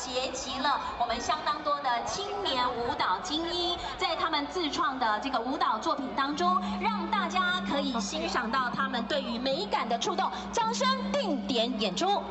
结集了我们相当多的青年舞蹈精英，在他们自创的这个舞蹈作品当中，让大家可以欣赏到他们对于美感的触动。掌声定点演出。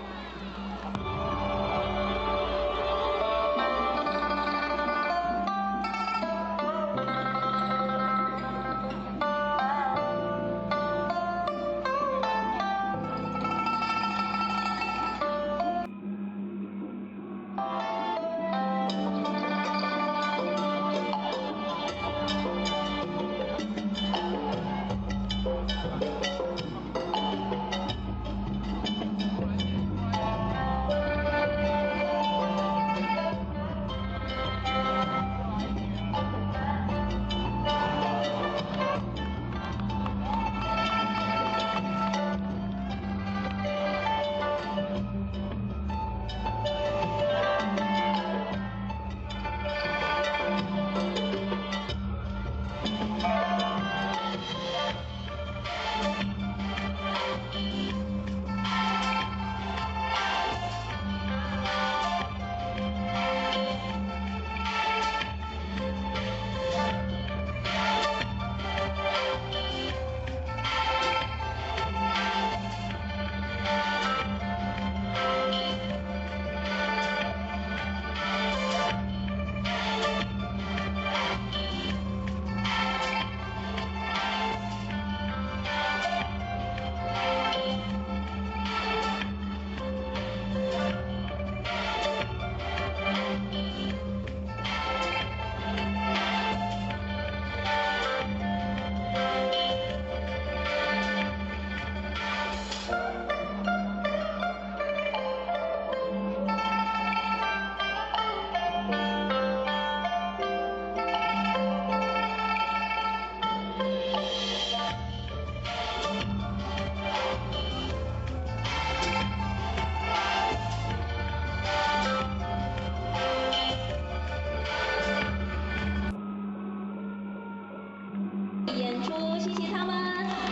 演出，谢谢他们。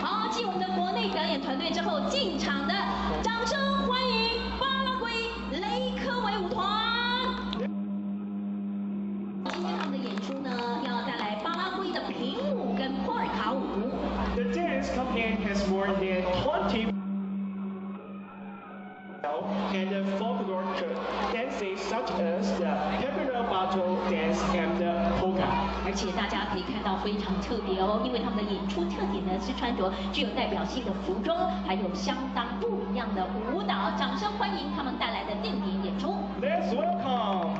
好，继我们的国内表演团队之后，进场的掌声欢迎巴拉圭雷科维舞团。今天他们的演出呢，要带来巴拉圭的平舞跟波尔卡舞。The dance company has more than 20 and the folklore dances such as the popular battle dance and the polka. 而且大家可以看到非常特别哦，因为他们的演出特点呢是穿着具有代表性的服装，还有相当不一样的舞蹈。掌声欢迎他们带来的定点演出。Let's welcome.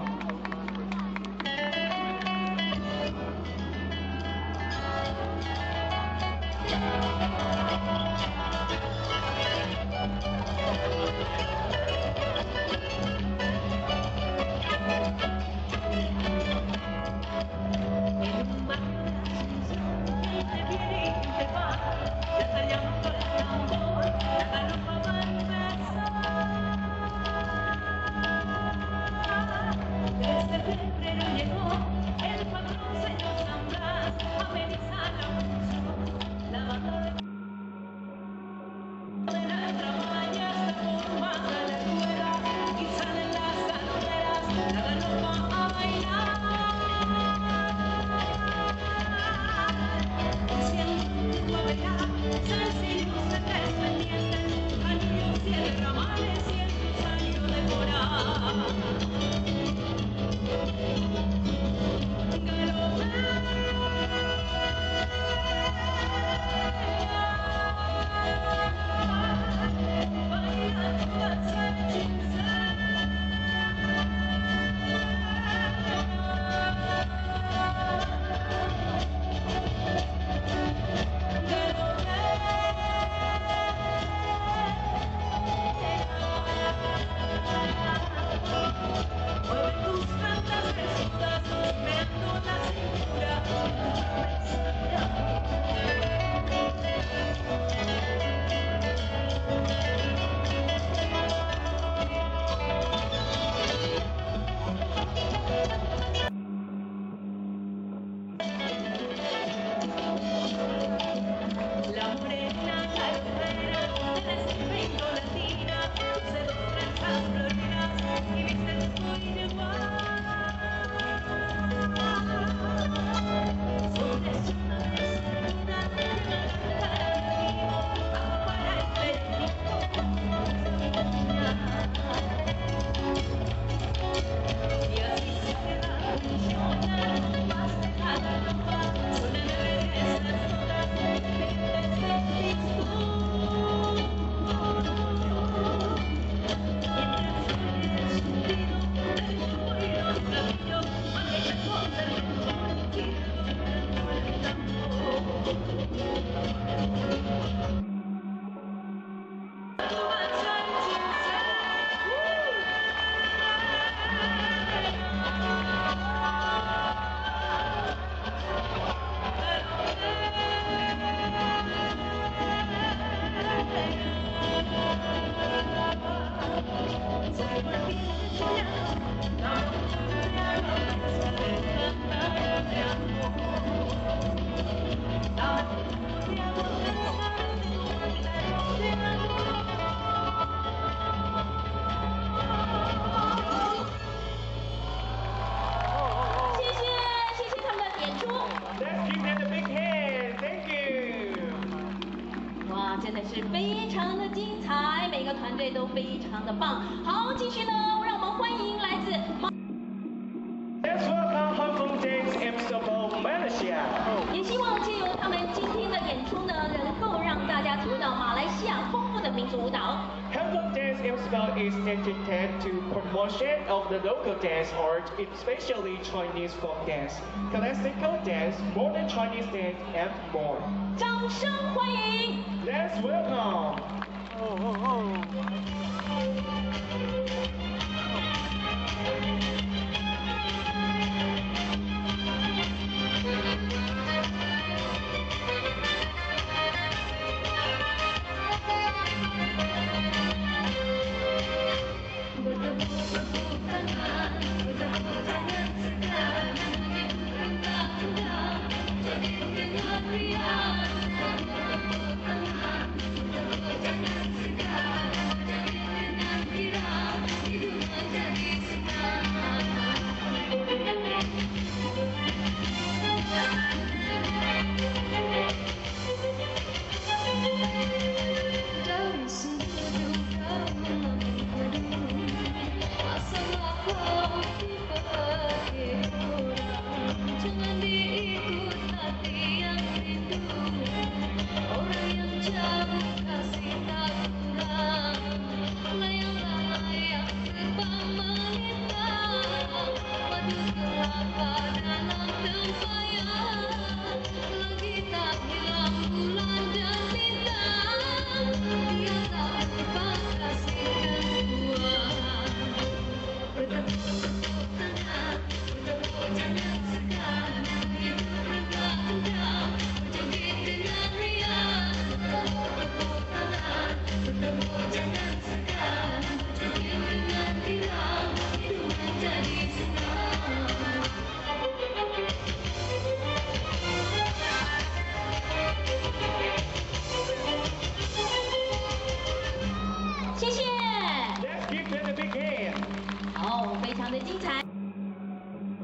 是非常的精彩，每个团队都非常的棒。好，继续呢，让我们欢迎来自。Let's welcome Hong Kong Dance Ensemble Malaysia. 也希望借由他们今天的演出呢，能够让大家体会到马来西亚丰富的民族舞蹈。Hong Kong Dance Ensemble is dedicated to promotion of the local dance art, especially Chinese folk dance, classical dance, modern Chinese dance, and more. 掌声欢迎 Let's welcome. Let's give them a big hand. 好，非常的精彩。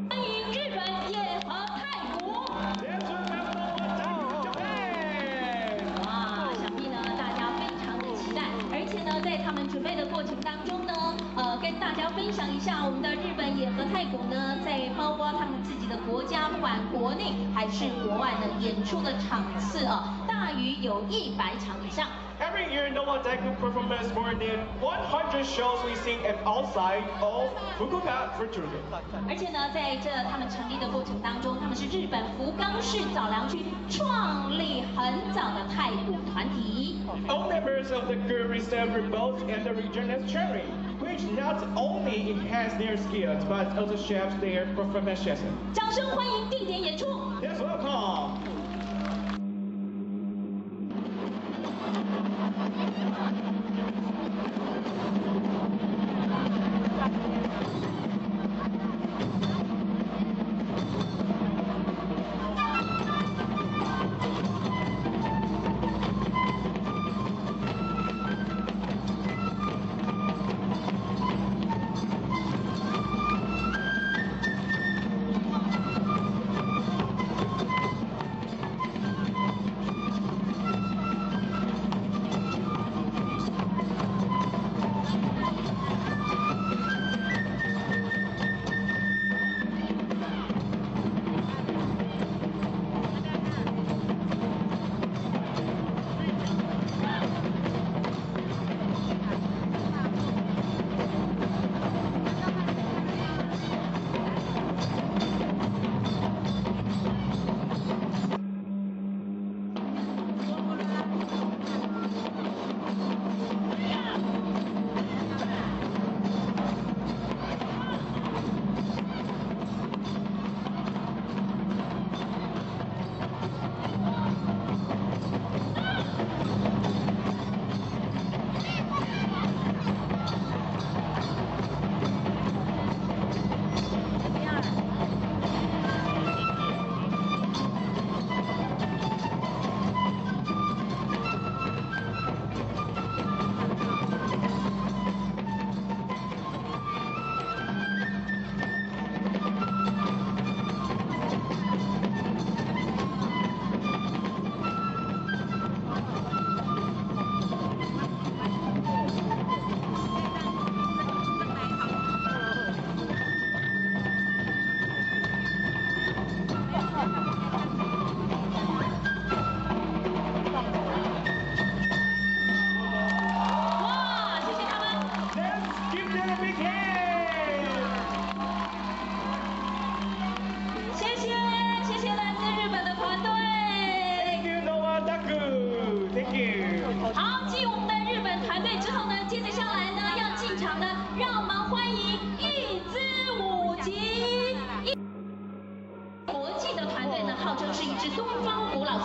欢迎日本也和泰国。Let's welcome Japan. 哇，想必呢大家非常的期待，而且呢在他们准备的过程当中呢，跟大家分享一下我们的日本也和泰国呢，在包括他们自己的国家，不管国内还是国外呢，演出的场次大于有100场以上。Every year, Nova Daegu performs more than 100 shows we sing at outside of Fukuoka for children. 而且呢，在他们成立的过程当中，他们是日本福冈市早良区创立很早的太鼓团体。All members of the group receive both and the region as training, which not only enhance their skills but also shapes their performance. 掌声欢迎定点演出。Let's welcome.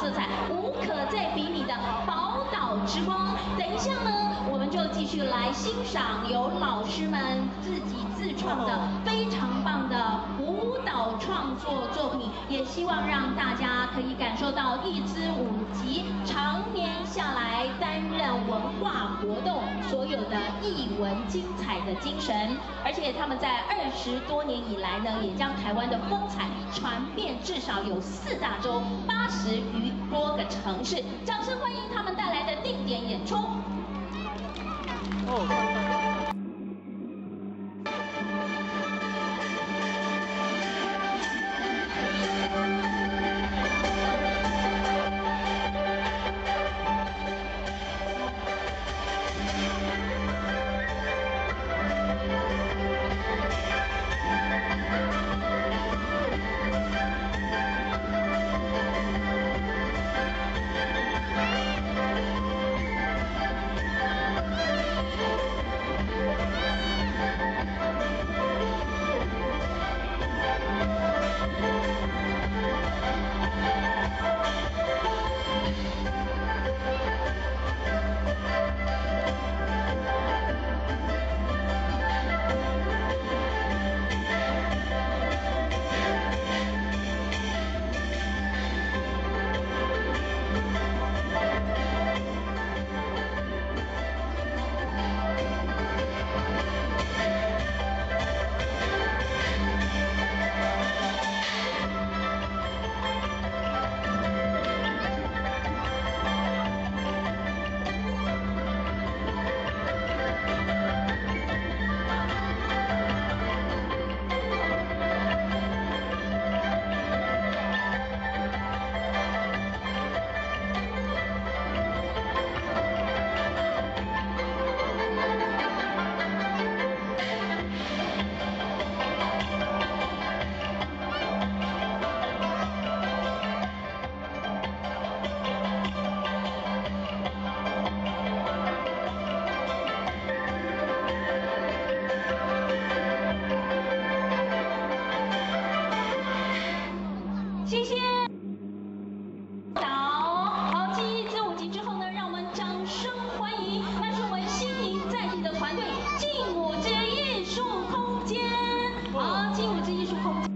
色彩无可再比拟的宝岛之光。等一下呢，我们就继续来欣赏由老师们自己自创的非常棒的舞蹈创作作品，也希望让大家可以感受到一支舞集常年下来担任文化活动所有的艺文精彩的精神。而且他们在20多年以来呢，也将台湾的风采传遍至少有4大洲80余多个城市。掌声欢迎他们带来的定点演出。谢谢。好，继一支舞集之后呢，让我们掌声欢迎，那是我们新营在地的团队劲舞之艺术空间。好，劲舞之艺术空间。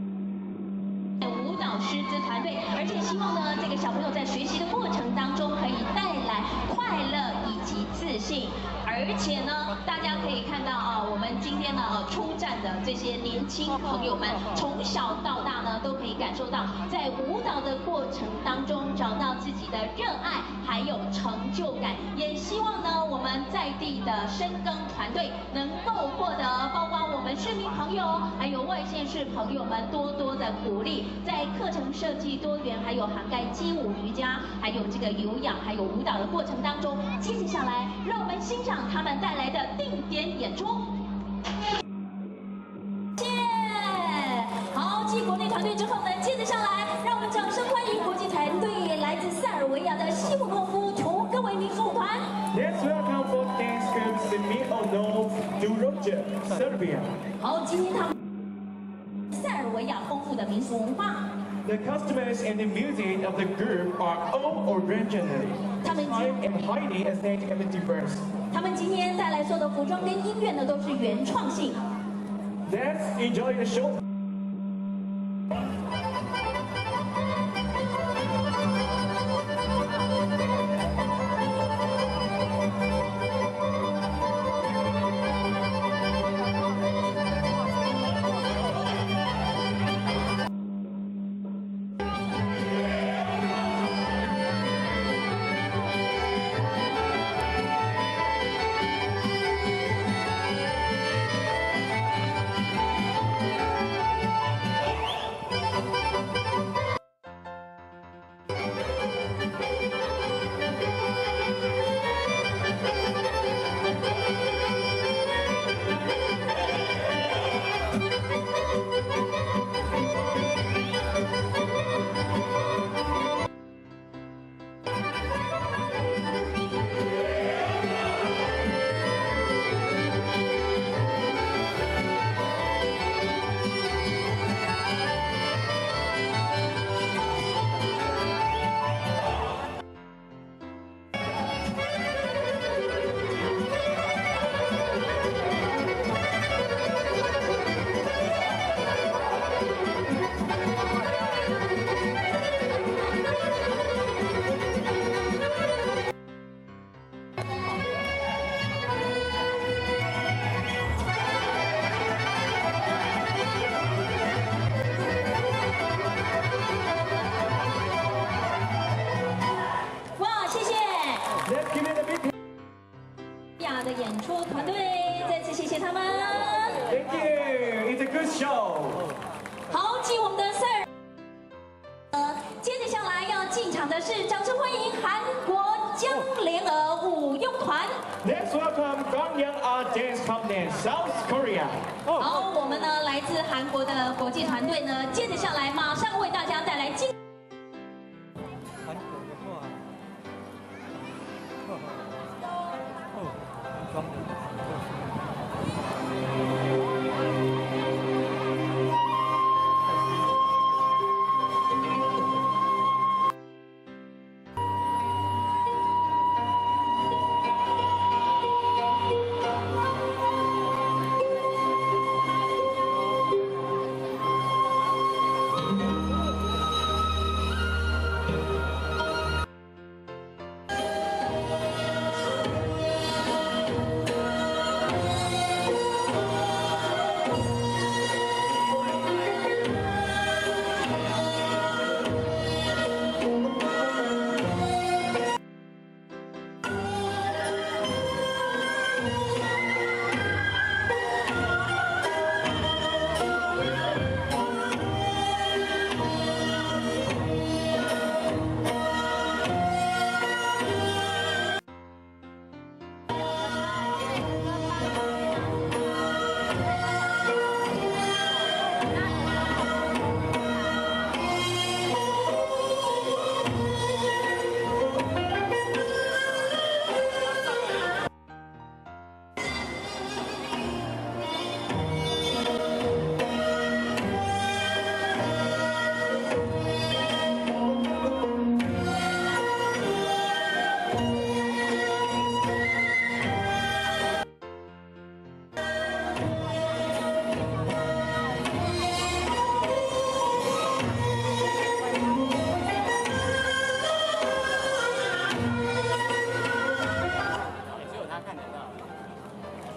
舞蹈师资团队，而且希望呢，这个小朋友在学习的过程当中可以带来快乐以及自信。而且呢，大家可以看到啊，我们今天呢出战的这些年轻朋友们，从小到大呢都可以感受到，在舞蹈的过程当中找到自己的热爱，还有成就感。也希望呢，我们在地的深耕团队能够获得包括我们市民朋友，还有外县市朋友们多多的鼓励，在课程设计多元，还有涵盖街舞、瑜伽，还有这个有氧，还有舞蹈的过程当中，接着下来，让我们欣赏他们带来的定点演出。谢谢。好，继国内团队之后呢，接着下来，让我们掌声欢迎国际团队来自塞尔维亚的西姆诺夫图戈维民族舞团。Let's welcome both dance groups in Milanov, Dubrovnik, Serbia. 好，今天他们塞尔维亚丰富的民俗文化。The costumes and the music of the group are all original. Time and highly aesthetic and diverse. 他们今天带来所有的服装跟音乐呢，都是原创性。Let's enjoy the show. 的是，掌声欢迎韩国江联儿舞踊团。Let's welcome Gangyang Art Dance Company, South Korea. 好，我们呢来自韩国的国际团队呢，接着下来马上为大家带来精。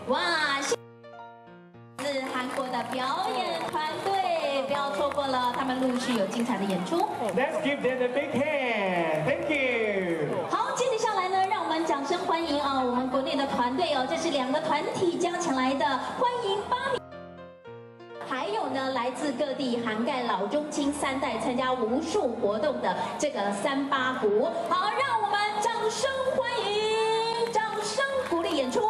哇！是韩国的表演团队，不要错过了，他们陆续有精彩的演出。Let's give them a big hand. Thank you. 好，接着下来呢，让我们掌声欢迎啊，我们国内的团队哦，这是2个团体加起来的，欢迎8名。 还有呢，来自各地涵盖老中青3代，参加无数活动的这个38股。好，让我们掌声欢迎，掌声鼓励演出。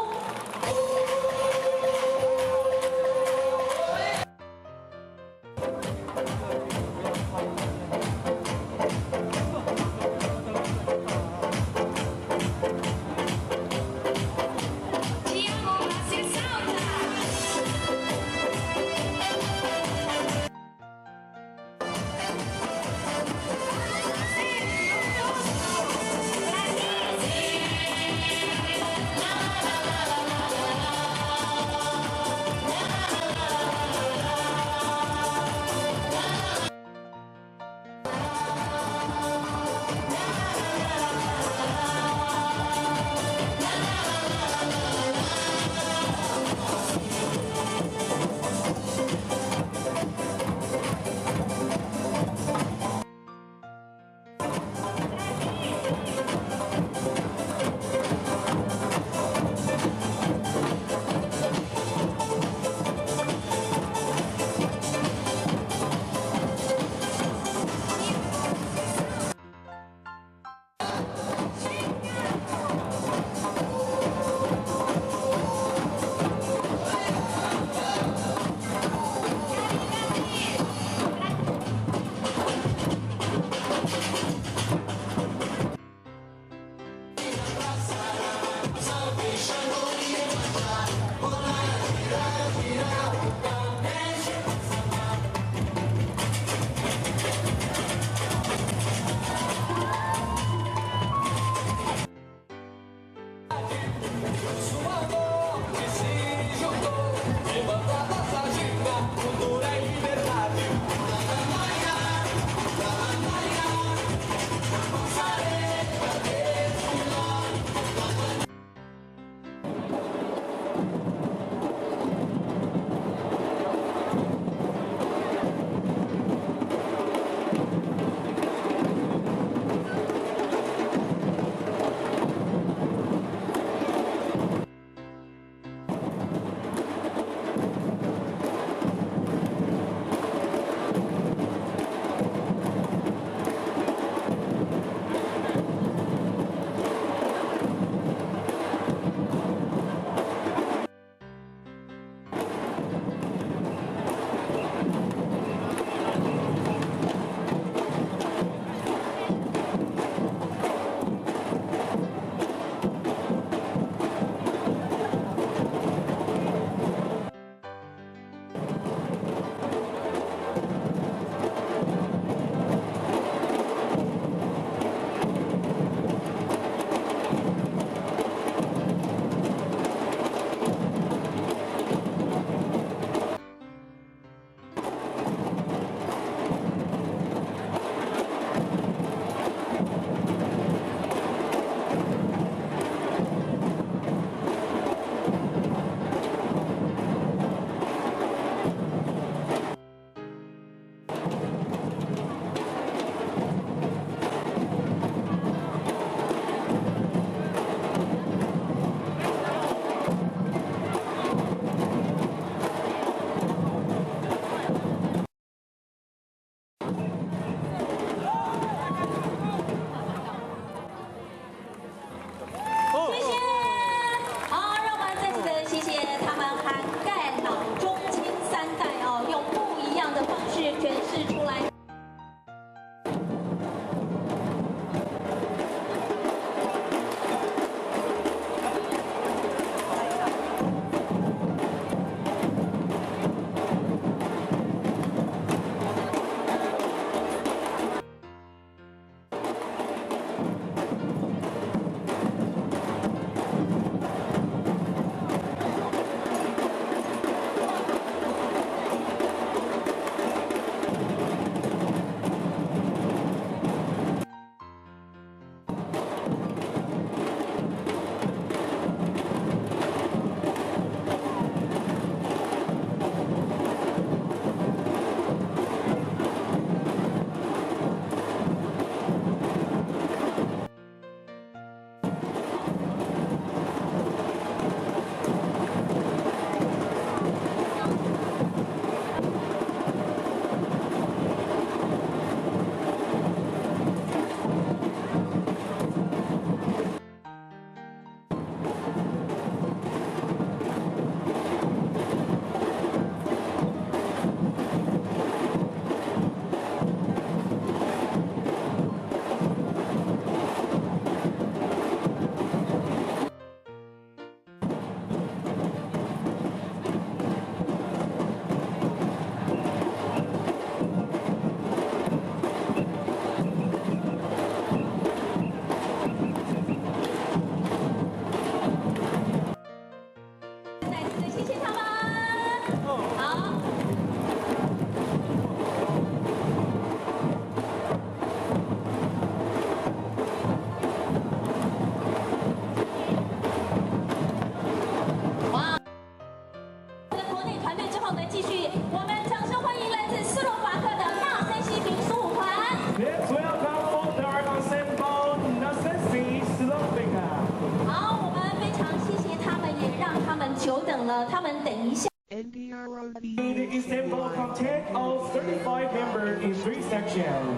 他们等一下。 The example content of 35 members in 3 sections: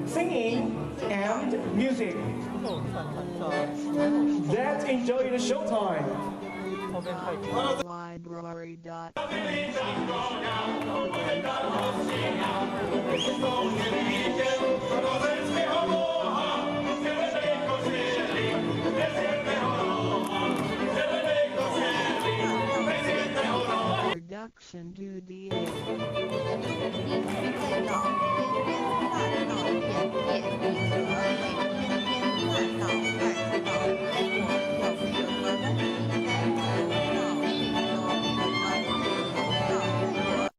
singing and music. Let's enjoy the showtime. Production to the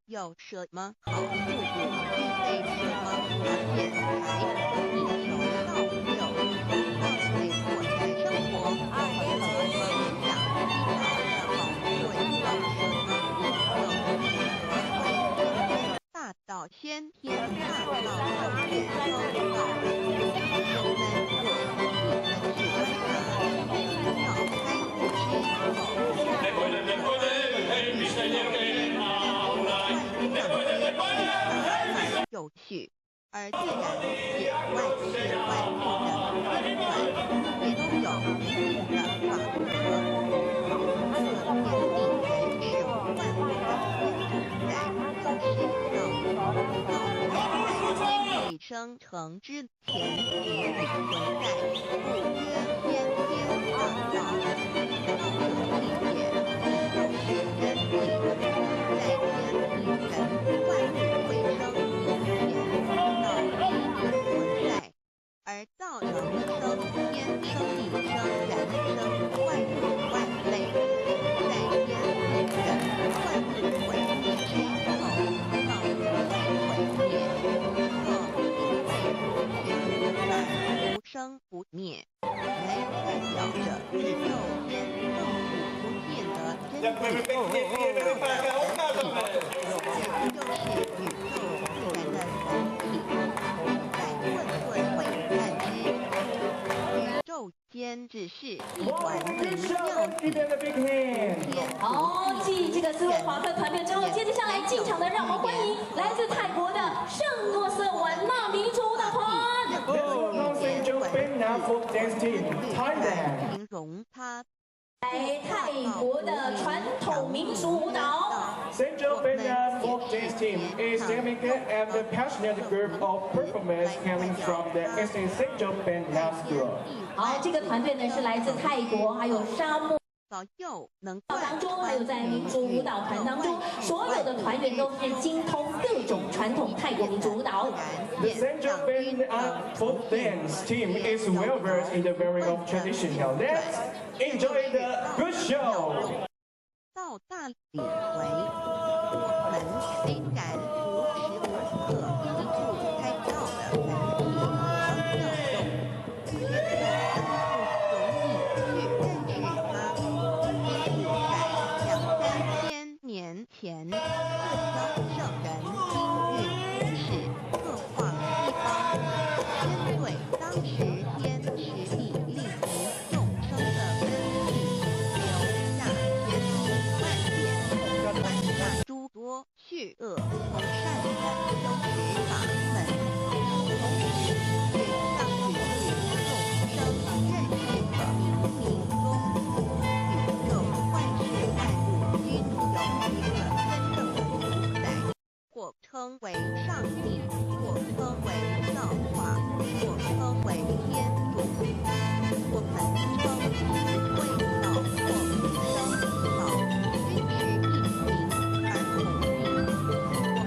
有什么好复古？具备什么条件才可以有到有？浪费我在生活和什么影响大到先天，大到后天都到。我们是脑开有趣，而自然界外事外物的分段也都有一定的法则。天地人事万物的在起生成之前也已存在，不约天天大道，道者地也，都是真理。在天地人万物回生以前，道一存在，而道能生天生地生人生万物万类，在天地人万物毁灭之后，道不会毁灭。不生不灭，没代表着宇宙间动物不见得真理。就是宇宙自然的本体，在混沌混战之宇宙间只是一团明亮的好，继这个斯洛伐克团队之后，接着下来进场的，让我们欢迎来自泰国的圣诺瑟晚纳民族舞蹈团。 Folk Dance Team, Thailand. 形容它。 来泰国的传统民俗舞蹈。 Central Vietnam Folk Dance Team is dynamic and a passionate group of performers coming from the Eastern Central Vietnam School. 好，这个团队呢是来自泰国，还有沙漠。 当中，还有在民族舞蹈团当中，所有的团员都是精通各种传统泰国民族舞蹈。The Central Vietnam Folk Dance Team is well versed in the variety of traditional. Let's enjoy the good show. 到大理回，我们虽然无时无刻一处开道的本体和调动，却不容易去认识它。 年前，各giáo圣人经运是各化一方，先对当时天时地利及众生的根基留下千经万典，传下诸多去恶从善的修持法门，同时也向宇宙众生认识冥冥中宇宙万事万物均有。 或称为上帝，或称为造化，或称为天主。我们称其为道或生道，均是一名而同名。我们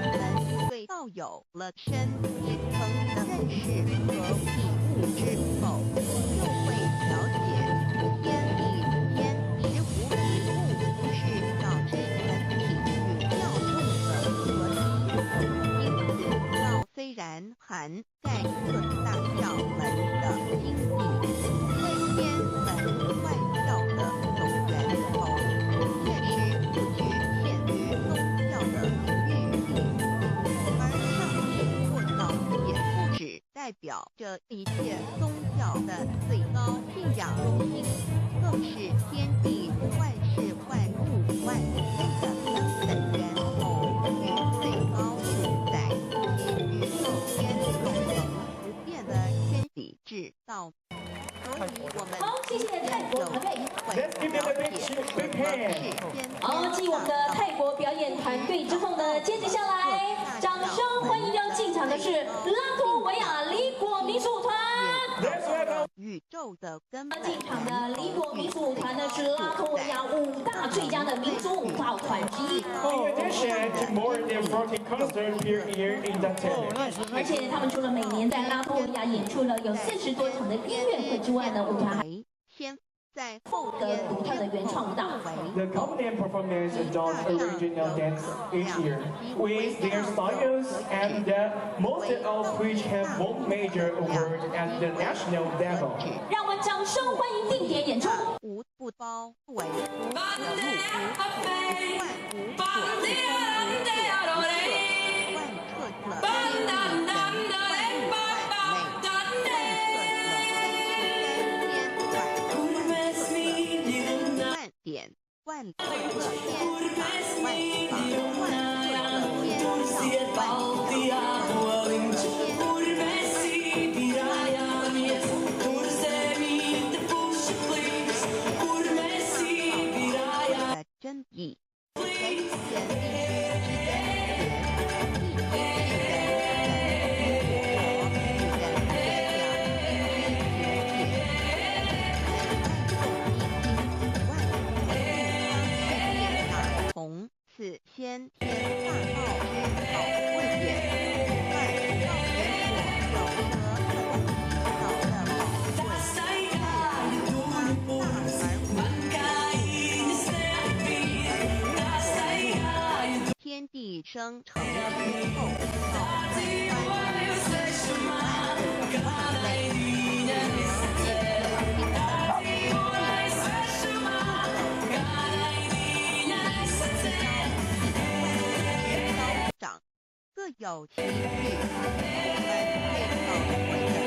对道有了深一层的认识和体悟之后，就会了解天与天之无一物不是导致本体与调动的合体。 因此，道虽然涵盖各大教门的经义，内天门外教的总源头，确实不局限于宗教的领域里。而上帝做道也不只代代表着一切宗教的最高信仰中心，更是天地万事万物万物的根本源头与最高主宰，其宇宙间永恒不变的真理之道。所以我们好，谢谢泰国团队。Let's give them a big hand. 好，继我们的泰国表演团队之后呢，接着下来，掌声欢迎要进场的是拉脱维亚离国民族舞团。宇宙的根本。进场的离国民族舞团呢是拉脱维亚5大最佳的民族舞蹈团之一。In addition to more than 40 concerts per year in the tennis. 而且他们除了每年在拉脱维亚演出了有40多场的音乐会之外呢，舞团还先在后个独特的原创舞蹈。The company performance adopts original dance each year, with their styles and most of which have won major awards at the national level. 让我们掌声欢迎定点演出。无不包围无可入无万无所不通无所不涉万彻了天地人万物万点万测了天法万法万测了天道万的真意，人贤立之从此先天大道之好慧眼，万道人所有德的宝贵，天地生成之后，各有其趣。我们最宝贵的是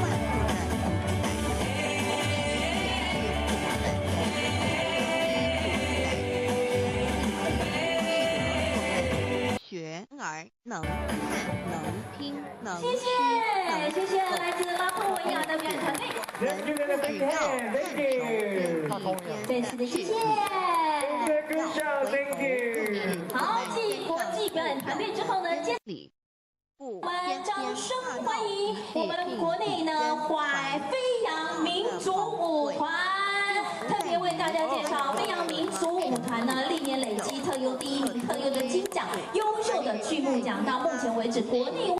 万物的主宰，学而能看、能听、能吃、能谢谢来自拉脱维亚的表演团队。Let's give them a big hand. Thank you. 真实的谢谢。Good job. Thank you. 好，继国际表演团队之后呢，接我我们掌声欢迎我们国内呢怀飞扬民族舞团，特别为大家介绍飞扬民族舞团呢，历年累积特优第1名、特优的金奖、优秀的剧目奖，到目前为止国内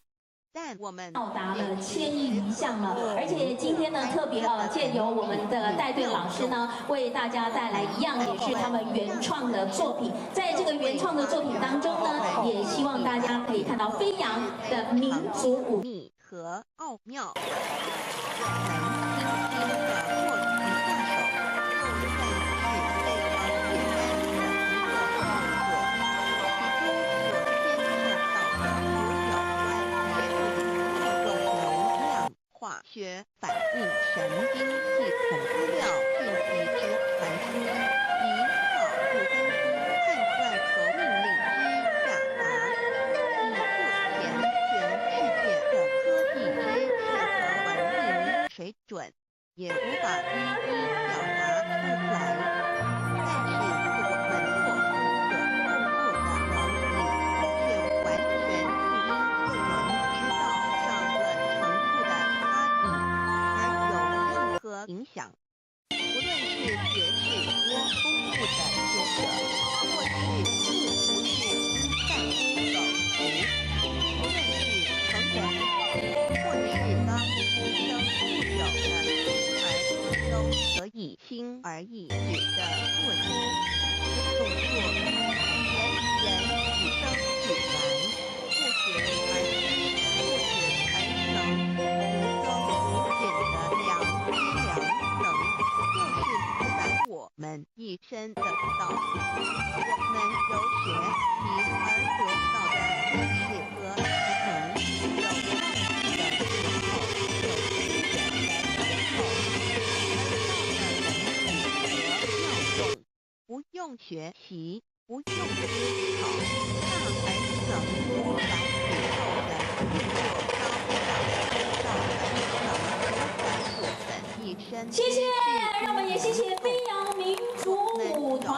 但我们到达了1000亿以上了，而且今天呢，特别借由我们的带队老师呢，为大家带来一样也是他们原创的作品。在这个原创的作品当中呢，也希望大家可以看到飞扬的民族舞秘和奥妙，难听听的过于下手，又算是非常简单的一个动作，化学反应神经系统资料信息之传输，以少不分析判断和命令之下达，以目前全世界的科技知识和文明水准，也无法一一表达出来。但是我们所透露的能力，却完全不因个人知道上了程度的差异，而有任何学习，不用思考，大而能如来宇宙的运作高大，一生谢谢，让我们也谢谢飞扬民族舞团。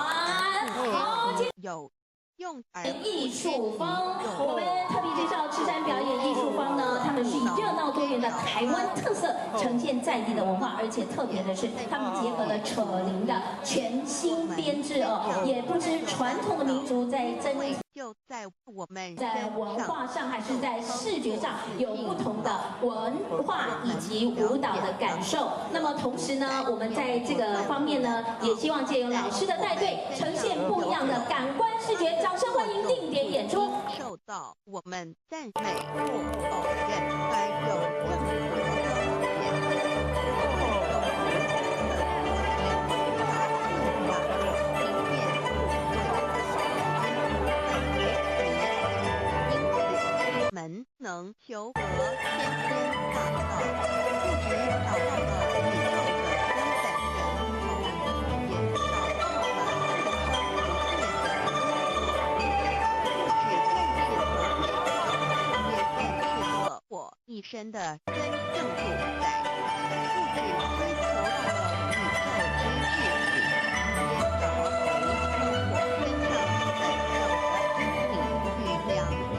好，接有用而艺术坊，我们特别介绍赤山表演艺术坊呢，他们是以热闹多元的台湾特色呈现在地的文化，而且特别的是，他们结合了扯铃的全新编制哦，也不知传统的民族在增。就在我们在文化上还是在视觉上有不同的文化以及舞蹈的感受。那么同时呢，我们在这个方面呢，也希望借由老师的带队，呈现不一样的感官视觉。掌声欢迎定点演出。受到我们赞美或否认，而有任何门能求和天天大道，不只找到了宇宙的根本源头，也找到了只建立了也建立了我一生的真正主宰，不只追求到了宇宙之至理，也找回生活非常本有的灵与良知了。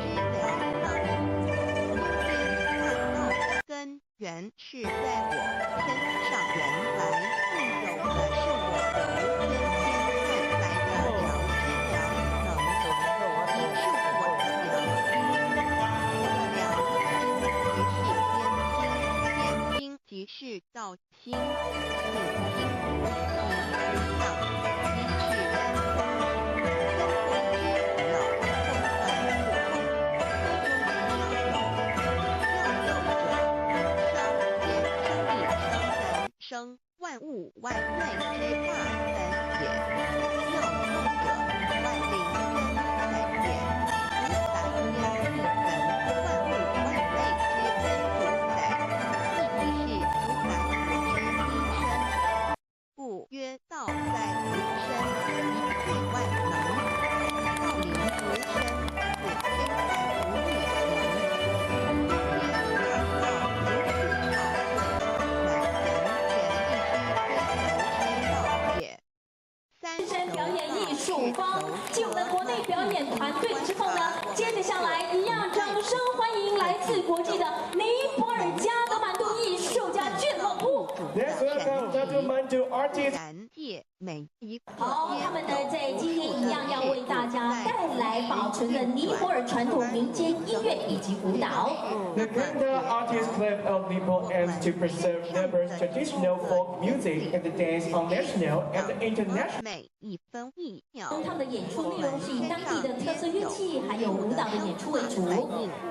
根源是在我身上，原来自有的是我由先天带来的良知良能，即是我的良知。我的良知即是天经，天经即是道心，此心无形无相，即是人空，真空之了，空幻不空，生万物万类之大本也，有空者万灵真本也，无杂念一神，万物万类之真主宰，亦即是主宰物之一身，故曰道在无身，一切万能，道灵无身，此天在无力能。赤山表演艺术坊继我们的国内表演团队之后呢，接着下来一样掌声欢迎来自国际的尼泊尔加德满都艺术家俱乐部。Let's welcome Kathmandu artists. 好，他们呢在今天一样要为大家带来保存的尼泊尔传统民间音乐以及舞蹈。The Kanda Artists Club of Nepal aims to preserve Nepal's traditional folk music and dance on national and international. 每一分一秒。他们的演出内容是以当地的特色乐器还有舞蹈的演出为主。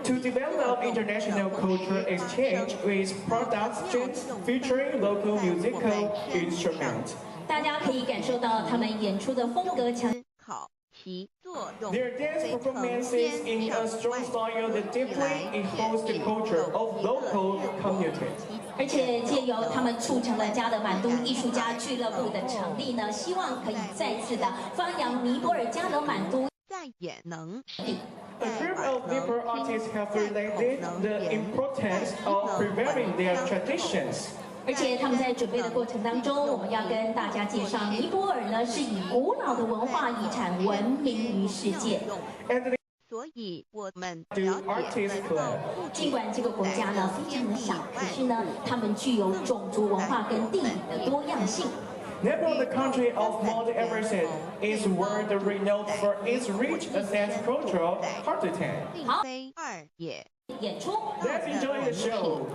To develop international cultural exchange with productions featuring local musical instruments. 大家可以感受到他们演出的风格强。 Their dance performances in a strong style that deeply enhance the culture of local communities. 而且借由他们促成了加德满都艺术家俱乐部的成立呢，希望可以再次的发扬尼泊尔加德满都。再也能。 A group of Nepal artists have related the importance of preserving their traditions. 而且他们在准备的过程当中，我们要跟大家介绍，尼泊尔呢是以古老的文化遗产闻名于世界。所以我们尽管这个国家呢非常的小，可是呢，他们具有种族文化跟地理的多样性。 Nepal, the country of Mount Everest, is world renowned for its rich ancestral heritage. 好，演出 Let's enjoy the show.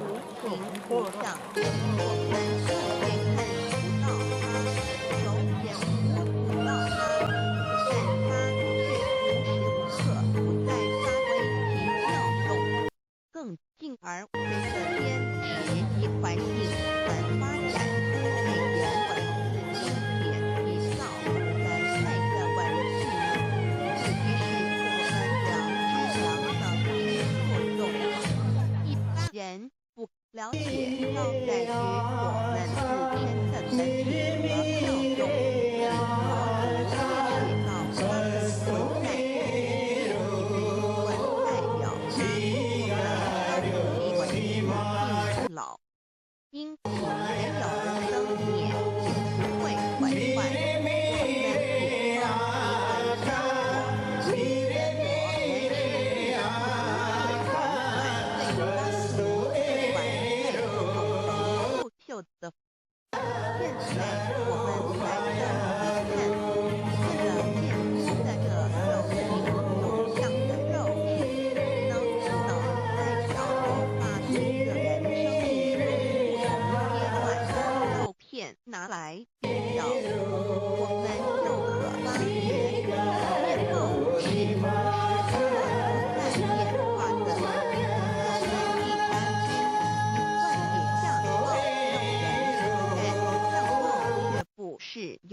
更进而随着天时及环境而发展，每元文字经典及造人类的文明，这即是我们良知良的作用。一般人不了解，要在于我们自身的能力和效用。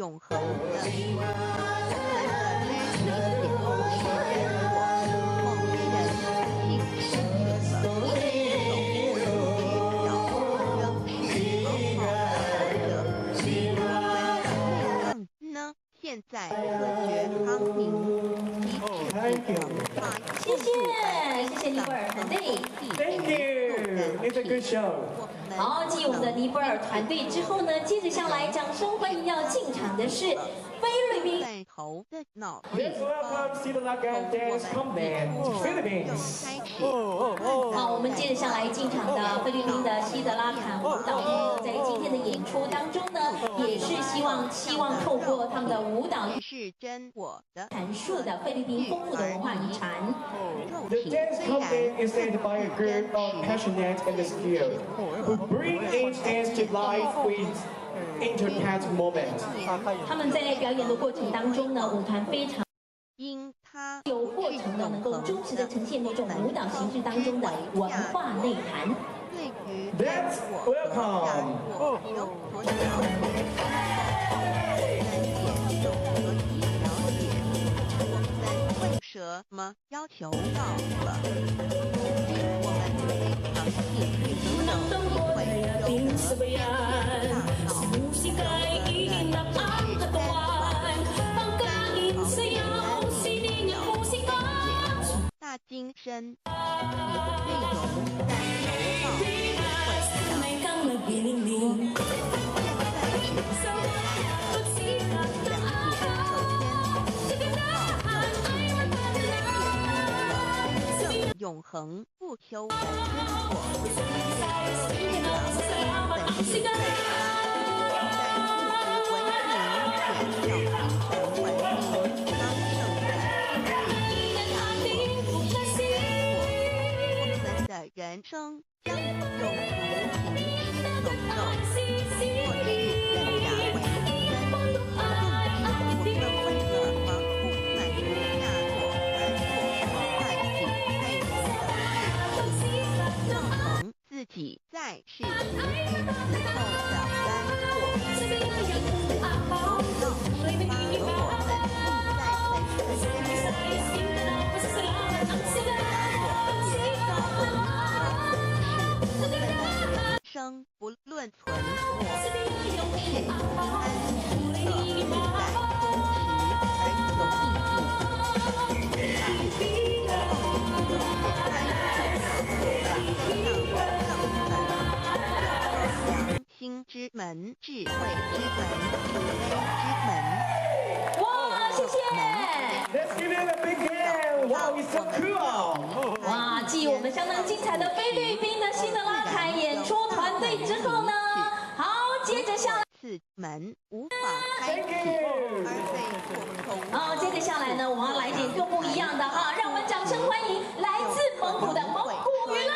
永恒的，我们的知识解构是人我梦人性深刻了，走过呢？现在科学康明，一致文化。谢谢尼泊尔团队。Thank you. It's a good show. 好，继我们的尼泊尔团队之后呢，接着下来掌声欢迎要进场的是菲律宾。在头的脑 Let's welcome Sri Lanka Dance Command Philippines. 好，我们接着下来进场的菲律宾的西德拉坎舞蹈呢，在今天的演出当中呢，也是希望透过他们的舞蹈是真我的阐述的菲律宾丰富的文化遗产。The dance command is led by a group of passionate and skilled who bring each dance to life with intricate moments. 他们在表演的过程当中呢，舞团非常因它有过程的能够忠实的呈现那种舞蹈形式当中的文化内涵。对于 Let's welcome. 我有多少为什么要求到了？我们非常幸运能体会有的大精深，你的内容在投放会永恒不朽的真我，人生将永无停止走肉，或是更加为真。纵使我们为了盲目满足下我们或坏己内的认同自己在世时与死后的干货，因此要使发我们生不论存活，是平安喜乐，自在充实而有意义。心之门，智慧之门，慈悲之门。哇，谢谢！ Let's give it a big hand. Wow, it's so cool. 哇，继我们相当精彩的菲律宾的西德拉坎演出团队之后呢，好，接着下来，此门无法开启，而被破空。好，接着下来呢，我们要来点更不一样的哈，让我们掌声欢迎来自蒙古的蒙古娱乐。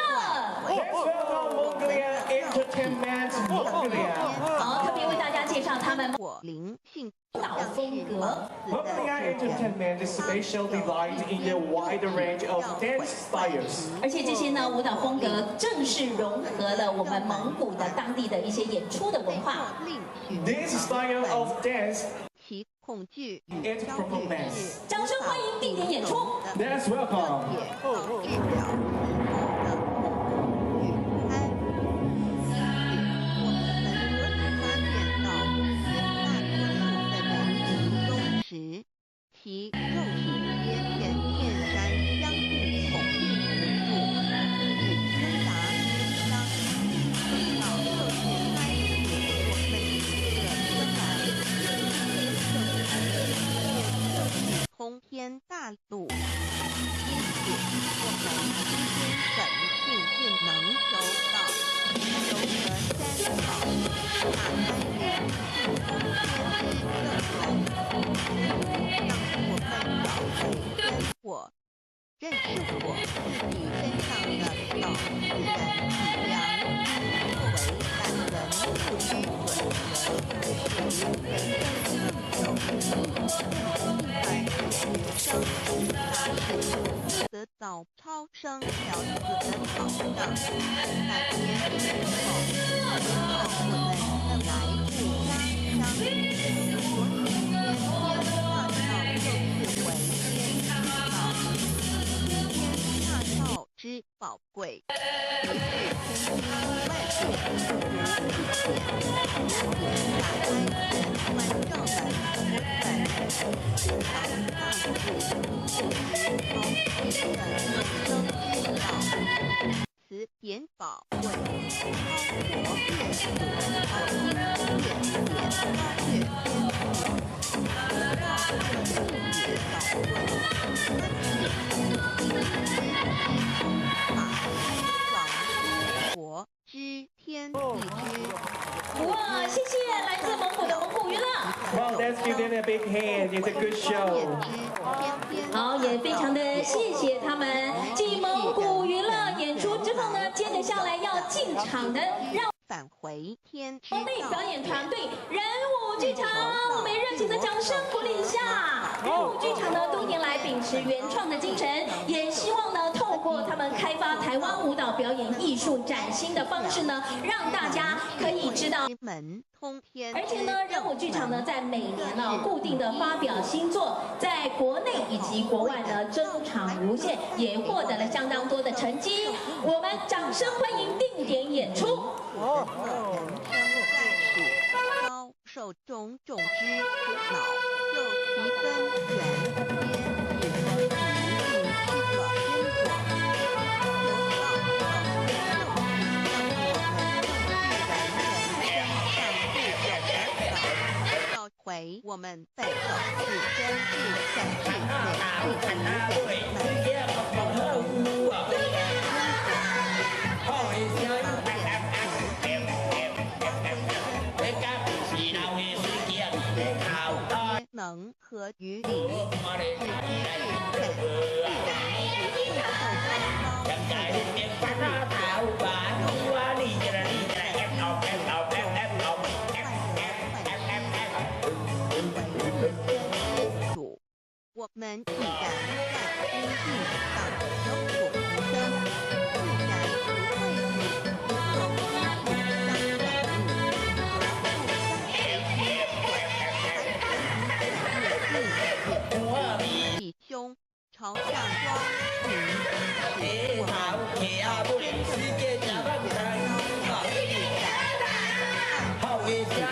Let's welcome Mongolia Entertainment Mongolia. 好，特别为大家介绍他们我灵性舞蹈风格。Mongolia Entertainment is specially delight in the wide range of dance styles. 而且这些呢舞蹈风格正是融合了我们蒙古的当地的一些演出的文化。 This style of dance 其恐惧与 is 焦虑 performance. 是 掌声欢迎定点演出。 Let's welcome. 也导致了的与安。因此，我们可以发现到，绝大多数的人形容时，其肉体皆显现山相互统一辅助，与通达相得到就是开始我们的天然通天大路。因此，我们今天很幸运能收到由山宝大安林通天之让我们找回真我，认识我自己身上的脑自然体量，作为感人不虚纯人生更有意义。生，它是得到超生条子的保障。百年以后，我们的来自家乡，我今天踏到就是为天之道，今天踏到之宝贵，不是千金万品不如一钱，打开全观众们，我们大道不实操的人生之道，此典宝贵，超佛越祖，超经越典，超越天地，得到这地也宝贵，国之天地之。哇，谢谢来自蒙古的蒙古娱乐。Wow, let's give them a big hand. It's a good show. 好，也非常的谢谢他们。继蒙古娱乐演出之后呢，接着下来要进场的让返回天之国内表演团队人武剧场，我们热情的掌声鼓励一下。人武剧场呢，多年来秉持原创的精神，也希望呢，透过他们开发台湾舞蹈表演艺术崭新的方式呢，让大家可以知道。而且呢，人武剧场呢，在每年呢固定的发表新作，在国内以及国外呢争场无限，也获得了相当多的成绩。我们掌声欢迎定点演出。人生在世，遭受种种之苦恼，就其根源皆是因迷失了因果。回我们被手是真是在世美丽能合于理，我们既然在经济上有所提升，自然不会与和空气相染物，弟兄朝下庄平，使我们到天世界的高自在，爱自然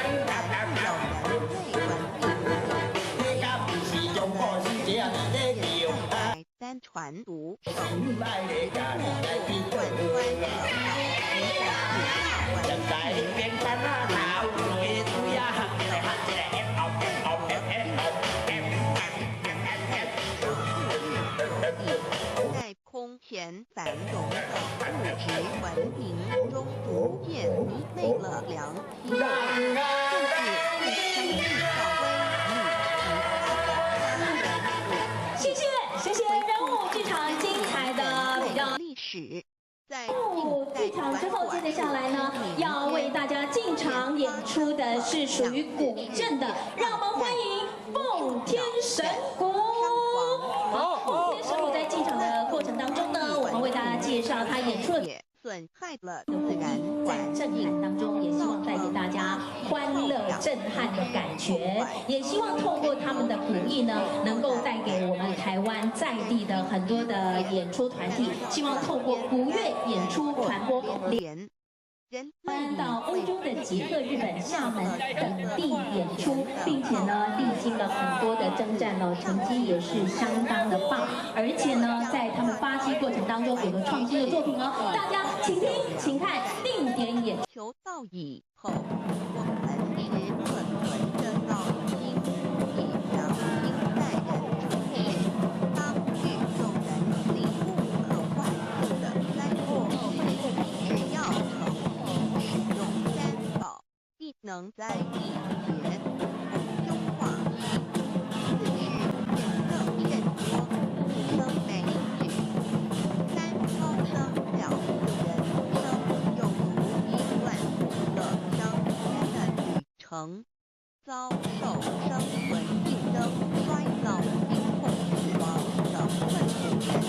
有人单传读手语，贯穿了在空前繁荣的物质文明中逐渐迷昧了良心，甚至不相信到威谢谢人武剧场精彩的比较历史。在剧场之后，接着下来呢，要为大家进场演出的是属于古镇的，让我们欢迎奉天神鼓。好，奉天神鼓在进场的过程当中呢，我们为大家介绍他演出的。损害了自然在震撼当中，也希望带给大家欢乐震撼的感觉，也希望透过他们的鼓艺呢，能够带给我们台湾在地的很多的演出团体，希望透过古乐演出传播。搬到欧洲的捷克、日本、厦门等地演出，并且呢，历经了很多的征战哦，成绩也是相当的棒。而且呢，在他们发迹过程当中，有个创新的作品哦，大家请听，请看定点演出到以后，我们时刻存着道心，以良心待人处事，当遇众人领悟和万物的灾祸时，只要诚心使用三宝，必能在一劫从中化一。此事见证甚多，不生美举。三超生了世人生，又如一段乐相牵的旅程，遭受生存竞争、衰老、惊恐、死亡的困苦人间。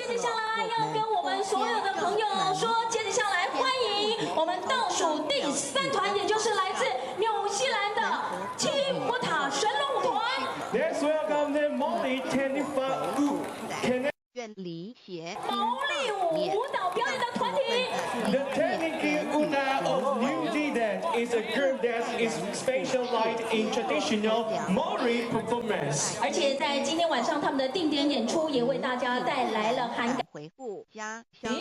接着下来要跟我们所有的朋友说，接着下来欢迎我们倒数第3团，也就是来自纽西兰的七波塔神龙舞团。 Let's welcome the Molly 远离协毛利舞舞蹈表演的团体。 The Teniki Una of New Zealand is a group that is specialized in traditional Maori performance. 而且在今天晚上，他们的定点演出也为大家带来了涵盖。 回复家乡。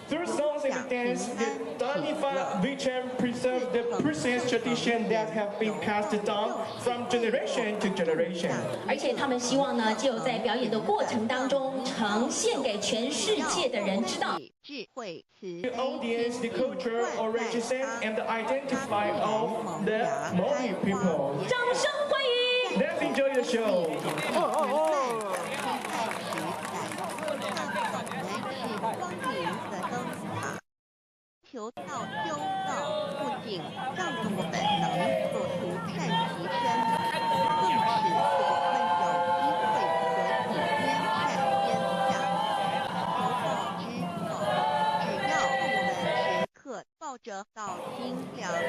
Through songs and dance, the Danifa Vichem preserve the precious tradition that have been passed down from generation to generation. 而且他们希望呢，就在表演的过程当中，呈现给全世界的人知道。 智慧慈 The audience, the culture, origins, and the identity of the Maori people. 掌声欢迎！ Let's enjoy the show. 求道修道，不仅让我们能做出善提升，更使我们有机会和体验善天下。求道之后，只要我们时刻抱着道心良心，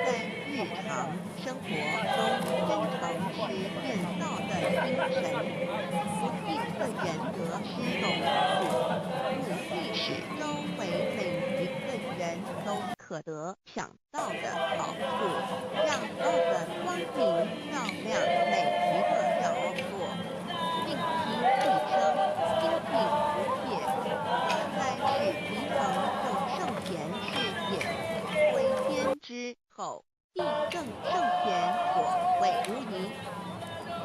在日常生活中真诚实践道的精神，不计个人得失荣辱，努力使周围每一个人都可得享道的好处，让道的光明照亮每一个角落，并其提升，精进不懈，在使提成就圣贤事业，为天之后，必正圣贤所为无疑。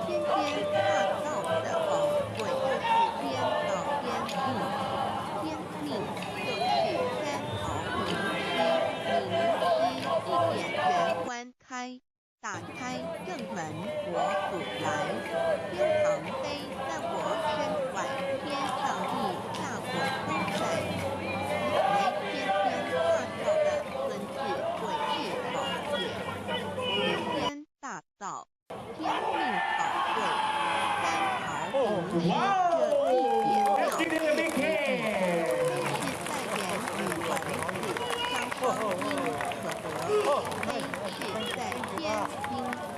天天大道的宝贵就是天道天命，天命就是三毫明师，明师一点圆关开，打开正门我祖来，天堂飞在我身怀，天上地下我都在，为天天大道的孙子为日宝典，天天大道。 天命宝贵，三毫明师这一点妙是在言语文字，将双音可得，内是在千经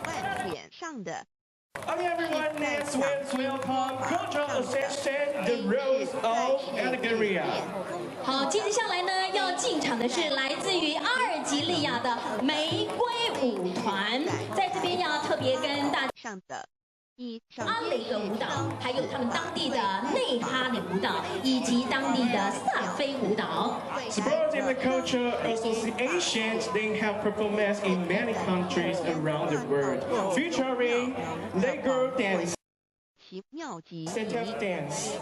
万典上的。 Okay, everyone, let's welcome Cultural Association, the Rose of Algeria. 好，接着下来呢，要进场的是来自于阿尔及利亚的玫瑰舞团，在这边要特别跟大家。 上的阿雷的舞蹈，还有他们当地的内哈里舞蹈，以及当地的萨菲舞蹈。Supporting the cultural associations, they have performance in many countries around the world, featuring Lego dance, 其妙极 Set-up dance.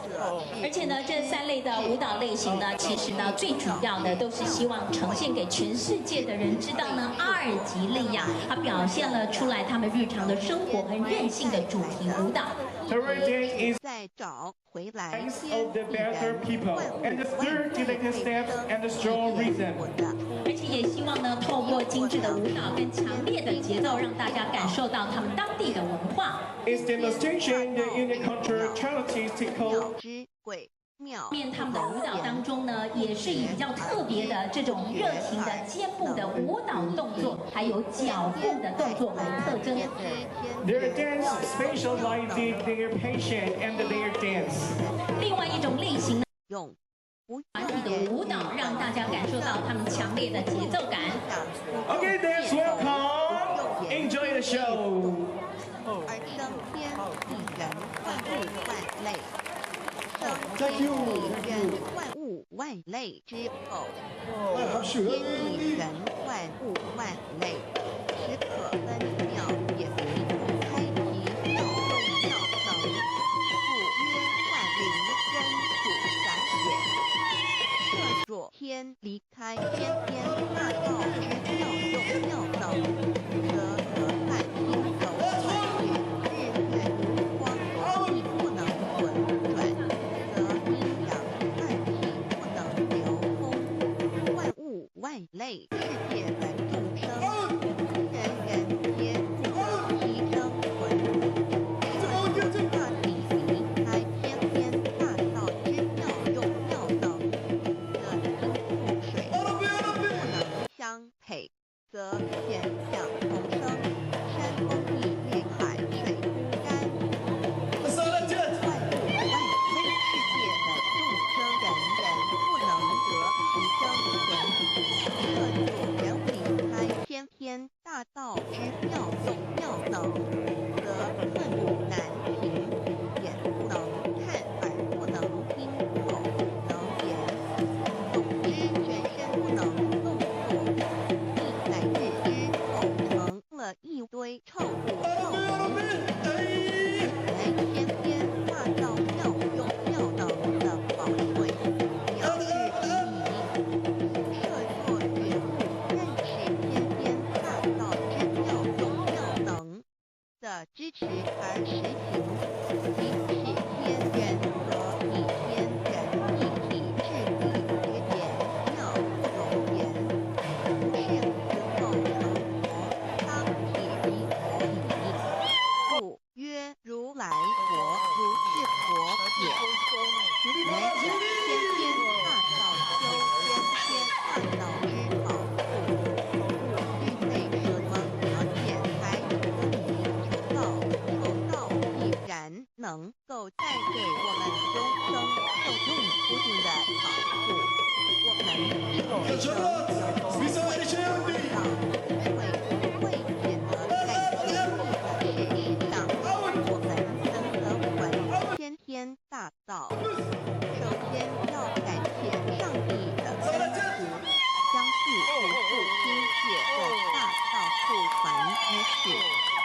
而且呢，这3类的舞蹈类型呢，其实呢，最主要的都是希望呈现给全世界的人知道呢，阿尔及利亚它表现了出来他们日常的生活和韧性的主题舞蹈。 The origin is 再找回来 of the better people, and the third delicate steps and the strong rhythm. 而且也希望呢，透过精致的舞蹈跟强烈的节奏，让大家感受到他们当地的文化。 Its demonstration the unique cultural characteristical 之贵妙。面他们的舞蹈当中呢，也是以比较特别的这种热情的肩部的舞蹈动作，还有脚步的动作为特征。 Their dance specialized their patient and their dance. 另外一种类型呢，用团体的舞蹈，让大家感受到他们强烈的节奏感。 Okay, let's welcome. Enjoy the show. 而生天地人万物万类，生天地人万物万类之后，天地人万物万类，时可分妙也为开题妙中妙等，故曰万灵真属杂也。设若天离开天天大道之妙中妙等，则看星斗岁月，日月无光，亦不能滚转，则阴阳万体不能流通，万物万类，世界万众生，人人皆不得其生存。大体离开天天大道之妙固定的跑步，我们是非常有智慧的到会不会显得太随意的事实上，我们真的会天天大造。首先要感谢上帝的恩慈，相似无数心血的大造护传之事，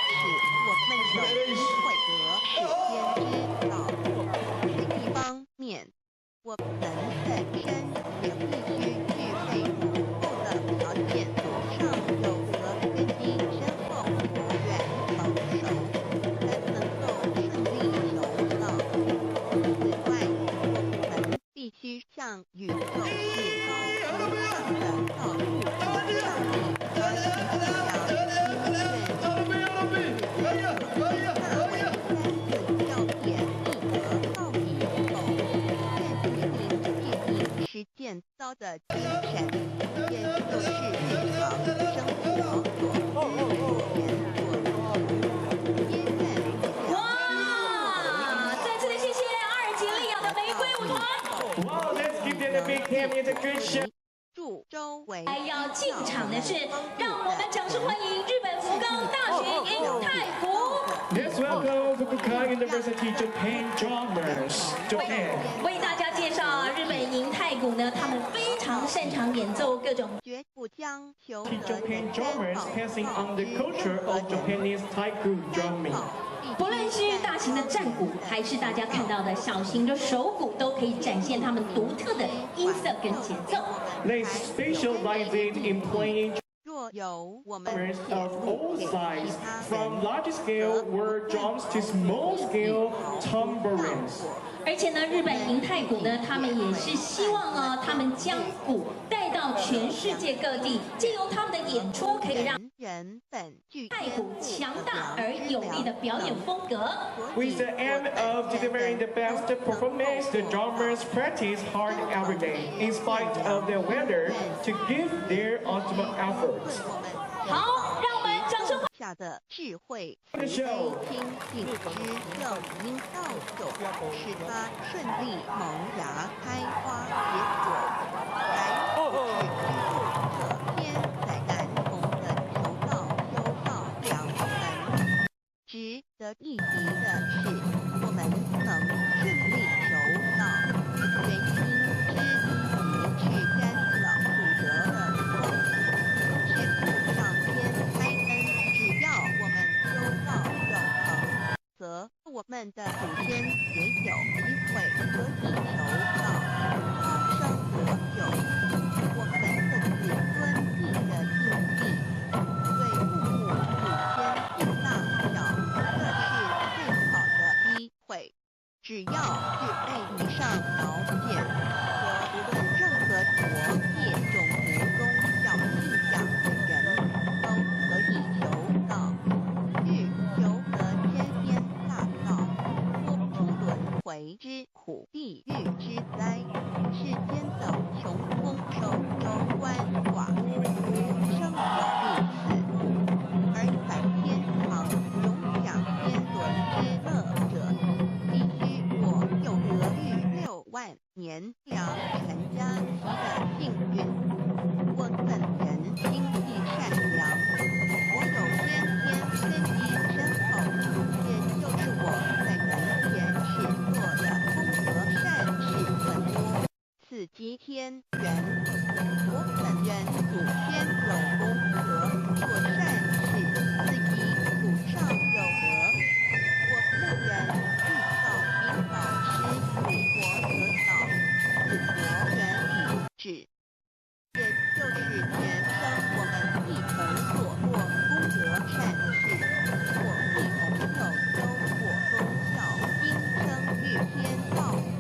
使我们有机会得世间之道。另一方面，我们本身也必须具备足够的条件，上有则根基深厚、远成熟，才能够顺利游到。此外，我们必须向宇宙至高无上的造物主上帝和其信仰心实践造的精神，也就是日常生活所哇！再次的谢谢2级丽雅的玫瑰舞团。Wow, let's give them a big hand and a good shout. 祝周围还要进场的是，让我们掌声欢迎日本福冈大学银太鼓。Let's welcome Fukuoka University Japan drummers. Japan. 为大家介绍日本银太鼓呢，他们非常擅长演奏各种。绝不将求 Japan drummers passing on the culture of Japanese taiko drumming. 不论是大型的战鼓，还是大家看到的小型的手鼓，都可以展现他们独特的音色跟节奏。They specialize in playing 若有我们 drummers of all sizes, from large scale word drums to small scale tambourines. 而且呢，日本银太鼓呢，他们也是希望他们将鼓带到全世界各地，借由他们的演出，可以让人本具太鼓强大而有力的表演风格。With the aim of delivering the best performance, the drummers practice hard every day, in spite of the weather, to give their ultimate efforts. 好，让我们掌声。下的智慧，The show. 听景之诱因造就，使它顺利萌芽、开花、结果，来是居住者天在感同的求道、修道两分。值得一提的是，我们能顺利求道，原因之一是干了祖德的功，天父上天开恩。只要我们修道永恒，则我们的祖先也有机会可以求道超生得救。我们的子孙地的印地，对父母祖先尽大小，这是最好的机会。只要具备以上条件，则无论任何国界、种族、宗教、信仰的人，都可以求道。欲求得天边大道，脱出轮回之苦，地狱之灾，世间的穷丰收、州官寡妇，生有病死，而在天堂永享天伦之乐者，必须我有得遇6万年良辰佳期的幸运。我本人心地善良，我有先天根基深厚，也就是我在人前始做的功德善事很多，此即天缘。我本人祖先有功德，做善事，自己祖上有德。我个人欲靠灵宝师辅我得道，此佛缘已至。也就是前生我们一同做过功德善事，或一同有修过功效，今生遇天道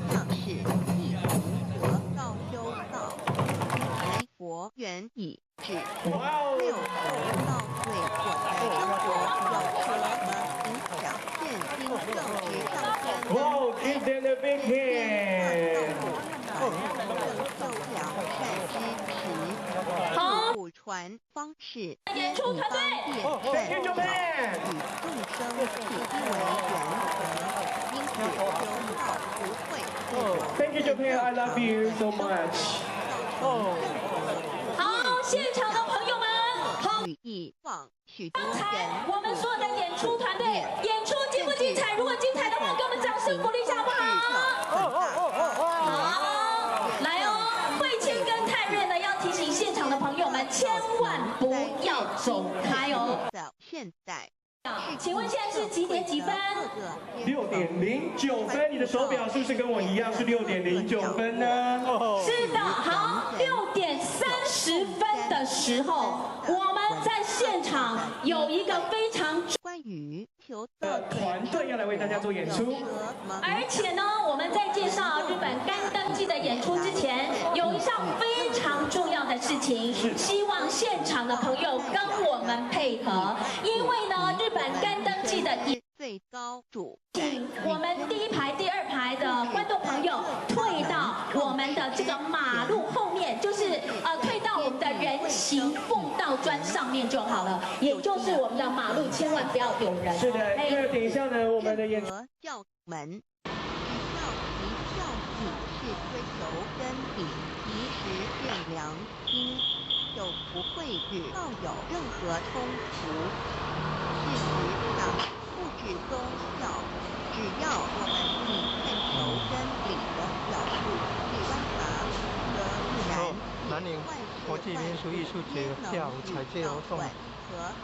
上士，一同得道修道，来佛缘已至。Wow. 六头道对我的生活有什么影响？现今正值上天 Wow, give them a big hand. 正修良善之时，好古传方式演出团队便善巧，与众生起因为缘合，因此修道不会自我。Thank you, Japan, I love you so much. 好，现场的朋友们，好，以往许多刚才人我们所有的演出团队，演出精不精彩？如果精彩的话，给我们掌声鼓励一下，好不好？好，来哦，慧谦跟泰瑞呢，要提醒现场的朋友们，千万不要走开哦。现在，请问现在是几点几分6:09分，你的手表是不是跟我一样是6:09分呢？是的，好，6:30分的时候，我们在现场有一个非常关于球团队要来为大家做演出，而且呢，我们在介绍日本干灯季的演出之前，有一项非常重要的事情，希望现场的朋友跟我们配合，因为呢，日本干灯季的最高主，请我们第一排、第二排的观众朋友退到我们的这个马路后面，就是退到我们的人行凤道砖上面就好了，也就是我们的马路，千万不要有人。是的，因为等一下呢，我们的演教门。教义是追求真理，及时变良心，就不会与道有任何冲突。事实上，不止宗教，只要我们以追求真理的角度去观察，则自然南宁国际民俗艺术节下午彩街活动，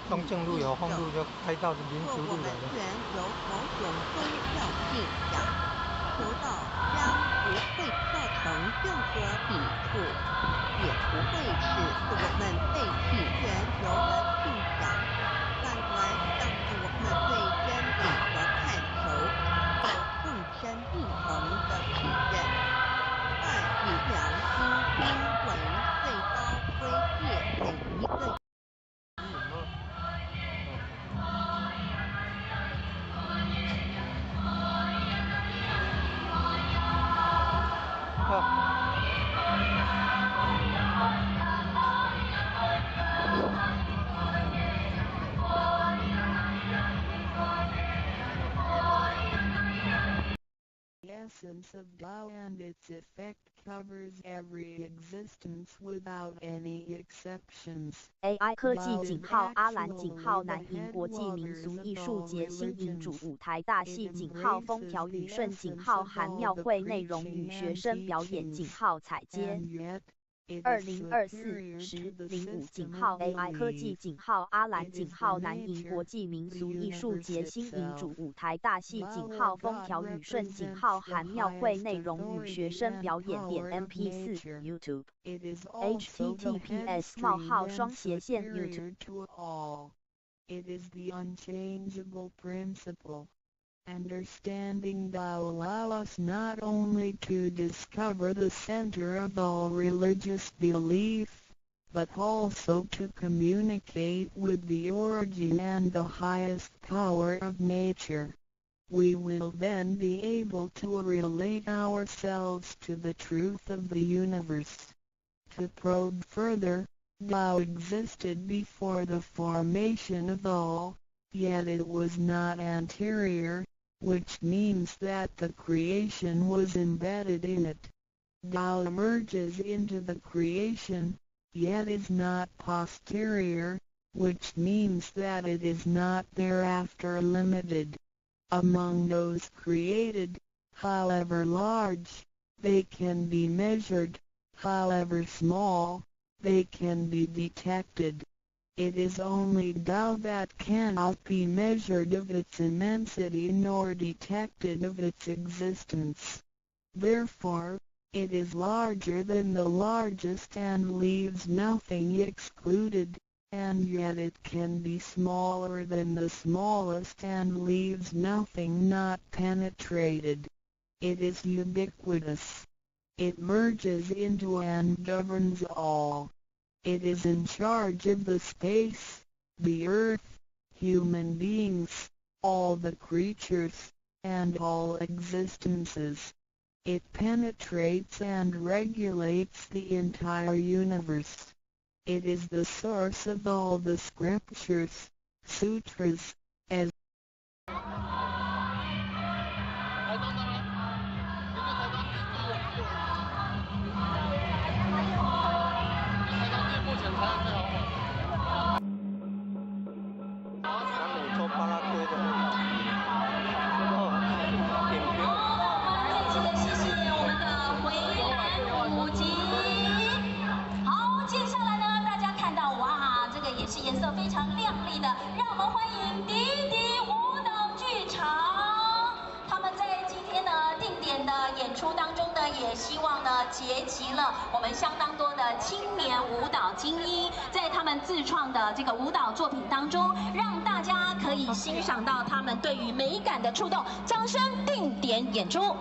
东正路有封路就开到民族路来了。原有某种宗教信仰，求道将不会造成任何抵触，也不会使我们背弃原有的信仰，反而让我们对真理的探求有更深一层的体认。但以良心为最高规戒每一个。essence of Tao and its effect covers every existence without any exceptions. AI 科技井号阿兰井号南瀛国际民俗艺术节新营主舞台大戏井号风调雨顺井号韩庙会内容与学生表演井号彩街。2024-10-05井号 AI 科技井号阿兰井号南瀛国际民俗艺术节新营主舞台大戏井号风调雨顺井号韩庙会内容与学生表演点 MP4 YouTube https://YouTube It is the unchangeable principle. Understanding Tao allow us not only to discover the center of all religious belief, but also to communicate with the origin and the highest power of nature. We will then be able to relate ourselves to the truth of the universe. To probe further, Tao existed before the formation of all, yet it was not anterior, which means that the creation was embedded in it. Tao emerges into the creation, yet is not posterior, which means that it is not thereafter limited. Among those created, however large, they can be measured, however small, they can be detected. It is only Tao that cannot be measured of its immensity nor detected of its existence. Therefore, it is larger than the largest and leaves nothing excluded, and yet it can be smaller than the smallest and leaves nothing not penetrated. It is ubiquitous. It merges into and governs all. It is in charge of the space, the earth, human beings, all the creatures, and all existences. It penetrates and regulates the entire universe. It is the source of all the scriptures, sutras, as 欢迎迪迪舞蹈剧场。他们在今天呢定点的演出当中呢，也希望呢结集了我们相当多的青年舞蹈精英，在他们自创的这个舞蹈作品当中，让大家可以欣赏到他们对于美感的触动。掌声定点演出。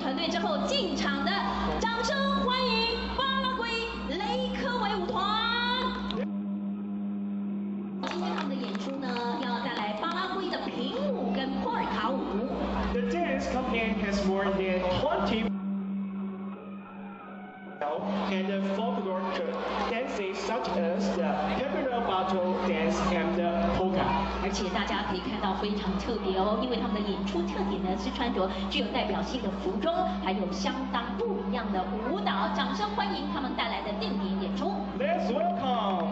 团队之后进场的，掌声欢迎巴拉圭雷科维舞团。今天他们的演出呢，要带来巴拉圭的平舞跟波尔卡舞。The dance company has more than 20 and the folklore dances such as the Pepino Battle dance and the polka. 而且大家可以看到非常特别哦，因为他们的演出特点呢是穿着具有代表性的服装，还有相当不一样的舞蹈。掌声欢迎他们带来的定点演出。Let's welcome.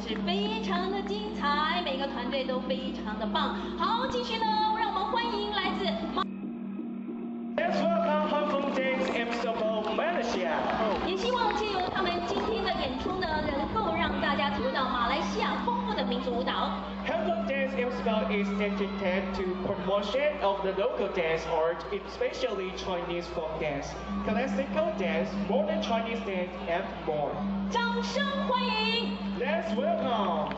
是非常的精彩，每个团队都非常的棒。好，继续呢，让我们欢迎来自。Let's welcome Hong Kong Dance Ensemble Malaysia. 也希望借由他们今天的演出呢，能够让大家体会到马来西亚丰富的民族舞蹈。Hong Kong Dance Ensemble is dedicated to promotion of the local dance art, especially Chinese folk dance, classical dance, modern Chinese dance, and more. 掌声欢迎！ Let's welcome.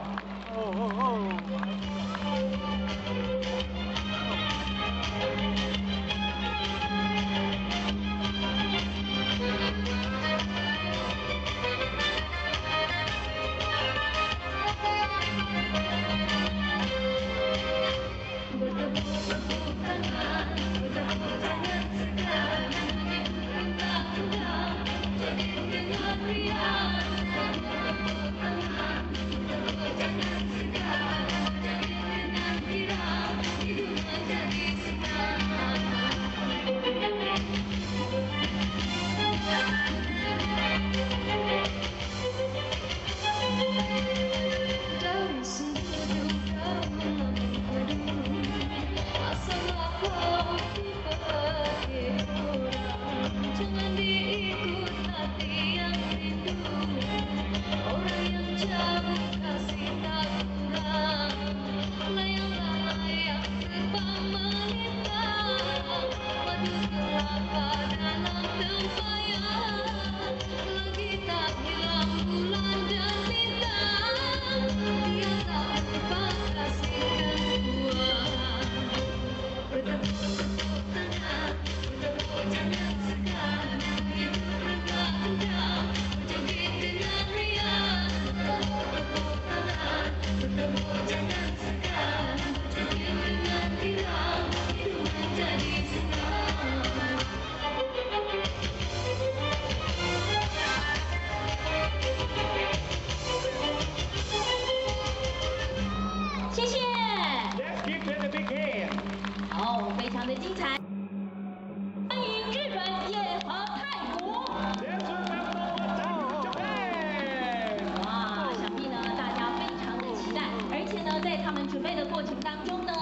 Let's give it a big hand. 好，非常的精彩。欢迎日本也和泰国。 Let's welcome Japan. 哇，想必呢大家非常的期待，而且呢在他们准备的过程当中呢，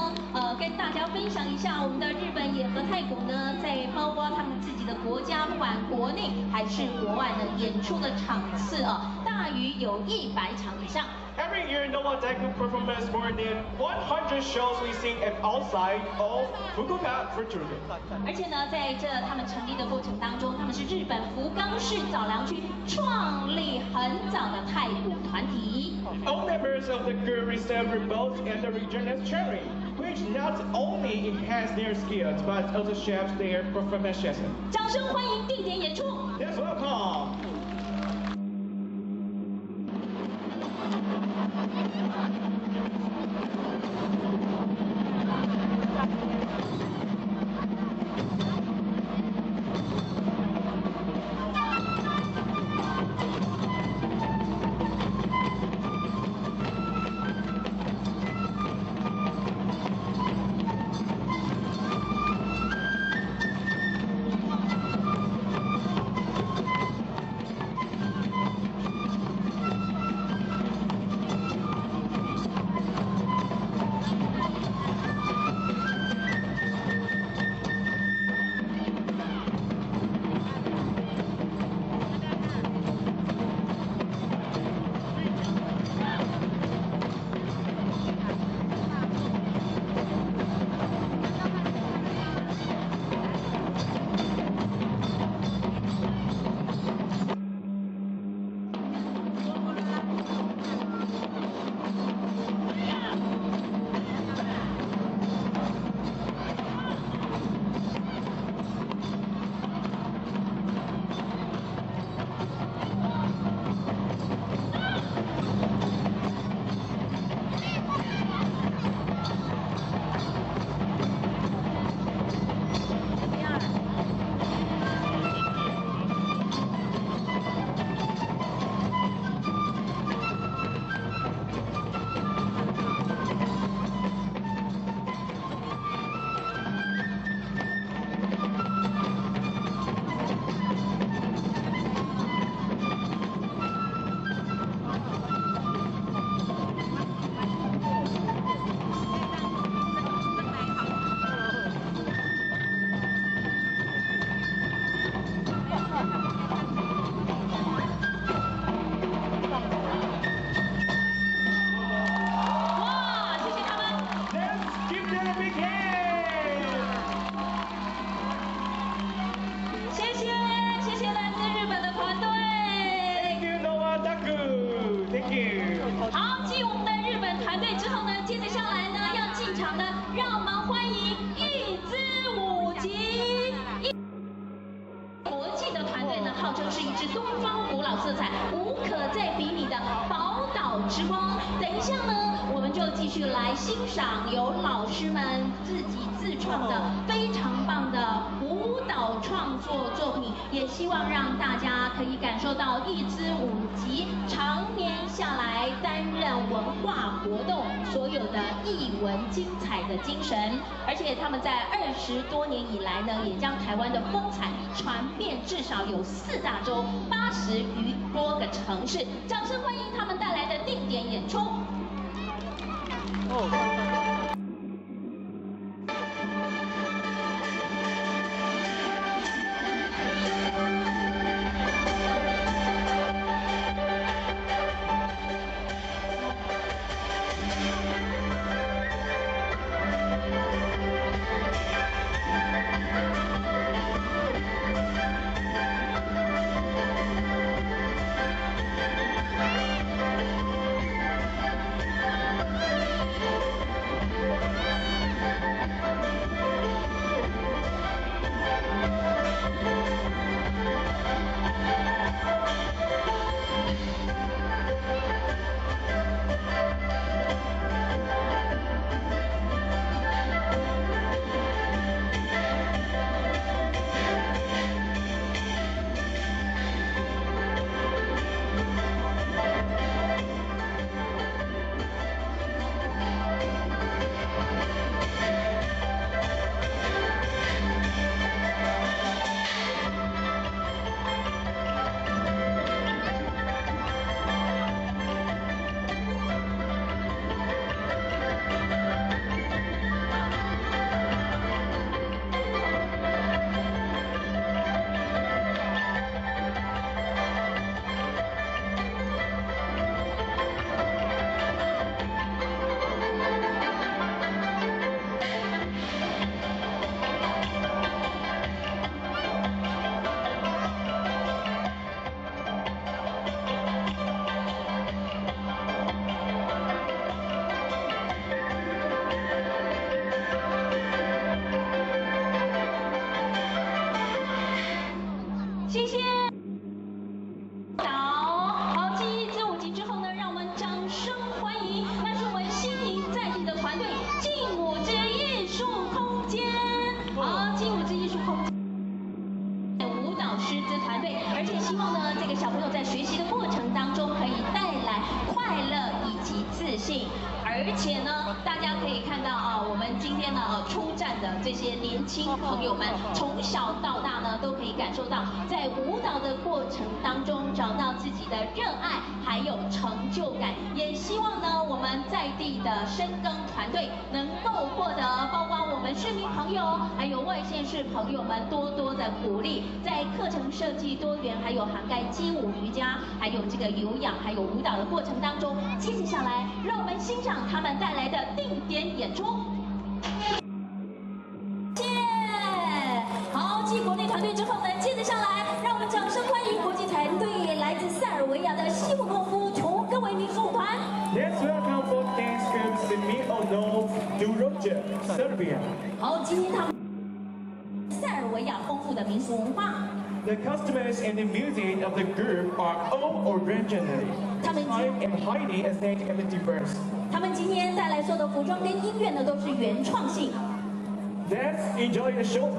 跟大家分享一下我们的日本也和泰国呢，在包括他们自己的国家，不管国内还是国外呢，演出的场次大于有100场以上。 Every year, Nova Daegu performs more than 100 shows we sing at outside of Fukuoka for children. 而且呢，在他们成立的过程当中，他们是日本福冈市早良区创立很早的太鼓团体。 All members of the group receive both and the regional training, which not only enhance their skills but also shapes their performances. 掌声欢迎定点演出。 Let's welcome. 之东方古老色彩无可再比拟的宝岛之光。等一下呢，我们就继续来欣赏由老师们自己自创的非常棒的舞蹈创作作品，也希望让大家可以感受到一支舞集常年下来担任文化活动所有的艺文精彩的精神。而且他们在20多年以来呢，也将台湾的风采传遍至少有4大洲80余多个城市。掌声欢迎他们带来的定点演出。谢谢。好，继一支舞集之后呢，让我们掌声欢迎，那是我们新营在地的团队劲舞之艺术空间。好，劲舞之艺术空间。舞蹈师资团队，而且希望呢，这个小朋友在学习的过程当中可以带来快乐以及自信。而且呢，大家可以看到啊，我们今天呢出战的这些年轻朋友们，从小到大呢都可以感受到，在舞蹈的过程当中找到自己的热爱，还有成就感。也希望呢，我们在地的深耕团队能够获得包括我们市民朋友，还有外县市朋友们多多的鼓励，在课程设计多元，还有涵盖街舞、瑜伽，还有这个有氧，还有舞蹈的过程当中，接着下来，让我们欣赏他们带来的定点演出。谢谢。好，继国内团队之后呢，接着下来，让我们掌声欢迎国际团队来自塞尔维亚的西姆诺夫琼戈维民族舞团。Let's welcome both dance groups to Milano, Dubrovnik, Serbia. 好，今天他们塞尔维亚丰富的民俗文化。The customers and the music of the group are all original. Time and highly aesthetic and diverse. 他们今天带来所有的服装跟音乐呢，都是原创性。Let's enjoy the show.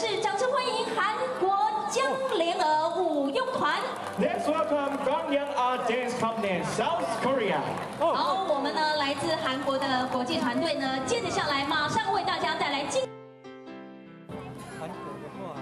是掌声欢迎韩国江联儿舞踊团。Let's welcome Gangyang Art Dance Company, South Korea. 好，我们呢来自韩国的国际团队呢，接着下来马上为大家带来精。韩国的话，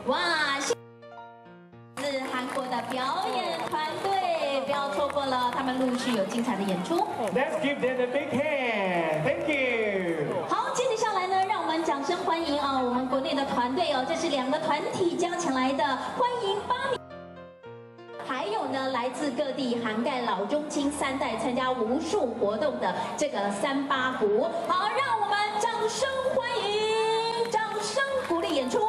哇，是韩国的表演团队，不要错过了，他们陆续有精彩的演出。Let's give them a big hand. Thank you. 好，接着下来呢，让我们掌声欢迎啊，我们国内的团队哦，这是2个团体加起来的，欢迎8名。还有呢，来自各地涵盖老中青3代，参加无数活动的这个38鼓。好，让我们掌声欢迎，掌声鼓励演出。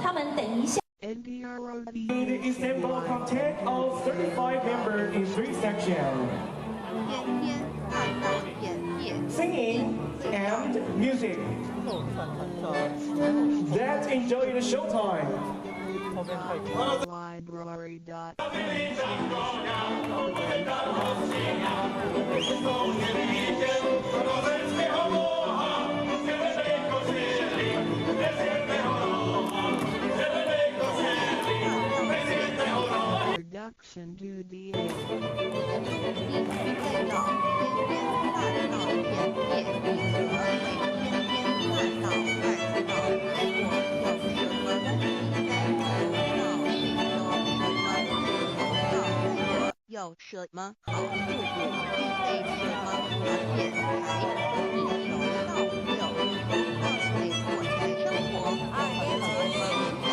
他们等一下。 The Istanbul Quartet of 35 members in 3 sections. Singing and music. Let's enjoy the showtime. Library. Production to the有什么好处？具备什么条件才可以有效有让美国在生活和什么影响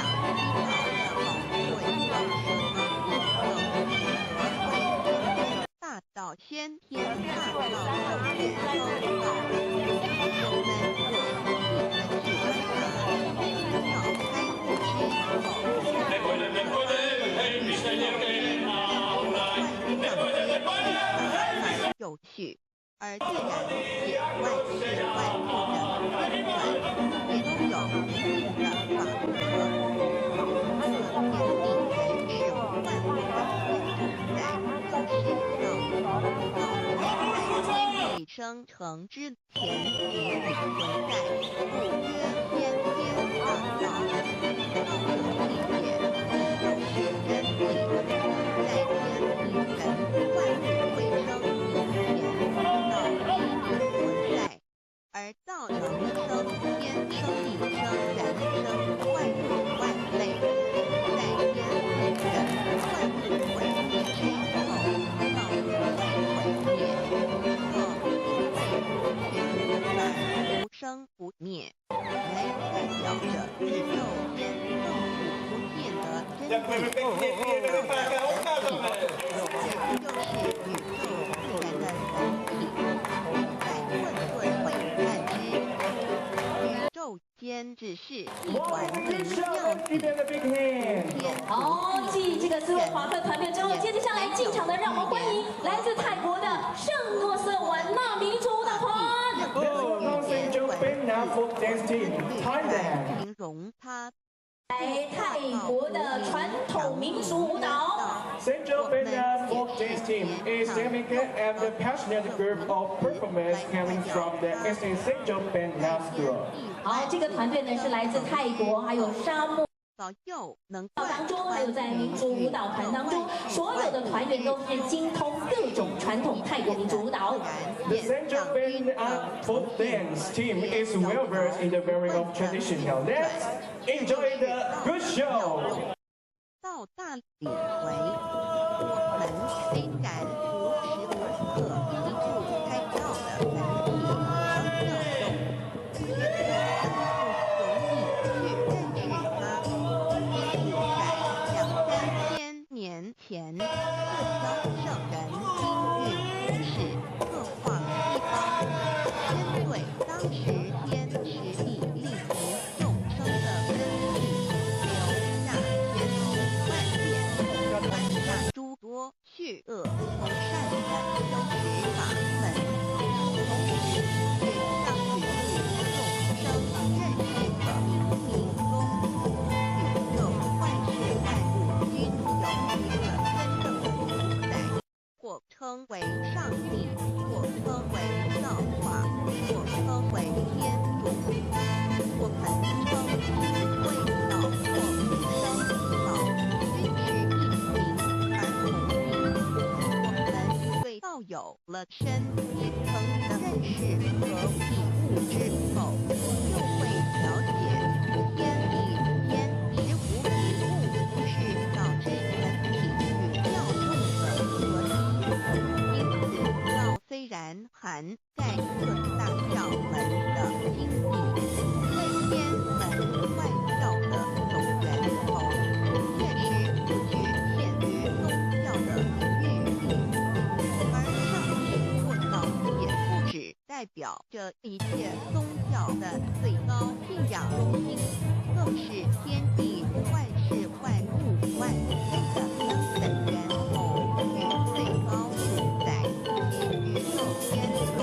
大到先天，大到后天都到。我们做出一个要开幕有趣而自然且万事万物的运转，也都有一定的法则。这天地人事万物的运动，在起生成之前即已存在，故曰先天大道，道有一也，都是真理。在天地人万物未生以前，道已存在，而道能生天生地生人生万物万类。在天地人万物毁灭之后，道不会毁灭，道因为而无生不灭，没代表着宇宙间万物不见得真正道的本体。是一 Wow, 环 it's a 名 great show. 妙 Let's give 品。 them a big hand. 好，继这个斯洛伐克团队之后，接着下来进场的，让我们欢迎来自泰国的圣诺瑟晚纳民族舞蹈团。 Let's welcome St. John Penna Folk Dance Team, Thailand. 形容它。 来泰国的传统民俗舞蹈。 St. John Penna Folk Dance Team is dynamic and a passionate group of performers coming from the Eastern St. John Penna School. 好，这个团队呢是来自泰国，还有沙漠。 保佑能当中，还有在民族舞蹈团当中，所有的团员都是精通各种传统泰国民族舞蹈。 The St. John Penna Folk Dance Team is well versed in the variety of traditional. Let's enjoy the good show. 到大理回，我们虽然无时无刻一处开窍的本体和调动，却很不容易去认识它。因为在2、3千年前，各giáo圣人应运是各化西方，针对当时边实力力行众生的根基，留下千经万典，传下诸多去恶从善的修持法门，同时也向举众生认识冥冥中宇宙万事万物均有一个真正的主宰，或称为上帝，或称为造化，或称为天主。我们称其为道或生道，均是一名而同名。我们对道有了深一层的认识和体悟之后，就会了解天地间实无一物不是导致本体与调动的核心。因此，道虽然涵盖各大教门的精义，内天门外教的总源头，确实不局限于宗教的领域里。而上帝或道也不只代表着一切宗教的最高信仰中心，更是天地万事万物万类的根本源头与最高主宰，其宇宙间永恒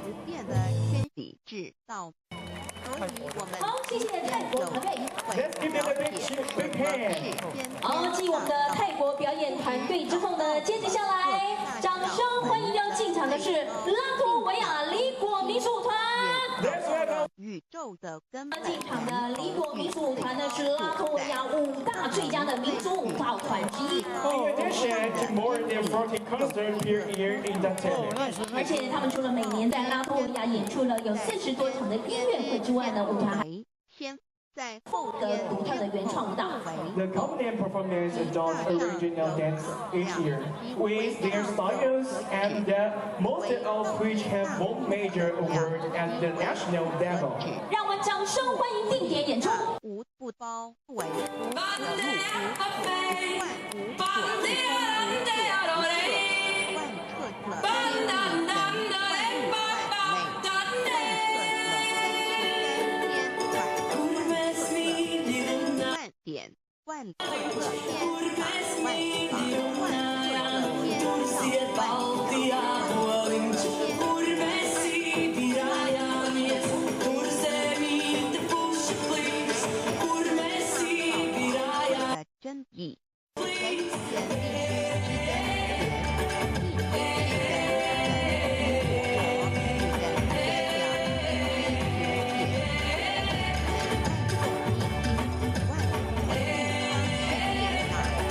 不变的真理之道。所以我们好，谢谢泰国团队。会 Let's give them a 了 big 解 big 什么 hand. 是先好，继我们的泰国表演团队之后呢，接着下来，掌声欢迎要进场的是拉脱维亚黎果民俗舞团。 Let's welcome 宇宙的根本进场的黎果民俗舞团呢是拉脱维亚5大最佳的民族舞蹈团之一。 In addition to more than 40 concerts per year in the tennis. 而且他们除了每年在拉脱维亚演出了有40多场的音乐会之外呢，舞团还先在后有天独特的原创舞蹈。 The company performance does original dance each year, with their styles and most of which have won major awards at the national level. 让我们掌声欢迎定点演出。无不包为无可入无万无所不空无所不可，万彻彻天地人万物万类，万彻彻三十三天万点万彻彻天法万法万彻彻天道万的真义，人与人之间之间的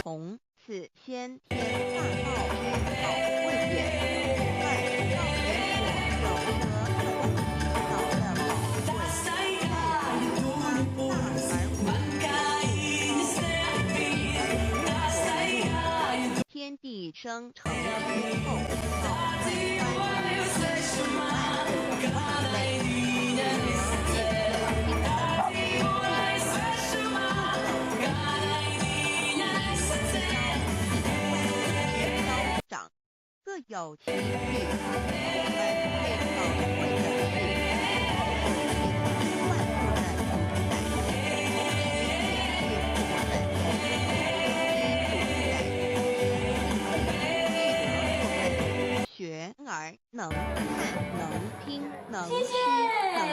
从此先天大道之宝贵也。二道人所有得可祈祷的宝贵，在于它大而无天地生成之后，好分万类。各有其趣，我们最宝贵的是万物的主宰。能看、能听、能谢吃、谢，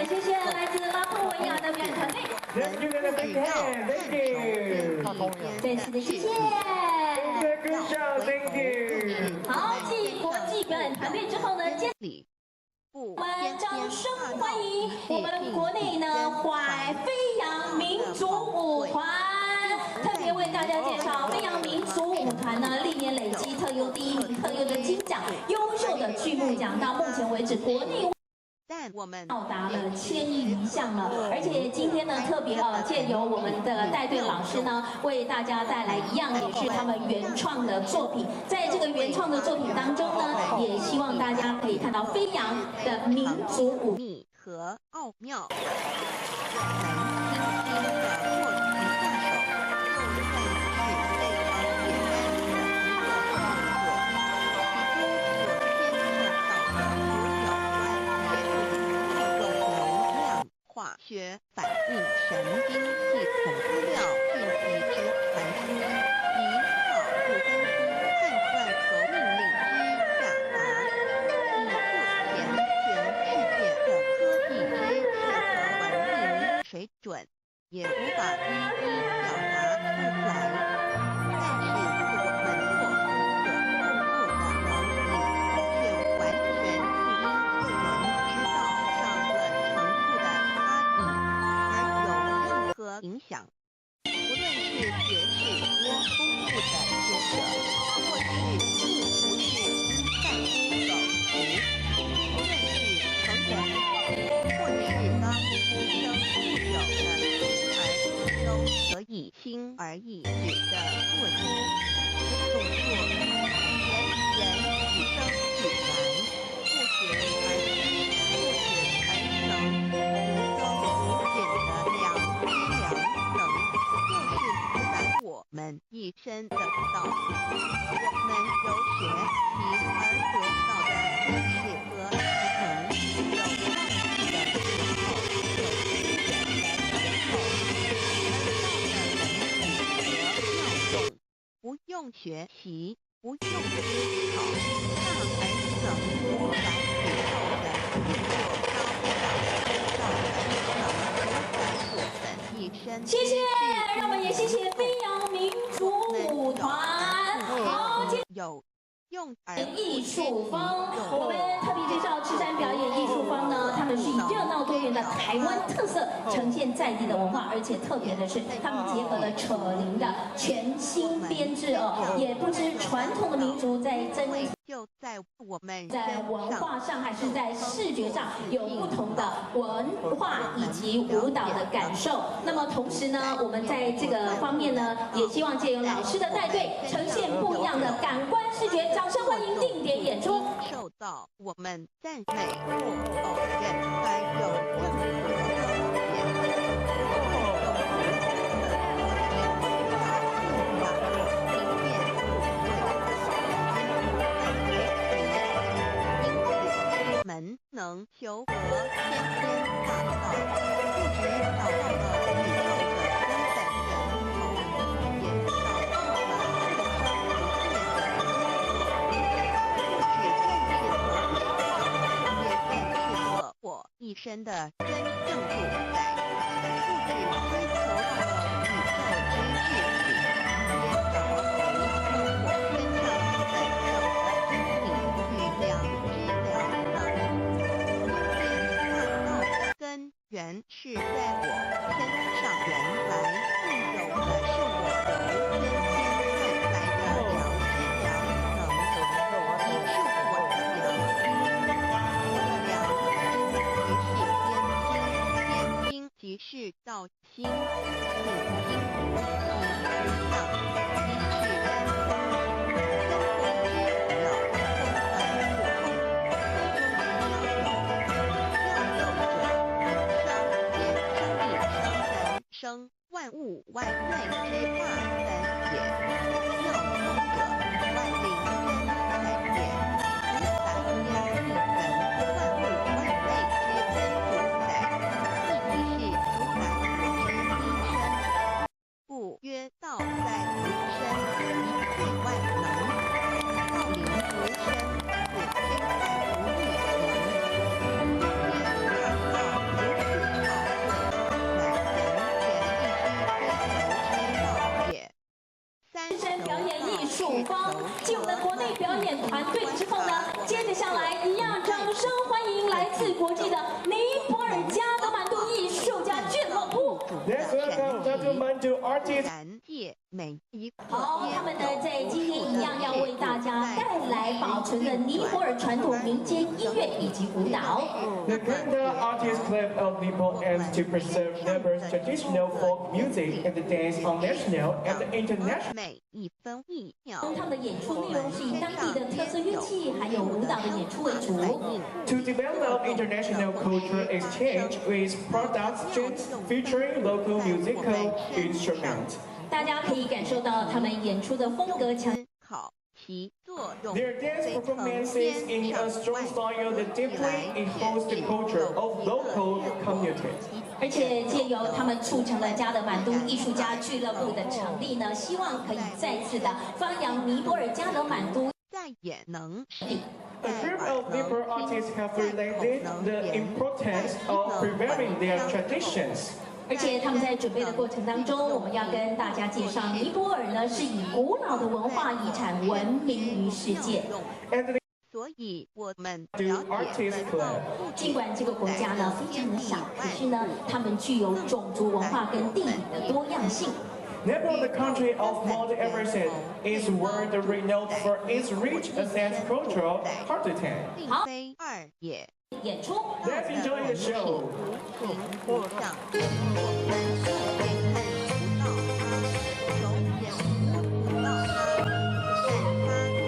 谢谢来自拉脱维亚的表演团队， Thank you, thank you. 再次的谢谢。 Good job, thank you. 好，继国际表演团队之后呢，接礼不我们掌声欢迎我们国内的呢怀飞扬民族舞团，特别为大家介绍飞扬民族舞团呢，历年累积特优第1名、特优的金奖、优秀的剧目奖，到目前为止国内。 但我们到达了1000亿以上了，而且今天呢，特别借由我们的带队老师呢，为大家带来一样也是他们原创的作品。在这个原创的作品当中呢，也希望大家可以看到飞扬的民族舞秘和奥妙，难听听的过于大手，又算是非常简单的一个创作，化学反应神经系统资料讯息之传输及考不分析判断和命令之下达，以目前全世界的科技知识和文明水准，也无法一一表达出来。但是我们所透露的能力，却完全不因个人知道上了程度的而有任何影响。无论是学识多丰富的学者，或是目不是因赛出走时，无论是成人，或是刚出生不久的儿童，都可以轻而易举地做出动作。人与生俱来，不学而知，不止而成，无增无减的良知良能，就是主宰我们一生的道理。我们由学习而得到的知识和技能，有忘记的时候，有疏远的时候，而到了能体和妙用，不用学习。不用思考，大而能出来以后的运作高档，到而能主宰我们一生。谢谢，让我们也谢谢飞扬民族舞团。好，接有用而艺术坊，我们特别介绍赤山表演艺术坊呢，他们是以热闹多元的台湾特色呈现在地的文化，而且特别的是，他们结合了扯铃的全新编制也不知传统的民族在就在我们在文化上还是在视觉上有不同的文化以及舞蹈的感受。那么同时呢，我们在这个方面呢，也希望借由老师的带队，呈现不一样的感官视觉。掌声欢迎定点演出。受到我们赞美或否认，而有任何的们能求和天天大道，不只找到了宇宙的根本源头，也找到了生不灭的不只认识了宇宙，也认识了我一生的真正主宰，不只追求到了宇宙之至理，也找回我身上本有的灵与良知良能。根源是在我身上，原来自有的是我由先天带来的良知良能，也是我的良知。我的良知即是天经，天经即是道心，此心无形无相，即是人空。真空之了，空凡不空，空中要有生也生理生人生万物万类之化三也。继我们的国内表演团队之后呢，接着下来一样掌声欢迎来自国际的尼泊尔加德满都艺术家俱乐部。Let's welcome Kathmandu artists. 然界每一好，他们呢在今天一样要为大家带来保存的尼泊尔传统民间音乐以及舞蹈。The Kanda Artists Club of Nepal aims to preserve Nepal's traditional folk music and dance on national and international. 每一分一秒。他们的演出内容是以当地的特色乐器还有舞蹈的演出为主。To develop international cultural exchange with productions featuring local musical instruments. 大家可以感受到他们演出的风格强。考其作用。 Their dance performances in a strong style that deeply enhance the culture of local communities. 而且借由他们促成了加德满都艺术家俱乐部的成立呢，希望可以再次的发扬尼泊尔加德满都。再也能 A group of Nepal artists have related the importance of preserving their traditions. 而且他们在准备的过程当中，我们要跟大家介绍，尼泊尔呢是以古老的文化遗产闻名于世界。 And 所以我们 the 了 Artists 解 Club. 尽管这个国家呢非常的小，可是呢，他们具有种族文化跟地理的多样性。 Nepal, the country of Mount Everest, is world renowned for its rich ancestral heritage. 好， C2也演出。 Let's enjoy the show. 不像我们会看不到它，手也摸不到它，但它却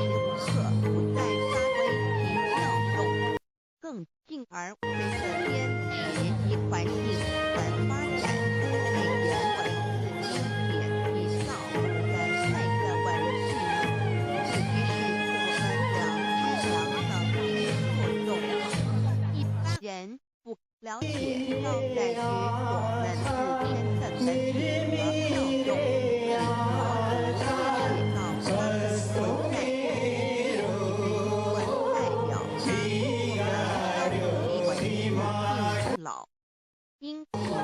无时无刻不在发挥其妙用。更进而随着天时及环境的发展，每元文字音节及造的每个文字，这即是我们的知识的作用。一般人不了解，要在于我们自身的本体和效用，所以了解到它的存在代表它的老，因其原有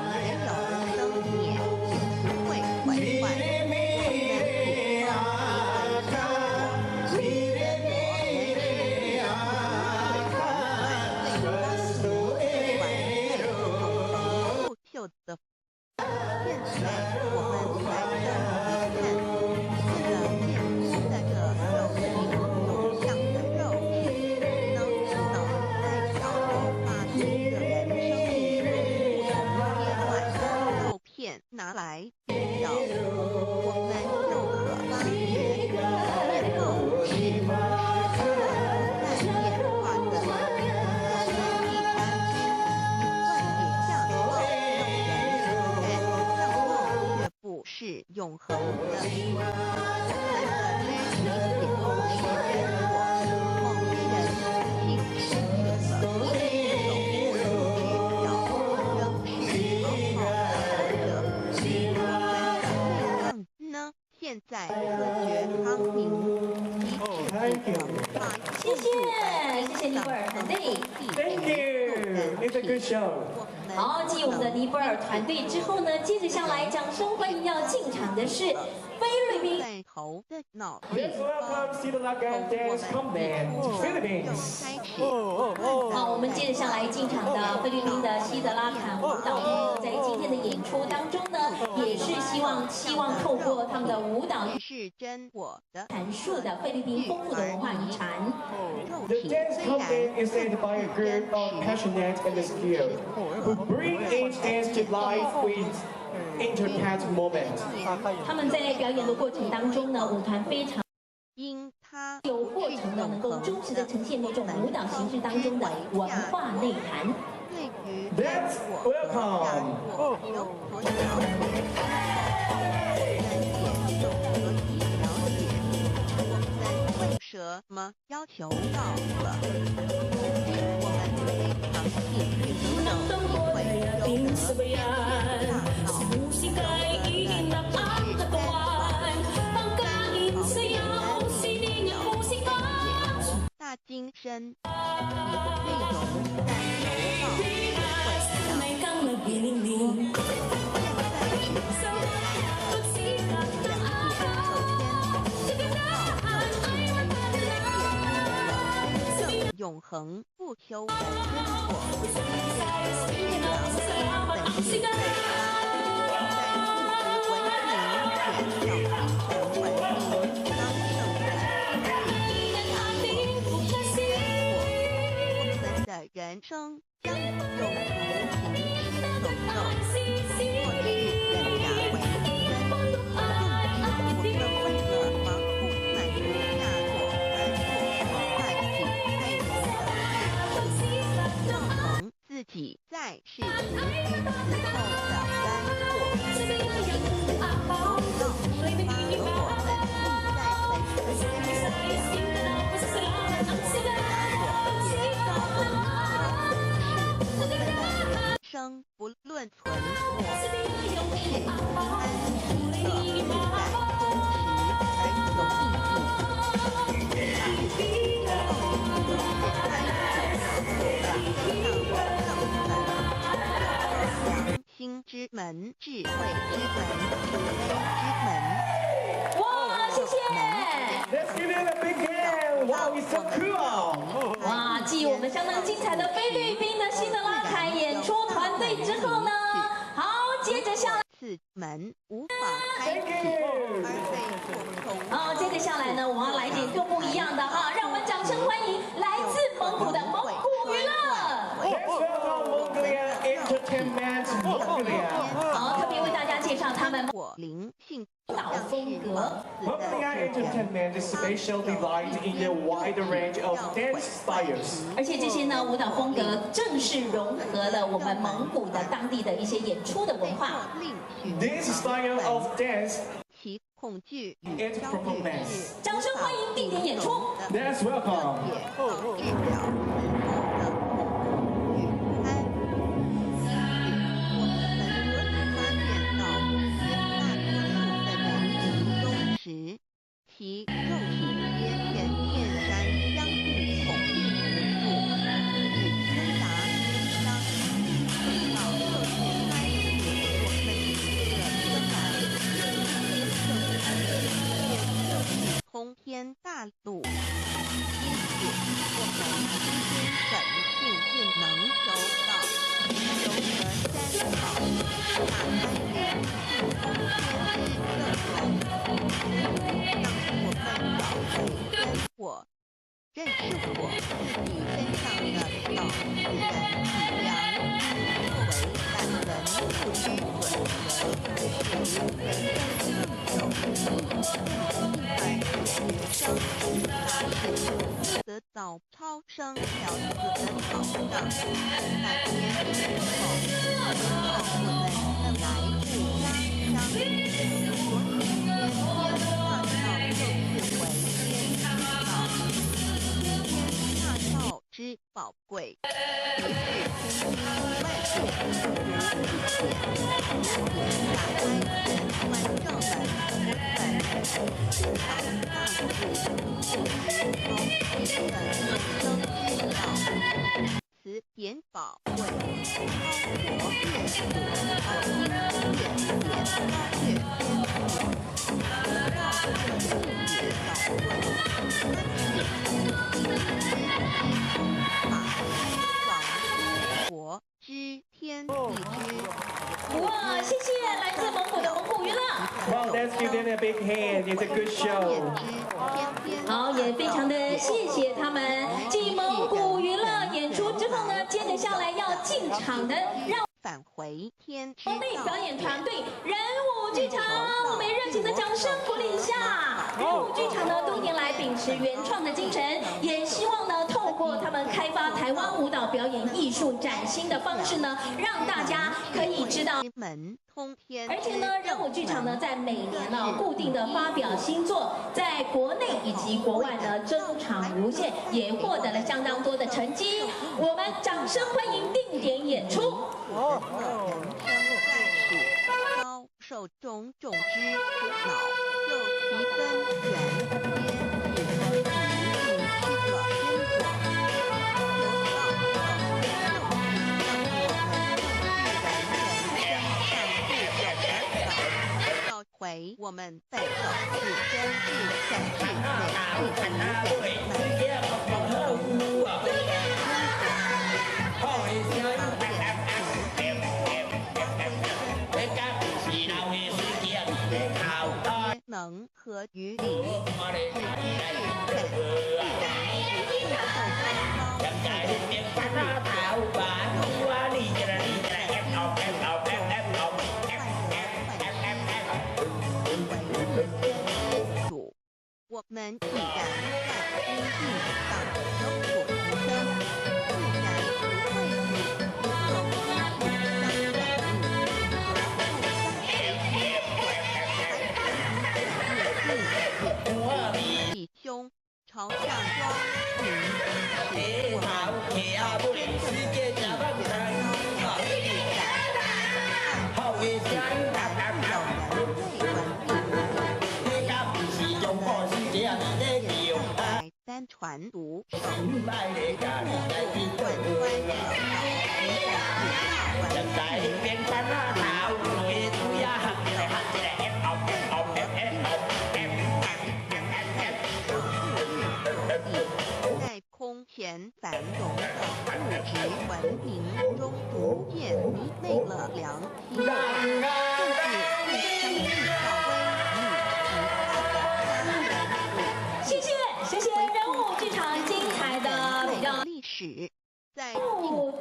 的生灭也不会毁坏。秀的，现在我们来看一看，这个建筑的这肉形有像的肉体，能不能代表文化的一个人生命中不同阶段？肉片拿来比较，我们就可发觉建构是一个不断变化的一般一段也像肉。不是永恒的。我们的知识解构是结果，某些人性深刻的一种不了仍是好好活着。我们呢？现在科学康明，一致文化谢谢尼泊尔团队。 Thank you. It's a good show. 好，继我们的尼泊尔团队之后呢，接着下来掌声欢迎要进场的是菲律宾。在头的脑 Let's welcome Sri Lanka Dance Command, Philippines. 开始。好，我们接着下来进场的菲律宾的西德拉坎舞蹈呢，在今天的演出当中呢，也是希望透过他们的舞蹈是真我的阐述的菲律宾丰富的文化遗产。 The dance command is led by a group of passionate and skilled who bring each dance to life with intricate moments. 他们在表演的过程当中呢，舞团非常因它有过程的能够忠实的呈现那种舞蹈形式当中的文化内涵。对于 Let's welcome. 我有所了解，也有可以了解，我们为什么要求到了？我们非常幸运能有机会有得大精深，你的内容在投放会上。现在只是2点，首先投放永恒不朽的真果。谢谢良心本是在人生将永如行尸走肉，或是人假为真。纵使我们为了盲目满足下所凡夫坏己被人的认同自己在世时与死后的干货，因此到18和我们立在本身生不论存活，是平安喜乐，自在充实而有意义。良心之门，智慧之门，慈悲之门。哇，谢谢！ Let's give it a big hand! Wow, it's so cool! 哇，继我们相当精彩的菲律宾的辛德拉凯演出团队之后呢，好，接着下来，此门无法开启，而被破空。好，接着下来呢，我们要来点更不一样的哈，让我们掌声欢迎来自蒙古的蒙古娱乐。 Let's welcome Mongolia Entertainment Mongolia. 好，特别为大家介绍他们我灵性舞蹈风格。 Mongolia Entertainment is specialized in a wide range of dance styles. 而且这些呢舞蹈风格正是融合了我们蒙古的当地的一些演出的文化。 This style of dance 其恐惧与 is 焦虑 performance. 是 掌声欢迎定点演出。 Let's welcome. 也导致了死后的恐惧与安。因此，我们可以发现到，绝大多数的人中时，其肉体皆前面山相互恐惧无助，与挣扎悲伤，直到肉体开始我们的天南，也就是通天大路。因此，我们今天很幸运能收到柔和山草、大开灵性通天之圣人，让我们找回真我，认识我自己身上的导自然体量，作为懒人不知准则，使人生更有意义。人生得早超生条子的草上，那天之后，我们的来日家乡，我今天踏照之宝贵，于是千金万险如一点，打开玄关正门，我们大智，不知超级的人生之道。此典宝贵，超佛越古，经越典，超越天国。得到这境界宝贵，国之天地之。哇，谢谢来自蒙古的蒙古娱乐。 Wow, let's give them a big hand. It's a good show. 好，也非常的谢谢他们。继蒙古娱乐演出之后呢，接着下来要进场的让返回天之国内表演团队人武剧场，我们热情的掌声鼓励一下。人武剧场呢，多年来秉持原创的精神，也希望呢，透过他们开发台湾舞蹈表演艺术崭新的方式呢，让大家可以知道。 而且呢，人武剧场呢，在每年呢固定的发表新作，在国内以及国外呢争场无限，也获得了相当多的成绩。我们掌声欢迎定点演出。人生在世，遭受种种之苦恼，就其根源皆是因迷信失了因果。回我们本手是真挚、诚挚、美丽、无人、满进党有所提升，自然不会与一种相染入和互相弟兄朝向光明，使我们真正的世界高自在，三传读手语，贯穿在空前繁荣的物质文明中逐渐迷昧了良心，甚至互相制造威力极大的他人物。谢谢人物剧场精彩的比较。历史在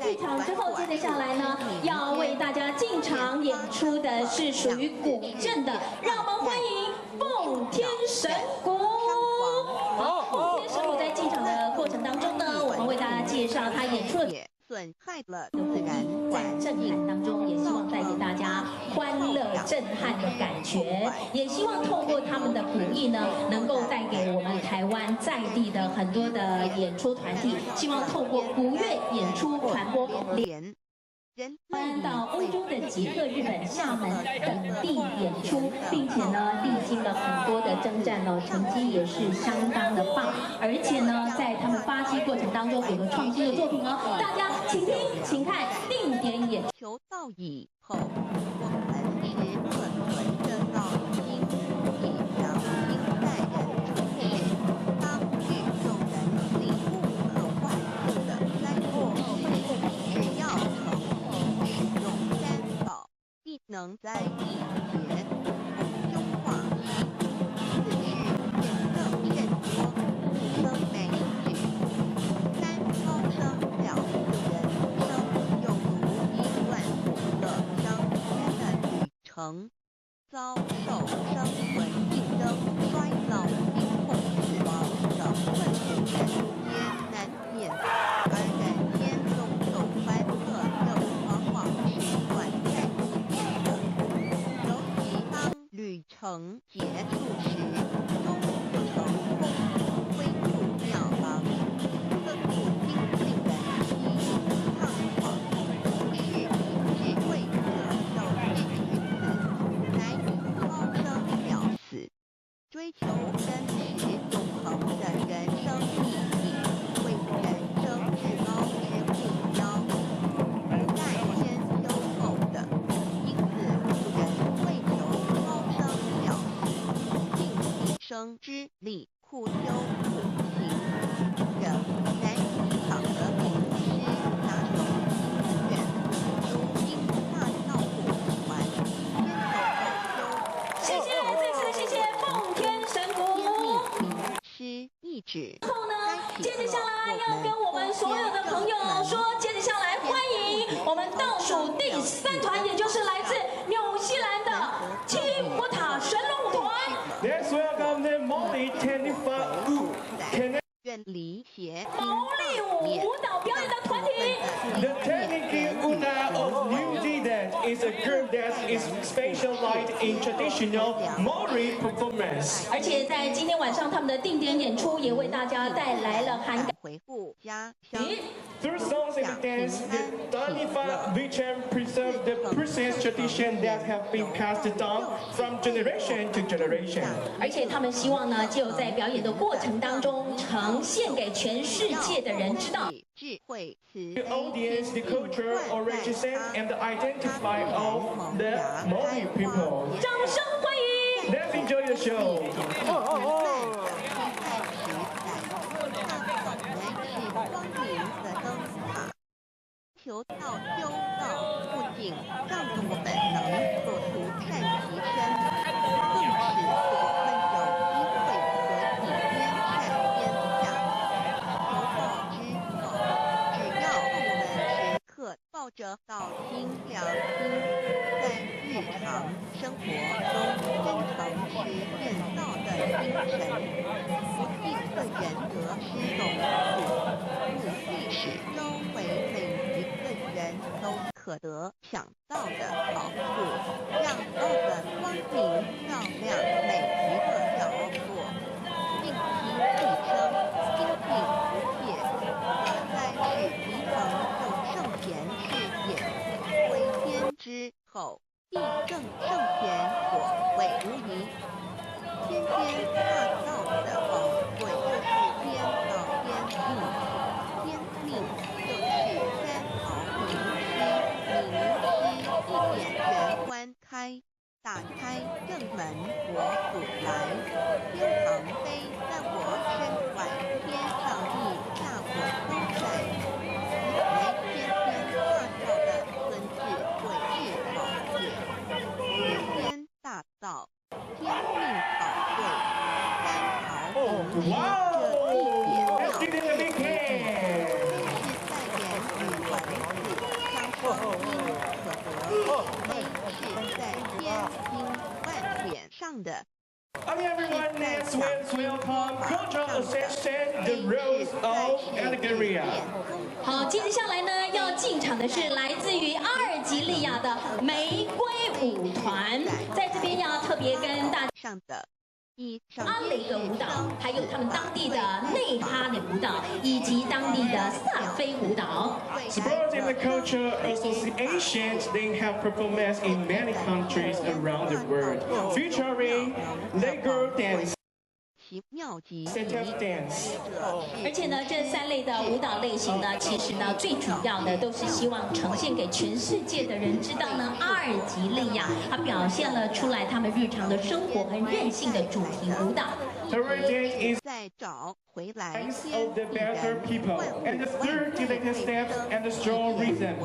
剧场之后，接着下来呢，要为大家进场演出的是属于古镇的，让我们欢迎奉天神鼓。好，奉天神鼓在进场的过程当中呢，我们为大家介绍他演出的。损害了自然环在震撼当中，也希望带给大家欢乐、震撼的感觉，也希望透过他们的鼓艺呢，能够带给我们台湾在地的很多的演出团体，希望透过古乐演出传播。搬到欧洲的捷克、日本、厦门等地演出，并且呢，历经了很多的征战哦，成绩也是相当的棒。而且呢，在他们发迹过程当中，有个创新的作品哦，大家请听，请看定点演求到以后，我们时刻存着道心，以良心待人处事。当宇宙人领悟和万物的灾祸时，只要诚心使用三宝，必能在一劫从中化一。此事见证甚多，不生美举。三高升了世人生，又如一段不乐章节的旅程，遭受生存竞争、衰老、贫困、死亡等困苦人皆难免，而人间种种欢乐又往往是短暂不变的。尤其当旅程结束时，终不成功，归途渺茫，自负心令人疲怅惘。同时，智慧者有志于此，乃以高升了死，追求真实永恒的人生意义，为人生至高之目标，不待先修后的。因此，古人为求高升了死，尽一生之力苦修苦行，仍难以讨得名师拿手心愿，如今大道不还，天走谢谢，再次谢谢奉天神鼓。名师一指。后呢，接着下来要跟我们所有的朋友说，接着下来欢迎我们倒数第3团，也就是来自纽西兰的七波塔神龙团。Let's welcome the Molly Tennifa 远离邪毛利舞蹈表演的团体。The Teniki Una of New Zealand is a group that is specialized in traditional Maori performance. 而且在今天晚上他们的定点演出也为大家带来了涵盖回复家乡。Through songs and dance, the Tanifa Vichem preserve the precious tradition that have been passed down from generation to generation. 而且他们希望呢，就在表演的过程当中，呈现给全世界的人知道。智慧慈 The audience, the culture, origins, and the identity of the Maori people. 掌声欢迎！ Let's enjoy the show. 求道修道，不仅让我们能做出善其身，更使我们有机会和体冤善天下。求道之后，只要我们时刻抱着道心良心，在日常生活中真诚实践道的精神，师董祖历史周围每一个人都可得享到的好处，让澳的光明照亮每一个角落，令其一生清净不懈。可在使皮层有圣贤是也，为天之后，必正圣贤所谓无疑。天天大道的宝贵就是天道天命，天命就是三毫明师，明师一点圆关开，打开正门我祖来，天堂飞在我身外，天上地下我都在，为天天大道的孙智慧智宝界，天大道。天命宝贵，三毫明师这一点妙处，真是在言语文字，将双音可得，内是在千经万典上的。 Okay, everyone, let's welcome Cultural Association, the Rose of Algeria. 好，接下来呢，要进场的是来自于阿尔及利亚的玫瑰舞团，在这边要特别跟大家上的。 阿雷的舞蹈，还有他们当地的内哈里舞蹈，以及当地的萨菲舞蹈。Supporting the Cultural Associations, they have performance in many countries around the world, featuring Lego dance, 妙极 set of dance. 而且呢，这三类的舞蹈类型呢，其实呢，最主要的都是希望呈现给全世界的人知道呢，阿尔及利亚它表现了出来他们日常的生活和韧性的主题舞蹈。 The origin is 再找回来 of the better people, and the third delicate steps and the strong rhythm.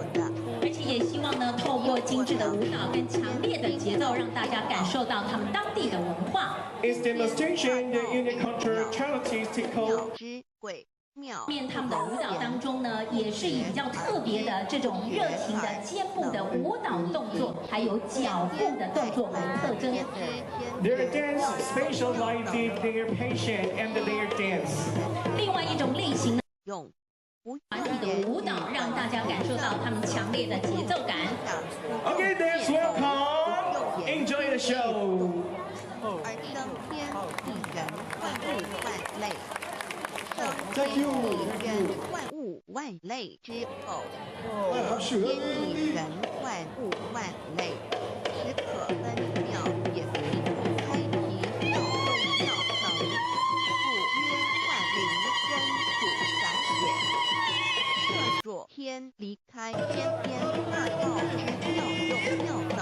而且也希望呢，透过精致的舞蹈跟强烈的节奏，让大家感受到他们当地的文化。 Its demonstration the unique cultural characteristical 之贵妙。面他们的舞蹈当中呢，也是以比较特别的这种热情的肩部的舞蹈动作，还有脚步的动作为特征。 Their dance specialized their patient and their dance. 另外一种类型呢，用团体的舞蹈，让大家感受到他们强烈的节奏感。 Okay, let's welcome. Enjoy the show. 而生天地人万物万类，生天地人万物万类之后，天地人万物万类，实可分妙也为开题妙用妙等，故曰万灵真属散也。设若天离开天天大道之妙用妙等，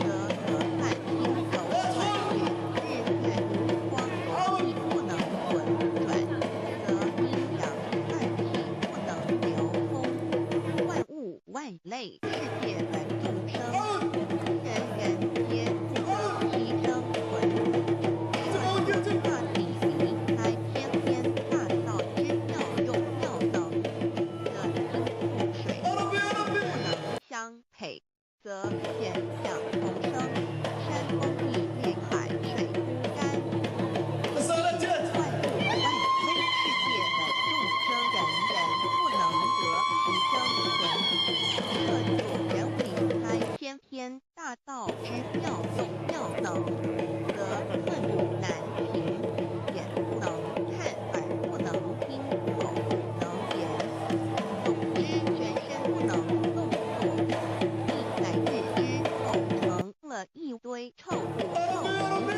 则可看听走转运，日月如光，亦不能滚转，则阴阳暗体不能流通，万物万类世界本众生，人人皆不得其生存。大地离开天天大道之妙用妙等，则金木水火不能相配，则天象同生，山峰地裂海水枯干。万物万类世界的众生，人人不能得其生存。特主人离开天天大道之妙用妙等，则寸土难平，眼不能看，耳不能听，口不能言，总之全身不能动作。一乃至之后成了一堆臭土臭泥，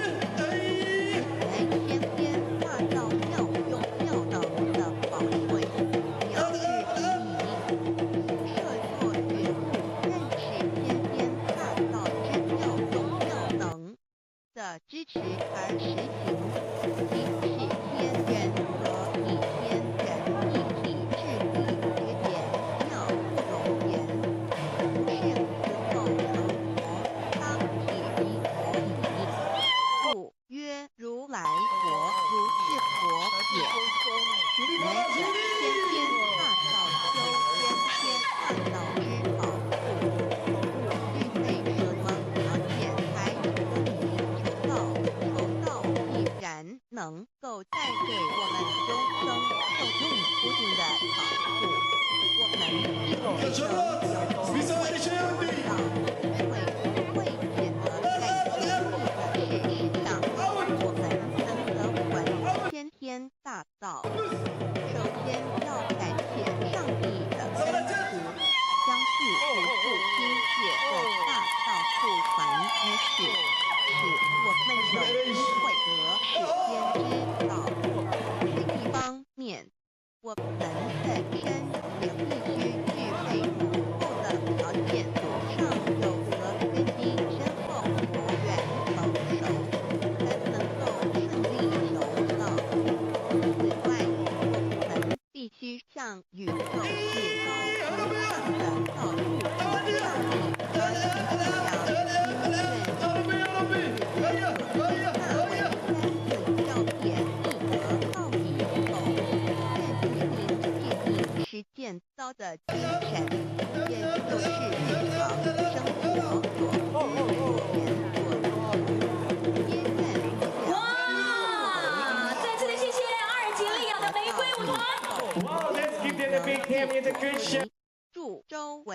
来天天大道妙用妙等的宝贵，妙至极设作觉悟，认识天天大道之妙用妙等的支持而实行，即是天人合以天人一体治理绝言，妙不容言。不是此后成佛，当体离佛矣。故曰如来佛，如是佛也。原有天天大道修，天天大道之宝库，故欲内舍蒙得见才求道，求道必然能够带给我们终生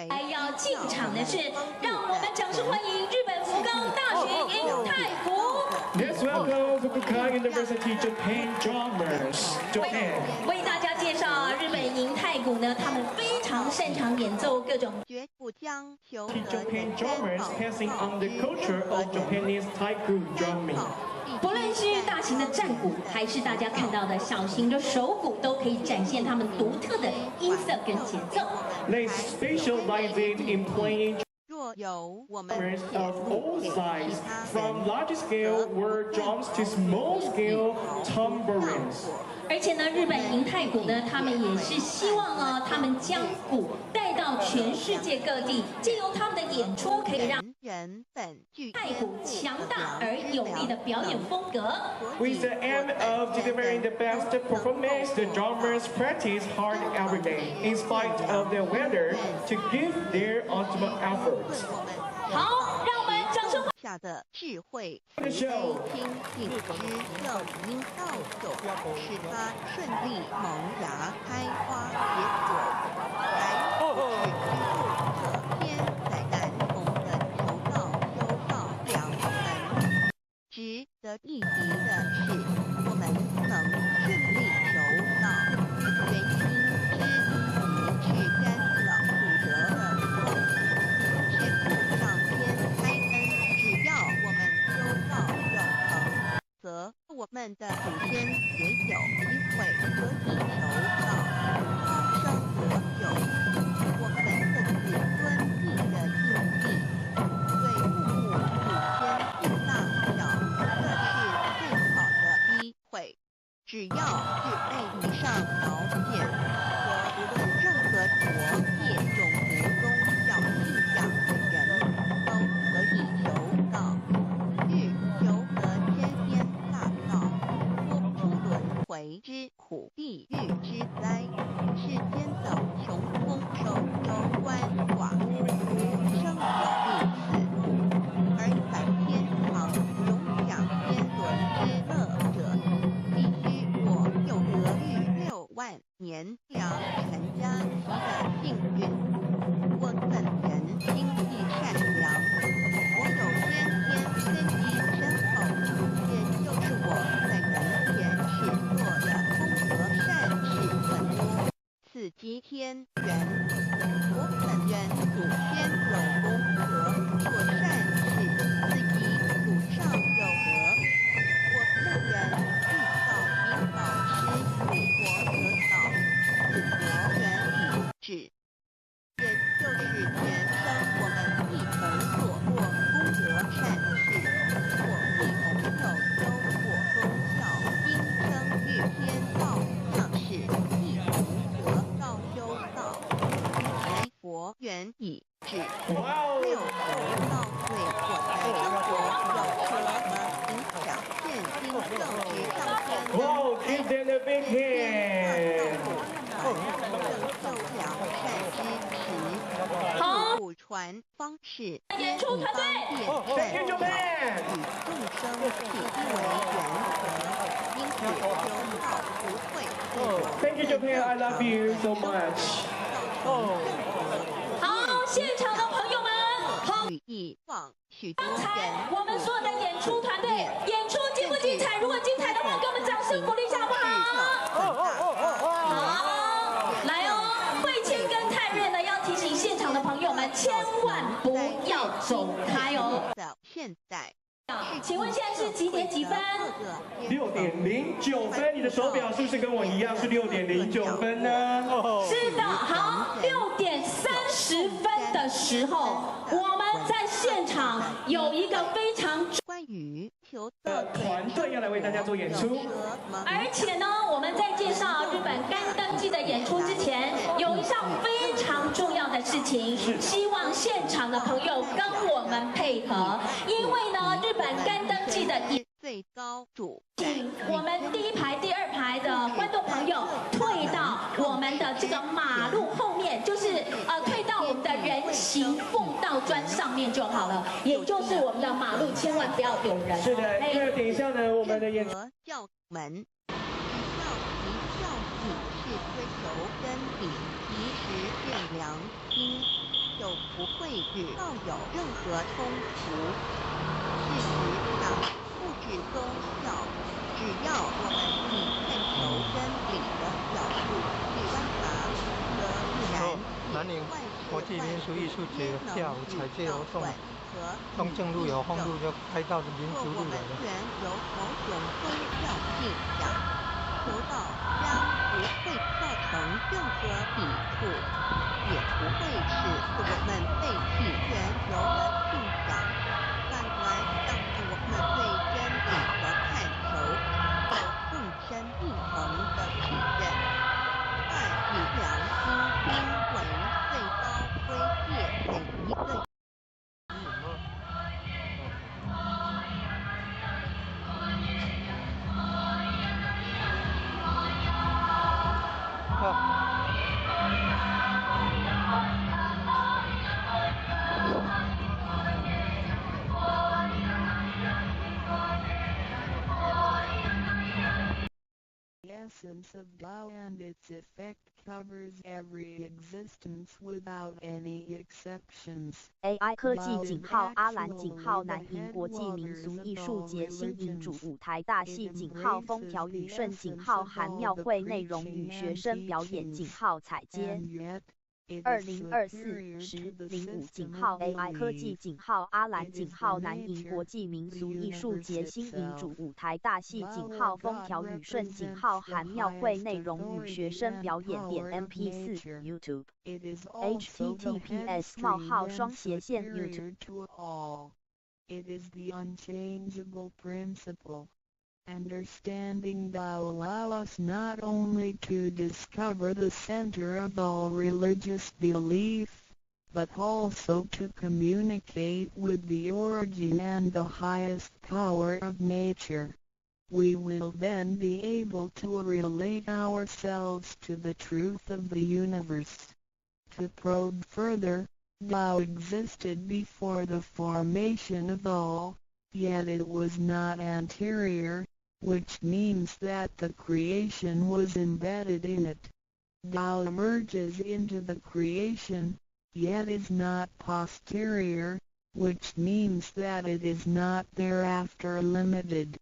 还要进场的是，让我们掌声欢迎日本福冈大学银太鼓。Let's welcome Fukuoka University Japan drummers. Japan. 为大家介绍日本银太鼓呢，他们非常擅长演奏各种。 Japan drummers passing on the culture of Japanese taiko drumming. 不论是大型的战鼓，还是大家看到的小型的手鼓，都可以展现他们独特的音色跟节奏。They specialize in playing drummers of all sizes, from large scale word drums to small scale tambourines. 而且呢，日本银太鼓呢，他们也是希望他们将鼓带到全世界各地，借由他们的演出，可以让太鼓强大而有力的表演风格。 With the aim of delivering the best performance, the drummers practice hard every day, in spite of the weather, to give their ultimate efforts. 好，让我们掌声。 下的智慧， The show. 听尽之诱因道种，使它顺利萌芽开花结果。来，是居住者天在南同的求道修道良门。值得一提的是，我们能顺利求道，原因之一是甘老祖德的供养，是苦上天开恩。 只要我们修道永恒，则我们的祖先也有机会可以求道超生得有。我们的子孙地的印记，对父母祖先的大小，这是最好的机会。只要具备以上条件，则无论任何国界、种族、宗教信仰的人，都可以求道。 欲求得天仙大道，脱出轮回之苦，地狱之灾。世间的穷丰收攸关寡妇，生老病死，而在天堂永享天伦之乐者，必须我有得遇6万年良辰佳期的幸运。我本人心地善良，我有先天根基深厚，也就是我在人前始做的功德善事很多。此即天缘，我本愿祖先有功德，做善事，此即祖上有德。我本愿遇到明老师古国得道，此国缘已至。 也就是前生我们一同做过功德善事，我一同有修过功效，今生遇天道上士，一同得道修道，其佛缘已至。Wow. 六头道对我的生活有什么影响？现今正值上天 Wow, give them a big hand. 正修良善之时。 好，祖传方式，演出团队便善巧，与众生起一为缘和，因此修道不会自 Thank you, Japan. I love you so much. 好，现场的朋友们，好，语义望许多刚才人我们所有的演出团队，演出精不精彩？如果精彩的话，给我们掌声鼓励一下，好不好？好，来哦，慧谦跟泰瑞呢，要提醒现场的朋友们，千万不要走开哦。现在。请问现在是几点几分6:09分，你的手表是不是跟我一样是6:09分呢？是的，好，6:30分的时候，我们在现场有一个非常关于球团队要来为大家做演出，而且呢，我们在介绍日本干登记的演出之前，有一项非常重要的事情，希望现场的朋友跟我们配合，因为呢，日本干登记的最高主，请我们第一排、第二排的观众朋友退到我们的这个马路后面，就是退到我们的人行步道砖上面就好了，也就是我们的马路，千万不要有人。是的，因为等一下呢，我们的演出教门。教义是追求真理，及时变良心，就不会与道有任何冲突。事实上，不止宗教，只要我们以探求真理的角度去观察，则自然南宁国际民俗艺术节下午采戒活动，东正路有封路就开到民族路来了。有某种宗教信仰，求道将不会造成任何抵触，也不会使我们背弃原有的信仰，反而让我们对真理的探求有更深一层的体认。爱与良心均为最高规戒每一个。Essence of Tao and its effect covers every existence without any exceptions. AI 科技井号阿兰井号南瀛国际民俗艺术节新营主舞台大戏井号风调雨顺井号韩庙会内容与学生表演井号彩街。2024-10-05井号 AI 科技井号阿兰井号南瀛国际民俗艺术节新营主舞台大戏井号风调雨顺井号韩庙会内容与学生表演点 MP4 YouTube https://YouTube It is the unchangeable principle. Understanding Tao allow us not only to discover the center of all religious belief, but also to communicate with the origin and the highest power of nature. We will then be able to relate ourselves to the truth of the universe. To probe further, Tao existed before the formation of all, yet it was not anterior, which means that the creation was embedded in it. Tao emerges into the creation, yet is not posterior, which means that it is not thereafter limited.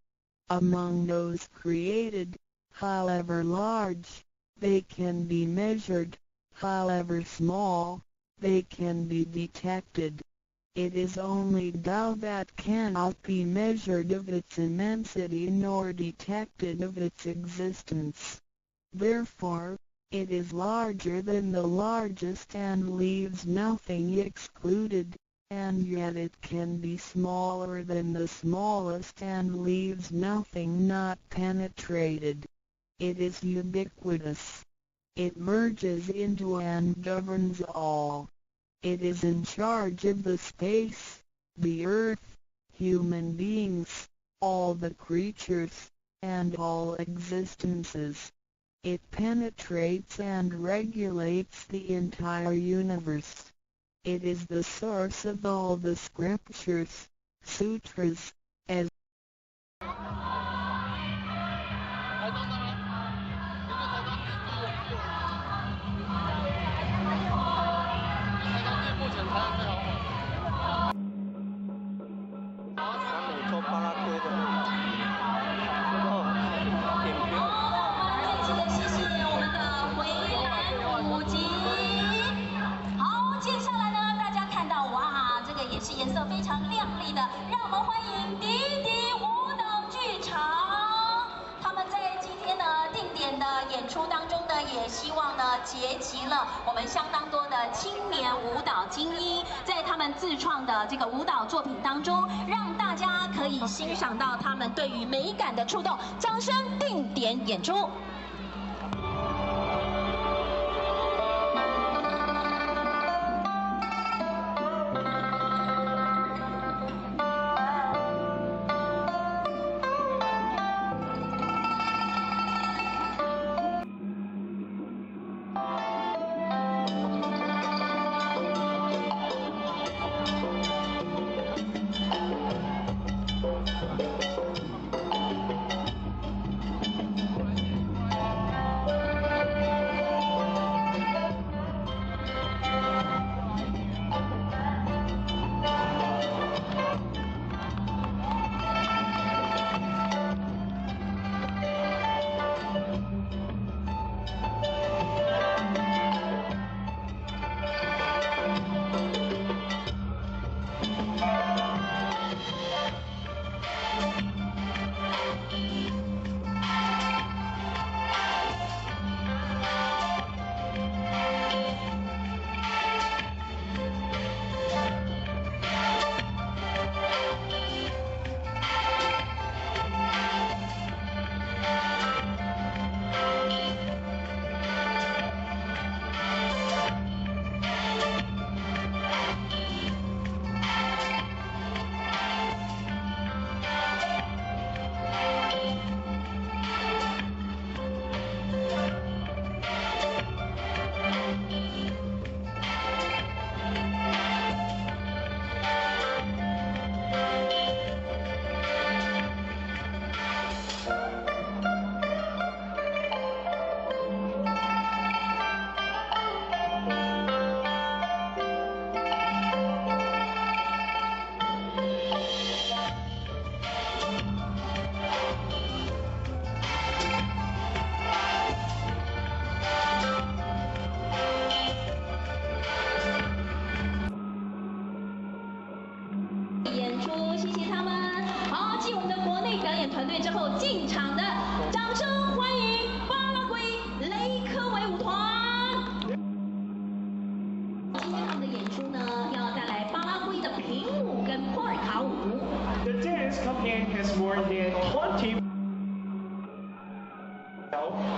Among those created, however large, they can be measured, however small, they can be detected. It is only Tao that cannot be measured of its immensity nor detected of its existence. Therefore, it is larger than the largest and leaves nothing excluded, and yet it can be smaller than the smallest and leaves nothing not penetrated. It is ubiquitous. It merges into and governs all. It is in charge of the space, the earth, human beings, all the creatures, and all existences. It penetrates and regulates the entire universe. It is the source of all the scriptures, sutras, as 演出当中呢，也希望呢结集了我们相当多的青年舞蹈精英，在他们自创的这个舞蹈作品当中，让大家可以欣赏到他们对于美感的触动。掌声定点演出。团队之后进场的，掌声欢迎巴拉圭雷科维舞团。今天他们的演出呢，要带来巴拉圭的平舞跟波尔卡舞。The dance company has more than 20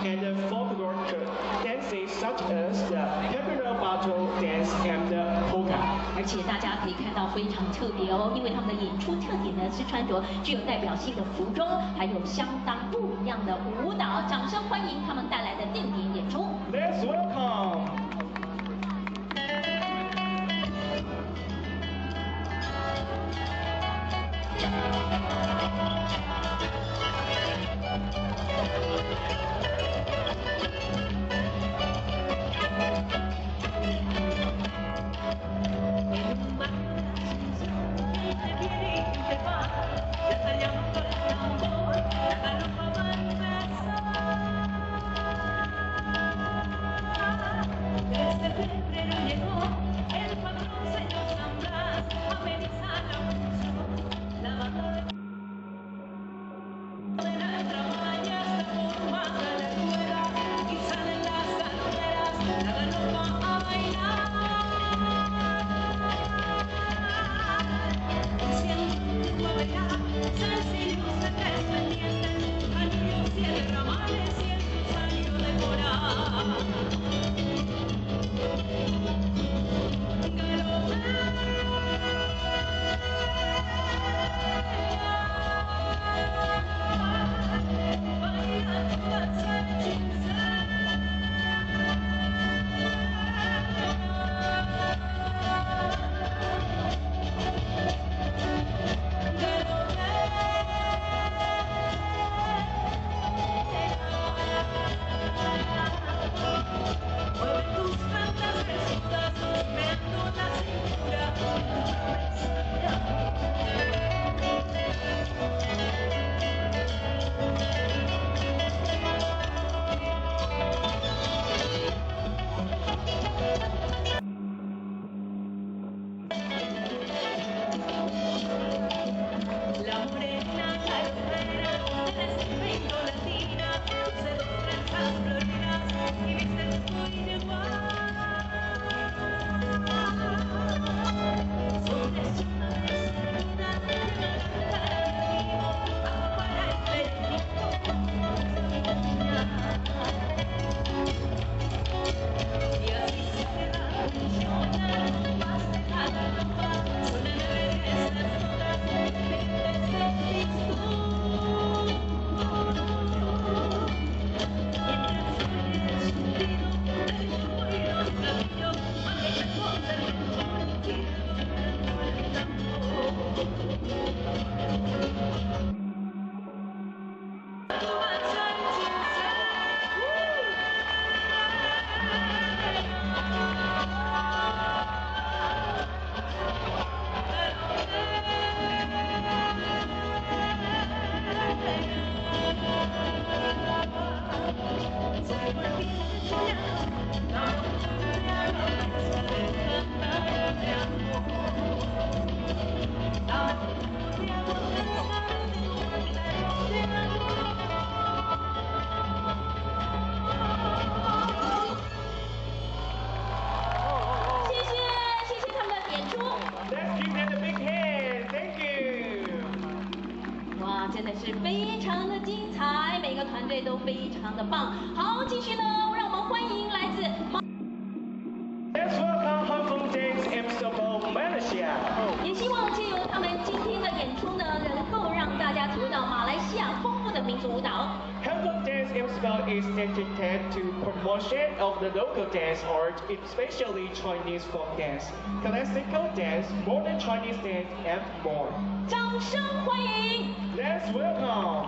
and the folklore dances such as the popular battle dance and the polka. 而且大家可以看到非常特别哦，因为他们的演出特点呢是穿着具有代表性的服装，还有相当不一样的舞蹈。掌声欢迎他们带来的定点演出。Let's welcome. Let's give them a big hand. Thank you. 哇，真的是非常的精彩，每个团队都非常的棒。好，继续呢，让我们欢迎来自。 Let's welcome Hong Kong Dance Ensemble Malaysia. 也希望借由他们今天的演出呢，能够让大家体会到马来西亚丰富的民族舞蹈。 Hong Kong Dance Ensemble is dedicated to promotion of the local dance art, especially Chinese folk dance, classical dance, modern Chinese dance, and more. 掌声欢迎！ Let's welcome.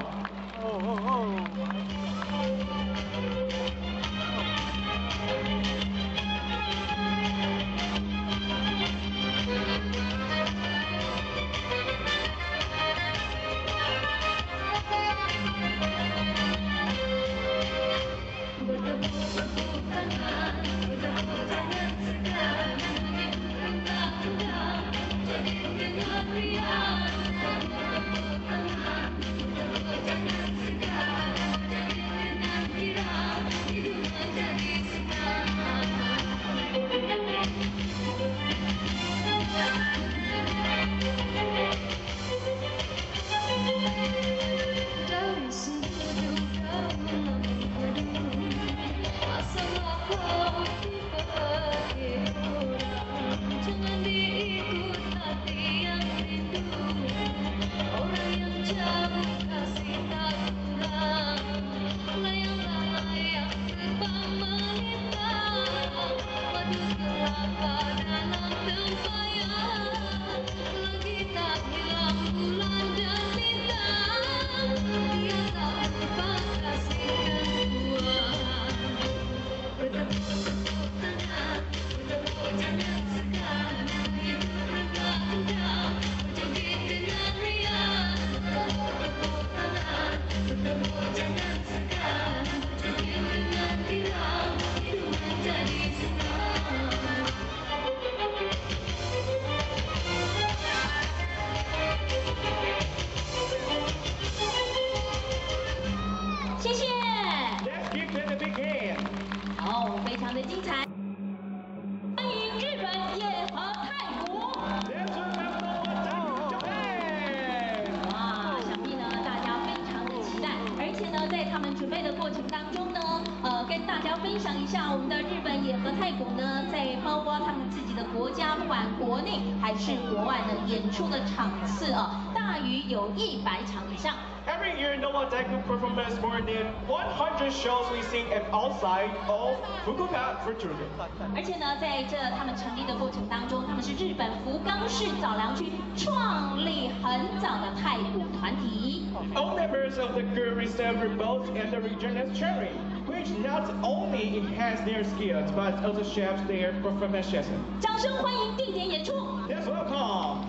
Let's give them a big hand. 好，非常的精彩。欢迎日本也和泰国。 Let's welcome Japan. 哇，想必呢大家非常的期待，而且呢在他们准备的过程当中呢，跟大家分享一下我们的日本也和泰国呢，在包括他们自己的国家，不管国内还是国外的演出的场次大于有100场以上。 Every year, Nova Daegu performs more than 100 shows we sing at outside of Fukuoka Prefecture. 而且呢，在这他们成立的过程当中，他们是日本福冈市早良区创立很早的太鼓团体。 All members of the group receive both at the region as training, which not only enhance their skills but also shapes their professionalism. 掌声欢迎定点演出。 Let's welcome.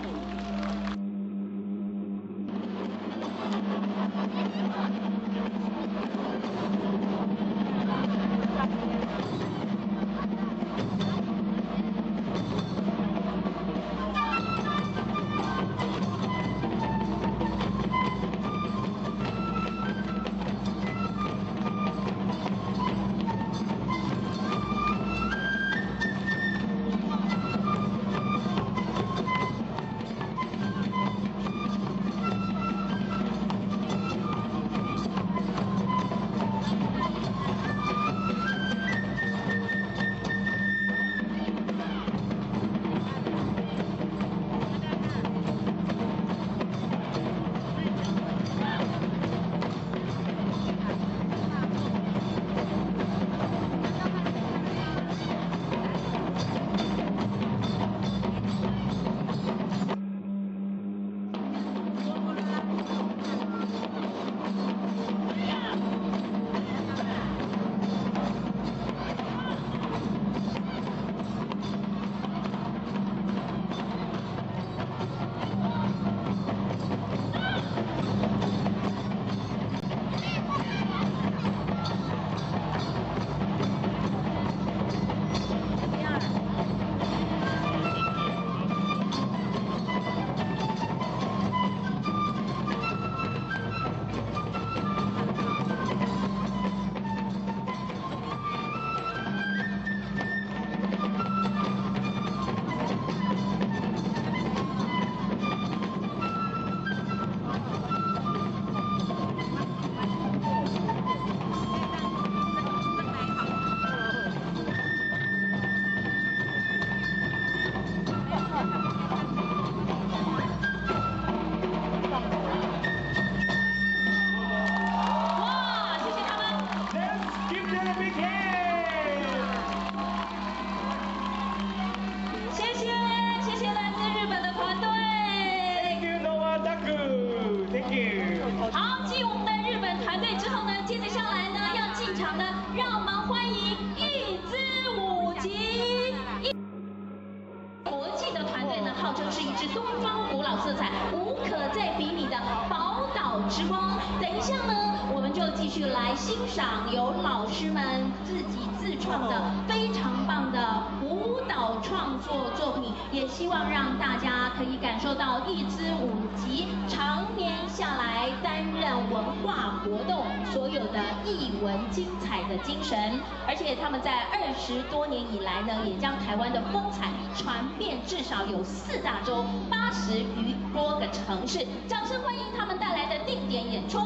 时光。等一下呢，我们就继续来欣赏由老师们自己自创的非常棒的舞蹈创作作品，也希望让大家可以感受到一支舞集常年下来担任文化活动所有的艺文精彩的精神，而且他们在20多年以来呢，也将台湾的风采传遍至少有4大洲80余多个城市。掌声欢迎他们带来的定点演出。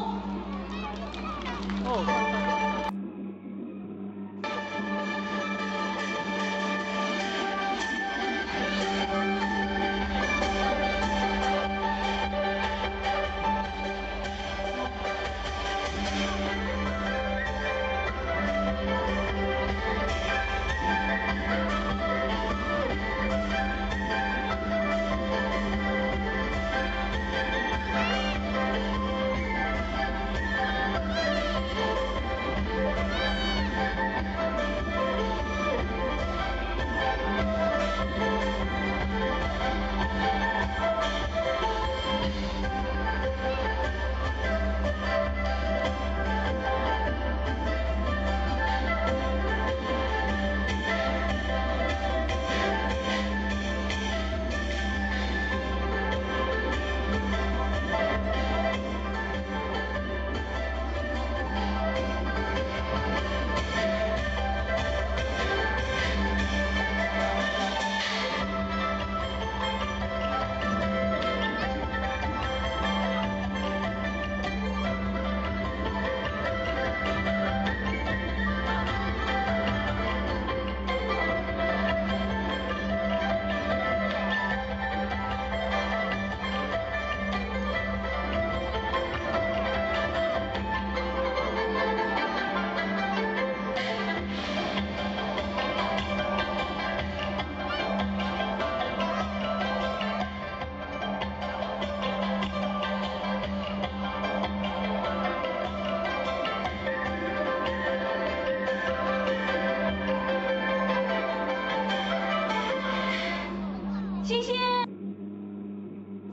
谢谢。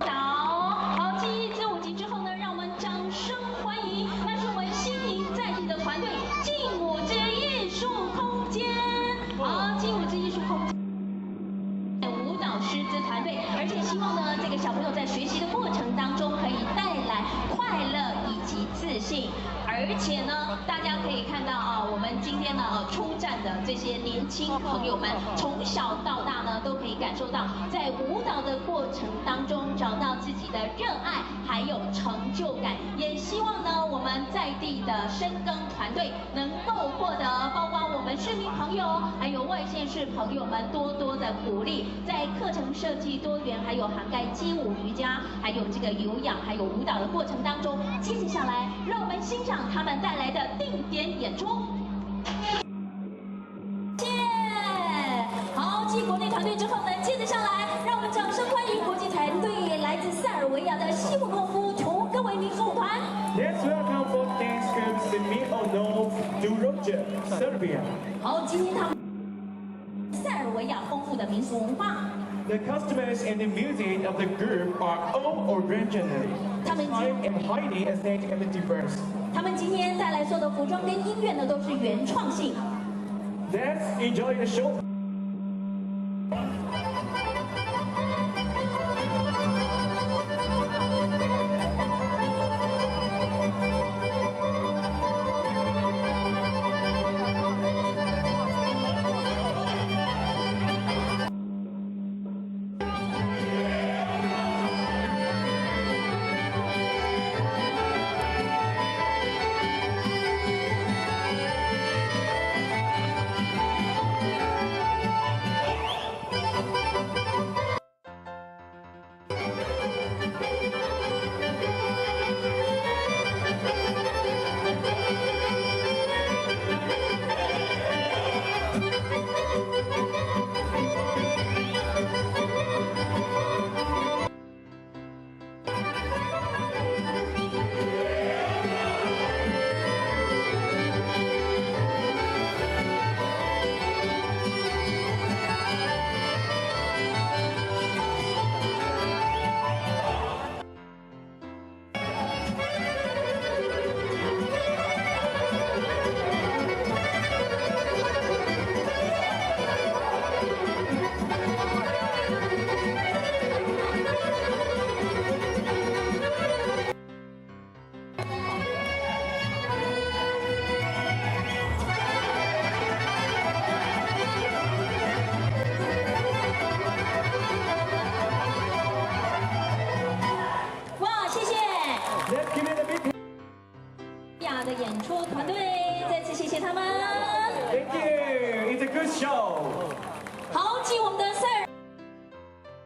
好，继一支舞集之后呢，让我们掌声欢迎，那是我们新营在地的团队劲舞之艺术空间。好，劲舞之艺术空间。舞蹈师资团队，而且希望呢，这个小朋友在学习的过程当中可以带来快乐以及自信。而且呢，大家可以看到啊，我们今天呢出战的这些年轻朋友们，从小到大呢都可以感受到，在舞蹈的过程当中找到自己的热爱，还有成就感。也希望呢，我们在地的深耕团队能够获得，包括我们市民朋友，还有外县市朋友们多多的鼓励，在课程设计多元，还有涵盖街舞、瑜伽，还有这个有氧，还有舞蹈的过程当中，接着下来，让我们欣赏他们带来的定点演出。谢谢。好，继国内团队之后呢，接着下来，让我们掌声欢迎国际团队来自塞尔维亚的西姆诺夫琼戈维民族舞团。Let's welcome both dance groups in Milano, Dubrovnik, Serbia. 好，今天他们塞尔维亚丰富的民俗文化。The costumes and the music of the group are all original, type and highly aesthetic and diverse. 他们今天带来所有的服装跟音乐呢，都是原创性。Let's enjoy the show. good show. 好，继我们的赛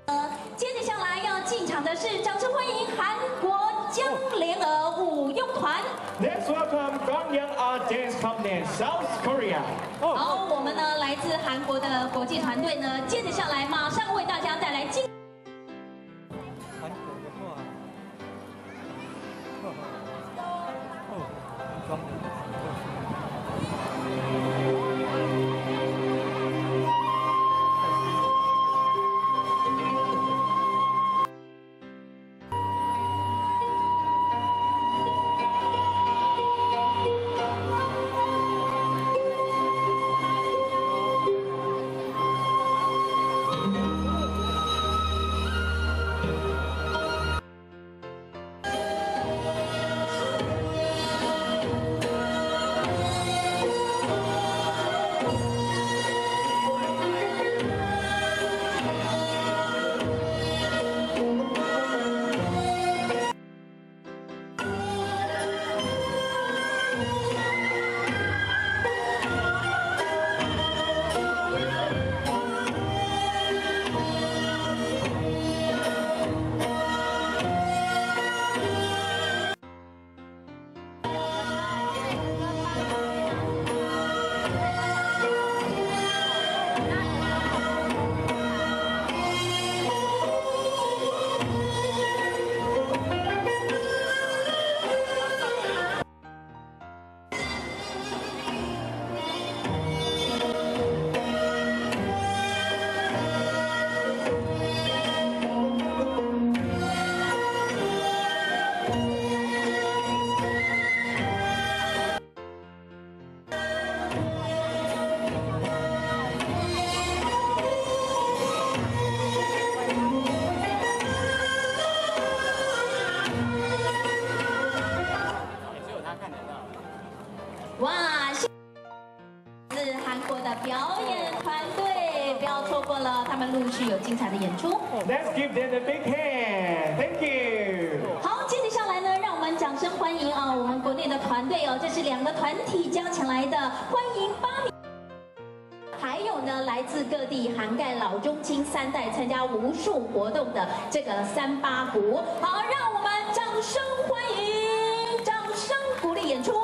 尔。接着下来要进场的是，掌声欢迎韩国江联儿舞踊团。Let's welcome Gangyang Art Dance Company, South Korea. 好，我们呢来自韩国的国际团队呢，接着下来马上为大家带来精。韩国的话，装哇，是韩国的表演团队，不要错过了，他们陆续有精彩的演出。Let's give them a big hand. Thank you. 好，接着下来呢，让我们掌声欢迎啊，我们国内的团队哦，这是2个团体加起来的，欢迎8名。还有呢，来自各地涵盖老中青3代，参加无数活动的这个38鼓。好，让我们掌声欢迎，掌声鼓励演出。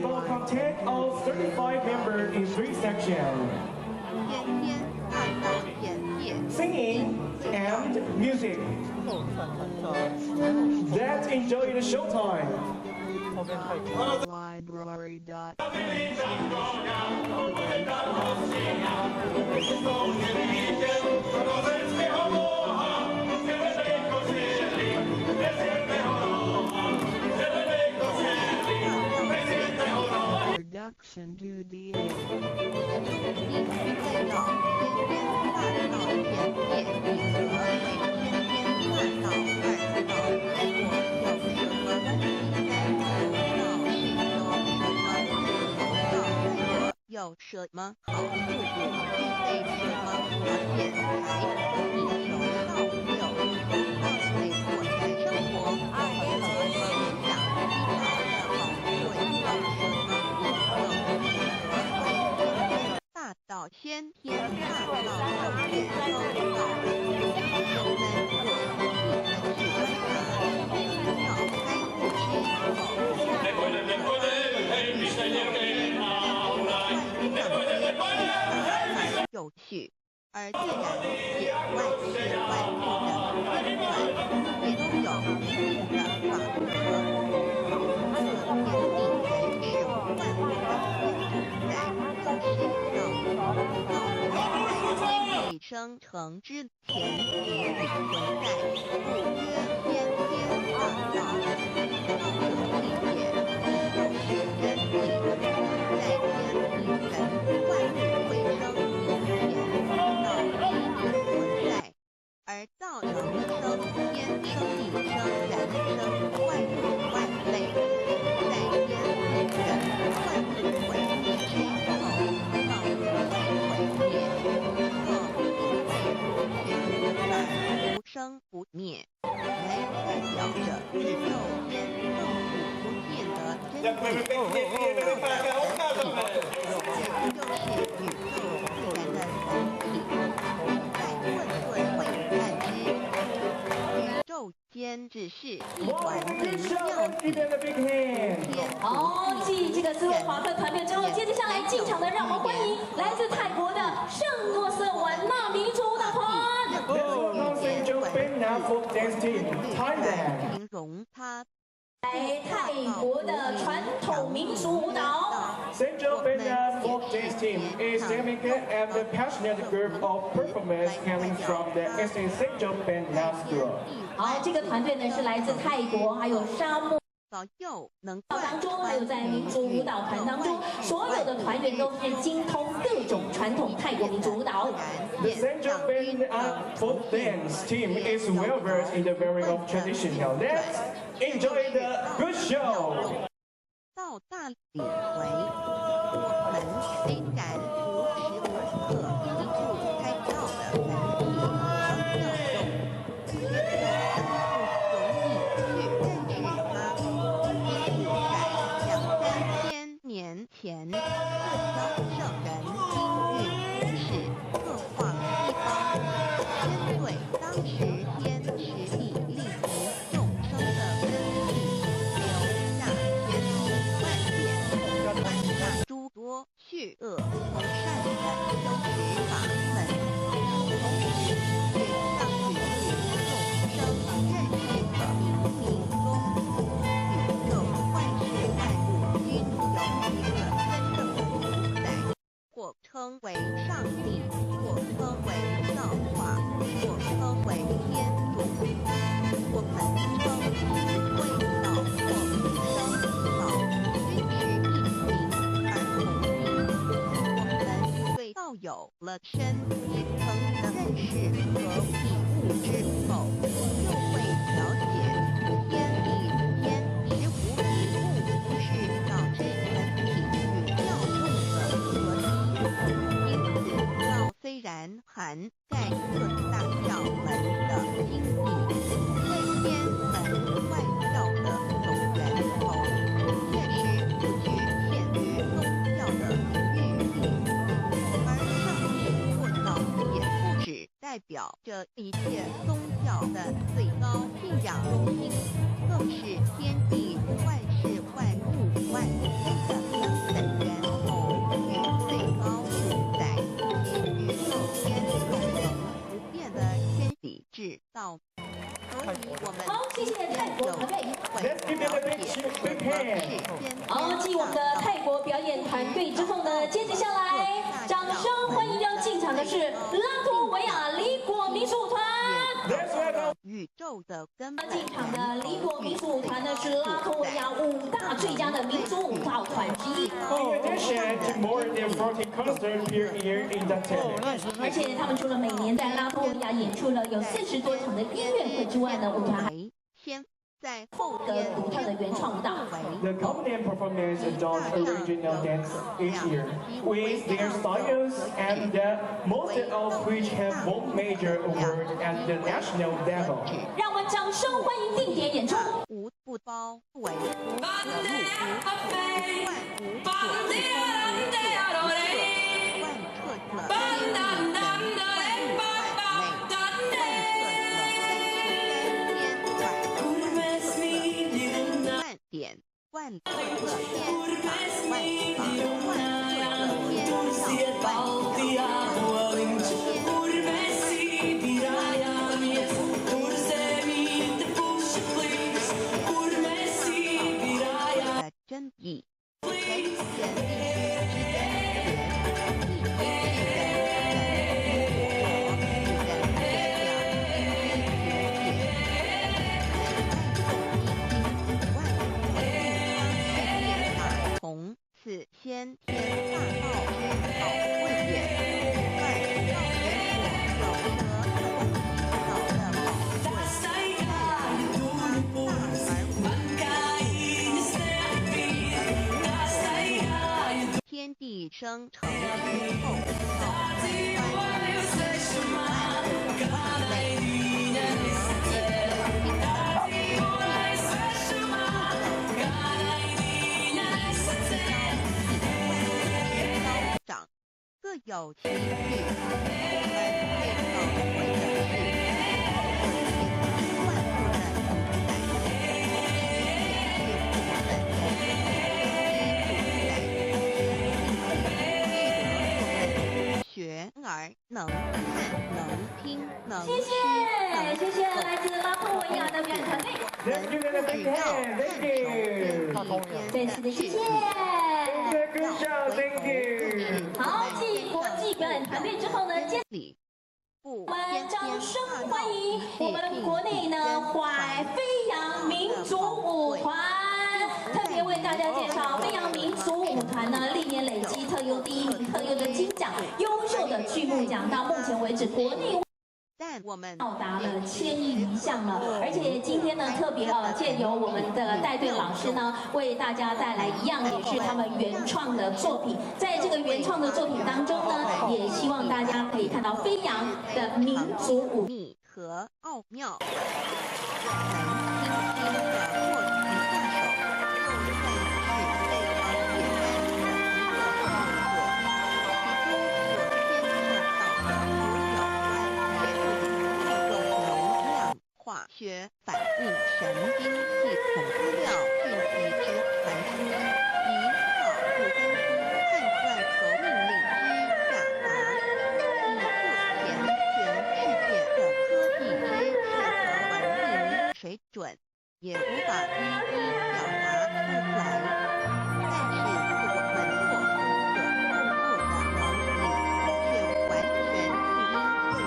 develop content of 35 members in 3 sections: 天天大道演变 singing and music. 后站站在 Let's enjoy the showtime. 后面太快。 Library. Production to the air. 必须会绕天天大道演变与和为天天大道2道。有什么好处？具备什么条件才可以有效有为我的生活和影响低潮的大道先天大道要变高道，我们去观察，要开幕有趣而自然且万事万物的运转，也都有一定的法则。天地人事万物的存在，起生成之前即存在，故曰天天大道。道者气也，就是真理。在天地人万物未生以前，道即存在，而道能生天生地生人生万物万类。在天地人万物毁灭之后，道不会毁灭，或因为全而不生不灭，乃代表着宇宙间众不变的真理。就是宇宙自然的本体，在混沌毁乱之宇宙间，只是一团迷妙子。好，继这个斯洛伐克团队之后，接着下来进场的，让我们欢迎来自泰国的圣诺瑟晚纳民族舞蹈团。形容它。来泰国的传统民俗舞蹈。Central Vietnam Folk Dance Team is dynamic and a passionate group of performers coming from the Eastern Central Vietnam School. 好，这个团队呢是来自泰国，还有沙漠。当中，还有在民族舞蹈团当中，所有的团员都是精通各种传统泰国民族舞蹈。The Central Vietnam Folk Dance Team is well versed in the variety of traditional. Let's enjoy the good show. 到大理回，我们虽然无时无刻一处开道的本体和调动，却很不容易去认识它。记录在2、3千年前，各挑圣人应运是各化一方，针对当时天时地利及众生的根基，留下千奇万变、万大诸多血恶从善的修持法门，同时也向宇宙众生认识冥冥中宇宙万事万物均有一个真正的主宰，或称为上帝，或称为造化，或称为天主。我们称其为道或生道，均是一名而同名。我们对道有了深一层的认识和体悟之后，就会了解天地间实无一物不是导致本体与调动的合一。因此，道虽然含在各大教门的经义、内天门外教的总源头，确实不局限于宗教的寓意。而上帝或道也不只代表着一切宗教的最高信仰中心，更是天地万事万物万类的队之后呢，接着下来，掌声欢迎要进场的是拉脱维亚黎果民族舞团。宇宙的根本。进场的黎果民族舞团呢是拉脱维亚5大最佳的民族舞蹈团之一。In addition to more than 40 concerts per year in the town. 而且他们除了每年在拉脱维亚演出了有40多场的音乐会之外呢，舞团还先在风格独特的原创舞蹈。The company performance adopts original dance each year, with their styles and most of which have won major awards at the national level. 让我们掌声欢迎定点演出。无不包围无可入无万无所不万特特天法万法万特特天上万真意，人与人之从此先天大道之好慧眼，外道人我有德很祈祷的宝贵，天地生成之后，各有其趣。我们最宝贵的是万物的学而能看、能听、能吃、谢谢来自拉脱维亚的表演团队。Thank you, thank you. 再次的谢谢。Good job, thank you. 好，继国际表演团队之后呢，接我们掌声欢迎我们国内呢怀飞扬民族舞团，特别为大家介绍飞扬民族舞团呢历年累积特优第1名、特优的金奖、优秀的剧目奖，到目前为止国内但我们到达了1000余项了，而且今天呢特别借由我们的带队老师呢，为大家带来一样也是他们原创的作品。在这个原创的作品当中呢，也希望大家可以看到飞扬的民族舞秘和奥妙，能轻轻的握一下手，就算是非常简单的一个动作，其中所牵涉到的所有关节部互动能量化学反应神经系统资料讯息之传输，以考不分析判断和命令之下达，以目前全世界的科技知识和文明水准，也无法一一表达出来。但是我们所动作的能力，却完全是因个人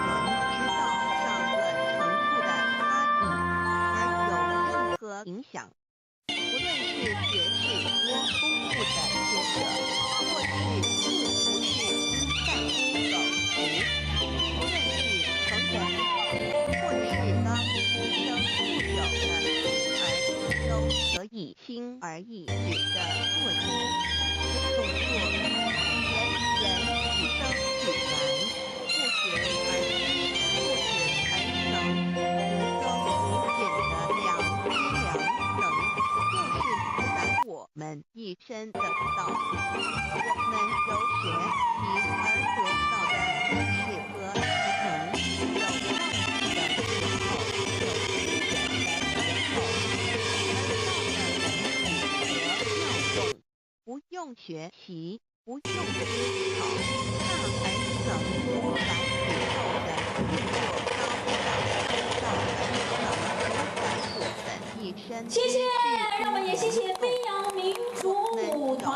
知道上了程度的差异而有任何影响。无论是爵士窝丰富的学者，或是不是因赛狗服，无论是成人，或是刚出生不久的儿童，都可以轻而易举的做起。动作人与人与生俱来，不学而知，不学而成，无增无减的良知良能，就是主宰我们一生的道理。我们由学习而得到的知识和才能，有放弃的时候，有资源的时候，而到了人体和妙用，不用学习，不用思考，那才能如来宇宙的运作高大，主宰我们一生。谢谢，让我们也谢谢飞扬民族舞团。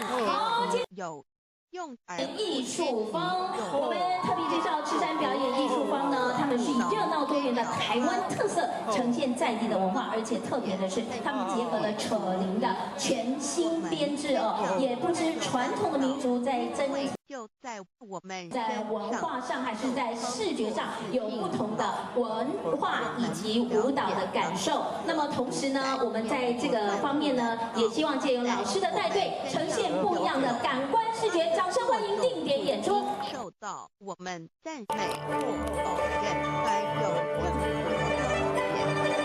好，接有用而艺术坊，我们特别介绍赤山表演艺术坊呢，他们是以热闹多元的台湾特色呈现在地的文化，而且特别的是，他们结合了扯铃的全新编制哦，也不知传统的民族在就在我们在文化上还是在视觉上有不同的文化以及舞蹈的感受。那么同时呢，我们在这个方面呢，也希望借由老师的带队，呈现不一样的感官视觉。掌声欢迎定点演出。受到我们赞美或否认，还有任何的言论。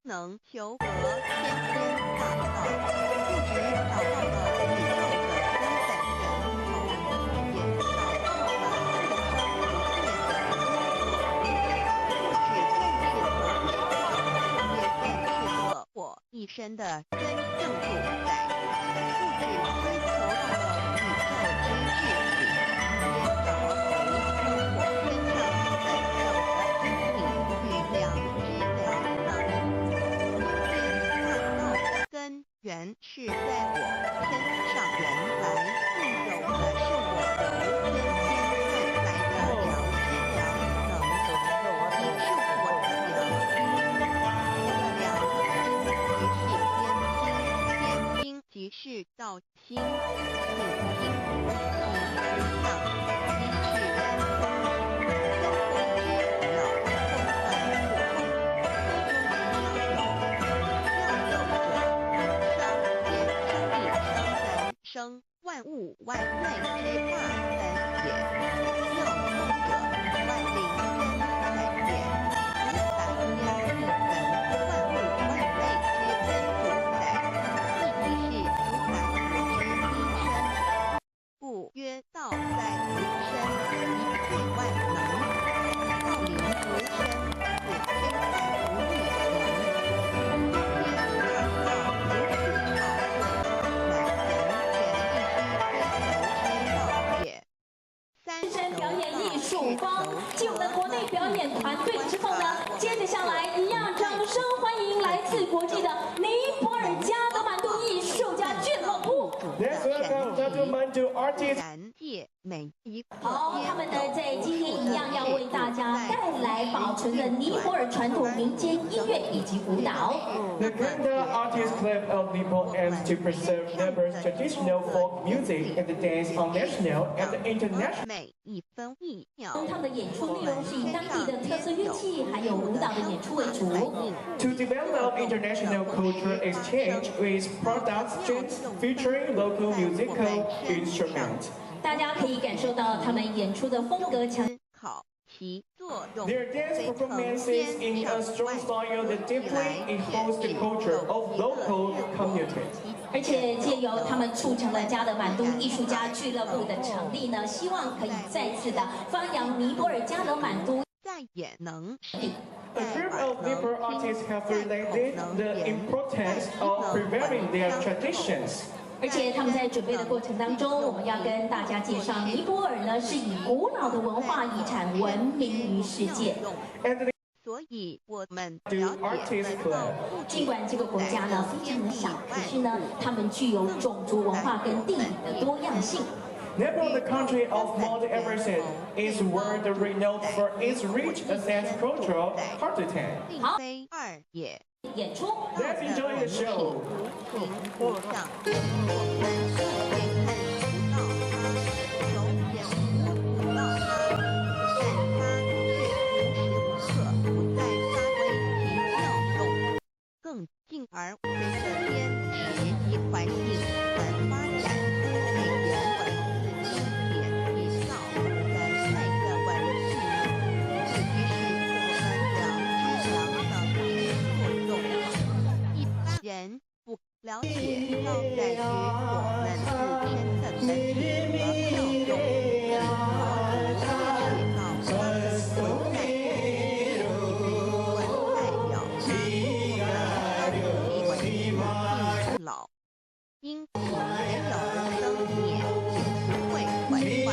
能求和天天大道，不止找到了宇宙的根本源头，也找到了人生不变的故事，更是和我一生的真正主宰，不止追求到了宇宙之至理，也找回生活身上本有的阴影与良知良能。根源是在我身上，原来自有的是我由先天带来的良知良能，也是我的良知。我的良知即是天经，即是道心，此心无形无相，即是然空。生万物万类之大三也，妙空者万灵真三也，无凡焉一门，万物万类之真主宰，亦即是无凡无之一身，故曰道在无身，一切万能，道灵无身，此天才无力能，曰创造如此赤山表演艺术坊继我们的国内表演团队之后呢，接着下来一样掌声欢迎来自国际的尼泊尔加德满都艺术家俱乐部。Let's welcome Kathmandu artists. 好，他们呢在今天一样要为大家带来保存的尼泊尔传统民间音乐以及舞蹈。The Kanda Artists Club of Nepal aims to preserve Nepal's traditional folk music and dance on national and international. 每一分一秒。他们的演出内容是以当地的特色乐器还有舞蹈的演出为主。To develop international cultural exchange with productions featuring local musical instruments. 大家可以感受到他们演出的风格强。Their dance performances in a strong style that deeply enhance the culture of local communities. 而且借由他们促成了加德满都艺术家俱乐部的成立呢，希望可以再次的发扬尼泊尔加德满都。再也能。A group of Nepal artists have related the importance of preserving their traditions. 而且他们在准备的过程当中，我们要跟大家介绍，尼泊尔呢是以古老的文化遗产闻名于世界。所以我们尽管这个国家呢非常的小，可是呢，他们具有种族文化跟地理的多样性。Nepal, the country of Mount Everest, is world renowned for its rich ancestral heritage. 好，演出。Let's enjoy the show. 更进而随着天时及环境而发展，为原文字经典及造人类的文字，这就是我们良知良能之作用。一般人不了解，倒在于我们自身的本质和效用，以到文在老，因此人有生灭，也不会毁坏。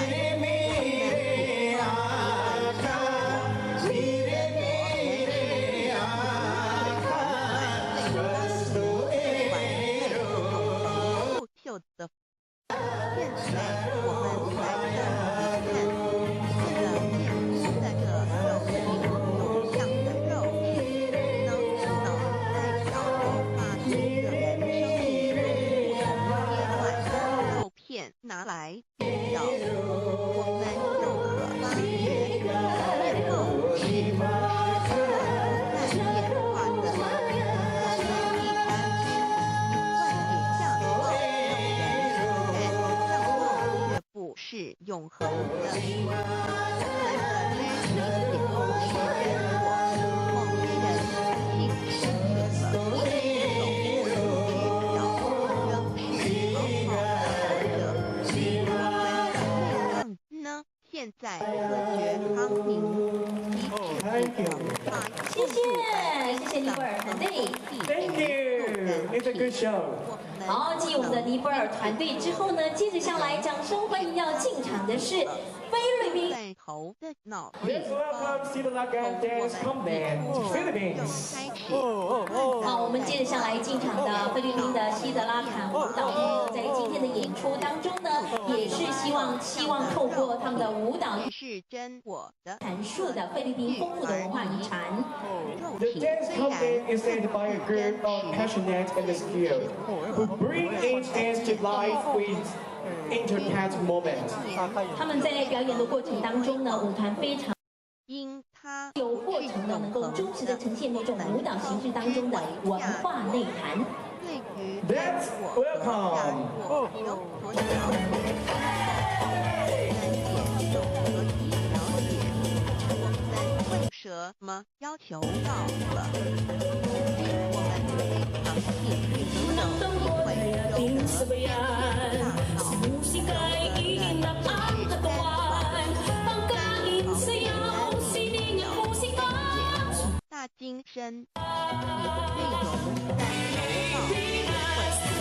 Thank you. 谢谢尼泊尔团队。 Thank you. It's a good show. 好，继我们的尼泊尔团队之后呢，接着下来，掌声欢迎要进场的是菲律宾。在头的脑 Let's welcome Sidalakan Dance Command Philippines. 开始。好，我们接着下来进场的菲律宾的西德拉坎舞蹈呢，在今天的演出当中呢，也是希望透过他们的舞蹈是真我的阐述的菲律宾丰富的文化遗产。 The dance contest is led by a group of passionate and skilled who bring each dance to life with intricate moments. 他们在表演的过程当中呢，舞团非常因他有过程的能够忠实的呈现那种舞蹈形式当中的文化内涵。对于 Let's welcome 我有所了解，我们为什么要求到了？我们非常幸运能有机会有的大精深，你的内容在投到会上。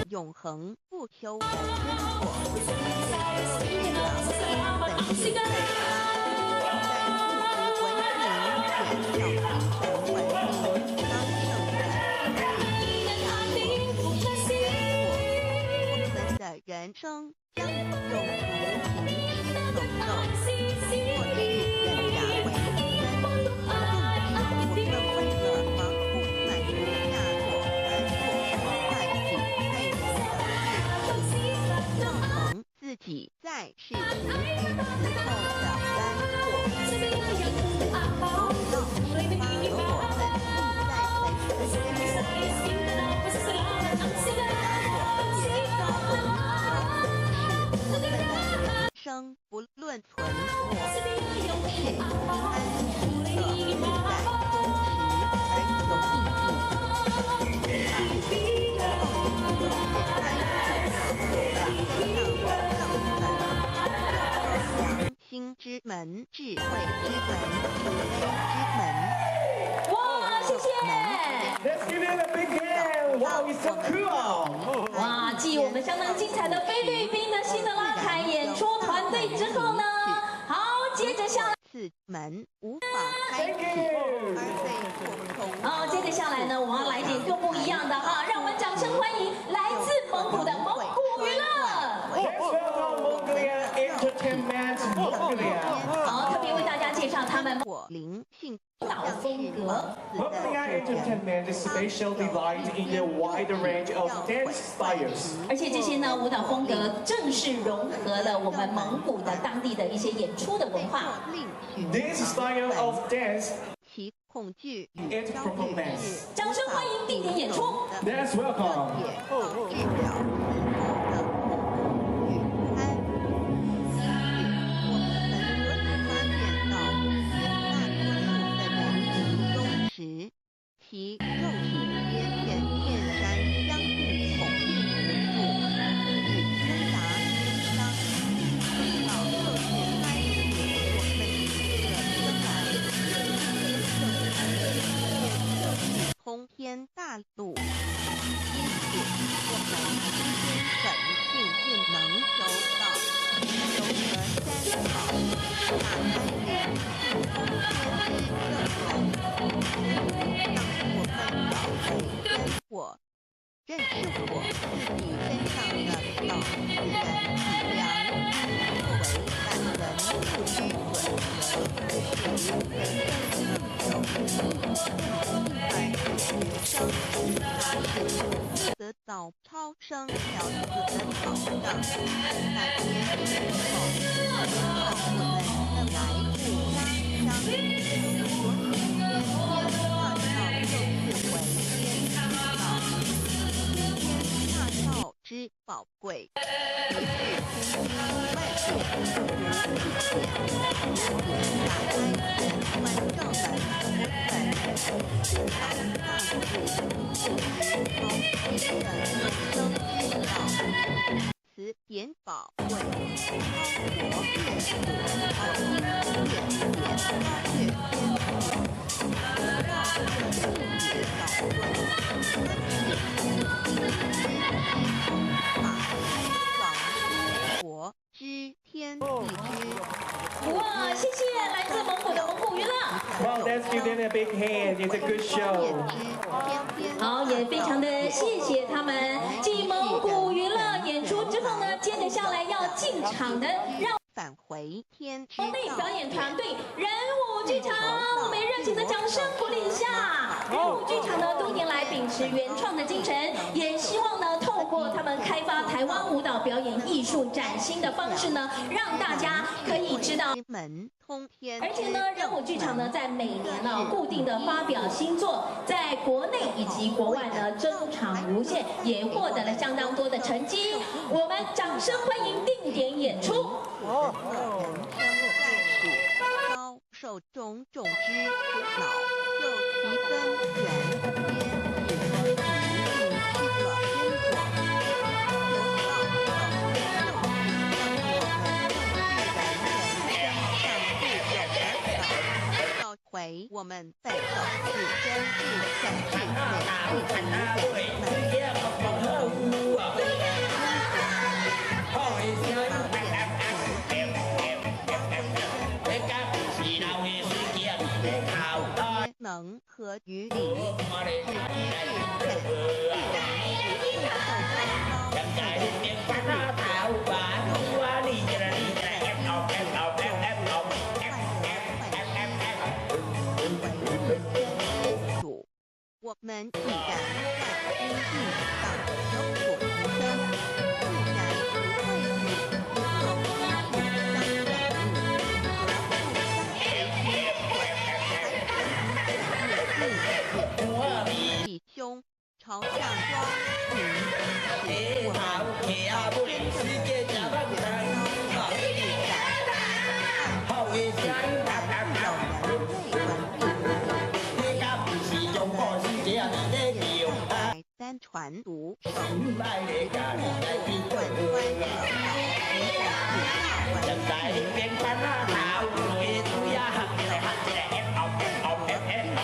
永恒不朽的真我，一郎本是在文明演跳成文明当圣我们的人生将永无停止走动，或是更加为真，纵使我们为了盲目满足下所快速内容的事情，纵蒙自己在世时与死后的干货，因此要使发我们立在本生不论存活，都是平安喜乐，自在充实而有意义。心之门，智慧之门，慈悲之门。哇，谢谢！ Let's give it a big hand! Wow, it's so cool! 哇，继我们相当精彩的菲律宾的西德拉坎演出团队之后呢，好，接着下来，此门无法开启， Thank you! 而被破空。好，接着下来呢，我们要来点更不一样的哈，让我们掌声欢迎来自蒙古的蒙古娱乐。 Let's welcome Mongolia Entertainment Mongolia. 好，特别为大家介绍他们我灵性舞蹈风格。 Mongolia Entertainment is specially divided in a wide range of dance styles. 而且这些呢舞蹈风格正是融合了我们蒙古的当地的一些演出的文化。 This style of dance 其恐惧与 is 焦虑 performance. 是掌声欢迎定点演出。 Let's welcome. 也导致了死后的恐惧与安我们可以发现到，大多数的人临终时，其肉体皆显现然相互恐惧无助，与挣扎悲伤，直到肉体开始，我们一个生来通天大路，因此我们今天很幸运能收到由和山好大开灵性通天之圣容，让我们找回真我，认识我自己身上的老实人体良，作为凡人不拘准则，使人生更有意义。而学生他是得到超生了子的保障，那些时候，我们的来自家乡，所以天天大道就是为天之道，天大道之宝贵，于是千金万变，如一点，打开玄关正门，我本常大树，不知高国之天地之。哇，谢谢来自蒙古的蒙古娱乐。Wow, let's give them a big hand. It's a good show. 好，也非常的谢谢他们。继蒙古娱乐演出之后呢，接着下来要进场的让。返回天之国内表演团队人武剧场，我们热情的掌声鼓励一下。人武剧场呢，多年来秉持原创的精神，也希望呢，透过他们开发台湾舞蹈表演艺术崭新的方式呢，让大家可以知道。门通天。而且呢，人武剧场呢，在每年呢固定的发表新作，在国内以及国外呢争场无限，也获得了相当多的成绩。我们掌声欢迎定点演出。人生在世，遭受种种之苦恼，就其根源皆是因吃了因果。回我们本首是真是真是能合于理，我们既然在经济上有所提升，自然不会与不同因素相感应，弟兄朝向光明，使我们到真世界自然爱自然有人类文明三传读手语，贯穿了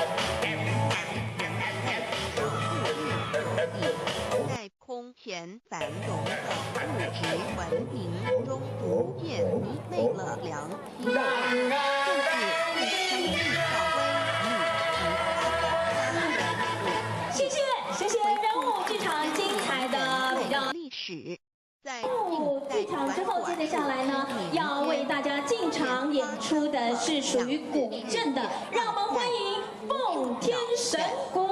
在空前繁荣的物质文明中逐渐迷昧了良心，甚至会轻易稍微谢谢人武剧场精彩的比较历史。在人武剧场之后，接着下来呢，要为大家进场演出的是属于古镇的，让我们欢迎奉天神鼓。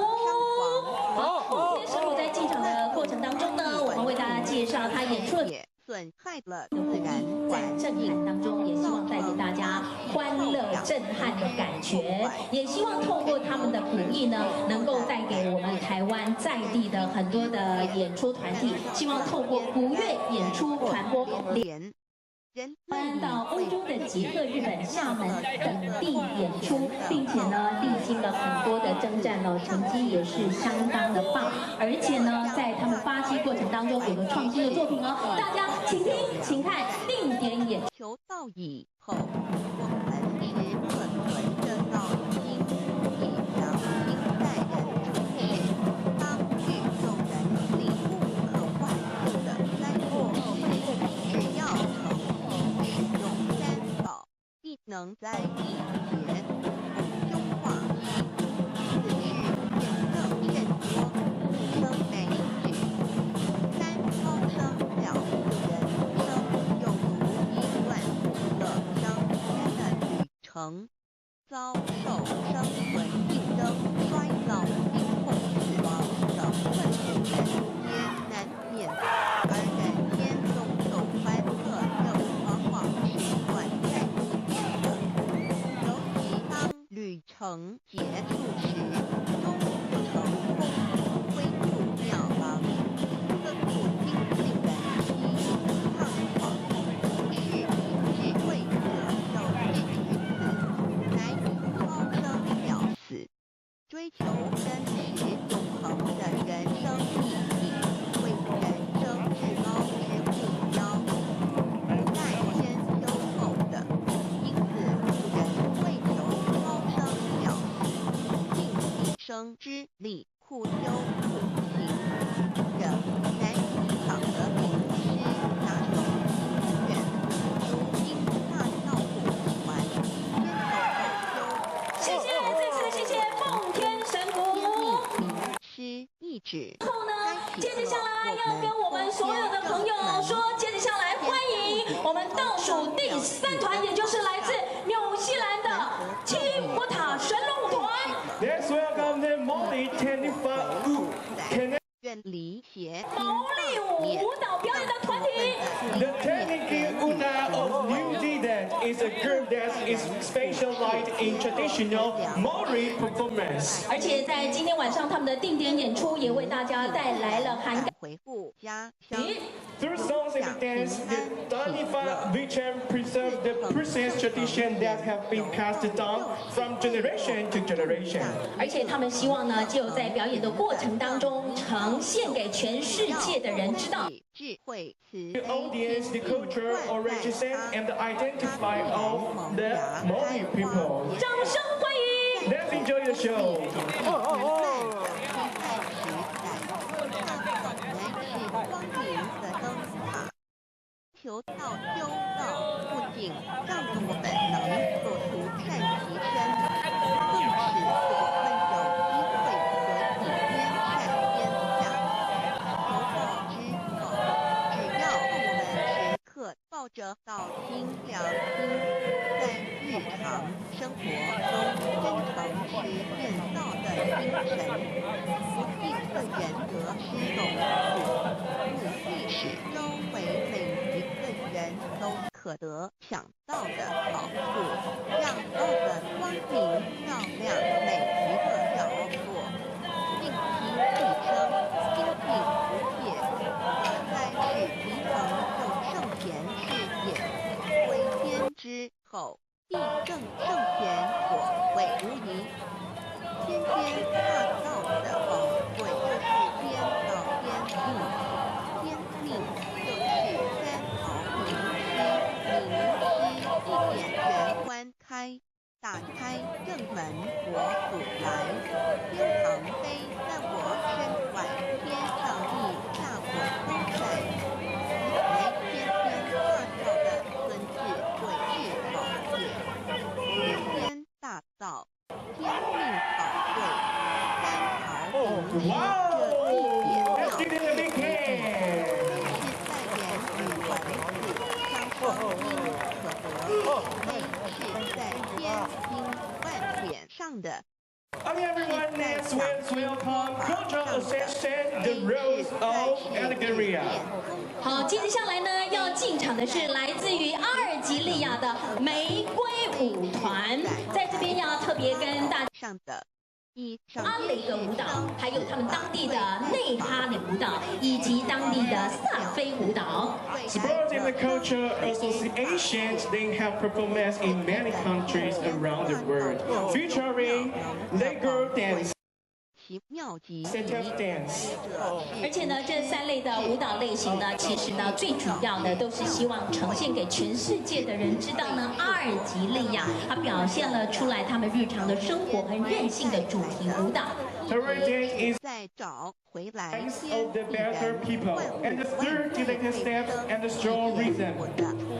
好，奉天神鼓在进场的过程当中呢，我们为大家介绍他演出的。损害了自然在震撼当中，也希望带给大家欢乐震撼的感觉，也希望透过他们的鼓艺呢，能够带给我们台湾在地的很多的演出团体，希望透过古乐演出传播连搬到欧洲的捷克、日本、厦门等地演出，并且呢，历经了很多的征战哦，成绩也是相当的棒。而且呢，在他们发迹过程当中，有个创新的作品哦，大家请听，请看定点演出。求道以后，我们时刻存着道心，以良心待人处事，帮助众人领悟和万物的灾祸事。只要诚心使用三宝，必能在一劫从中化一。此事言更甚多，不生美举。三高僧了世人生，又如一段乐伤天的旅程，遭受生存竞争、衰老、病痛、死亡等困苦人皆难免，而人间终究欢乐又往往是短暂不变的。尤其当旅程结束时，终不成功，归途渺茫，自不禁令人激动怅惘。同时，只为得受之于此，乃以高僧了死，追求真实永恒的人生意义，为人生至高之目标，不待先修后的。因此，古人为求高僧了死，尽毕生之力，苦库修复行者，乃以场的名师拿手医院如因大道补完，天头谢谢，再次谢谢奉天神谷。名师一指。后呢，接着下来要跟我们所有的朋友说，接着下来欢迎我们倒数第3团，也就是来自纽西兰的奇波塔神龙团。Let's welcome the Molly Tennifa 愿离协毛利舞蹈表演的团体。The Tennifa Uda of New Zealand is a group that is specialized in traditional Maori performance. 而且在今天晚上，他们的定点演出也为大家带来了涵盖。回顾家乡。 Through songs and dance, the Tennifa region preserve the precious tradition that have been passed down from generation to generation. 而且他们希望呢，就在表演的过程当中，呈现给全世界的人知道。 智慧慈 The audience, the culture, origin, and the identity of the Maori people. 掌声欢迎！ Let's enjoy the show. 求道修道，不仅让我们能做出善其身，更使我们有机会和体验善天下。求道之后，只要我们时刻抱着道心良心，在日常生活中真诚实践道的精神，不计个人得失荣辱，目的是周围每一个人都可得享道的好处，让道的光明照亮每一个角落，令其一生精进不懈，何在是平衡众圣贤事业，归天之后，必正圣贤所谓无疑。天天大道的宝贵就是天道天命，天命就是三毫名师，名师一点圆关开，打开正门我祖来，天堂飞在我身外，天上地下我都在，此为天天大道的孙智慧智宝界，天天大道。 天命宝贵，三毫名Wow! 这 Let's give it a big hand. 是在言语文字，相说音可得，美是在千金万脸上的。 Okay, everyone, let's welcome Cultural Association, the Rose of Algeria. 好，接着下来呢，要进场的是来自于阿尔及利亚的玫瑰舞团，在这边要特别跟大家。 上的阿雷的舞蹈，还有他们当地的内哈里舞蹈，以及当地的萨菲舞蹈。 Sports and the Culture Associations, they have performance in many countries around the world, featuring Lego dance, 其妙极 set of dance. 而且呢，这3类的舞蹈类型呢，其实呢，最主要的都是希望呈现给全世界的人知道呢，阿尔及利亚它表现了出来他们日常的生活和韧性的主题舞蹈。 The origin is 再找回来 of the better people, and the third delicate steps and the strong rhythm.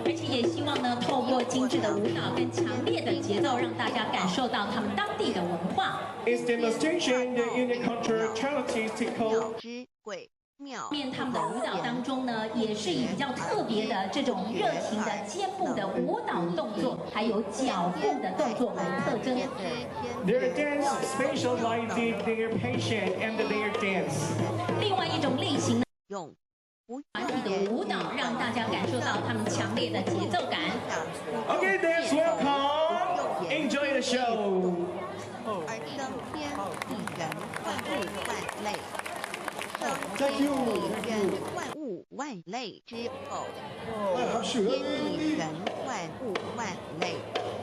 而且也希望呢，透过精致的舞蹈跟强烈的节奏，让大家感受到他们当地的文化。 Its demonstration the unique cultural characteristical 之贵妙。面他们的舞蹈当中呢，也是以比较特别的这种热情的肩部的舞蹈动作，还有脚步的动作为特征。 Their dance specialized in their passion and their dance. 另外一种类型呢，用团体的舞蹈，让大家感受到他们强烈的节奏感。 Okay, let's welcome. Enjoy the show. 而生天地人万物万类，生天地人万物万类之后，天地人万物万类，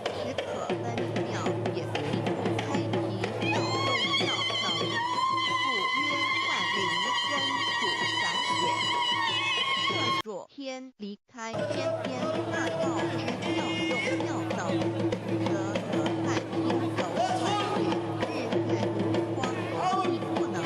只可分妙也非开题妙中妙等，故曰万灵真处杂也。设若天离开天天大道之妙中妙等，则可看星斗日月日月如光，亦不能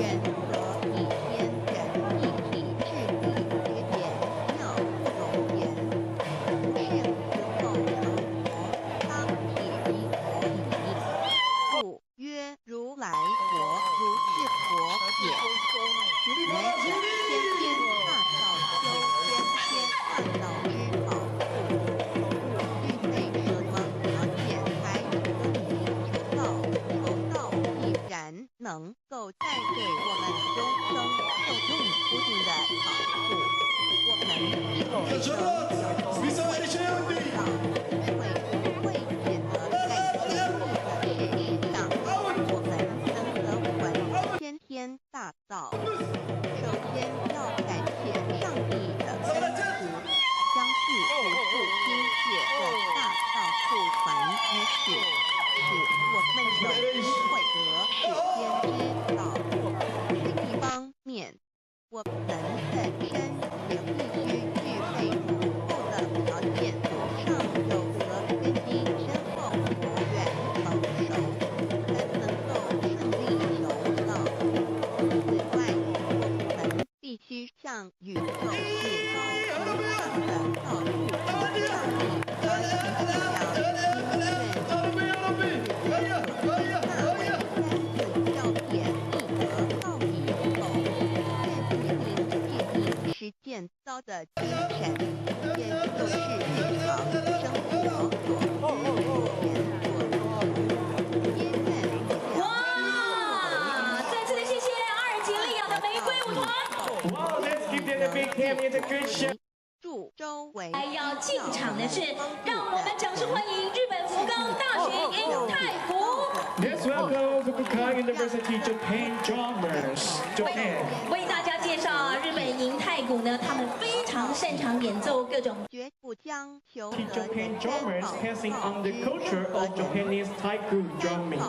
选择以天人一体治理节俭妙容颜，不是死后成佛，当体离佛矣。故曰如来佛，如是佛也。原者天天大道修，天天大道之宝库，故具备什么条件才可以求道必然能够带给我们终生受用无尽的好处。我们只能有智慧知道智慧不会显得在前提的事实上，我们能得闻天天大道。首先要感谢上帝的恩慈，将是无数心血的大道护传之事，使我们有机会得世间之道。另一方面，我们本身也必须具备足够的条件，上有则根基深厚、远成熟，才能够顺利求道。此外，我们必须向宇宙至高无上的道路主上帝而祈求良心，愿大为3次教典一得道以后，愿决定实践道的精神，也就是日常生活所知所言所读，因愿哇！再次的谢谢阿尔及利亚的玫瑰舞团。Wow, let's give them a big hand and a good shout. 祝周围要进场的是，让我们掌声欢迎日本福冈大学银太鼓。Let's welcome Fukuoka University Japan drummers. Japan. 为大家介绍日本银太鼓呢，他们非常擅长演奏各种绝不将求 The 得 Japan 人 drummers passing on the culture of Japanese taiko drumming.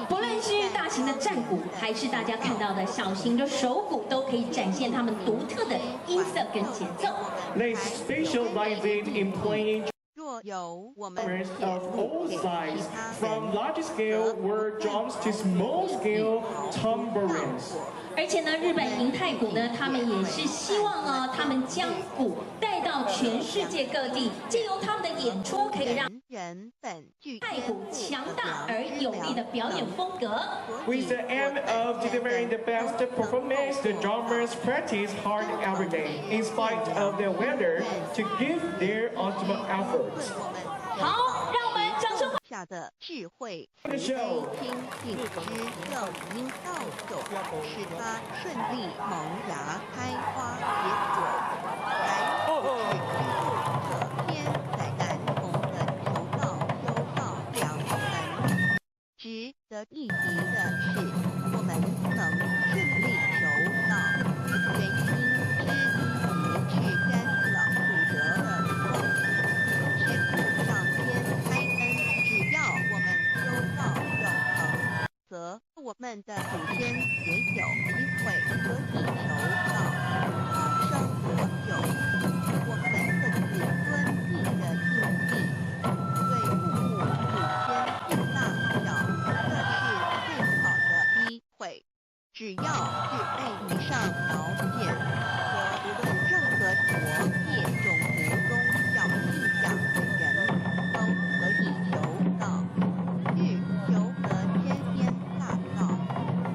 不论是大型的战鼓，还是大家看到的小型的手鼓，都可以展现他们独特的音色跟节奏。They specialize in playing 若有我们 drummers 解 of 读 all 给 sizes, 其他 from 人 large scale word drums to small scale tambourines. 而且呢，日本银太鼓呢，他们也是希望他们将鼓带到全世界各地，借由他们的演出，可以让人本具太鼓强大而有力的表演风格。With the aim of delivering the best performance, the drummers practice hard every day, in spite of the weather, to give their ultimate efforts. 好，让我们掌声欢迎。下的智慧， The 非 show. 听尽之，又应道种，使它顺利萌芽、开花、结果，来是这天载难同的求道修道良门。值得一提的是，我们能顺利求道，原因之一是沾了古德的光，天父上天开恩，只要我们修道有成，则我们的祖先也有机会可以求道，超生得救。我们的子孙逆着印地，对父母祖先尽大小，这是最好的机会。只要具备以上条件，则无论任何国界、种族、宗教、信仰的人，都可以求道。欲求得天天大道，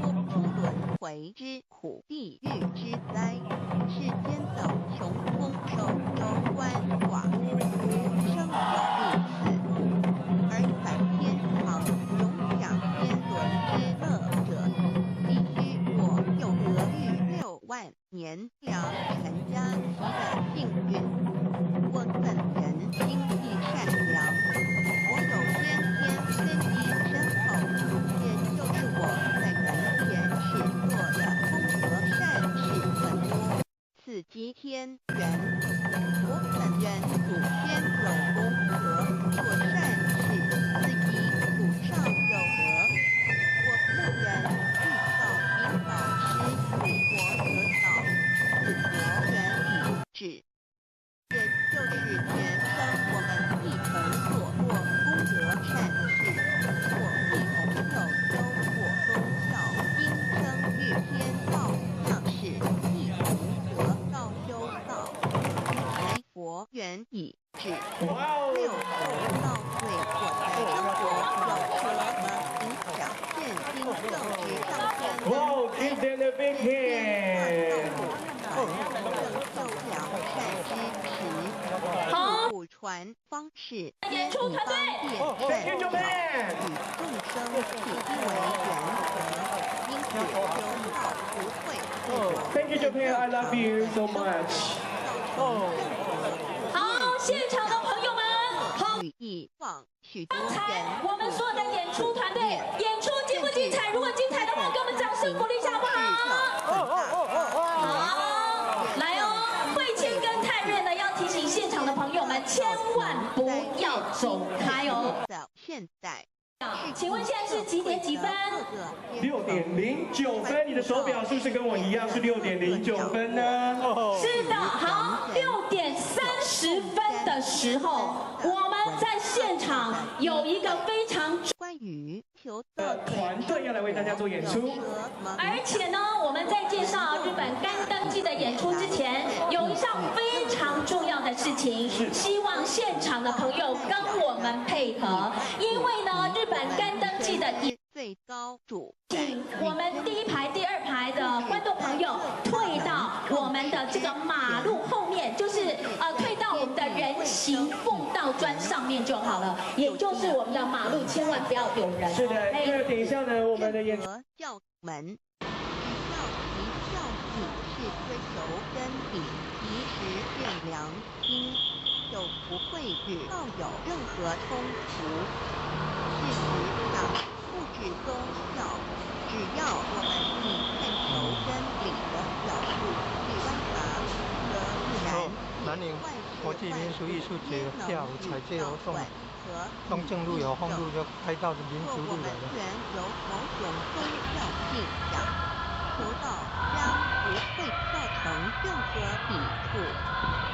脱出轮回之苦，地狱之灾，世间的穷丰收、州官寡妇、生老病死，而在天堂永享天伦之乐者，必须我有得遇6万年良辰佳期的幸运。我本人心地善良，我有先天根基深厚，也就是我在人前始做的功德善事很多，此即天缘。我本人祖先有功德，做善事，此即祖上有德。我本人遇到引导师父，我得到此佛缘已至。也就是全生我们一同所过功德善事，我一同有修我宗教，今生遇天 and a big hand. 好，祖传方式演出团队Thank you, Japan. 与众生起因为缘合，因此修道不会自 Thank you, Japan. I love you so much. 好，现场的朋友们，好，与意望许多刚才人我们所有的演出团队演出精不精彩？如果精彩的话，给我们掌声鼓励一下好不好？好，来哦，慧谦跟泰瑞呢要提醒现场的朋友们，千万不要走开哦。现在，请问现在是几点几分6:09分，你的手表是不是跟我一样是6:09分呢？是的，好，6:30的时候，我们在现场有一个非常关于求团队要来为大家做演出。而且呢，我们在介绍日本干灯季的演出之前，有一项非常重要的事情，希望现场的朋友跟我们配合，因为呢，日本干灯季的最高主，请我们第一排、第二排的观众朋友退到我们的这个马路后面，就是退到我们的人行凤道砖上面就好了，也就是我们的马路千万不要有人。是的，因为等一下呢，我们的演出教门。教义是追求真理，及时变良心，就不会与道有任何冲突。事实上，不止宗教，只要我们以探求真理的角度去观察，则自然南宁国际民俗艺术节下午采戒活动，东正路有封路就开到民族路来了。若我们全有某种宗教信仰，求道将不会造成任何抵触，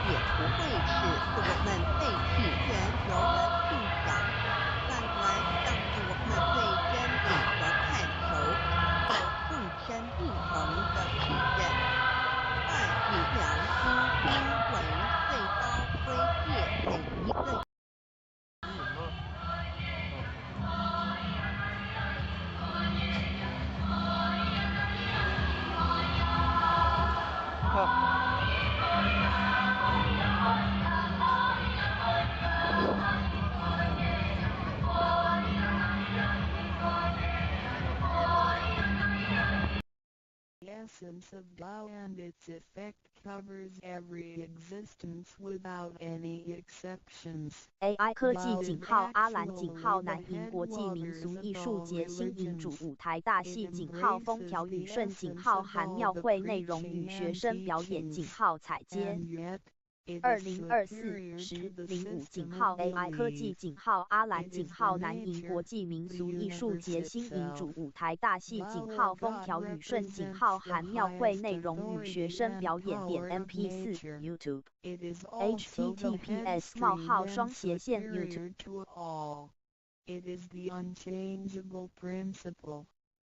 也不会使我们背弃全球的信仰，反而让我们对真理的探求有更深一层的体认。以良心为最高规戒每一个。Essence of Tao and its effect covers every existence without any exceptions. AI 科技井号阿兰井号南瀛国际民俗艺术节新营主舞台大戏井号风调雨顺井号韩庙会内容与学生表演井号彩接。2024-10-05井号 AI 科技井号阿兰井号南瀛国际民俗艺术节新营主舞台大戏井号风调雨顺井号韩庙会内容与学生表演点 MP4 YouTube https://YouTube It is the unchangeable principle.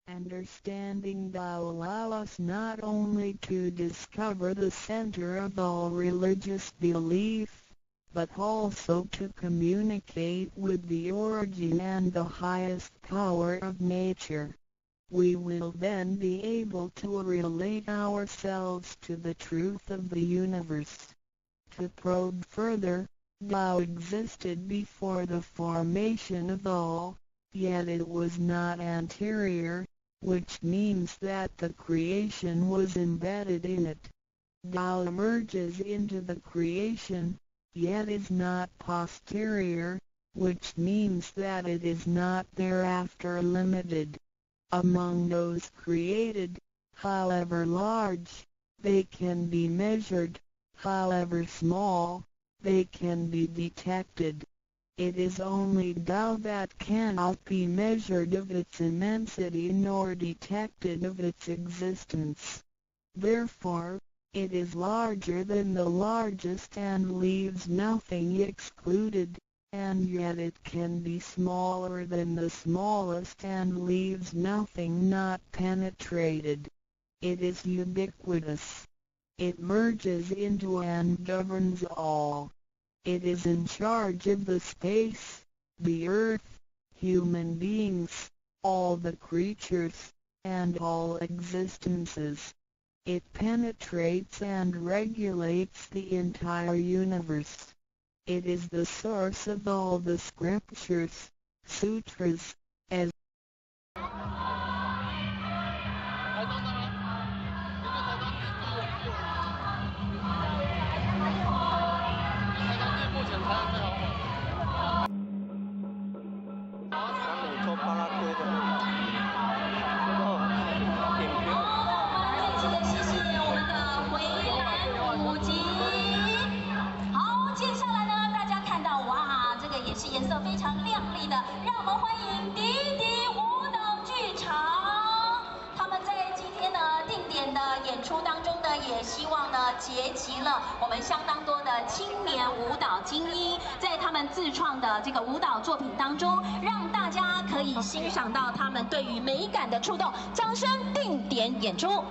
Understanding Tao allow us not only to discover the center of all religious belief, but also to communicate with the origin and the highest power of nature. We will then be able to relate ourselves to the truth of the universe. To probe further, Tao existed before the formation of all, yet it was not anterior, which means that the creation was embedded in it. Tao emerges into the creation, yet is not posterior, which means that it is not thereafter limited. Among those created, however large, they can be measured, however small, they can be detected. It is only Tao that cannot be measured of its immensity nor detected of its existence. Therefore, it is larger than the largest and leaves nothing excluded, and yet it can be smaller than the smallest and leaves nothing not penetrated. It is ubiquitous. It merges into and governs all. It is in charge of the space, the earth, human beings, all the creatures, and all existences. It penetrates and regulates the entire universe. It is the source of all the scriptures, sutras, as颜色非常亮丽的，让我们欢迎迪迪舞蹈剧场。他们在今天呢定点的演出当中呢，也希望呢结集了我们相当多的青年舞蹈精英，在他们自创的这个舞蹈作品当中，让大家可以欣赏到他们对于美感的触动。掌声定点演出。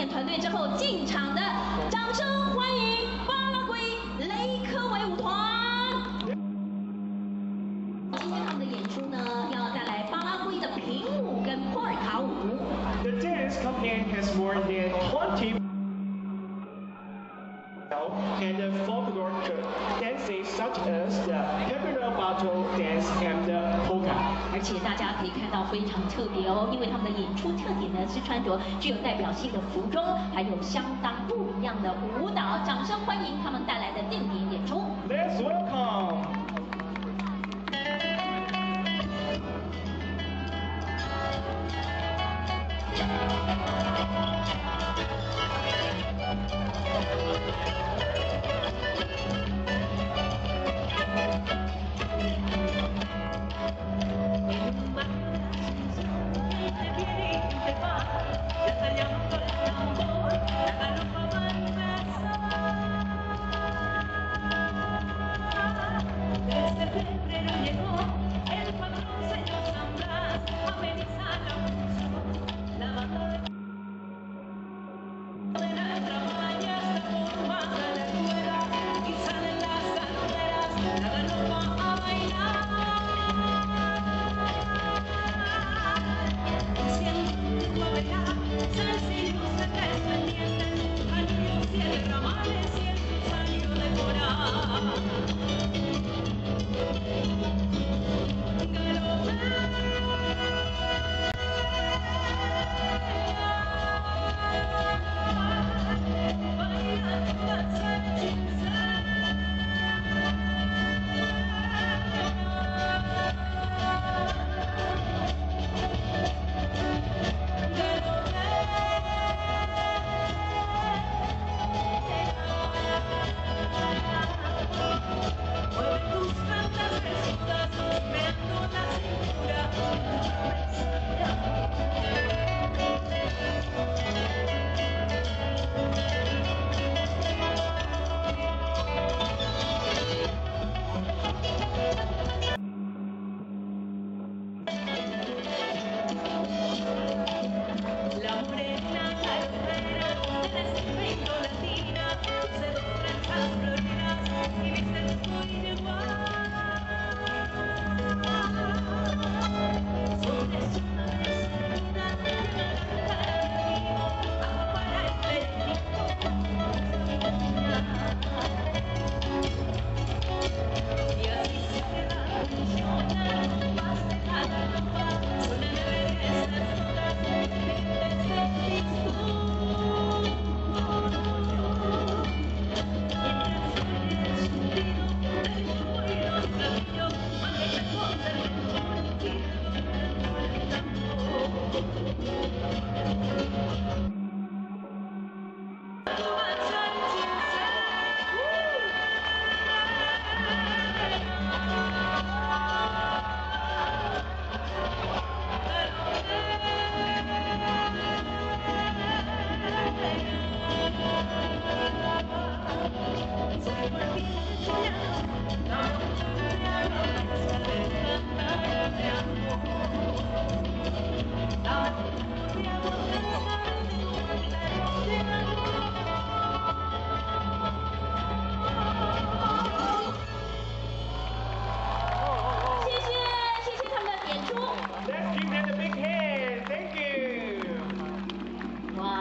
团队之后进场的，掌声欢迎巴拉圭雷科维舞团。今天他们的演出呢，要带来巴拉圭的平舞跟波尔卡舞。The dance company has more than 20 and the folklore dances such as the popular battle dance and the polka. 而且大家可以看到非常特别哦，因为他们的演出特点呢是穿着具有代表性的服装，还有相当不一样的舞蹈。掌声欢迎他们带来的定点演出。Let's welcome.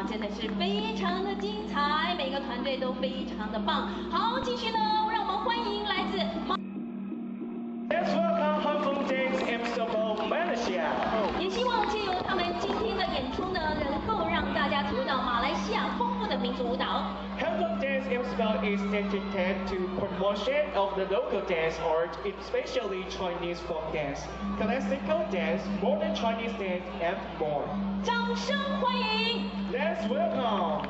真的是非常的精彩，每个团队都非常的棒。好，继续呢，让我们欢迎来自。Let's welcome Hong Kong Dance Ensemble Malaysia. 也希望借由他们今天的演出呢，能够让大家体会到马来西亚丰富的民族舞蹈。Hong Kong Dance Ensemble is dedicated to promotion of the local dance art, especially Chinese folk dance, classical dance, modern Chinese dance, and more. 掌声欢迎 Let's welcome.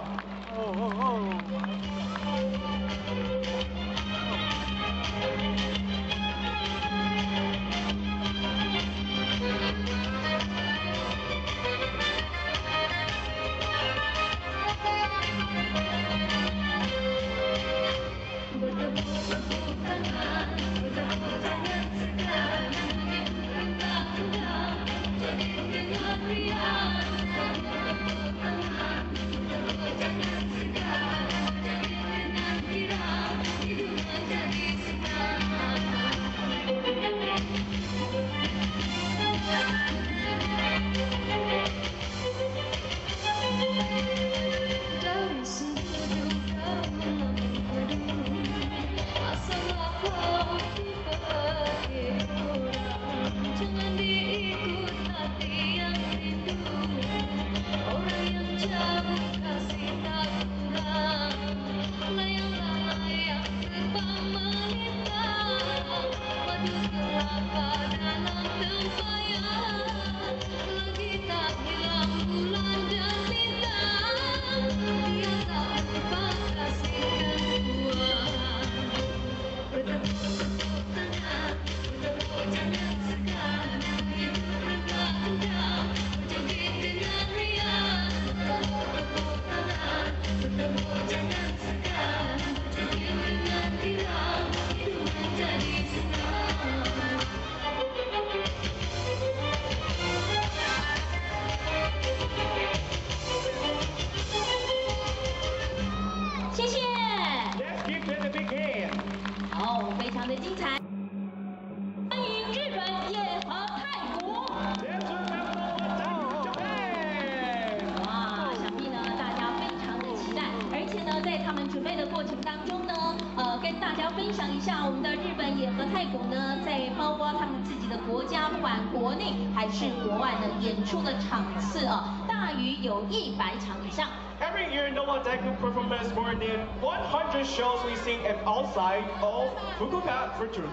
Every year, Nova Daegu performs more than 100 shows we sing outside of Fukuoka Prefecture.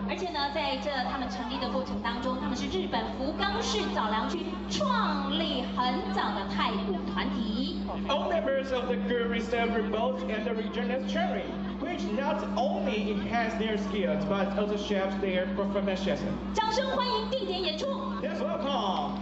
而且呢，在他们成立的过程当中，他们是日本福冈市早良区创立很早的太鼓团体。All members of the group receive both at the regional training, which not only enhance their skills but also shapes their professionalism. 掌声欢迎地点演出。Let's welcome.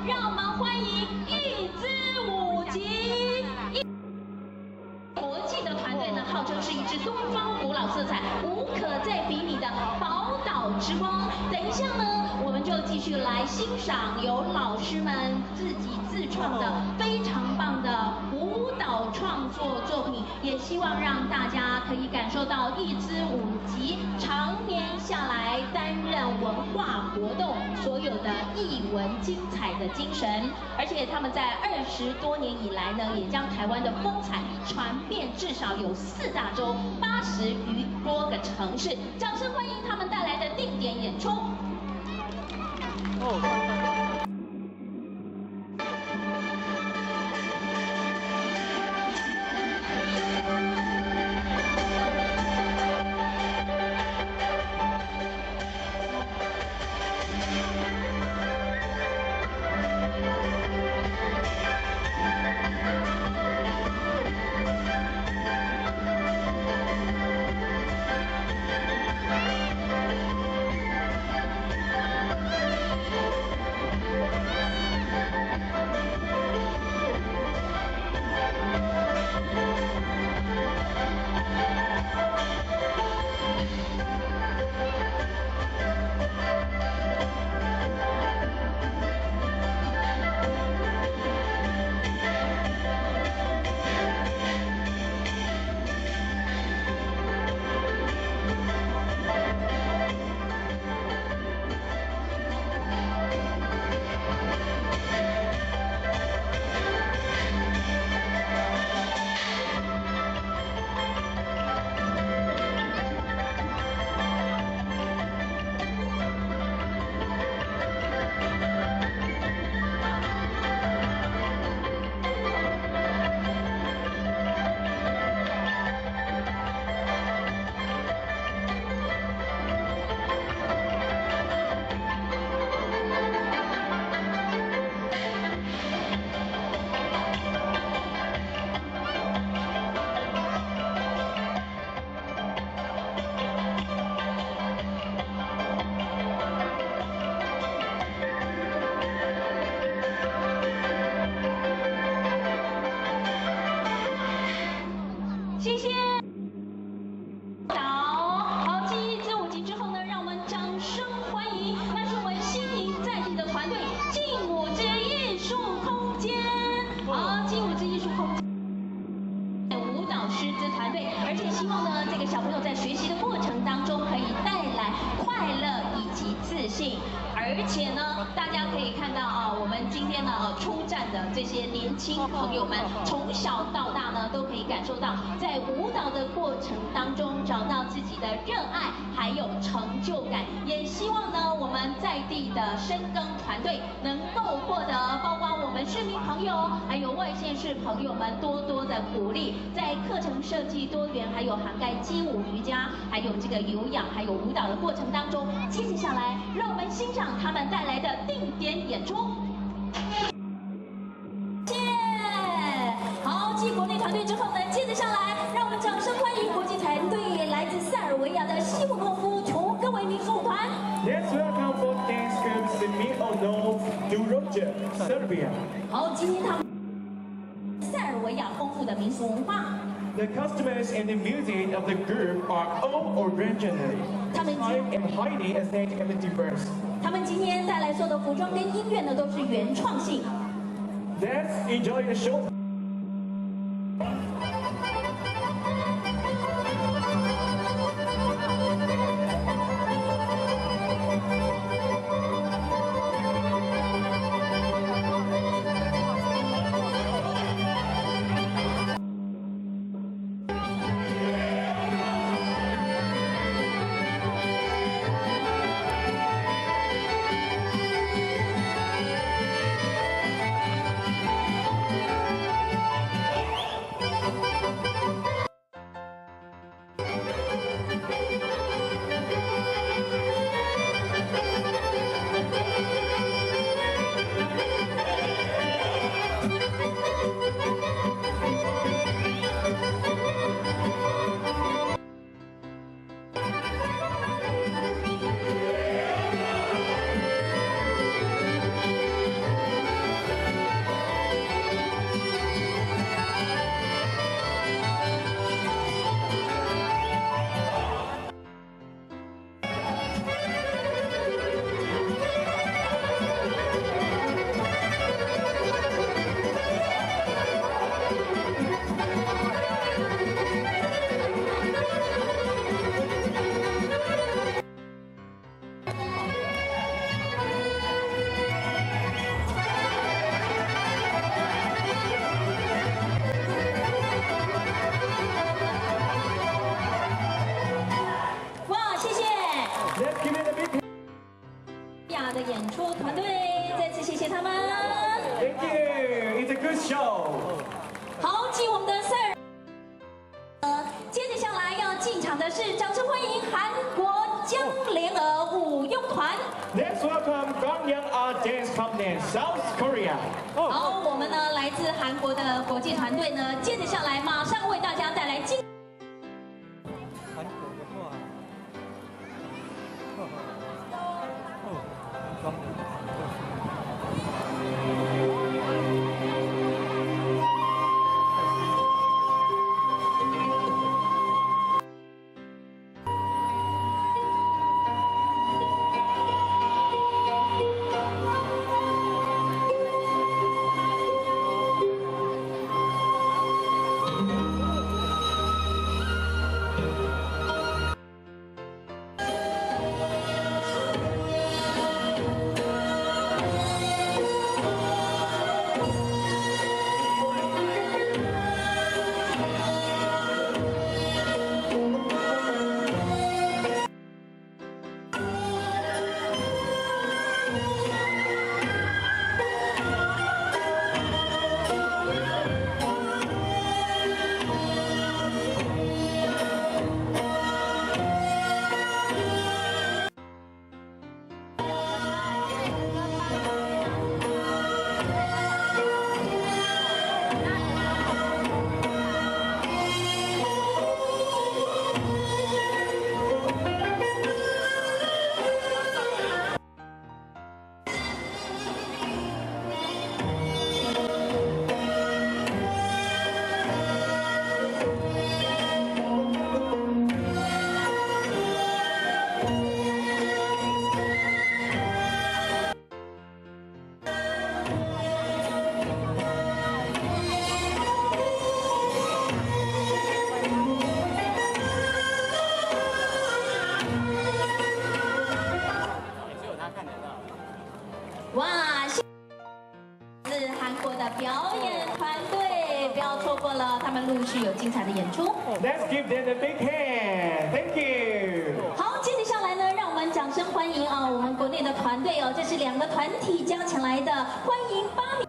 让我们欢迎一支五级。国际的团队呢，号称是一支东方古老色彩无可再比拟的宝岛之光。等一下呢，我们就继续来欣赏由老师们自己自创的非常棒的舞蹈创作作品，也希望让大家可以感受到一支舞集常年下来担任文化活动所有的艺文精彩的精神。而且他们在20多年以来呢，也将台湾的风采传遍至少有4大洲80余多个城市。掌声欢迎他们带来的定点演出。谢谢。好，继一支舞集之后呢，让我们掌声欢迎，那是我们新营在地的团队劲舞之艺术空间。好，劲舞之艺术空间。舞蹈师资团队，而且希望呢，这个小朋友在学习的过程当中可以带来快乐以及自信。而且呢，大家可以看到啊，我们今天呢出战的这些年轻朋友们，从小到大呢都可以感受到，在舞蹈的过程当中找到自己的热爱，还有成就感。也希望呢，我们在地的深耕团队能够获得，包括我们市民朋友，还有外县市朋友们多多的鼓励，在课程设计多元，还有涵盖街舞、瑜伽，还有这个有氧，还有舞蹈的过程当中，接着下来，让我们欣赏他们带来的定点演出。谢谢。好，继国内团队之后呢，接着下来，让我们掌声欢迎国际团队来自塞尔维亚的西姆诺夫琼戈维民族舞团。Let's welcome folk dance group Simi'ono Duroja, Serbia. 好，今天他们塞尔维亚丰富的民俗文化。The costumes and the music of the group are all original. Time and highly aesthetic and diverse. 他们今天带来所有的服装跟音乐呢，都是原创性。Let's enjoy the show. Good show。好，请我们的赛尔。接着下来要进场的是，掌声欢迎韩国江联儿舞踊团。Let's welcome Gangyang Art Dance Company, South Korea。好，我们呢来自韩国的国际团队呢，接着下来马上为大家带来精。韩国的话，装的。 哇，是韩国的表演团队，不要错过了，他们陆续有精彩的演出。Let's give them a big hand. Thank you. 好，接着下来呢，让我们掌声欢迎啊，我们国内的团队哦，这是2个团体加起来的，欢迎8名。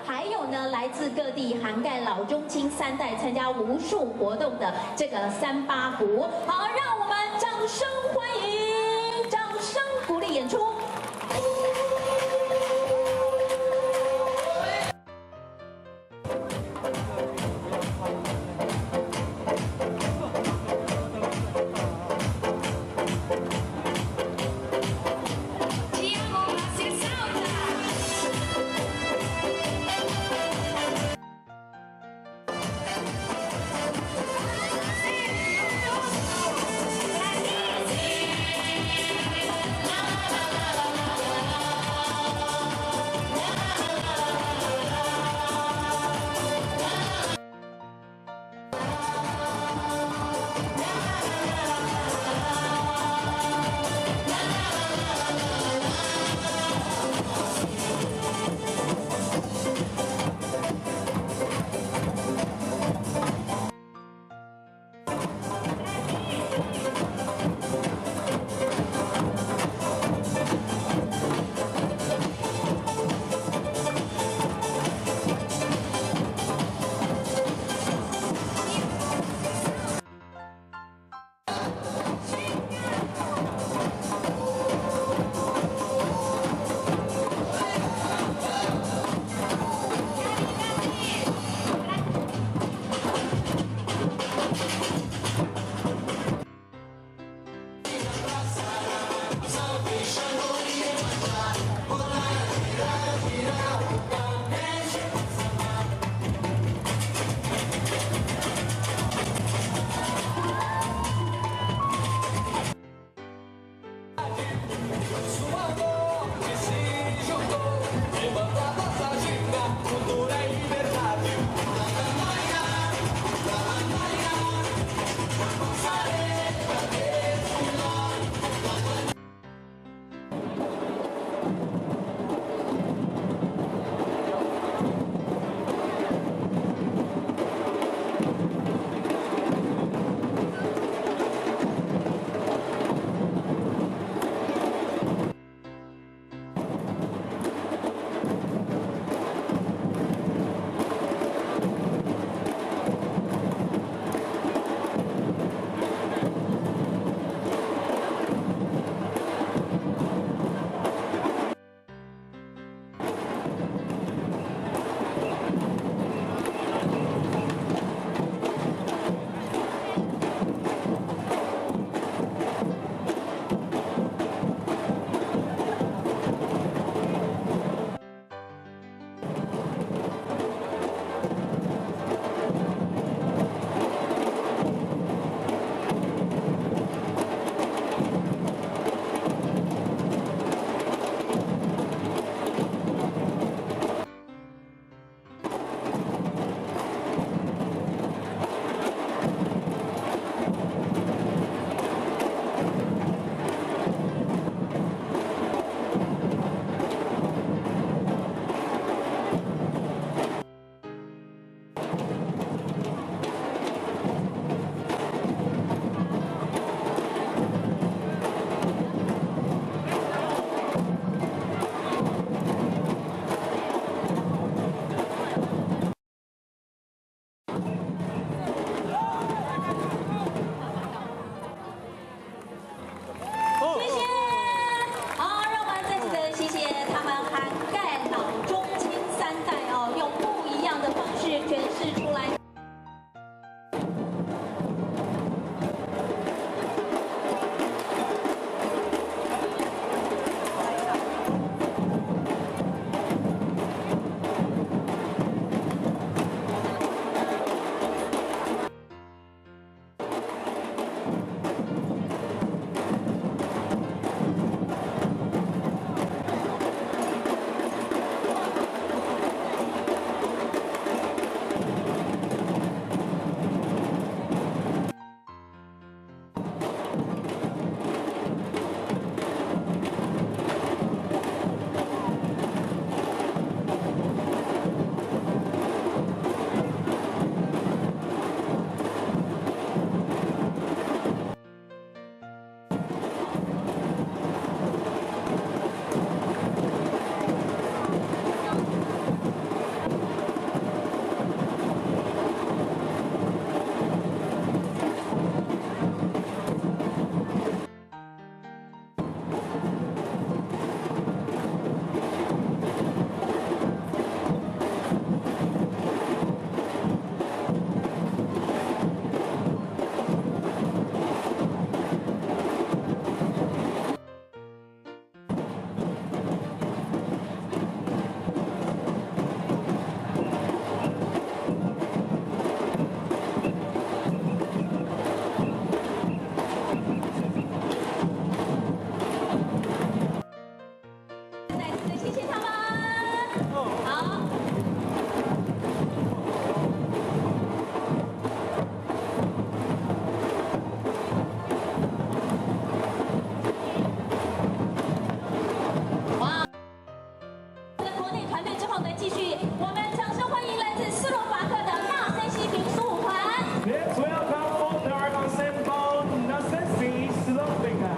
还有呢，来自各地涵盖老中青3代，参加无数活动的这个38鼓。好，让我们掌声欢迎，掌声鼓励演出。之后呢，继续我们掌声欢迎来自斯洛伐克的纳森西民俗舞团。Let's welcome Folkdar Ensemble Nasensi Slovakia.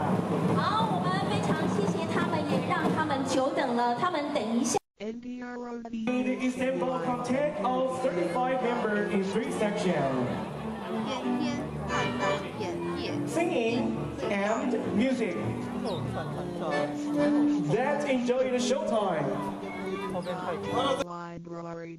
好，我们非常谢谢他们，也让他们久等了。他们等一下。 The ensemble contains of 35 members in 3 sections: 天天看到眼界， singing and music. 后站弹照， Let's enjoy the showtime. 后面太快。 Library.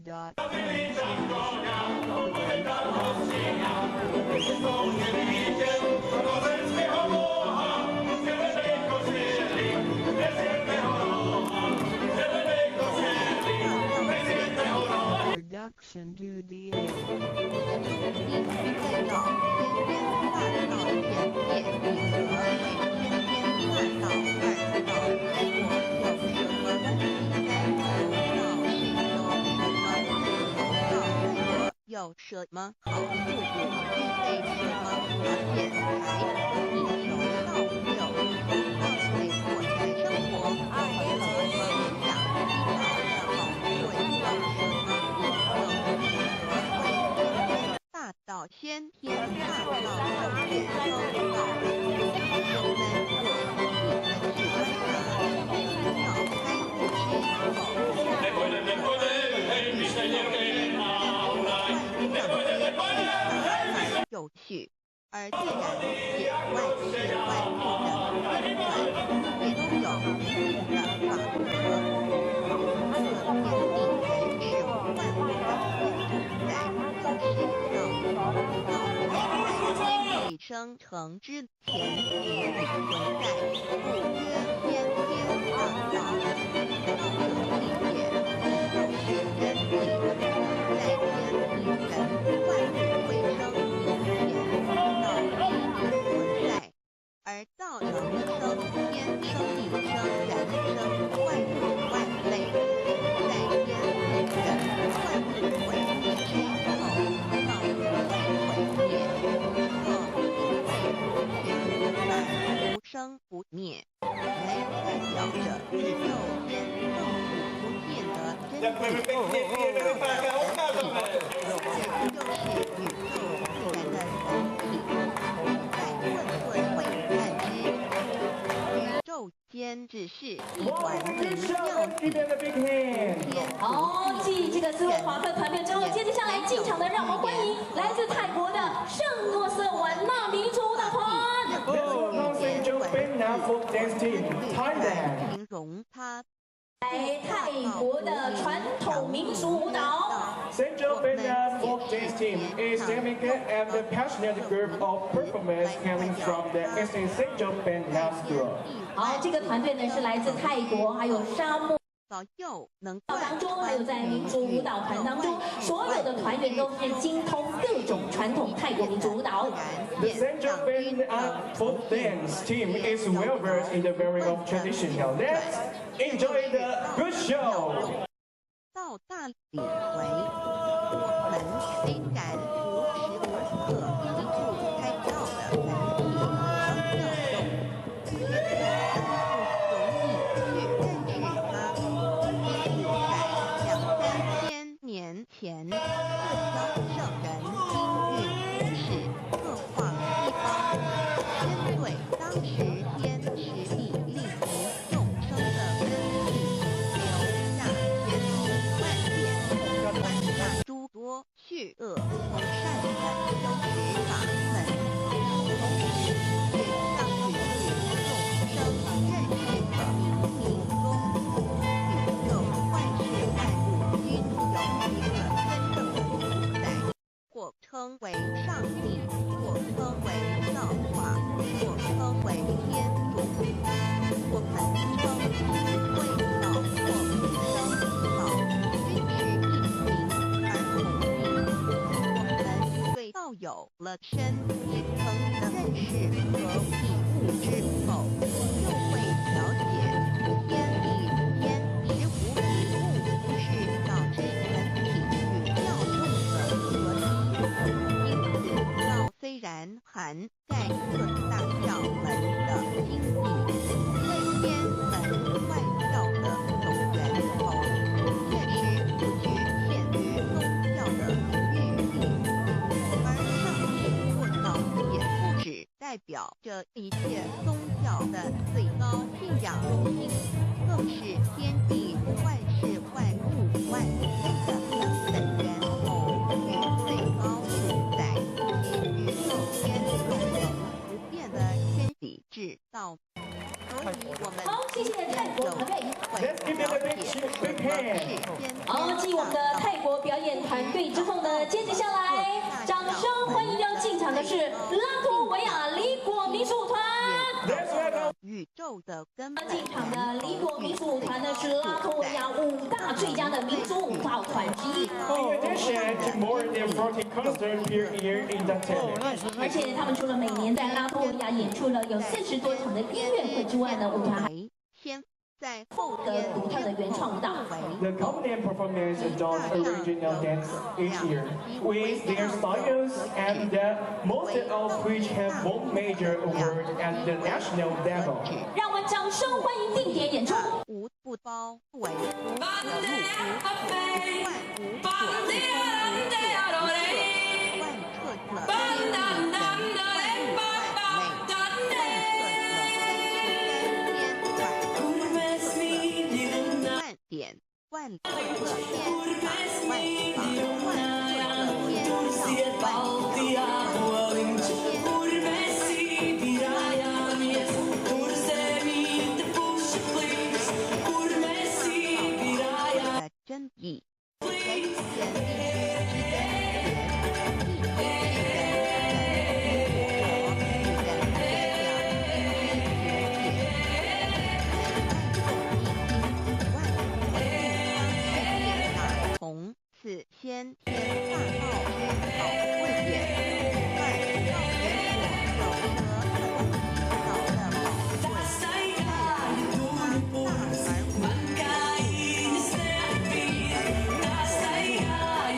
Production to the 必须得到天天看到眼界，与和为天天看到二到有什么好处？有什么条件才可以有效有为我的生活和什么影响大到先天，大到后天，都到我们我们去有趣而自然且万事万物的运转，也都有一定的法则。天地人事万物的在生成之前即已存在，故曰天天大道。道者气也，就是真理。在天地人万物未生以前，道即已存在，而道能生天生地生人生万物万类。在天地人万物毁灭之后，道不会毁灭。 不生不灭，乃代表着宇宙间众不变的真理。就是宇宙自然的本体，在混沌璀璨之宇宙间，只是一环一妙子。好，继这个斯洛伐克团队之后，接着下来进场的，让我们欢迎来自泰国的圣诺瑟晚纳民族舞蹈团。 Folk dance team, Thailand. 形容它。 来泰国的传统民俗舞蹈。 Central Vietnam Folk Dance Team is dynamic and passionate group of performers coming from the Eastern Central Vietnam School. 好，这个团队呢是来自泰国，还有沙漠。 当中，还有在民族舞蹈团当中，所有的团员都是精通各种传统泰国民族舞蹈。The Central Vietnam Folk Dance Team is well versed in the variety of traditional. Let's enjoy the good show. 到大理回，我们虽然无时无刻一处开到的本体和调动，也很不容易去认识它。 年前，各挑圣人金运是刻画一方，针对当时天时地利及众生的根基，留下千奇万变、万下诸多血恶从善的修持法门，同时也向宇宙众生认识冥冥中宇宙万事万物均有。 或称为上帝，或称为造化，或称为天主。我们称之为道或生道，均是一名而同名。我们对道有了深一层的认识和体悟之后，就会了解天地间实无一物是导致人体与调动的核心。 因此，道虽然含在各大教门的经义，内边门外道的总源头，却表着一切宗教的最高信仰中心，更是天地万事万物万物的根本源头与最高主宰其宇宙间永恒不变的天理之道。所以我们好，谢谢泰国团队。Let's give them a big hand. 好，继我们的泰国表演团队之后呢，接着下来，掌声欢迎要进场的是拉脱维亚黎果民族舞团。宇宙的根本。进场的黎果民族舞团呢是拉脱维亚5大最佳的民族舞蹈团之一。In addition to more than 40 concerts per year in the town. 而且他们除了每年在拉脱维亚演出了有40多场的音乐会之外呢，舞团还先在后的独特的原创舞蹈。The Covenant performance adopts original dance each year, with their styles and most of which have won major awards at the national level. 让我们掌声欢迎定点演出。无不包围无可入无万无所不万特色天法万法万特色天上万真意。从此先天大道之好慧眼，万道元所有得很祈祷的宝贵，在于大而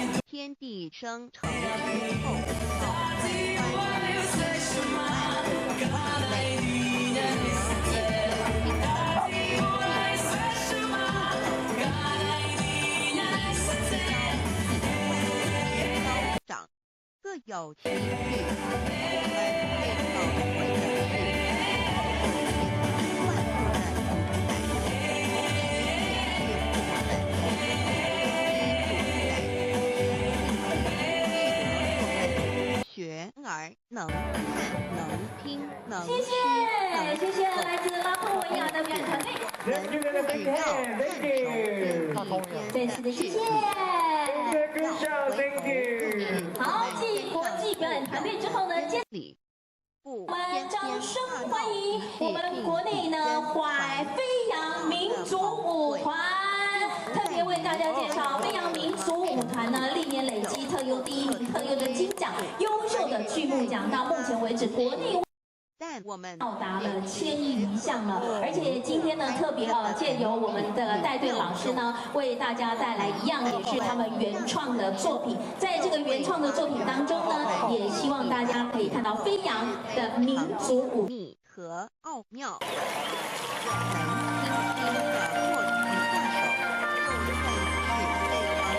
无天地生成之后，各有其趣，我们最宝贵的是万物的学而能看能听能吃谢谢来自拉脱维亚的表演团队。Let's give them a big hand. Thank you. 再次的谢谢。Good job. Thank you. 好，继国际表演团队之后呢，接我们掌声欢迎我们国内呢怀飞扬民族舞团，特别为大家介绍飞扬民族舞团呢历年累积特优第1名、特优的金奖、优秀的剧目奖，到目前为止国内我们到达了1000余项了，而且今天呢特别借由我们的带队老师呢，为大家带来一样也是他们原创的作品。在这个原创的作品当中呢，也希望大家可以看到飞扬的民族舞秘和奥妙，能轻轻的握举大手，就算是非常简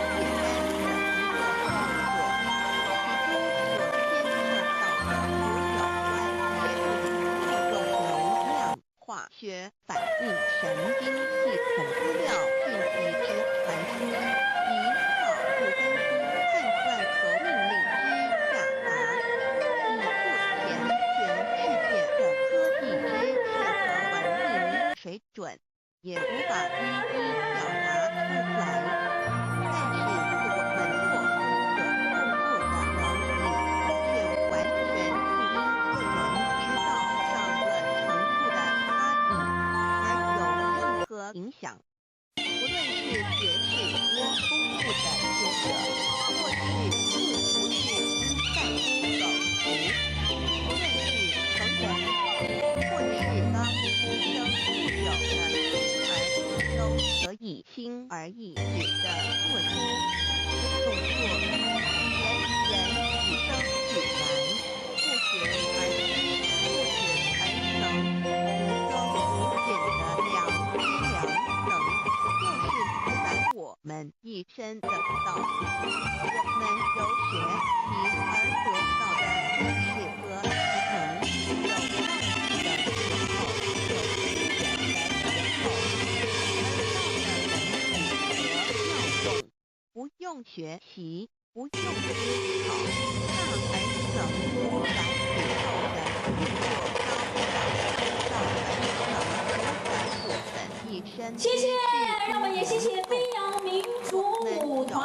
单的一个化学反应神经系统资料信息之传输，以考不分析判断和命令之下达，以目前全世界的科技知识和文明水准，也无法一一表达出来。但是我们所通过的能力，却完全不因个人知道上个程度的差异而有任何影响。无论是学士多丰富的学者，或是不是因赛狗图，无论是成人，或是刚出生不久的婴儿，都可以轻而易举地做出动作。人与生俱来，不学而知，不学而成，无增无减的良知良能，就是主宰我们们一生的道理。我们由学习而得到的知识和技能，有忘记的时候，有资源的时候，而到了人体和妙用，不用学习，不用思考，那儿能如来以后的运作高到我们一生。谢谢，让我们也谢谢飞扬民族舞团。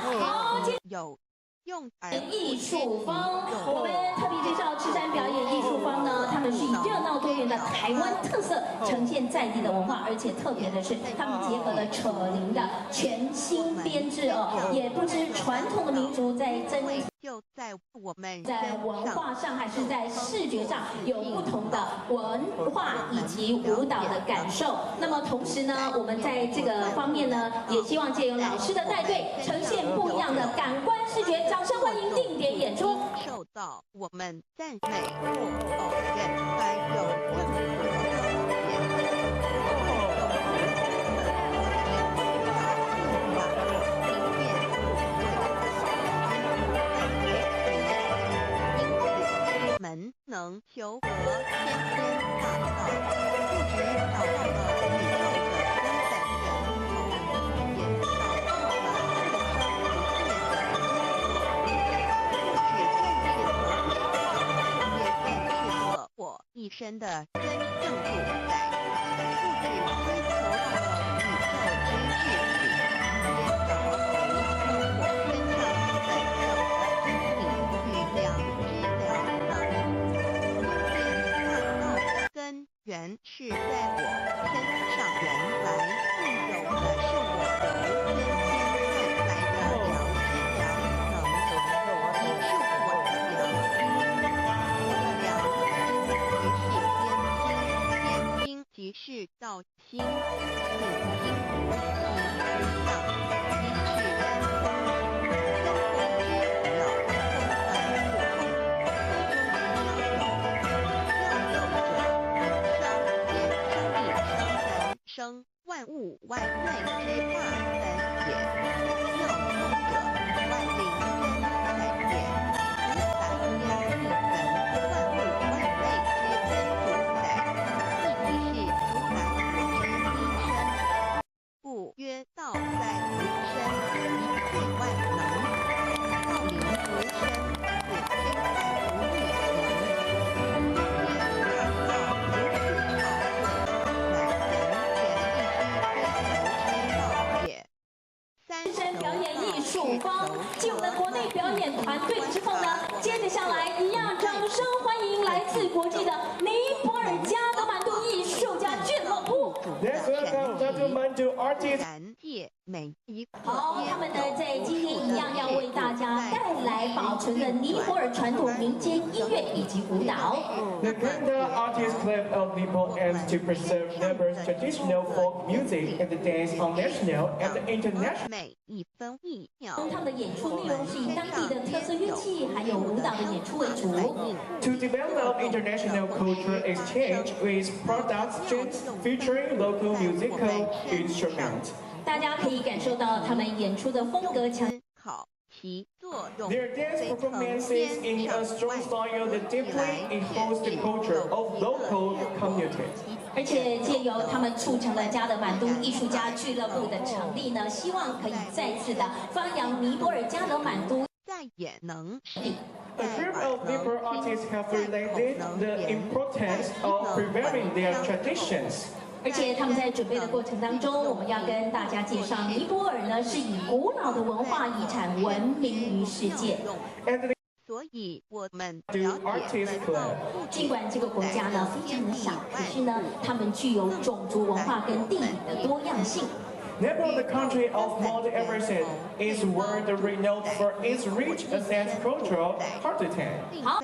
好，接有用艺术坊，我们特别介绍赤山表演艺术坊呢，他们是以热闹多元的台湾特色呈现在地的文化，而且特别的是，他们结合了扯铃的全新编制哦，也不知传统的民族在增。就在我们在文化上还是在视觉上有不同的文化以及舞蹈的感受。那么同时呢，我们在这个方面呢，也希望借由老师的带队，呈现不一样的感官视觉。掌声欢迎定点演出。受到我们赞美或否认，还有任何的能求和天天大道，不只找到了宇宙的根本源头，也找到了生生不灭的根源，不只见识过我一生的真正主宰，不只追求到了宇宙之至理，也找回我身上本有的灵与良知良能。根源是在我身上，原来自有的是我由先天带来的良知良能，也是我的良知，即是道心，此心无形无相，即是然空，真空之妙，空凡不空，生万物万类之大三也，妙空者万灵真三也，无凡家一门，万物万类之真主宰，亦即是如来佛之一身，故曰道在无身，一切万能，道灵无身，此天在无力能，天创造如此宝贵，乃赤山表演艺术坊继我们的国内表演团队之后呢，接着下来一样掌声欢迎来自国际的尼泊尔加德满都艺术家俱乐部。Let's welcome Kathmandu artists. 好，他们呢在今天一样要为大家带来保存的尼泊尔传统民间音乐以及舞蹈。The Kanda Artists Club of Nepal aims to preserve Nepal's traditional folk music and dance on national and international. 每一分一秒。他们的演出内容是以当地的特色乐器还有舞蹈的演出为主。To develop international cultural exchange with productions featuring local musical instruments. 大家可以感受到他们演出的风格强。 Their dance performances in a strong style that deeply enhance the culture of local communities. 而且借由他们促成了加德满都艺术家俱乐部的成立呢，希望可以再次的发扬尼泊尔加德满都。再也能。 A group of Nepal artists have related the importance of preserving their traditions. 而且他们在准备的过程当中，我们要跟大家介绍，尼泊尔呢是以古老的文化遗产闻名于世界。所以我们尽管这个国家呢非常的小，可是呢，他们具有种族文化跟地理的多样性。 Nepal, the country of Mount Everest, is world renowned for its rich ancestral heritage. 好，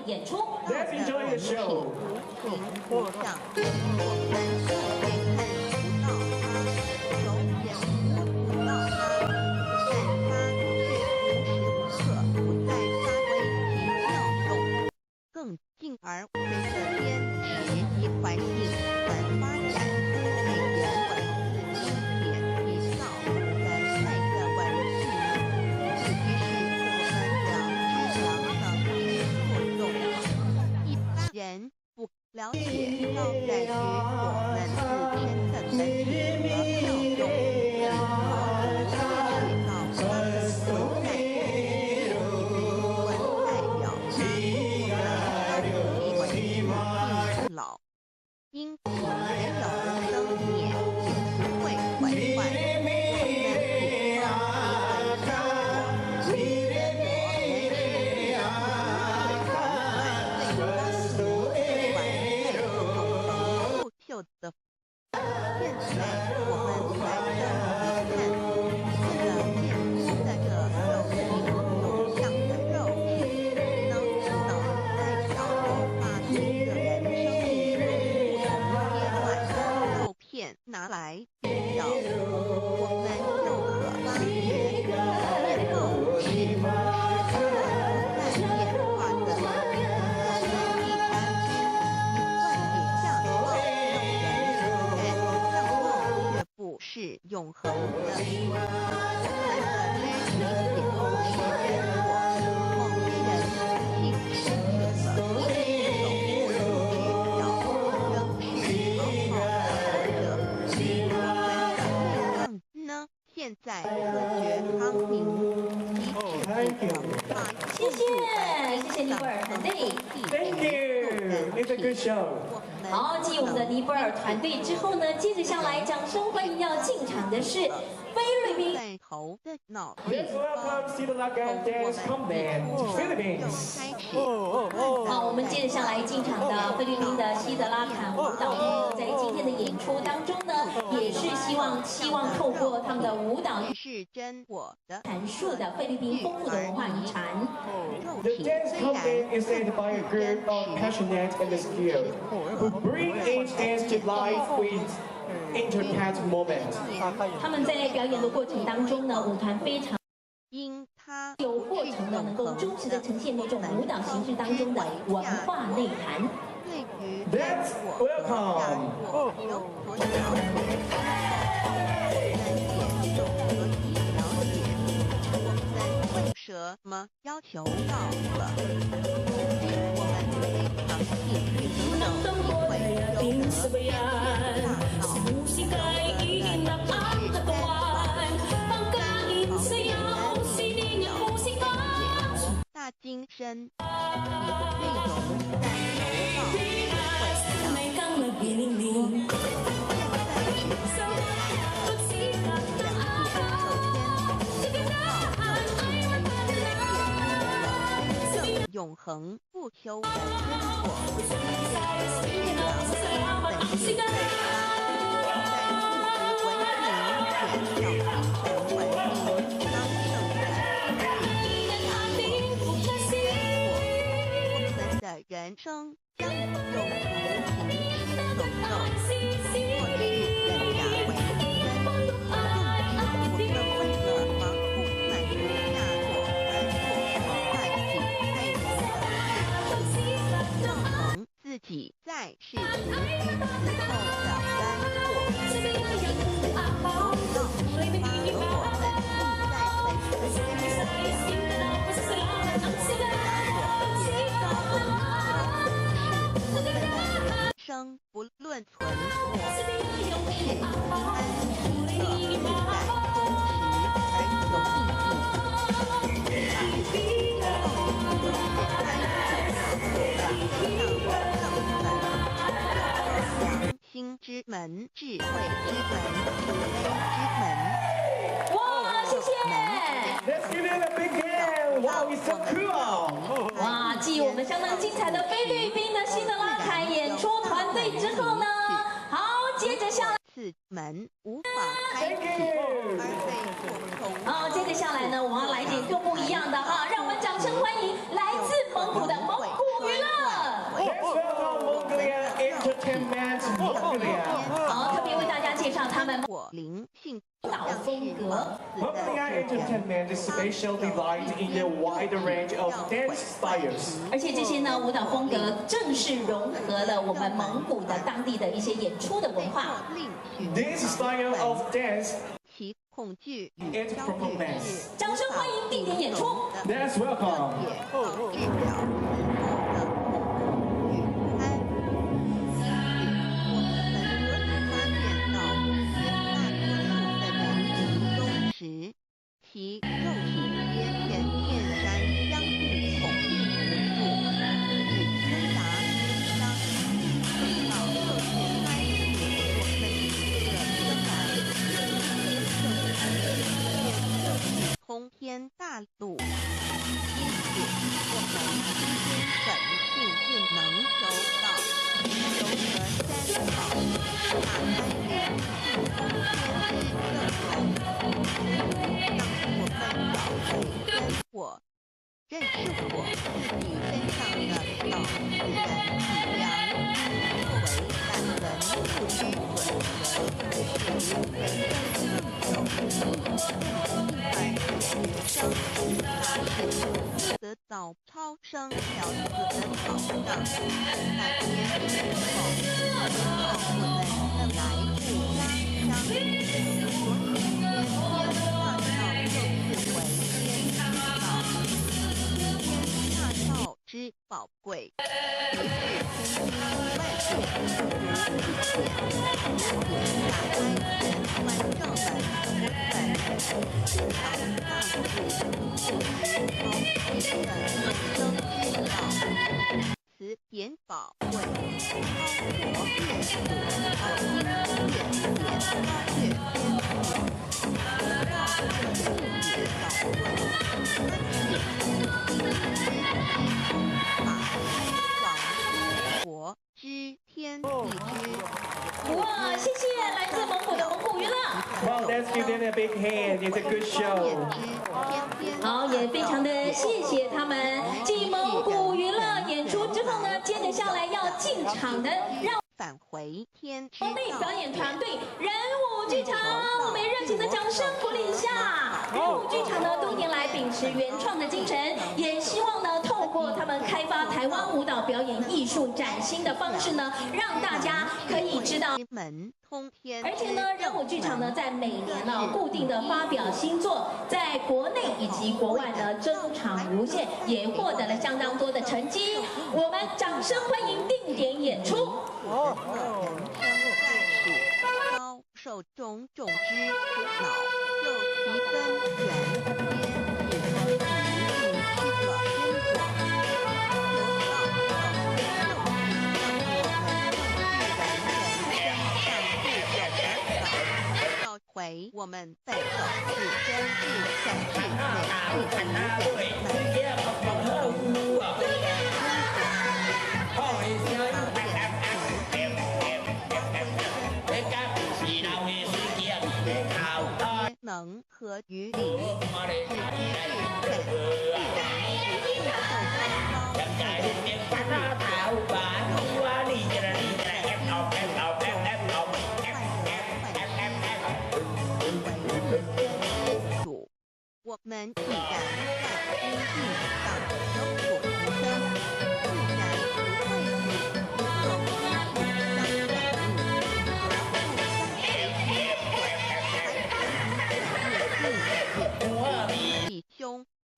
演出 Let's enjoy the show. 更进而随着天时及环境而发展，美元文字经典以造在于我们自身的本质和效用。因此，没有了生灭，也不会毁坏。我们自身为人不朽的。现在我们抬头一看，这个健康的肉体，有向的肉体，能代表着发明的人生命。肉片拿来比较，我们就可发觉面貌是在演化的。第三只一贯以相貌弄人，但相貌却不是永恒的。人的肢体显露是真我，某些人性深刻了一种不能现在科学康明，谢谢尼泊尔团队。Thank you. It's a good show. 好，继我们的尼泊尔团队之后呢，接着下来掌声欢迎要进场的是菲律宾。在头的脑 Let's welcome Sidalakan Dance Command to Philippines. 好，我们接着下来进场的菲律宾的西德拉坎舞蹈呢，在今天的演出当中呢，也是希望透过他们的舞蹈是真我的阐述的菲律宾丰富的文化遗产。The dance command is led by a group of passionate and skilled who bring each dance to life with intricate moments. 他们在表演的过程当中呢，舞团非常因它有过程的能够忠实的呈现某种舞蹈形式当中的文化内涵。对于 Let's welcome. 我有所了解，我们为什么要求到了？我们非常幸运能有机会有大精深，你的内容在投到会上。永恒不朽的真我，天狼星本是在物质文明减少精神文明昌盛我们的人生将永无停止走肉，或是更加为深，纵使我们为了盲目满足下所而破坏己内的纵横自己在世时与死后的干货，因此要使发和我们并在本身间生不论存活，是平安喜乐自在，真实而有意义。心之门，智慧之门，慈悲之门。哇，谢谢！ Let's give it a big hand! Wow, it's so cool! 哇，继我们相当精彩的菲律宾的西德拉坎演出团队之后呢，好，接着下来，此门无法开启，而被破空。好，接着下来呢，我们要来点更不一样的哈，让我们掌声欢迎来自蒙古的蒙古娱乐。 Let's welcome Mongolia Entertainment Mongolia. 好，特别为大家介绍他们我灵性舞蹈风格。 Mongolia Entertainment is specially divided in a wide range of dance styles. 而且这些呢舞蹈风格正是融合了我们蒙古的当地的一些演出的文化。 This style of dance 其恐惧与 is 焦虑 performance. 是掌声欢迎定点演出。 Let's welcome. 治疗死后的恐惧与安息。其肉体接天燕山相互统一无助，与孙达经商，碰到肉前开始，我们这生来也通天大路，因此我们今天很幸运能收到柔和三宝大开灵性通天之圣龙，让我们找回真我，认识我自己身上的老自然体量，作为懒人不拘准则，使人生更有意义。学生他是得到超生条子的保障，那天之后，我们的来自家乡，所以天天大道就是为天之道，天大道之宝贵，于是千金万点不如一点，打开全观众们，本常大树，不知超级的永生之道。此典宝贵，超佛越古，超经越典，超越天国。这性也宝贵，法王国之天地之。哇，谢谢来自蒙古的蒙古娱乐。Wow, let's give them a big hand. It's a good show. 好，也非常的谢谢他们。继蒙古娱乐演出之后呢，接着下来要进场的让返回天之国内道。表演团队人武剧场，我们热情的掌声鼓励一下。人武剧场呢，多年来秉持原创的精神，也希望呢，透过他们开发台湾舞蹈表演艺术崭新的方式呢，让大家可以知道。门通天，而且呢，人武剧场呢，在每年呢固定的发表新作，在国内以及国外呢争场无限，也获得了相当多的成绩。我们掌声欢迎定点演出。遭受种种之苦恼，就其根源皆是因迷失了因果，得到了肉体让我们更自然人生上不久的找回我们本守是真是善是美是无人能合于理，是知识本自然是互受双方主，我们既然在心境上有所提升，自然不会与不同因素相感应，弟兄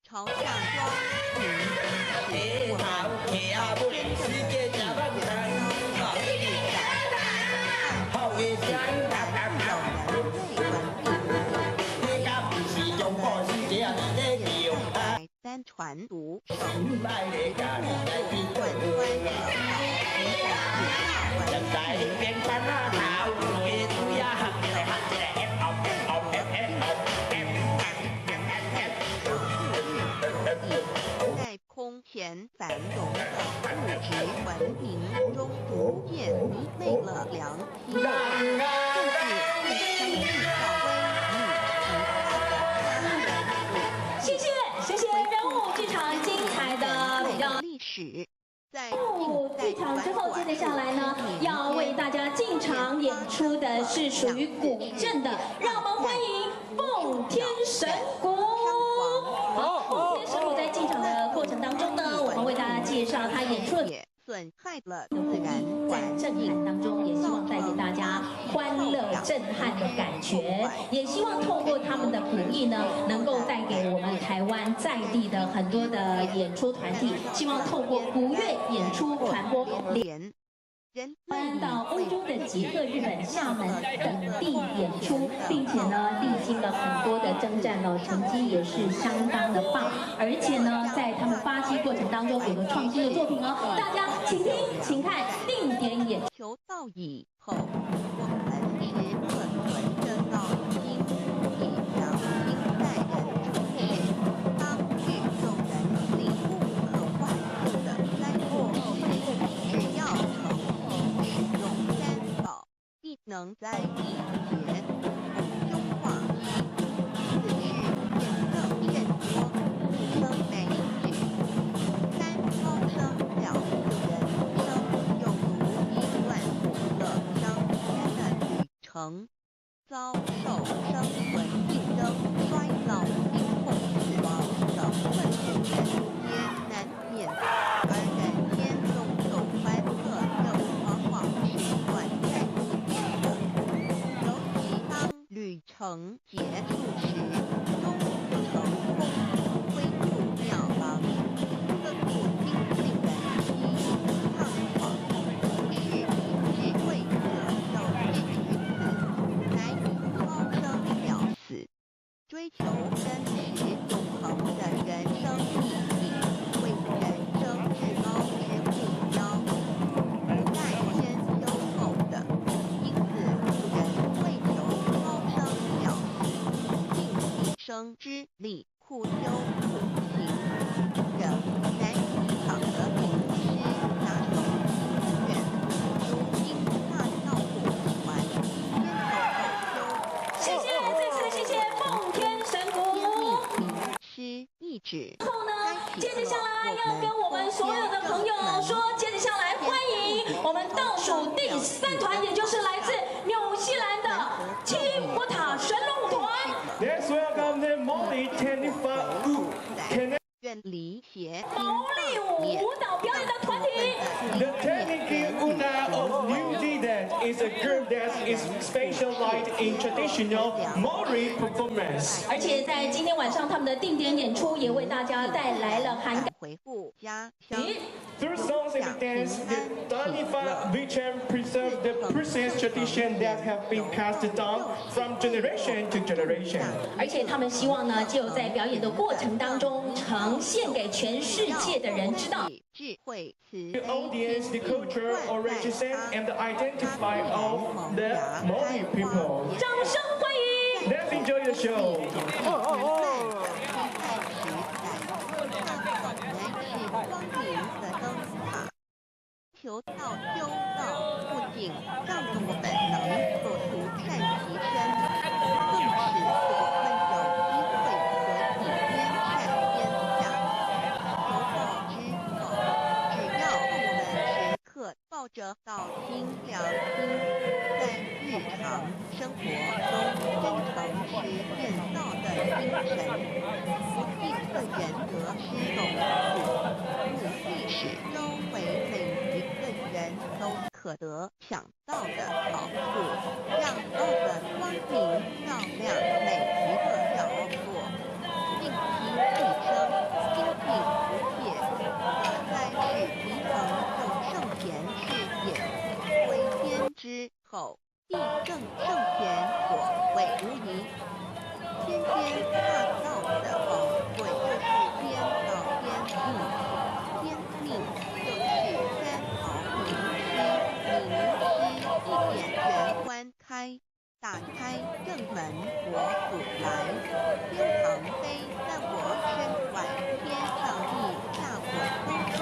朝向光明，使我们得到真正的自由自在。爱是自然有人最稳定，在三传读手，互关关了道，一本在空前繁荣的物质文明中逐渐迷昧了良心，甚至会生意效微与其他的他人谢谢人武剧场精彩的比较。历史。在人武剧场之后，接着下来呢，要为大家进场演出的是属于古镇的，让我们欢迎奉天神鼓。好，奉天神鼓在进场的过程当中呢，我们为大家介绍他演出的损害了自然在震撼当中，也希望带给大家欢乐震撼的感觉，也希望透过他们的鼓艺呢，能够带给我们台湾在地的很多的演出团体，希望透过鼓乐演出传播。搬到欧洲的捷克、日本、厦门等地演出，并且呢，历经了很多的征战哦，成绩也是相当的棒。而且呢，在他们发迹过程当中，有个创新的作品哦，大家请听，请看定点演求到以后，我们是客存着到今，以让新代人处事，当宇宙人领悟可快速的三步式，只要诚心使用三宝，必能在一节空中化一。此事见证甚多，不生美举。三高升了世人生，又如一段苦乐伤天的旅程，遭受生存竞争、衰老、贫困、死亡等困苦人皆难免，而人间种种欢乐又往往是短暂一变的。尤其当旅程结束时，终成空，归途渺茫，自不禁令人凄怆惶。是智慧者要知于此，乃以高升了死，追求真实永恒的人生意义，为人生至高之目标，不待先修后的。因此，古人为求高升了死，尽毕生之力苦修苦行，仍难以讨得名师拿手心愿，如今大道不还，天走谢谢，再次谢谢奉天神谷。师一指后呢，接着下来要跟我们所有的朋友说，接着下来欢迎我们倒数第3团，也就是来自纽西兰的奇波塔神龙团。 Let's welcome the Molly Tenifa Wu. 愿离邪毛利舞蹈表演的团体。 The Teniki Una of New Zealand is a group that is specialized in traditional Maori performance. 而且在今天晚上，他们的定点演出也为大家带来了涵盖。回顾家乡。 Through songs and dance, the Tanifa Vichem preserve the precious tradition that have been passed down from generation to generation. 而且他们希望呢，就在表演的过程当中，呈现给全世界的人知道。 智慧慈 The audience, the culture, origin, and the identity of the Maori people. 掌声欢迎！ Let's enjoy the show. 求道修道，不仅让我们能做出善其身，更使我们有机会和体边善边下。求道之后，只要我们时刻抱着道心良心，在日常生活中真诚实践道的精神，不计个人得失荣辱，目的是周围每一个人都可得享道的好处，让道的光明照亮每一个角落，令其一生精进不懈，在使平衡众圣贤事业，为天之后，必正圣贤所为无疑。天仙大道的宝贵就是天道天命，天命就是三毫名师，名师一点圆关开，打开正门我府来，天堂飞在我身外，天上地下我都在。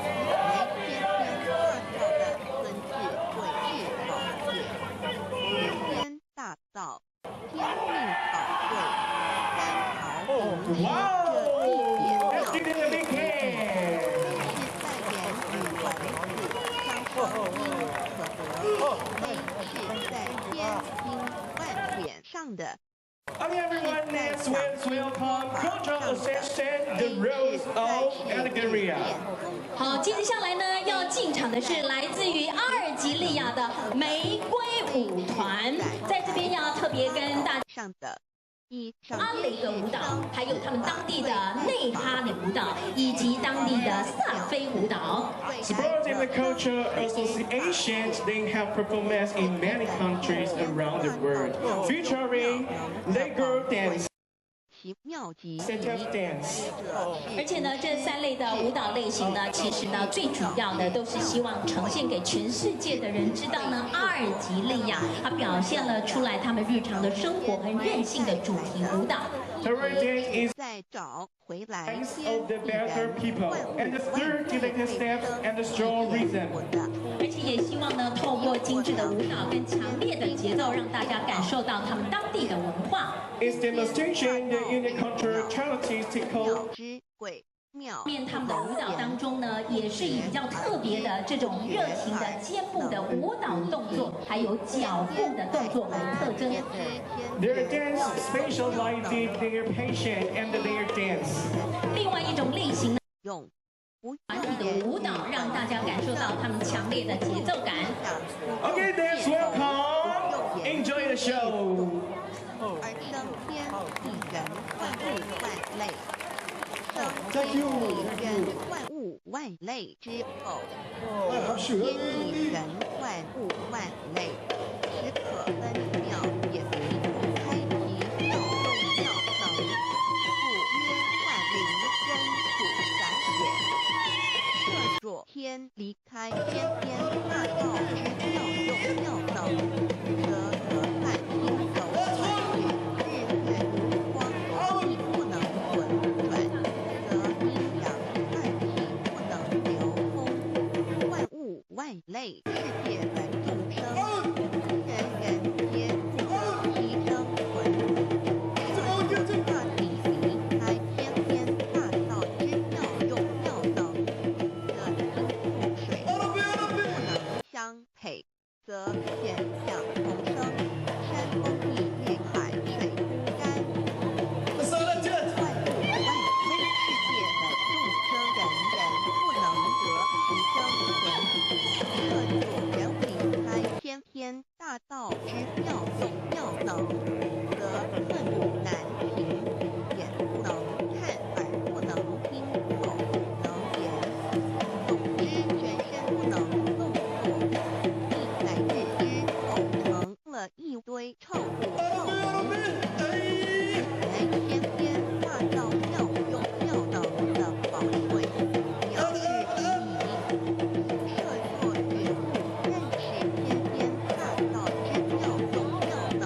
此乃天仙大道的尊智慧智宝界，天仙大道。 天命宝贵，三毫名师这地点 Let's give it a big hand. 是在言语文字，相双音可得，非是在千金万点上的。Hi everyone, let's welcome Cultural Assistant, the Rose of Algeria. 好，接着下来呢，要进场的是来自于阿尔及利亚的玫瑰舞团，在这边要特别跟大家。上的阿雷格舞蹈，还有他们当地的内哈里舞蹈，以及当地的萨菲舞蹈。Sports and the Culture Association, they have performance in many countries around the world, featuring Lego dance, 其妙极 set up dance. 而且呢，这3类的舞蹈类型呢，其实呢，最主要的都是希望呈现给全世界的人知道呢，阿尔及利亚它表现了出来他们日常的生活和韧性的主题舞蹈。Third dance is 再找回来 dance 天 of the 地 better 人 people, 万 and the 物 third 万 elected steps and the strong rhythm. 而且也希望呢，透过精致的舞蹈跟强烈的节奏，让大家感受到他们当地的文化。Its demonstration in the characteristical 妙之鬼妙。面他们的舞蹈当中呢，也是以比较特别的这种热情的肩部的舞蹈动作，还有脚步的动作为特征。Their dance specialized in their passion and their dance. 另外一种类型呢，用不团体的舞蹈，让大家感受到他们强烈的节奏感。Okay, dance welcome. Enjoy the show. 而生天地人万物万类，生天地人万物万类之后，天地人万物万类，只可分妙也，开题妙动妙能，故曰万灵真处杂也。设若天离开先天大道之妙用妙能，则可看天走日月如光，亦不能滚转，则阴阳二体不能流通。万物万类，世界本众生，人人皆不得其生存。大体离开先天大道之妙用妙能，则金木水火不能相配，则天象同生，山峰地月海水枯干。万物万类，世界的众生人人不能得其生存。设若人离开先天大道之妙用妙能，则寸步难平，眼不能看，耳不能听，口不能言，总之全身不能动作，一乃至之后成了一堆臭土臭泥。来先天大道妙用妙能的宝贵，藐视其意。设若觉悟认识先天大道之妙用妙能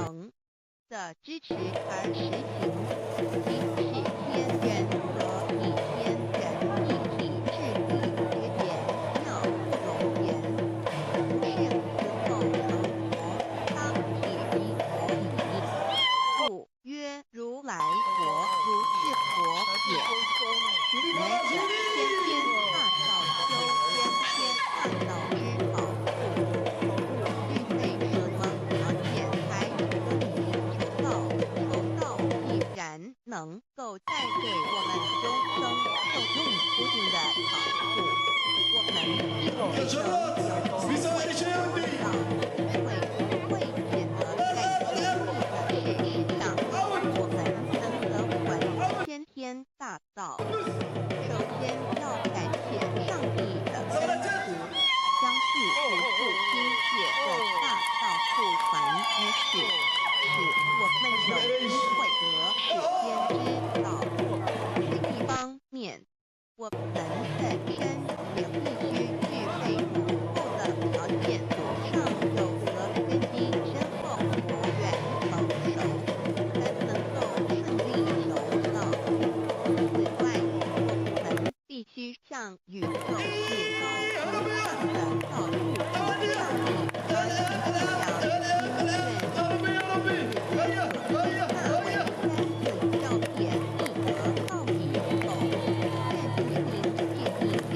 的支持而实行，即是天人得以天人一体治理之言妙容言，不是此后成佛，当体离佛矣。故曰如来佛如是佛也。原讲先天大道修先天大道之宝库，故具备什么条件才得以求道必然能够带给我们终生受用无尽的好处。我们应能有智慧会显得在神秘的事实上，我们能得闻先天大道。首先要感谢上帝的恩慈，将是无数心血的大道护传之事，使我们有机会得世间之道。另一方面，我们本身也必须具备足够的条件，上有则根基深厚、佛缘成熟，才能够顺利求道。此外，我们必须向宇宙至高无上的道路上帝和良心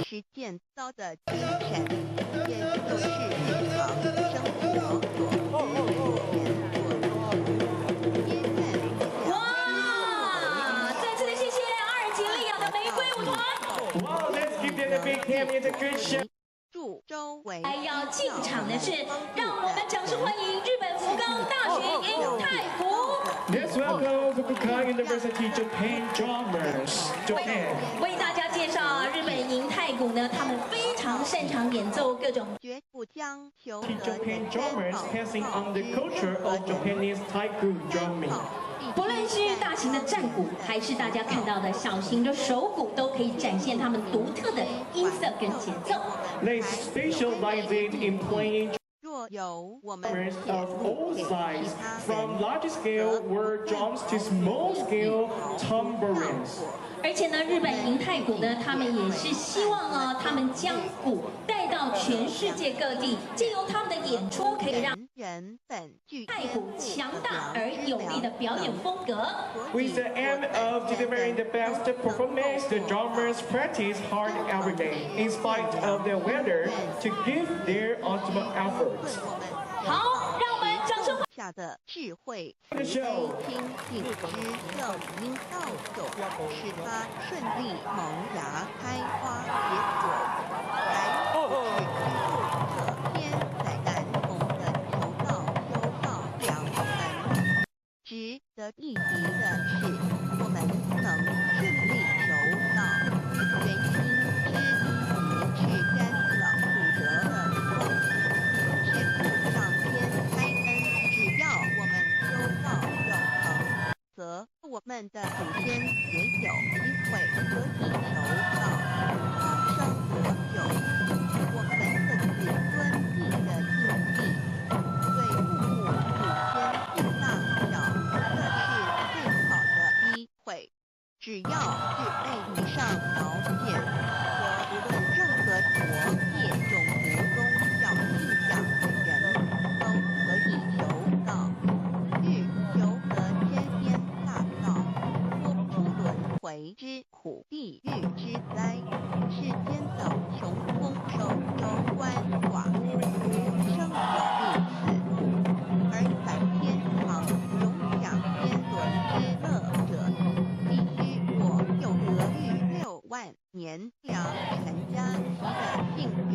实践道的精神，也就是日常生活所哇！再次的谢谢阿尔及利亚的玫瑰舞团。Wow, let's give them a big hand. It's a good show. 祝周围要进场的是，让我们掌声欢迎日本福冈大学 in 太古。Let's welcome Welcome Fukuoka University Japan Drummers, Japan. 为大家介绍日本银太鼓呢，他们非常擅长演奏各种。绝不将求 Japan Drummers passing on the culture of Japanese taiko drumming. 不论是大型的战鼓，还是大家看到的小型的手鼓，都可以展现他们独特的音色跟节奏。They specialize in playing 若有我们 drummers of all sizes, from large scale word drums to small scale tambourines. 而且呢，日本银太鼓呢，他们也是希望呢，他们将鼓带到全世界各地，借由他们的演出，可以让人本具太鼓强大而有力的表演风格。With the aim of delivering the best performance, the drummers practice hard every day, in spite of the weather, to give their ultimate efforts. 好，让我们掌声。下的智慧， The show. 听尽之用因道种，使它顺利萌芽开花结果。来是这天在南同的求道修道两门，值得一提的是，我们能顺利求道，原因之一是沾了古德的光，是古上天开恩。只要我们修道有成，则我们的祖先也有机会可以求道，超生得久。我们的子孙地的印记，对父母祖先尽大小，这是最好的机会。只要具备以上条件，则无论任何国界、种族、宗教、信仰的人，都可以求道。欲求得天仙大道，脱出轮回之苦，地狱之灾，世间的穷空收州鳏寡无生有一死，而在天堂永享天伦之乐者，必须我有得遇6万年良辰佳期的幸运。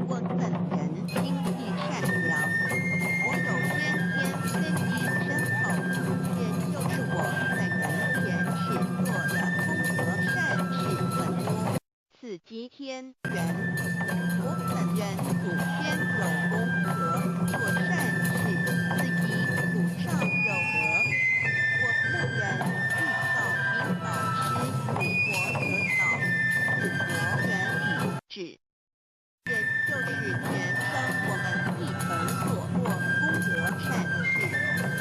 我本人心地善良，我有先天根基深厚，也就是我在人前始做的功德善事很多。此即天缘，我本人祖先有功德做善事，此即祖上有德。我牧人遇到引导师父，我得到此佛缘已至。也就是全生我们一同所过功德善事，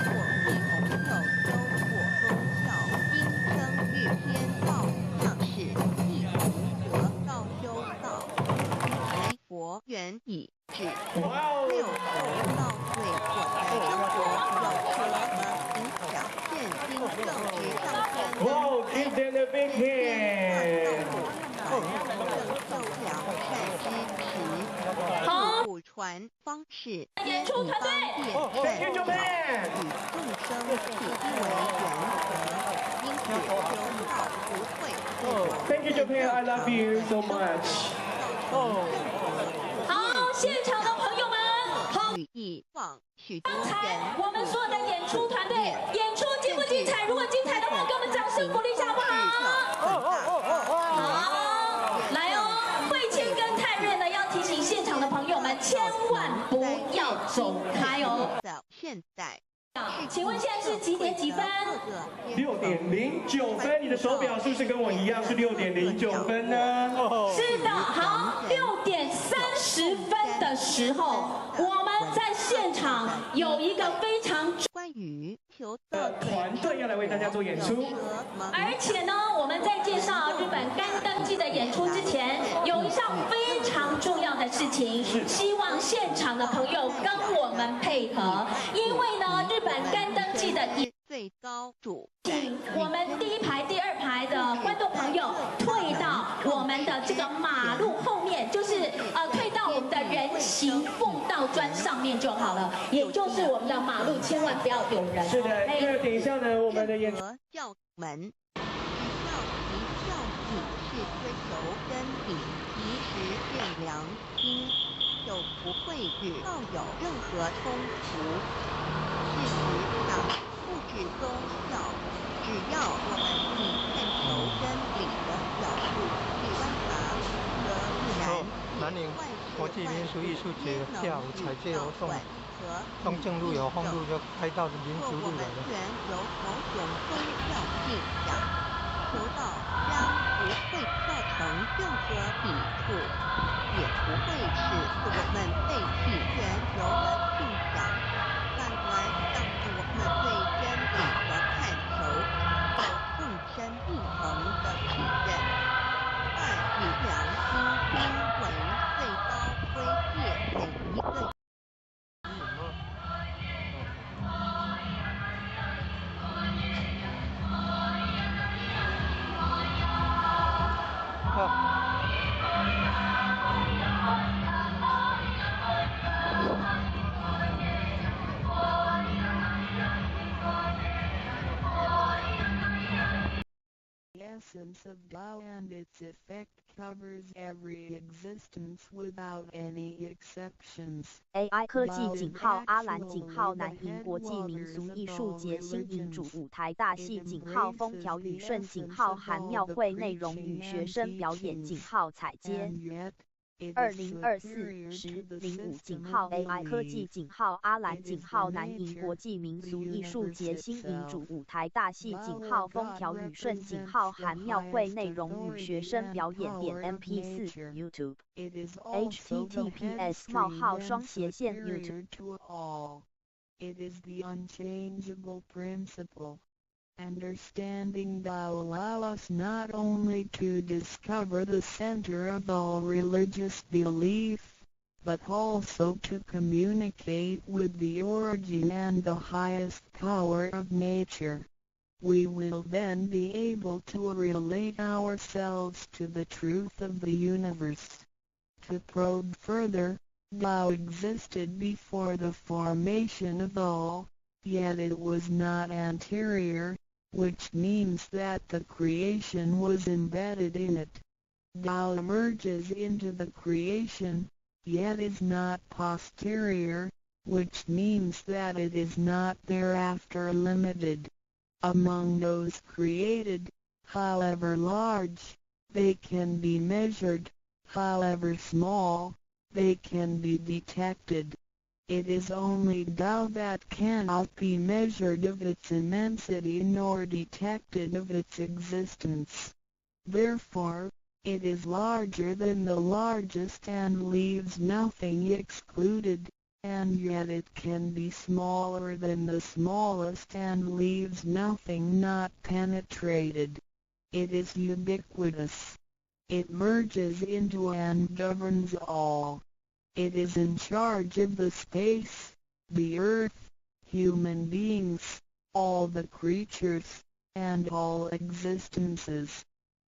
我一同有修我宗教，今生遇天道，像是一同得道修道，其佛缘已至。Wow. 六头到对我的生活有什么影响？现今正值上天 Wow, give them a big hand. 正修良善之时，好，祖传方式演出团队Thank you, Japan. 与众生起因为缘合，因此修道不会自我。 Thank you, Japan. I love you so much. 好，现场的朋友们，好，与以往许多刚才人我们所有的演出团队演出精不精彩？如果精彩的话，给我们掌声鼓励一下好不好？好，来哦，慧谦跟泰瑞呢要提醒现场的朋友们，千万不要走开哦。现在，请问现在是几点几分6:09分，你的手表是不是跟我一样是6:09分呢？是的，好，6:30分的时候，我们在现场有一个非常关于求团队要来为大家做演出。而且呢，我们在介绍日本干灯季的演出之前，有一项非常重要的事情，希望现场的朋友跟我们配合，因为呢，日本干灯季的最高主，请我们第一排、第二排的观众朋友退到我们的这个马路后面，就是退到我们的人行凤道砖上面就好了，也就是我们的马路千万不要有人。是的，因为等一下呢，我们的演出教门，教义是追求真理，及时变良心，就不会与道有任何冲突。事实上，不止是宗教，只要我们以探求真理的角度去观察，则自然南宁国际民俗艺术节下午彩介活动，东正路有封路就开到民族路来了。若我们全有某种宗教信仰，求道将不会造成任何抵触，也不会使我们背弃原有的信仰，反而让我们对真理的探求有更深一层的体认。但以良心为最高规戒每一个。The essence of Tao and its effect covers every existence without any exceptions. AI 科技井号阿兰井号南瀛国际民俗艺术节新营主舞台大戏井号风调雨顺井号韩庙会内容与学生表演井号彩街。2024-10-05井号 AI 科技井号阿兰井号南瀛国际民俗艺术节新营主舞台大戏井号风调雨顺井号韩庙会内容与学生表演点 MP4 YouTube https://YouTube It is the unchangeable principle. Understanding Tao allow us not only to discover the center of all religious belief, but also to communicate with the origin and the highest power of nature. We will then be able to relate ourselves to the truth of the universe. To probe further, Tao existed before the formation of all, yet it was not anterior, which means that the creation was embedded in it. Tao emerges into the creation, yet is not posterior, which means that it is not thereafter limited. Among those created, however large, they can be measured, however small, they can be detected. It is only Tao that cannot be measured of its immensity nor detected of its existence. Therefore, it is larger than the largest and leaves nothing excluded, and yet it can be smaller than the smallest and leaves nothing not penetrated. It is ubiquitous. It merges into and governs all. It is in charge of the space, the earth, human beings, all the creatures, and all existences.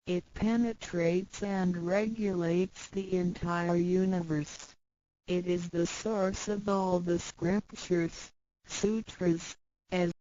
It penetrates and regulates the entire universe. It is the source of all the scriptures, sutras, as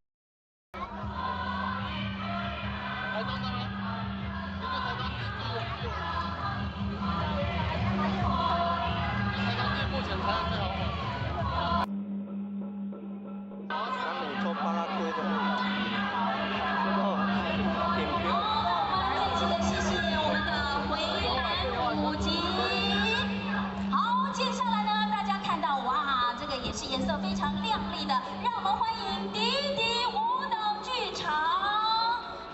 颜色非常亮丽的，让我们欢迎迪迪舞蹈剧场。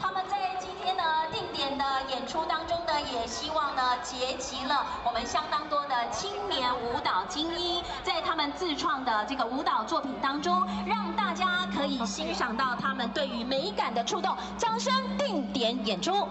他们在今天呢定点的演出当中呢，也希望呢结集了我们相当多的青年舞蹈精英，在他们自创的这个舞蹈作品当中，让大家可以欣赏到他们对于美感的触动。掌声定点演出。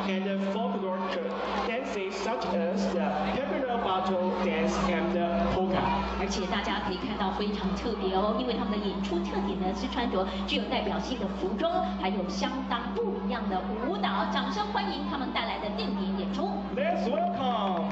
and the folklore dances such as the Pepino Battle Dance and the polka. 而且大家可以看到非常特别哦，因为他们的演出特点呢是穿着具有代表性的服装，还有相当不一样的舞蹈。掌声欢迎他们带来的定点演出。Let's welcome.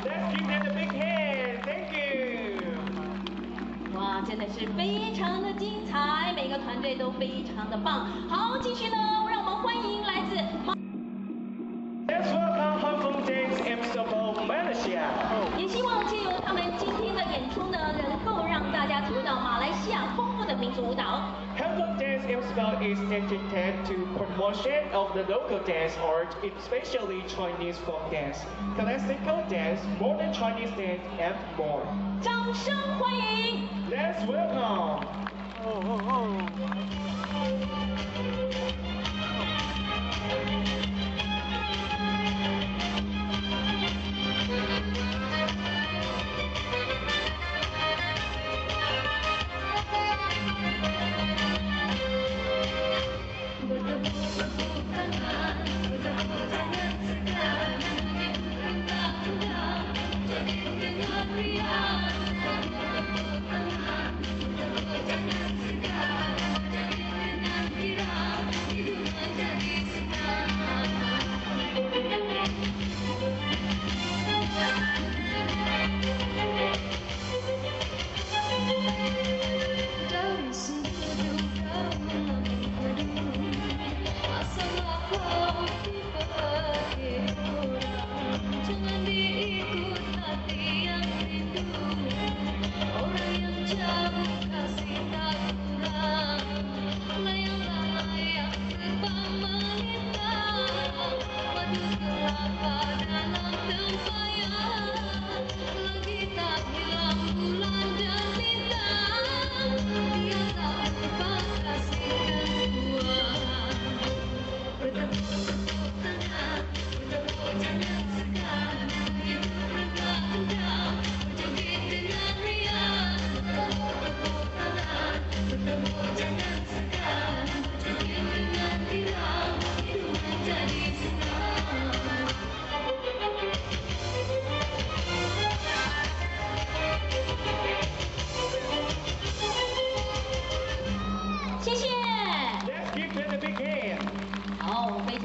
Let's give them a big hand. Thank you. 哇，真的是非常的精彩，每个团队都非常的棒。好，继续呢，让我们欢迎来自。 Let's welcome Hong Kong Dance Ensemble Malaysia. 也希望借由他们今天的演出呢，能够让大家体会到马来西亚丰富的民族舞蹈。Hong Kong Dance Ensemble is dedicated to promotion of the local dance art, especially Chinese folk dance, classical dance, modern Chinese dance, and more. 掌声欢迎！ Let's welcome.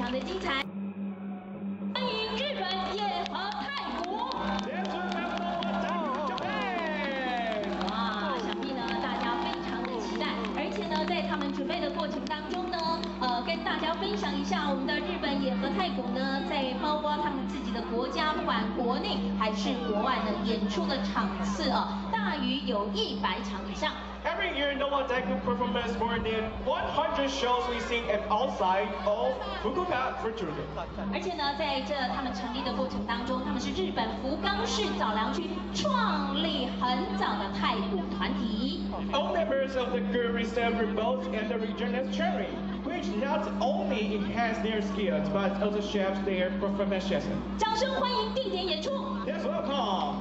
常的精彩。欢迎日本也和泰国。哇，想必呢大家非常的期待，而且呢在他们准备的过程当中呢，跟大家分享一下我们的日本也和泰国呢，在包括他们自己的国家，不管国内还是国外呢，演出的场次大于有100场以上。Every year, Noah Daegu performs more than 100 shows we sing at outside of Fukuoka for children. 而且呢，在他们成立的过程当中，他们是日本福冈市早良区创立很早的太鼓团体。All members of the group receive both and the region as training, which not only enhance their skills but also shapes their performances. 掌声欢迎定点演出。Let's welcome.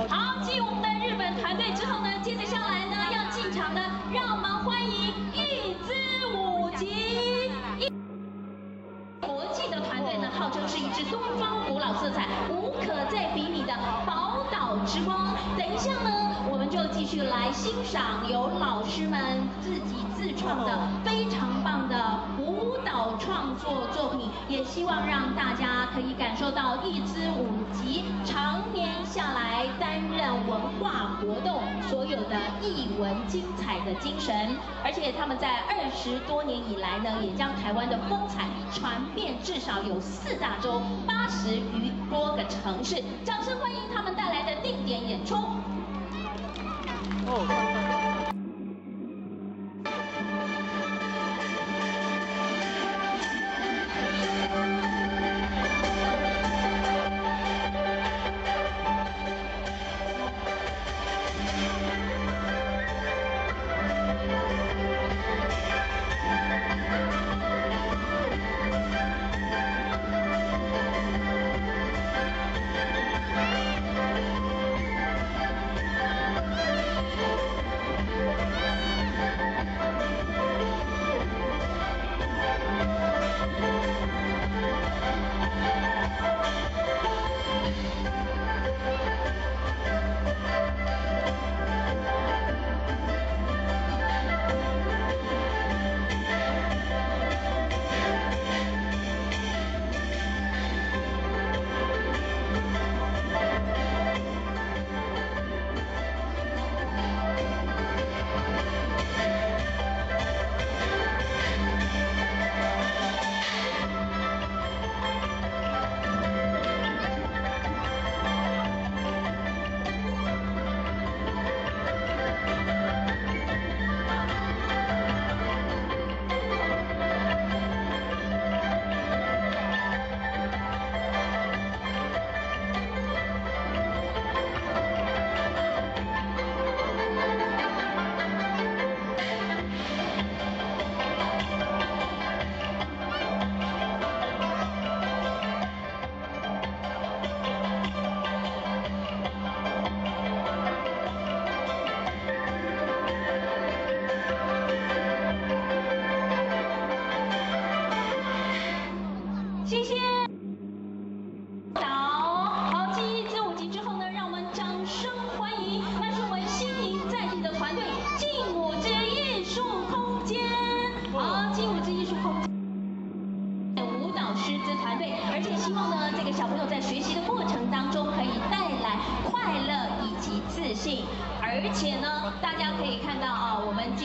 好，继我们的日本团队之后呢，接着下来呢要进场的，让我们欢迎一支舞集。国际的团队呢，号称是一支东方古老色彩无可再比拟的宝岛之光。等一下呢，我们就继续来欣赏由老师们自己自创的非常棒的舞蹈创作作品，也希望让大家可以感受到一支舞集常年下来担任文化活动所有的艺文精彩的精神，而且他们在20多年以来呢，也将台湾的风采传遍至少有4大洲80余多个城市。掌声欢迎他们带来的定点演出。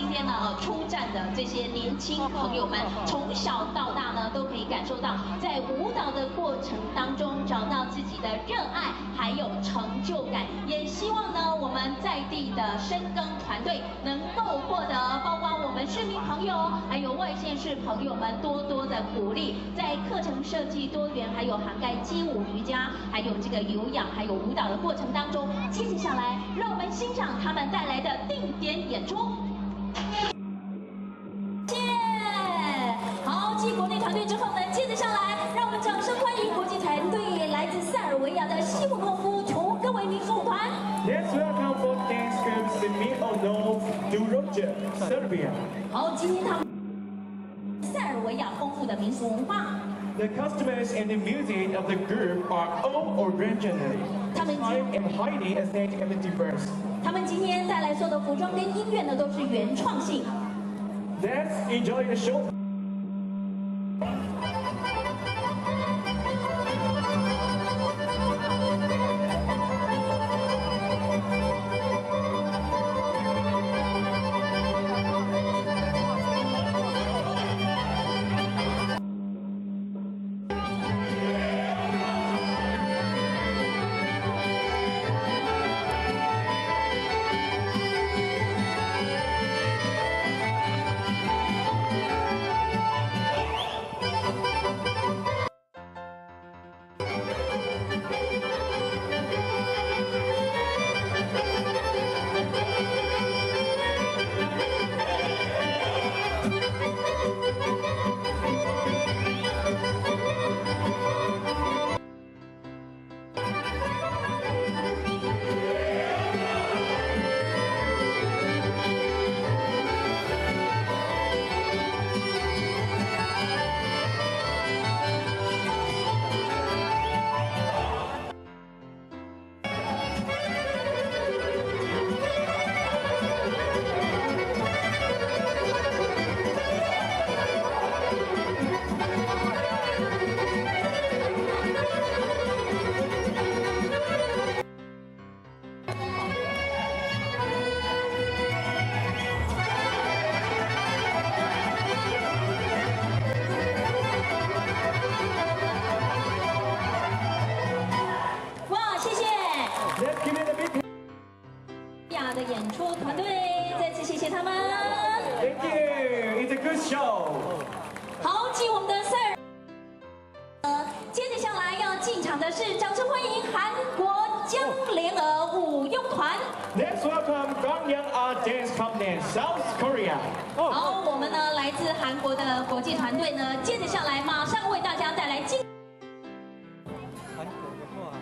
今天呢出战的这些年轻朋友们，从小到大呢都可以感受到，在舞蹈的过程当中找到自己的热爱，还有成就感。也希望呢我们在地的深耕团队能够获得，包括我们市民朋友，还有外县市朋友们多多的鼓励，在课程设计多元，还有涵盖街舞、瑜伽，还有这个有氧，还有舞蹈的过程当中，接着下来，让我们欣赏他们带来的定点演出。谢谢。好，继国内团队之后呢，接着下来，让我们掌声欢迎国际团队来自塞尔维亚的西姆诺夫琼戈维民族舞团。Let's welcome folk dance group Simiono Duroja, Serbia. 好，今天他们塞尔维亚丰富的民俗文化。The customers and the music of the group are all original. Time and highly aesthetic and diverse. 他们今天带来所有的服装跟音乐呢，都是原创性。Let's enjoy the show. Thank you. It's a good show. 好，继我们的塞尔，接着下来要进场的是，掌声欢迎韩国江联儿舞踊团。Let's welcome Gangyang Art Dance Company, South Korea. 好，我们呢来自韩国的国际团队呢，接着下来马上为大家带来精。韩国的话，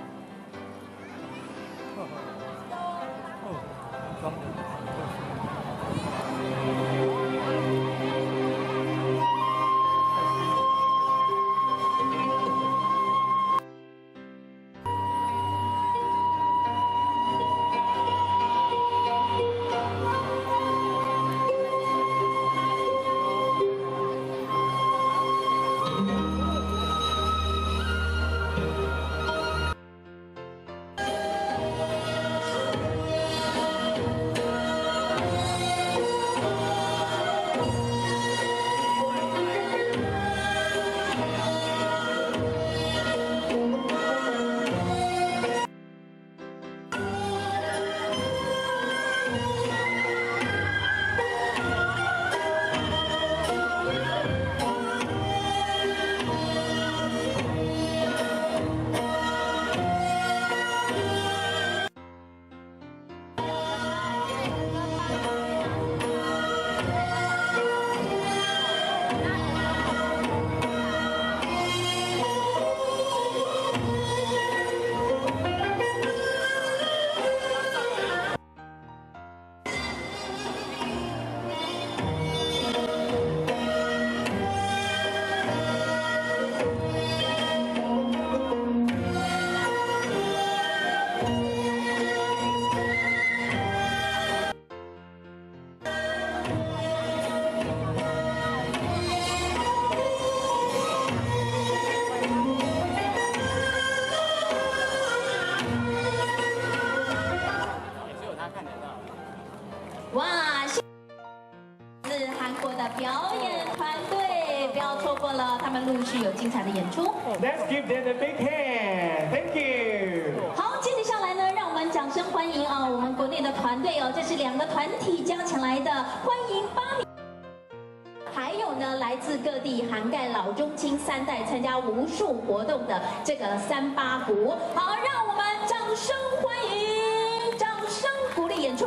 的表演团队，不要错过了，他们陆续有精彩的演出。Let's give them a big hand. Thank you. 好，接着下来呢，让我们掌声欢迎我们国内的团队这是2个团体加起来的，欢迎8名。还有呢，来自各地涵盖老中青3代，参加无数活动的这个38股。好，让我们掌声欢迎，掌声鼓励演出。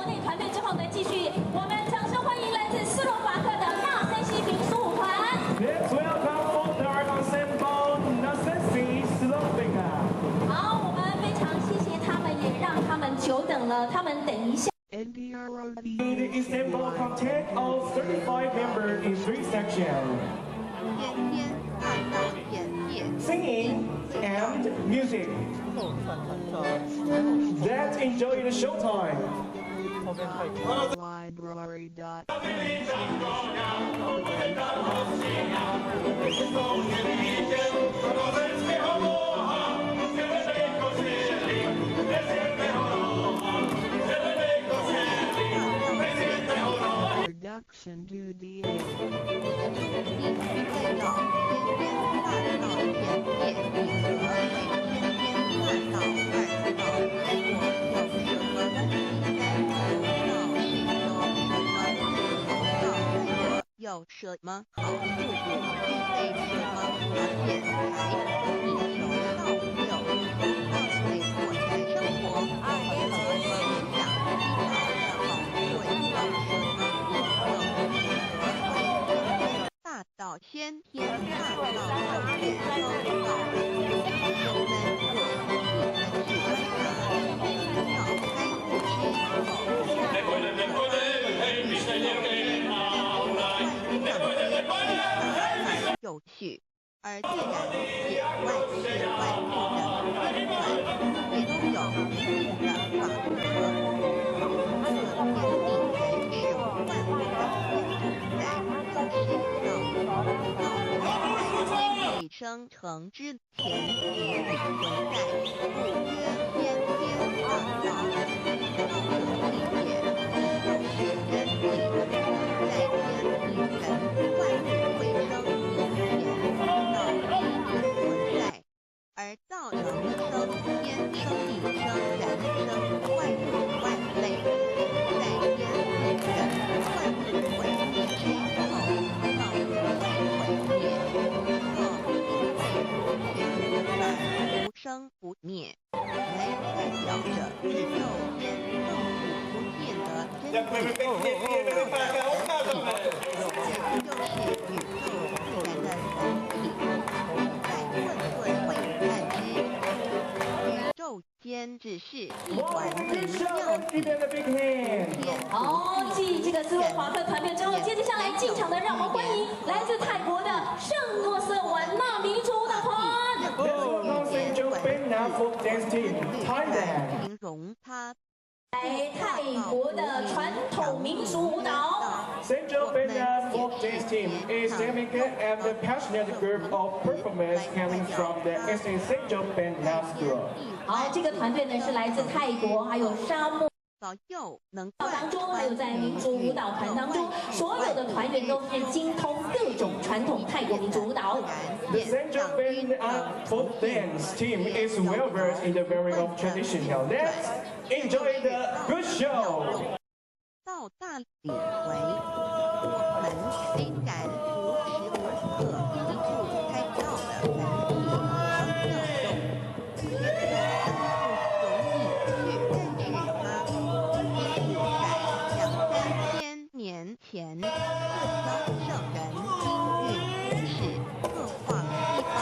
内团队之后呢，继续我们掌声欢迎来自斯洛伐克的纳森西民俗舞团。Let's welcome Folkart Ensemble Nasensi Slovakia. 好，我们非常谢谢他们，也让他们久等了。他们等一下。 The ensemble contains of 35 members in 3 sections: 天天看到眼界， singing and music. 后算弹奏， Let's enjoy the showtime. 后面太快。 Library. Production to the 地会到天天看到眼界，与和美天天看到二到有什么好处？具备什么条件才可以求到有让美国在生活和理想低潮的好会让什么有利和会大到先天大到后天都到人们我去观察脑开幕有趣而自然且外事外部的分段，也都有一定的法律和各天地人事万物的在起生成之前也已存在，故曰先天大道，道者地也，都是真理，在天地人万物未生以前，道亦存在，而道能生天生地生人生万物万类，在天地人万物毁灭之后，道不会毁灭，道因为而不生不灭，乃代表着宇宙间众不见得真理，就是宇宙自然的本体，在混沌会看之，宇宙间只是一团灵妙体。 Give it a big hand. 好，继这个斯洛伐克团队之后，接着下来进场的，让我们欢迎来自泰国的圣诺瑟晚纳民族舞蹈团。 Let's welcome St. John Penna Folk Dance Team, Thailand. 形容它。 来泰国的传统民俗舞蹈。 St. John Penna Folk Dance Team is dynamic and a passionate group of performers hailing from the Eastern St. John Penna School. 好，这个团队呢是来自泰国，还有沙漠。 早就能当中，还有在民族舞蹈团当中，所有的团员都是精通各种传统泰国民族舞蹈。 The St. John Penna Folk Dance Team is well versed in the wearing of traditional. Let's enjoy the good show. 到大理回，我们虽然无时无刻一处开道的本体和调动，却很不容易去认识它。因为在2、3千年前，各giáo圣人经运是各化西方，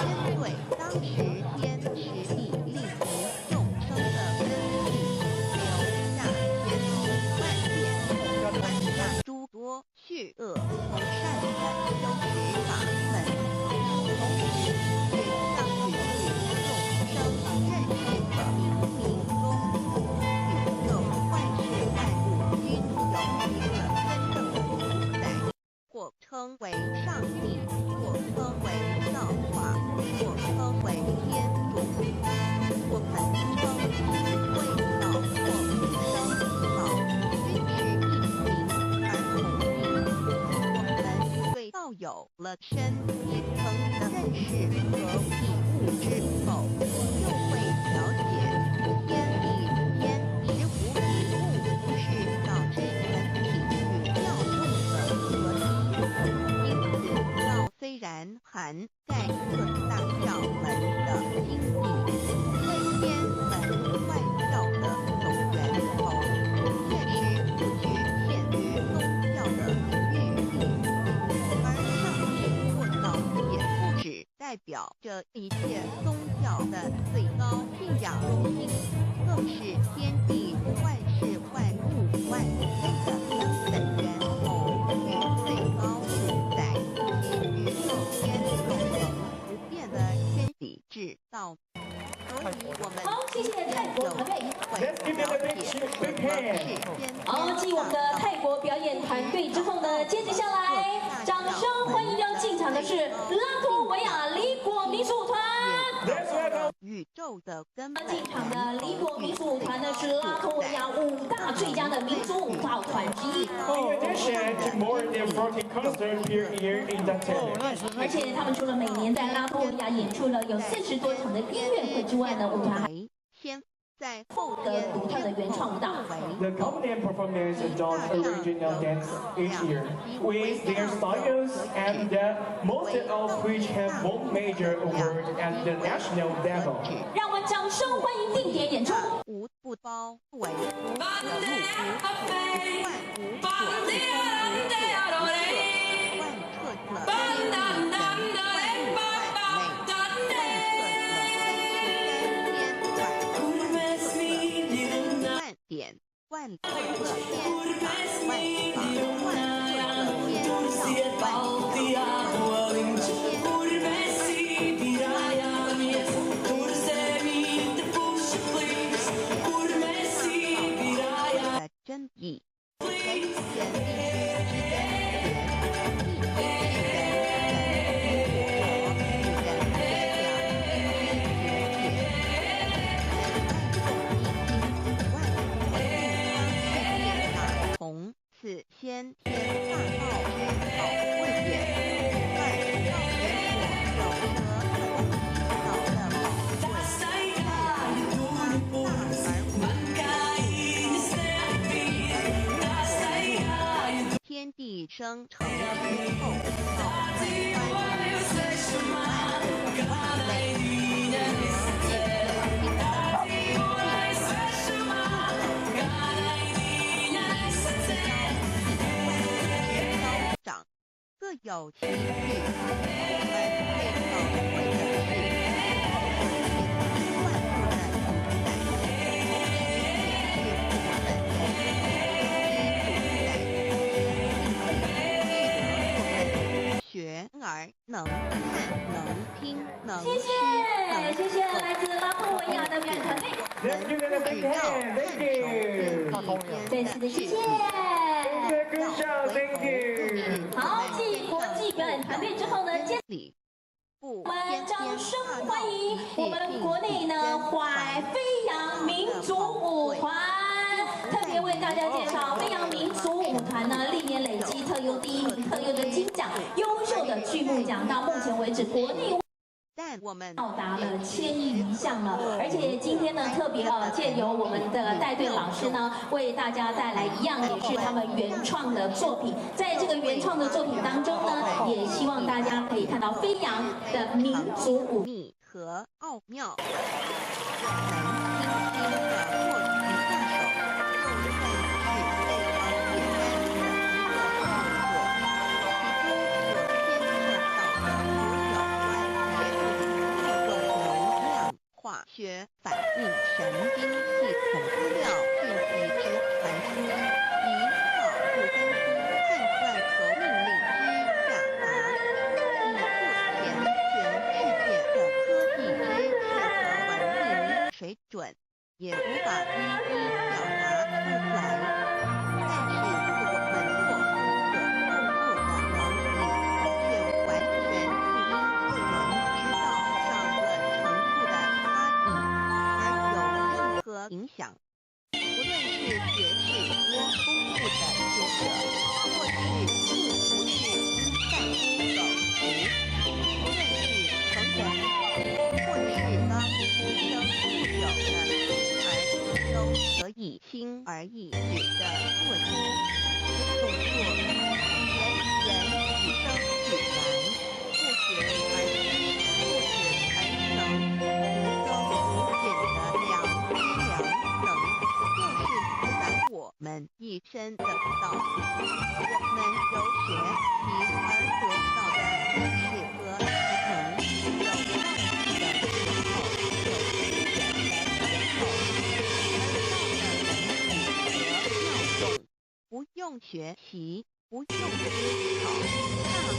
针对当时天时地利及众生的根据，留下千奇万变、万下诸多血恶从善的修持法门，同时也向举世众生认识冥冥中宇宙万事万物均有一个真正的主宰，或称为上帝，或称为造化，或称为天主。我们称其为道或生道，均是一名而同名。我们对道有了深一层的认识和体悟之后，就会了解天地间实无一物不是导致本体与调动的合一。因此，道虽然含在各大教门的精义，内边门外道的总源头，表着一切宗教的最高信仰中心，更是天地万事万物万物的根本源头与最高主宰，其宇宙间永恒不变的真理之道。所以我们好，谢谢泰国团队。 Let's give them a big hand. 好，继我们的泰国表演团队之后呢，接着下来，掌声欢迎要进场的是拉脱维亚黎果民族舞团。 宇宙的根本。进场的黎果民族舞团呢是拉脱维亚5大最佳的民族舞蹈团之一。 In addition to more than 40 concerts per year in the tennis. 而且他们除了每年在拉脱维亚演出了有40多场的音乐会之外呢，舞团还先在后的独特的原创舞蹈。 The company performance does original dance each year with their styles and most of which have won major awards at the national level. 让我们掌声欢迎定点演出。无不包为无可入无，万无所不通无所不涉，万彻彻天地人，万物万类，万彻彻三千万点，万彻彻天法万法，万彻彻天道万真意，人与人之间之间从此先天大道之好慧眼，万道人所有得同道的宝贵，天地生成之后，长各有其志，我们最宝贵的是万物的主宰，学而能看能听能谢吃谢，谢谢来自拉脱维亚的表演团队。 Let's give them a big hand. Thank you. 再次的谢谢。 Good job. Thank you. 好，继国际表演团队之后呢，接我我们掌声欢迎我们国内呢怀飞扬民族舞团，特别为大家介绍飞扬民族舞团呢，历年累积特优第1名、特优的金奖、优秀的剧目奖，到目前为止国内。 但我们到达了1000余项了，而且今天呢，特别借由我们的带队老师呢，为大家带来一样也是他们原创的作品。在这个原创的作品当中呢，也希望大家可以看到飞扬的民族舞秘和奥妙，能轻轻的握一下手，就算是非常简单的一个动作，其中所牵涉到的所有关节，各种能量、化学反应、神经系统资料讯息之传输，以考不分析判断和命令之下达，以目前全世界的科技知识和文明水准，也无法一一表达出来。但是我们所透过的能力，却完全是因个人知道上个程度的差异而有任何影响。无论是学识多丰富的学者，或是目不识因半出手时，无论是成人，或是刚出生不久的婴儿，都可以轻而易举地做出此动作。人与生俱来，不学而知，不学而成，无增无减的良知良能，就是阻挡我们们一生得到。我们由学习而得到的知识和技能，有创意的时候，有资源的时候，而到了文体和妙用，不用学习，不用思考，那儿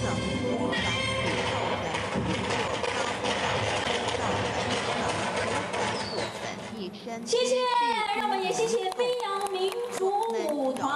能突然以后的工作高到我们一生。谢谢，让我们也谢谢飞扬民族舞团。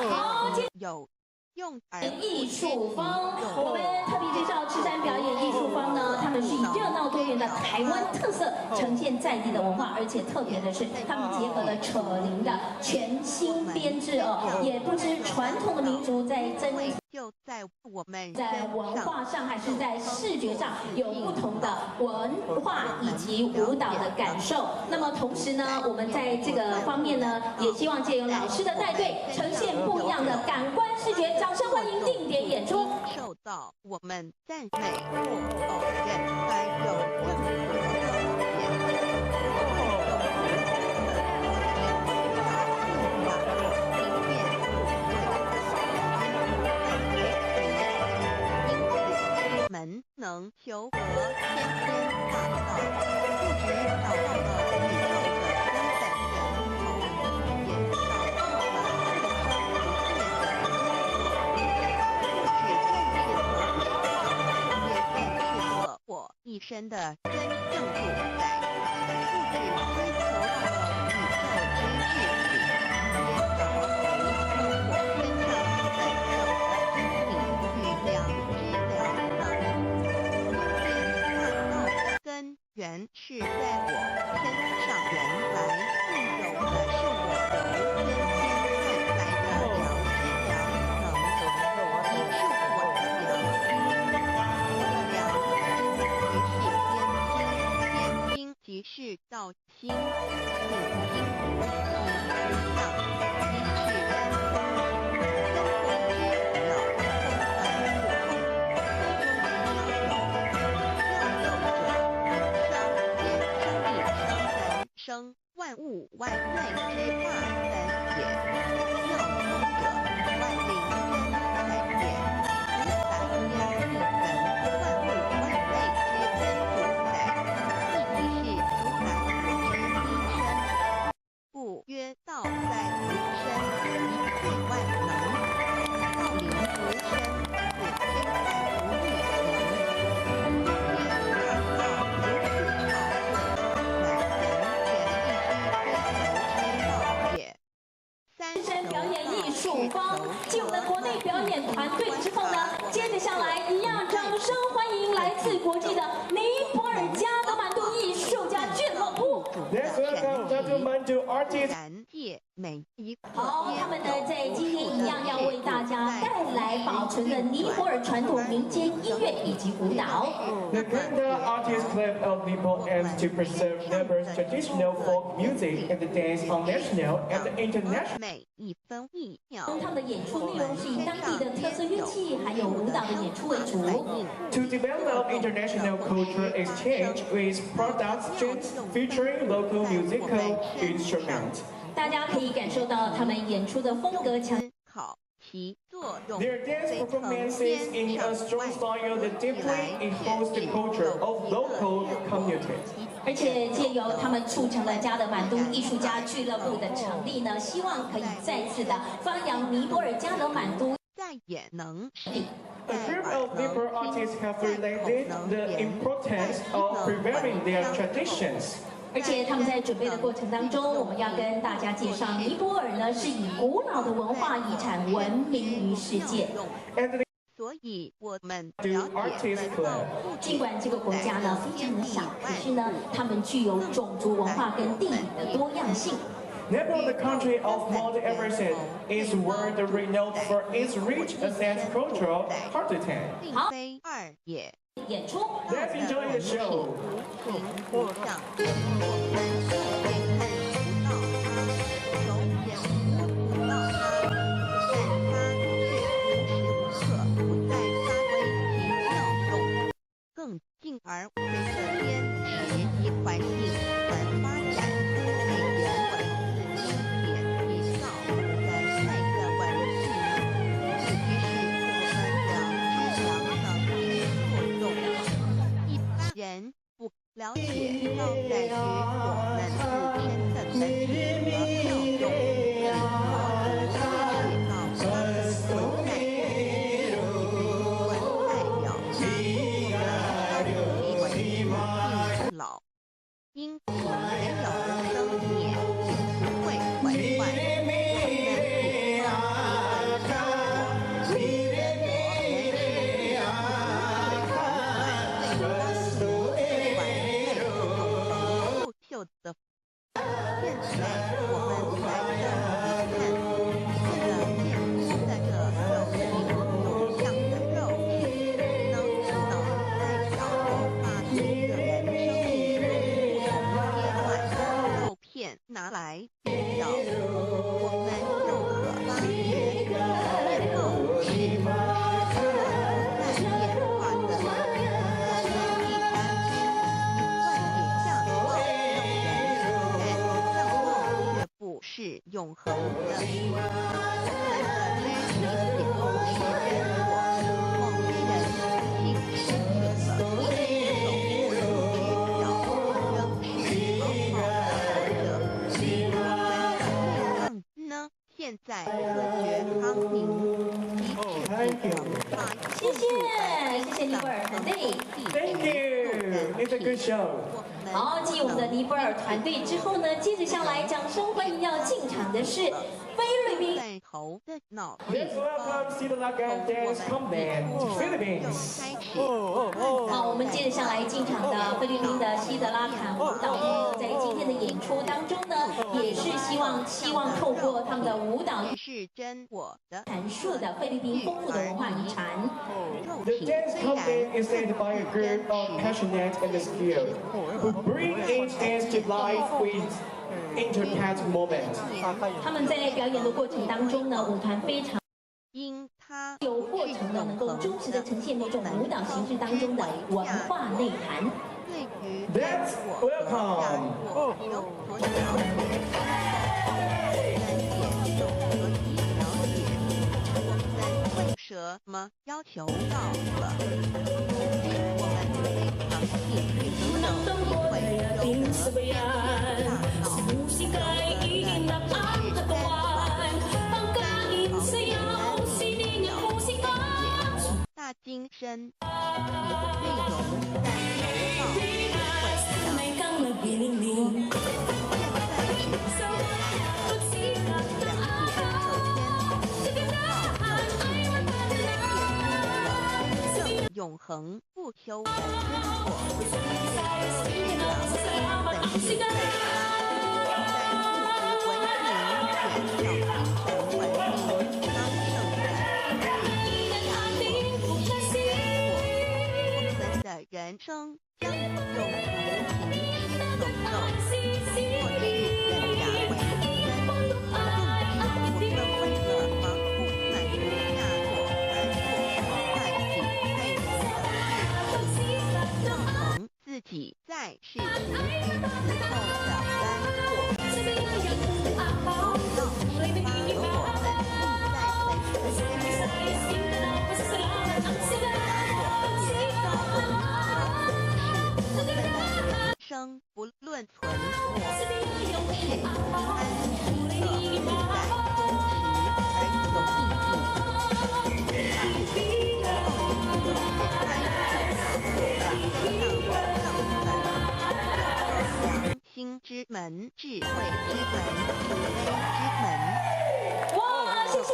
好，接有用艺术坊，我们特别介绍赤山表演艺术坊呢，他们是以热闹多元的台湾特色呈现在地的文化，而且特别的是，他们结合了扯铃的全新编制哦，也不知传统的民族在增。就在我们在文化上还是在视觉上有不同的文化以及舞蹈的感受。那么同时呢，我们在这个方面呢，也希望借由老师的带队，呈现不一样的感官视觉。掌声欢迎定点演出。受到我们赞美或否认，还有任何能求和天天大道，不止找到了宇宙的根本源头，也找到了不生不灭的工作，不止认识了我一生的真正主宰，不止追求到了宇宙之至理，也找回从我身上本有的灵与良知了能。根源是在我身上，原来自有的是我由真天派来的良知良能，即是我的良知。我的良知即是边经，边经即是道心，此经无形无相，即是人空，真空之了，空凡不空，生万物万类之化三也，妙空者万灵真三也，无百边一层万物万类之真主宰，亦即是主宰我之一身，故曰道在无身，一切万能，道灵无身，故天在无欲行。赤山表演艺术坊继我们的国内表演团队之后呢，接着下来一样掌声欢迎来自国际的尼泊尔加德满都艺术家俱乐部。Let's welcome Kathmandu artists. 好，他们呢在今天一样要为大家带来保存的尼泊尔传统民间音乐以及舞蹈。The Ganda Artists Club of Nepal aims to preserve Nepal's traditional folk music and dance on national and international. 他们的演出内容是以当地的特色乐器还有舞蹈的演出为主。To develop international cultural exchange with productions featuring local musical instruments. 大家可以感受到他们演出的风格强。Their dance performances in a strong style that deeply enhance the culture of local communities. 而且借由他们促成了加德满都艺术家俱乐部的成立呢，希望可以再次的发扬尼泊尔加德满都。A group of Nepal artists have related the importance of preserving their traditions. 而且他们在准备的过程当中，我们要跟大家介绍，尼泊尔呢是以古老的文化遗产闻名于世界。所以我们尽管这个国家呢非常的小，可是呢，他们具有种族文化跟地理的多样性。Nepal, the country of Mount Everest, is world renowned for its rich ancestral heritage. 好，演出 Let's enjoy the show. 更进而随着天时及环境的发展，对原文字经典及思了解要在于我们自身的本质和效用，以模糊了解到它们文代表它我们以为并老，因此没有的生灭也不会毁坏。的，现在我们来看一看，这个健康的肉体，有向的肉体，代表了发自一个人生命中不同阶段的肉片拿来比较，我们就可发觉健康是不断变化的。是永恒的，我们的知识显露是真我，某些人幸福了，走不入绝角，仍是好好的活着。我们呢？现在科学康宁，谢谢尼泊尔团队。Thank you. It's a good show. 好，继我们的尼泊尔团队之后呢，接着下来掌声欢迎要进场的是菲律宾。在头的脑 Let's welcome Sri Lanka Dance Command to Philippines. 好，我们接着下来进场的菲律宾的西德拉坎舞蹈呢，在今天的演出当中呢，也是希望透过他们的舞蹈是真我的阐述的菲律宾丰富的文化遗产。The dance command is led by a group of passionate and skilled who bring each dance to life with intricate moment. 他们在表演的过程当中呢，舞团非常因它有过程的能够忠实的呈现某种舞蹈形式当中的文化内涵。对于 Let's welcome. 有所了解，我们为什么要求到了？我们非常幸运能有机会有大精深，你的内容在永恒不朽的真我，人生将永无停止走肉，或是人家为真，纵使我们为了盲目满足下所而做坏己非人的事，纵横自己在世时与死后的甘过，到时发有我们在生不论存活，是平安喜乐，自在忠实而有意义。心之门，智慧之门，慈悲之门。哇，谢谢！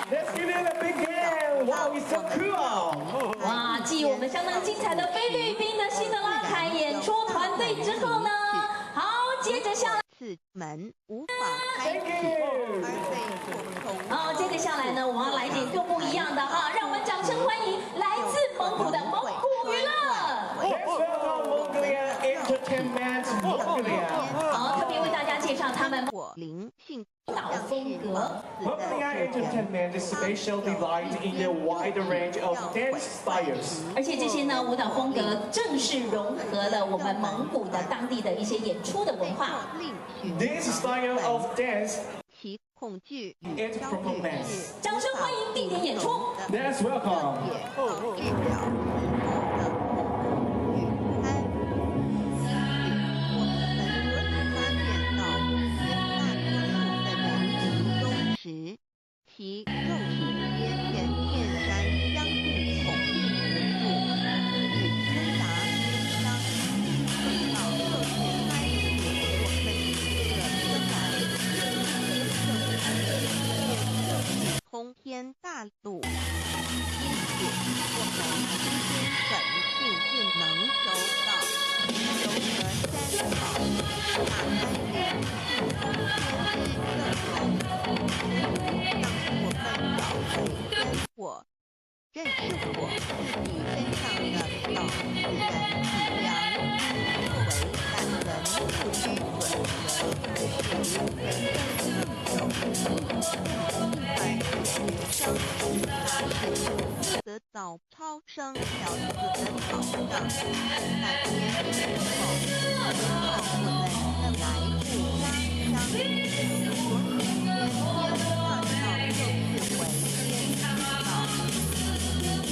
Let's give it a big hand. Wow, it's so cool. 哇，继我们相当精彩的菲律宾的西德拉坎演出团队之后呢，好，接着下来，此门无法开启，而被破空。好，接着下来呢，我们要来点更不一样的哈，让我们掌声欢迎来自蒙古的蒙古娱乐。Let's welcome Mongolia Entertainment Mongolia. 好，特别为大家介绍他们我灵性舞蹈风格。Mongolia Entertainment is specially divided in a wide range of dance styles. 而且这些呢舞蹈风格正是融合了我们蒙古的当地的一些演出的文化。This style of dance 其恐惧与 is 焦虑 performance. 是掌声欢迎地点演出。Let's welcome. 也导致了死后的恐惧安。其肉体接片片山相互统一无数，与通达经商，碰到肉体开始，我们的生来，通天大路，因此我们今天很幸运能收到柔和三宝大开灵性通天之圣龙，让我们找回真我，认识我自己身上的老自然体量，作为感人不拘准则，使人生更有意义。100人生他是得到超生条子的保障，那天之后，我们的来自家乡，所以天天大道就是为天之道，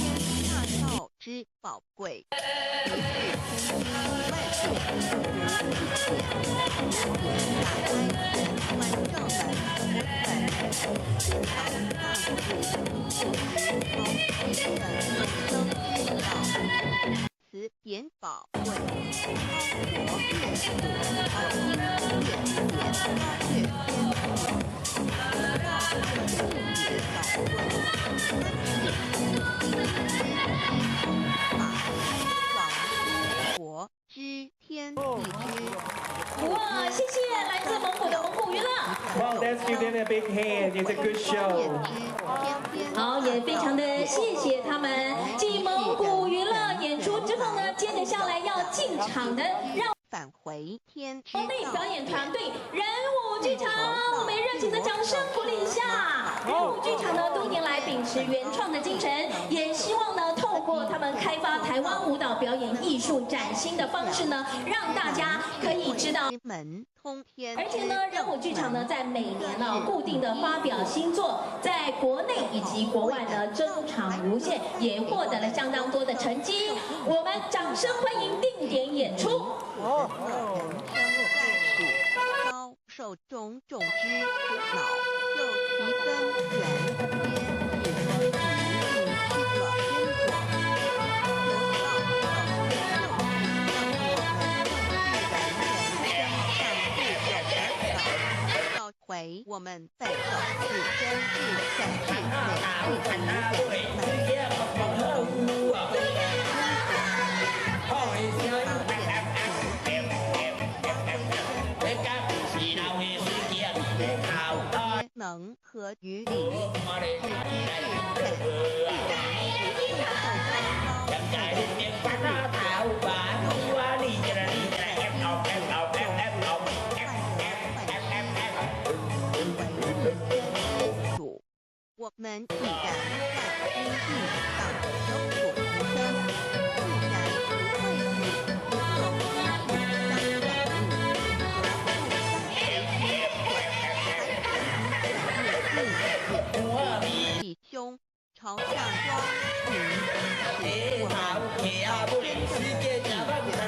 天大道之宝贵，于是千军万点如一点，打开全观众们我本大道路，就是超级的永生之道。此典宝贵，超佛越古，超经越典，超越天古，得到这世界宝贵，法王国之天地之。哇，谢谢来自蒙古的蒙古娱乐。Wow, let's give them a big hand. It's a good show. 好，也非常的谢谢他们。继蒙古娱乐演出之后呢，接着下来要进场的让返回天之国内表演团队人武剧场，我们热情的掌声鼓励一下。人武剧场呢，多年来秉持原创的精神，也希望呢，透过他们开发台湾舞蹈表演艺术崭新的方式呢，让大家可以知道。而且呢，人武剧场呢，在每年呢固定的发表新作，在国内以及国外呢争场无限，也获得了相当多的成绩。我们掌声欢迎定点演出。人生在世，遭受种种之苦恼，就其根源皆是迷信吃了因果。有道回我们背后是真挚善智美丽的能和于理，是知识本自然我们既然在心境上有所提升，自然不会与一种心情相感应，弟兄朝向光明，使我们真正的自然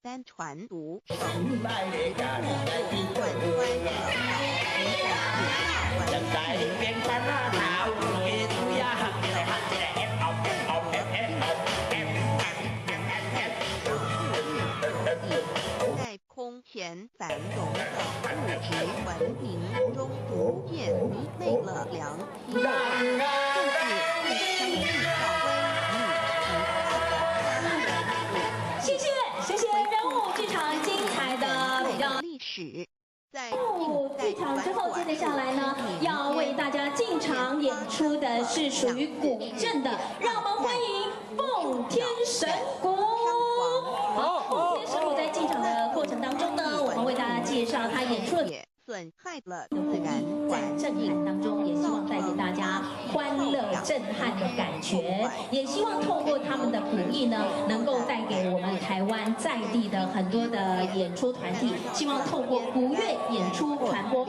单传读手语，贯穿了在空前繁荣的物质文明中逐渐迷昧了良心，甚至自称是教威与其他的他人物。谢谢人武剧场精彩的比较历史。在人武剧场之后，接着下来呢，要为大家进场演出的是属于古镇的，让我们欢迎奉天神鼓。好，奉天神鼓在进场的过程当中呢，我们为大家介绍他演出的。损害了自然在震撼当中，也希望带给大家欢乐震撼的感觉，也希望透过他们的鼓艺呢，能够带给我们台湾在地的很多的演出团体，希望透过鼓乐演出传播。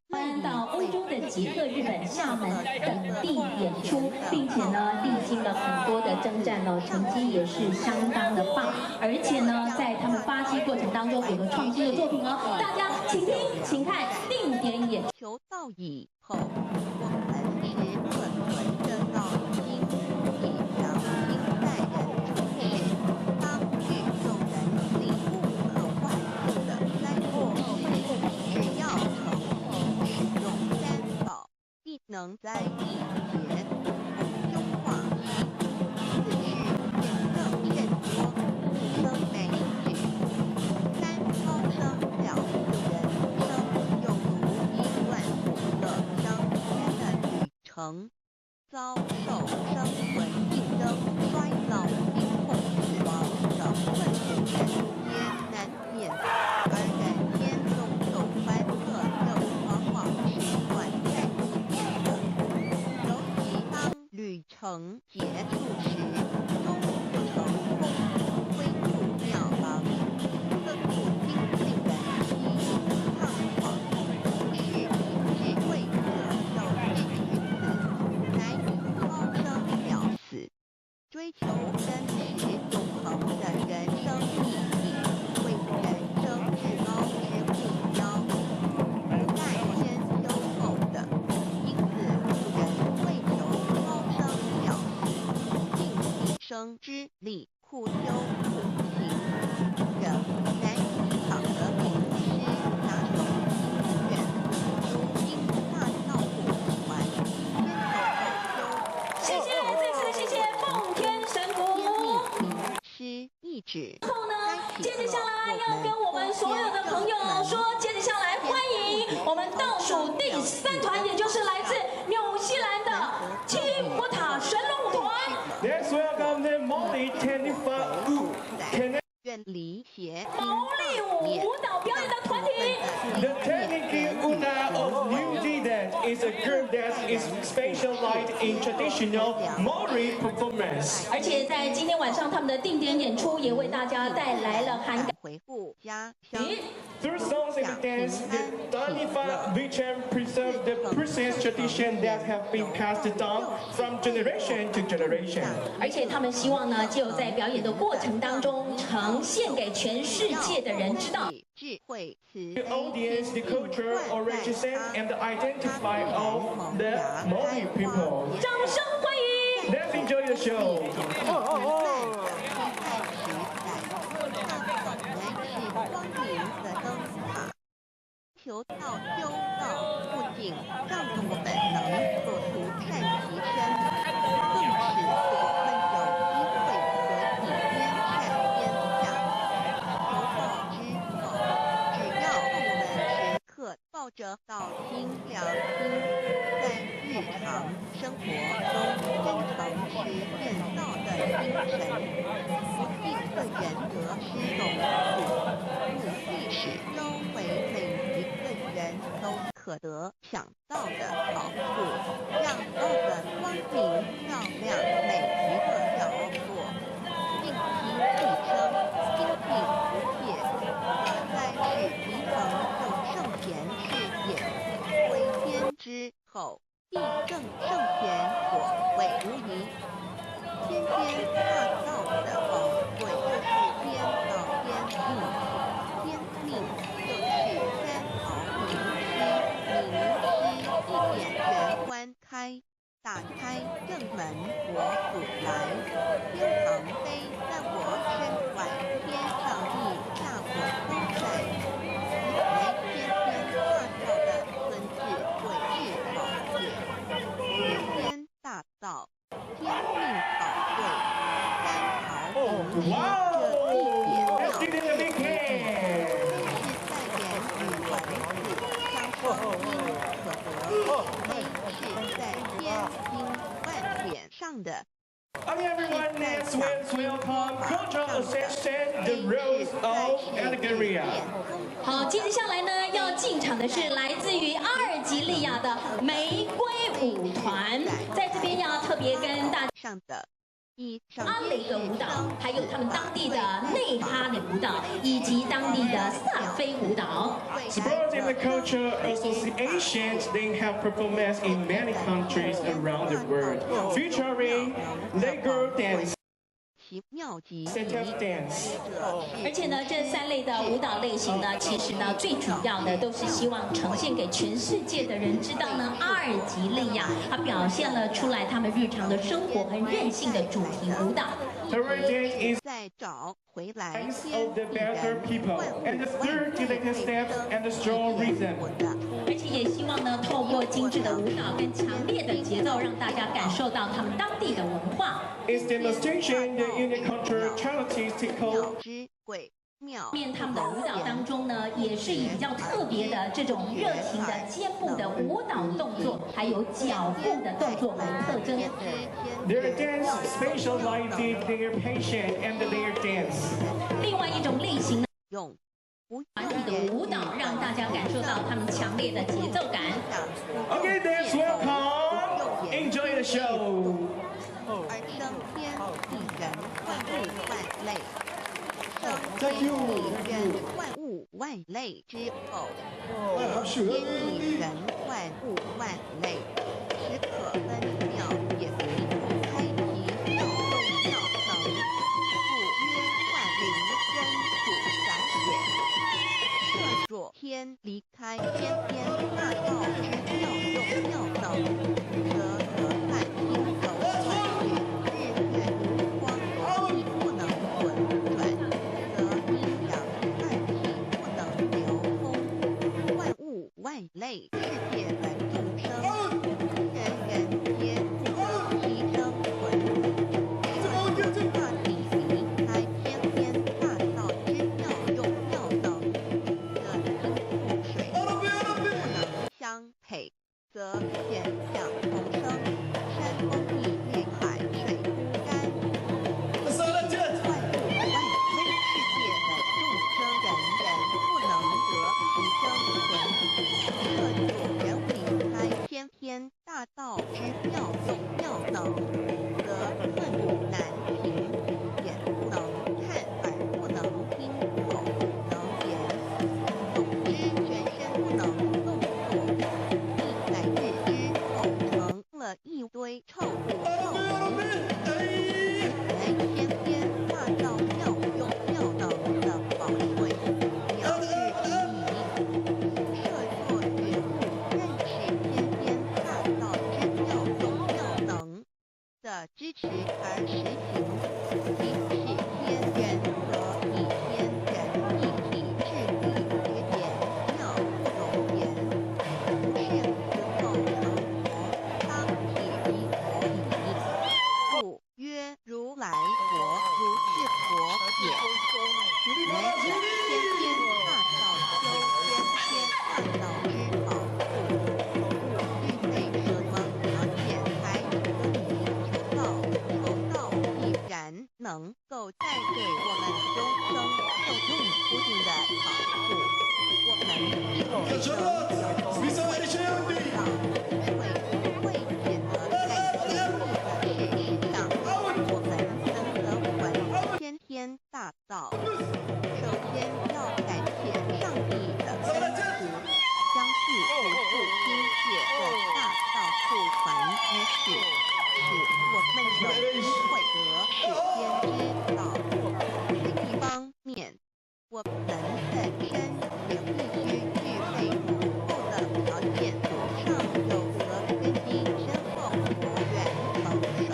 搬到欧洲的捷克、日本、厦门等地演出，并且呢，历经了很多的征战哦，成绩也是相当的棒。而且呢，在他们发迹过程当中，有个创新的作品哦，大家请听，请看定点演求到以后，我们是混沌的脑筋，也让清代人出世，当日众人领悟和万物的三国时，只要诚心使用三宝，必能在一节空中化一。此事见证甚多，不生美举。三高升了世人生，又如一段苦乐相牵的旅程，遭受生存竞争、衰老、贫困、死亡等困苦人皆难免，而人间种种欢乐又往往是短暂一点的。尤其当旅程结束时，终不成功，归途渺茫，自古今令人凄怆惶。是以智慧者有志于此，乃以高升了死，追求真实永恒的人生意义，为人生至高之目标，不待先修后的。因此，古人为求高升了死，尽毕生之力苦修苦行，这乃以考得名师拿手心愿，如今大道不还，天走谢谢，再次谢谢奉天神佛。师一指。后呢，接着下来要跟我们所有的朋友说，接着下来欢迎我们倒数第3团，也就是来自纽西兰的七波塔神龙舞团。 Let's welcome the Molly Tennifa 愿离邪毛利舞蹈表演的团体。 The Teniki Una of New Zealand is a group that is specialized in traditional Maori performance. 而且在今天晚上，他们的定点演出也为大家带来了涵盖。回复家乡。 Through songs and dance, the Tanifa Vichem preserve the precious tradition that have been passed down from generation to generation. 而且他们希望呢，只有在表演的过程当中，呈现给全世界的人知道。 智慧慈 The audience, the culture, origins, and the identify of the Maori people. 掌声欢迎！ Let's enjoy the show. 求道修道，不仅让我们能做出善其身，更使我们有机会和体冤善天下。求道之后，只要我们时刻抱着道心良心，在日常生活中真诚实践道的精神，不计个人得失荣辱，努力使周围每一个人都可得享道的好处，让道的光明照亮每一个角落，令其一生精进不懈，在使提成有圣贤事业，为天之后，必正圣贤所为无疑。天天大道的宝贵就是天道天命，天命就是三毫名师，名师一点圆关开，打开正门我祖来，天堂飞在我身外，天上地下我都在。来天天大道的孙智慧是宝典，天天大道，天命宝贵，三毫名师这一点 Let's give it a big hand. 非是在言语文字相受因可得，内是在千经万典上的。 Okay, everyone, let's welcome Cultural Association, the Rose of Algeria. 好，接着下来呢，要进场的是来自于阿尔及利亚的玫瑰舞团，在这边要特别跟大家。上的阿雷格舞蹈，还有他们当地的内哈里舞蹈，以及当地的萨菲舞蹈。Sports and the culture associations, they have performance in many countries around the world, featuring Lego dance, 其妙极 set of dance. 而且呢，这3类的舞蹈类型呢，其实呢，最主要的都是希望呈现给全世界的人知道呢，阿尔及利亚它表现了出来他们日常的生活和韧性的主题舞蹈。The 再找回来 is 天 of the 地 better 人 people, 万物 and the 万 third 物 delicate steps and the strong rhythm. 而且也希望呢，透过精致的舞蹈跟强烈的节奏，让大家感受到他们当地的文化。Its demonstration the unique cultural characteristical 之鬼妙面他们的舞蹈当中呢，也是以比较特别的这种热情的肩部的舞蹈动作，还有脚步的动作为特征。their dance specialized their patient and their dance. 另外一种类型呢，用不团体的舞蹈，让大家感受到他们强烈的节奏感。 Okay, that's welcome. Enjoy the show. 而生天地人万物万类，生天地人万物万类之后，天地人万物万类，时可分妙也为开题妙用妙能，故曰万灵真主宰也。设若天离开天天大道之妙用妙能，则看听柔幻月，日月如光亦不能轮转，则阴阳二体不能流通，万物万类世界本众生，人人皆不得其生存。大地离开天天大道之妙用妙能，则金木水火不能相配，则现象同生，山崩地裂，海水枯干。万物万类世界的众生，人人不能得其生存。特主人离开天天大道之妙用妙能，则寸步难行，眼不能看，耳不能听，口不能言，总之全身不能动作。一乃至之后成了一堆臭土臭泥，为天天大道妙用妙能的宝贵，妙智其意。设作觉悟认识天天大道之妙用妙能的支持而实行，即是天人和以天人一体治理绝言，妙不容言。不是此后成佛，当体离佛矣。故曰如来佛，如是佛也。原者天天大道修，天天大道之宝库，故欲为什么可解开分离求道必然能够带给我们终生受用不尽的好处。我们因为生有会会显得在前提的事实上，我们能得闻天天大道。首先要感谢上帝的恩慈，将是无数心血的大道护传之事，使我们有机会得世间之道。另一方面，我们本身也必须具备足够的条件，上有则根基深厚、远成熟，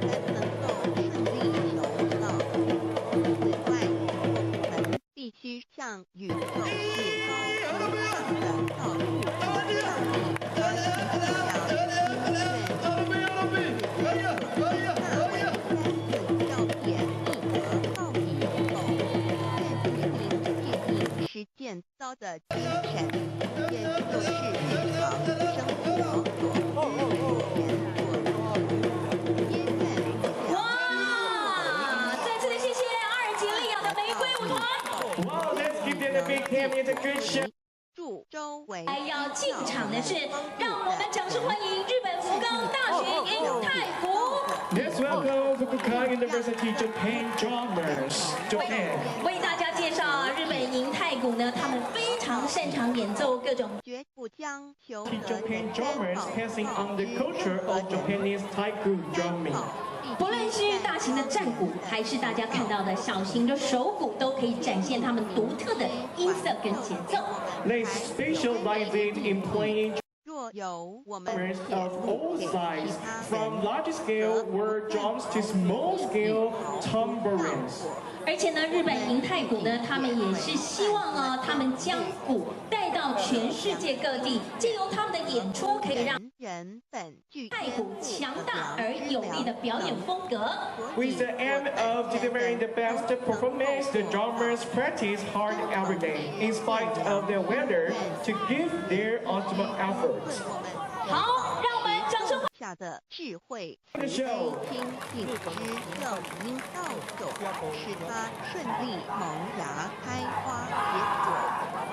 才能够顺利求道。此外，我们必须向宇宙至高无上的道路上帝发起信仰，心愿大为3次教典一得道以后，愿具体实践遭的精神，也就是日常生活所思所言所行，也愿哇！再次的谢谢阿尔及利亚的玫瑰舞团。 Wow, let's give them a big hand. It's a good show. 祝周围还要进场的是，让我们掌声欢迎日本福冈大学英太鼓。 Let's welcome Fukuoka University Japan Drummers, Japan. 为大家介绍啊，日本银太鼓呢，他们非常擅长演奏各种。绝不将求 The 得 Japan 人 drummers passing on the culture of Japanese taiko drumming. 不论是大型的战鼓，还是大家看到的小型的手鼓，都可以展现他们独特的音色跟节奏。They specialize in playing 若有我们 drummers of all sizes, from large scale word drums to small scale tambourines. 而且呢，日本银太鼓呢，他们也是希望啊，他们将鼓带到全世界各地，借由他们的演出，可以让人本具太鼓强大而有力的表演风格。 With the aim of delivering the best performance, the drummers practice hard every day, in spite of the weather, to give their ultimate efforts. 好，让我们掌声。 下的智慧， The 慈悲 show. 听尽之乐应道种，使它顺利萌芽开花结果。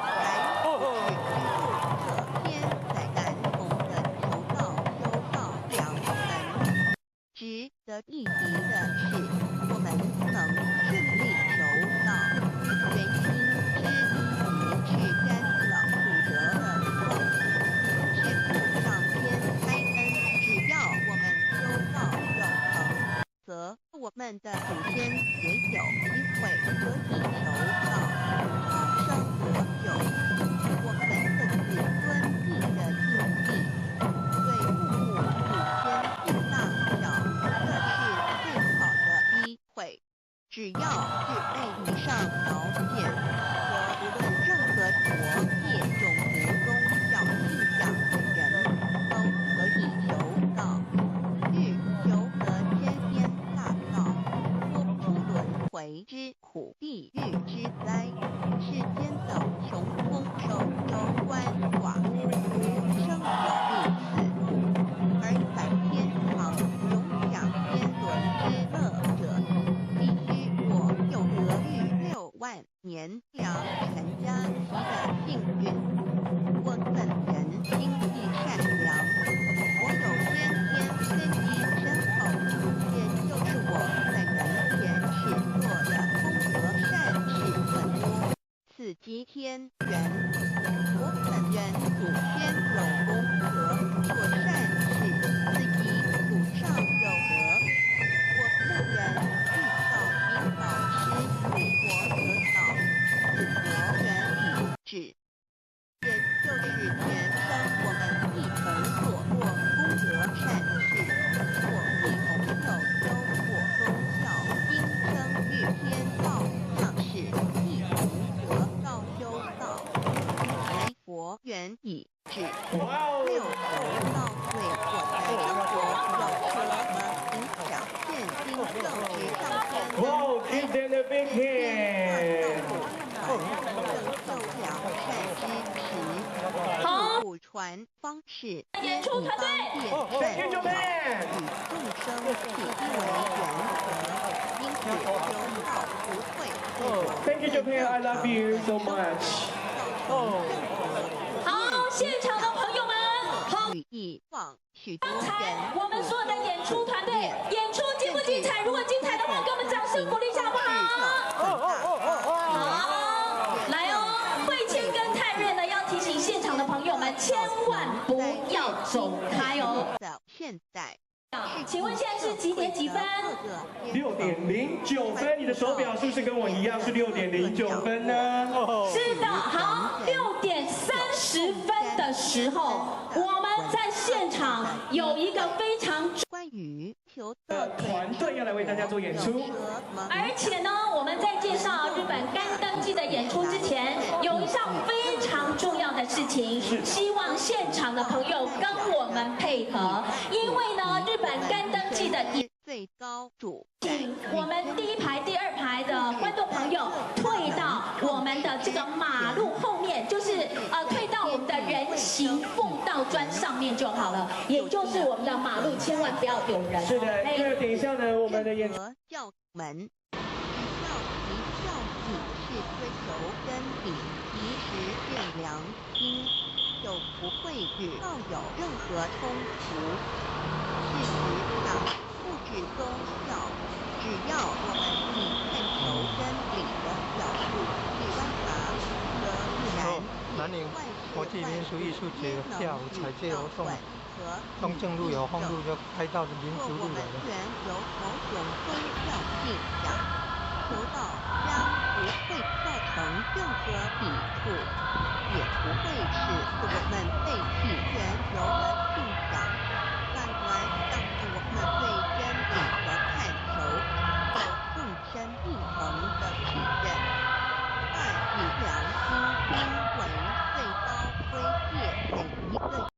来是居住者天在感同的求道修道良门。值得一提的是，我们能顺利求道，原因之一是沾了古德的光，是父上天开恩。 只要我们修道有成，则我们的祖先也有机会可以求道超生得救。我们的子孙地的印记，对父母祖先尽大小，这是最好的机会。只要具备以上条件，则无论任何国界、种族、宗教信仰的人，都可以求道。 欲求得天边大道，脱出轮回之苦，地狱之灾，世间的穷丰收攸关寡妇，生老病死，而在天堂永享天伦之乐者，必须我有得遇6万年良辰佳期的幸运。我本人心地善良，我有先天根基深厚，也就是我在人前始做的功德善事很多，此即天缘。我本人祖先有功德，做善事，此即祖上有德。我本人遇到明老师复活得道，此佛缘已至。 也就是前生我们一同做过功德善事，或一同有修过宗教，今生遇天道上士，一同得道修道，来佛缘已至。Wow! 六头道对我的生活有什么影响？现今正值上天 Wow! Give them a big hand. 正修良善之时。 好，祖传方式，演出团队便善道，与众生体一为原则，因此修道不会自我。 Thank you, Japan. I love you so much. 好，现场的朋友们，好，语义望许多刚才人我们所有的演出团队演出精不精彩？如果精彩的话，给我们掌声鼓励一下好不好？好，来哦，慧谦跟泰瑞呢要提醒现场的朋友们，千万不要走开哦。现在，请问现在是几点几分6点09分，你的手表是不是跟我一样是6点09分呢？是的，好，6点30分的时候，我们在现场有一个非常关于求团队要来为大家做演出。而且呢，我们在介绍日本干登记的演出之前，有一项非常重要的事情，希望现场的朋友跟我们配合，因为呢，日本干登记的演最高主，请我们第一排、第二排的观众朋友退到我们的这个马路后面，就是退到我们的人行步道砖上面就好了，也就是我们的马路，千万不要有人。是的，因为等一下呢，我们的演和教门，孝及孝子是追求真理，及时变良心，就不会与道有任何冲突。事实上，父至宗教，只要我们以探求真理的角度去观察，则自然南宁国际民俗艺术节下午采戒活动，东正路有封路就开到民族路来了。若我们原有某种宗教信仰，求道将不会造成任何抵触，也不会使我们背弃原有的信仰，反而让我们对真理的探求有更深一层的体认。但以良心心为最高规戒，每一个。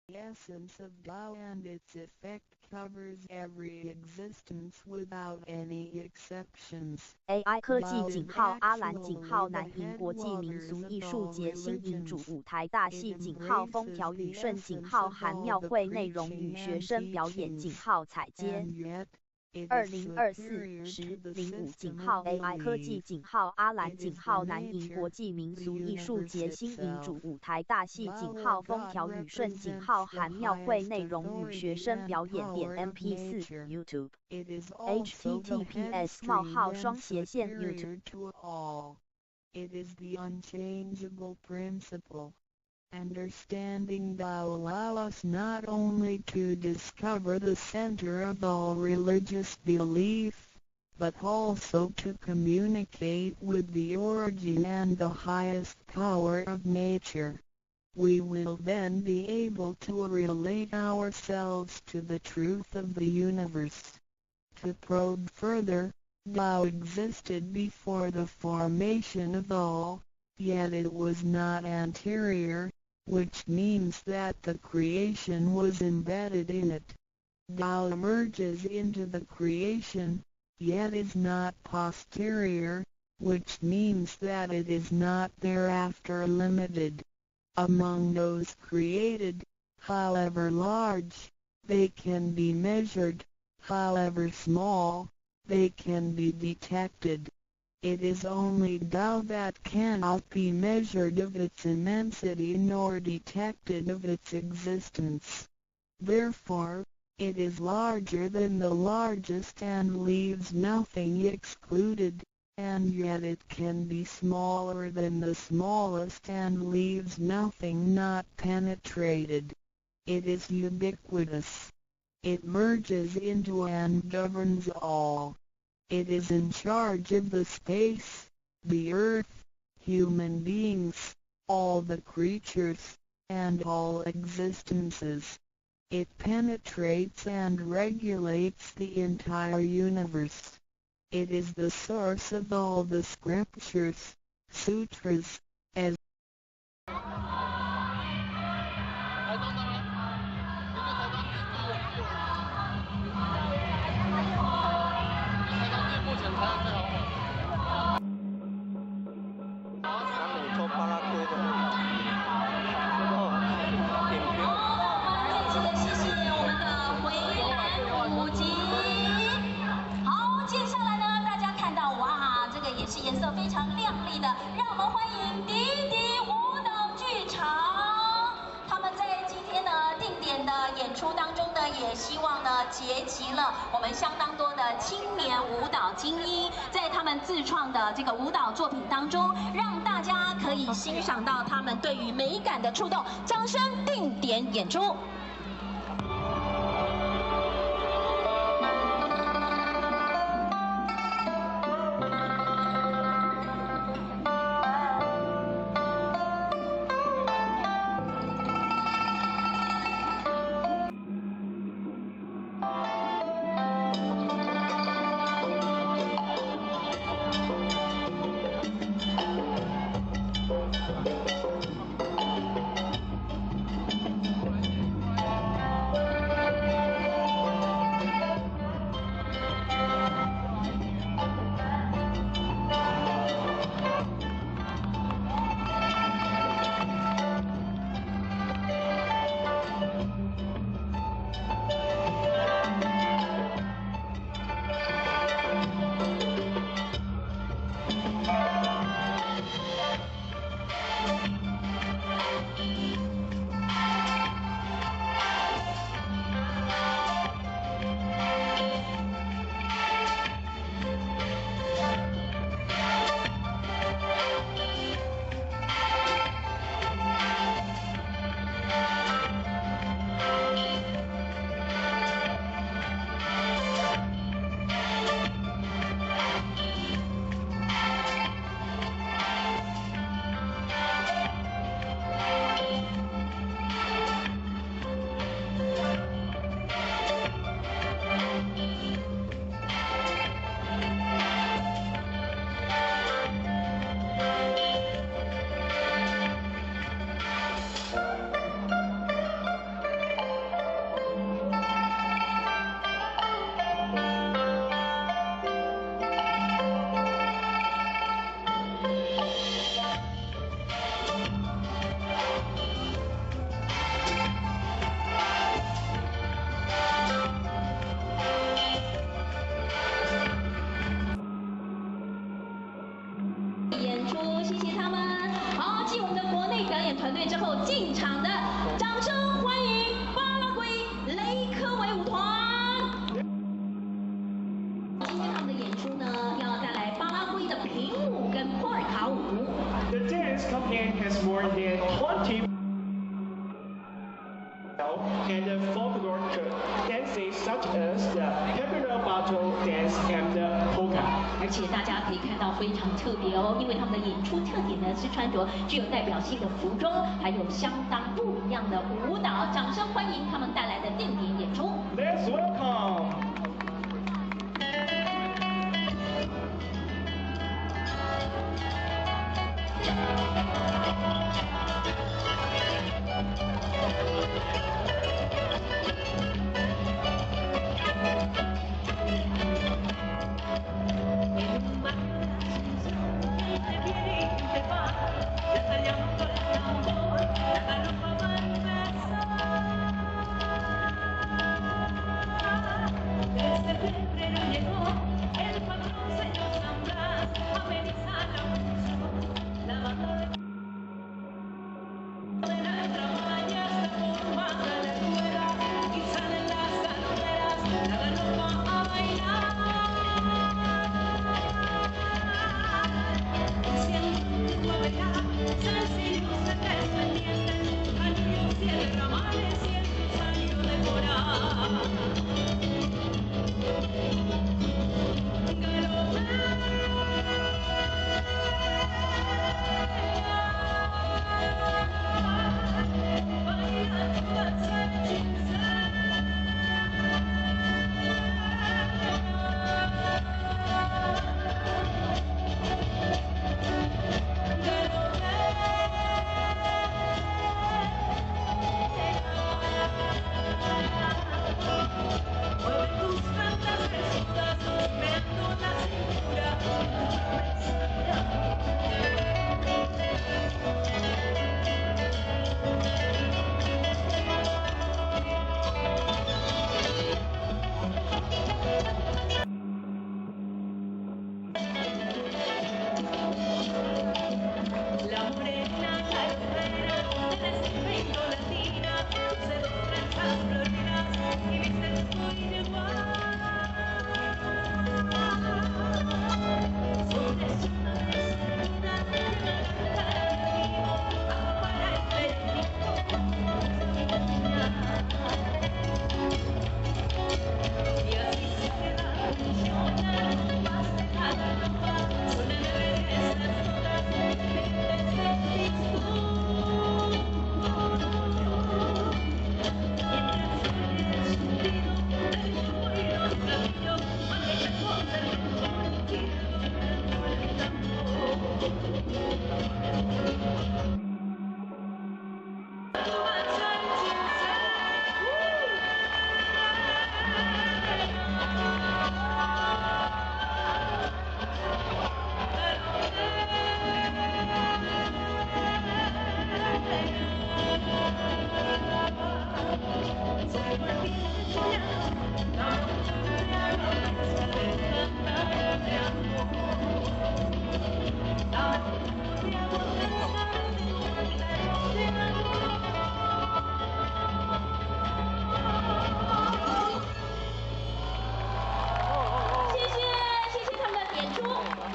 The essence of Tao and its effect covers every existence without any exceptions. AI 科技井号阿兰井号南瀛国际民俗艺术节新营主舞台大戏井号风调雨顺井号韩庙会内容与学生表演井号彩街。2024-10-05井号 AI 科技井号阿兰井号南瀛国际民俗艺术节新营主舞台大戏井号风调雨顺井号韩庙会内容与学生表演点 MP4 YouTube https://YouTube It is the unchangeable principle. Understanding Tao allow us not only to discover the center of all religious belief, but also to communicate with the origin and the highest power of nature. We will then be able to relate ourselves to the truth of the universe. To probe further, Tao existed before the formation of all, yet it was not anterior, which means that the creation was embedded in it. Tao emerges into the creation, yet is not posterior, which means that it is not thereafter limited. Among those created, however large, they can be measured, however small, they can be detected. It is only Tao that cannot be measured of its immensity nor detected of its existence. Therefore, it is larger than the largest and leaves nothing excluded, and yet it can be smaller than the smallest and leaves nothing not penetrated. It is ubiquitous. It merges into and governs all. It is in charge of the space, the earth, human beings, all the creatures, and all existences. It penetrates and regulates the entire universe. It is the source of all the scriptures, sutras, as颜色非常亮丽的，让我们欢迎迪迪舞蹈剧场。他们在今天呢定点的演出当中呢，也希望呢结集了我们相当多的青年舞蹈精英，在他们自创的这个舞蹈作品当中，让大家可以欣赏到他们对于美感的触动。掌声定点演出。后进场的，掌声欢迎巴拉圭雷科维舞团。今天他们的演出呢，要带来巴拉圭的平舞跟波尔卡舞。The dance company has more than 20 and the folklore dances such as the Pepperell Battle Dance and the Polka. 而且大家可以看到非常特别哦，因为他们的演出特点呢是穿着具有代表性的服装，还有相当不一样的舞蹈。掌声欢迎他们带来的定点演出。Let's welcome.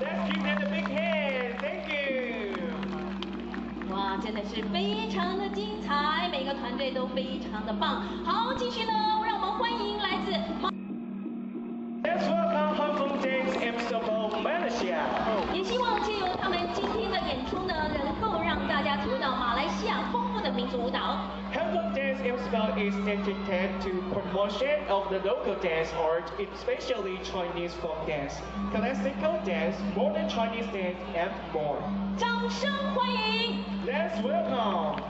Let's give them a big hand. Thank you. 哇，真的是非常的精彩，每个团队都非常的棒。好，继续呢，让我们欢迎来自。Let's welcome Hong Kong Dance Ensemble Malaysia. 也希望借由他们今天的演出呢，能够让大家体会到马来西亚丰富的民族舞蹈。Hong Kong Dance Ensemble is dedicated to promotion of the local dance art, especially Chinese folk dance, classical dance, modern Chinese dance, and more. 掌声欢迎！ Let's welcome.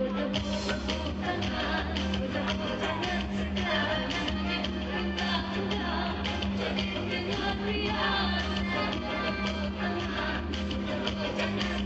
Hãy subscribe cho kênh Ghiền Mì Gõ để không bỏ lỡ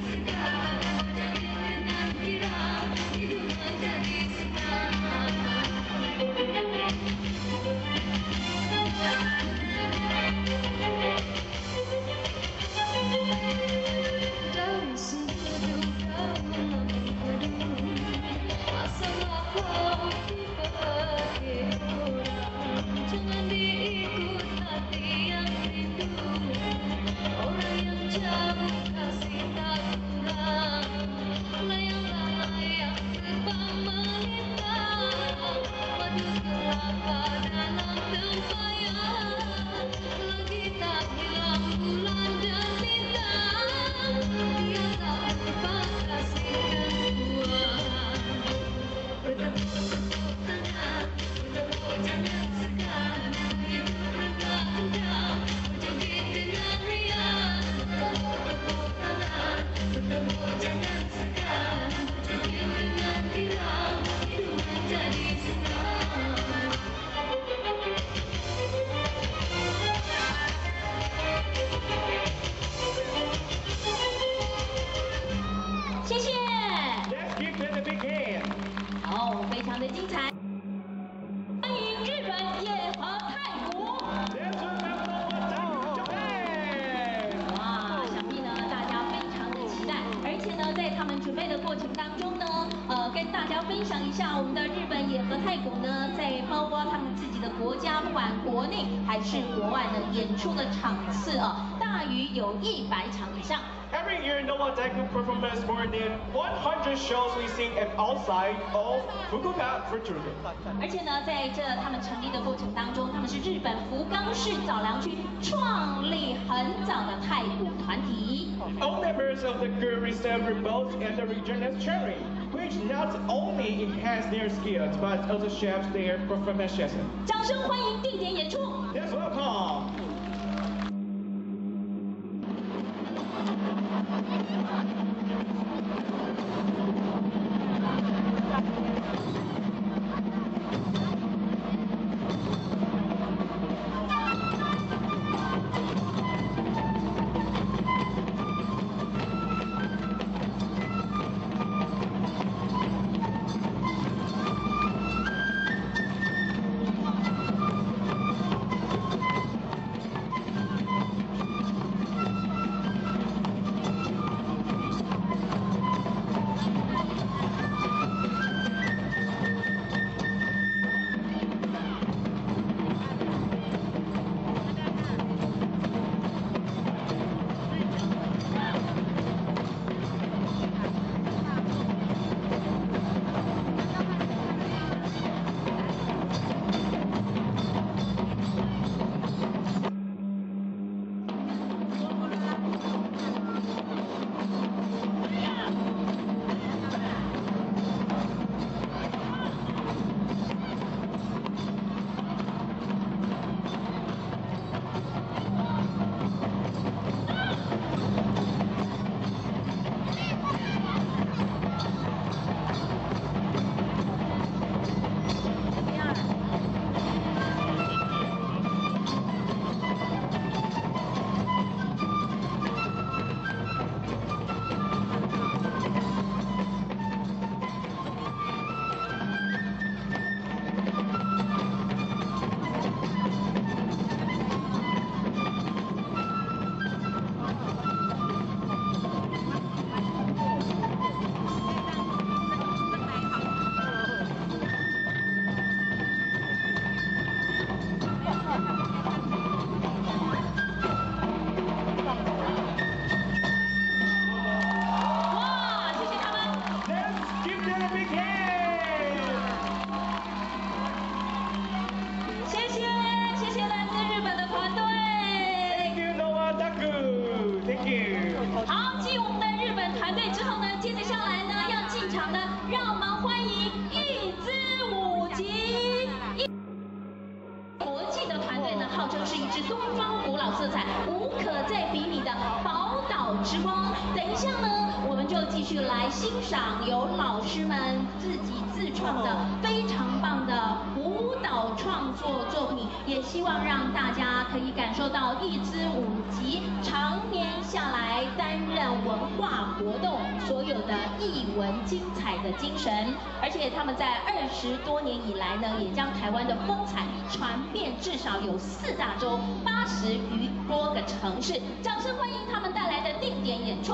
呢，在他们准备的过程当中呢，跟大家分享一下，我们的日本也和泰国呢，在包括他们自己的国家，不管国内还是国外呢，演出的场次大于有100场以上。Every year, Nova Daegu performs more than 100 shows we sing at outside of Fukuoka for children. 而且呢，在这他们成立的过程当中，他们是日本福冈市早良区创立很早的太鼓团体。All members of the group receive promotes and the region as training, which not only enhance their skills but also shapes their professionalism. 掌声欢迎定点演出。Yes, welcome.来欣赏由老师们自己自创的非常棒的舞蹈创作作品，也希望让大家可以感受到一支舞集常年下来担任文化活动所有的艺文精彩的精神，而且他们在20多年以来呢，也将台湾的风采传遍至少有4大洲80余多个城市。掌声欢迎他们带来的定点演出。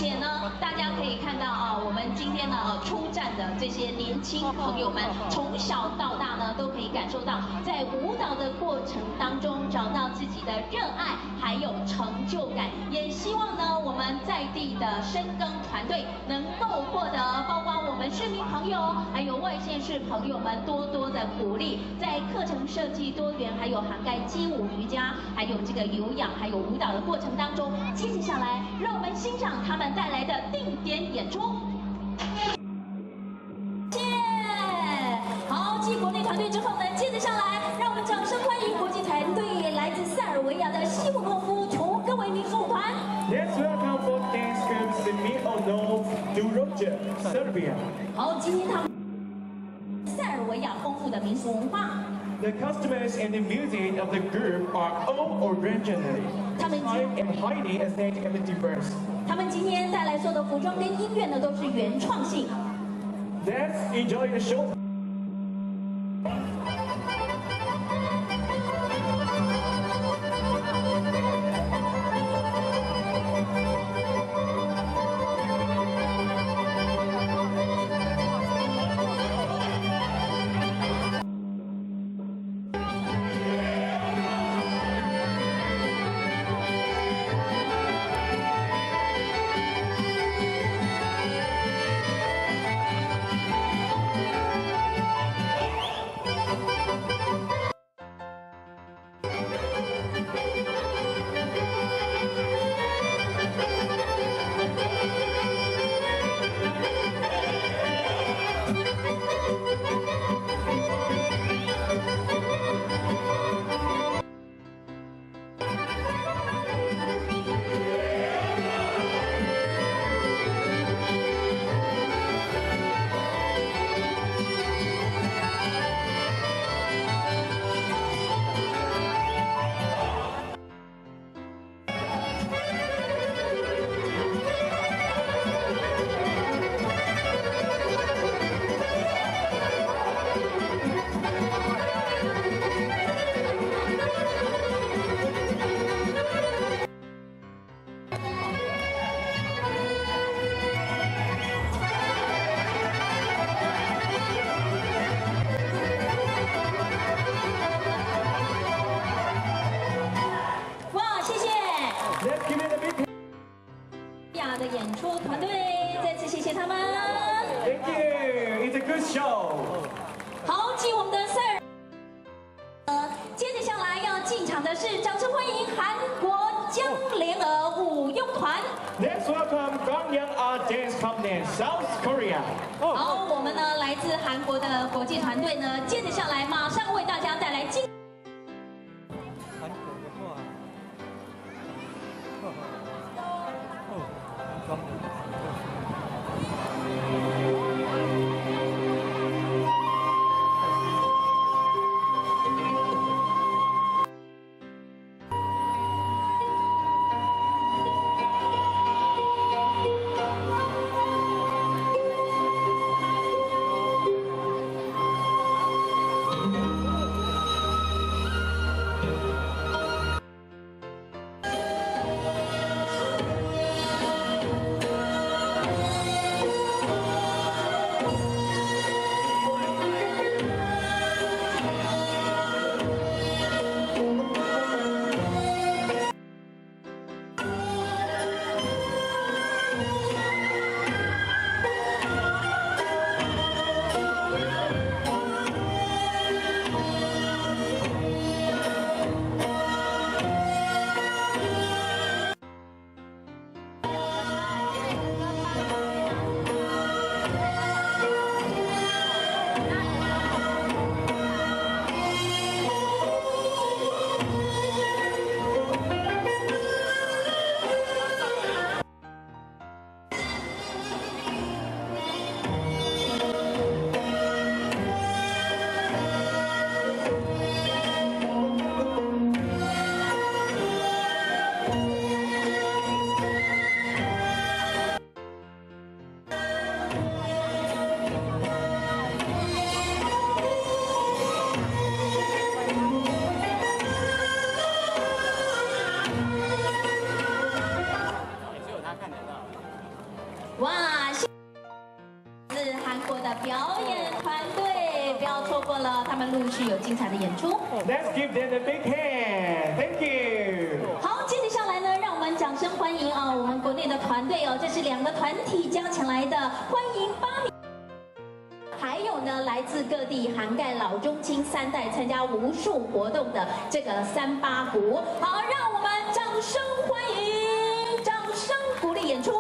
且呢，大家可以看到啊，我们今天呢出战的这些年轻朋友们，从小到大呢都可以感受到，在舞蹈的过程当中找到自己的热爱，还有成就感。也希望呢我们在地的深耕团队能够获得，包括我们市民朋友，还有外县市朋友们多多的鼓励，在课程设计多元，还有涵盖街舞、瑜伽，还有这个有氧，还有舞蹈的过程当中，接下来让我们欣赏他们带来的定点演出。谢谢。好，继国内团队之后呢，接着下来，让我们掌声欢迎国际团队来自塞尔维亚的西姆诺夫图戈维民族舞团。Let's welcome folk dance group Simironov Duroja, Serbia. 好，今天他们塞尔维亚丰富的民俗文化。The customers and the music of the group are all original, type and highly aesthetic and diverse. 他们今天带来所有的服装跟音乐呢，都是原创性。Let's enjoy the show. Thank you. It's a good show. 好，继我们的塞尔，接着下来要进场的是，掌声欢迎韩国江联儿舞踊团。Let's welcome Gangyang Art Dance Company, South Korea. 好，我们呢来自韩国的国际团队呢，接着下来马上为大家带来精。韩国的话，装的。哇！是韩国的表演团队，不要错过了，他们陆续有精彩的演出。Let's give them a big hand. Thank you. 好，接下来呢，让我们掌声欢迎啊，我们国内的团队哦，这是2个团体加起来的，欢迎8名。还有呢，来自各地涵盖老中青3代，参加无数活动的这个38股。好，让我们掌声欢迎，掌声鼓励演出。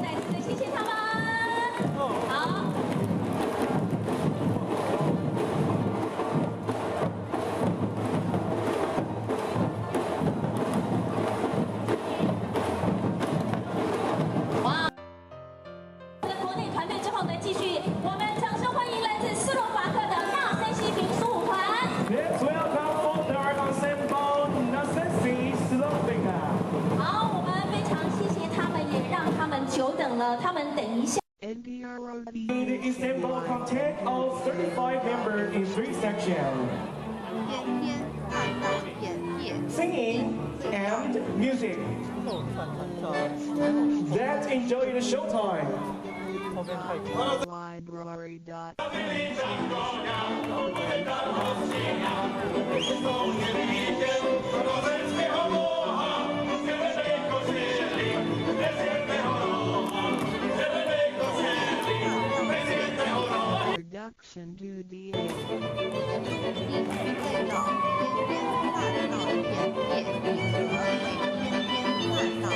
再次的谢谢他们。好。哇！国内团队之后呢，继续我们掌声欢迎来自斯洛伐克的纳森西民俗舞团。Let's welcome Bulldog Ensemble Nasensi Slovenia. 好，我们非常谢谢他们，也让他们久等了。他们等一下。The ensemble contains of 35 members in 3 sections: 天天看到演变 singing and music. 后站站在 Let's enjoy the showtime. 后面太快。 Library. Production to the 地会绕天天看到演变与和美天天看到2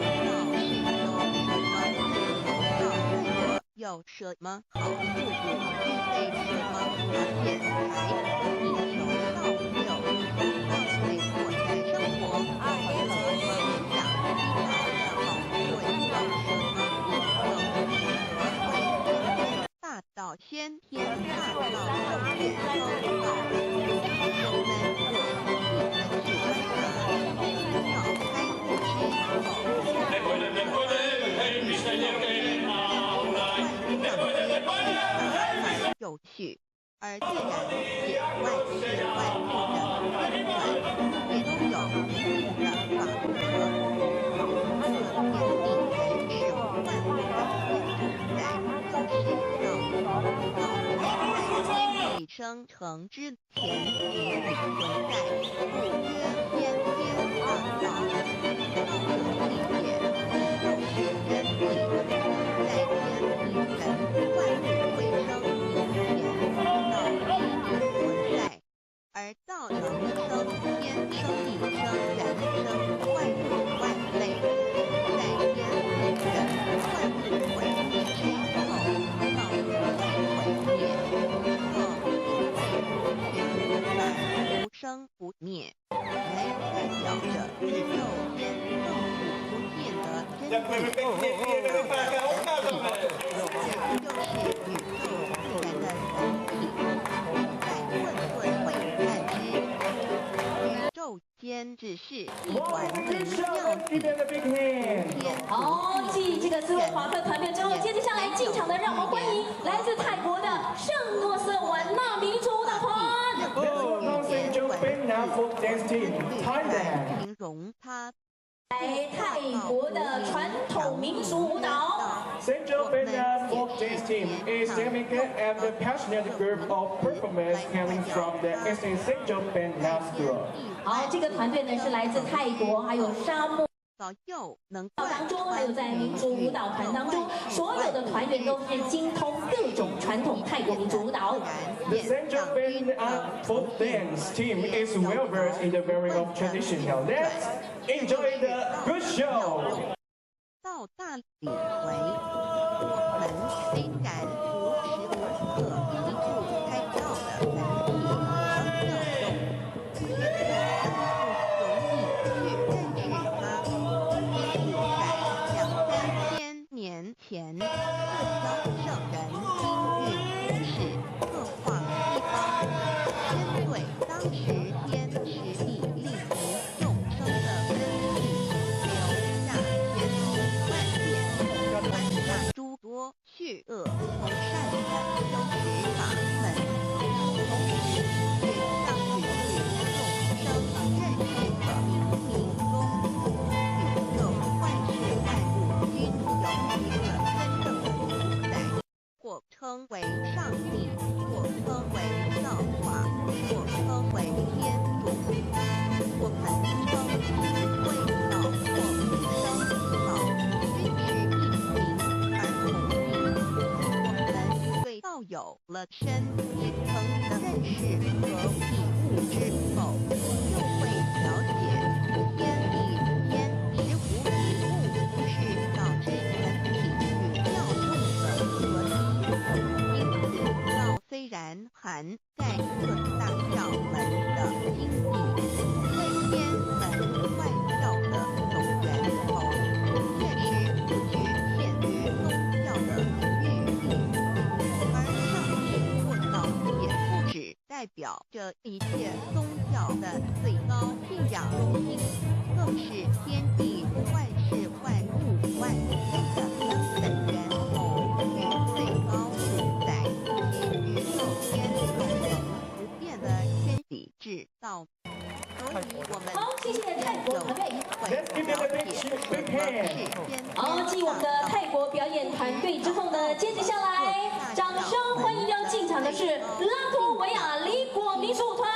到有什么好处有什么自由到泰国有什么好处具备什么条件才可以求到有到美国才生活有什么联想到的好会有什么大到先天，大到右边都好。我们若你们去观察，要开幕之后，有趣而自然且万事万物的运转，也都有一定的法则。天地人事万物的在生成之前即已存在，故曰天天大道。道者地也，就是天地。在天地人万物未生以前，道即已存在。而道能生天，生地，生人，生万物万类。在天地人万物毁灭之后，道不会毁灭。不生不灭，乃代表着宇宙间众物不见得真理。就是宇宙自然的本体，在混沌会看之。宇宙间只是一环一妙子。好，继这个斯洛伐克团队之后，接着下来进场的，让我们欢迎来自泰国的圣诺瑟晚纳民族舞蹈团。形容它。来泰国的传统民俗舞蹈。Central Vietnam Folk Dance Team is dynamic and a passionate group of performers coming from the Eastern Central Vietnam School. 好，这个团队呢是来自泰国，还有沙漠。当中，还有在民族舞蹈团当中，所有的团员都是精通各种传统泰国民族舞蹈。The Central Vietnam Folk Dance Team is well versed in the variety of traditional. Let's enjoy the good show. 到大理回，我们虽然无时无刻一处开到的本体和调动，也很不容易去认识它。也就在2、3千年前，这条圣人金运是刻画西方，针对当时天时地利及众生的根据，留下千通万变，传下诸多血恶从善的修持法门，同时也向宇宙众生认识了冥中宇宙万事万物均有一个真正的主宰，或称为上帝，或称为造化，或称为天主。我们称之为道或生道，均是一名而同名。我们对道有了深一层的认识和体悟之后，就会了解天地间表着一切宗教的最高信仰中心，更是天地万事万物万物的根本源头与最高主宰，其宇宙间永恒不变的天理之道。所以我们好，谢谢泰国团队。Let's give them a big hand. 好，继我们的泰国表演团队之后呢，接着下来，掌声欢迎要进场的是拉脱维亚黎果民族舞团。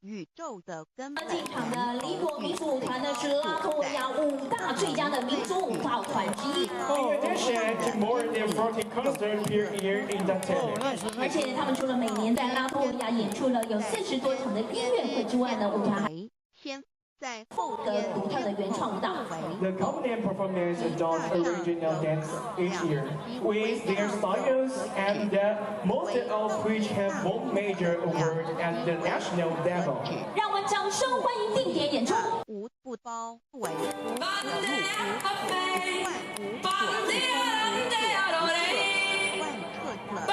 宇宙的根本。进场的黎果民族舞团呢是拉脱维亚5大最佳的民族舞蹈团之一。In addition to more than 40 concerts per year in that town. 而且他们除了每年在拉脱维亚演出了有40多场的音乐会之外呢，舞团还先在后的独特的原创舞蹈。The Covenant performance adopts original dance each year, with their styles and most of which have won major awards at the national level. 让我们掌声欢迎定点演出。无不包围无可入无万无所不万特色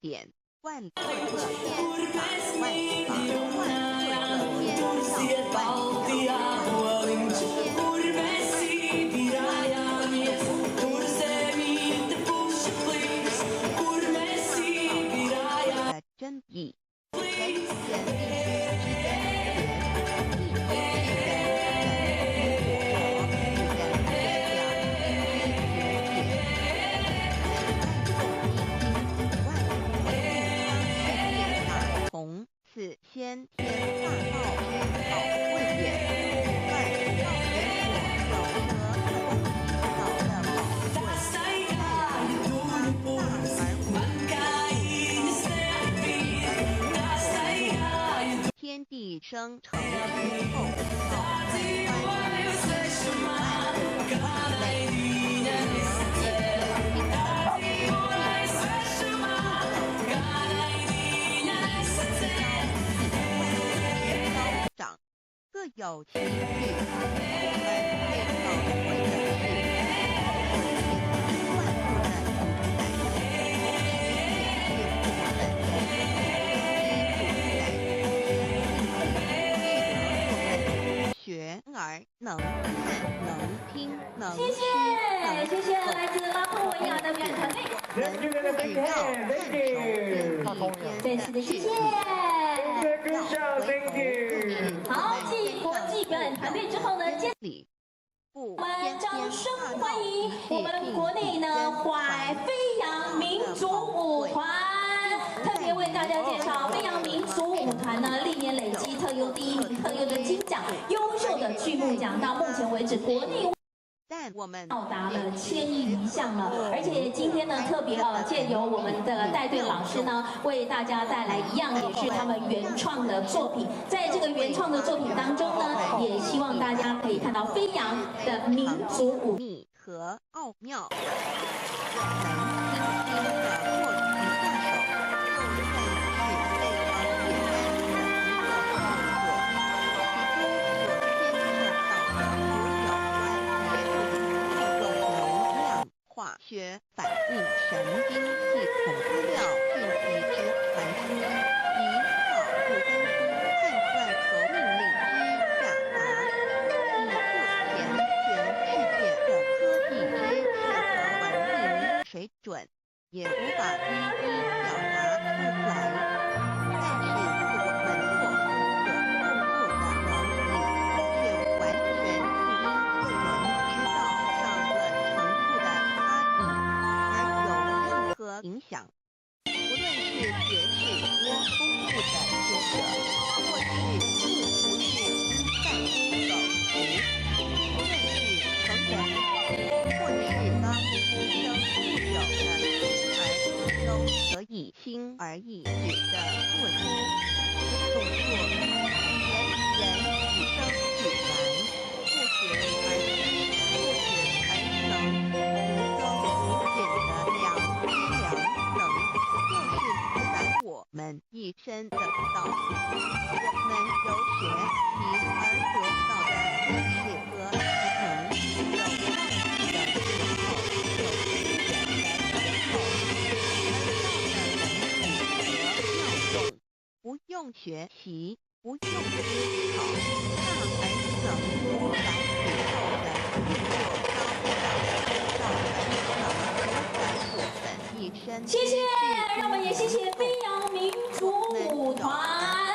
天法万法万特色天道万真意。从此先天大道之好慧眼，万道人所有得空祈祷的宝贵，天地生成之后，各有其趣，我们最宝贵的是学而能看能听能谢谢，谢谢来自拉脱维亚的表演团队。Let's give them a big hand. Thank you. 再次的谢谢。Good job. Thank you. 好，继国际表演团队之后呢，接我们掌声欢迎我们国内呢怀飞扬民族舞团，特别为大家介绍飞扬民族舞团呢历年累积特优第1名、特优的金奖、优秀的剧目奖，到目前为止国内我们到达了1000余项了，而且今天呢特别借由我们的带队老师呢，为大家带来一样也是他们原创的作品。在这个原创的作品当中呢，也希望大家可以看到飞扬的民族舞秘和奥妙，能轻轻的握一下手，就算是非常简单的一个动作，其中所牵涉到的所有化学反应神经系统资料信息之传输，以考不分析判断和命令之下达，以目前全世界的科技知识和文明水准，也无法一一表达出来。但是我们所动作的能力，却完全是因个人知道上个程度的差异而有任何影响。无论是学士多丰富的学者，或是不是因赛狗图，无论是成人，或是刚出生不久的儿童，都可以轻而易举地做出动作。人与生俱来，不学而知，不学而成，无增无减的良知良能，就是主宰我们一生的道理。我们由学习而得到的知识和才能，不用学习，不用思考，大儿子无法体后的运作谢谢，让我们也谢谢飞扬民族舞团。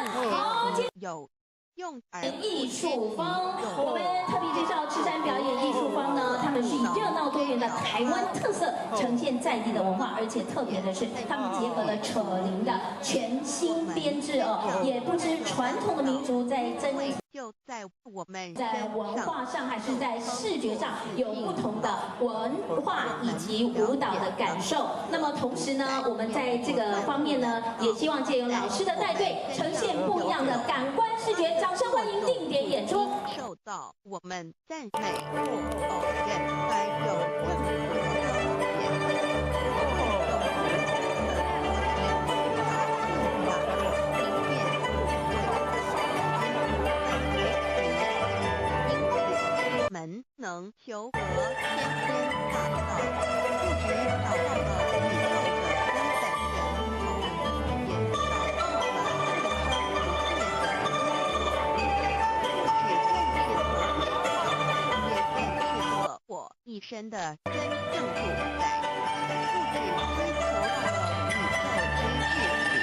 好，接有用艺术坊，我们特别介绍赤山表演艺术坊呢，他们是以热闹多元的台湾特色呈现在地的文化，而且特别的是，他们结合了扯铃的全新编制哦，也不知传统的民族在增。就在我们在文化上还是在视觉上有不同的文化以及舞蹈的感受。那么同时呢，我们在这个方面呢，也希望借由老师的带队，呈现不一样的感官视觉。掌声欢迎定点演出。受到我们赞美或否认，还有任何能求和天天大道，不止找到了宇宙的根本源头，也找到了生生不灭的故事，更是和我一生的真正主宰，不止追求到了宇宙之至理，也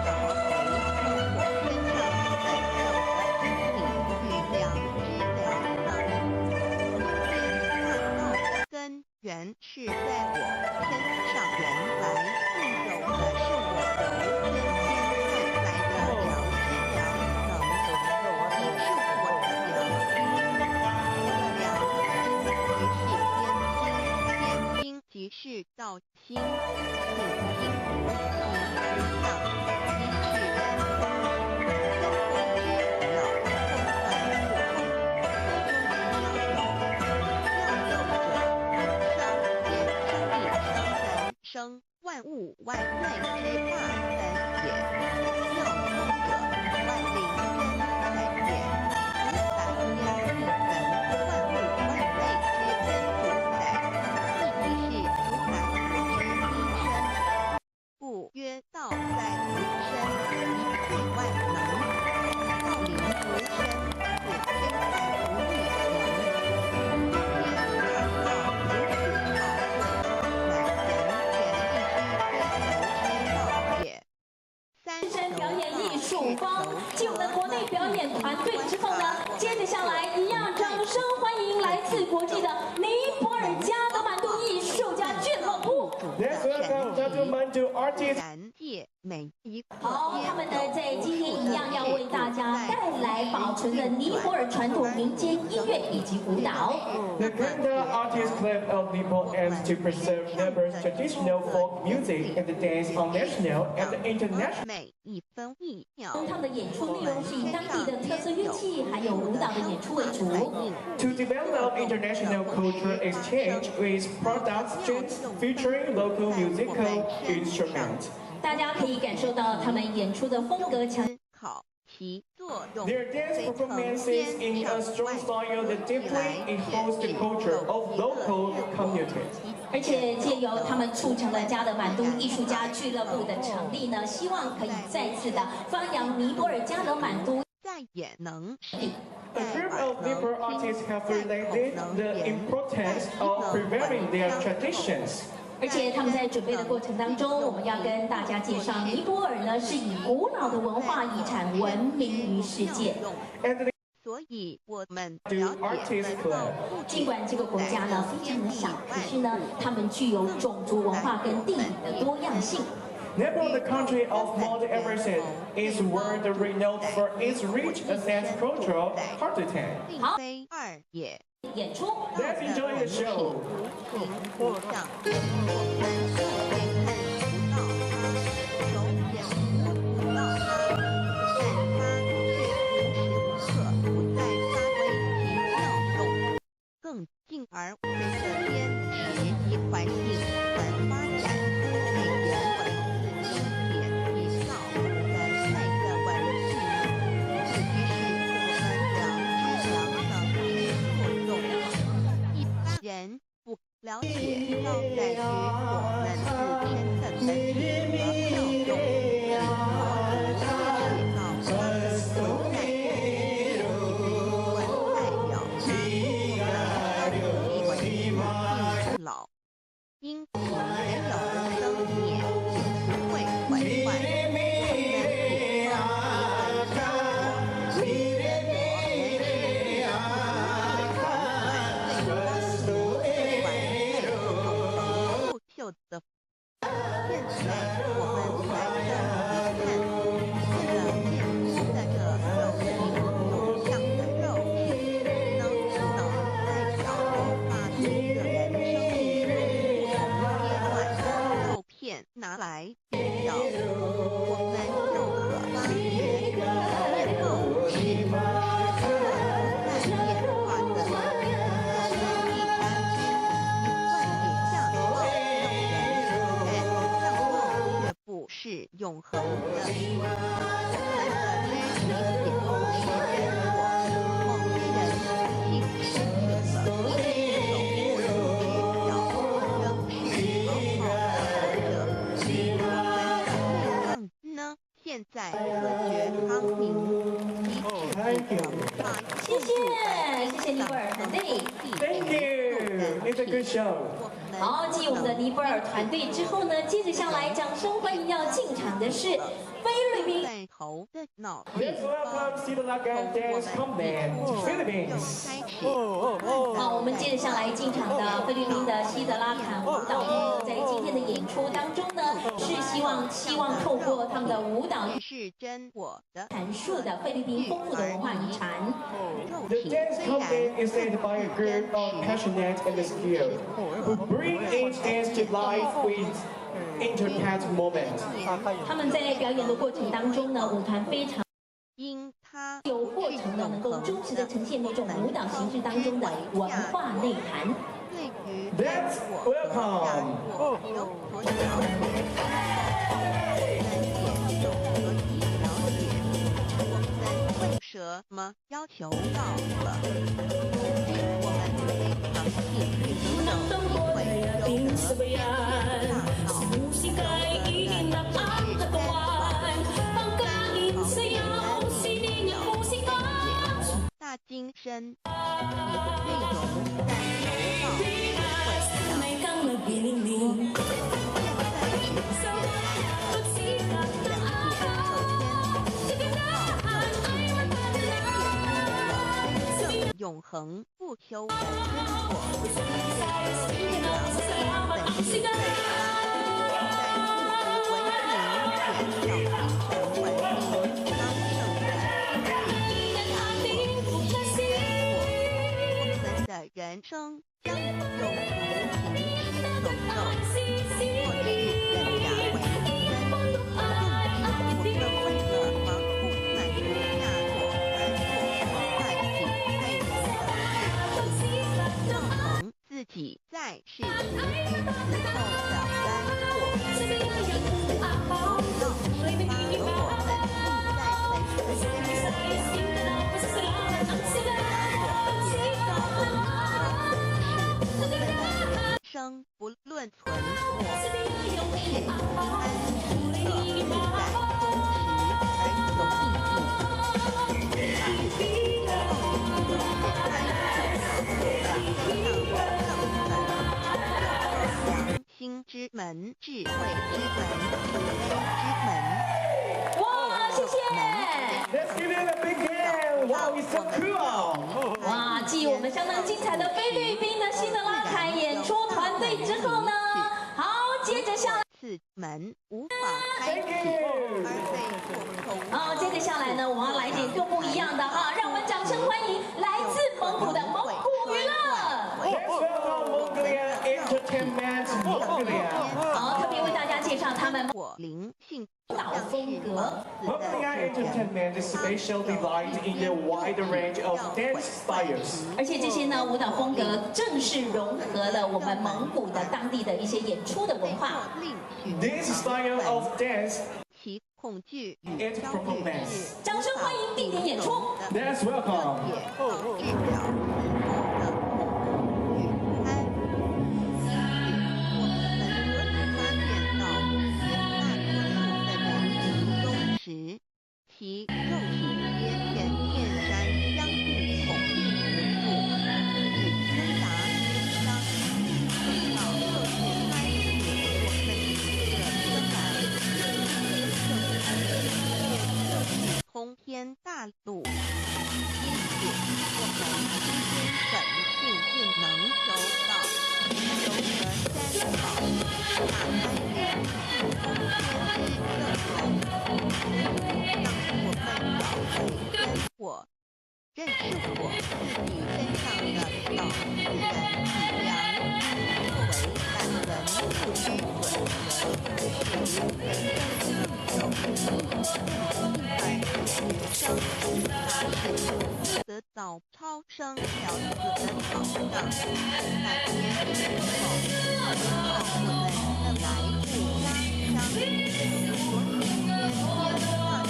找回从我身上本有的灵与良知良能。根源是在我身上，原来自有的是我由真天派来的良知良能，也是我的良知，即是道心，此心无形无相，即是真空，真空之妙，空凡不空，空中生万物万类之大三也，妙空者万灵真三也，此三将一分万物万类之真主宰，亦即是如来佛之一身，故曰道在无身，一切万能，道灵无身，此天在无力能，天创造如此奥会，乃赤山表演艺术坊继我们的国内表演团队之后呢，接着下来一样掌声欢迎来自国际的尼泊尔加德满都艺术家俱乐部。Let's welcome gentlemen to artists. 好，他们呢在今天一样要为大家带来保存的尼泊尔传统民间音乐以及舞蹈。The Kanda Artists Club of Nepal aims to preserve Nepal's traditional folk music and dance on national and international. 每一分一秒。他们的演出内容是以当地的特色乐器还有舞蹈的演出为主。To develop international cultural exchange with productions featuring local musical instruments. 大家可以感受到他们演出的风格强。 Their dance performances in a strong style that deeply enhance the culture of local communities. 而且借由他们促成了加德满都艺术家俱乐部的成立呢，希望可以再次的发扬尼泊尔加德满都。再也能。 A group of Nepal artists have related the importance of preserving their traditions. 而且他们在准备的过程当中，我们要跟大家介绍，尼泊尔呢是以古老的文化遗产闻名于世界。所以我们尽管这个国家呢非常的小，可是呢，他们具有种族文化跟地理的多样性。 Nepal, the country of Mount Everest, is world renowned for its rich ancestral heritage. 好，演出 Let's enjoy the show. 更进而随着天时及环境的发展，美元文字经典以造福人类的文字，此即是我们良知良能之作用。件拿来寻找。我们又可发掘面貌是在变化的科技单只，一段也像梦动人，但像梦却不是永恒的。现在科学康明，谢谢尼泊尔团队。Thank you. It's a good show. 好，继我们的尼泊尔团队之后呢，接着下来，掌声欢迎要进场的是菲律宾。在头的脑 Let's welcome Sidolaka Dance Command, Philippines. 好，我们接着下来进场的菲律宾的西德拉坎舞蹈呢，在今天的演出当中呢，是希望透过他们的舞蹈是真我的阐述的菲律宾丰富的文化遗产。The dance command is led by a group of passionate and skilled, who bring each dance to life with intricate moments. 他们在表演的过程当中呢，舞团非常因它有过程呢，能够忠实的呈现那种舞蹈形式当中的文化内涵。对于 Let's welcome. 有所了解，为什么要求到了？我们非常幸运能有机会有大精深，你的内容在投到会上。永恒不朽的因果，人生将有如平时走肉，或是人家为真，我们为了盲目满足下所而快起配认同自己在世时死后的干货，由我们在生不论存活，是安喜乐，在松弛而有意义。心之门，智慧之门，慈悲之门。哇，谢谢！ Let's give it a big hand. Wow, it's so cool. 哇，继我们相当精彩的菲律宾的西德拉坎演出团队之后呢，好，接着下来，此门无法开启，而被破空。好，接着下来呢，我们要来点更不一样的哈，让我们掌声欢迎来自蒙古的蒙古娱乐。 Let's welcome Mongolia Entertainment Mongolia. 好，特别为大家介绍他们我灵性舞蹈风格。 Mongolia Entertainment is specialized in a wide range of dance styles. 而且这些呢舞蹈风格正是融合了我们蒙古的当地的一些演出的文化。 This style of dance 其恐惧 is performance. 掌声欢迎定点演出。 Let's welcome. 治疗死后的恐惧安。我们发现到，大多数的人临终时，其肉体皆片片山相互恐惧无助，与挣扎悲伤，直到肉体开始，我们通天大路，因此我们今天很幸运能收到由山宝大开灵通天之圣容，让我们找回真我，认识我自己身上的老自然体量。得到超生条子的保障，改变是否我们的来自家乡，所以天大道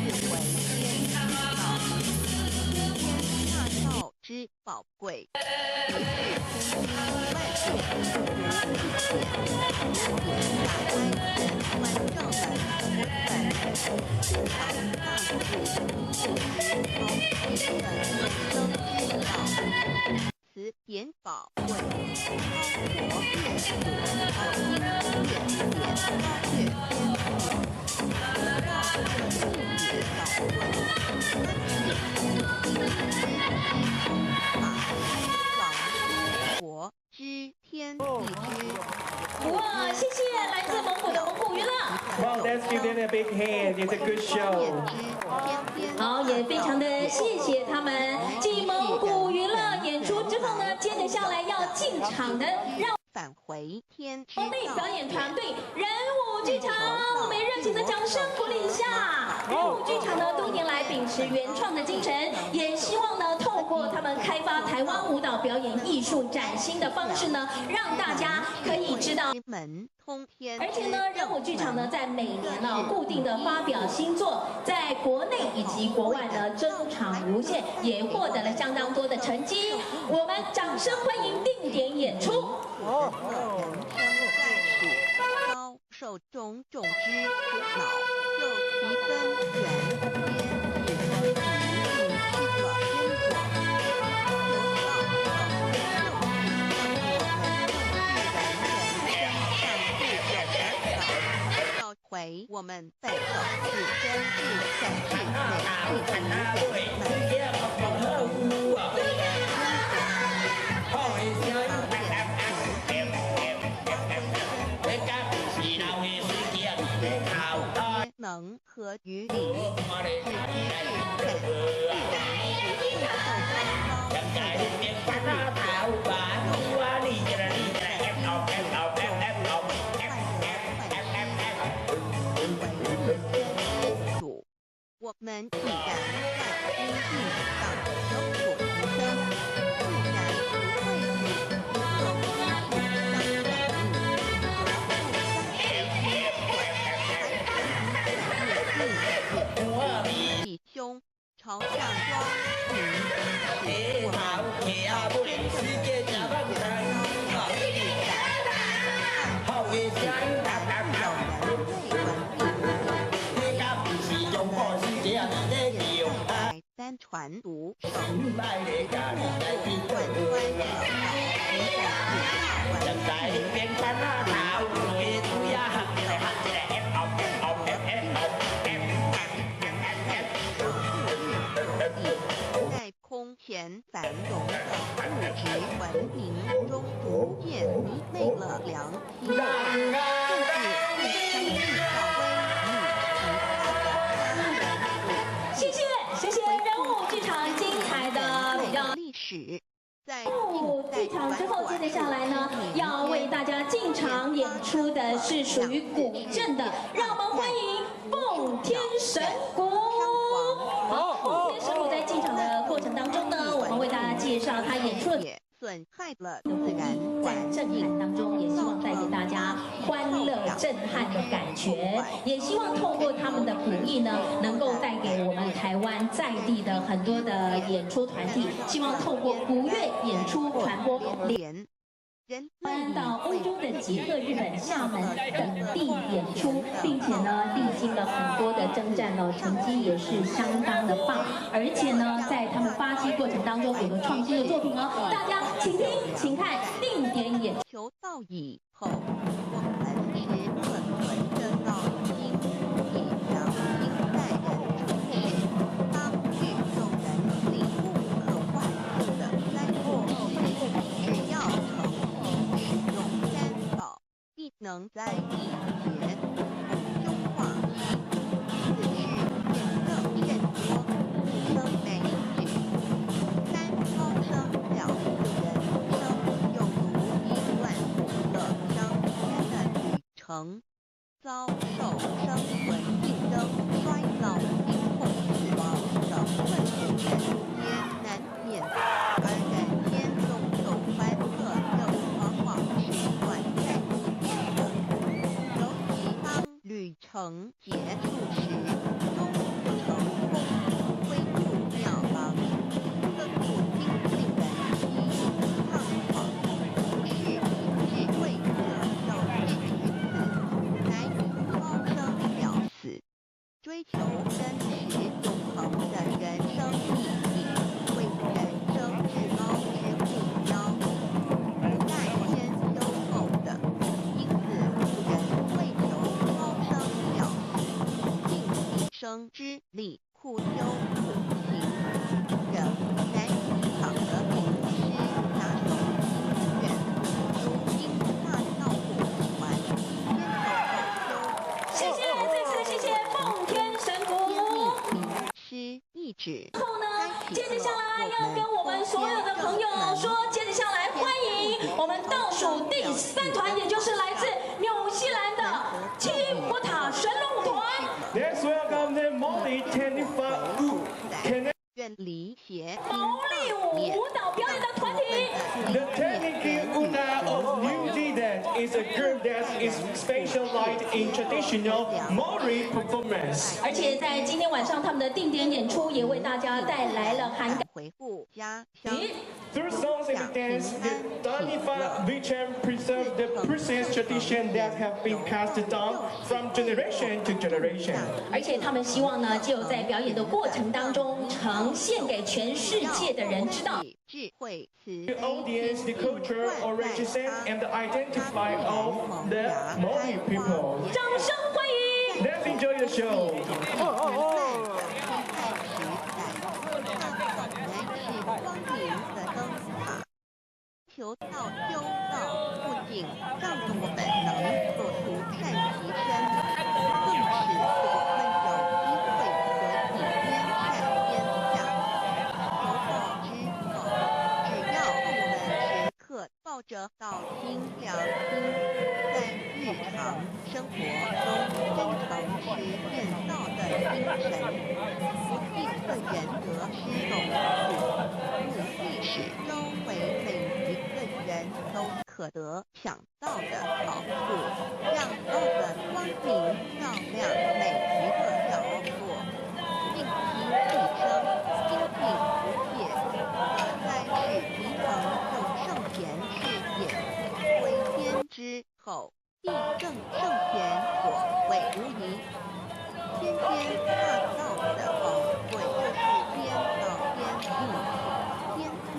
就是为天大道，天大道之宝贵，于是天经万变，观众们，大此典宝贵，超活越古，音乐典超越天地，得到这幸运宝贵，国之天地之。哇，谢谢来自蒙古的蒙古娱乐。Wow, let's give them a big hand. It's a good show. 好，也非常的谢谢他们。继蒙古娱乐演出之后呢，接着下来要进场的让返回天之内表演团队人武剧场，我们热情的掌声鼓励一下。人武剧场呢，多年来秉持原创的精神，也希望呢，透过他们开发台湾舞蹈表演艺术崭新的方式呢，让大家可以知道。门通天，而且呢，人武剧场呢，在每年呢固定的发表新作，在国内以及国外呢争场无限，也获得了相当多的成绩。我们掌声欢迎定点演出。遭受种种之苦恼，就其根源皆是从于隐士的因果。回我们在走自真自在自美自能合于理，我们既然在经济上有所提升，自然不会与有相反应和互相学习，弟兄朝上庄平，使我们单传读手，在空前繁荣的物质文明中逐渐迷昧了良心，甚至会生气到威胁其他的谢谢人武剧场精彩的比较历史。在人武剧场之后，接着下来呢，要为大家进场演出的是属于古镇的，让我们欢迎奉天神鼓。好，奉天神鼓在进场的过程当中呢，我们为大家介绍他演出的。损害了自然在震撼当中，也希望带给大家欢乐震撼的感觉，也希望透过他们的鼓艺呢，能够带给我们台湾在地的很多的演出团体，希望透过古乐演出传播连搬到欧洲的捷克、日本、厦门等地演出，并且呢，历经了很多的征战哦，成绩也是相当的棒。而且呢，在他们发迹过程当中，有个创新的作品哦，大家请听，请看定点演求道以后，我们时刻存着道心，以扬清待人处事，当去众人领悟和万物的三过时，只要诚心使用三宝，必能在一劫从中化一。此事颜色甚多，不生美举。三超生了此人生，又如一乱。遭受生存竞争、衰老、病痛、死亡等问题人皆难免，而人间种种欢乐又往往是短暂不变的。尤其当旅程结束时，终不成空，归途渺茫，刻骨铭心人兮怅惘。不是智慧者有志于此，乃以高声了死，追求真实永恒的人生意义，为人生至高之目标，不待先修后的。因此，古人为求高声了死，尽毕生之力，苦修苦行，仍难以讨得名师，拿手心愿。如今大道不还，天道高修。谢谢，再次谢谢奉天神天佛。命名师一指，后呢，接着下来要跟我们所有的朋友说，接着下来欢迎我们倒数第3团，也就是来自纽西兰的基普塔神龙舞团。 Let's welcome the Molly Tenifau. 愿离邪毛利舞蹈表演的团体。 The Teniki Una of New Zealand is a group that is specialized in traditional Maori performance. 而且在今天晚上，他们的定点演出也为大家带来了涵盖。回顾家乡。 Through songs and dance, the Tanifa region preserve the precious tradition that have been passed down from generation to generation. 而且他们希望呢，就在表演的过程当中，呈现给全世界的人知道。 智慧慈 The audience, the culture, origins, and the identity of the Maori people. 掌声欢迎！ Let's enjoy the show. 求道修道，不仅让我们能做出善其身，更使我们有机会可以兼善天下。求道之后，只要我们时刻抱着道心良心，在日常生活中真诚实践道的精神，不计个人得失荣辱，目的是周围每一个人都可得享道的好处，让道的光明照亮每一个角落，尽心一生，精进不懈，在世提成就圣贤事业，为天之后，必正圣贤所谓无疑。天大道的宝贵就是天道天命，天命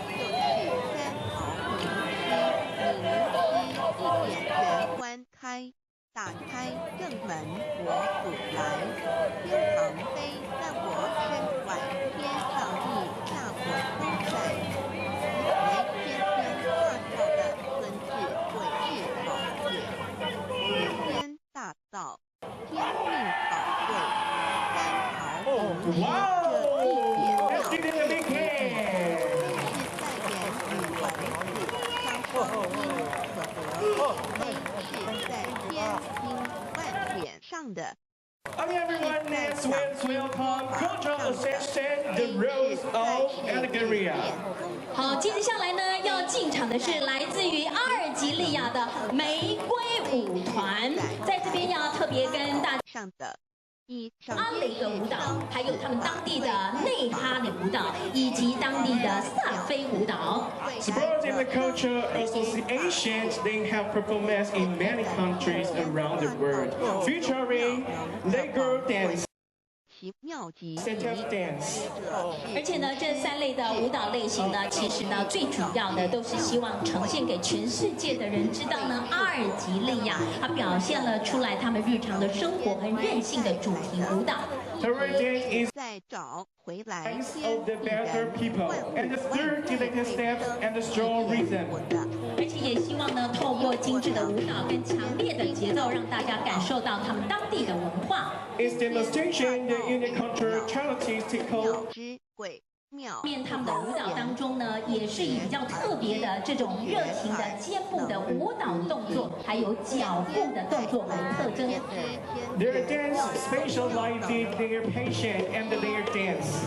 就是三毫名师，名师一点圆关开，打开正门我祖来，天堂飞在我身外，天上地下我都在，为天大道的孙智慧智宝也，天大道。 天命宝贵，三毫名师这一点 Let's 了 give it a big hand. 是在人与文字相双拼，可得内是在千金万点上的。 Okay, everyone, let's welcome Cultural Association, the Rose of Algeria. 好，接着下来呢，要进场的是来自于阿尔及利亚的玫瑰舞团，在这边要特别跟大家。 上的阿雷的舞蹈，还有他们当地的内哈里舞蹈，以及当地的萨菲舞蹈。 Supporting the Cultural Associations, they have performance in many countries around the world, featuring Lego dance, 其妙极 set of dance. 而且呢，这3类的舞蹈类型呢，其实呢，最主要的都是希望呈现给全世界的人知道呢，阿尔及利亚它表现了出来他们日常的生活和韧性的主题舞蹈。 The dance is 再找回来 dance 天 of the 地 better 人 people, and the third delicate steps and the strong rhythm. 而且也希望呢，透过精致的舞蹈跟强烈的节奏，让大家感受到他们当地的文化。 Its demonstration the unique cultural characteristics 妙之贵。妙。面他们的舞蹈当中呢，也是以比较特别的这种热情的肩部的舞蹈动作，还有脚步的动作为特征。Their dance specialized their passion and their dance.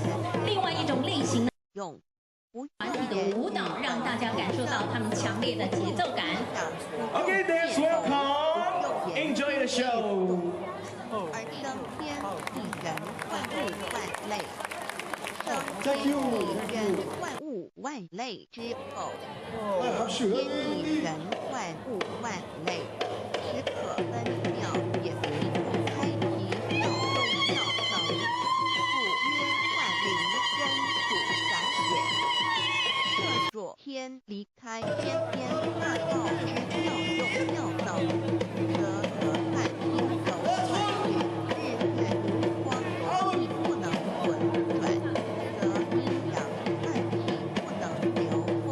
另外一种类型呢，用团体的舞蹈让大家感受到他们强烈的节奏感。Okay, dance welcome. Enjoy the show. 而升天地人万物万类，升 Thank 天 you. 地人万物万类之后，天地人万物万类，时可分妙也为开题妙中妙能，故曰万灵真主宰也。设若天离开天天大道之妙用妙能，则可看听柔万运，日月如光，亦不能混转，则阴阳二体不能流通，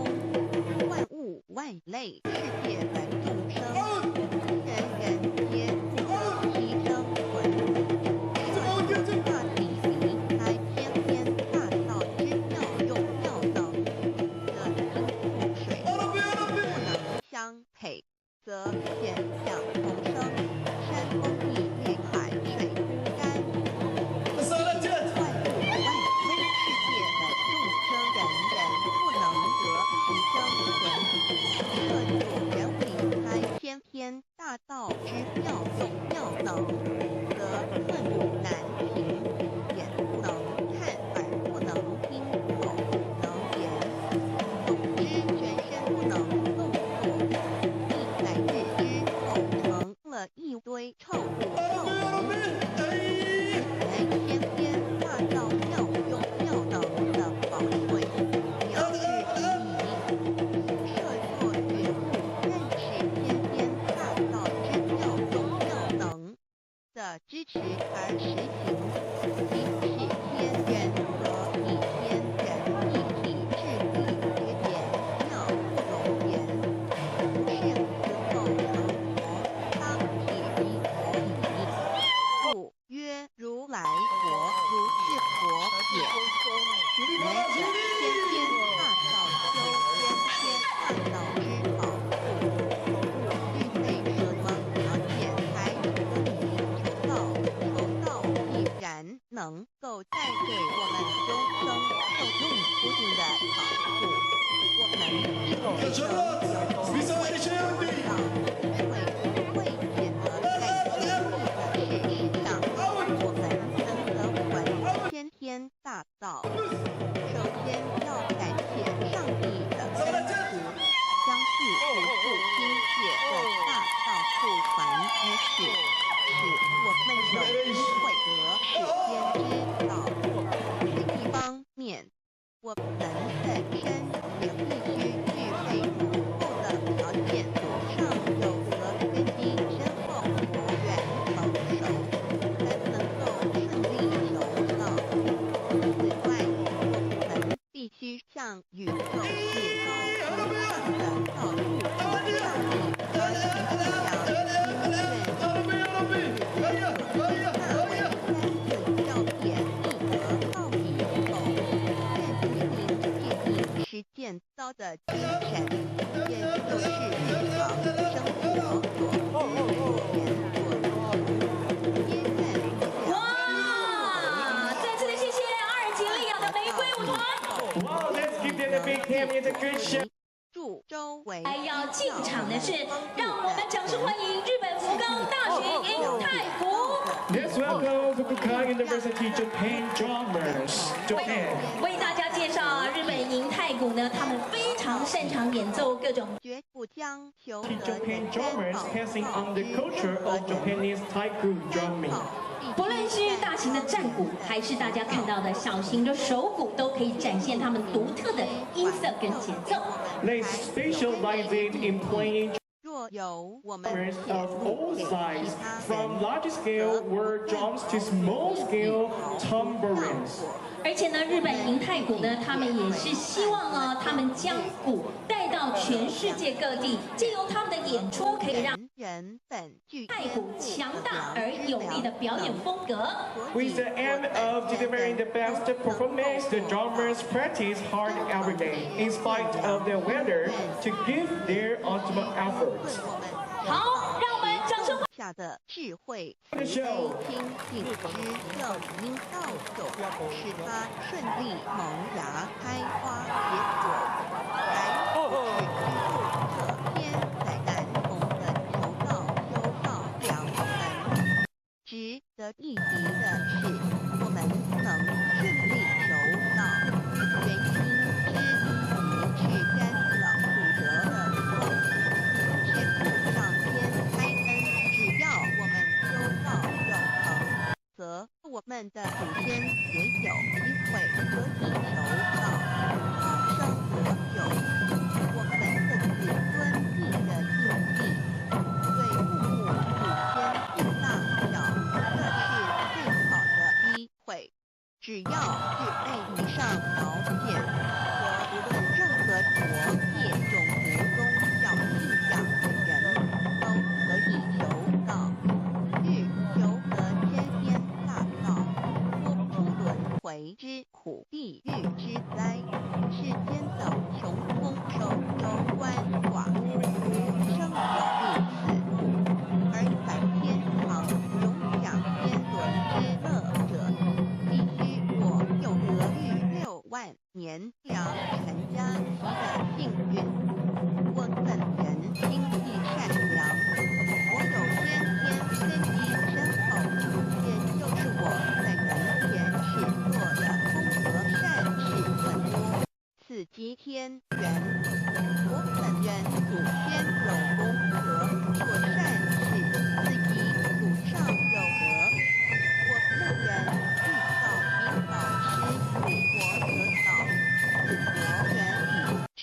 万物万类，世界凡众生，人人皆不得其生存。设若大体离开天天大道之妙用妙能，则金木水火不能相配，则显象同生，山峰地裂海水枯干。万物万类世界的众生人不能得其生存。设若人离开天天大道之妙用妙能，则寸骨难平，眼不能看，耳不能听，口不能言，总之全身不能动作，一乃日之后成了一堆臭物臭泥。原天天大道妙用妙能的宝贵，表示意义。设若觉悟认识天天大道之妙用妙能的支持而实行，即是天人和以天人一体治理之言妙不容言，不是此后成佛，当体离佛矣。故曰如来佛如是佛也。原者天天大道修天天大道之宝库，故具备什么条件才可以求道必然能够带给我们众生受用无尽的宝库。我们因为能有所得到，因为不会显得在前提的事实上，我们能得闻天天大道。首先要感谢上帝的恩慈，相继不负心切的大道护传之事，使我们有机会得世间之道。另一方面，我们本身也必须具备足够的条件，上有则根基深厚，佛缘成熟，才能够顺利求道。此外，我们必须向宇宙至高无上的道路上帝和其信仰心愿，大为3次教典立得道以后，愿决定实践道的精神，也就是日常生活所言所行，皆愿哇！再次的谢谢阿尔及利亚的玫瑰舞团。Wow, let's give them a big hand. It's a good show. 祝周围还要进场的是，让我们掌声欢迎日本福冈大学英泰谷。Let's welcome to Fukuoka University Japan drummers. Japan. 为大家介绍日本银泰谷呢，他们非常擅长演奏各种绝不将求 The 得 Japan 人 drummers passing on the culture of Japanese taiko drumming. 不论是大型的战鼓，还是大家看到的小型的手鼓，都可以展现他们独特的音色跟节奏。They specialize in playing 若有我们 drummers 切 of 入 all 给 sizes, 其他 from 人 large scale word drums to small scale tambourines. 而且呢，日本银太鼓呢，他们也是希望呢，他们将鼓带到全世界各地，借由他们的演出，可以让太鼓强大而有力的表演风格。With the aim of delivering the best performance, the drummers practice hard every day, in spite of the weather, to give their ultimate efforts. 好，让我们掌声。下的智慧， The show. 听景之正因道走，使它顺利萌芽开花结果。来，是居住者天在南红的求道修道两门。值得一提的是，我们能顺利求道，原因之一是沾了古德的光，是苦上天开恩。只要我们修道有成，则我们的祖先也有机会可以求道超生得救。我们的子孙地的印记，对父母祖先尽大小，这是最好的机会。只要是被以上条件和无论任何国界、种族、宗教信仰的人，都可以求道。日求得天边大道，脱出轮回之苦，地狱之灾，世间的穷空收忧官寡无生有一死，而在天堂永享天伦之乐者，必须我有得遇6万年良辰佳期的幸运。我本人心地善良，我有先天根基深厚，也就是我在人前始做的功德善事很多，此即天缘。我本人祖先有功德做善事，此即祖上有德。我牧人遇到引导师古国得道，此国缘已至。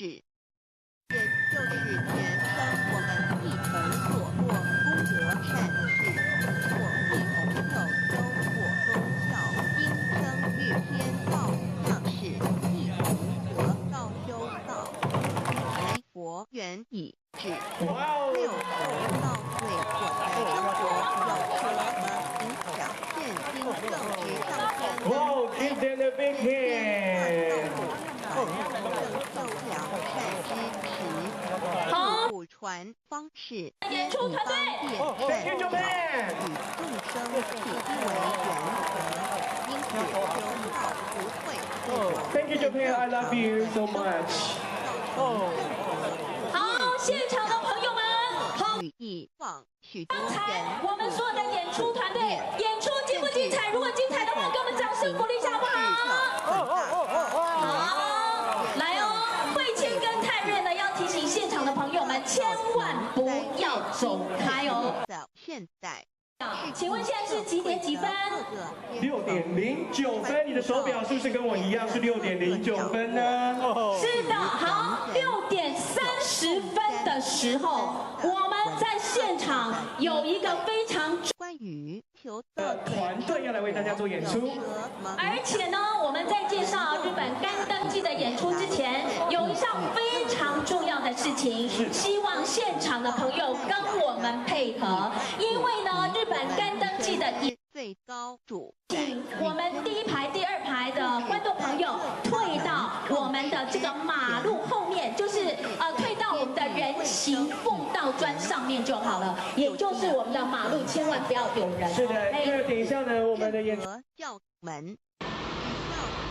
也就是前生我们一同做过功德善事，或一同有修过忠孝，今生遇天道上士，一同得道修道，来佛缘已至。Wow. 六头到位，我的生活有什么影响？现今正值上天 Wow, give them a big hand. 正修良善之时，好，祖传方式演出团队Thank you, 善 Japan. 与众生起为缘合，因此修道不会 Thank you, Japan. I love you so much. 好，现场的朋友们，好。与以往许多刚才人我们所有的演出团队演出精不精彩？如果精彩的话，给我们掌声鼓励一下好不好？好，来哦！慧谦跟泰瑞呢，要提醒现场的朋友们，千万不要走开哦。现在，请问现在是几点几分6:09分，你的手表是不是跟我一样是6:09分呢？是的，好，6:30分的时候，我们在现场有一个非常关于求道团队要来为大家做演出。而且呢，我们在介绍日本干登记的演出之前，有一项非常重要的事情，希望现场的朋友跟我们配合，因为呢，日本干登记的最高主，请我们第一排、第二排的观众朋友退到我们的这个马路后面，就是退到我们的人行凤道砖上面就好了，也就是我们的马路，千万不要有人。是的，因为等一下呢，我们的演出。教门，只要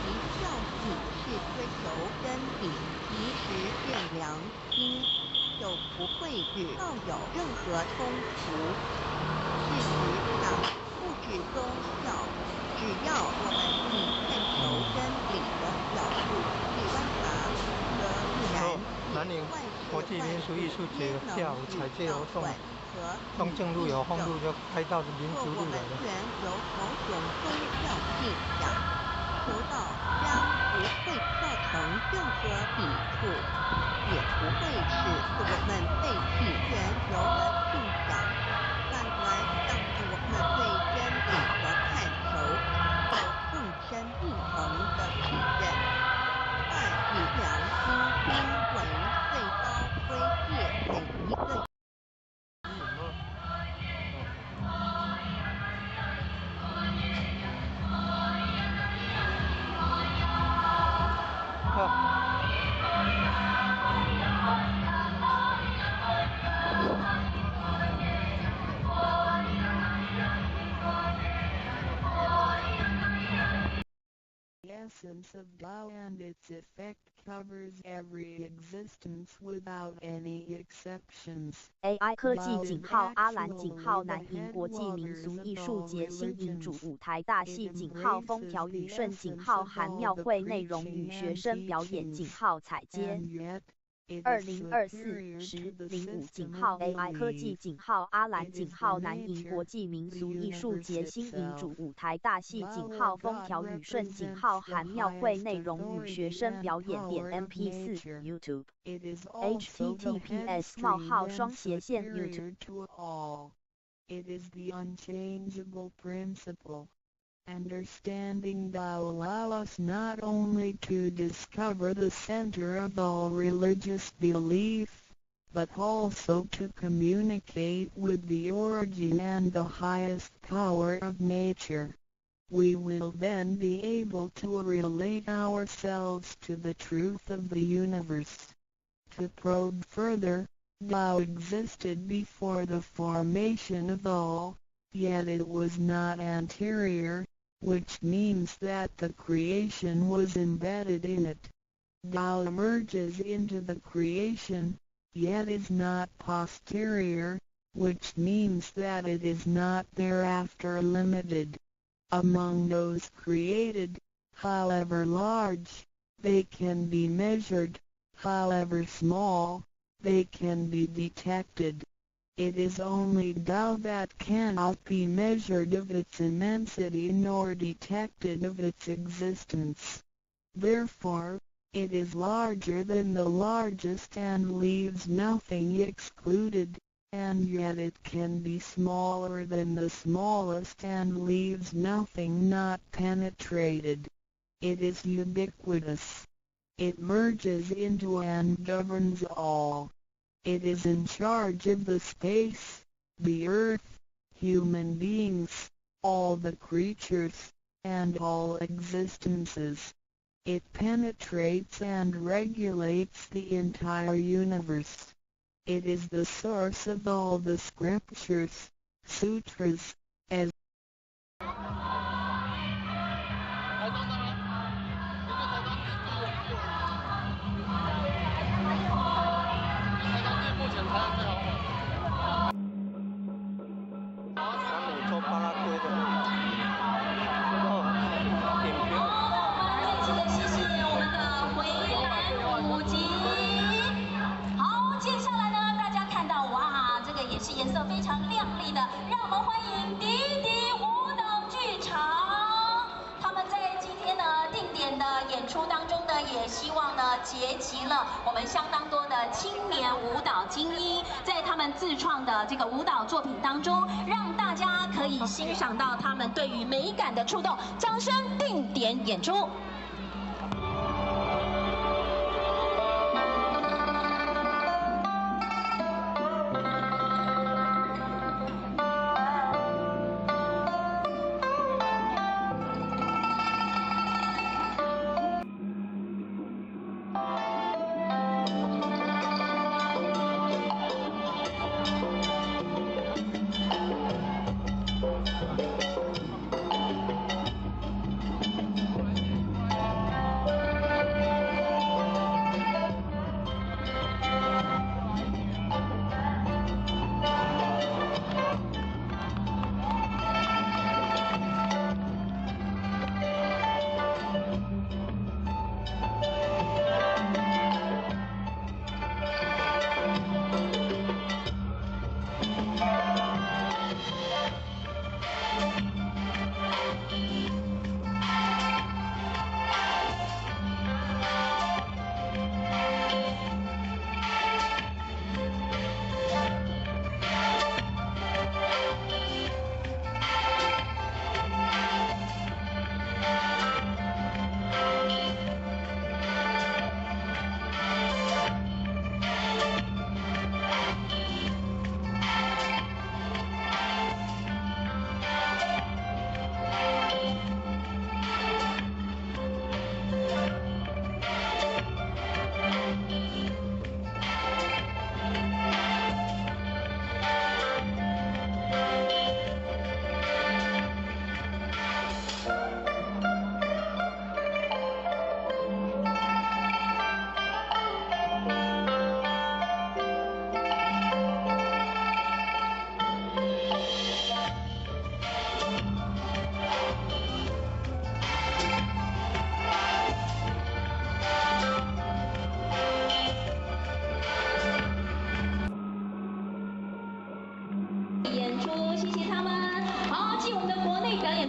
其教义是追求真理，及时变良心，就不会与道有任何冲突。事实上，不止宗教，只要我们以探求真理的角度去观察，则自然南宁国际民俗艺术节下午彩介活动，东正路有封路就开到民族路来了。若我们有某种宗教信仰，求道将不会造成任何抵触，也不会使我们背弃原有的信仰，反而让我们对真理的探求有更深一层的 essence of Tao and its effect covers every existence without any exceptions. AI 科技井号阿兰井号南瀛国际民俗艺术节新营主舞台大戏井号风调雨顺井号韩庙会内容与学生表演井号彩街。2024-10-05井号 AI 科技井号阿兰井号南瀛国际民俗艺术节新营主舞台大戏井号风调雨顺井号韩庙会内容与学生表演MP4 YouTube https://YouTube It is the unchangeable principle. Understanding Tao allow us not only to discover the center of all religious belief, but also to communicate with the origin and the highest power of nature. We will then be able to relate ourselves to the truth of the universe. To probe further, Tao existed before the formation of all, yet it was not anterior, which means that the creation was embedded in it. Tao emerges into the creation, yet is not posterior, which means that it is not thereafter limited. Among those created, however large, they can be measured, however small, they can be detected. It is only Tao that cannot be measured of its immensity nor detected of its existence. Therefore, it is larger than the largest and leaves nothing excluded, and yet it can be smaller than the smallest and leaves nothing not penetrated. It is ubiquitous. It merges into and governs all. It is in charge of the space, the earth, human beings, all the creatures, and all existences. It penetrates and regulates the entire universe. It is the source of all the scriptures, sutras, as颜色非常亮丽的，让我们欢迎迪迪舞蹈剧场。他们在今天呢定点的演出当中呢，也希望呢结集了我们相当多的青年舞蹈精英，在他们自创的这个舞蹈作品当中，让大家可以欣赏到他们对于美感的触动。掌声定点演出。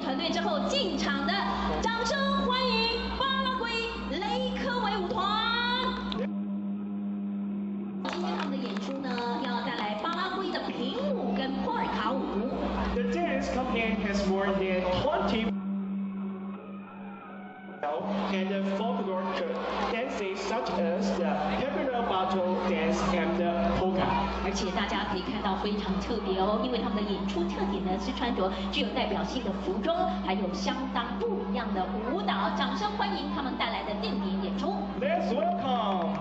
团队之后进场的，掌声欢迎巴拉圭雷科维舞团。今天他们的演出呢，要带来巴拉圭的平舞跟波尔卡舞。The dance company has more than 20 and the folklore dances such as the Pepino Battle Dance and the Polka. 而且大家可以看到非常特别哦，因为他们的演出特点呢是穿着具有代表性的服装，还有相当不一样的舞蹈。掌声欢迎他们带来的定点演出。Let's welcome.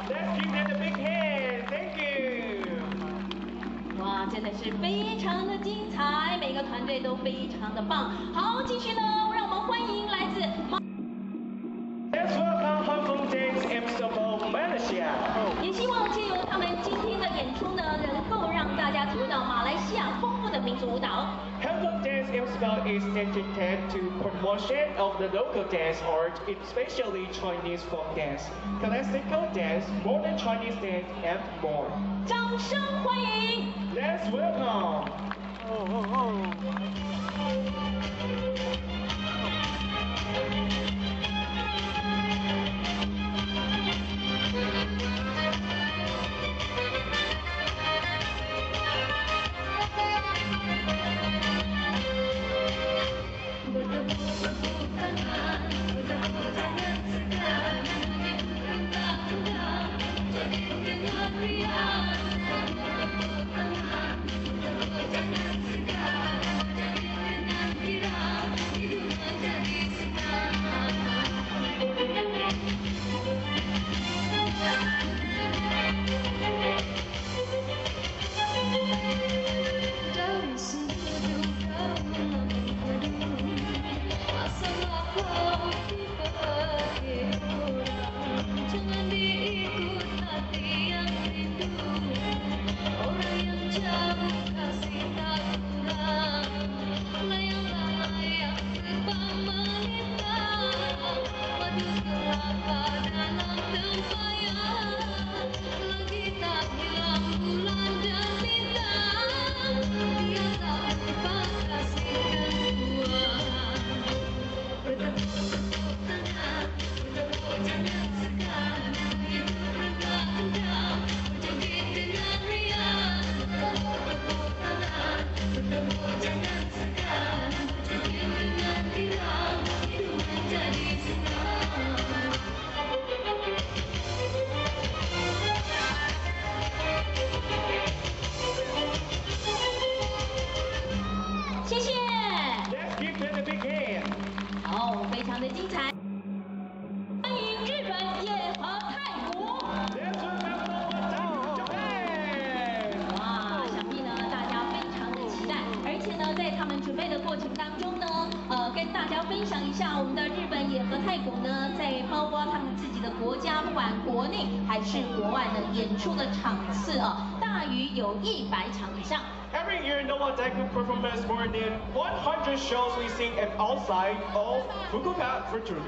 Let's give them a big hand. Thank you. 哇，真的是非常的精彩，每个团队都非常的棒。好，继续呢，让我们欢迎来自。 Let's welcome Hong Kong Dance Ensemble Malaysia. 也希望借由他们今天的演出呢，能够让大家体会到马来西亚丰富的民族舞蹈。Hong Kong Dance Ensemble is dedicated to promotion of the local dance art, especially Chinese folk dance, classical dance, modern Chinese dance, and more. 掌声欢迎！ Let's welcome. 谢谢。 Let's give them a big hand. 好，非常的精彩。欢迎日本也和泰国。 Let's welcome Japan. 哇，想必呢大家非常的期待，而且呢在他们准备的过程当中呢，跟大家分享一下我们的日本也和泰国呢，在包括他们自己的国家，不管国内还是国外呢，演出的场次大于有100场以上。 Every year, Nova Daegu performs more than 100 shows we sing at outside of Fukuoka Prefecture.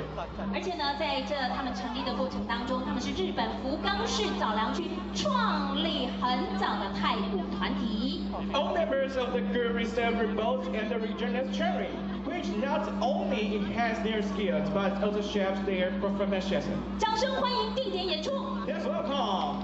而且呢，在他们成立的过程当中，他们是日本福冈市早良区创立很早的太鼓团体。 All members of the group receive promotes and the region as training, which not only enhance their skills but also shapes their performances. 掌声欢迎定点演出。 Let's welcome.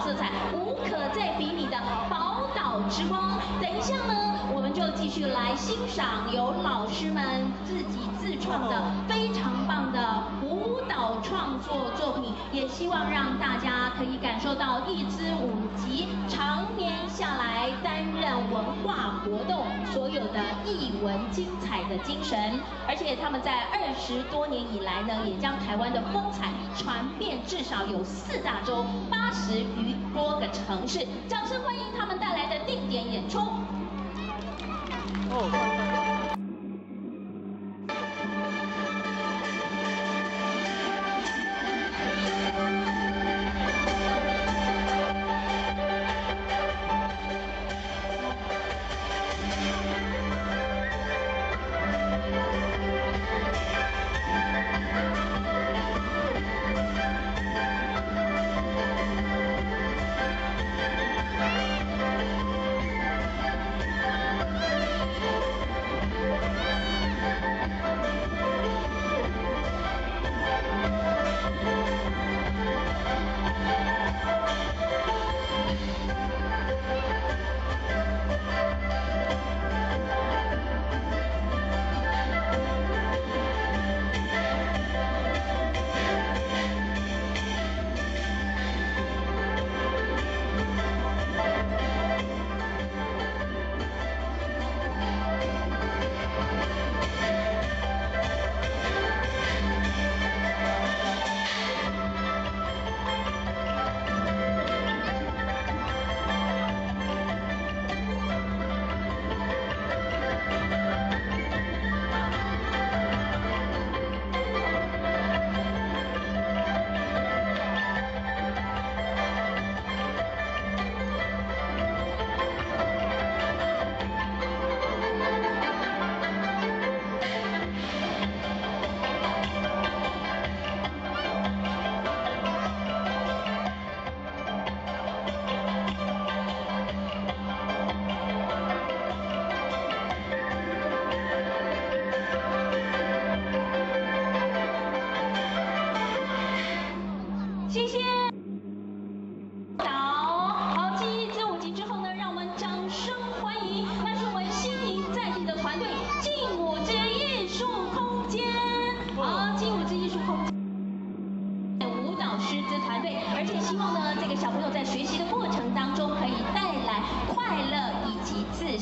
色彩无可再比拟的宝岛之光。等一下呢，我们就继续来欣赏由老师们自己自创的非常棒的舞蹈创作作品，也希望让大家可以感受到一支舞集常年下来担任文化活动所有的艺文精彩的精神。而且他们在20多年以来呢，也将台湾的风采传遍至少有4大洲80余多个城市。掌声欢迎他们带来的定点演出。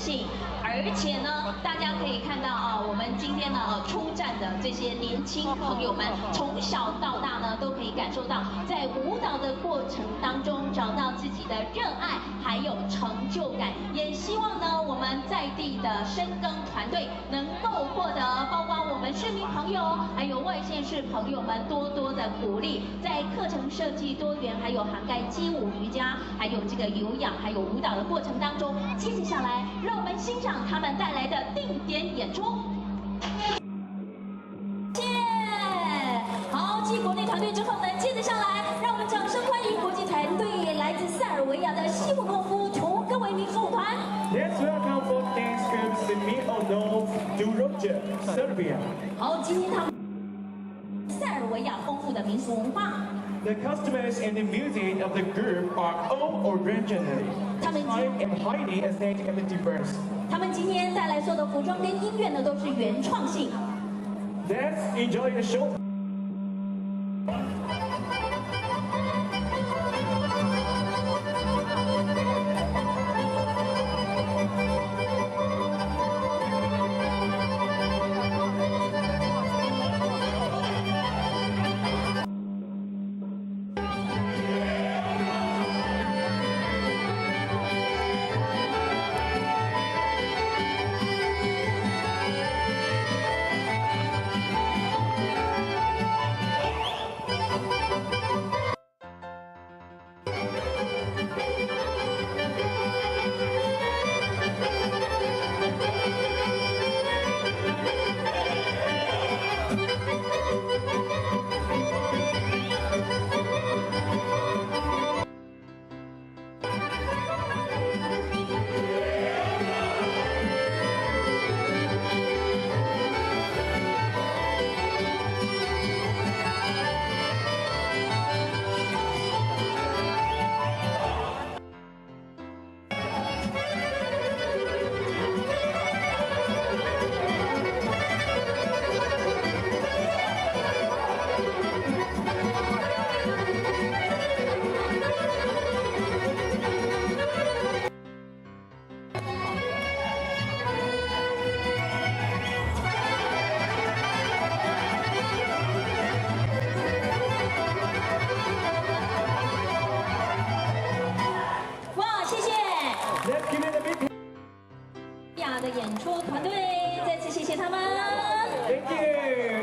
性。而且呢，大家可以看到啊，我们今天呢出战的这些年轻朋友们，从小到大呢都可以感受到，在舞蹈的过程当中找到自己的热爱，还有成就感。也希望呢我们在地的深耕团队能够获得，包括我们市民朋友，还有外县市朋友们多多的鼓励，在课程设计多元，还有涵盖街舞、瑜伽，还有这个有氧，还有舞蹈的过程当中，接着下来，让我们欣赏他们带来的定点演出。谢谢。好，继国内团队之后呢，接着下来，让我们掌声欢迎国际团队来自塞尔维亚的西姆诺夫图戈维民族舞团。Let's welcome for dance group Smirnov Dubrovnik, Serbia. 好，今天他们塞尔维亚丰富的民俗文化。The costumes and the music of the group are all original. Time and highly aesthetic and diverse. 他们今天带来所有的服装跟音乐呢，都是原创性。Let's enjoy the show. Thank you.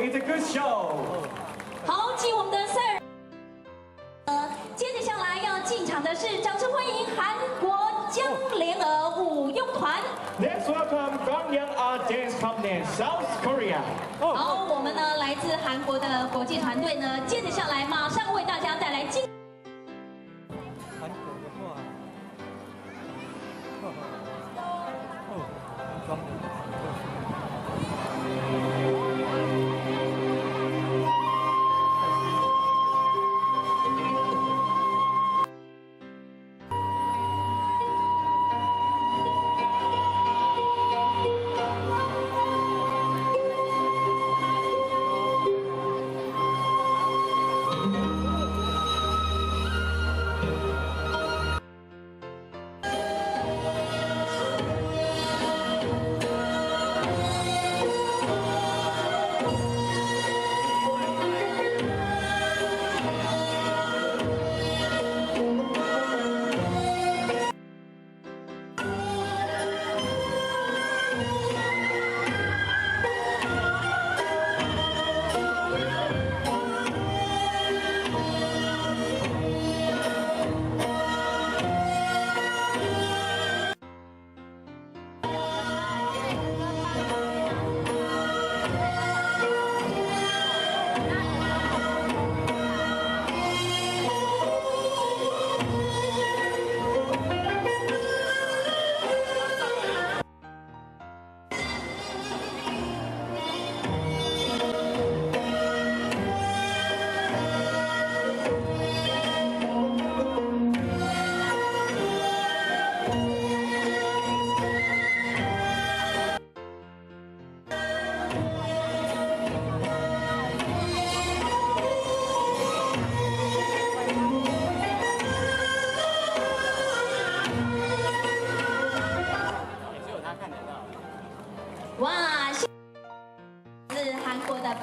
It's a good show. 好，继我们的塞尔，接着下来要进场的是，掌声欢迎韩国江联儿舞踊团。Let's welcome Gangyang Art Dance Company, South Korea. 好，我们呢来自韩国的国际团队呢，接着下来马上为大家带来精。韩国的话，装的。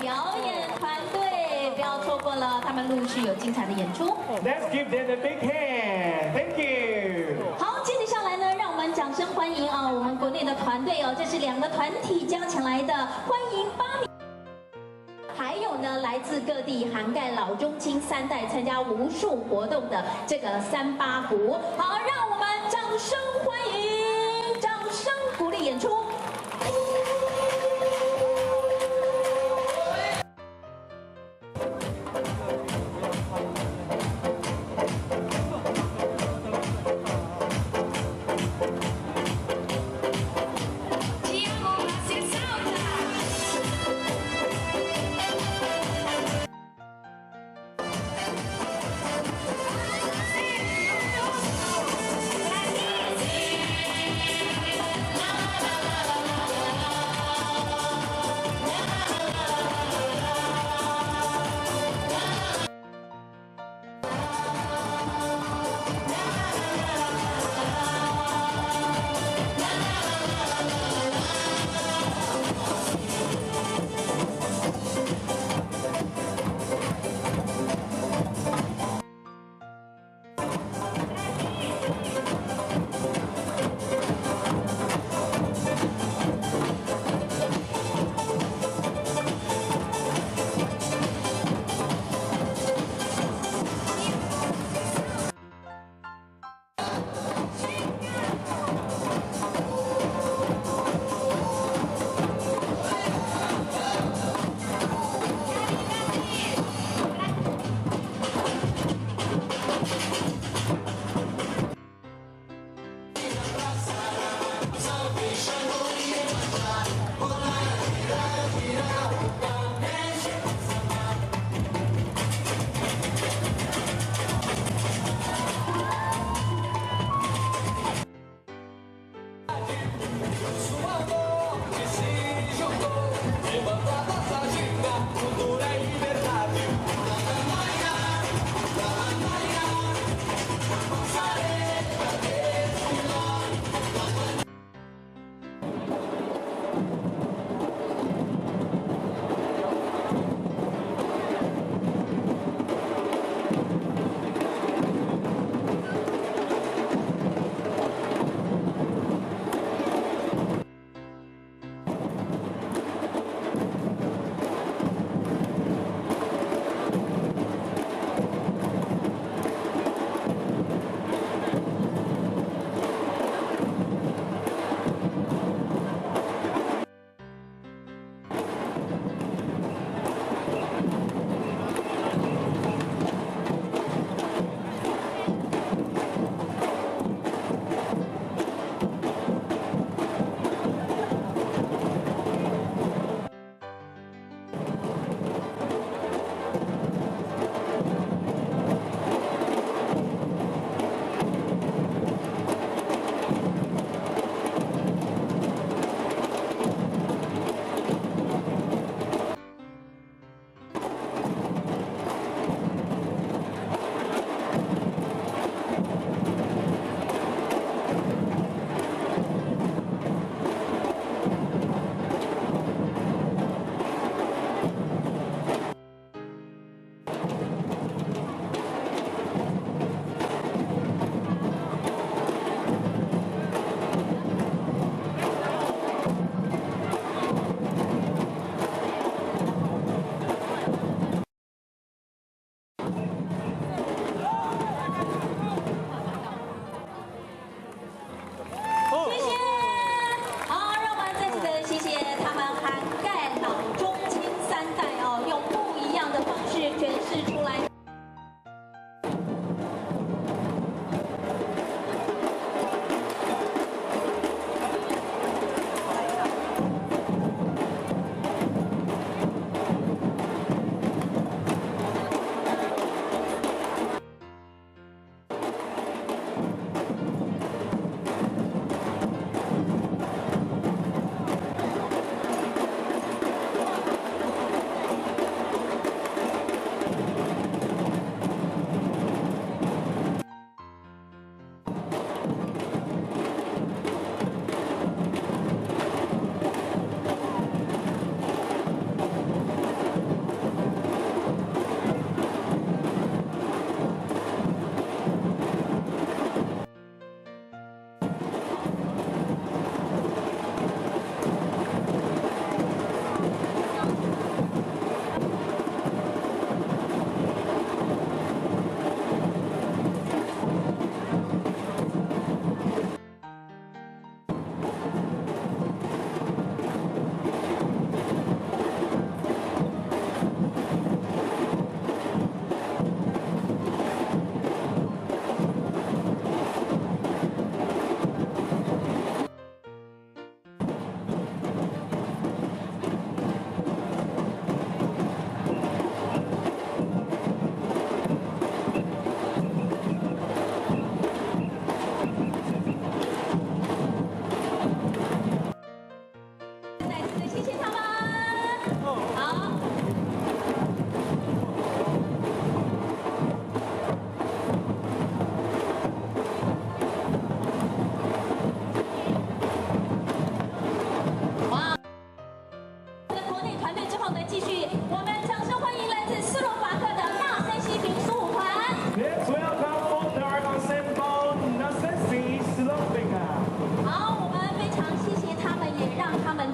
表演团队，不要错过了，他们陆续有精彩的演出。Let's give them a big hand. Thank you. 好，接着下来呢，让我们掌声欢迎啊，我们国内的团队哦，这是2个团体加起来的，欢迎8名。还有呢，来自各地涵盖老中青3代，参加无数活动的这个38股。好，让我们掌声欢迎，掌声鼓励演出。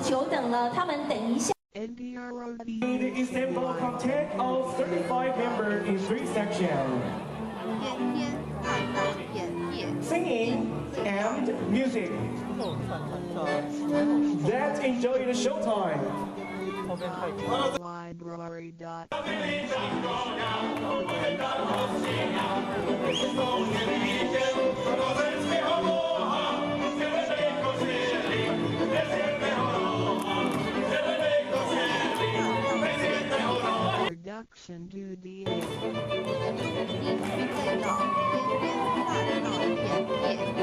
久等了，他们等一下。 The ensemble contains of 35 members in 3 sections: 天天大道田野 singing and music. 后站弹奏， Let's enjoy the showtime. 后面太快。 Library. Production to the 地会到天天大道田野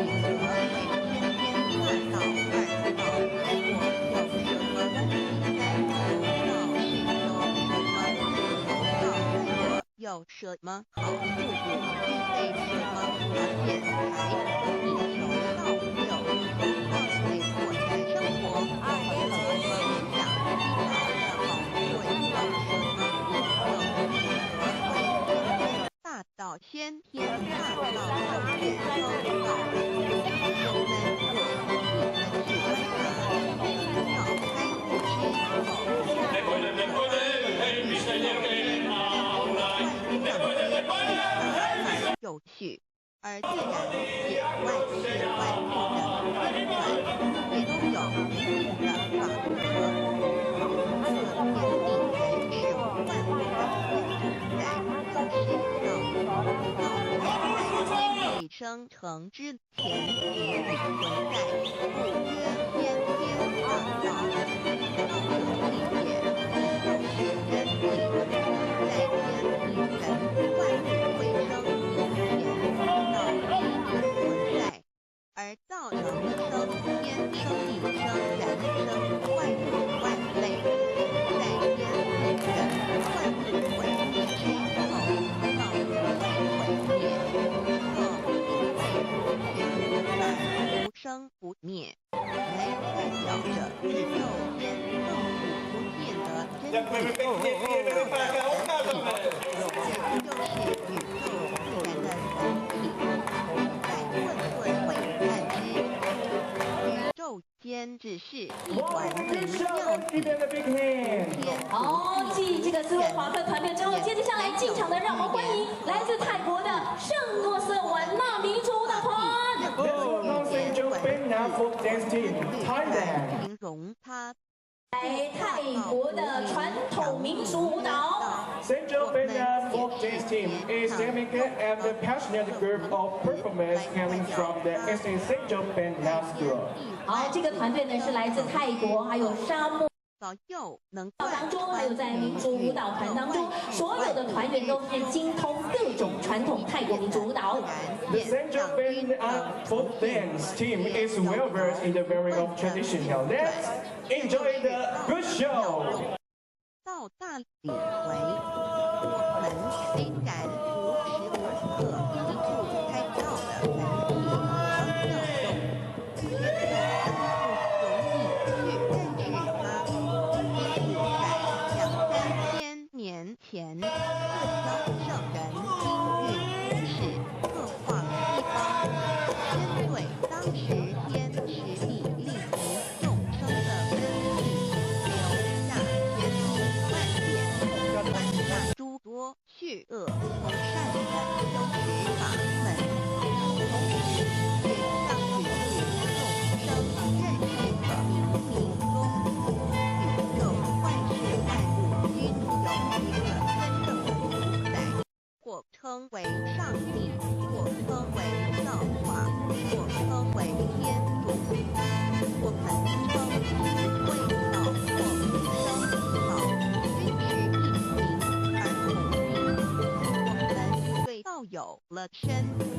与和为天天大道2道，有什么好处？预备什么条件才可以求到有为我在生活和联想一道的好对到什么大道先天大道后天高道，我们去观察天道开幕有趣而自然界万事万物的运转，也都有一定的法则。这天地人事万物的在起生成之前也已存在，故曰天天大道。道有地也，就是人体，在天地人万物会生以前，道一存在，而道能生天生地生人生万物万类，在天地人万物毁灭之后，道不会毁灭。 不生不灭，来代表着宇宙间万物不变的真理。就是宇宙自然的本体，在混沌璀璨之宇宙间，只是一团明妙子。好，继这个斯洛伐克团队之后，接着下来进场的，让我们欢迎来自泰国的圣诺瑟晚纳民族舞蹈团。 形容它。来泰国的传统民俗舞蹈。 Central Vietnam Folk Dance Team is dynamic and a passionate group of performers hailing from the Eastern Central Vietnam School. 好，这个团队呢是来自泰国，还有沙漠。 早就能当中，还有在民族舞蹈团当中，所有的团员都是精通各种传统泰国民族舞蹈。The Central Vietnam Folk Dance Team is well versed in the variety of traditional. Let's enjoy the good show. 到大理回，我们虽然无时无刻一处开道的本体和调动，却很不容易去认识它。 年前，各挑圣人命运是刻画一方，针对当时天时地利及众生的根基，留下千通万典，传下诸多血恶从善的修持法门，同时也向宇宙众生认识冥冥中宇宙万事万物均有一个真正的主宰，或称为上帝，或称为造化，或称为天主。我们称其为道或生道，均是一名而同名。我们对道有了深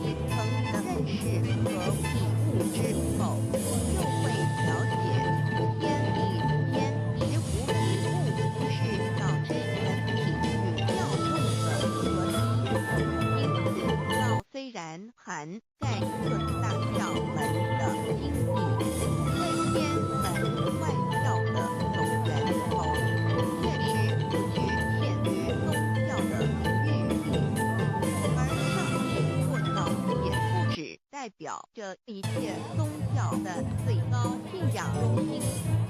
一层的认识和体悟之后，就会了解天地间实无一物是导致人体与调动的核心。因此，道虽然含在各大教门的精义，在天门外教的总源头，确实不局限于宗教的寓意。而上帝或道也不只代表表着一切宗教的最高信仰中心，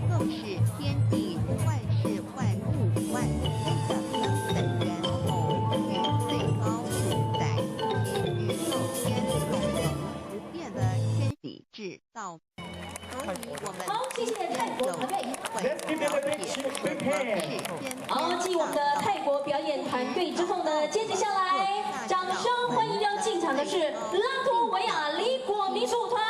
更是天地万事万物万物的根本源头与最高主宰其宇宙间永恒不变的天理之道。所以我们好，谢谢泰国团队。Let's give them a big hand. 好，继我们的泰国表演团队之后呢，接着下来，掌声欢迎要进场的是拉脱维亚黎果民族舞团。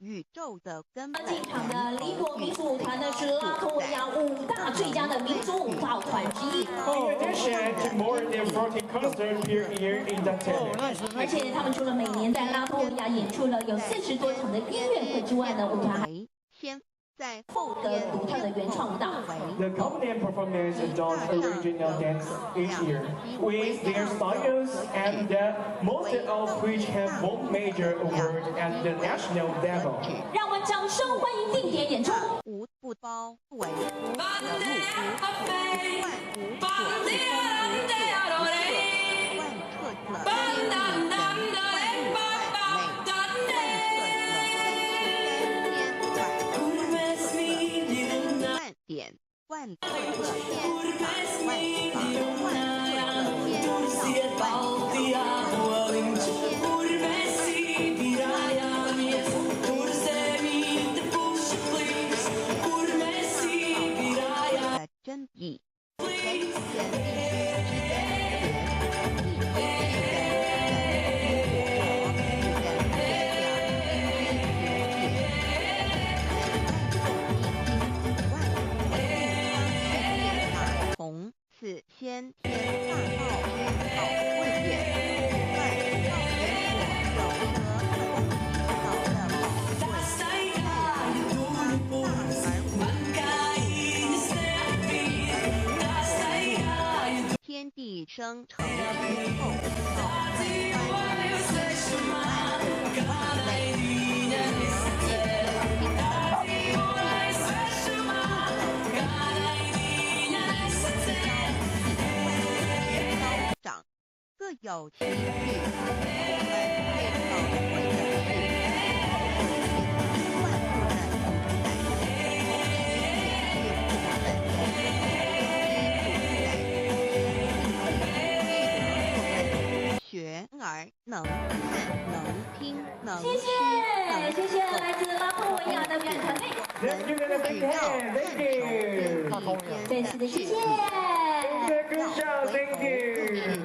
宇宙的根本。进场的黎果民族舞团呢是拉脱维亚5大最佳的民族舞蹈团之一。In addition to more than 40 concerts per year in the town. 而且他们除了每年在拉脱维亚演出了有40多场的音乐会之外呢，舞团还先在后的独特的原创舞蹈。The company performance adopts original dance each year, with their styles and most of which have won major awards at the national level. 让我们掌声欢迎定点演出。无不包围无可入无万无所不万特的天法万法万特的天上万的真意，人与人之从此先天大道之好慧眼，万道人所有得很祈祷的宝贵，天地生成之后，各有其趣，我们最宝贵的是万物的主宰，学而能看能听能谢谢，谢谢来自拉脱维亚的表演团队。Let's give them a big hand. Thank you. 再次的谢谢。Good job. Thank you.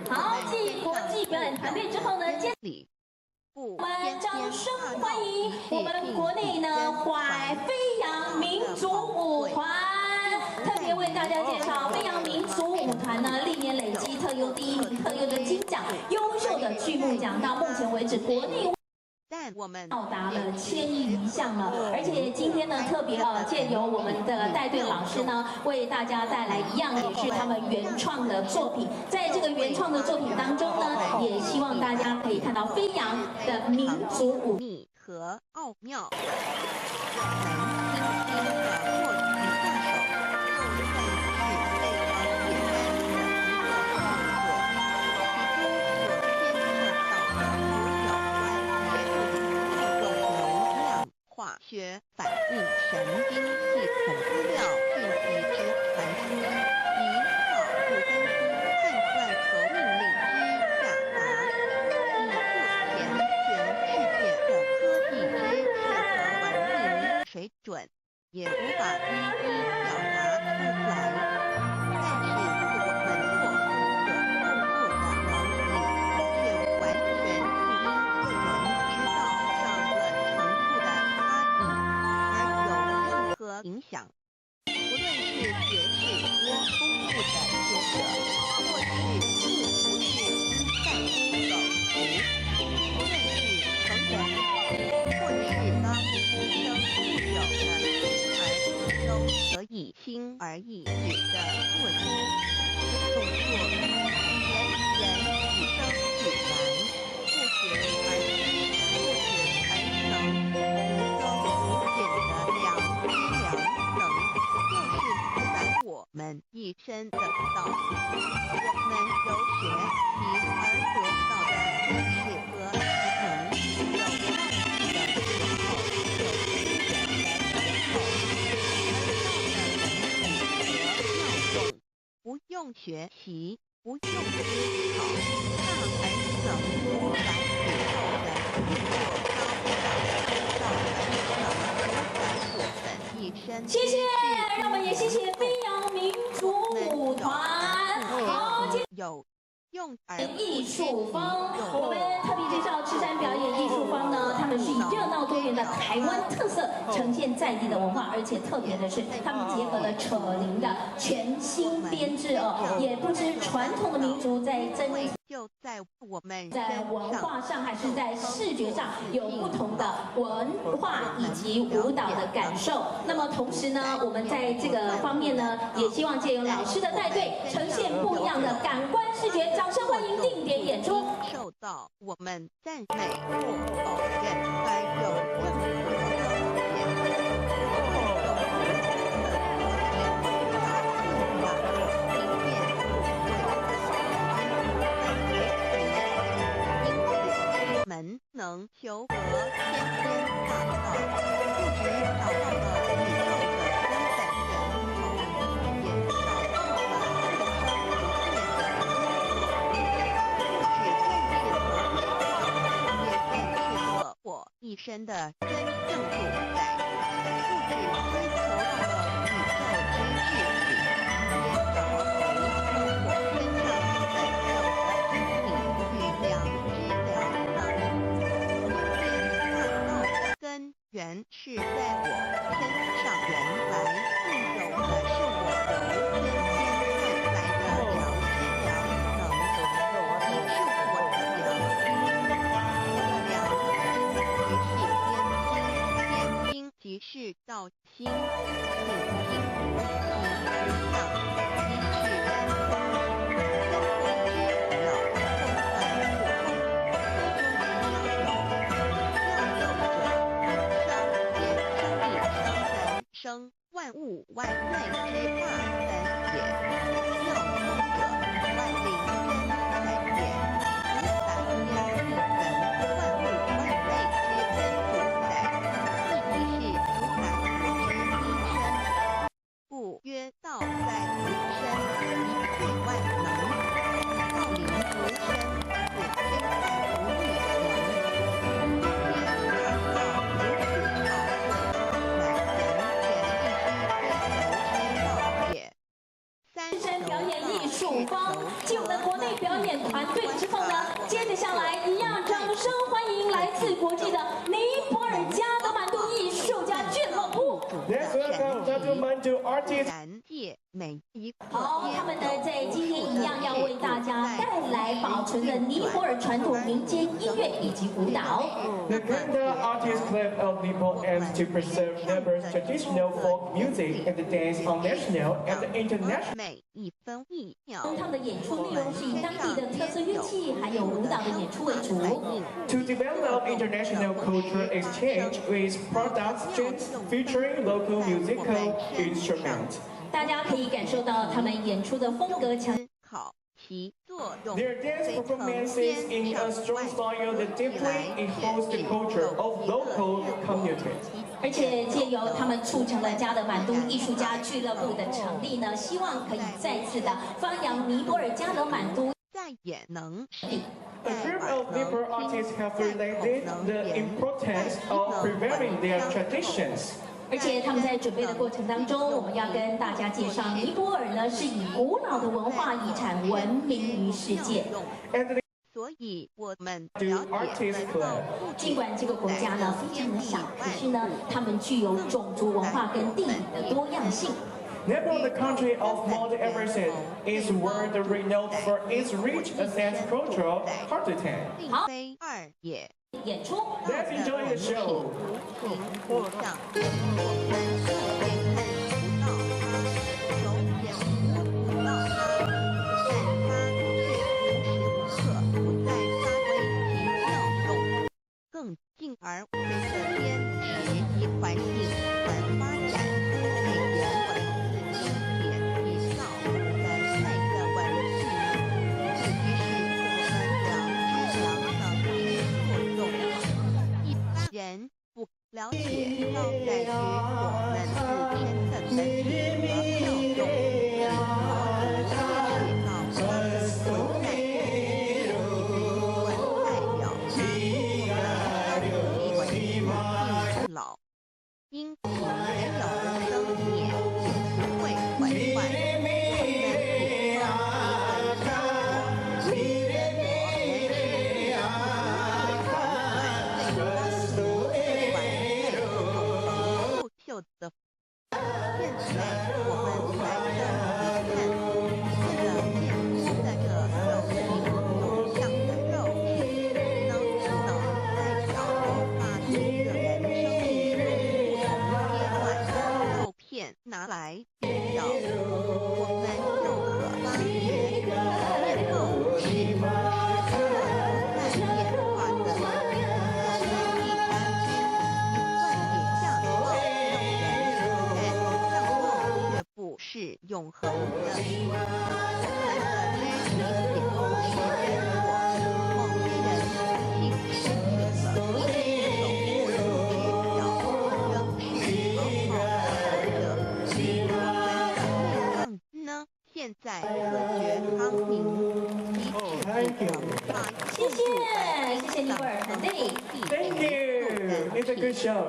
好，继国际表演团队之后呢，接我们掌声欢迎我们国内呢怀飞扬民族舞团，特别为大家介绍飞扬民族舞团呢历年累积特优第1名、特优的金奖、优秀的剧目奖，到目前为止国内但我们到达了1000余项了，而且今天呢特别借由我们的带队老师呢，为大家带来一样也是他们原创的作品。在这个原创的作品当中呢，也希望大家可以看到飞扬的民族舞秘和奥妙，能轻轻的握举大手，就算是非常简单的一个动作，其中所牵涉到的所有关节运动能量、化学反应、神经系统资料信息之传输，以考不分析判断和命令之下达，以目前全世界的科技知识和文明水准，也无法一一表达出来。但是我们所动作的能力，却完全不因个人知道上个程度的差异而有任何影响。无论是学士多丰富的学者，或是目不是因赛出手足，无论是成人，或是刚出生不久的儿童，都可以轻而易举地做出此动作。人与人与生俱来，不学而知，不学而成，无增无减的良知良能，就是主宰我们一生的道理。我们由学习而得到的知识和才能，有用学习，不用思考，那儿怎不凡死后人运作高达一生。谢谢，让我们也谢谢飞扬民族舞团。好，接有用艺术坊，我们特别介绍赤山表演艺术坊呢，他们是以热闹多元的台湾特色呈现在地的文化，而且特别的是，他们结合了扯铃的全新编制哦，也不知传统的民族在增。就在我们在文化上还是在视觉上有不同的文化以及舞蹈的感受。那么同时呢，我们在这个方面呢，也希望借由老师的带队，呈现不一样的感官视觉。掌声欢迎定点演出。受到我们赞美或否认，还有任何的意门能求和天天大道，不止找到了宇宙的根本源头，也找到了我一生的真正主宰，不止追求到了宇宙之至理，也找回从我身上本有的灵与良知良能。天大道的根源是在我身上，原来自有的是我由天天带来的良知良能，也是我的良知。即是道心，此心无形无相，即是人空，真空之了，空幻不空，生万物万类之大三也，妙空者万灵真三也，无凡天地人万物万类之真主宰，亦即是主宰不知一身，故曰道在无身，一切万能，道灵无身，此天在无力能，天创造如此赤山表演艺术坊继我们的国内表演团队之后呢，接着下来一样掌声欢迎来自国际的尼泊尔加德满都艺术家俱乐部。Let's welcome gentlemen to artists. 好，他们呢在今天一样要为大家带来保存的尼泊尔传统民间音乐以及舞蹈。The Kanda Artists Club of Nepal aims to preserve Nepal's traditional folk music and dance on national and international. 每一分一秒。他们的演出内容是以当地的特色乐器还有舞蹈的演出为主。To develop international cultural exchange with products featuring local musical instruments. 大家可以感受到他们演出的风格强。Their dance performances in a strong style that deeply enhance the culture of local communities. 而且借由他们促成了加德满都艺术家俱乐部的成立呢，希望可以再次的发扬尼泊尔加德满都。再也能。A group of Nepal artists have related the importance of preserving their traditions. 而且他们在准备的过程当中，我们要跟大家介绍，尼泊尔呢是以古老的文化遗产闻名于世界。所以我们尽管这个国家呢非常的小，可是呢，他们具有种族文化跟地理的多样性。Nepal, the country of Mount Everest, is world renowned for its rich ancestral heritage. 好，演出 Let's enjoy the show. 更进而随着天时及环境的发展，美元文字经典及造人类的文字，这即是我们良知良能之作用。一般人不了解，要在于我们自身的本质和效用。件拿来炫耀。我们又可发掘面貌是在演化的第三区，一段也向往动人，但向往却不是永恒的。现在科学康明，谢谢尼泊尔团队。Thank you. It's a good show.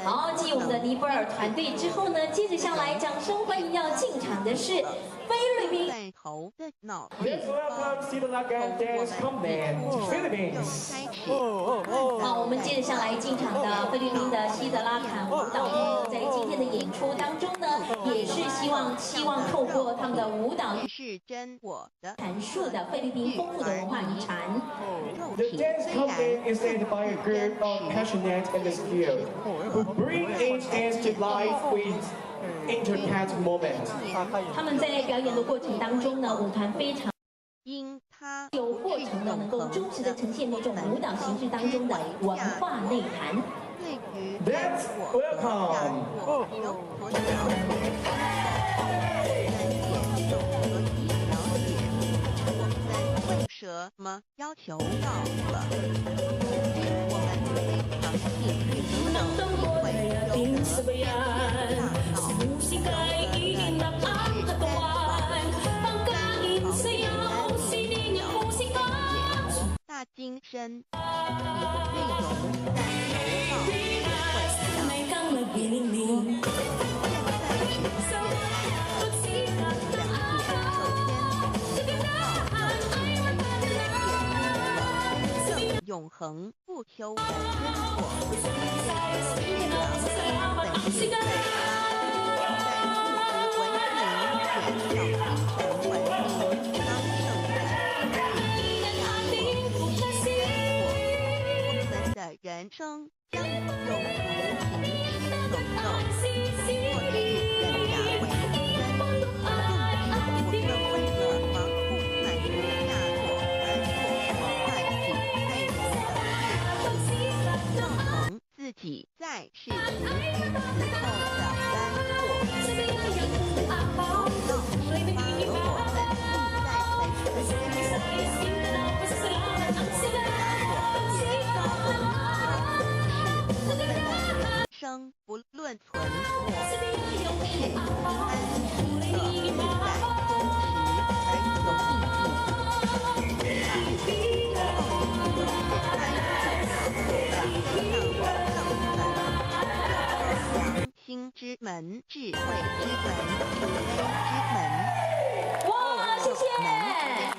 好，继我们的尼泊尔团队之后呢，接着下来，掌声欢迎要进场的是菲律宾。在头的脑 Let's welcome Sidalakan Dance Command, Philippines. 好，我们接着下来进场的菲律宾的西德拉坎舞蹈呢，在今天的演出当中呢，也是希望透过他们的舞蹈是真我的阐述的菲律宾丰富的文化遗产。The dance command is led by a group of passionate and skilled who bring each dance to life with intricate moments. 他们在表演的过程当中呢，舞团非常因它有过程的能够忠实的呈现那种舞蹈形式当中的文化内涵。对于 Let's welcome. 什么要求到了？我们非常幸运能够体会有大精深，你的内容在投到永恒不朽的真我，人生将永无停止走肉，或是更加为深。纵使我们为了盲目满足下所快速内容的造成自己在世时死后的灾祸，因此到18和我们并在本生不论存活，是平安喜乐，在忠实而有意义。心之门，智慧之门，慈悲之门。哇，谢谢！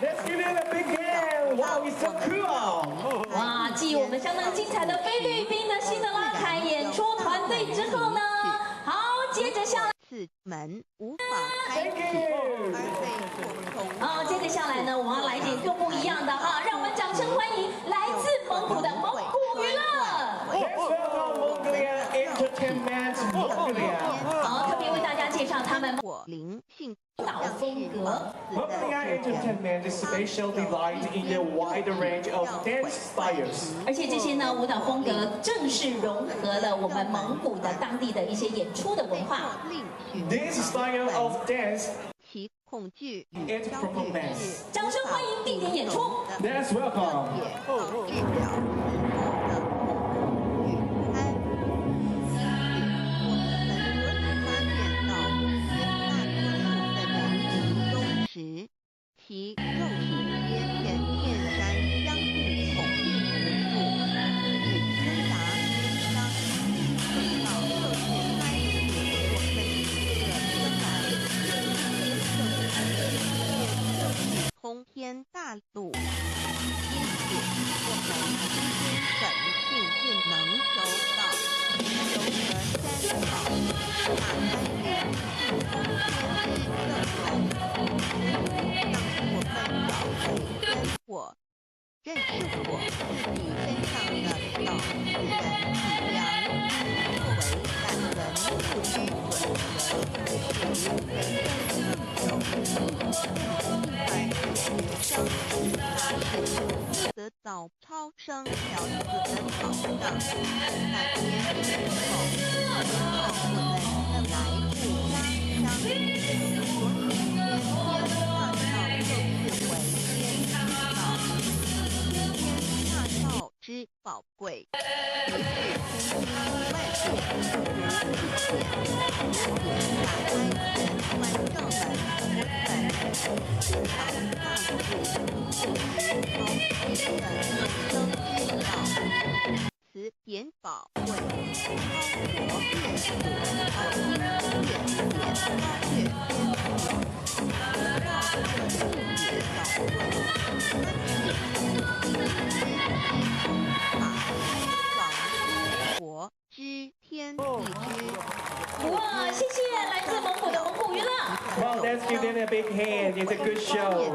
Let's give it a big hand! Wow, it's so cool! 哇，继我们相当精彩的菲律宾的西德拉坎演出团队之后呢，好，接着下来，此门无法开启，而被破空。接着下来呢，我们要来点更不一样的哈，让我们掌声欢迎来自蒙古的蒙古娱乐。Let's welcome Mongolia Entertainment Mongolia. 好，特别为大家介绍他们我灵性舞蹈风格。Mongolia Entertainment is specialized in a wide range of dance styles. 而且这些呢舞蹈风格正是融合了我们蒙古的当地的一些演出的文化。This style of dance 其恐惧与 is 焦虑 performance. 是掌声欢迎定点演出。 Let's welcome. 治疗死后的恐惧安。我们可以发现到，大多数的人体中时，其肉体皆显面山相互恐惧无助，与挣扎悲伤，等到肉体开始，我们一个生来就是通天大路。因此，我们今天很幸运能收到由山宝大安云幸空天之圣龙，让我们找回真我，认识我自己身上的老自然脊梁，作为感人不虚准则。生条子的草上，那天是否我们的来不家乡？所以天天大道就是为天之道，天大道之宝贵。于是千金万变，不如自显。打开玄关正门，我本常大树，不知高低的人生之道。此典宝贵，超佛越古，超英越典，超越天地。道这境界宝贵，国之天地之。哇，谢谢来自蒙古的蒙古娱乐。Well, let's give them a big hand. It's a good show.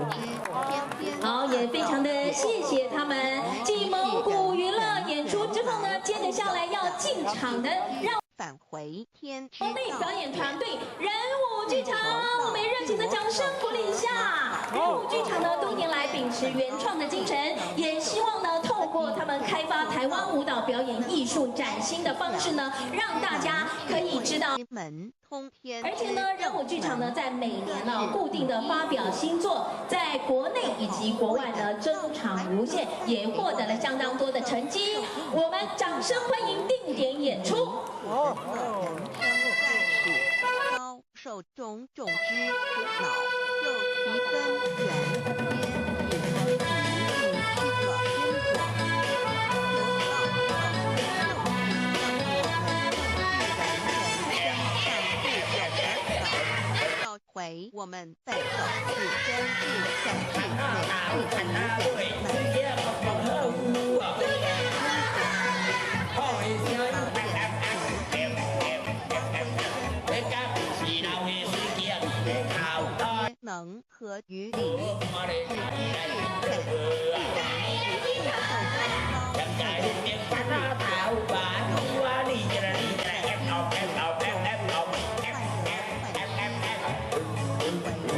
好，也非常的谢谢他们。继蒙古娱乐演出之后呢，接着下来要进场的让返回天之国内道。表演团队人武剧场，我们热情的掌声鼓励一下。人武剧场呢，多年来秉持原创的精神，也希望呢，透过他们开发台湾舞蹈表演艺术崭新的方式呢，让大家可以知道。门通天。而且呢，人武剧场呢，在每年呢固定的发表新作，在国内以及国外呢争场无限，也获得了相当多的成绩。我们掌声欢迎定点演出。遭受种种之苦恼，就其根源皆是生于灵气的因果。回我们本手是真是善是美是人能合于理，是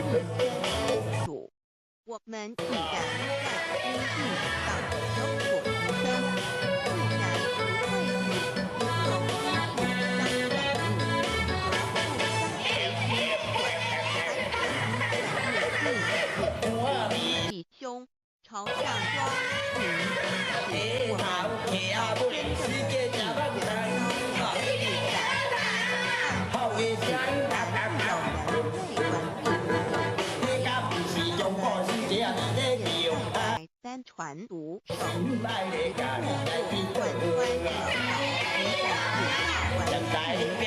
知是我们既然在心境上有所提升，自然不会与一种相感应，弟兄朝向光明，使我们到真正的世界上三传读手语，贯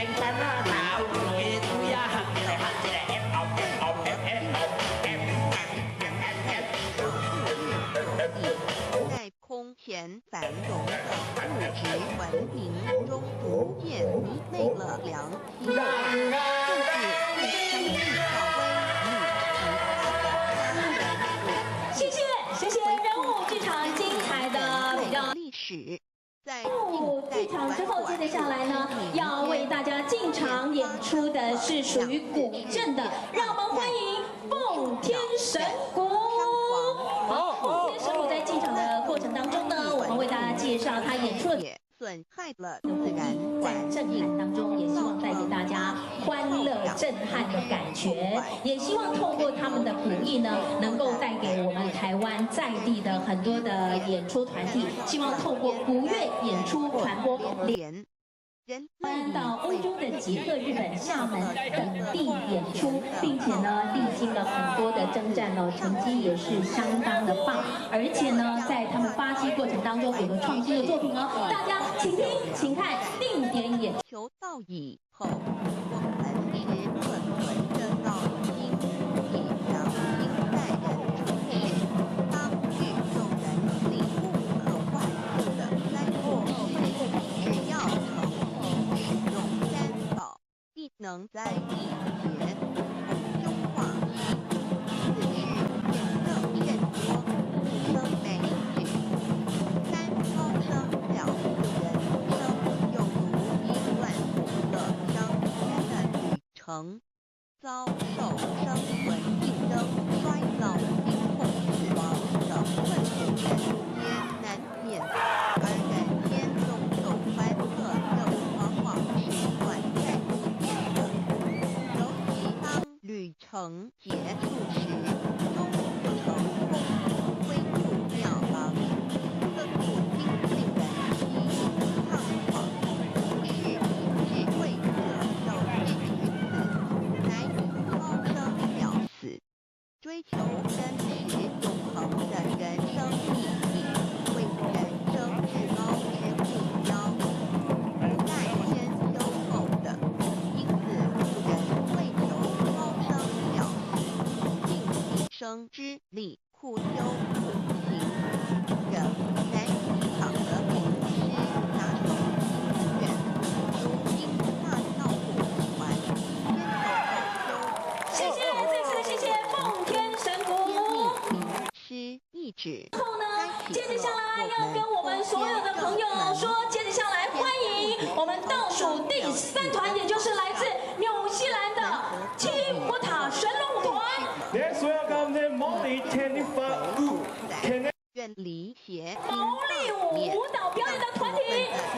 穿了导一在空前繁荣的物质文明中逐渐迷昧了良心，甚至会生意到微与其他的他人。谢谢人武剧场精彩的比较历史。在人武剧场之后，接着下来呢，要为大家进场演出的是属于古镇的，让我们欢迎奉天神鼓。好，奉天神鼓在进场的过程当中呢，我们为大家介绍他演出的。损害了自然在震撼当中，也希望带给大家欢乐震撼的感觉，也希望透过他们的鼓艺呢，能够带给我们台湾在地的很多的演出团体，希望透过古乐演出传播连搬到欧洲的捷克、日本、厦门等地演出，并且呢，历经了很多的征战哦，成绩也是相当的棒。而且呢，在他们发迹过程当中，有个创新的作品哦，大家请听，请看定点演出。求道以后，我们时刻存着道心，以良心待人处事，帮助众人领悟和万物的三过事。只要诚心使用三宝，必能在一劫从中化一。此事见证甚多，不生美举。三高升了世人生，有如一段乐章天的旅程。遭受生存竞争、衰老、病痛、死亡等困苦人艰难难免，而人间种种欢乐又往往是短暂一点的。尤其当旅程结束时，终成功归途渺茫，各处精令人激动怅惘，是一智慧者有志于此，乃以超生了死，追求真实永恒的人生意义，为人生至高之目标，不待先修后的。因此，古人为求超生了死，尽毕生之力苦修苦行，仍难以讨得名师拿手心愿，如今大道不还，天头谢谢，再次谢谢奉天神鼓。名师一指。后呢，接着下来要跟我们所有的朋友说，接着下来欢迎我们倒数第3团，也就是来自纽西兰的奇波塔神龙舞团。 Let's welcome the Molly Tenifa Wu. 愿离邪毛利舞蹈表演的团体。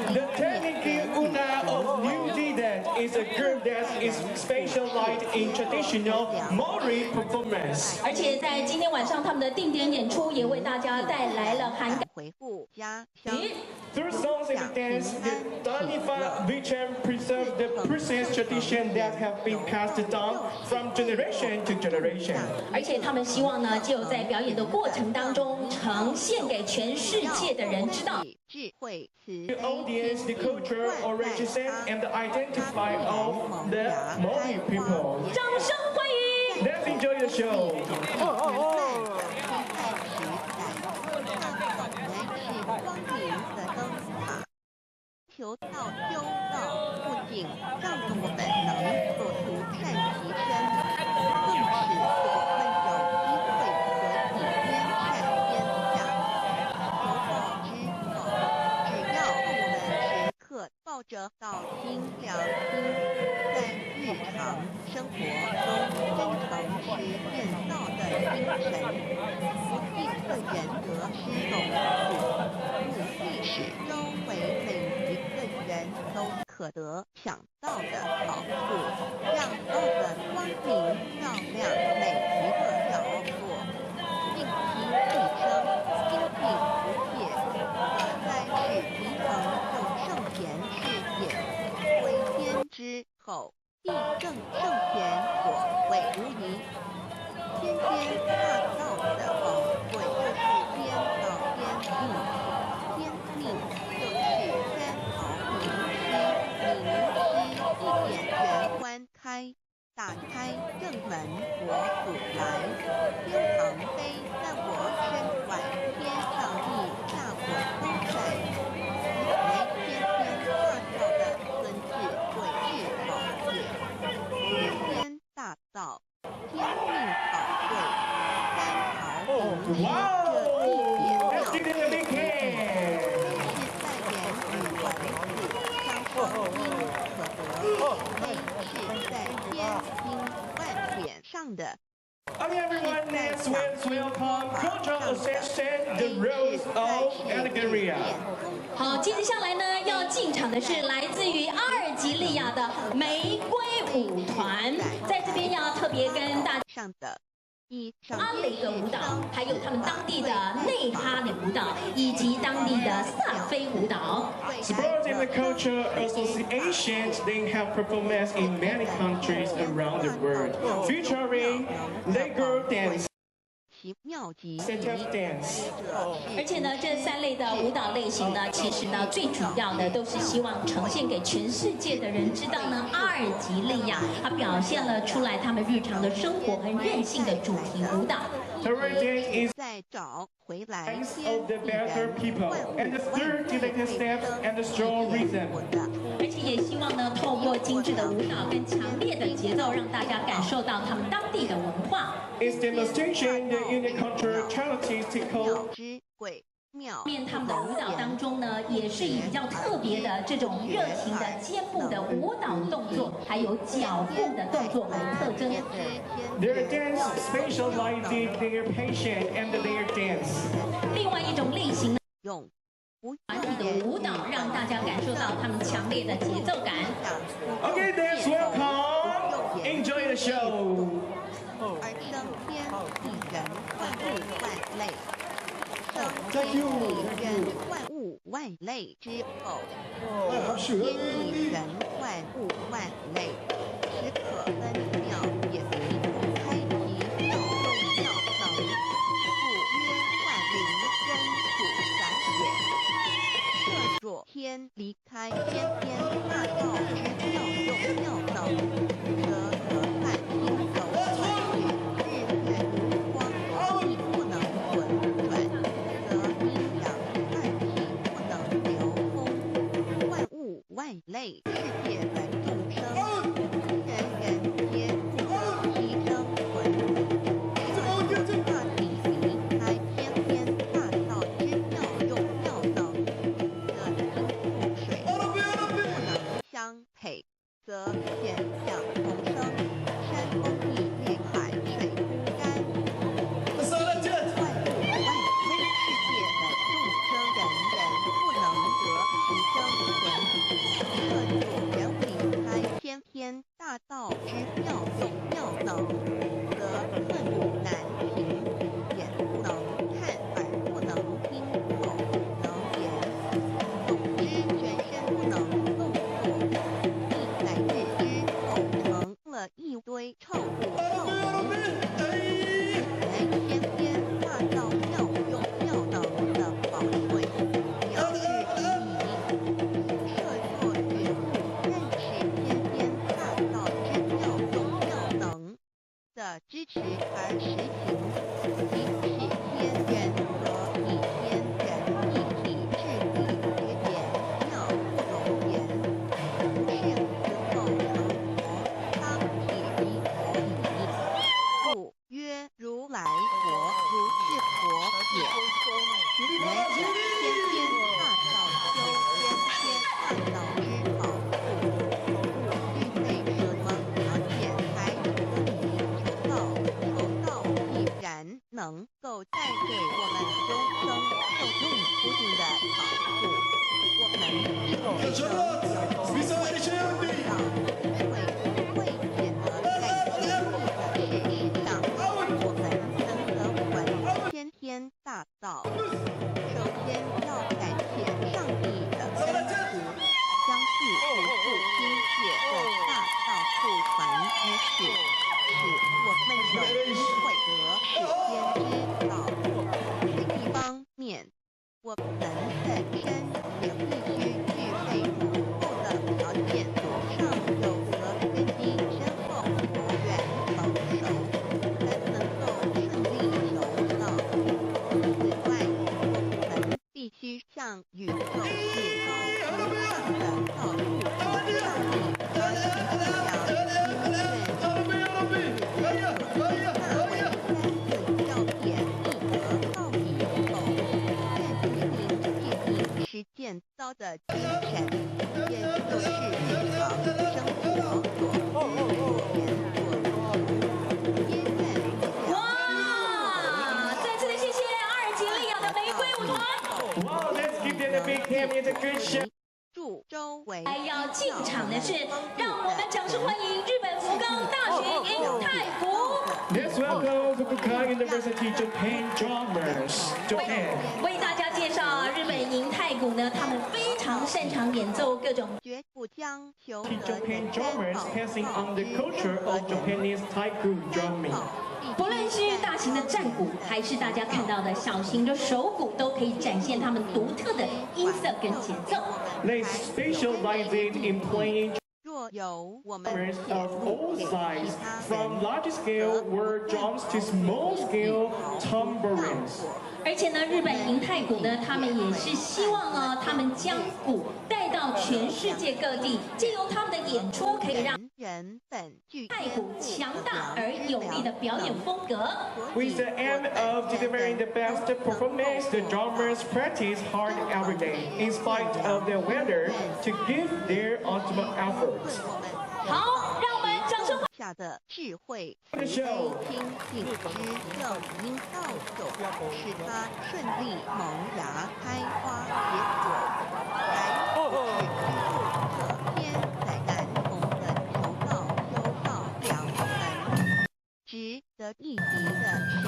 The Teniki Una of New Zealand is a group that is specialized in traditional Maori performance. 而且在今天晚上，他们的定点演出也为大家带来了涵盖。回复家乡。 Through songs and dance, the Tanifa Vichem preserve the precious tradition that have been passed down from generation to generation. 而且他们希望呢，就在表演的过程当中，呈现给全世界的人知道。 智慧慈 The audience, the culture, origin, and the identity of the Maori people. 掌声欢迎！ Let's enjoy the show. 求道修道，不仅让我们能做出善其身，更使我们有机会和体冤善天下。求道之后，只要我们时刻抱着道心良心，在日常生活中真诚实践道的精神，不计个人得失荣辱，目的是周围每一个人都可得享到的好处，让道的光明照亮每一个角落，并其一生精进不懈，在使平衡众圣贤事业，为天之后，地正圣贤所谓无疑。天仙大道的宝贵就是天道天命，天命就是三毫名师，名师一点圆关开，打开正门我祖来，天堂飞在我身外，天上地下我都在，此为天仙大道的尊智慧智宝也。天仙大道，天命宝贵，三毫名师，这 Let's 地 give 点 it a big hand. 是在言语文字，将说音可得，内是在千金万点上的。 Okay, everyone, let's welcome Cultural Assistant, the Rose of Algeria. 好，接着下来呢，要进场的是来自于阿尔及利亚的玫瑰舞团，在这边要特别跟大家。 上的阿雷格舞蹈，还有他们当地的内哈里舞蹈，以及当地的萨菲舞蹈。 Sports and the Culture Associations, they have performance in many countries around the world, featuring Lego dance, 其妙极 set up dance. 而且呢，这3类的舞蹈类型呢，其实呢，最主要的都是希望呈现给全世界的人知道呢，阿尔及利亚它表现了出来他们日常的生活和韧性的主题舞蹈。 The dance is 再找回来 dance 天 of the 地 better 人 people, 万 and the 物 third 万 delicate steps and the strong rhythm. 而且也希望呢，透过精致的舞蹈跟强烈的节奏，让大家感受到他们当地的文化。 Its demonstration the unique cultural characteristical 之贵妙。面他们的舞蹈当中呢，也是以比较特别的这种热情的肩部的舞蹈动作，还有脚步的动作为特征。 Their dance specialized in their patient and their dance. 另外一种类型呢。用。不团体的舞蹈让大家感受到他们强烈的节奏感。Okay, that's welcome. Enjoy the show. 而升天地人万物万类，升天地人万物万类之后，天地人万物万类，时可分妙也为开题妙用妙能，故曰万灵真处杂也。设若天离开先天大道之妙用妙能，则可看天斗万月，日月如光，亦不能轮转，则阴阳二体不能流通，万物万类，世界万众生，人人皆不能提升魂。大体离开先天大道之妙用妙能，则金木水火不能相配，则天象同生，山峰地裂海水枯干。万物万类，世界的众生人人不能得其生存。设若人离开先天大道之妙用妙能，则寸步难行，眼不能看，耳不能听，口不能言，总之全身不能动作。一乃至之后成了一堆臭土臭泥，为先天大道妙用妙能的宝贵，表示其意。设若觉悟认识先天大道之妙用妙能的支持而实行，即是天人和以天人一体治理绝言妙不容言，不胜此后成佛，当体离佛矣。故曰如来佛如是佛也。原有先天大道修先天大道之宝库，故具备什么条件才可以求道必然能够带给我们终生受用不尽的好处。我们必须能有所道，会显得在前提的事实上，我们能得闻先天大道。首先要感谢上帝的恩慈，将是无数心血的大道互传之事，使我们有机会得世间之道。另一方面，我们本身也必须具备足够的条件，上有则根基深厚、佛缘保守，才能够顺利求道。此外，我们必须向宇宙至高无上的道路上帝而实践道的精神，也就是日常生活所哇！再次的谢谢阿尔及利亚的玫瑰舞团。Wow, let's give them a big hand. It's a good show. 祝周围要进场的是，让我们掌声欢迎日本福冈大学银太鼓。Let's welcome to Fukuoka University Japan drummers. Japan. 为大家介绍日本银太鼓呢，他们非常擅长演奏各种绝不将求 Japan drummers passing on the culture of Japanese taiko drumming. 不论是大型的战鼓，还是大家看到的小型的手鼓，都可以展现他们独特的音色跟节奏。They specialize in playing 若有我们 drummers of all sizes, from large scale word drums to small scale tambourines. 而且呢，日本银太鼓呢，他们也是希望他们将鼓带到全世界各地，借由他们的演出，可以让人本具太鼓强大而有力的表演风格。With the aim of delivering the best performance, the drummers practice hard every day, in spite of the weather, to give their ultimate efforts. 好，让我们掌声欢迎下的智慧、慈 The 悲、 show. 清净之正因道种，使它顺利萌芽、开花、结果。来是居住者天在南同等求道、修道两层。值得一提的是，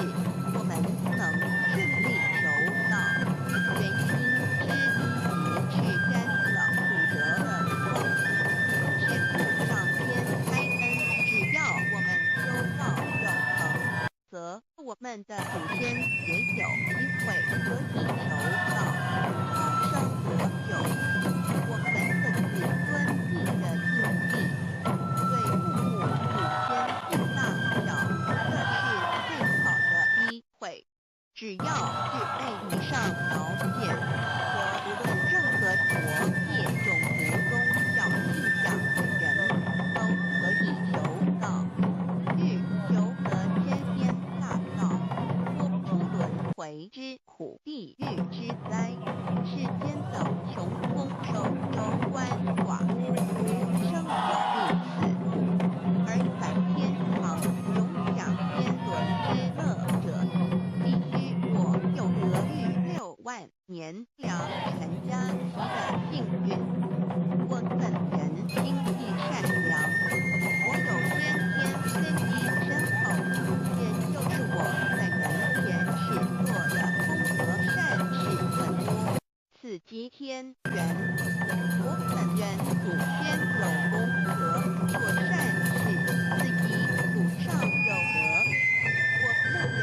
我们能顺利求道，原因之一是沾了古德的光，是父上天开恩。只要我们修道有成，则我们的祖先也有机会可以求道，超生得救。我们的子孙地的印记，对父母祖先的大小，这是最好的机会。只要具备以上条件，则无论任何国界、种族、宗教信仰的人，都可以求道。欲求得天天大道，脱出轮回之苦，地狱之灾。世间的穷空手州鳏寡，无生者必死，而返天堂永享天伦之乐者，必须我有得遇6万年良辰佳期的幸运。我本人心地善良，我有先天根基深厚，也就是我在人前始做的功德善事很多。此即天缘，我本人祖先有功德，做善事，自己祖上有德。我牧人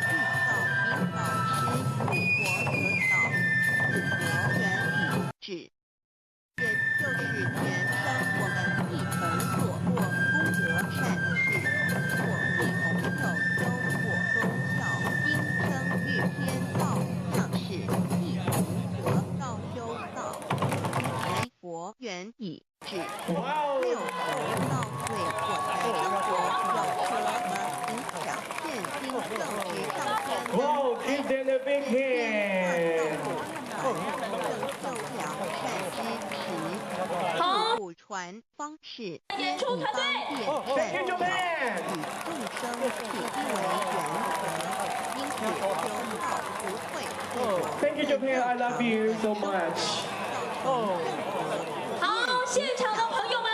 遇到引导师，古国得道，此国缘已至。也就是前生我们一同做过功德善事，或一同有修过宗教，今生遇天道上士，一同得道修道，其国缘已至。Wow. 六求道对我在生活有什么影响？现今正值上天 Wow, give them a big hand. 正修良善之时，好，祖传方式演出团队Thank you, Japan. 与众生起因为缘合，因此修道不会自我。 Thank you, Japan. I love you so much. 好，现场的朋友们，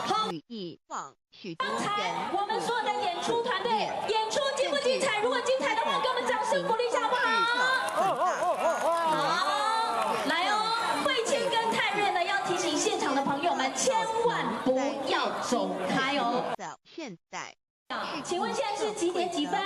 好，与以往许多刚才人我们所有的演出团队演出精不精彩？如果精彩的话，给我们掌声鼓励一下好不好？好，来哦，慧谦跟泰瑞呢要提醒现场的朋友们，千万不要走开哦。现在，请问现在是几点几分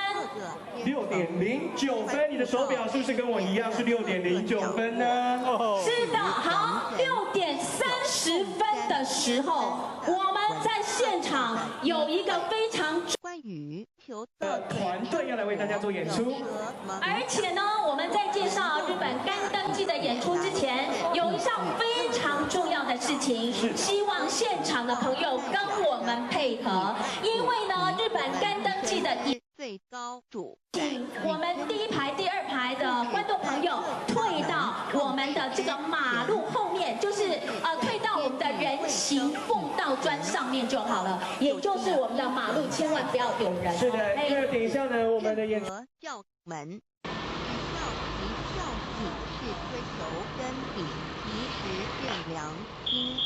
6:09分，你的手表是不是跟我一样是6:09分呢？是的，好，6:30的时候，我们在现场有一个非常关于求团队要来为大家做演出。而且呢，我们在介绍日本干灯季的演出之前，有一项非常重要的事情，希望现场的朋友跟我们配合，因为呢，日本干灯季的最高主，请我们第一排、第二排的观众朋友退到我们的这个马路后面，就是退到我们的人行凤道砖上面就好了，也就是我们的马路千万不要有人。是的，因为等一下呢，我们的演出教门。教义是追求真理，及时变良心，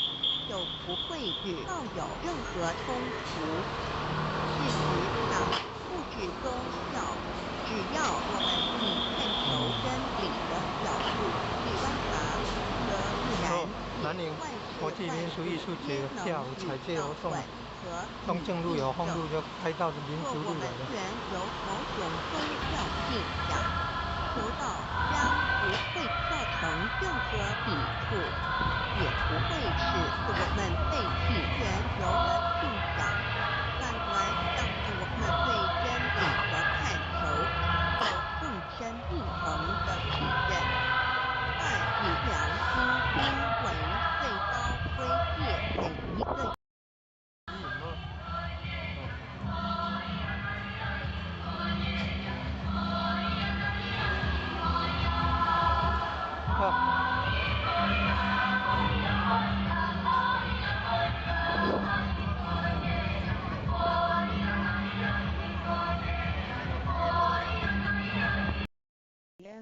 就不会与道有任何冲突。事实上，不止宗教，只要我们以探求真理的角度去观察，则自然南宁国际民俗艺术节下午彩介活动，东正路有封路就开到民族路来了。我们原有某种宗教信仰，求道将不会造成任何抵触，也不会使我们背弃原有的信仰，反而让我们对真理的探求有更深一层的体认。爱与良心均为最高规戒的一个。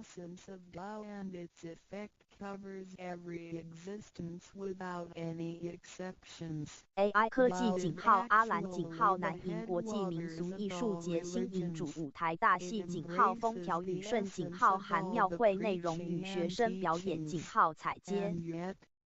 essence of Tao and its effect covers every existence without any exceptions. AI 科技井号阿兰井号南瀛国际民俗艺术节新营主舞台大戏井号风调雨顺井号韩庙会内容与学生表演井号彩街。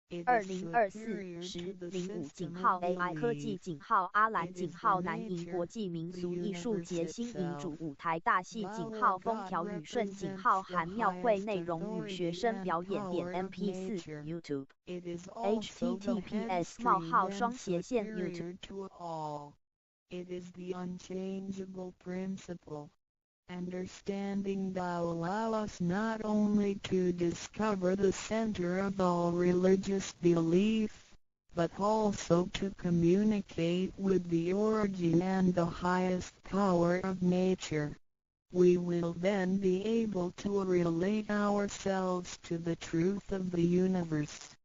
2024-10-05井号 AI 科技井号阿兰井号南瀛国际民俗艺术节新营主舞台大戏井号风调雨顺井号韩庙会内容与学生表演MP4 YouTube https://YouTube It is the unchangeable principle. Understanding Tao allow us not only to discover the center of all religious belief, but also to communicate with the origin and the highest power of nature. We will then be able to relate ourselves to the truth of the universe.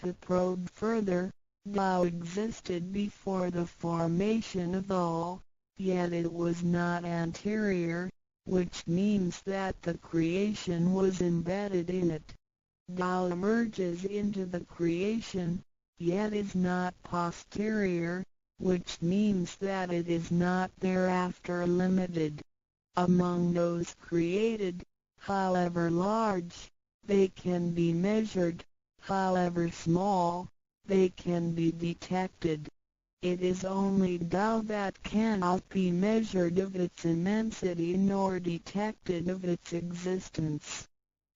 To probe further, Tao existed before the formation of all, yet it was not anterior, which means that the creation was embedded in it. Tao emerges into the creation, yet is not posterior, which means that it is not thereafter limited. Among those created, however large, they can be measured, however small, they can be detected. It is only Tao that cannot be measured of its immensity nor detected of its existence.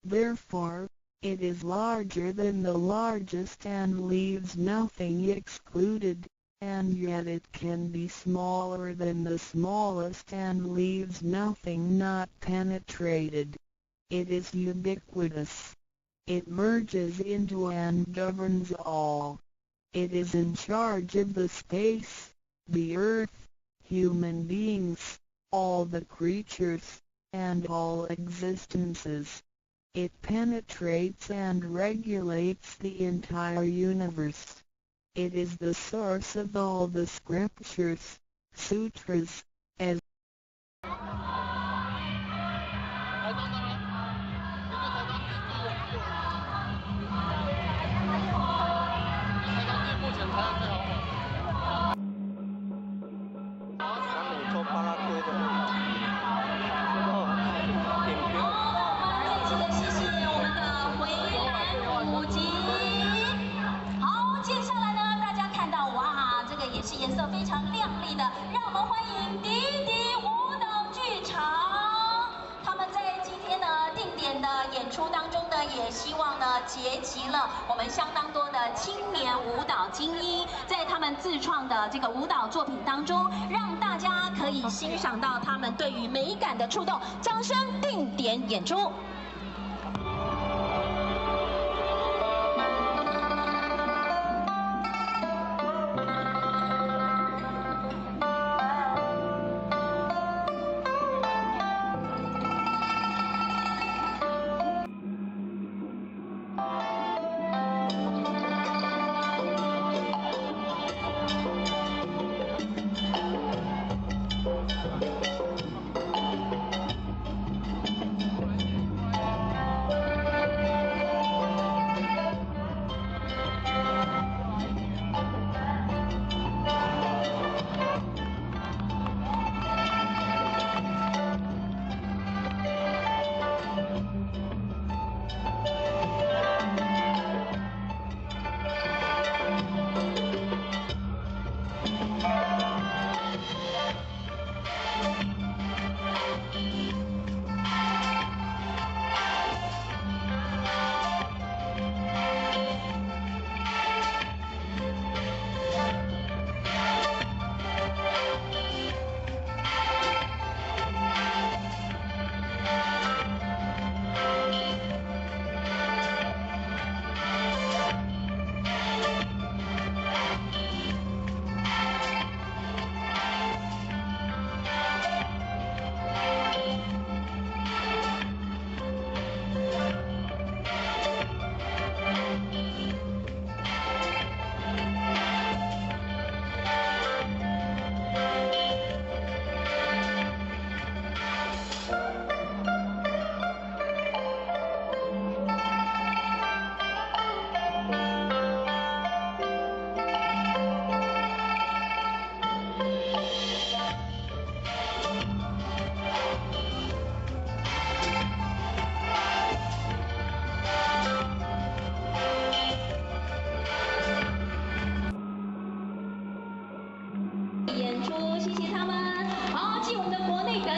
Therefore, it is larger than the largest and leaves nothing excluded, and yet it can be smaller than the smallest and leaves nothing not penetrated. It is ubiquitous. It merges into and governs all. It is in charge of the space, the earth, human beings, all the creatures, and all existences. It penetrates and regulates the entire universe. It is the source of all the scriptures, sutras, as颜色非常亮丽的，让我们欢迎迪迪舞蹈剧场。他们在今天呢定点的演出当中呢，也希望呢结集了我们相当多的青年舞蹈精英，在他们自创的这个舞蹈作品当中，让大家可以欣赏到他们对于美感的触动。掌声定点演出。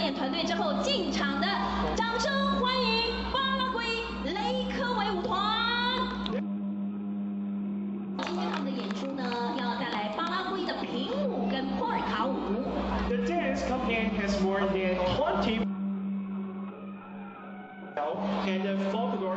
演团队之后进场的，掌声欢迎巴拉圭雷科维舞团。今天他们的演出呢，要带来巴拉圭的平舞跟波尔卡舞。The dance company has more than 20 and the folklore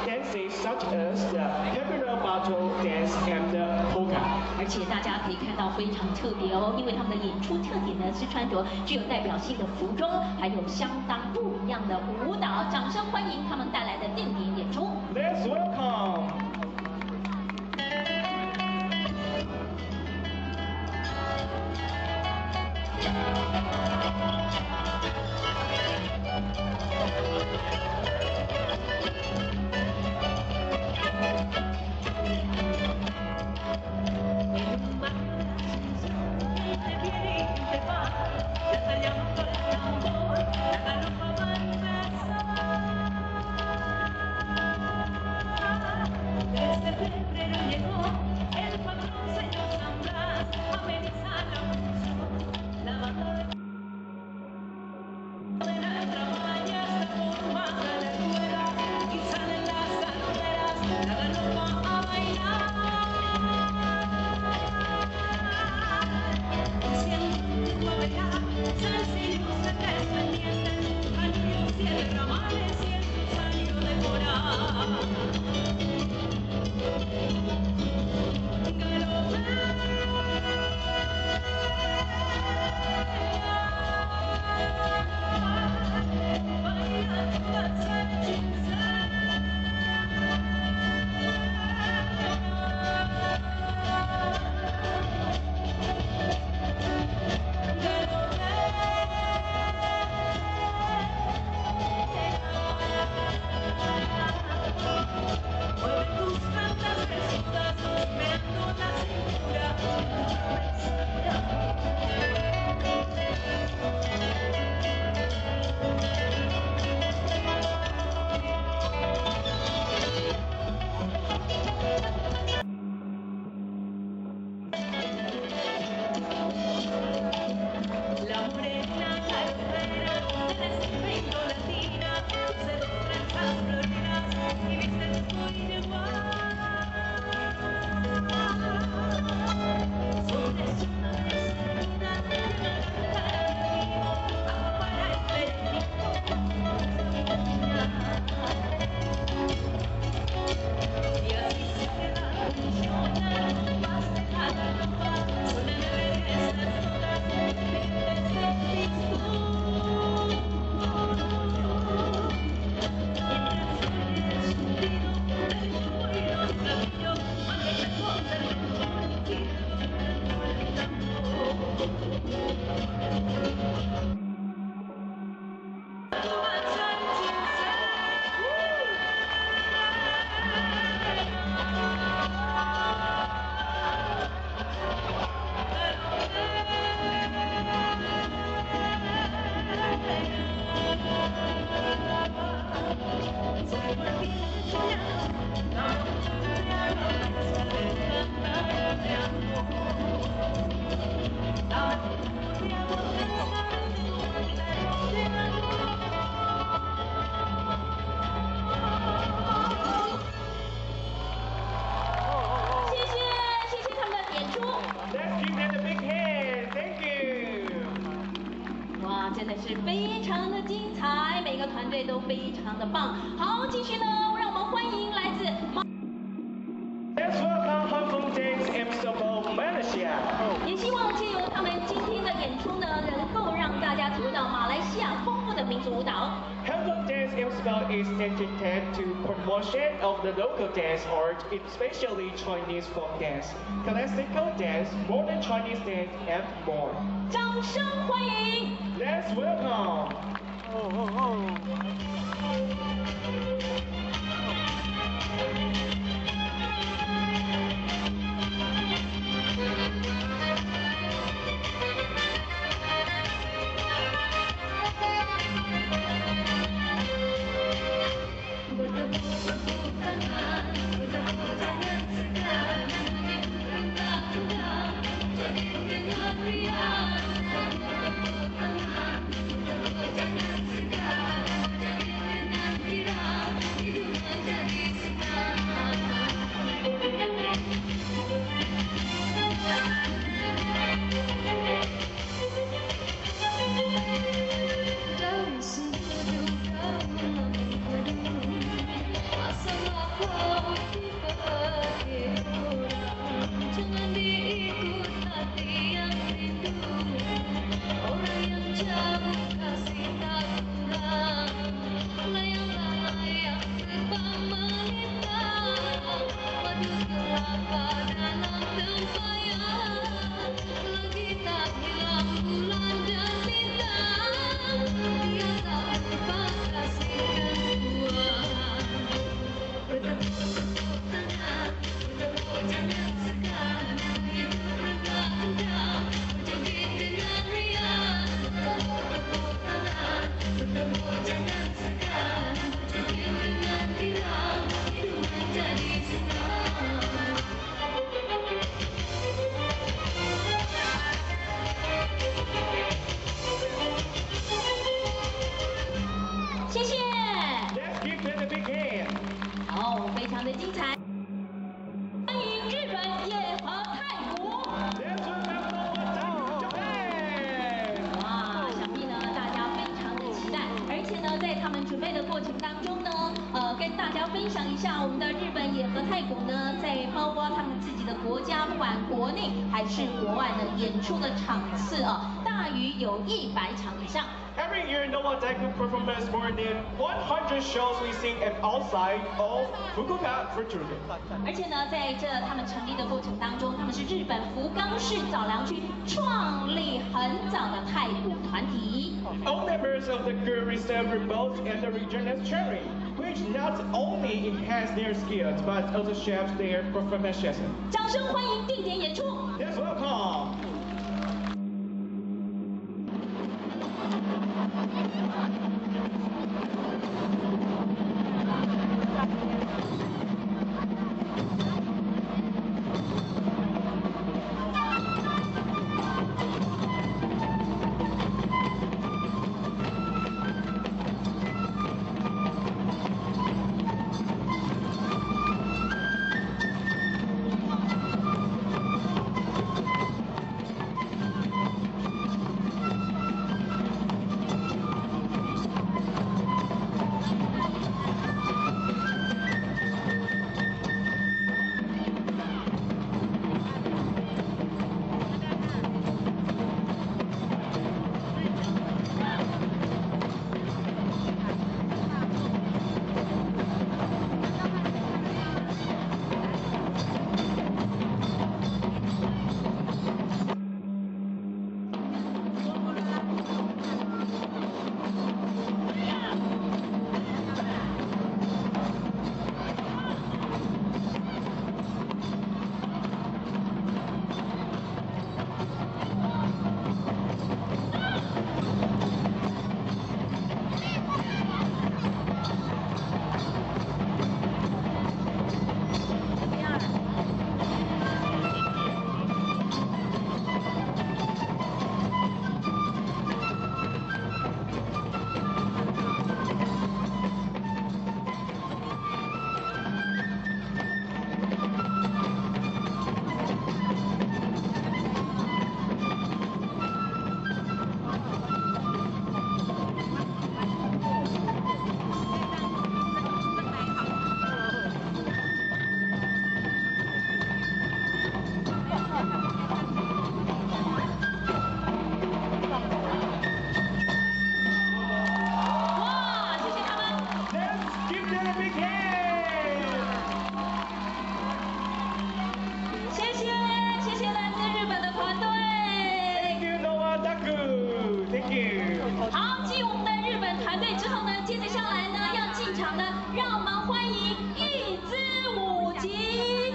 dances such as the popular battle dance and the polka. 而且大家可以看到非常特别哦，因为他们的演出特点呢是穿着具有代表性的服装，还有相当不一样的舞蹈。掌声欢迎他们带来的定点演出。Let's welcome. Let's give them a big hand. Thank you. 哇，真的是非常的精彩，每个团队都非常的棒。好，继续呢，让我们欢迎来自。 Let's welcome Hong Kong Dance Ensemble Malaysia. 也希望借由他们今天的演出呢，能够让大家体会到马来西亚丰富的民族舞蹈。Hong Kong Dance Ensemble is dedicated to promotion of the local dance art, especially Chinese folk dance, classical dance, modern Chinese dance, and more. 掌声欢迎！ Let's welcome. 谢谢。 Let's give them a big hand. 好，非常的精彩。欢迎日本也和泰国。 Let's welcome Japan. 哇，想必呢大家非常的期待，而且呢在他们准备的过程当中呢，跟大家分享一下我们的日本也和泰国呢，在包括他们自己的国家，不管国内还是国外呢，演出的场次大于有100场以上。 Every year, Nova Daiko performs more than 100 shows we sing at outside of Fukuoka for children. 而且呢，在他们成立的过程当中，他们是日本福冈市早良区创立很早的太鼓团体。 All members of the group receive remote and the region as training, which not only enhance their skills but also shapes their professionalism. 掌声欢迎定点演出。 Let's welcome. Thank you。好，继我们的日本团队之后呢，接着下来呢要进场的，让我们欢迎一支舞集。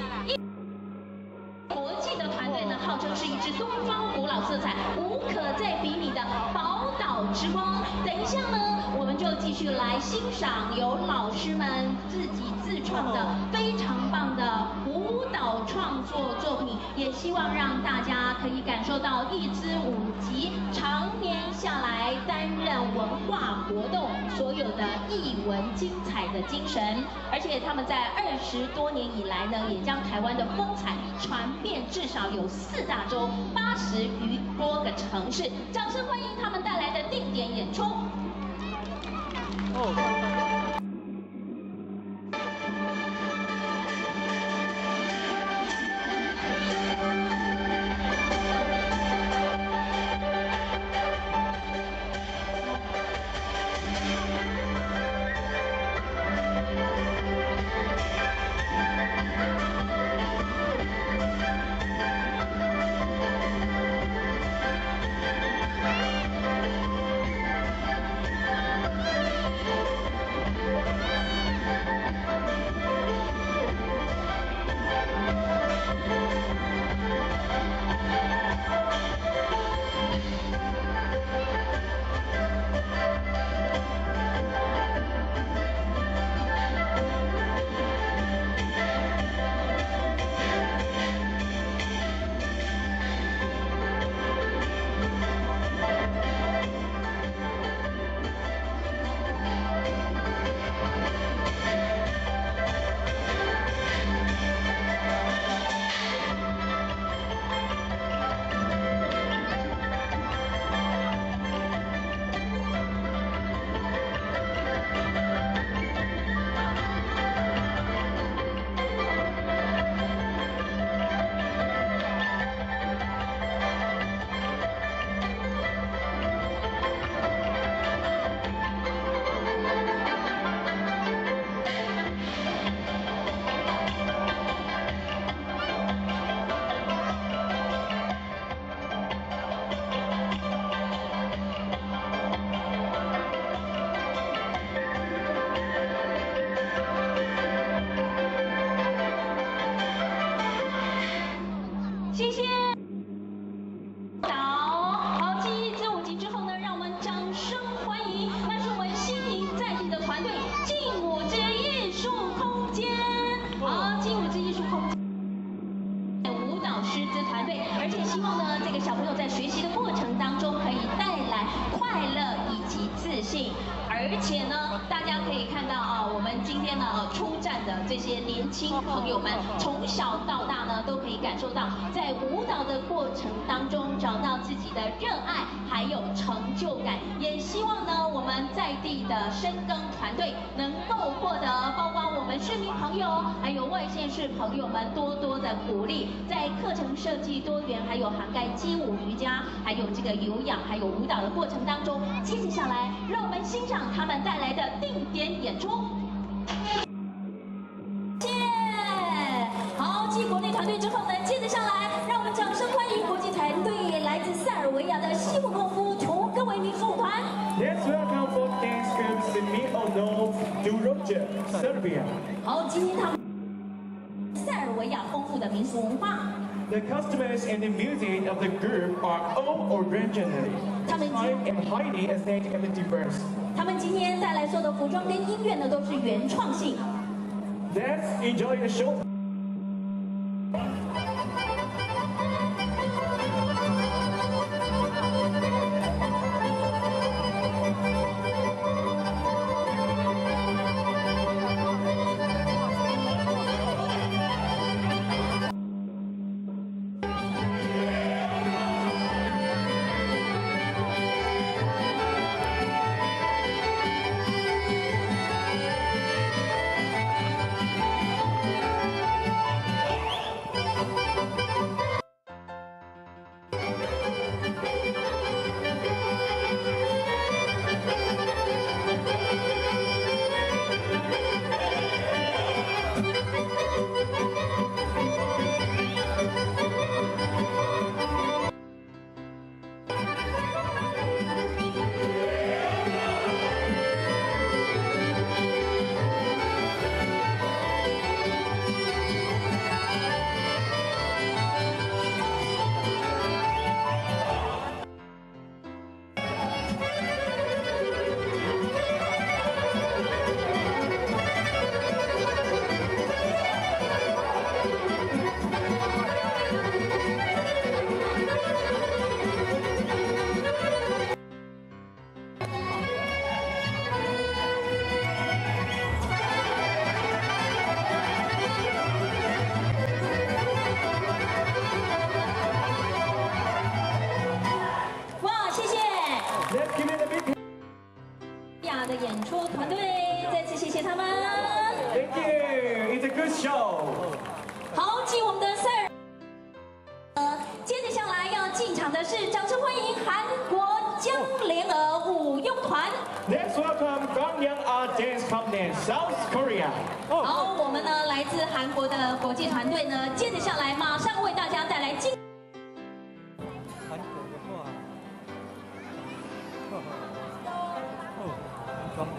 国际的团队呢，号称是一支东方古老色彩无可再比拟的宝岛之光。等一下呢，我们就继续来欣赏由老师们自己自创的非常棒的舞蹈创作作品，也希望让大家可以感受到一支舞集常年下来担任文化活动所有的艺文精彩的精神，而且他们在20多年以来呢，也将台湾的风采传遍至少有4大洲80余多个城市。掌声欢迎他们带来的定点演出。且呢，大家可以看到啊，我们今天呢出战的这些年轻朋友们，从小到大呢都可以感受到，在舞蹈的过程当中找到自己的热爱，还有成就感。也希望呢我们在地的深耕团队能够获得，包括我们市民朋友，还有外县市朋友们多多的鼓励，在课程设计多元，还有涵盖街舞、瑜伽，还有这个有氧，还有舞蹈的过程当中，接着下来，让我们欣赏他们带来的定点演出。谢谢。好，继国内团队之后呢，接着下来，让我们掌声欢迎国际团队来自塞尔维亚的西舞功夫图戈维民族舞团。Let's welcome for dance group Simeo Duroja, Serbia. 好，今天他们塞尔维亚丰富的民俗文化。The costumes and the music of the group are all original. Time and highly aesthetic and diverse. 他们今天带来所有的服装跟音乐呢，都是原创性。Let's enjoy the show. 的演出团队，再次谢谢他们。Thank you. It's a good show. 好，继我们的塞尔，接着下来要进场的是，掌声欢迎韩国江联儿舞踊团。Let's welcome Gangyang Art Dance Company, South Korea. 好，我们呢来自韩国的国际团队呢，接着下来马上为大家带来精。韩国的话，装的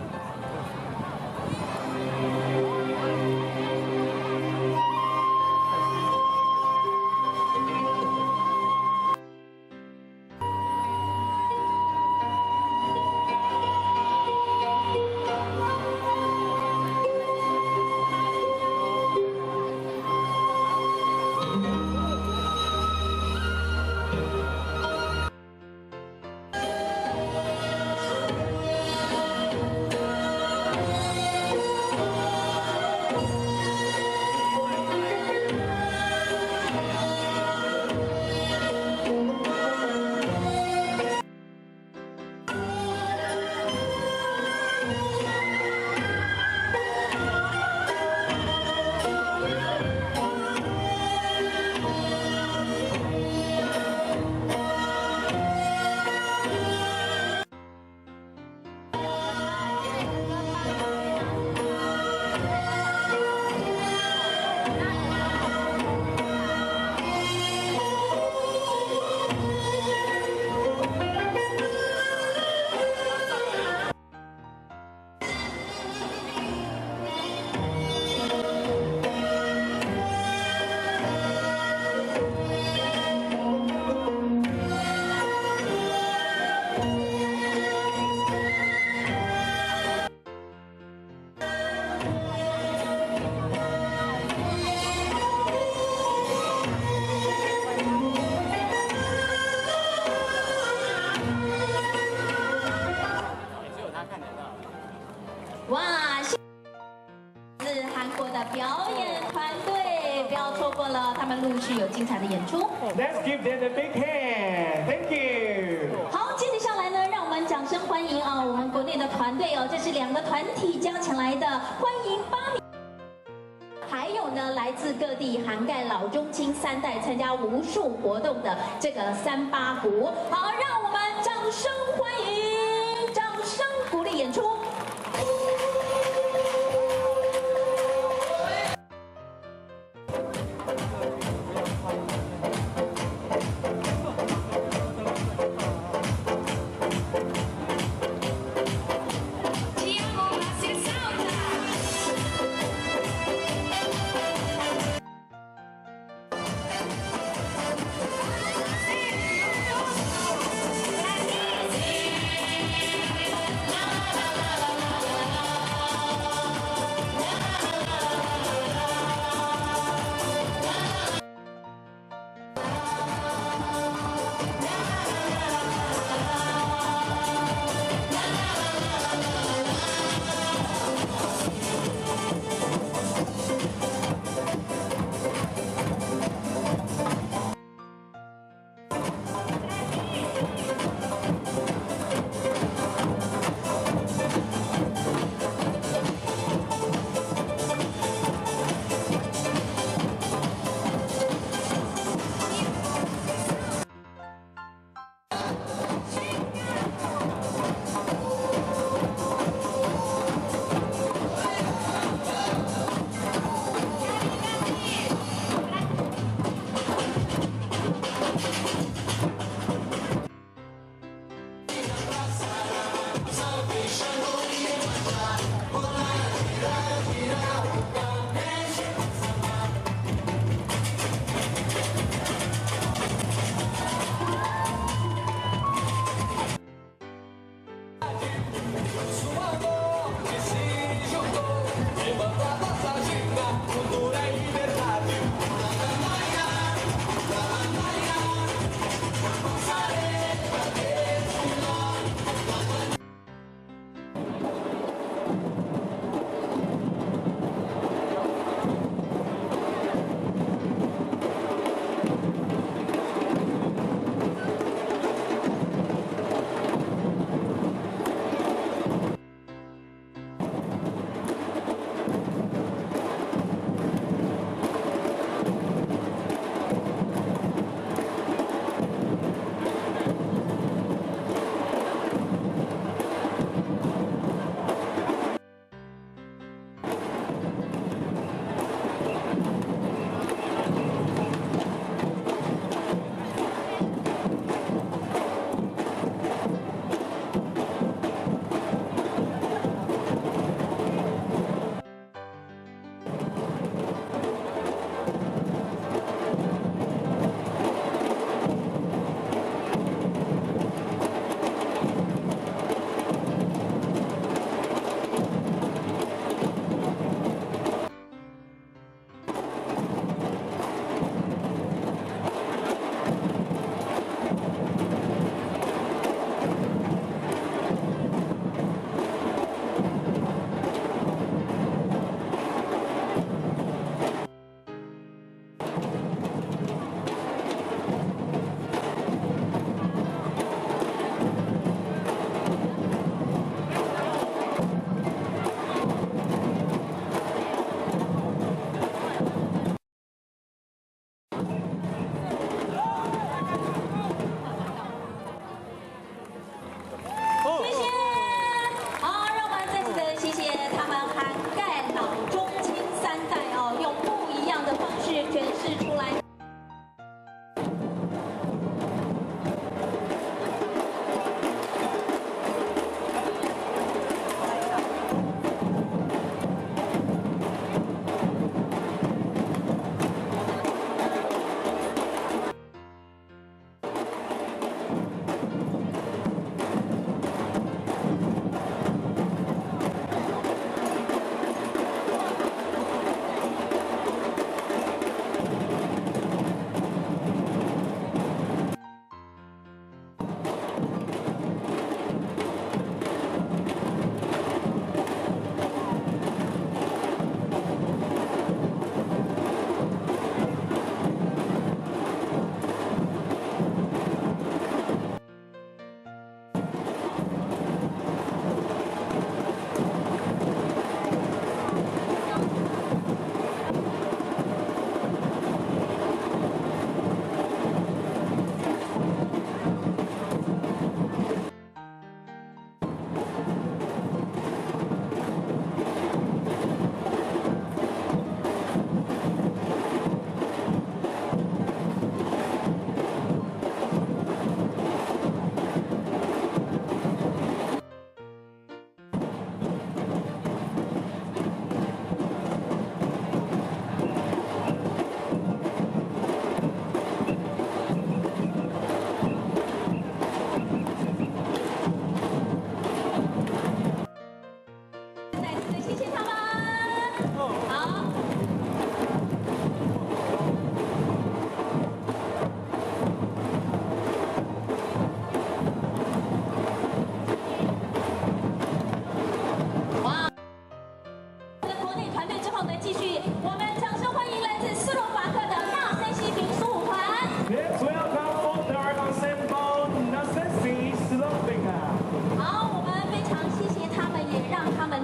会陆续有精彩的演出。Let's give them a big hand. Thank you. 好，接着下来呢，让我们掌声欢迎啊，我们国内的团队哦，这是2个团体加起来的，欢迎8名。还有呢，来自各地涵盖老中青3代，参加无数活动的这个38股。好，让我们掌声欢迎，掌声鼓励演出。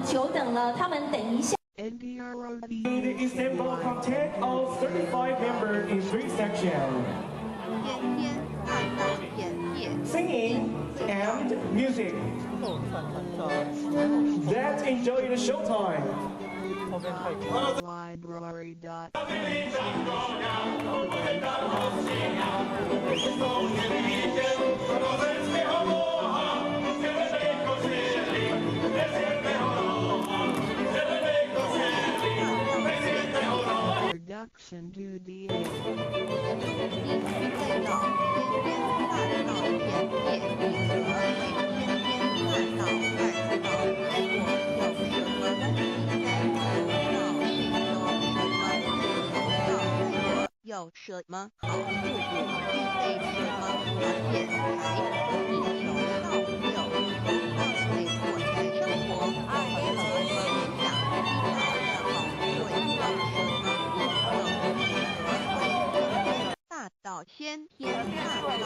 久等了，他们等一下。 The ensemble content of 35 members in 3 sections: 天天看到田野， singing and music. 后算很少， Let's enjoy the showtime. 后面太多。 Library.com Production to the air. 必须飞到天天看到田野，你和为天天看到2到有什么好处不？具备什么条件才可以有效6？浪费我在生活2年怎么想大到先天大到后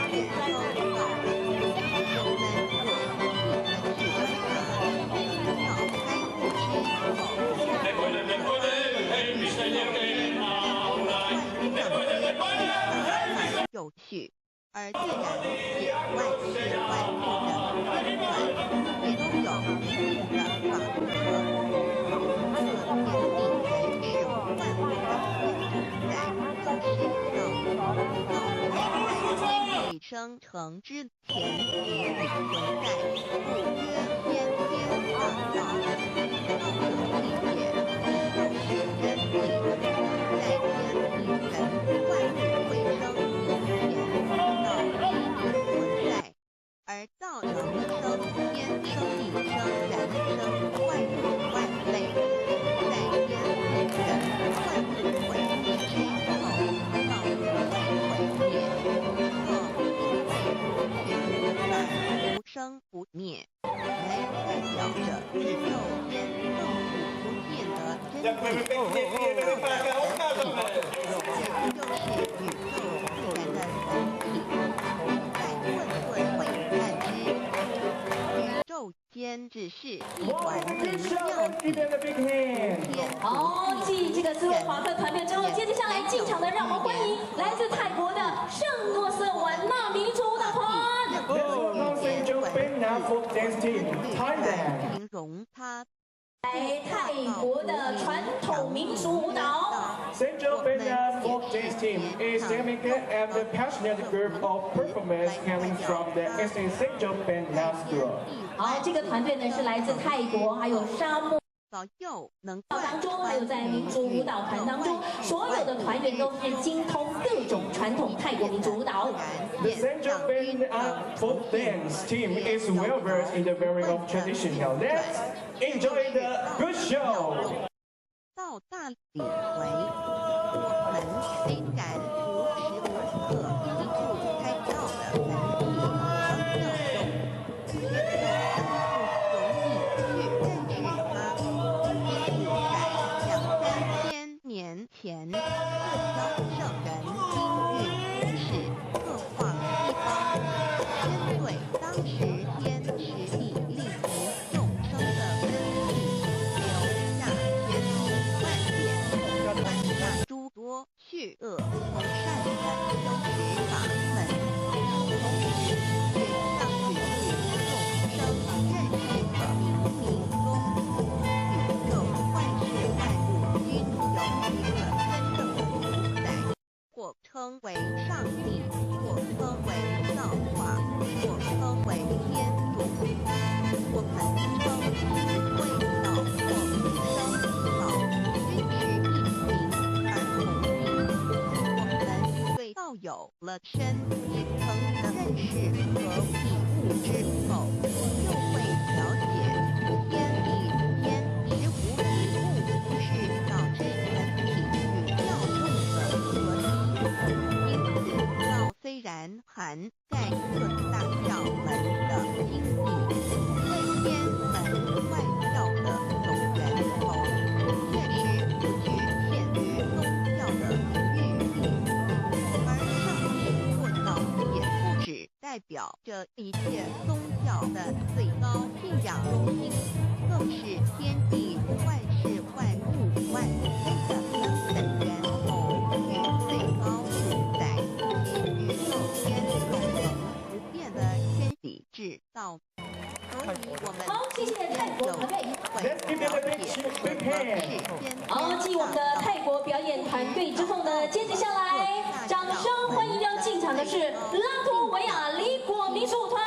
天收到我们有趣而自然野外是万物的根本，也都有一定的法则。天地人是万物的根本在生成之前即已存在，故曰先天创造，道德理解，都是真理。在天地人万物回生以前，道已存在，而道能生天生地生人生万物万类，在天地人万物毁灭之后，道不会毁灭。无生不灭，没代表着宇宙间万物不变的真理。就是宇宙自然的本体，在混沌毁暗之宇宙间，只是一团明妙体。好，继这个斯洛伐克团队之后，接着下来进场的，让我们欢迎来自泰国的圣诺瑟晚纳民族舞蹈团。 形容它。来泰国的传统民俗舞蹈。 Central Benya Folk Dance Team is dynamic and a passionate group of performers coming from the Eastern Central Benya School. 好，这个团队呢是来自泰国，还有沙漠。 保佑能当中，还有在民族舞蹈团当中，所有的团员都是精通各种传统泰国民族舞蹈。The Central Benya Folk Dance Team is well versed in the variety of traditional. Let's enjoy the good show. 到大理回，我们虽然无时无刻一处开道的本体和调动，却很不容易去认识它。就在2、3千年前，各giáo圣人应运出世，各化西方，针对当时天时地利民众生的根基，留下千奇万变、万下诸多血恶从善的修持法门，同时也向宇宙众生认识冥冥中宇宙万事万物均有一个真正的主宰，或称为上帝，或称为造化，或称为天主。我们称之为道或生道，均是一名而同名。我们对道有了深一层的认识和体悟之后，就会了解天地间实无一物不是导致本体与调动的合一。因此，道虽然涵盖各大教门的经义，为天门外教的总源头，确实不局限于宗教的寓意。而上帝或道也不只代表着一切宗教的最高信仰中心，更是好，谢谢泰国团队。 Let's give it a big hand. 好，继我们的泰国表演团队之后呢，接着下来，掌声欢迎要进场的是拉脱维亚离国民族舞团。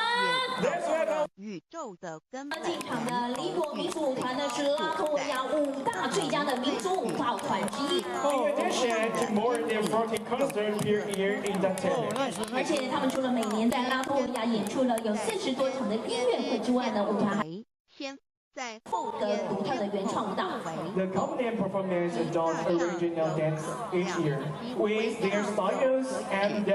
宇宙的根本。进场的离国民族舞团呢是拉脱维亚5大最佳的民族舞蹈团之一。 In addition to more than 40 concerts per year in the tennis. 而且他们除了每年在拉脱维亚演出了有40多场的音乐会之外呢，舞团还先在风格独特的原创舞蹈。 The company performance adopts original dance each year with their styles and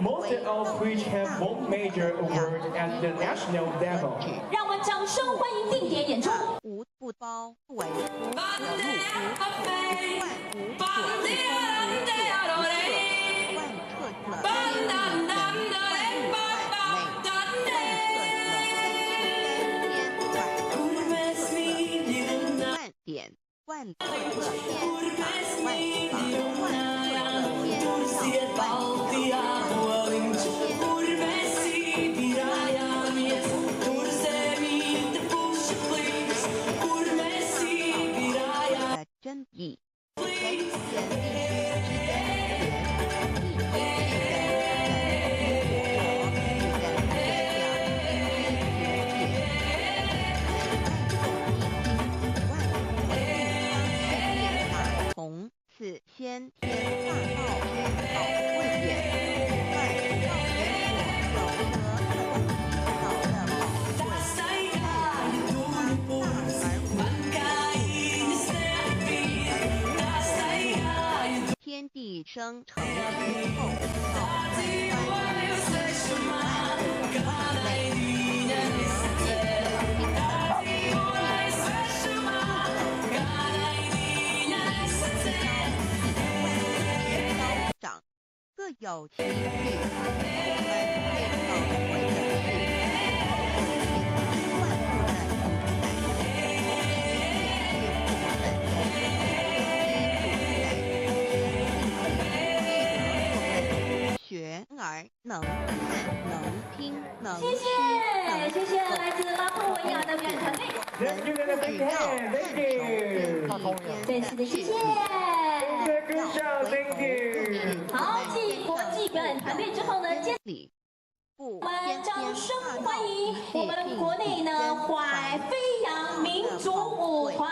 most of which have won major awards at the national level. 让我们掌声欢迎定点演出。 无不包围无可入无万无所不无所不万点万特特天法万法万特天的真意。从此先天大道天宝贵典，万少年所有和道的宝贵，大而无天地生成之后，长各有其趣。学而能看能听能谢谢，谢谢来自拉脱维亚的表演团队。 Let's give it a big hand. Thank you. 再次的谢谢。 Good job. Thank you. 好，继国际表演团队之后呢，接理我们掌声欢迎我们国内呢怀飞扬民族舞团，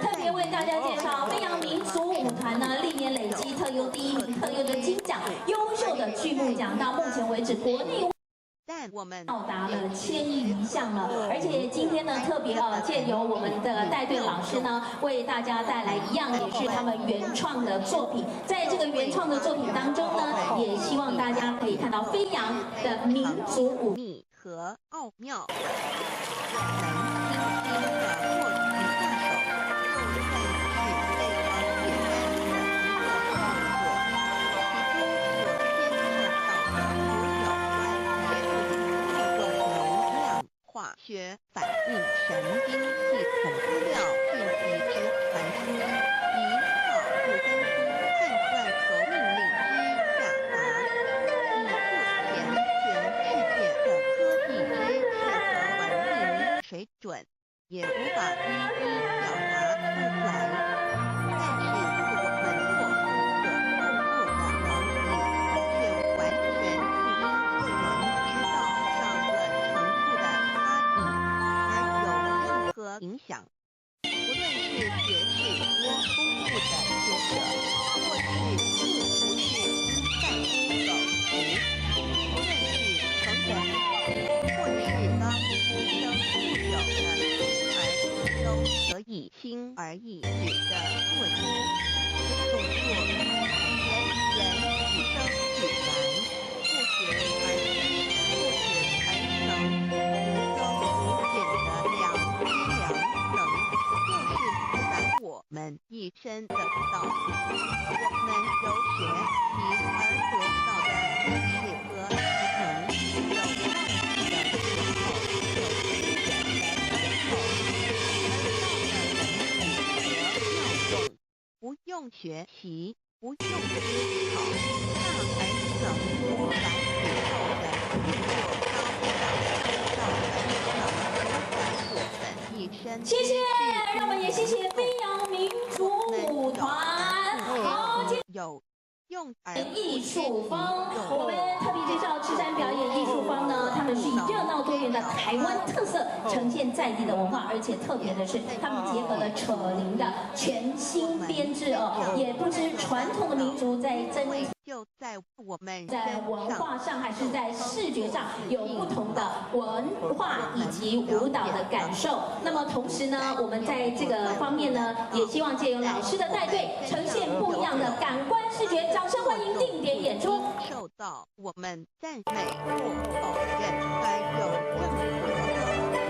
特别为大家介绍飞扬民族舞团呢，历年累积特优第1名、特优的金奖、优秀的剧目奖，到目前为止国内。 但我们到达了1000亿以上了，而且今天呢，特别借由我们的带队老师呢，为大家带来一样也是他们原创的作品。在这个原创的作品当中呢，也希望大家可以看到飞扬的民族舞秘和奥妙，能轻轻的握一下手，就算是非常简单的一个动作，其中所牵涉到的所有容量化学反应神经系统资料讯息之传输，以考不分析判断和命令之下达，以目前全世界的科技知识和文明水准，也无法一一表达出来。但是我们所通过的能力，却完全不因个人知道上了程度的差异而有任何影响。无论是学识多丰富的学者，或是不是因在乎狗食，无论是成人，或是刚出生不久的婴儿，都可以轻而易举地做出此动作。人与生俱来，不学而知，不学而成，无增无减的良知良能，就是负载我们一生的道理。我们由学习而得到的知识和才能，有忘记的时候，有疏远的时候，而到了能力和妙用，不用学习，不用思考，大而能出来以后的运作高效、高效、高效。谢谢，让我们也谢谢飞扬民族舞团。好，接有用而艺术坊，我们特别介绍赤山表演艺术坊呢，他们是以热闹多元的台湾特色呈现在地的文化，而且特别的是，他们结合了扯铃的全新编制哦，也不知传统的民族在就在我们在文化上还是在视觉上有不同的文化以及舞蹈的感受。那么同时呢，我们在这个方面呢，也希望借由老师的带队，呈现不一样的感官视觉。掌声欢迎定点演出。受到我们赞美或否认，而有任何的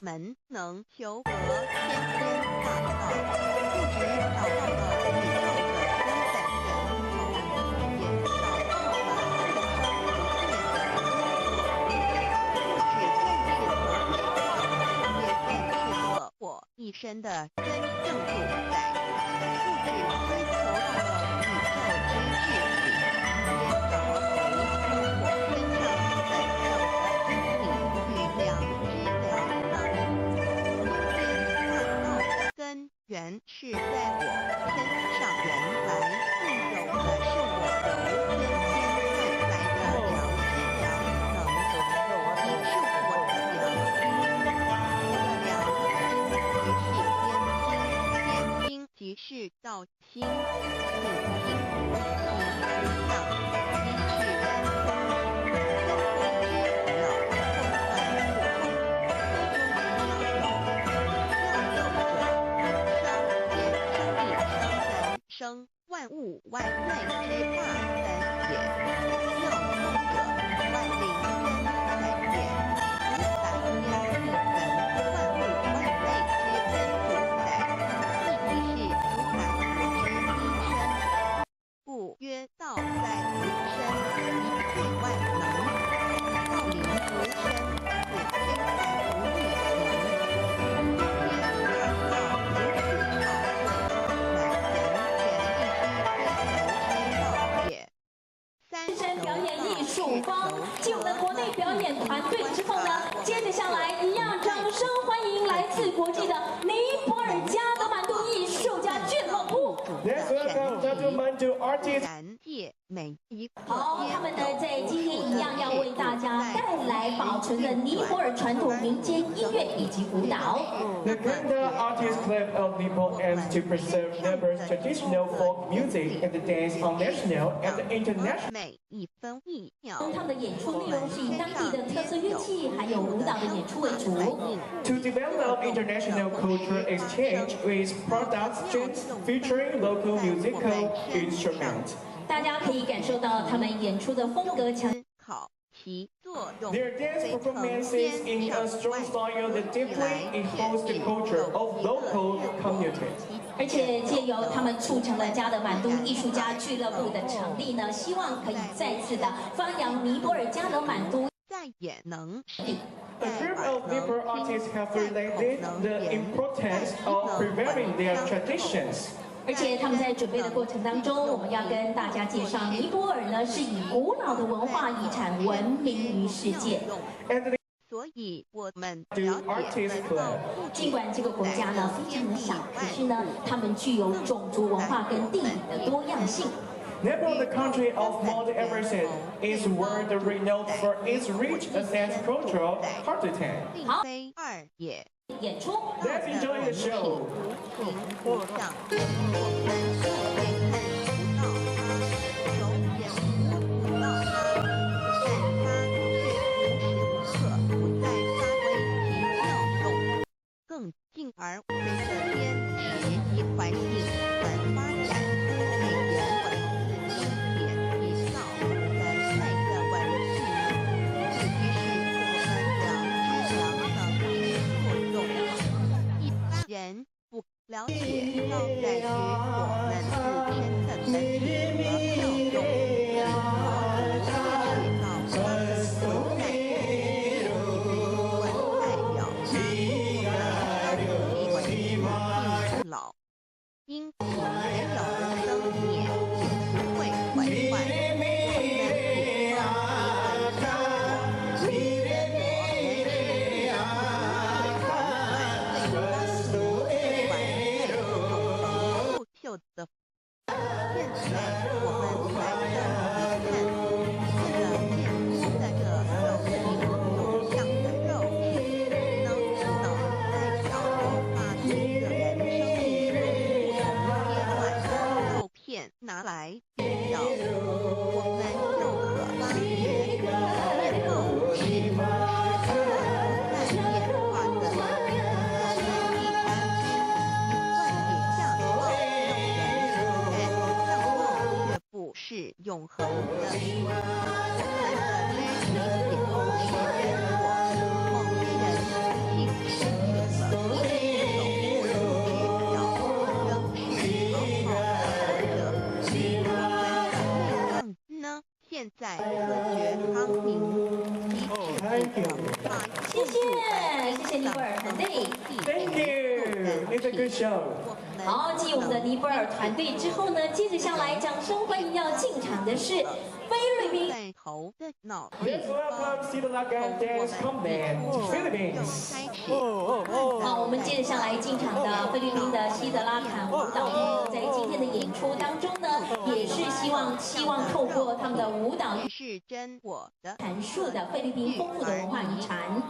们能求和天天大道，不只找到了宇宙的根本源头，也找到了人生不变的不只认识了也认识了我一生的真正主宰，不只追求到了宇宙之至理，也找回我身上本有的真理与良知的根源是在我身上，原来自由的是我由天天带来的良知良能，即是我的良知。我的良知即是天经，天经即是道心，理心无形无相，即是真空。生万物万类之化三也，妙空者万灵生三也，无法量一神万物万类之真主宰，亦即是无法无之一身，故曰道在无身，一切万能，道灵无身，故天在无力能。赤山表演艺术坊继我们国内表演团队之后呢，接着下来一样掌声欢迎来自国际的尼泊尔加德满都艺术家俱乐部。Let's welcome Kathmandu artists. 好，他们呢在今天一样要为大家带来保存的尼泊尔传统民间音乐以及舞蹈。The Ganda Artists Club of Nepal aims to preserve Nepal's traditional folk music and dance on national and international. 每一分一秒，他们的演出内容是以当地的特色乐器还有舞蹈的演出为主。To develop international cultural exchange with productions featuring local musical instruments. 大家可以感受到他们演出的风格强。考其作用。 Their dance performances in a strong style that deeply enhance the culture of local communities. 而且借由他们促成了加德满都艺术家俱乐部的成立呢，希望可以再次的发扬尼泊尔加德满都。再也能使 A group of Nepal artists have related the importance of preserving their traditions. 而且他们在准备的过程当中，我们要跟大家介绍，尼泊尔呢是以古老的文化遗产闻名于世界。所以我们 Do 了 artists 解 club. 尽管这个国家呢非常的小，可是呢，他们具有种族文化跟地理的多样性。 Nepal, the country of Mount Everest, is world renowned for its rich ancestral heritage. 好，非二也。演出。 Let's enjoy the show. 不上，我们不到它，永远不到它，但它却无时无刻不在发挥其妙用。更进而随着天时及环境而发展，美元文字经典及造人类的文字，这即是我们良知良能之作用。一般人不了解，道在于我因其没有生灭，不会毁坏。不朽的。现在我们抬头一看，这个建筑在这肉体有像的肉体，能代表发明的人生命中不同阶段的肉片拿来比较，我们就可发觉面貌是不断演化的。我们一般只一贯也像貌用人，相貌却不是永恒的。现在科学康明，谢谢尼泊尔团队。Thank you. It's a good show. 好，继我们的尼泊尔团队之后呢，接着下来掌声欢迎要进场的是菲律宾。在头的脑 Let's welcome Sri Lanka Dance Command Philippines. 好，我们接着下来进场的菲律宾的西德拉坎舞蹈呢，在今天的演出当中呢，也是希望透过他们的舞蹈是真我的阐述的菲律宾丰富的文化遗产。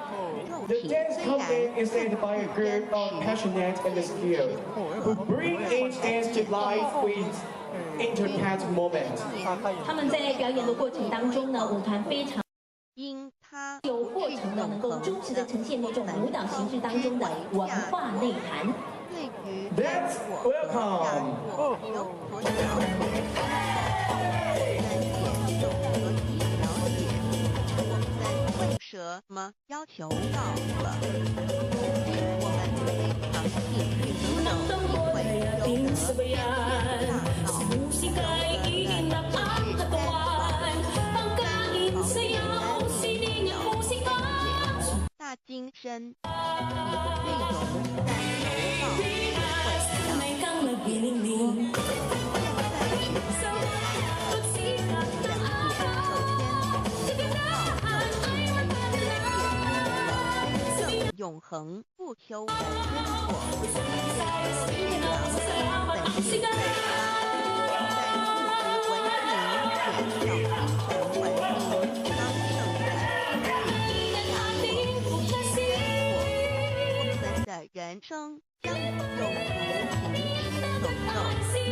The dance command is led by a group of passionate and skilled who bring each dance to life with intricate moments. 他们在表演的过程当中呢，舞团非常因它有过程的，能够忠实的呈现那种舞蹈形式当中的文化内涵。对于 Let's welcome. 我有所了解，有何以了解，我们为什么要求到了？我们非常幸运能有机会有得见见大脑，有这是大精深，以内容在头脑永恒不朽的因果，本是在物质文明且要形成文明昌盛的我们的人生将永无停止走动，或是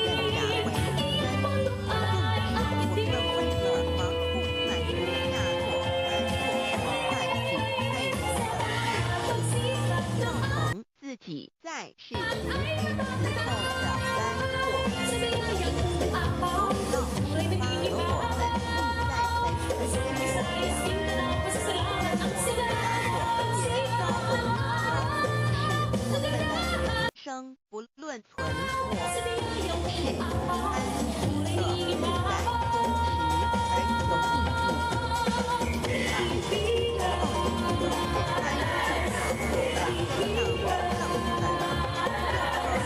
更加为真，我们为了盲目满足下所繁琐快体内容的事情，正逢自己在世时死后的干货，因此不要引发我们立在本身生不论存活，是安喜乐，在忠实而有意义。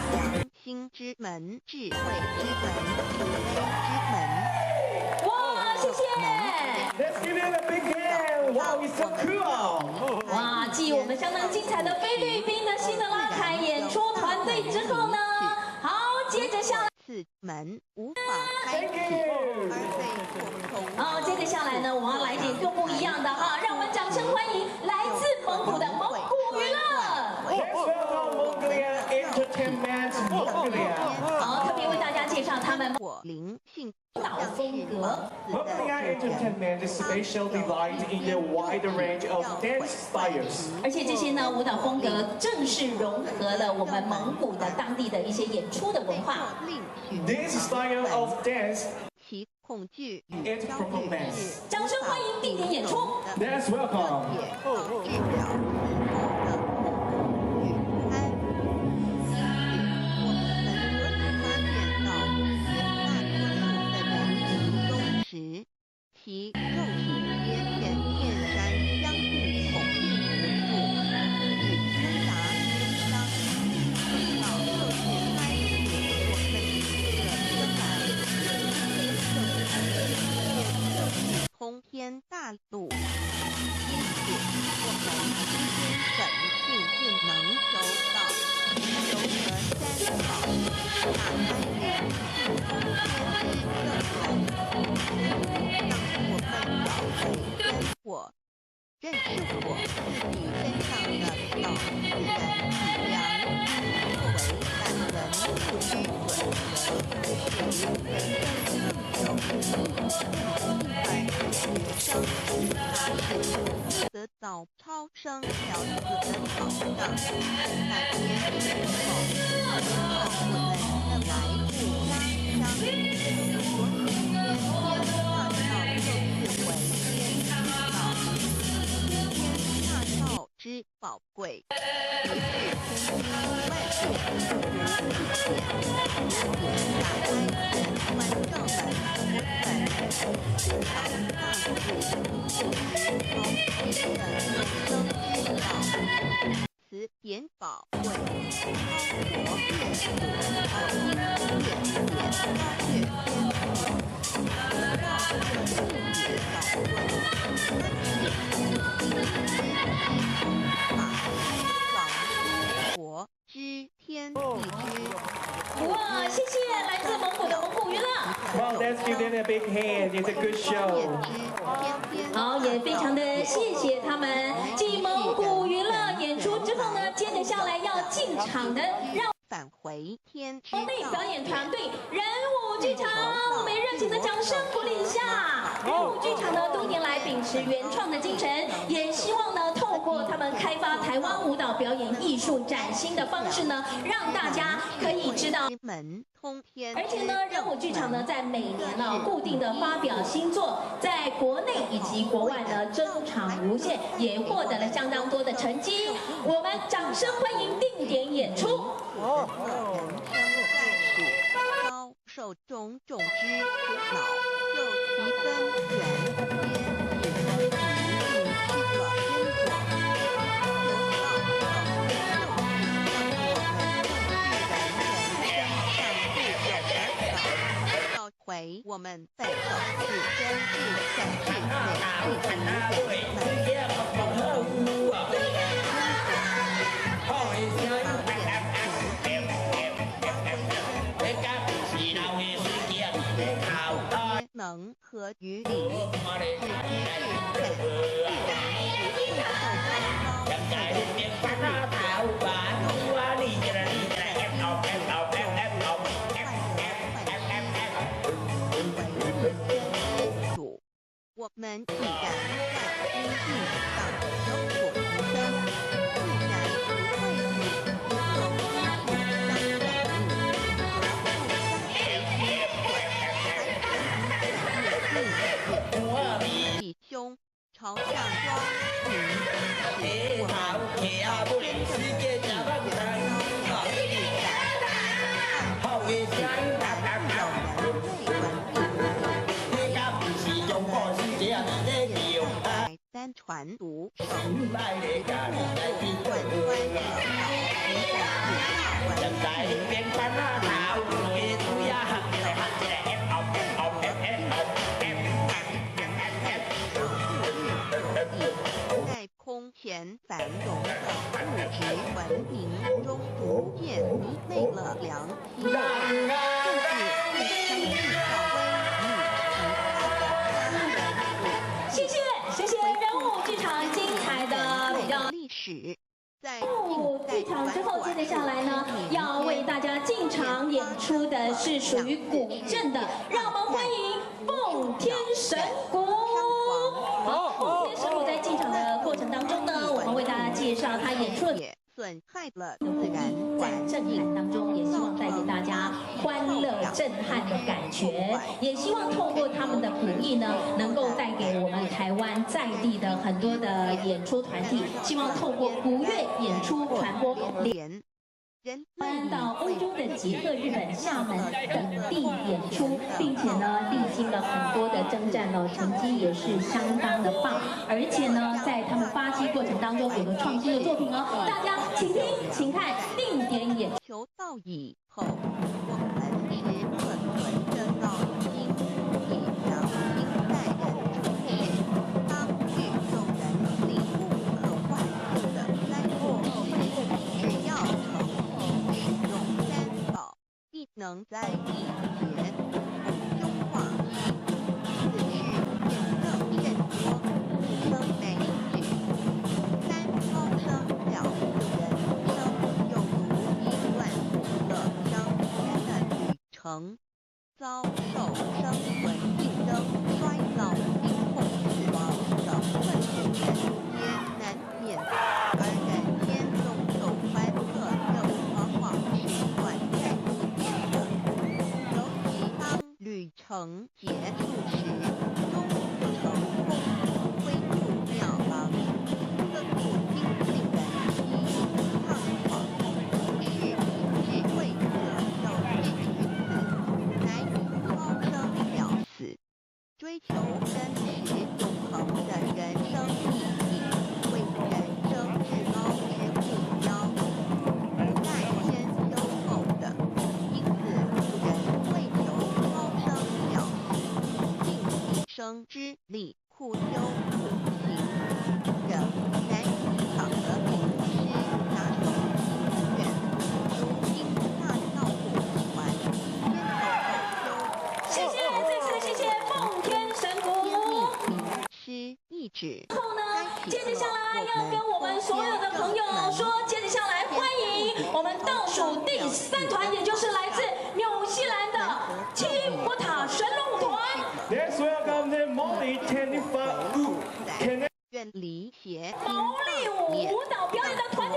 良心之门，智慧之门，慈悲之门。哇，谢谢！ Let's give it a big hand. Wow, it's so cool. 哇，继我们相当精彩的菲律宾的西德拉坎演出团队之后呢，好，接着下来，此门无法开启，而被破空。好，接着下来呢，我们要来点更不一样的哈，让我们掌声欢迎来自蒙古的蒙古娱乐。 Let's welcome Mongolia Entertainment Mongolia. 好，特别为大家介绍他们我灵性舞蹈风格。 Mongolia Entertainment is specially divided in a wide range of dance styles. 而且这些呢舞蹈风格正是融合了我们蒙古的当地的一些演出的文化。 This style of dance 其恐惧 and performance. 掌声欢迎定点演出。 Let's welcome. 治疗死后的恐惧不安。我们可以发现到，大多数的人临终时，其肉体皆全面山相互恐惧无助，与挣扎、悲伤，到热血我认识我自己身上的老自然体量，作为感人不虚准则，使人生更有意义。相信他是得到超生条子的保障。那天之后，我们的来不拉伤，所以天天大道之宝贵，不是千金万件不如一件。打开玄关照门，我本大事，时髦的人生之道。词典宝贵，超脱越古，好听越简，超越天赋，得到的数也宝贵，国之天地之。哇，谢谢来自蒙古的蒙古娱乐。Wow, let's give them a big hand. It's a good show. 好，也非常的谢谢他们。继蒙古娱乐演出之后呢，接着下来要进场的让返回天之内表演团队人武剧场，我们热情的掌声鼓励一下。人武剧场呢，多年来秉持原创的精神，也希望呢，透过他们开发台湾舞蹈表演艺术崭新的方式呢，让大家可以知道。门通天，而且呢，人武剧场呢，在每年呢固定的发表新作，在国内以及国外呢争场无限，也获得了相当多的成绩。我们掌声欢迎定点演出。遭受种种之苦恼，就其根源皆是关于隐士的因果。回我们在手是真是在世美是能和于理，是居士在自我们既然在心境上有所提升，自然不会与弟兄朝上庄行，使我们真正的世界单传读手语，贯穿在空前繁荣的物质文明中逐渐迷昧了良心，就是不相信赵薇与其他的他人。谢谢人武剧场精彩的比较历史。在人武剧场之后，接着下来呢，要为大家进场演出的是属于古镇的，让我们欢迎奉天神鼓。好，奉天神鼓在进场的过程当中呢，我们为大家介绍他演出的。损害了自然在震撼当中，也希望带给大家欢乐震撼的感觉，也希望透过他们的鼓艺呢，能够带给我们台湾在地的很多的演出团体，希望透过古乐演出传播连搬到欧洲的捷克、日本、厦门等地演出，并且呢，历经了很多的征战哦，成绩也是相当的棒。而且呢，在他们发迹过程当中，有个创新的作品哦，大家请听，请看定点演求道以后，我们时刻存着道心，以良心待人处事，当具众人领悟可坏处的三步，只要诚实使用三宝，必能在一节逢凶化吉，此事见证甚多，不生美举。三高升了世人生，又如一段乐伤天的旅程，遭受生存竞争、衰老、病痛、死亡等困苦人皆难免，而人间纵有欢乐，又往往是短暂不变的。尤其当旅程结束时，终成空，归途渺茫，自古今令人激动怅惘。是智慧者有志于此，乃以高升了死，追求真实永恒的人生意义，为人生至高之目标，不待先修后的。因此，古人为求高升了死，尽一生之力苦修苦行，仍难以考得名师拿手心愿。如今大道古团先走谢谢，再次谢谢奉天神天佛。命名师一指，后呢，接着下来要跟我们所有的朋友说，接着下来欢迎我们倒数第3团，也就是来自纽西兰的基波塔神龙舞团。 Let's welcome the Molly Tennifa Wu. 愿离邪毛利舞蹈表演的团体。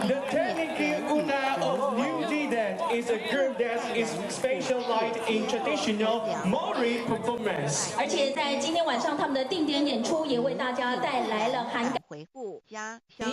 The Teniki Una of New Zealand is a group that is specialized in traditional Maori performance. 而且在今天晚上他们的定点演出也为大家带来了涵盖。回顾家乡。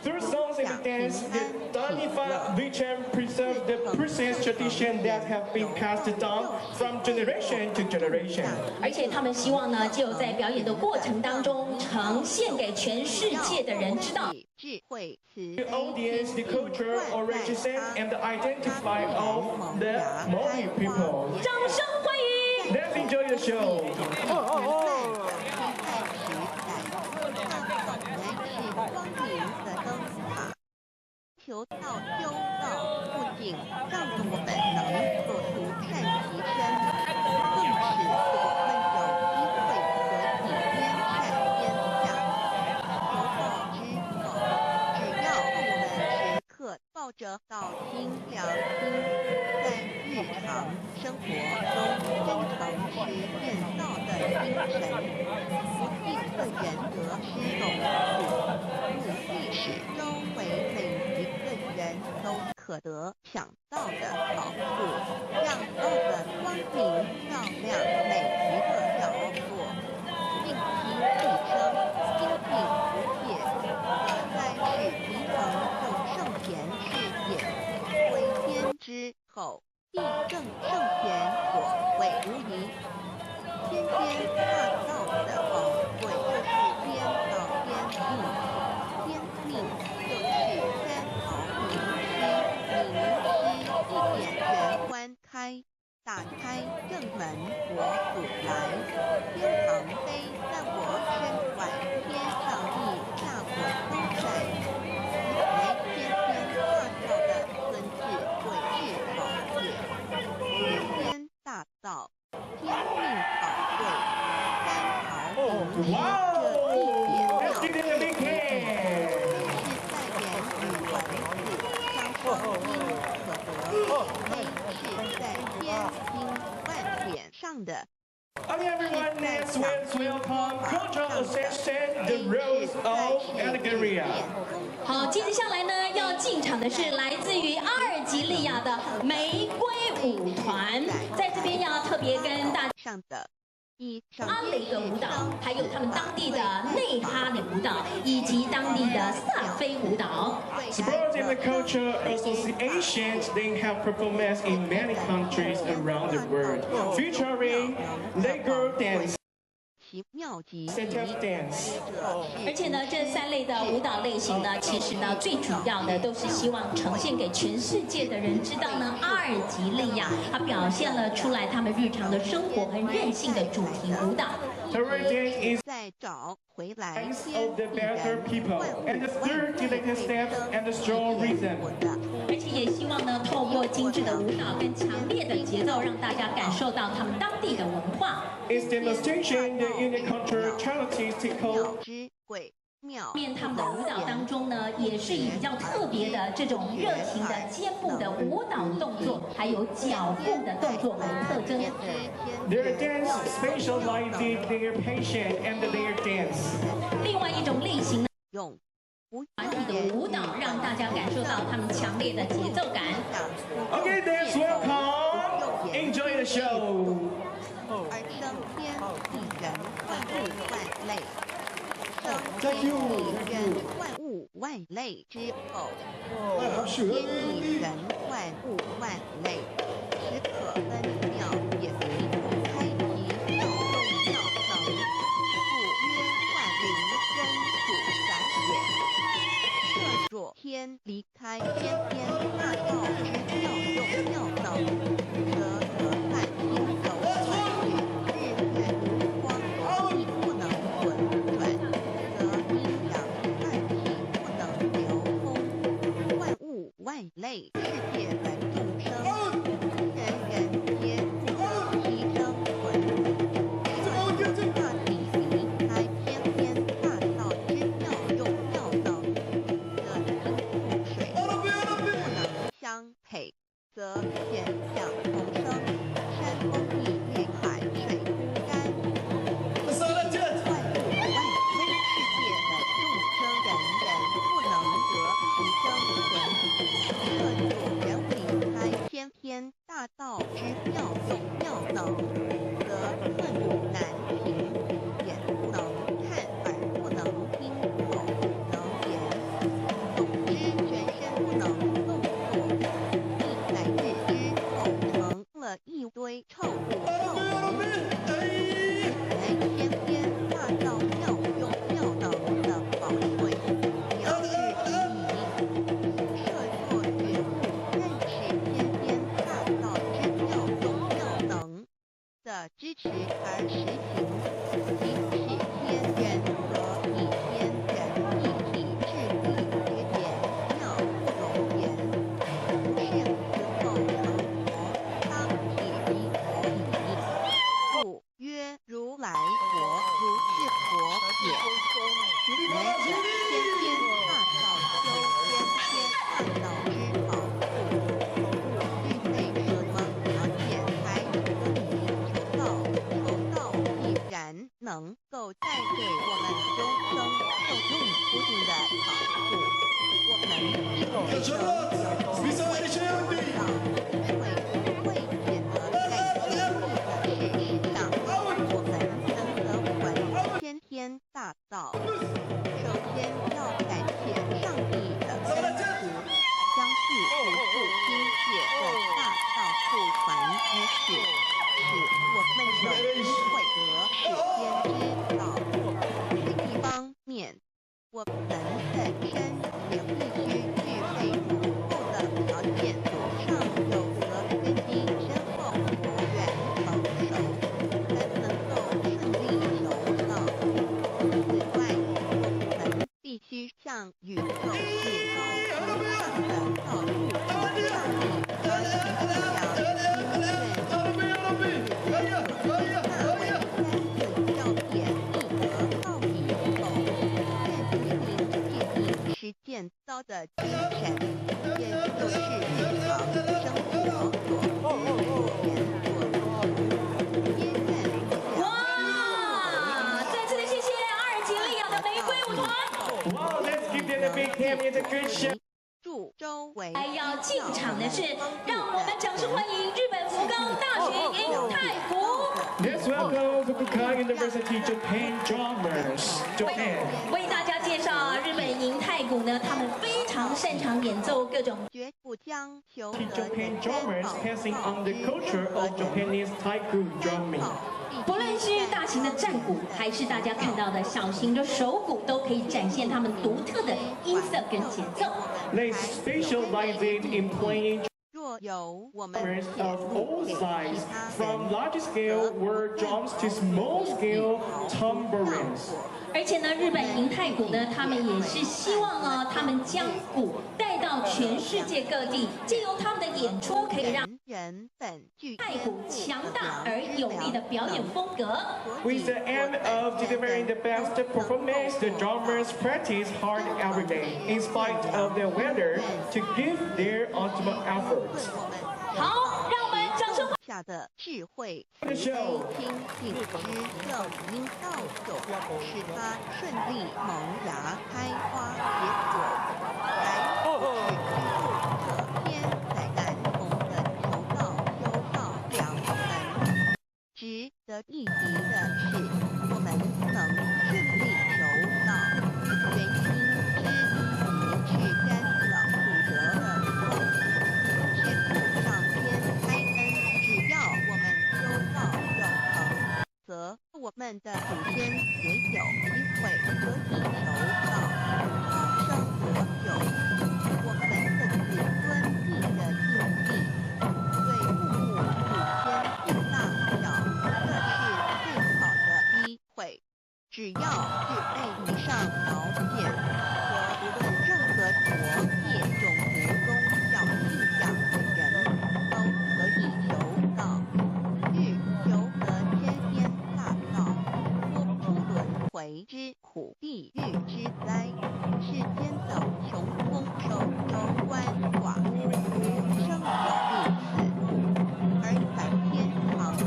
Through songs and dance, the Tanifa region preserves the precious tradition that have been passed down from generation to generation. 而且他们希望呢，就在表演的过程当中，呈现给全世界的人知道。 智慧慈 The audience, the culture, origin, and the identity of the Maori people. 掌声欢迎！ Let's enjoy the show. 求道修道，不仅让我们能做出善其身，更使我们有机会和体验善天下。求道之后，只要我们时刻抱着道心良心，在日常生活中真诚实践道的精神，不计个人得失荣辱，目的是周围每一个人都可得享道的好处，让道的光明照亮每一个角落，并其一生精进不懈，何在是平衡众圣贤事业，为天之后，必正圣贤所谓无疑。天仙大道的宝贵就是天道天命，天命就是三毫名师，名师一点圆关开，打开正门我府来，天堂飞在我身怀，天上地下我都在，为天仙大道的孙智慧智宝也，天仙大道。 天命宝贵，三毫名这一点妙计，真是在言语文字相双因可得，美是在千经万典上的。 Okay, everyone, let's welcome Cultural Association, the Rose of Algeria. 好，接着下来呢，要进场的是来自于阿尔及利亚的玫瑰舞团，在这边要特别跟大家。 上的阿雷的舞蹈，还有他们当地的内哈里舞蹈，以及当地的萨菲舞蹈。 Sports and Culture Associations, they have performance in many countries around the world, featuring Lego dance, 其妙极 set-up dance. 而且呢，这3类的舞蹈类型呢，其实呢，最主要的都是希望呈现给全世界的人知道呢，阿尔及利亚它表现了出来他们日常的生活和韧性的主题舞蹈。 The dance is 再找回来 dance 天 of the 地 better 人 people, 万 and the 物万 third 物 delicate steps and the strong rhythm. 我的而且也希望呢，透过精致的舞蹈跟强烈的节奏，让大家感受到他们当地的文化。 Its demonstration the unique cultural characteristical 之鬼庙面他们的舞蹈当中呢，也是以比较特别的这种热情的肩部的舞蹈动作，还有脚步的动作为特征。 Their dance specialized their passion and their dance. 另外一种类型呢，用团体的舞蹈，让大家感受到他们强烈的节奏感。 Okay, dance welcome. Enjoy the show. 而升天地人万物万类，升 Thank 天 you. 地人万物万类之后，天地人万物万类，时可分妙也，开题妙中妙等，故曰万灵真属散也。设若天离开天天大道之妙用妙等，则万听有万语，日月无光，亦不能滚转，则阴阳万体不能流通，万物万类世界本众生，人人皆不得其生存。大体离开天天大道之妙用妙等，则金木水不能相配，则险象丛生，山峰地裂海水枯干。万物万类世界的众生，人人不能得其生存。设若人离开天天大道之妙用妙等，则寸土难平，眼不能看，耳不能听，口不能言，总之全身不能动作，一乃至之口成了一堆臭土臭泥。来天天大道妙用妙等的宝贵，表示意义。设若觉悟认识天天大道之妙用妙等的支持而实行，即是天人则以天人一体治理绝典妙不容言，不是此后成佛，当体离佛矣。故曰如来佛如是佛也。乃者天天大道修天天大道之宝库，故具备什么条件才可以求道必然能够带给我们终生受用无尽的宝库。我们之所以能有慧道，会不会显得在天地的事实上，我们能得闻天天大道。首先要感谢上帝的恩慈，将是无数心血的大道护传之事，使我们有机会得世间之道。另一方面，我们本身也必须具备足够的条件，上有则根基深厚、佛缘成熟，才能够顺利求道。此外，我们必须向宇宙至高无上的道路上帝和其信仰心愿，大为三次教典立德道义后，在心灵界地实践到的精神，也就是日常生活所言所行，皆愿哇！再次的谢谢阿尔及利亚的玫瑰舞团。 Wow, let's give them a big hand. It's a good show. 祝周围还要进场的是，让我们掌声欢迎日本福冈大学英泰服。 Let's welcome Fukuoka University Japan drummers. Japan. 为大家介绍日本银太鼓呢，他们非常擅长演奏各种绝不将求 Japan drummers passing on the culture of Japanese taiko drumming. 不论是大型的战鼓，还是大家看到的小型的手鼓，都可以展现他们独特的音色跟节奏。 They specialize in playing 若有我们 drummers 铁 of 路 all 给 sizes, 其他 from 人， large scale word drums to small scale tambourines. 而且呢，日本银太股呢，他们也是希望呢，他们将股带到全世界各地，借由他们的演出，可以让太股强大而有力的表演风格。With the aim of delivering the best performance, the drummers practice hard every day, in spite of the weather, to give their ultimate efforts. 好，让我们掌声。下的智慧， The show. 听品质诱因道种，使它顺利萌芽开花结果。来，是居住者天在南同的求道修道两门。值得一提的是，我们能顺利求道，原因之一是沾了古德的光，是祖上天开恩。只要我们修道有成，则我们的祖先也有机会可以求道，超生得救。我们的子孙地的印记，对父母祖先尽大孝，这是最好的机会。只要具备以上条件，则无论任何国界、种族、宗教信仰的人，都可以求道。欲求得天边大道，脱出轮回之苦，地狱之灾。世间的穷丰收州、鳏寡妇，生老病死，而在天堂永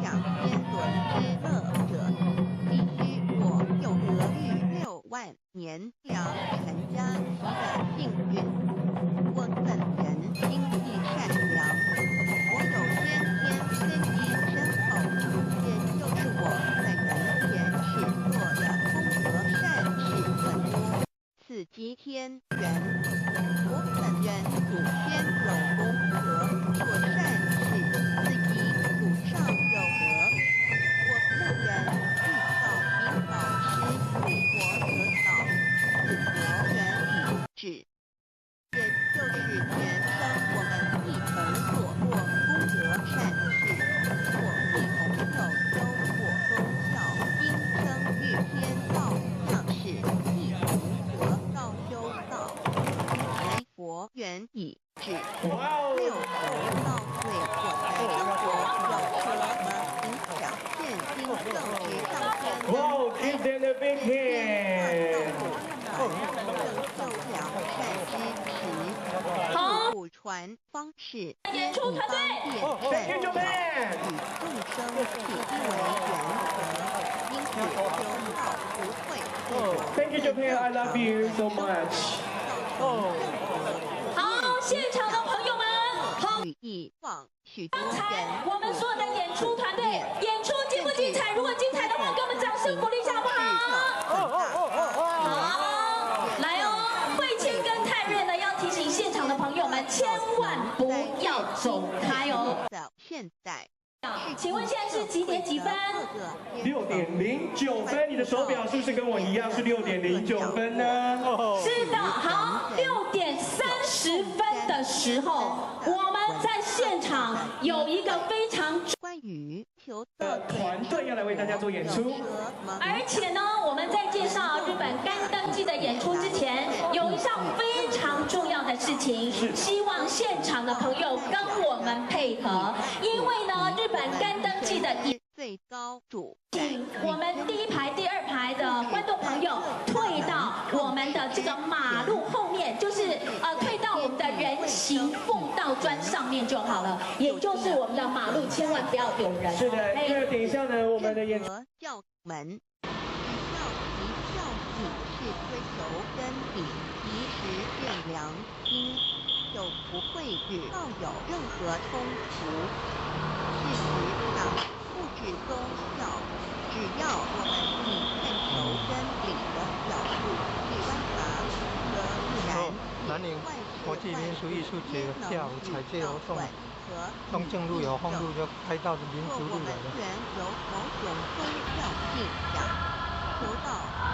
享天伦之乐者，必须我有得遇6万年良辰佳期的幸运。我本人心地善良，我有先天根基深厚，也就是我在人前始做的功德善事很多，此即天缘。我本人祖先有功德，做善事，自己祖上有德。我牧人遇到引导师与我得道，此佛缘已至。也就是原生我们一同做过功德善事，我一同有修过忠孝，今生遇天道上士，一同得道修道，来佛缘已至。Wow. 六头道对我的生活有什么影响？现今正值上天 Wow, give them a big hand. 好，祖传方式演出团队Thank you, 善 Japan. 与众生起因为缘合，因此修道不会 Thank you, Japan. I love you so much. 好，现场的朋友们，好，与以往许多刚才人我们所有的演出团队演出精不精彩？如果精彩的话，给我们掌声鼓励一下好不好？好，来哦，慧谦跟泰瑞呢要提醒现场的朋友们，千万不要走开哦。现在，请问现在是几点几分6:09分，你的手表是不是跟我一样是6:09分呢？是的，好，6:30分的时候，我们在现场有一个非常关于求道团队要来为大家做演出。而且呢，我们在介绍日本干登记的演出之前，有一项非常重要的事情，希望现场的朋友跟我们配合，因为呢，日本干登记的最高主，请我们第一排、第二排的观众朋友退到我们的这个马路后面，就是退到我们的人行凤道砖上面就好了，也就是我们的马路，千万不要有人。是的，因为等一下呢，我们的演出。教门，孝及孝子是追求真理，及时变良心，就不会与道有任何冲突。事实上，不止宗教，只要我们以探求真理的角度去观察，则自然南宁国际民俗艺术节下午彩介活动，东正路有封路就开到民族路来了。原有某种宗教信仰，求道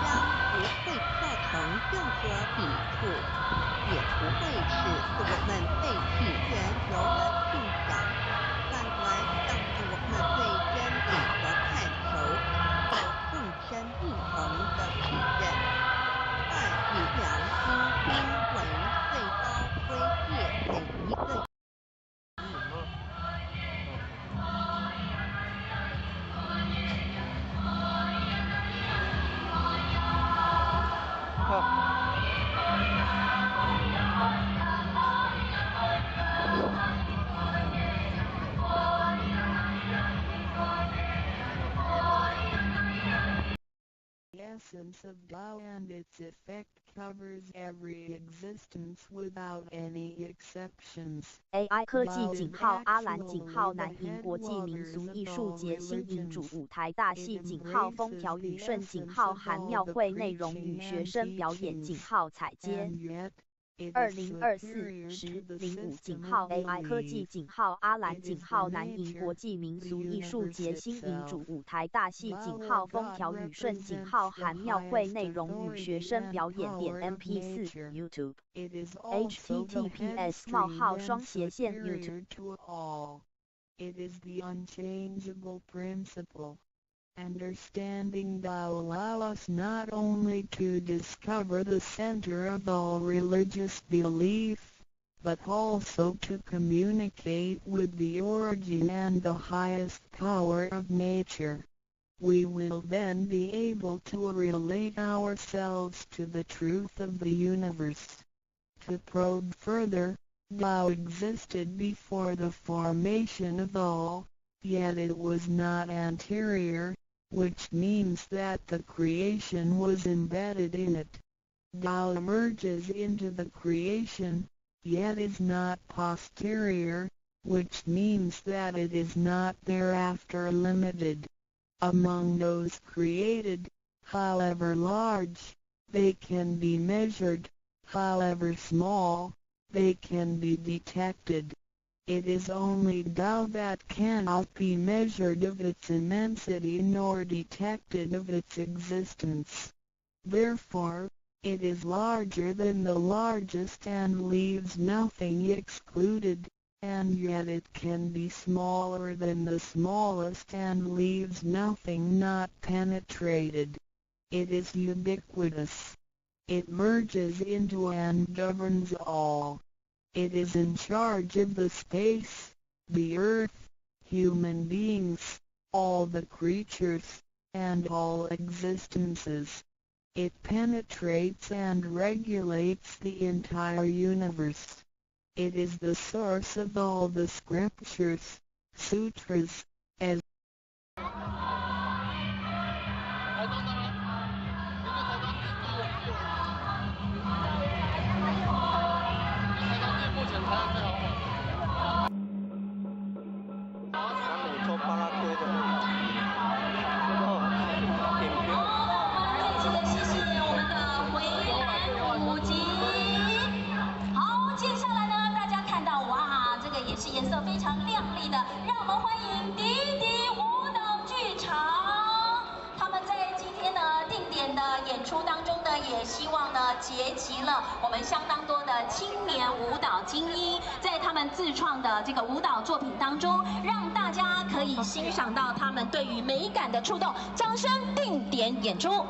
将不会造成任何抵触，也不会使我们背弃原有的信仰，反而让我们对真理的探求有更深一层的 essence of Tao and its effect covers every existence without any exceptions. AI 科技井号阿兰井号南瀛国际民俗艺术节新营主舞台大戏井号风调雨顺井号韩庙会内容与学生表演井号彩街。2024-10-05井号 AI 科技井号阿兰井号南瀛国际民俗艺术节新营主舞台大戏井号风调雨顺井号韩庙会内容与学生表演点 MP4 YouTube https://YouTube It is the unchangeable principle. Understanding Tao allow us not only to discover the center of all religious belief, but also to communicate with the origin and the highest power of nature. We will then be able to relate ourselves to the truth of the universe. To probe further, Tao existed before the formation of all, yet it was not anterior, which means that the creation was embedded in it. Tao emerges into the creation, yet is not posterior, which means that it is not thereafter limited. Among those created, however large, they can be measured, however small, they can be detected. It is only Tao that cannot be measured of its immensity nor detected of its existence. Therefore, it is larger than the largest and leaves nothing excluded, and yet it can be smaller than the smallest and leaves nothing not penetrated. It is ubiquitous. It merges into and governs all. It is in charge of the space, the earth, human beings, all the creatures, and all existences. It penetrates and regulates the entire universe. It is the source of all the scriptures, sutras, as颜色非常亮丽的，让我们欢迎迪迪舞蹈剧场。他们在今天呢定点的演出当中呢，也希望呢结集了我们相当多的青年舞蹈精英，在他们自创的这个舞蹈作品当中，让大家可以欣赏到他们对于美感的触动。掌声定点演出。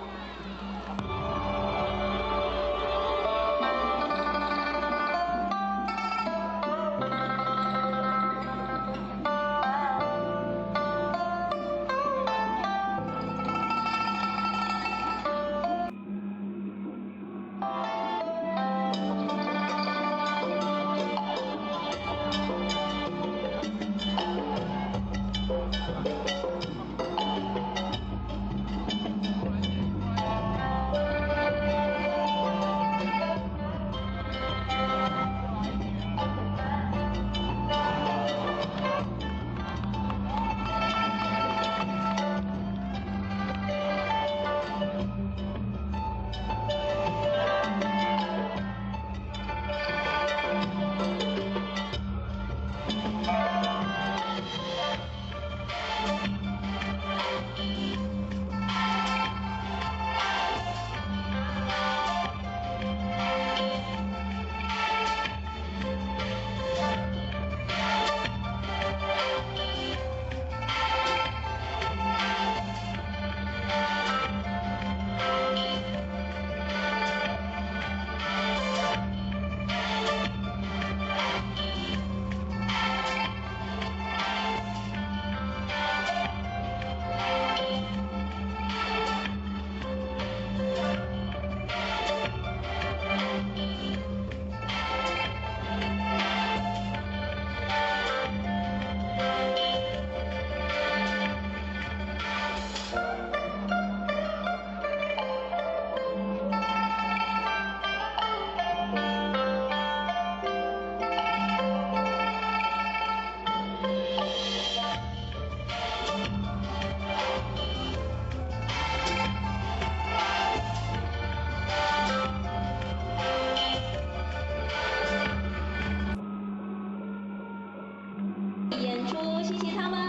谢他们。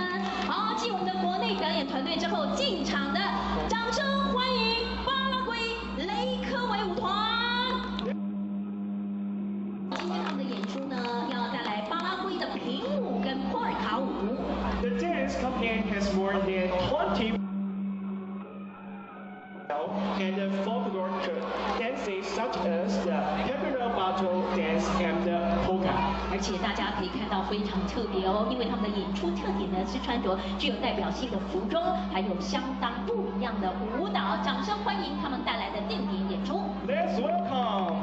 好，继我们的国内表演团队之后，进场的掌声欢迎巴拉圭雷科维舞团。今天他们的演出呢，要带来巴拉圭的平舞跟波尔卡舞。The dance company has more than 20 and the folklore dances such as the popular battle dance and the polka. 而且大家可以看到非常特别哦，因为他们的演出特点呢是穿着具有代表性的服装，还有相当不一样的舞蹈。掌声欢迎他们带来的定点演出。Let's welcome.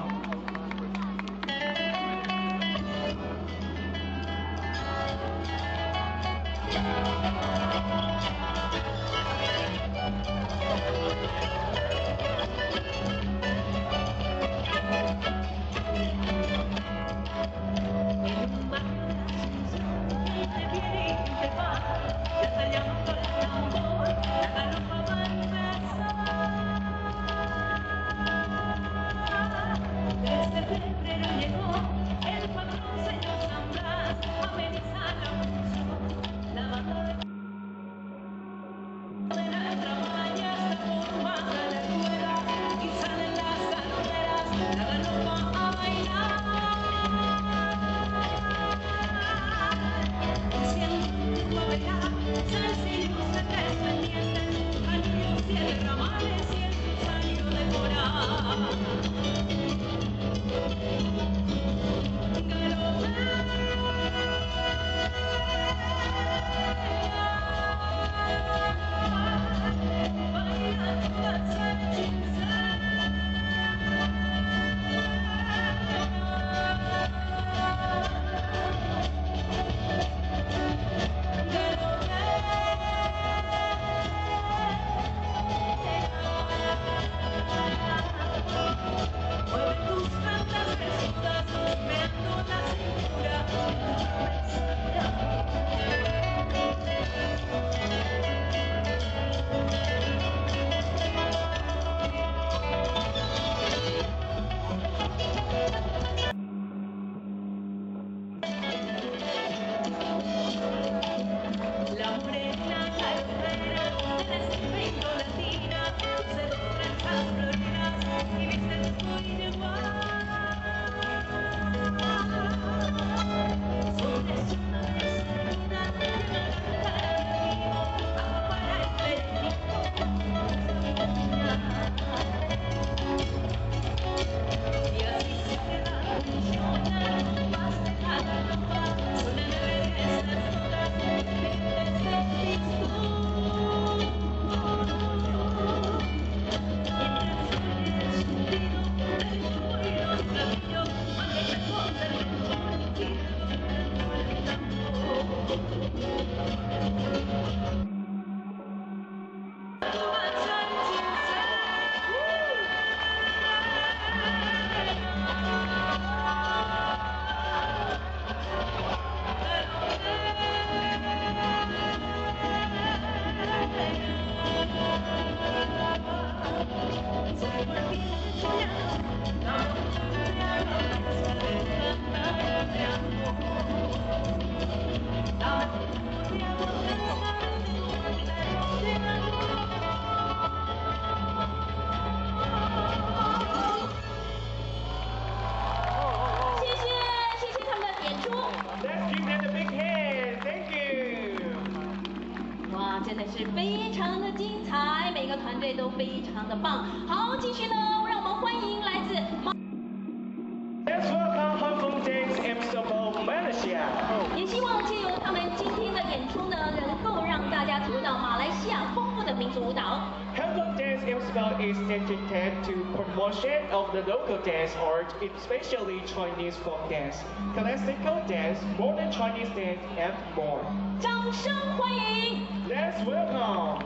Let's give them a big hand. Thank you. 哇，真的是非常的精彩，每个团队都非常的棒。好，继续呢，让我们欢迎来自。 Let's welcome Hong Kong Dance Ensemble Malaysia. 也希望借由他们今天的演出呢，能够让大家体会到马来西亚丰富的民族舞蹈。 Hong Kong Dance Ensemble is dedicated to promotion of the local dance art, especially Chinese folk dance, classical dance, modern Chinese dance, and more. 掌声欢迎！ Let's welcome.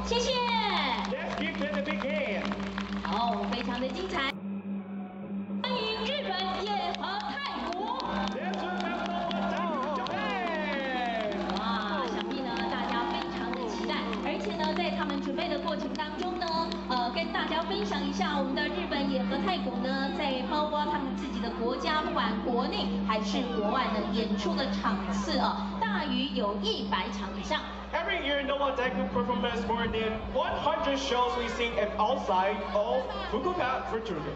谢谢。 Let's give them a big hand. 好，非常的精彩。欢迎日本也和泰国。 Let's welcome Japan. 哇，想必呢大家非常的期待，而且呢在他们准备的过程当中呢，跟大家分享一下我们的日本也和泰国呢，在包括他们自己的国家，不管国内还是国外的演出的场次大于有100场以上。 Every year, Nova Daiko performs more than 100 shows we sing and outside of Fukuoka for children.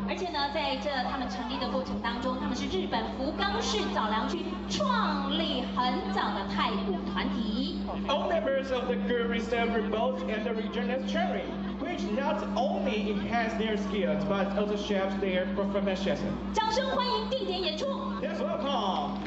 而且呢，在这他们成立的过程当中，他们是日本福冈市早良区创立很早的太鼓团体。 All members of the group receive both in the region as training, which not only enhance their skills but also shapes their performances. 掌声欢迎定点演出。 Let's welcome.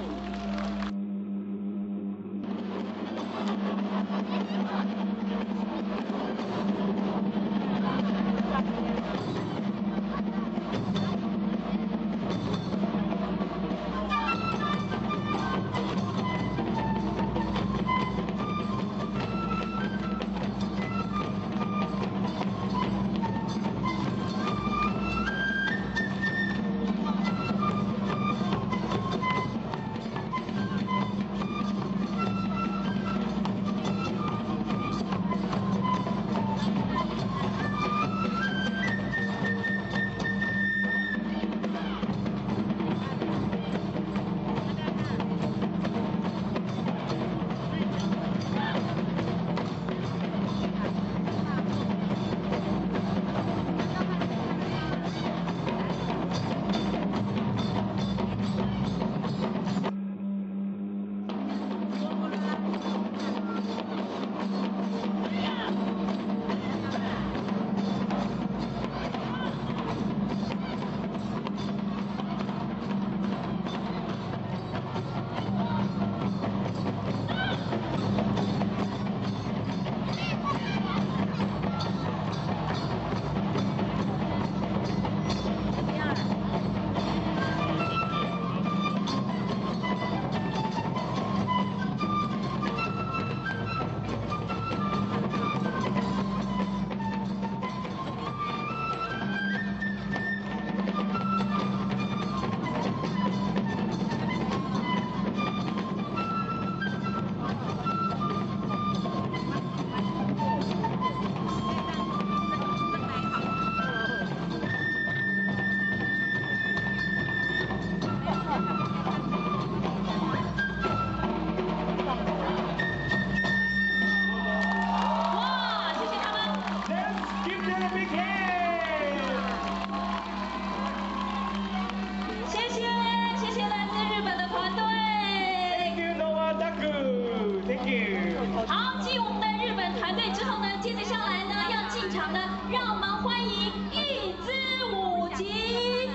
Thank you. 好，继我们的日本团队之后呢，接着下来呢要进场的，让我们欢迎一支舞集。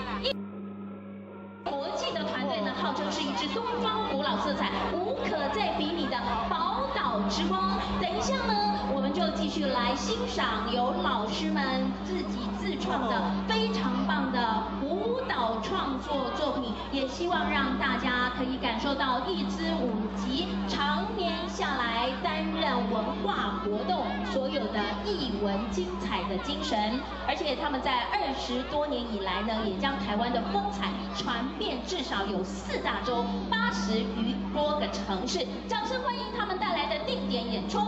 国际的团队呢，号称是一支东方古老色彩无可再比拟的宝岛之光。等一下呢，我们就继续来欣赏由老师们自己自创的非常棒的舞蹈创作作品，也希望让大家可以感受到一支舞集常年下来担任文化活动所有的艺文精彩的精神，而且他们在20多年以来呢，也将台湾的风采传遍至少有4大洲80余多个城市。掌声欢迎他们带来的定点演出。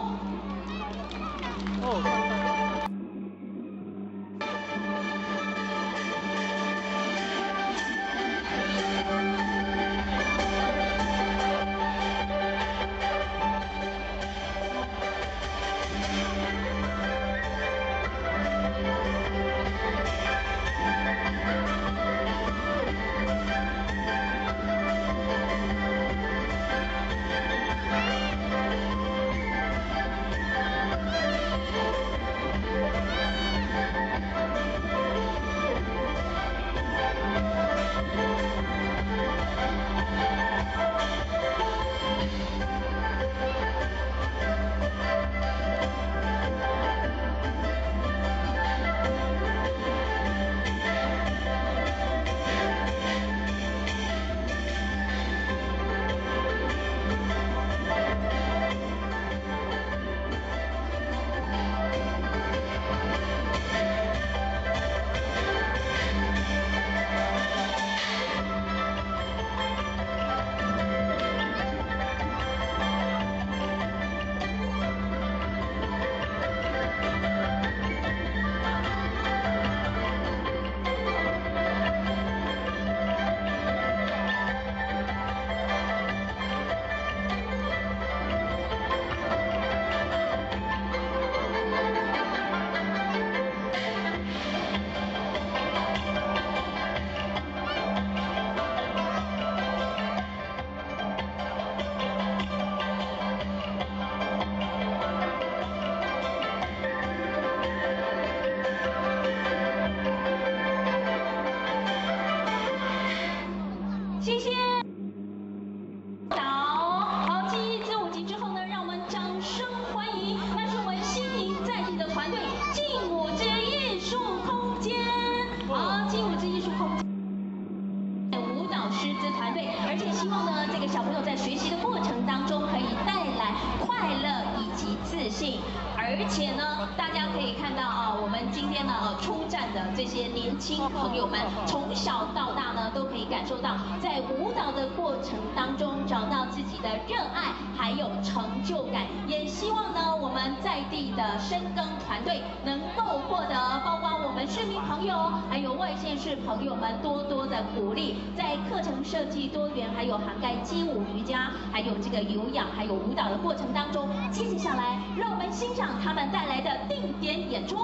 性。而且呢，大家可以看到啊，我们今天呢出战的这些年轻朋友们，从小到大呢都可以感受到，在舞蹈的过程当中找到自己的热爱，还有成就感。也希望呢我们在地的深耕团队能够获得包括我们市民朋友还有外县市朋友们多多的鼓励，在课程设计多元，还有涵盖街舞、瑜伽，还有这个有氧，还有舞蹈的过程当中，接着下来让我们欣赏他们带来的定点演出。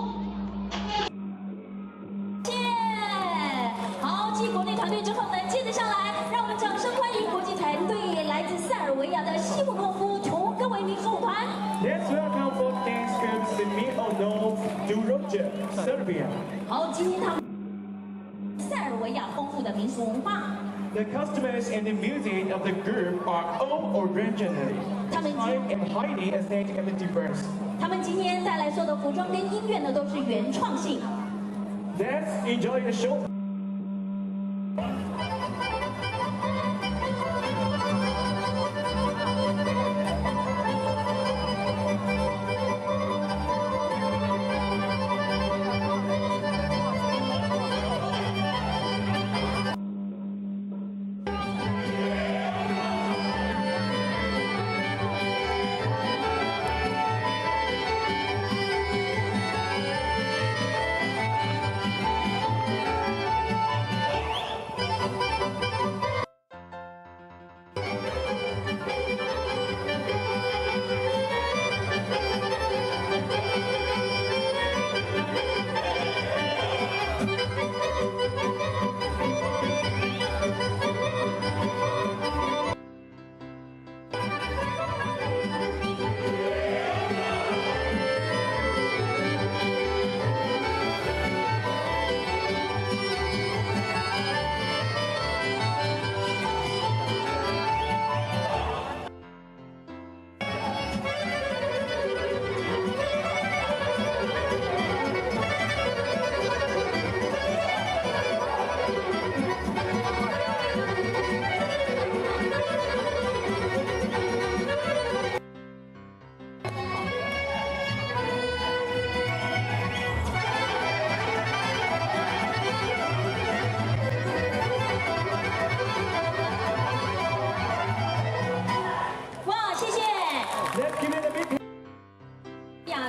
谢谢。好，继国内团队之后呢，接着下来，让我们掌声欢迎国际团队来自塞尔维亚的西舞功夫图根维民族舞团。Let's welcome both dance groups in Miono, Duroja, Serbia. 好，今天他们塞尔维亚丰富的民俗文化。The costumes and the music of the group are all original. Time and highly aesthetic and diverse. 他们今天带来所有的服装跟音乐呢，都是原创性。Let's enjoy the show.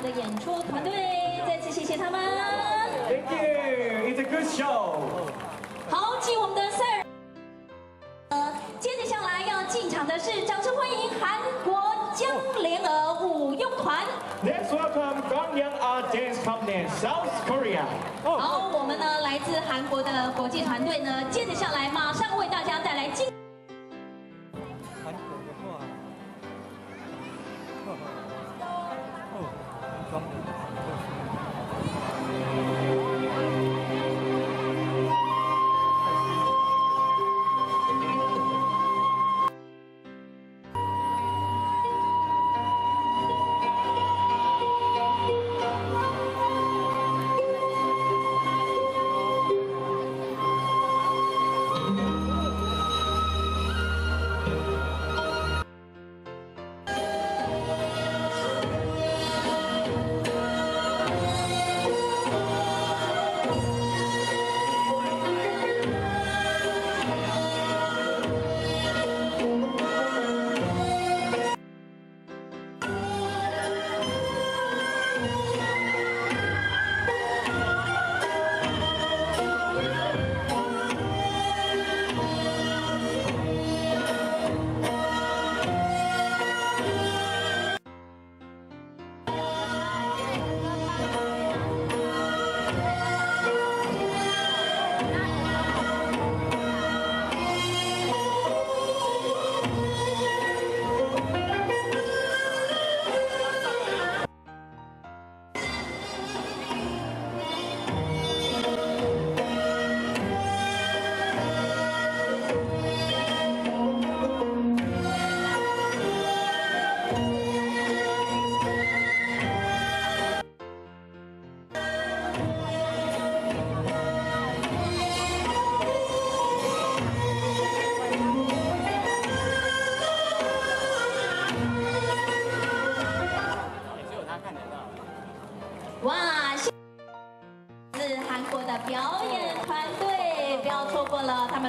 的演出团队，再次谢谢他们。Thank you. It's a good show. 好，继我们的塞尔，接着下来要进场的是，掌声欢迎韩国江联儿舞踊团。Let's welcome Gangyang Art Dance Company, South Korea. 好，我们呢来自韩国的国际团队呢，接着下来马上为大家带来精。韩国的话，装的很特殊。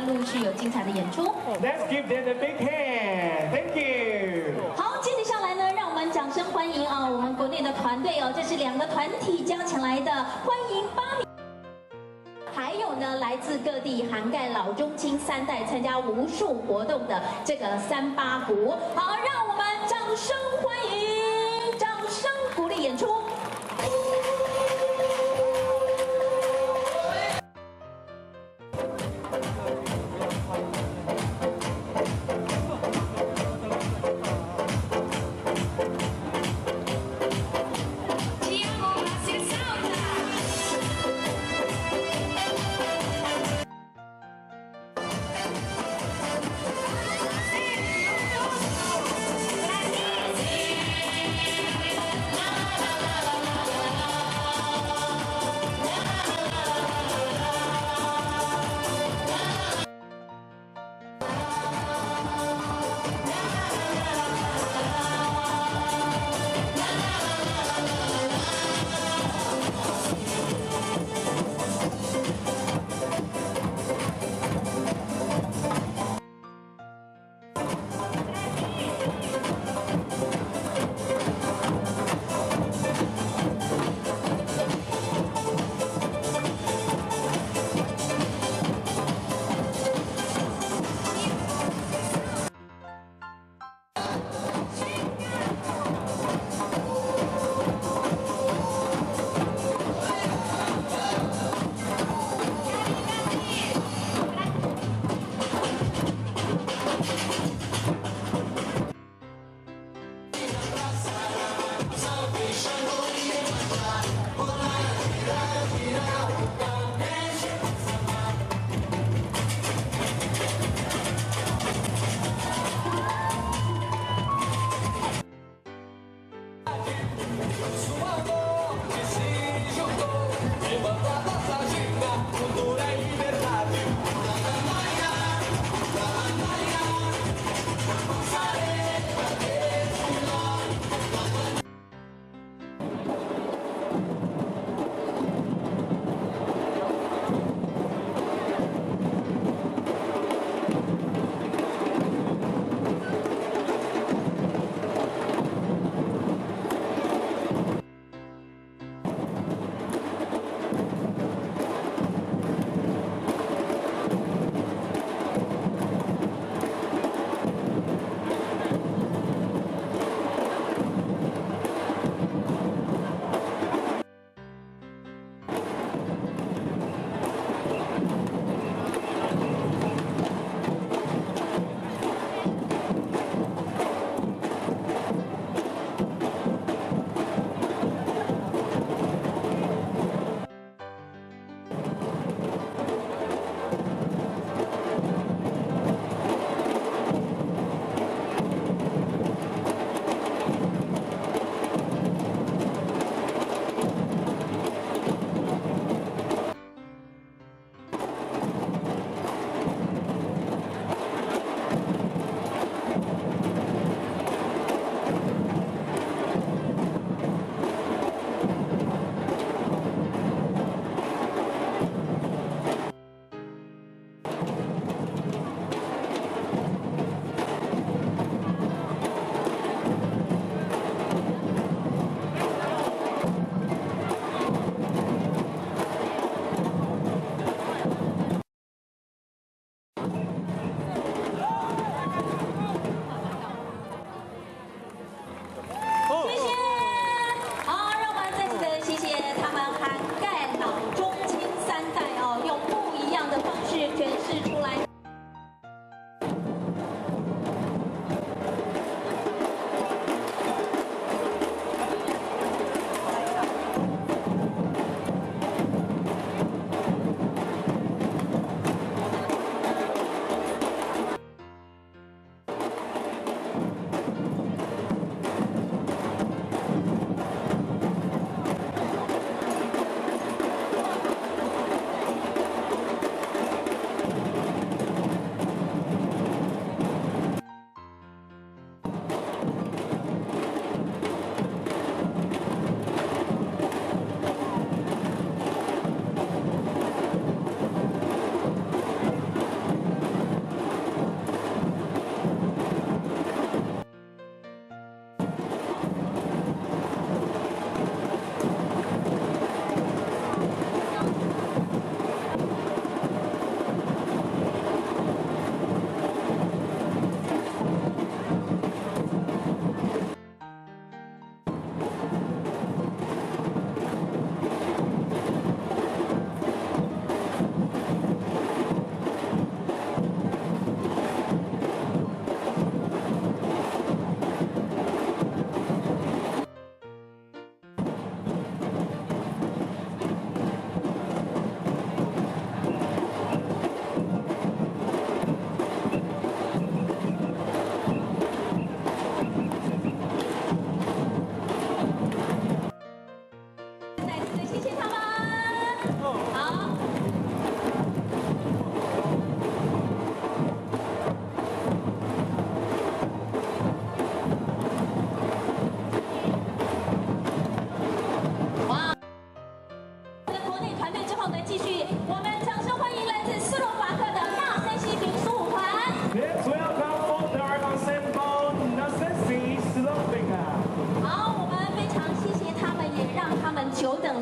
们陆续有精彩的演出。Let's give them a big hand. Thank you. 好，接着下来呢，让我们掌声欢迎啊，我们国内的团队哦，这是2个团体加起来的，欢迎8名。还有呢，来自各地涵盖老中青3代，参加无数活动的这个38股。好，让我们掌声欢迎，掌声鼓励演出。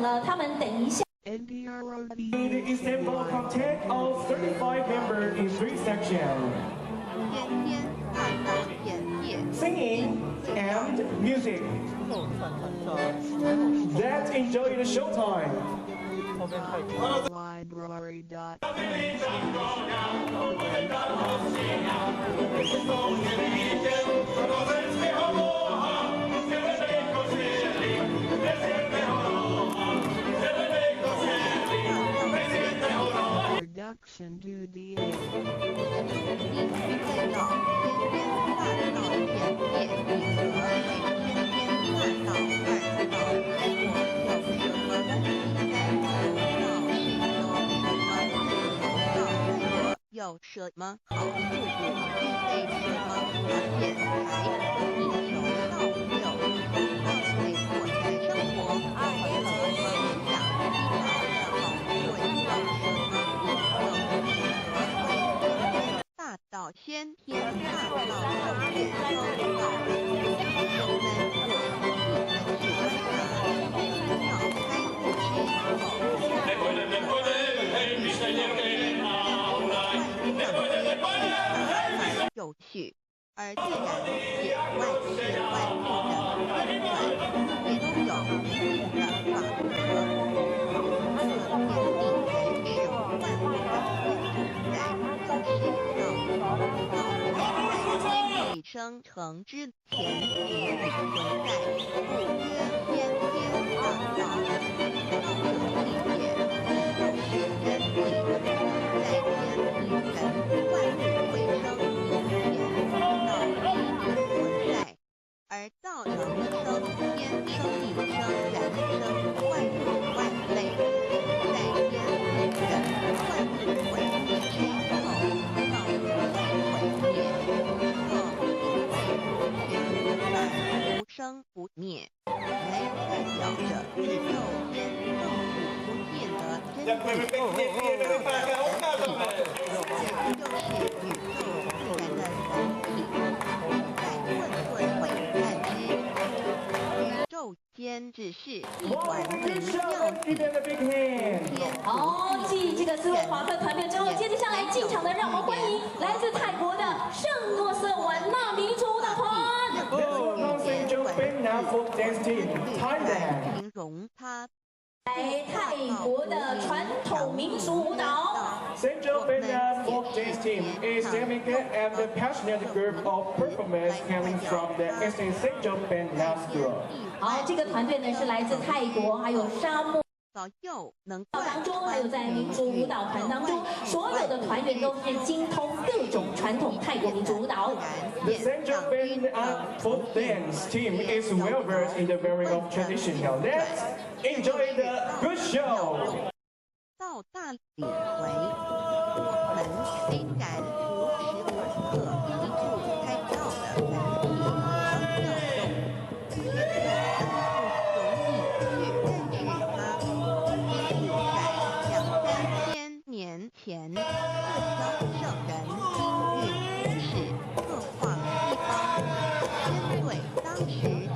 了，他们等一下。 The Istanbul Quartet of 35 members in 3 sections. 天天看到田野， Singing and music. Let's enjoy the showtime. Library. Production to the air. 必须得到天天看到田野，以和为天天看到2到有什么好处不？具备什么条件才可以有效6？让美国在生活和文化下提高的好处有什么？大到先天，大到后天都到。我们我是观察，脑开不有趣，而自然界外是万物的运转，也都有一定的法则。这天地人事万物的存在，都是在未生成之前即已存在，故曰先天大道。道者理也，就是真理。在天地人万物未生以前，道即已存在，而道能生天生地生人生万物万类。在天地人万物毁灭之后，道不会毁灭，而不生不灭，没代表着宇宙间万物不变的真理。这就是宇宙自然的本体，在混沌混战之宇宙间只是一团明耀之天。好，继这个斯洛伐克团队之后，接着下来进场的，让我们欢迎来自泰国的圣诺瑟晚纳民族舞蹈团。 形容它。 来泰国的传统民俗舞蹈。 Central Vietnam Folk Dance Team is dynamic and passionate group of performers coming from the Eastern Central Vietnam School. 好，这个团队呢是来自泰国，还有沙漠。 保佑能当中，还有在民族舞蹈团当中，所有的团员都是精通各种传统泰国民族舞蹈。The Central Vietnam Folk Dance Team is well versed in the variety of traditional. Let's enjoy the good show. 到大理回，我们虽然无时无刻一处开道的本体和调动，却又很不容易去认识它。因为在2、3千年前，各giáo圣人应运出世，各化西方，针对当时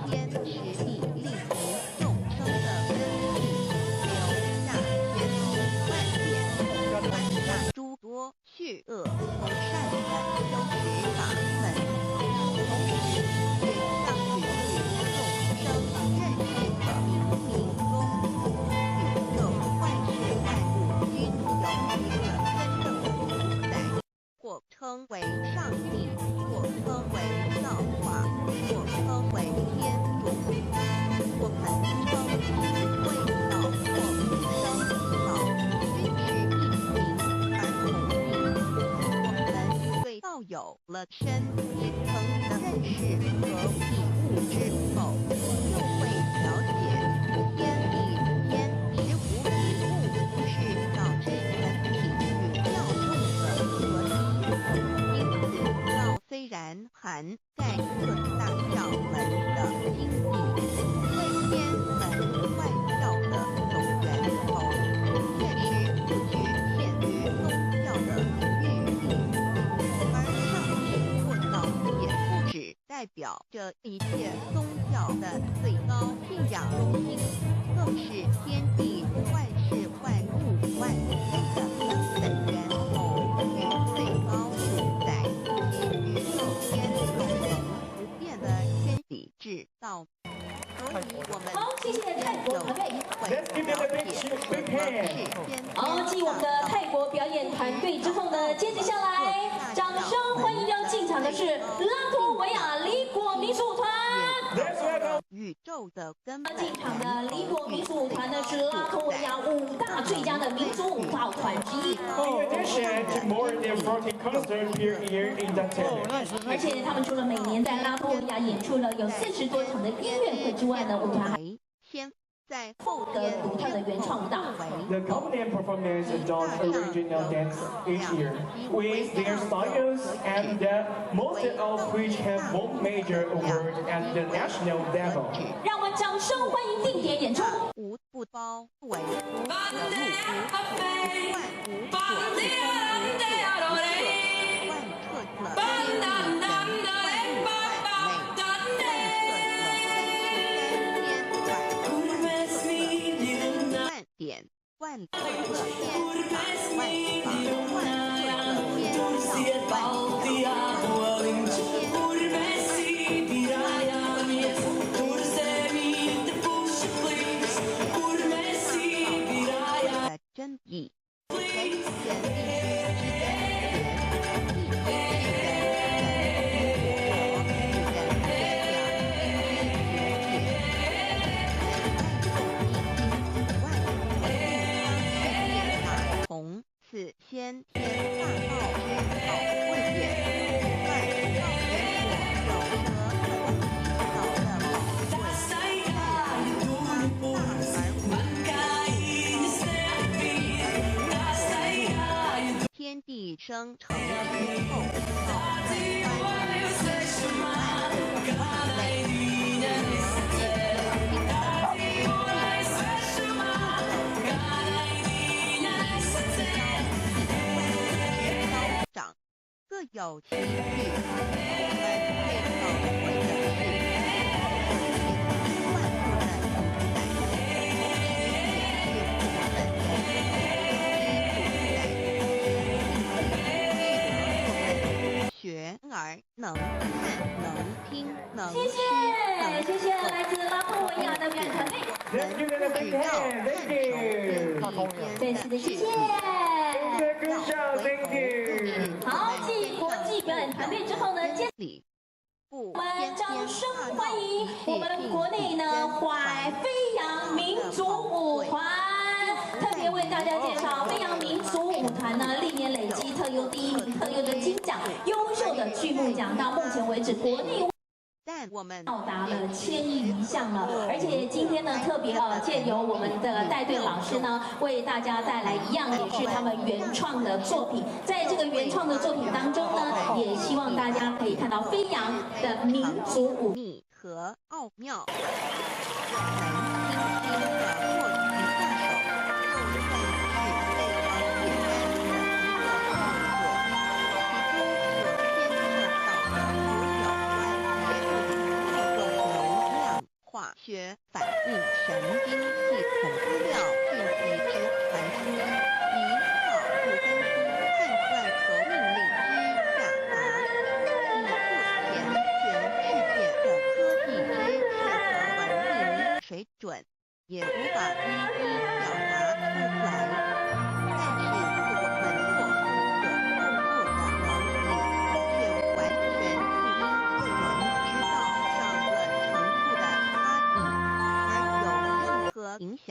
天时地利民众生的根基，留下千奇万变、宽大诸多血恶不善的修持法门，同时也向宇宙众生认识了命中宇宙万事万物均有一个真正的主宰，或称为上帝，或称为造化，或称为天主。我们称其为道或生道，均是一体而统一。我们对道有了深一层的认识和体悟之后，就会了解天地间实无一物不是导致本体与调动的合一。因此，道虽然涵盖各大教门的经义，为天门外教的总源头，确实不局限于宗教的寓意。而上帝或道也不只代表表着一切宗教的最高信仰中心，更是天地万事万物万物的根本源头与最高主宰，其宇宙间永恒不变的天理之道。所以我们好，谢谢泰国团队。Let's give it a big hand. 好，继我们的泰国表演团队之后呢，接着下来，掌声欢迎要进场的是拉脱维亚黎果民族舞团。宇宙的根本进场的黎果民族舞团呢是拉脱维亚5大最佳的民族舞蹈团之一。In addition to more than 40 concerts per year in the town. 而且他们除了每年在拉脱维亚演出了有40多场的音乐会之外呢，舞团还先在后个独特的原创舞蹈。The company performance adopts original dance each year, with their styles and most of which have won major awards at the national level. 让我们掌声欢迎定点演出。无不包围无可入无万无所不通无所万彻点万特特天法万法万特特天上万真意，人与人之从此先天大道之宝贵也，万道人所有和同祈祷的宝贵，天地生成之后，各有其趣，我们最宝贵的是万物的学而能看、能听、能吃、能谢谢来自拉脱维亚的表演团队。Let's give it a big hand. Thank you. 再次的谢谢。 Good job. Thank you. 好，继国际表演团队之后呢，接我们掌声欢迎我们国内呢怀飞扬民族舞团，特别为大家介绍飞扬民族舞团呢，历年累积特优第1名、特优的金奖、优秀的剧目奖，到目前为止国内。 我们到达了1000亿以上了，而且今天呢，特别借由我们的带队老师呢，为大家带来一样也是他们原创的作品。在这个原创的作品当中呢，也希望大家可以看到飞扬的民族舞秘和奥妙，能轻轻的握一下手，就算是非常简单的一个动作，其中所牵涉到的所有化学反应神经系统资料讯息之传输，以考不分析判断和命令之下达，以目前全世界的科技知识和文明水准，也无法一一表达出来。但是我们所通过的能力，却完全不因个人知道上个程度的而有任何影响。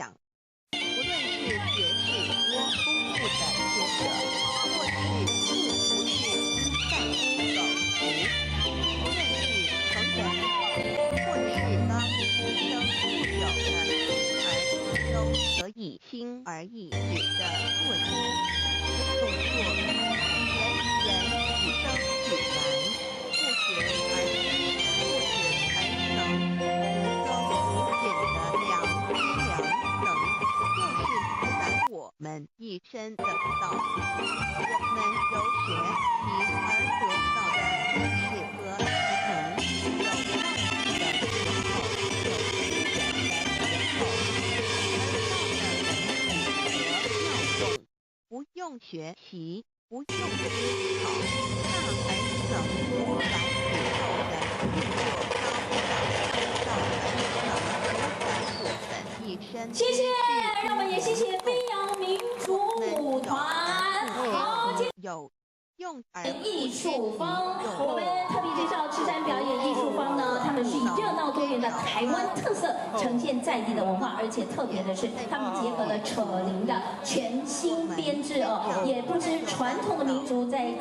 无论是学识多丰富的学者，或是不是因善心手持，无论是成人，或是刚出生不久的婴儿，都可以轻而易举地做起。动作人与生俱来，不学而知，不学而成。我们一生得到，我们由学习而得到的知识和技能，有学习，不用思考，那儿怎么来宇宙人我一生。谢谢，让我们也谢谢飞扬民族舞团。好，有用艺术坊，我们特别介绍赤山表演艺术坊呢，他们是以热闹多元的台湾特色呈现在地的文化，而且特别的是，他们结合了扯铃的全新编制哦，也不知传统的民族在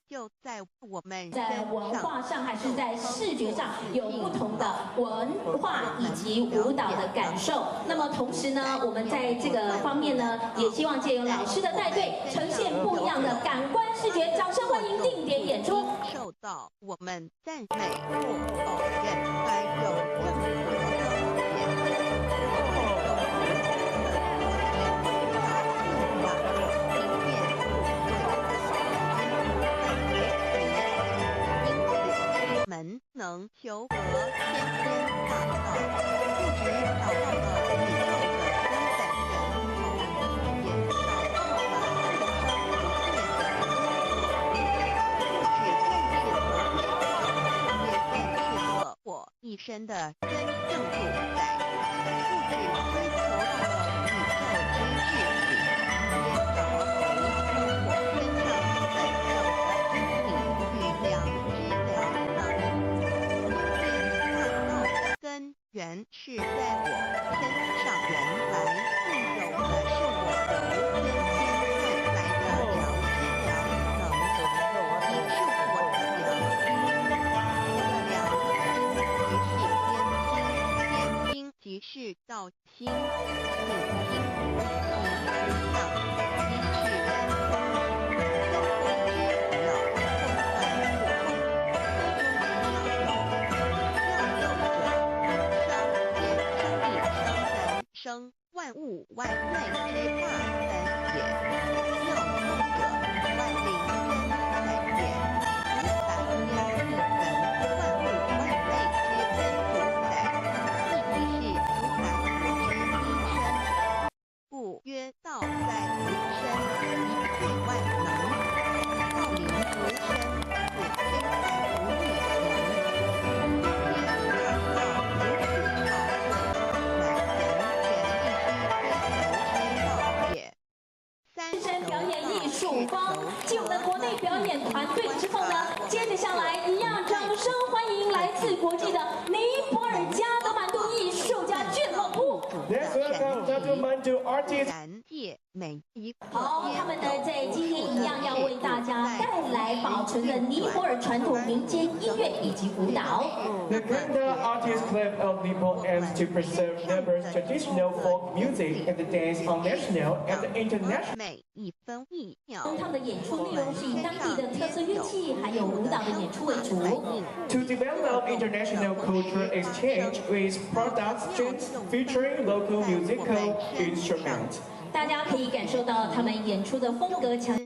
就在我们在文化上还是在视觉上有不同的文化以及舞蹈的感受。那么同时呢，我们在这个方面呢，也希望借由老师的带队，呈现不一样的感官视觉。掌声欢迎定点演出。受到我们赞美或否认，而有任何门能求和天天大道，不只找到了宇宙的根本源头，也找到了人生不变的不只认识了宇宙，也认识了我一生的真正主宰，不只追求到了宇宙之至理，也找回从我身上本有的真理与良知了能。根源是在我身上，原来自有的是我由天天换来的良知良能，即是我的良知。我的良知即是天经，即是道心，此心无形无相，即是真空。真空之了，空幻不空，生万物万类之化三也，妙空者万灵真三也，无法标一神，万物万类之真主宰，亦即是无法无之一身，故曰道在无身，一切万能，道灵无身，故天在无力能。表演艺术坊继我们国内表演团队之后呢，接着下来一样掌声欢迎来自国际的尼泊尔加德满都艺术家俱乐部。Let's welcome Kathmandu artists. 好，他们呢在今天一样要为大家带来保存的尼泊尔传统民间音乐以及舞蹈。The Ganda Artists Club of Nepal aims to preserve Nepal's traditional folk music and dance on national and international. 每一分一秒。他们的演出内容是以当地的特色乐器还有舞蹈的演出为主。To develop international cultural exchange with productions featuring local musical instruments. 大家可以感受到他们演出的风格强。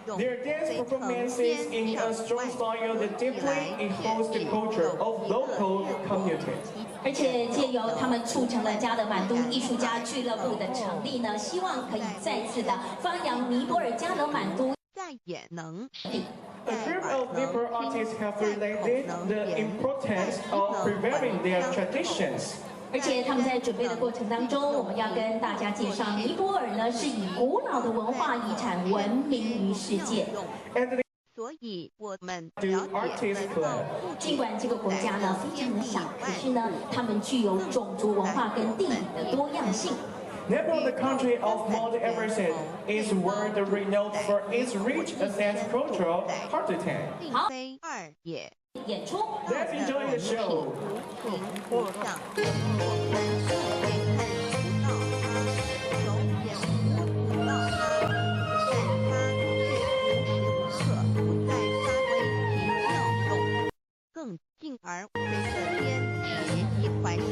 Their dance performances in a strong style that deeply enhance the culture of local communities. 而且借由他们促成了加德满都艺术家俱乐部的成立呢，希望可以再次的发扬尼泊尔加德满都。再也能。 A group of Nepal artists have related the importance of preserving their traditions. 而且他们在准备的过程当中，我们要跟大家介绍，尼泊尔呢是以古老的文化遗产闻名于世界。所以我们 尽管这个国家呢非常的小，可是呢，他们具有种族文化跟地理的多样性。 Nepal, the country of Mount Everest, is world renowned for its rich ancestral heritage. 好，演出 Let's enjoy the show. 更进而随着天时及环境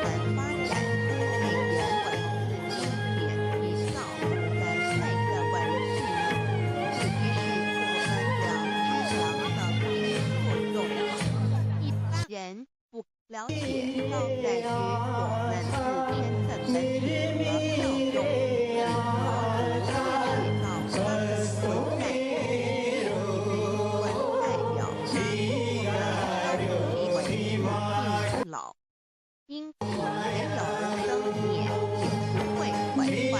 而发展，美元文字经典及造人类的文字，这就是我们良知良的作用。一般人不了解，要在于我们自身的本体和效用。老，因其没有生灭，不会毁坏。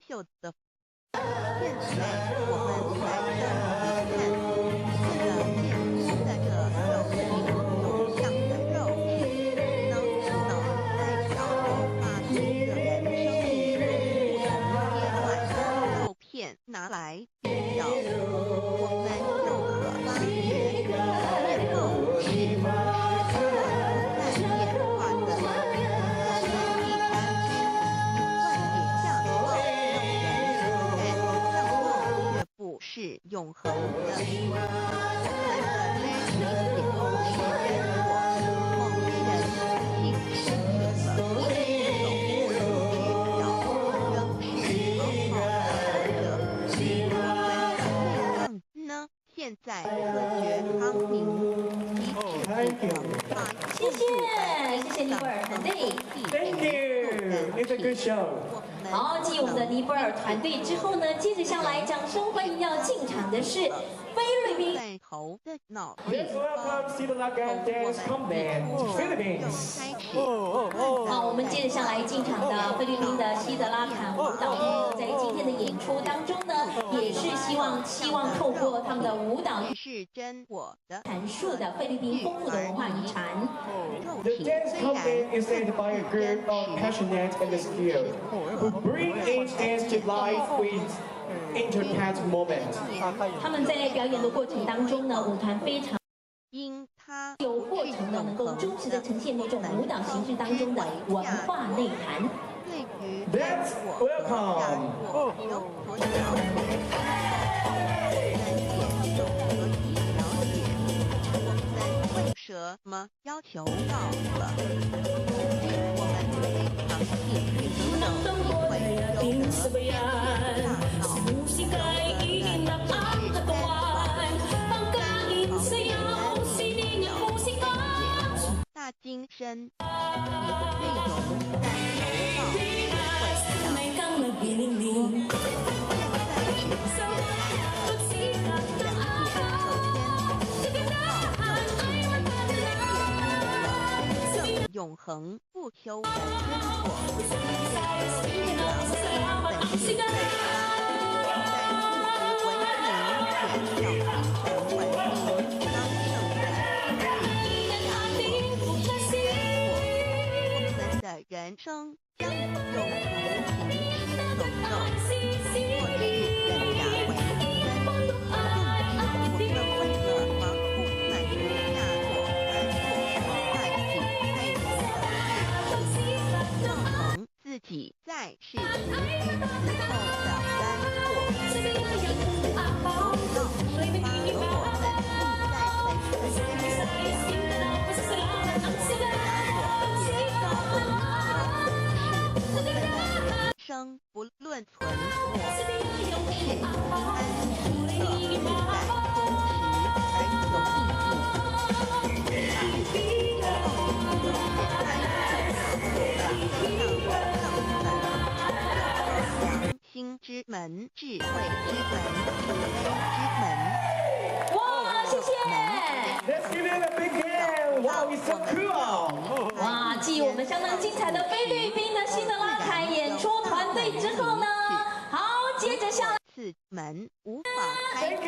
秀的。现在我们来看这个健康的肉体，有像的肉体，能代表发出个人生命中不同阶段的肉片拿来比较，我们就可发觉面貌是在变化的。第三句，万点相貌让人相貌却不是永恒的。现在科学康明，谢谢尼泊尔团队。 Thank you. It's a good show. 好，继我们的尼泊尔团队之后呢，接着下来掌声欢迎要进场的是菲律宾。在头的脑 Let's welcome Sri Lanka Dance Command Philippines. 好，我们接着下来进场的菲律宾的西德拉坎舞蹈呢，在今天的演出当中呢，也是希望透过他们的舞蹈是真我的阐述的菲律宾丰富的文化遗产。 The dance command is led by a group of passionate and skilled who bring each dance to life with intricate moments. 他们在表演的过程当中呢，舞团非常因它有过程呢，能够忠实的呈现那种舞蹈形式当中的文化内涵。 对于 Let's welcome. 有所了解，有合体了解，我们为什么要求到了？我们非常幸运能有机会有得大脑大精深，你的内容在投到永恒不朽的因果，人生将用无情吃冷肉，或是人家为人，不论为了盲目满足下所难过，坏己害人的事，纵横自己在世时死后的干货，生不论存活，是安喜乐，在忠实而有意义。心之门，智慧之门，慈悲之门。哇，谢谢！ Let's give it a big hand. Wow, it's so cool. 哇，继我们相当精彩的菲律宾的西德拉坎演出团队之后呢，好，接着下来，此门无法开启，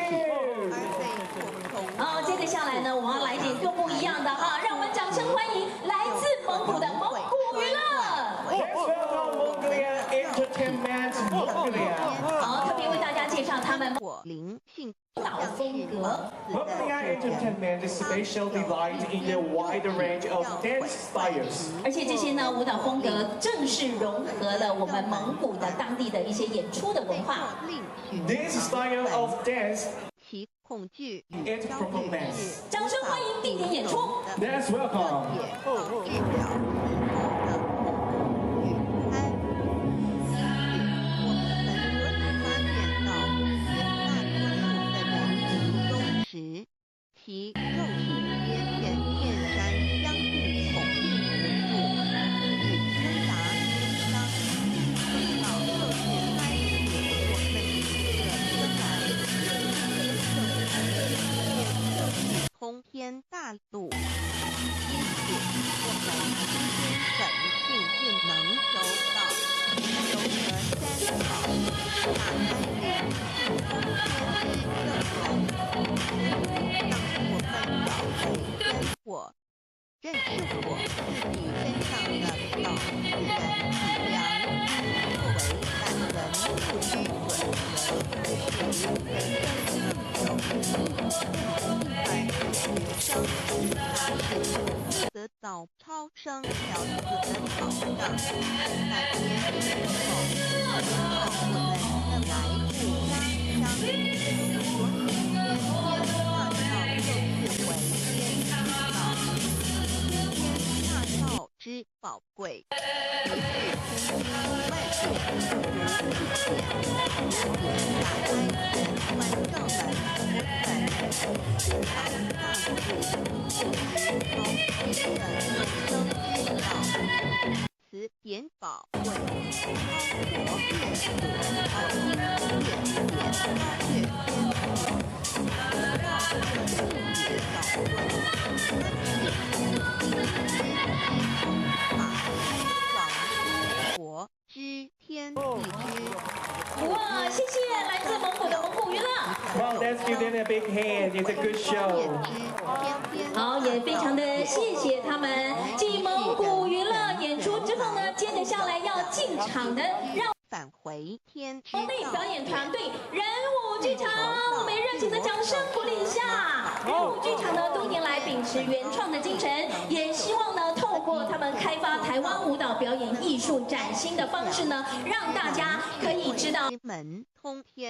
而被破空。好，接着下来呢，我们要来点更不一样的哈，让我们掌声欢迎来自蒙古的蒙古娱乐。 Let's welcome Mongolia Entertainment Mongolia. 好，特别为大家介绍他们我灵性舞蹈风格。 Mongolia Entertainment is specialized in a wide range of dance styles. 而且这些呢舞蹈风格正是融合了我们蒙古的当地的一些演出的文化。 This style of dance 其恐惧 is performance. 掌声欢迎定点演出。 Let's welcome. 治疗的恐惧安。我们可以发现到，大多数的人忠实，其大陆。因此，我们今天很幸运能收到由和三宝大安林庆丰天之圣龙，让我们找回真我，认识我自己身上的老实人体良心，作为感人不虚准则，属于人生更久。生得到超生条子的保障。那天之后，我们的来不家乡，所以天天大道之宝贵，一日千金万变，如此显，打开人关照门，我们大智不知高深的人生之道。此典宝贵，超佛越古，超经越典，超越天地。得道的境界宝贵，国之天地之。哇，谢谢来自蒙古的蒙古娱乐。Wow, let's give them a big hand. It's a good show. 好，也非常的谢谢他们。继蒙古娱乐演出之后呢，接着下来要进场的让返回天之内表演团队人武剧场，我们热情的掌声鼓励一下。人武剧场呢，多年来秉持原创的精神，也希望呢，透过他们开发台湾舞蹈表演艺术崭新的方式呢，让大家可以知道。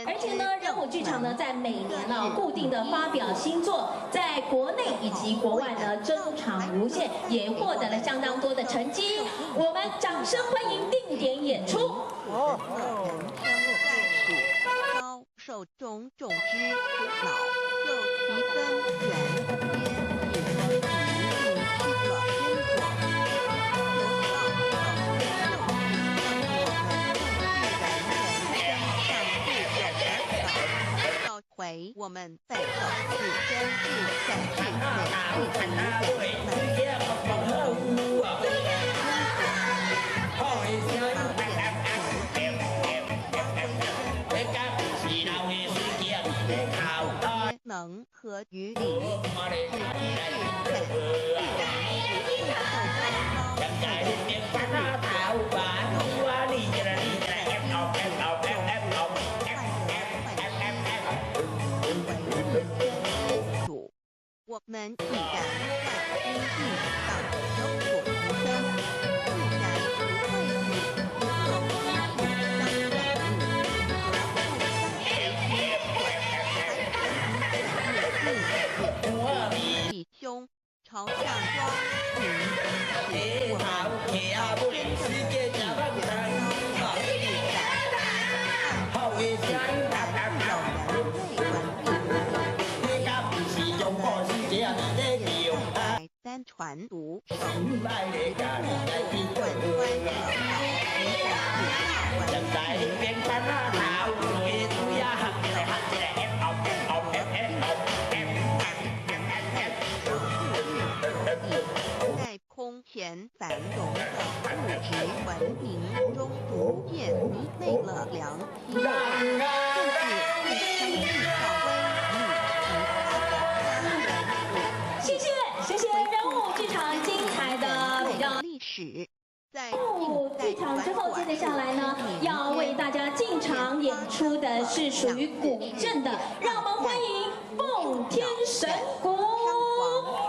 而且呢，人武剧场呢，在每年呢固定的发表新作，在国内以及国外呢争场如线，也获得了相当多的成绩。我们掌声欢迎定点演出。遭受种种之苦恼，就其根源皆只能以迷失了因果。回我们在走是真是在是美是能合于理，是居在自然实受我们既然在经济上有所提升，自然不会与有相反意和互相学习，弟兄朝上庄行，使我们真正的世界高扬自在，爱自然有人单传读手语，贯穿在空前繁荣的物质文明中逐渐迷昧了良心，就是自生自造威力其他的他人。谢谢人武剧场精彩的比较历史。在人武剧场之后，接着下来呢，要为大家进场演出的是属于古镇的，让我们欢迎奉天神鼓。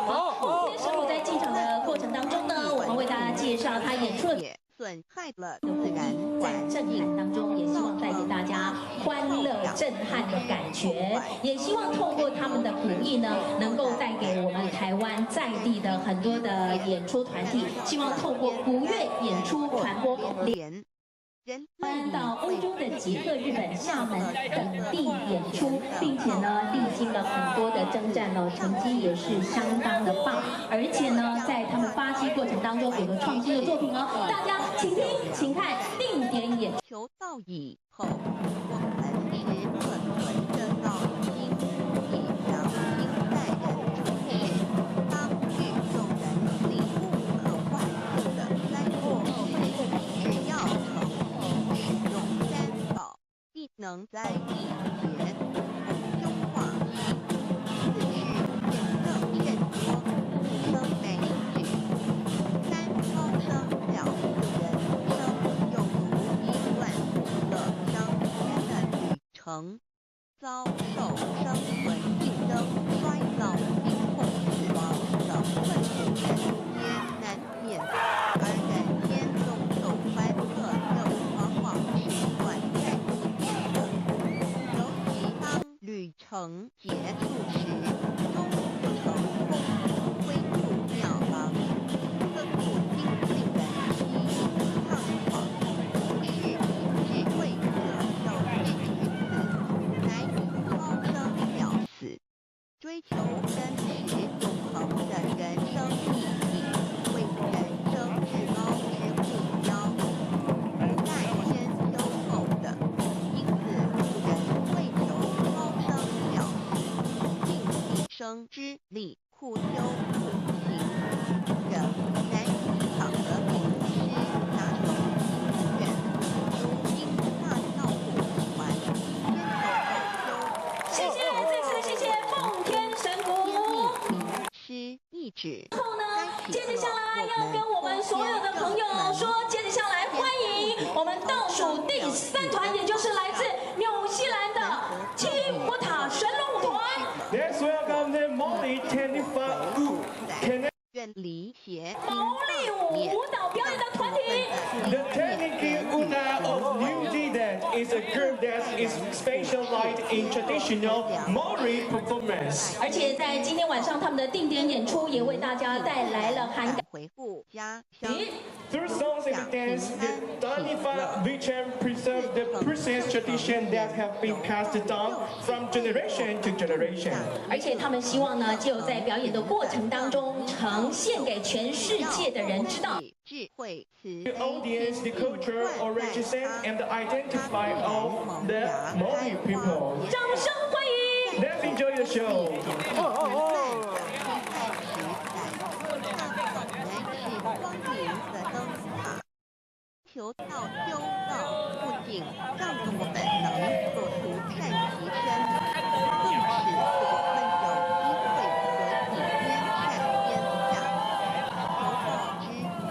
好，奉天神鼓在进场的过程当中呢，我们为大家介绍他演出的。损害了自然在震撼当中，也希望带给大家欢乐震撼的感觉，也希望透过他们的鼓艺呢，能够带给我们台湾在地的很多的演出团体，希望透过古乐演出传播连搬到欧洲的捷克、日本、厦门等地演出，并且呢，历经了很多的征战哦，成绩也是相当的棒。而且呢，在他们发迹过程当中，有个创新的作品哦，大家请听，请看定点演求道以后，我们时刻存着道经，以良心待人处事，发能在一节从中化一，四是颜色甚多，五声美举，三高声了人生，又如一段乐伤天的旅程，遭受生存竞争、衰老、贫困、死亡等困苦人皆难免，而人间纵有欢乐，又往往是短暂不变的。尤其当旅程结束时，终不成空，归途渺茫，刻骨铭心人意怅惘，不是只为者有志于此，乃以高声了死，追求真实永恒的人生意义，为人生至高之目标，不待先修后的。因此，古人为求高声了死，尽毕生之力苦修苦行，仍难以考得名师，拿手心愿，如今大道不还，天道谢谢，再次谢谢奉天神天谷。命名师一指，后呢，接着下来要跟我们所有的朋友说，接着下来欢迎我们倒数第3团，也就是来自纽西兰的基普塔神龙舞团。 Let's welcome the Molly 25 愿离邪毛利舞蹈表演的团体。 The Technique Una of New Zealand is a group that is specialized in traditional Maori performance. 而且在今天晚上，他们的定点演出也为大家带来了涵盖。回顾家乡。 Through songs and dance, the Danifa region preserve the precious tradition that have been passed down from generation to generation. 而且他们希望呢，就在表演的过程当中，呈现给全世界的人知道。 智慧慈 The audience, the culture, origins, and the identity of the Maori people. 掌声欢迎！ Let's enjoy the show. 求道修道，不仅让我们能做出善其身，更使我们有机会和体验善天下。求道之后，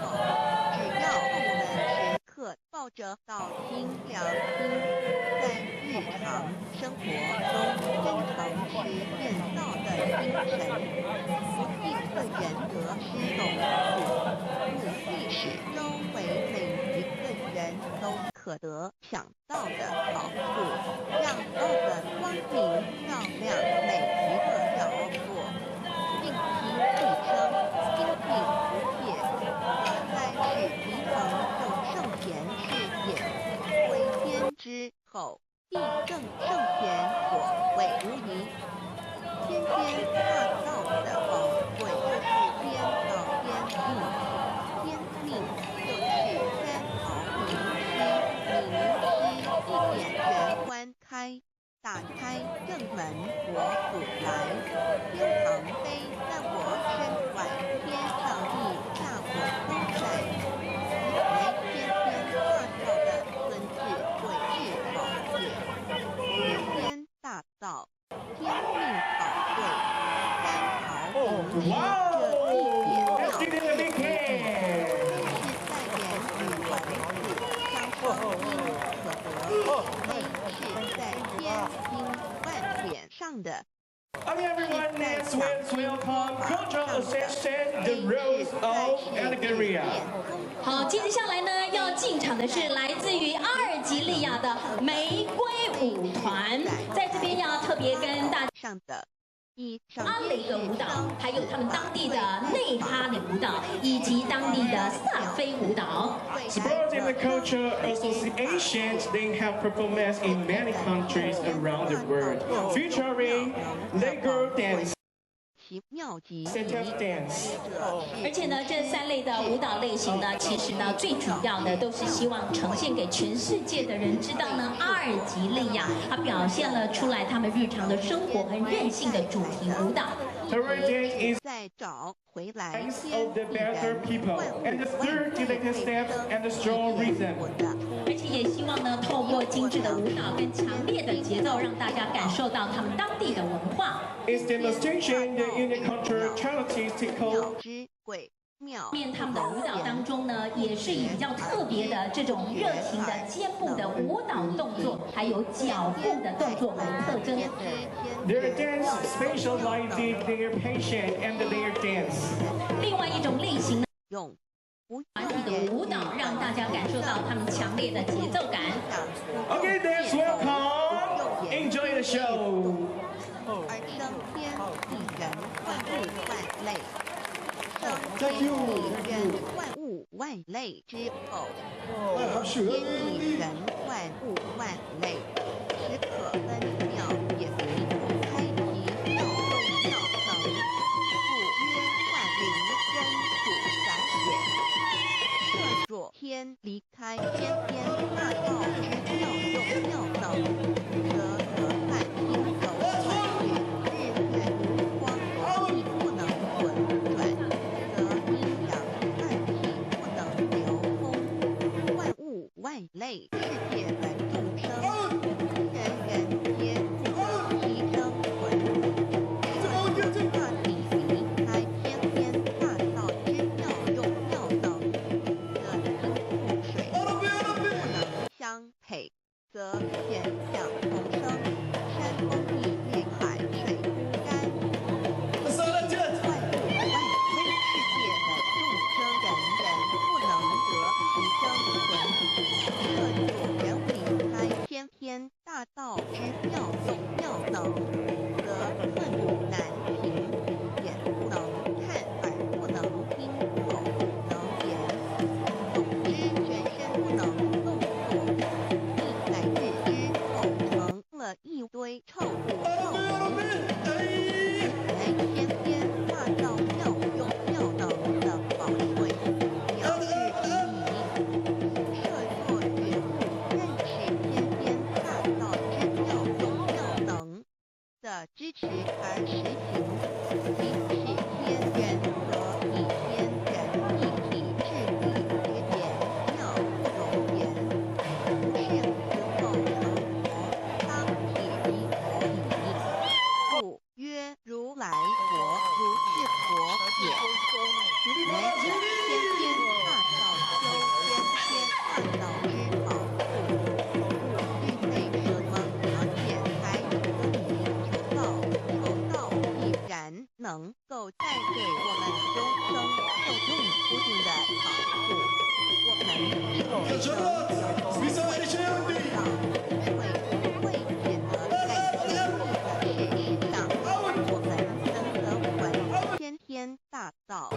只要我们时刻抱着道心良心，在日常生活中真诚实践道的精神，不计个人得失荣辱，目的是周围每一个人都可得享道的好处，让道的光明照亮每一个角落，尽其毕生精进不懈，在是提成就圣贤事业，归天之后，必正圣贤所谓无疑。天天大道的宝贵就是编导天命，天命就是三毫名师，名师一点圆关开，打开正门我祖来，天堂碑在我身外，天上地下我都在，为天天大道的孙智慧智宝也，天天大道。 天命宝贵，三毫名师这一点 Let's 了 give it a big hand. 是在言语文字相双音可得，美是在千金万点上的。 Okay, everyone, let's welcome Cultural Association, the Rose of Algeria. 好，接着下来呢，要进场的是来自于阿尔及利亚的玫瑰舞团，在这边要特别跟大家。 上的阿雷的舞蹈，还有他们当地的内哈里舞蹈，以及当地的萨菲舞蹈。 Supporting the cultural associations, they have performance in many countries around the world, featuring Lego dance, 其妙极 set of dance. 而且呢，这3类的舞蹈类型呢，其实呢，最主要的都是希望呈现给全世界的人知道呢，阿尔及利亚它表现了出来他们日常的生活和韧性的主题舞蹈。 The dance is 再找回来 dance 天 of the 地 better 人 people, 万 and the 物 third 万 delicate steps and the strong rhythm. 我的 而且也希望呢，透过精致的舞蹈跟强烈的节奏，让大家感受到他们当地的文化。Its demonstration the unique cultural characteristical 之鬼庙面他们的舞蹈当中呢，也是以比较特别的这种热情的肩部的舞蹈动作，还有脚步的动作为特征。Their dance specialized their passion and their dance. 另外一种类型呢，用团体的舞蹈，让大家感受到他们强烈的节奏感。Okay, dance welcome. Enjoy the show. 而升天地人万物万类，升 Thank 天 you. 地人万物万类之后，天地人万物万类，时可分妙也为开题妙中妙能，故曰万灵真主宰也。设若天离开天天大道之妙用妙能，则可泛听柔万月日月光亦不能滚转，则阴阳二体不能流通，万物万类世界本众生，人人皆不得其生存。设若大体离开天天大道之妙用妙能，则金木水火不能相配，则险象丛生，山峰地裂海水枯干。万物万类世界的众生，人人不能得其生存。设若人离开天天大道之妙用妙能，则寸骨难平，眼不能看，耳不能听，口不能言，总之全身不能动作，一乃至之后成了一堆臭物臭泥。来天天大道妙用妙能的宝贵，表示意义。设若觉悟认识天天大道之妙用妙能的支持而实行，即是天人和以天人一体治理节点妙容颜，不是此后成佛，当体离佛矣。故曰如来佛如是佛也。乃者天天大道修天天大道之宝库，故具备什么条件才可以求道必然能够带给我们终生受用无尽的好处。我们必能有智慧知道智慧显得在前提的事实上，我们能得闻天天大道。首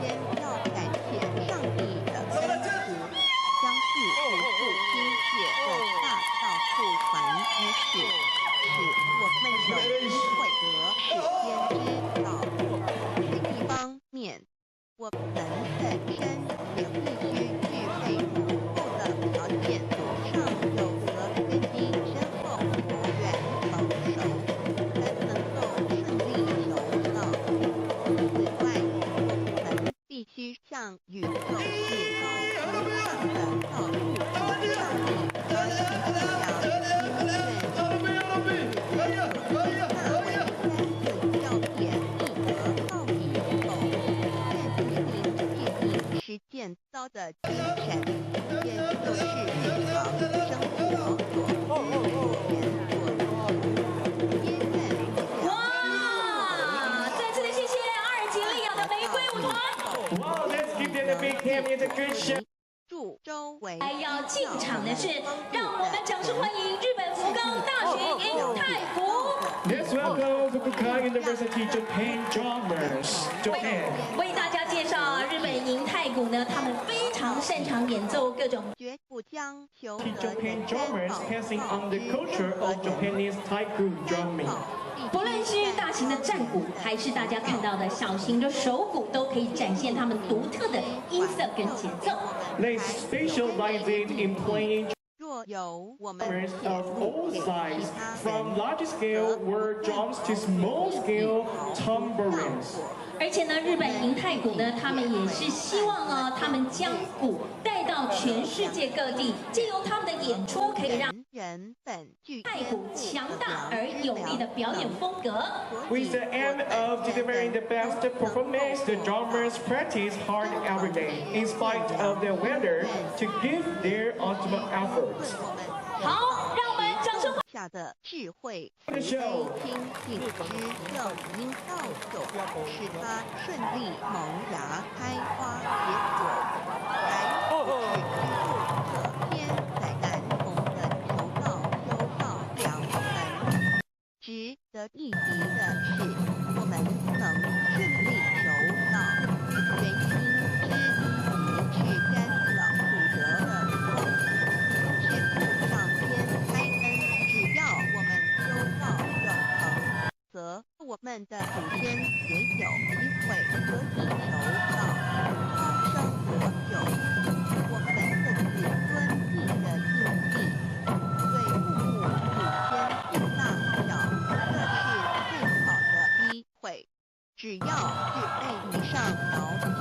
先要感谢上帝的恩慈，相续不负心血的大道护传之事，使我们有机会得世间之道。另一方面，我们本身也必须具备足够的条件，上有则根基深厚、佛缘成熟，才能够顺利求道。此外，我们必须向宇宙至高无上的道路上帝和其信仰心愿，大为三次教典一得道以后，愿决定实践道的精神，也就是日常生活所思所言所行，皆愿哇！再次的谢谢阿尔及利亚的玫瑰舞团。Wow, let's give them a big hand and a good show. 祝周围还要进场的是，让我们掌声欢迎日本福冈大学英泰鼓。Let's welcome to Fukuoka University Japan drummers. Japan. 为大家介绍日本银泰鼓呢，他们非常擅长演奏各种绝不将求 The 得 Japan 人 drummers passing on the culture of Japanese taiko drumming. 不论是大型的战鼓，还是大家看到的小型的手鼓，都可以展现他们独特的音色跟节奏。They specialize in playing 若由我们 Drummers 解 of 录 all 给 size, 其他 from 人， large scale 则 were 更 drums to 好 small 地 scale 效果 tambourines. 而且呢，日本银太鼓呢，他们也是希望呢，他们将鼓带到全世界各地，借由他们的演出，可以让人本具太鼓强大而有力的表演风格。 With the aim of delivering the best performance, the drummers practice hard every day, in spite of the weather, to give their ultimate efforts. 好，让我们掌声欢迎。下的智慧， The 非 show. 听尽之，正因道所，使它顺利萌芽、开花结果。来自之路者天在南同的求道、修道两门。值得一提的是，我们能顺利求道，原因之一是沾了古德的光，是父上天开恩。只要我们修道有成，则我们的祖先也有机会可以求道，超生得救。我们的子孙地的印记，对父母祖先尽大小，这是最好的机会。只要具备以上条件，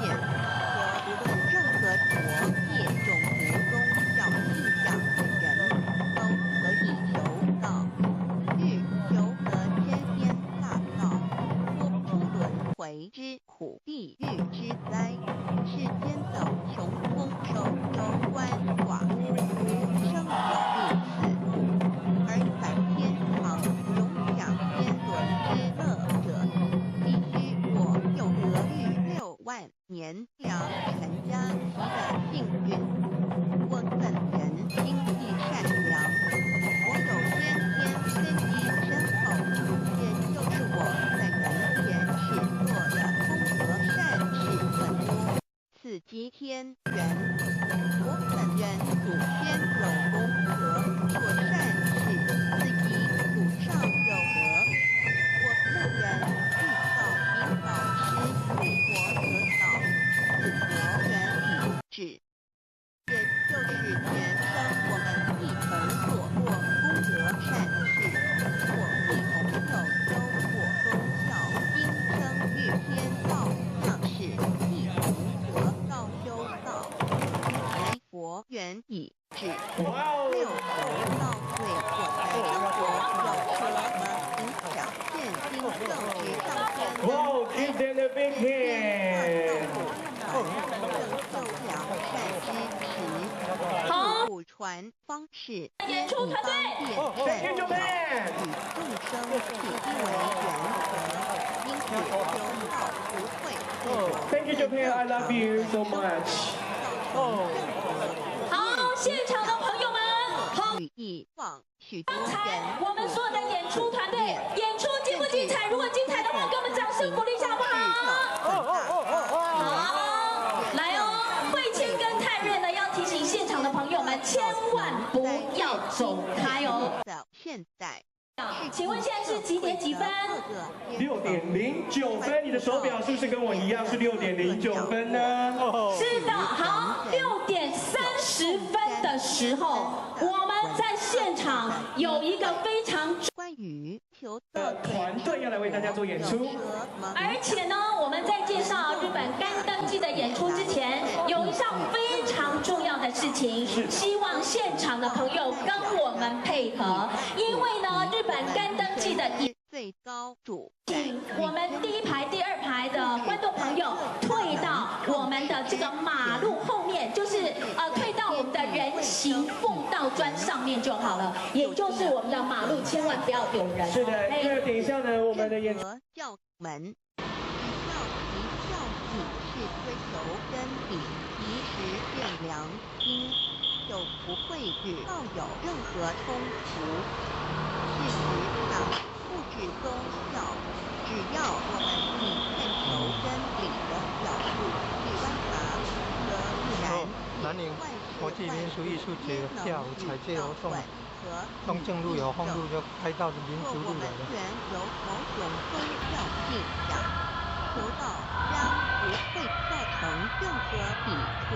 则无论任何国界、种族、宗教信仰的人，都可以求道。欲求得天边大道，脱出轮回之苦，地狱之灾。世间的穷丰收、忧官寡妇、无生有病死，而在天堂永享天伦之乐者，必须我有得遇6万年良辰佳期的幸运。我本人心地善良，我有先天根基深厚，也就是我在人前始做的功德善事很多，此即天缘。我本人祖先有功德，做善事，自己祖上有德。我牧人遇到引导师，我得道，此佛缘已至。也就是原生我们一同所过功德善事，我一同有修我功效，今生遇天道上士，一同得道修道，其佛缘已至。Wow! 六佛道对我的生活有什么影响？现今正值上天 Wow, give them a big hand. 好，祖传方式，演出团队Thank you, Japan. 与众生起因为缘合，因此修道不会 Thank you, Japan. I love you so much. 好，现场的朋友们，好，与以往许多刚才人我们所有的演出团队演出精不精彩？如果精彩的话，给我们掌声鼓励一下好不好？好，来哦，慧谦跟泰瑞呢要提醒现场的朋友们，千万不要走开哦。现在，请问现在是几点几分6:09分，你的手表是不是跟我一样是6:09分呢？是的，好，6:30分的时候，我们在现场有一个非常关于求团队要来为大家做演出。而且呢，我们在介绍日本干登记的演出之前，有一项非常重要的事情，希望现场的朋友跟我们配合，因为呢，日本干登记的最高主，请我们第一排、第二排的观众朋友退到我们的这个马路后面，就是退到我们的人行凤道砖上面就好了，也就是我们的马路，千万不要有人。是的，因为等一下呢，我们的演和教门，只要其教义是追求真理，及时变良心，就不会与道有任何冲突。事实上，不止宗教，只要我们以探求真理的角度去观察，则自然南宁国际民俗艺术节下午彩介活动，东正路有后路就开到民族路来了。若我们原有某种宗教信仰，求道将会造成任何抵触，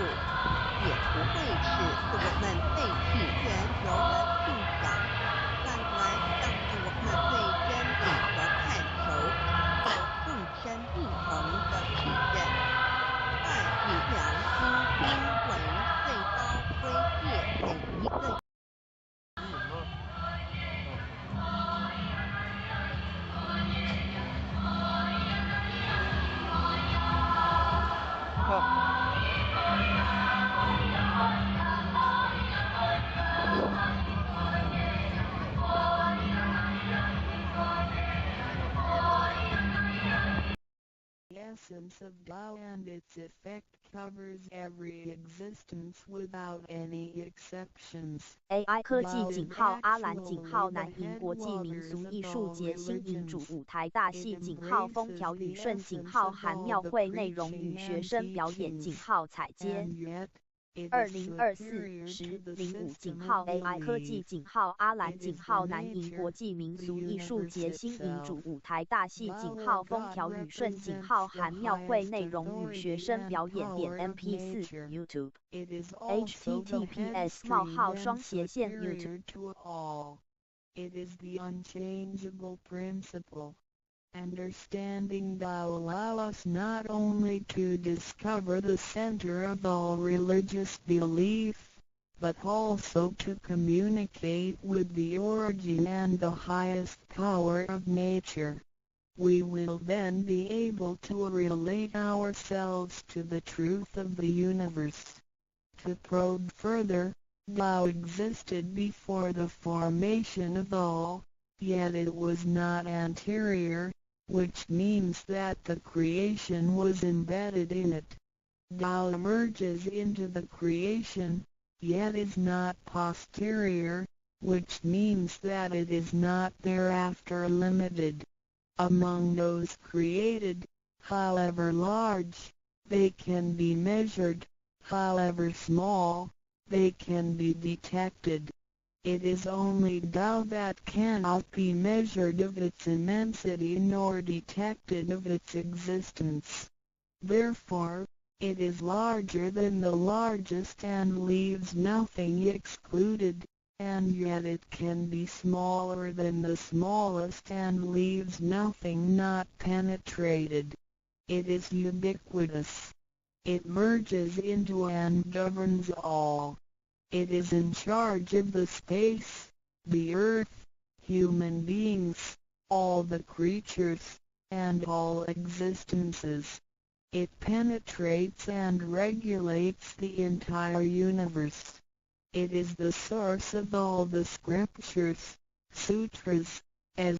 也不会使我们背弃圆柔的信仰，反而让我们对真理的看守有更深一层的体认。2以良心为最高规戒每一个。Essence of Tao and its effect covers every existence without any exceptions. AI 科技井号阿兰井号南瀛国际民俗艺术节新营主舞台大戏井号风调雨顺井号韩庙会内容与学生表演井号彩街。2024-10-05井号 AI 科技井号阿兰井号南瀛国际民俗艺术节新营主舞台大戏井号风调雨顺井号韩庙会内容与学生表演点 MP4 YouTube https://YouTube It is the unchangeable principle. Understanding Tao allow us not only to discover the center of all religious belief, but also to communicate with the origin and the highest power of nature. We will then be able to relate ourselves to the truth of the universe. To probe further, Tao existed before the formation of all, yet it was not anterior, which means that the creation was embedded in it. Tao emerges into the creation, yet is not posterior, which means that it is not thereafter limited. Among those created, however large, they can be measured, however small, they can be detected. It is only Tao that cannot be measured of its immensity nor detected of its existence. Therefore, it is larger than the largest and leaves nothing excluded, and yet it can be smaller than the smallest and leaves nothing not penetrated. It is ubiquitous. It merges into and governs all. It is in charge of the space, the earth, human beings, all the creatures, and all existences. It penetrates and regulates the entire universe. It is the source of all the scriptures, sutras, as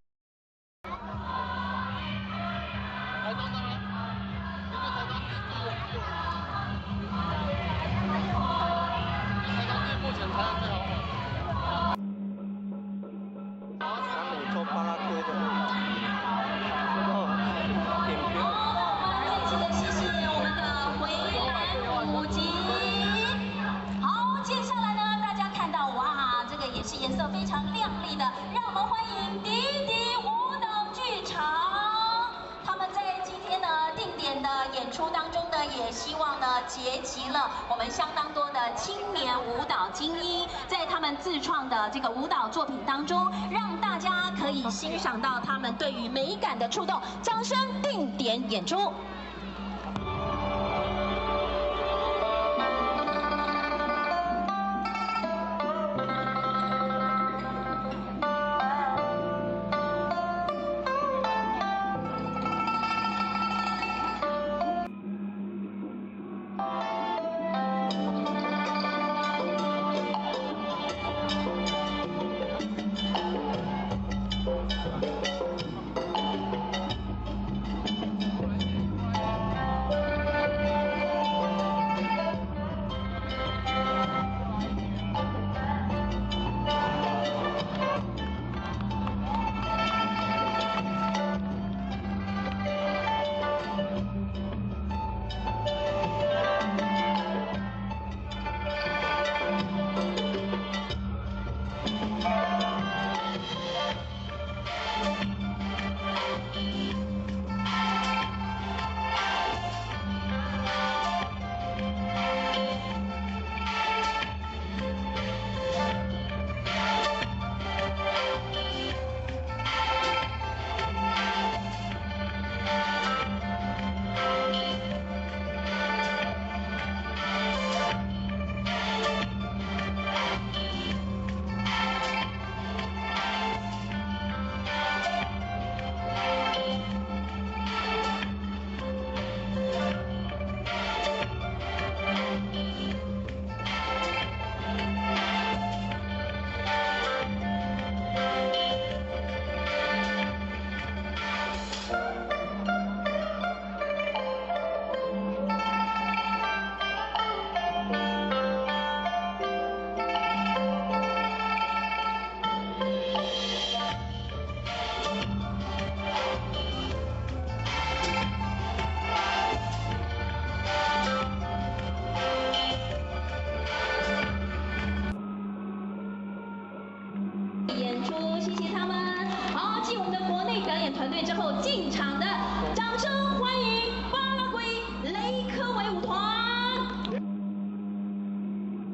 颜色非常亮丽的，让我们欢迎迪迪舞蹈剧场。他们在今天呢定点的演出当中呢，也希望呢结集了我们相当多的青年舞蹈精英，在他们自创的这个舞蹈作品当中，让大家可以欣赏到他们对于美感的触动。掌声定点演出。出，谢谢他们。好，继我们的国内表演团队之后，进场的掌声欢迎巴拉圭雷科维舞团。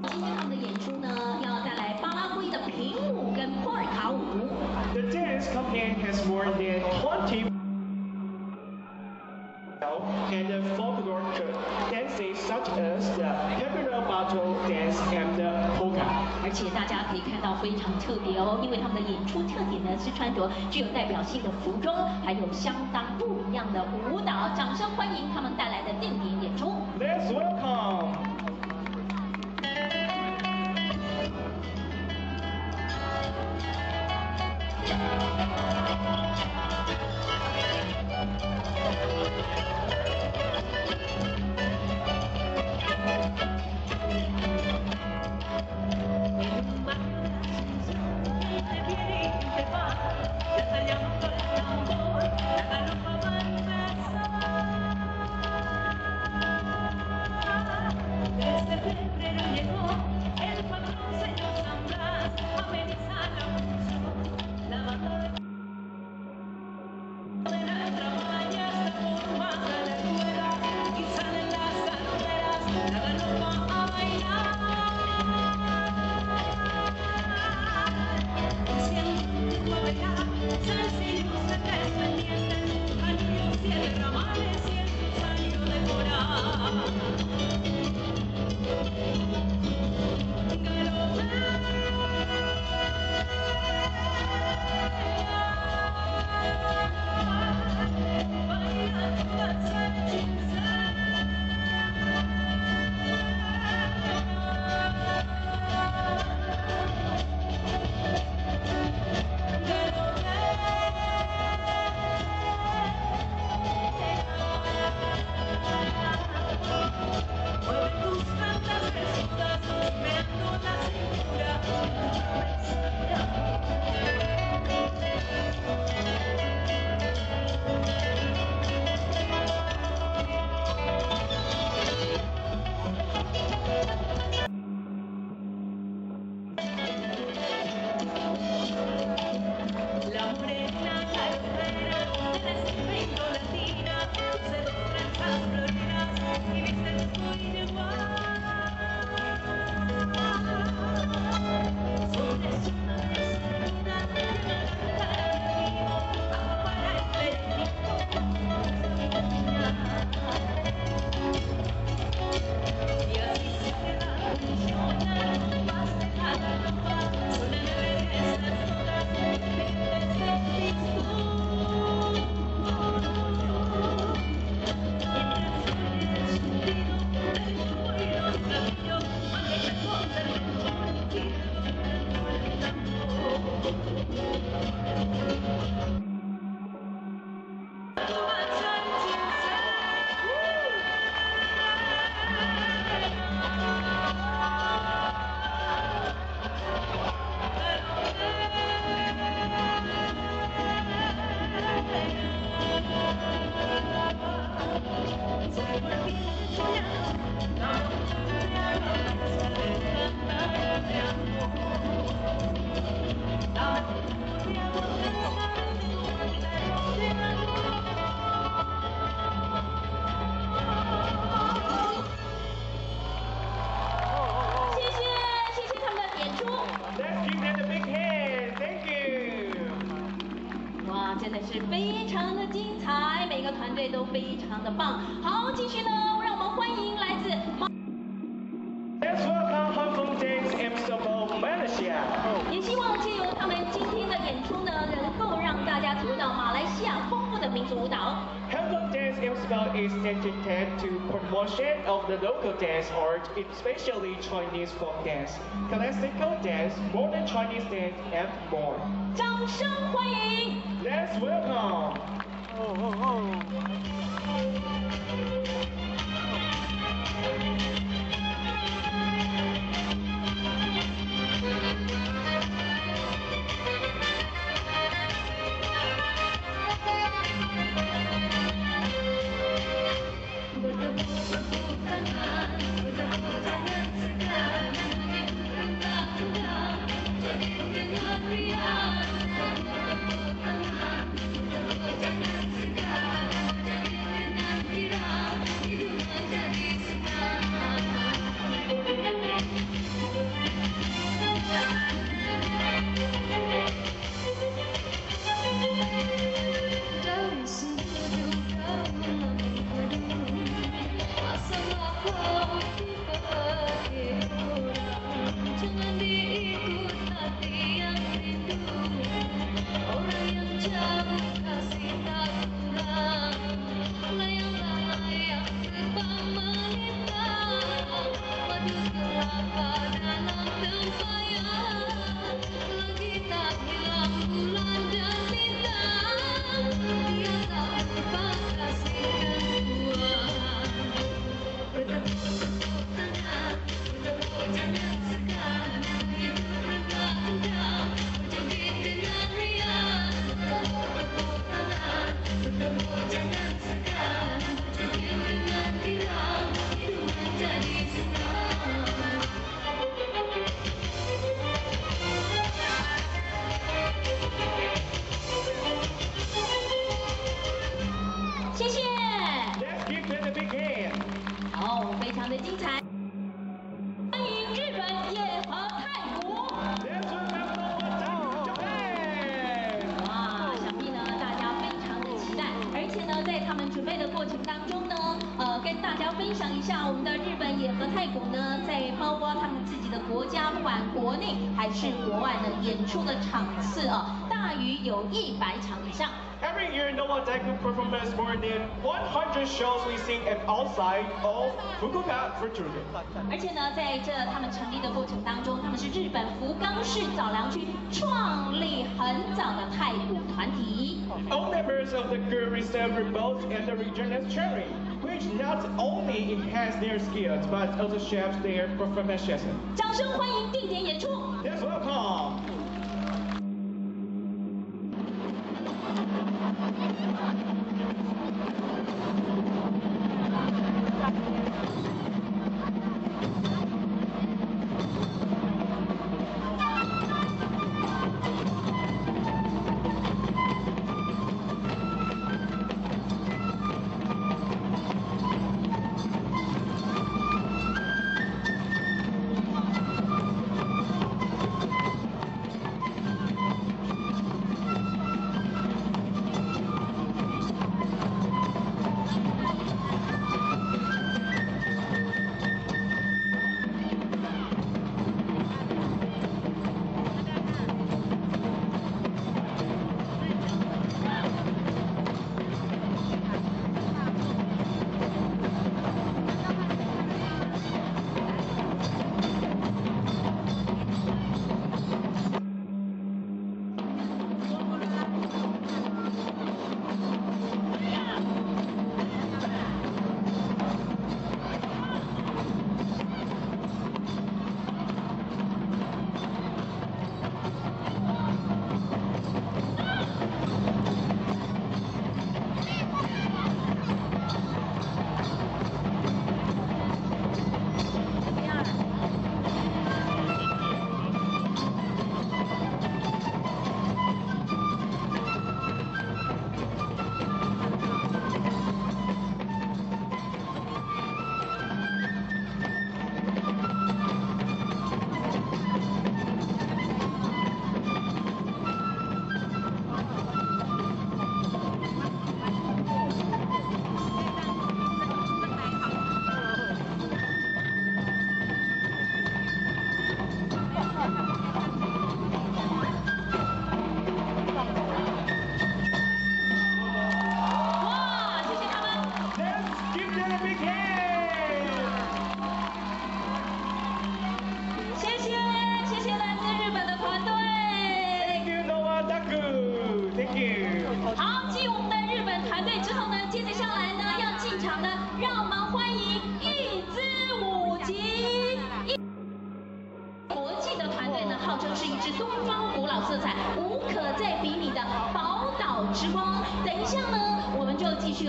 今天他们的演出呢，要带来巴拉圭的平舞跟波尔卡舞。The dance company has more than 20 and the folklore dances such as the Pepino Battle Dance and the Polka. 而且大家可以看到非常特别哦，因为他们的演出特点呢是穿着具有代表性的服装，还有相当不一样的舞蹈。掌声欢迎他们带来的定点演出。Let's welcome. Let's give them a big hand. Thank you. 哇，真的是非常的精彩，每个团队都非常的棒。好，继续呢，让我们欢迎来自。 Let's welcome Hong Kong Dance Ensemble Malaysia. 也希望借由他们今天的演出呢，能够让大家体会到马来西亚丰富的民族舞蹈。Hong Kong Dance Ensemble is dedicated to promotion of the local dance art, especially Chinese folk dance, classical dance, modern Chinese dance, and more. 掌声欢迎！ Let's welcome. Yeah. 们准备的过程当中呢，跟大家分享一下，我们的日本也和太鼓呢，在包括他们自己的国家，不管国内还是国外呢，演出的场次大于有100场以上。 Every year, Nova Daegu performs more than 100 shows we sing at outside of Fukuoka Prefecture. 而且呢，在他们成立的过程当中，他们是日本福冈市早良区创立很早的太鼓团体。All members of the group receive both in the region as training, which not only enhance their skills but also shapes their professionalism. 掌声欢迎定点演出。 Let's welcome.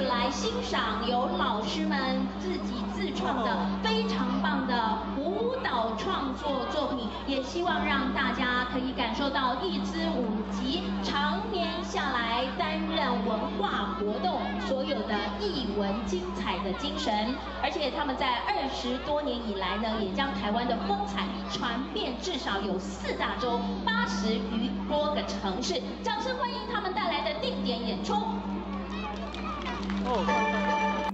来欣赏由老师们自己自创的非常棒的舞蹈创作作品，也希望让大家可以感受到一支舞集常年下来担任文化活动所有的艺文精彩的精神，而且他们在20多年以来呢，也将台湾的风采传遍至少有4大洲80余多个城市。掌声欢迎他们带来的定点演出。 Let's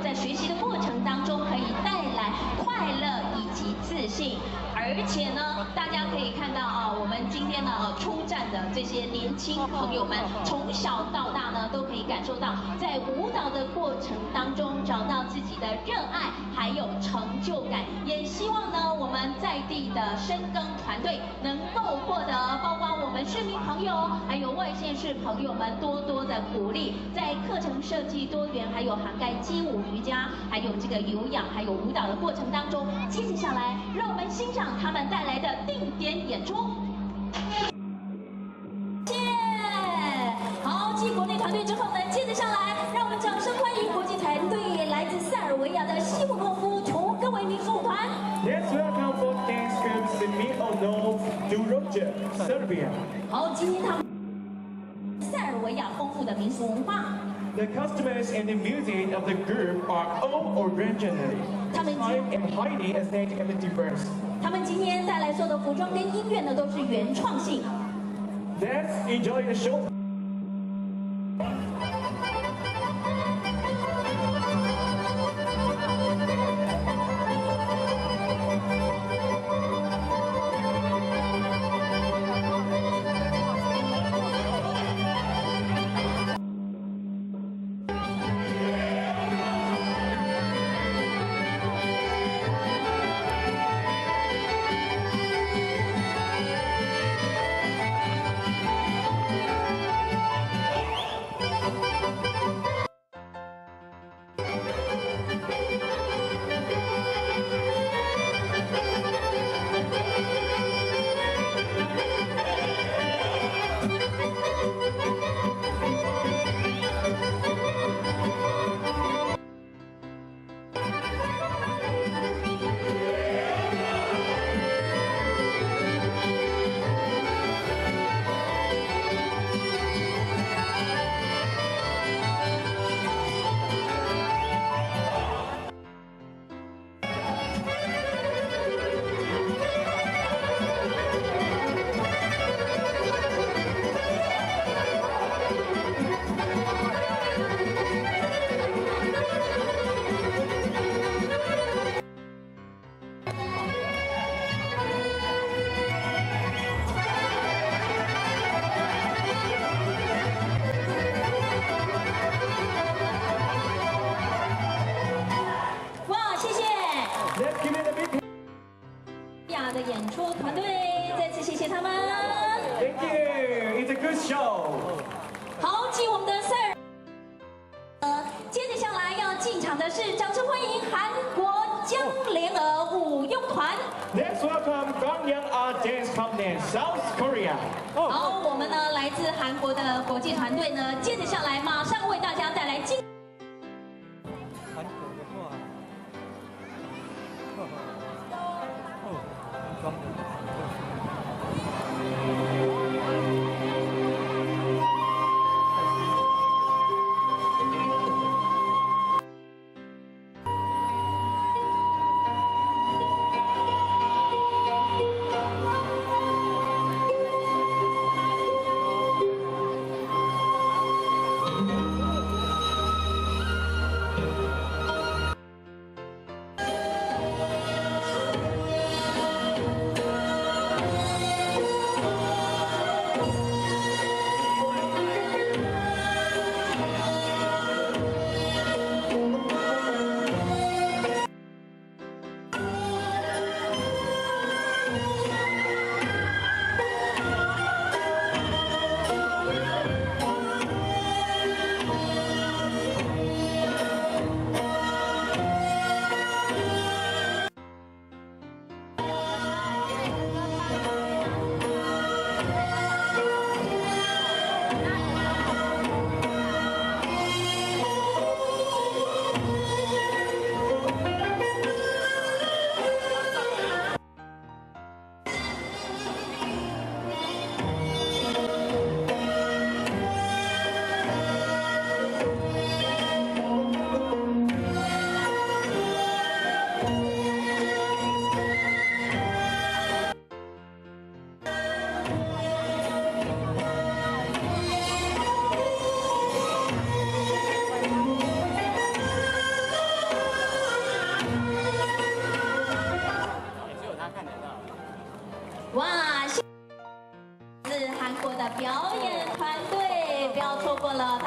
在学习的过程当中可以带来快乐以及自信。而且呢，大家可以看到啊，我们今天呢出战的这些年轻朋友们，从小到大呢都可以感受到，在舞蹈的过程当中找到自己的热爱，还有成就感。也希望呢我们在地的深耕团队能够获得包括我们市民朋友还有外县市朋友们多多的鼓励，在课程设计多元，还有涵盖街舞、瑜伽，还有这个有氧，还有舞蹈的过程当中，接着下来，让我们欣赏他们带来的定点演出。谢谢。好，继国内团队之后呢，接着下来，让我们掌声欢迎国际团队来自塞尔维亚的西姆诺夫图戈维民族舞团。Let's welcome both dance groups Simironov, Dubrovnik, Serbia. 好，今天他们塞尔维亚丰富的民俗文化。The customers and the music of the group are all original, type and highly aesthetic and diverse. 他们今天带来所有的服装跟音乐呢，都是原创性。Let's enjoy the show.的演出团队，再次谢谢他们。Thank you. It's a good show. 好，继我们的塞尔，接着下来要进场的是，掌声欢迎韩国江联儿舞踊团。Let's welcome Gangyang Art Dance Company, South Korea. 好，我们呢来自韩国的国际团队呢，接着下来马上为大家带来精。韩国的话，装的。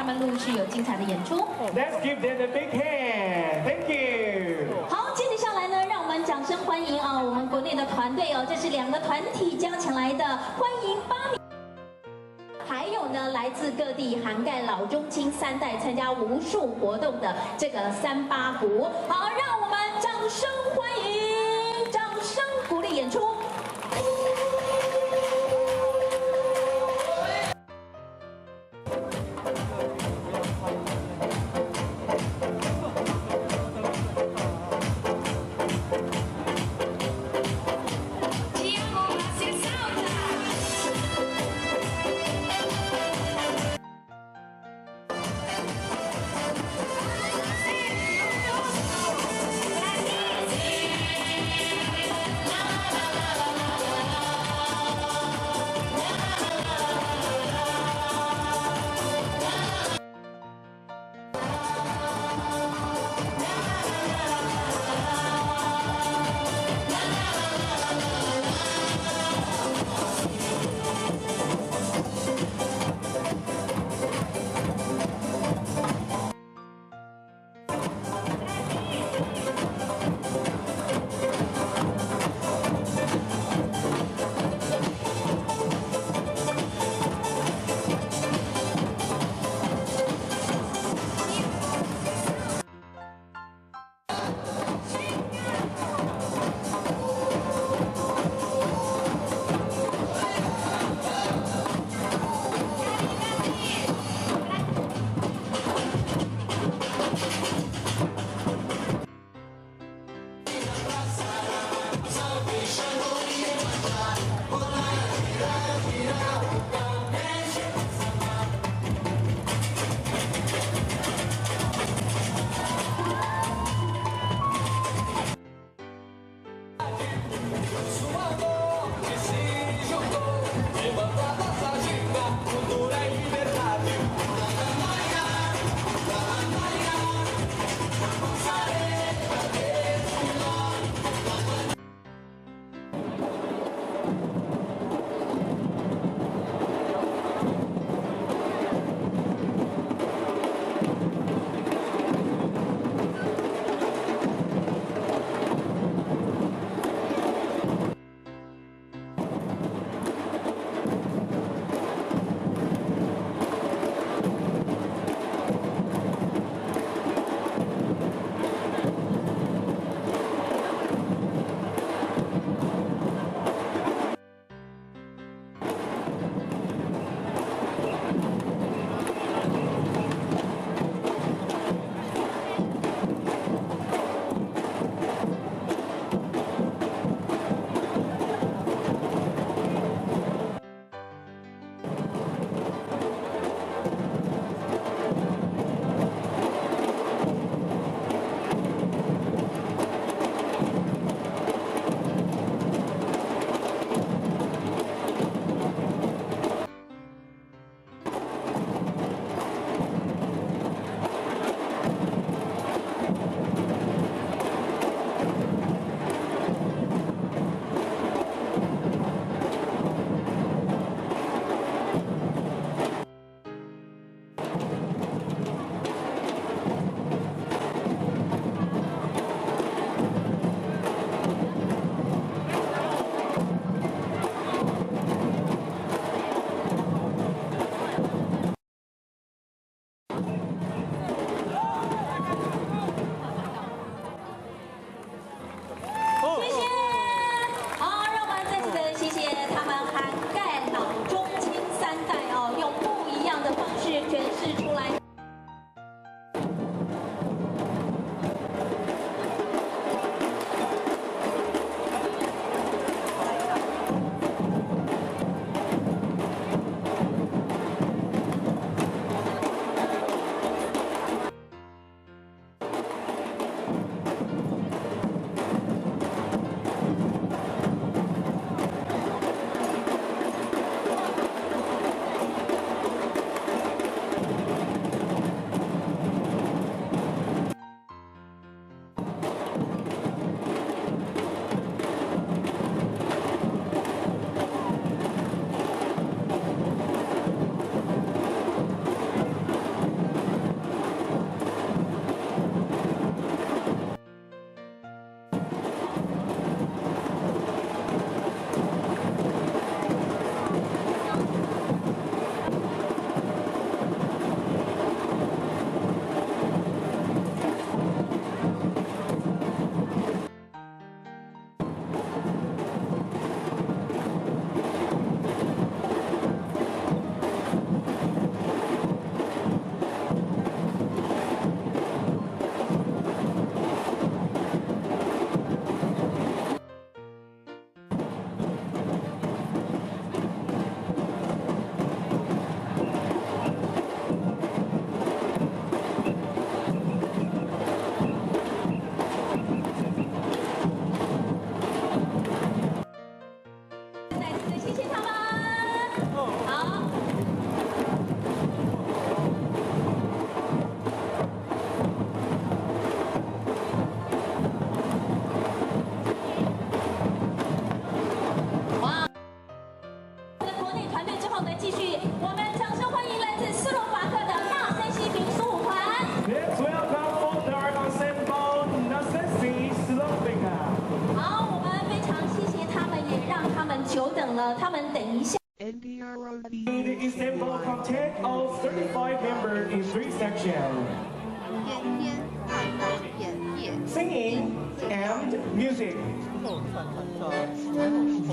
们陆续有精彩的演出。Let's give them a big hand. Thank you. 好，接着下来呢，让我们掌声欢迎我们国内的团队这是2个团体加起来的，欢迎8名。还有呢，来自各地涵盖老中青3代，参加无数活动的这个38股。好，让我们掌声欢迎，掌声鼓励演出。了，他们等一下。 The ensemble contains all 35 members in 3 sections: 天天大道田野 singing and music. 后站弹奏，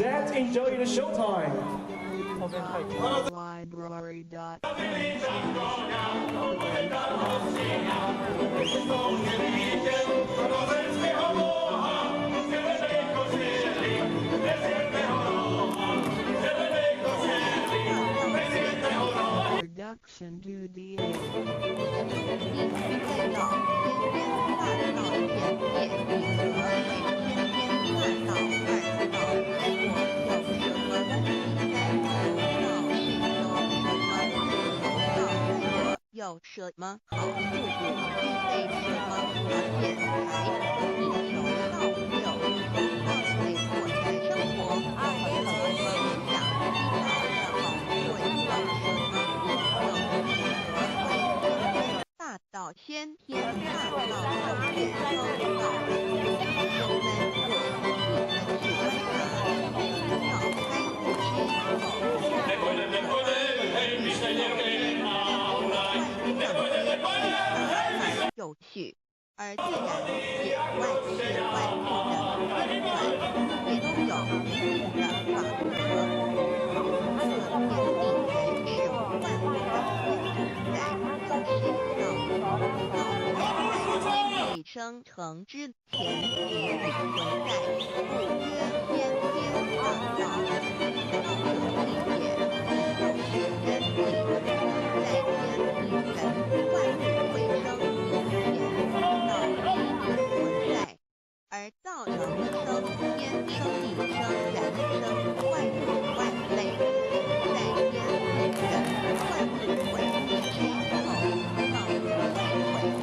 Let's enjoy the showtime. 后面太快。 Library. Production to the 必须会到天天大道田野与和为天天大道2道。我有什么好处？具备什么条件才可以求到有让为我在生活和和影响低潮的好对象什么有大道先天大道后天高道，我们去观察脑开悟之后。有趣，而自然界万事万物的运转也都有一定的法则。这天地人事万物的未生成之前即存在，故曰天天大道。道者地也，就是天地，在天地人万物未生以前，道即存在，而道能生天生地生人生万物万类，在天地人万物毁灭之后，道不会毁灭。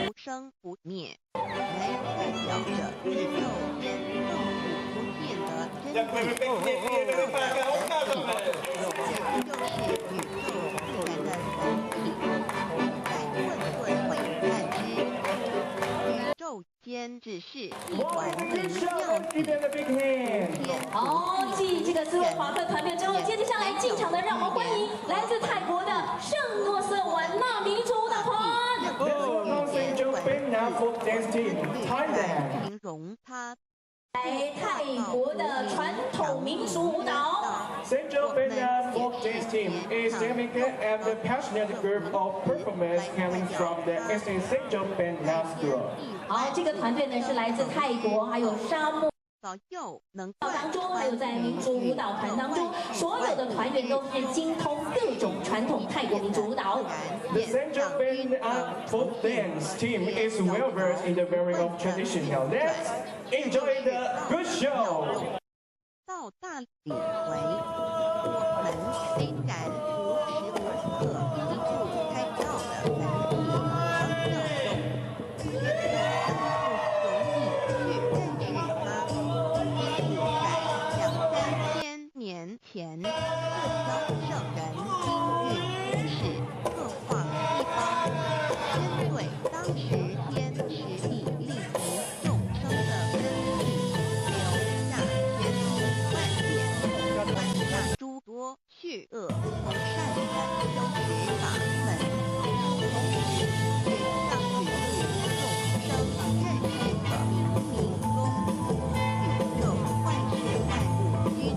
不生不灭，乃代表着宇宙间众不变的真理。就是宇宙自然的本体，在混沌毁乱之宇宙间，只是一团明妙子。好，继这个斯洛伐克团队之后，接着下来进场的，让我们欢迎来自泰国的圣诺瑟晚纳民族舞蹈团。 形容它。来泰国的传统民俗舞蹈。 Central Vietnam Folk Dance Team is dynamic and passionate group of performers coming from the Eastern Central Vietnam School. 好，这个团队呢是来自泰国，还有沙漠。 当中，还有在民族舞蹈团当中，所有的团员都是精通各种传统泰国民族舞蹈。The Central Vietnam Folk Dance Team is well versed in the variety of traditional. Let's enjoy the good show. 到大理回，我们虽然无时无刻一处开道的本体和调动，却很不容易去认识它。 年前，各挑圣人应运是各化一方，针对当时天时地利及众生的根基，留下千通万典，传下诸多血恶和善的修持法门，同时也向宇宙众生认识冥冥中宇宙万事万物均有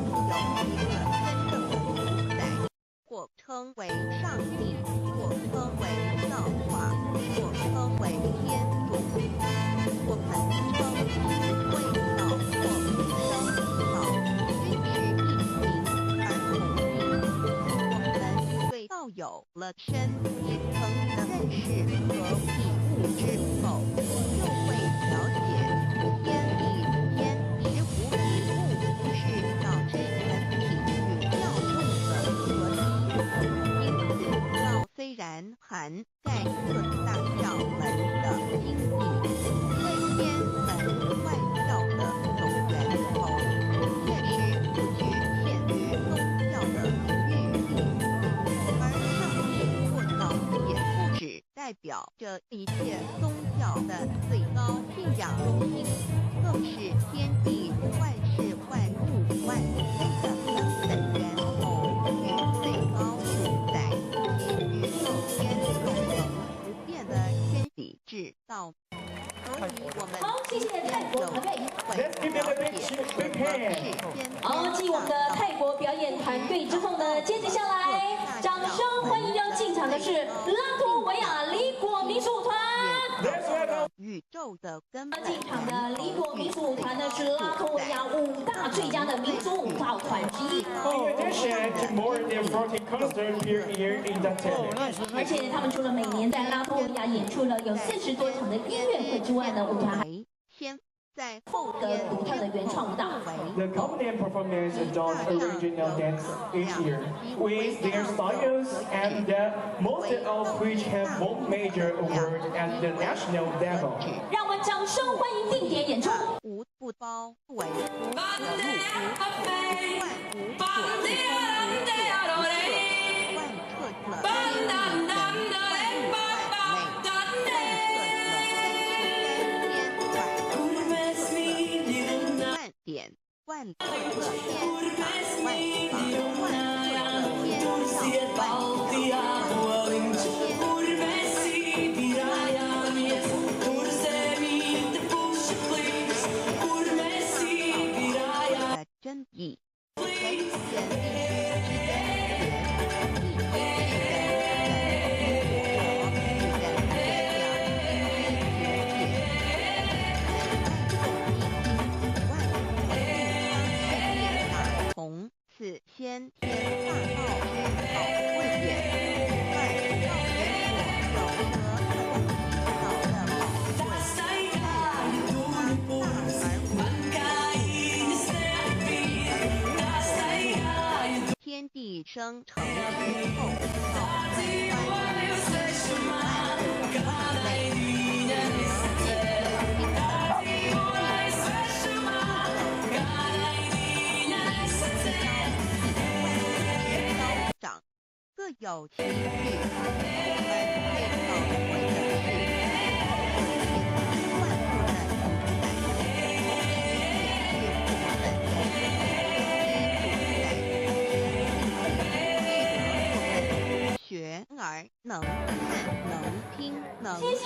一个真正的主宰，或称为上帝，或称为造化，或称为天主。我们称其为道或生道，均是一名而同名。我们对道有了深一层的认识和体悟之后，就会了解天地间实无一物是导致人体与调动的核心。因此，道虽然含在各大教门的精义，为天门外教的总源头，确实不局限于宗教的寓意。而上帝或道也不只代表着一切宗教的最高信仰中心，更是天地万事万物万物的根本源头与最高主宰，其宇宙间永恒不变的天理之道。所以我们好，谢谢泰国团队。 Let's give them a big hand. 好，继我们的泰国表演团队之后呢，接着下来，掌声欢迎要进场的是拉脱维亚黎果民俗舞团。 Let's welcome. 宇宙的根本进场的黎果民俗舞团呢是拉脱维亚5大最佳的民族舞蹈团之一。 In addition to more than 40 concerts per year in the tennis. 而且他们除了每年在拉脱维亚演出了有40多场的音乐会之外呢，舞团还先在后的独特的原创舞蹈。 The company performance adopts original dance each year, with their styles and most of which have won major awards at the national level. 让我们掌声欢迎定点演出。无不包围无可入无万无所不点万特特天法万法万特特天上万真意，人与人之间从此先天大道之好慧眼，外道人所有得从祈祷的宝贵，天地生成之后，各有其趣。我们最宝贵的是万物的学而能看、能听、能谢谢，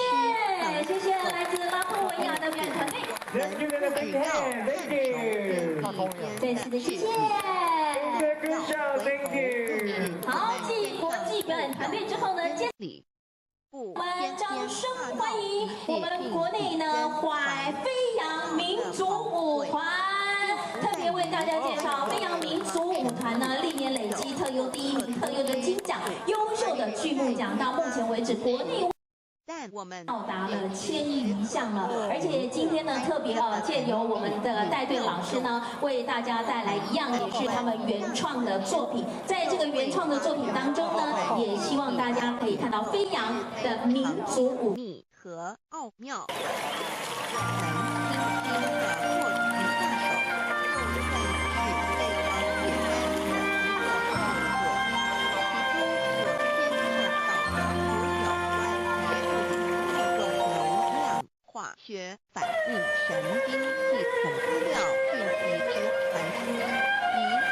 谢谢来自拉脱维亚的表演团队。 Let's give them a big hand. Thank you. 再次的谢谢。 Good job. Thank you. 好，继国际表演团队之后呢，接我们掌声欢迎我们国内呢怀飞扬民族舞团，特别为大家介绍飞扬民族舞团呢，历年累积特优第1名、特优的金奖、优秀的剧目奖，到目前为止国内。 但我们到达了1000余项了，而且今天呢，特别借由我们的带队老师呢，为大家带来一样也是他们原创的作品。在这个原创的作品当中呢，也希望大家可以看到飞扬的民族舞秘和奥妙。能轻轻的握举下手，就算是非常简单的一个动作，其中所牵涉到的所有关节，各种能量、化学反应、神经系统资料信息之传输，以考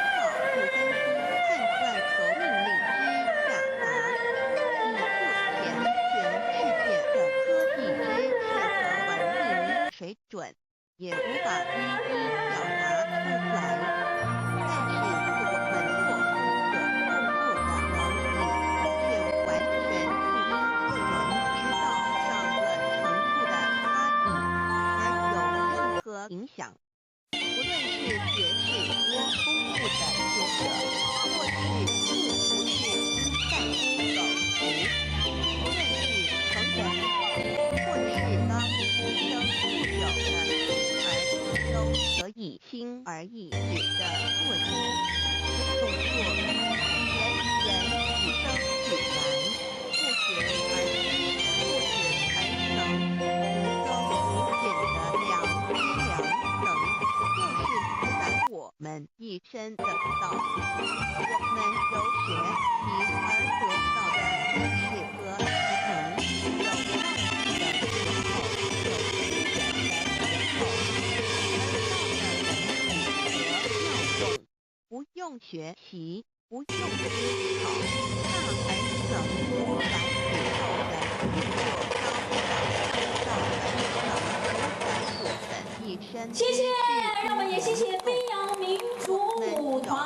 不分析判断和命令之下达，以目前全世界的科技知识和文明水准，也无法一一表达出来。但是我们所动作的能力，却完全不因个人知道上个程度的差异而有任何影响。无论是爵士多丰富的学者，或是目不是因赛走图，无论是成人，或是刚出生不久的婴儿，都可以轻而易举地做出动作。人与人与生俱来，不学而知，不学而成，无增无减的良知良能，就是主宰我们一生的道理。我们由学习而得到的知识和才能，有用学习，不用思考，大而整出来以后的运作高部分谢谢，让我们也谢谢飞扬民族舞团。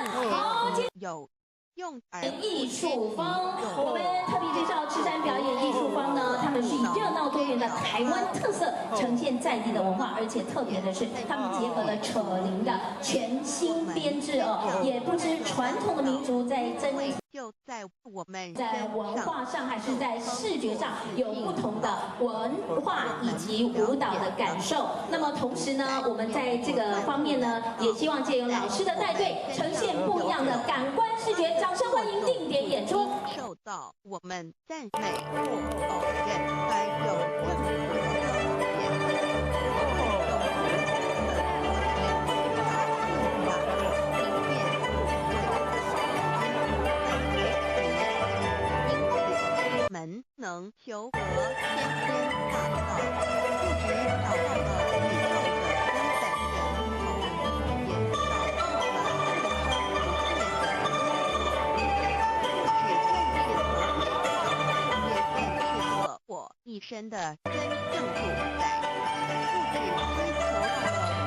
好，接有用艺术坊，我们特别介绍赤山表演艺术坊呢，他们是以热闹多元的台湾特色呈现在地的文化，而且特别的是，他们结合了扯铃的全新编制哦，也不知传统的民族在增。就在我们在文化上还是在视觉上有不同的文化以及舞蹈的感受。那么同时呢，我们在这个方面呢，也希望借由老师的带队，呈现不一样的感官视觉。掌声欢迎定点演出。受到我们赞美或否认，还有任何能求和天天大道，不止找到了宇宙的根本源头，也找到了生生不灭的因果，也认识了我一生的真正主宰，不止追求到了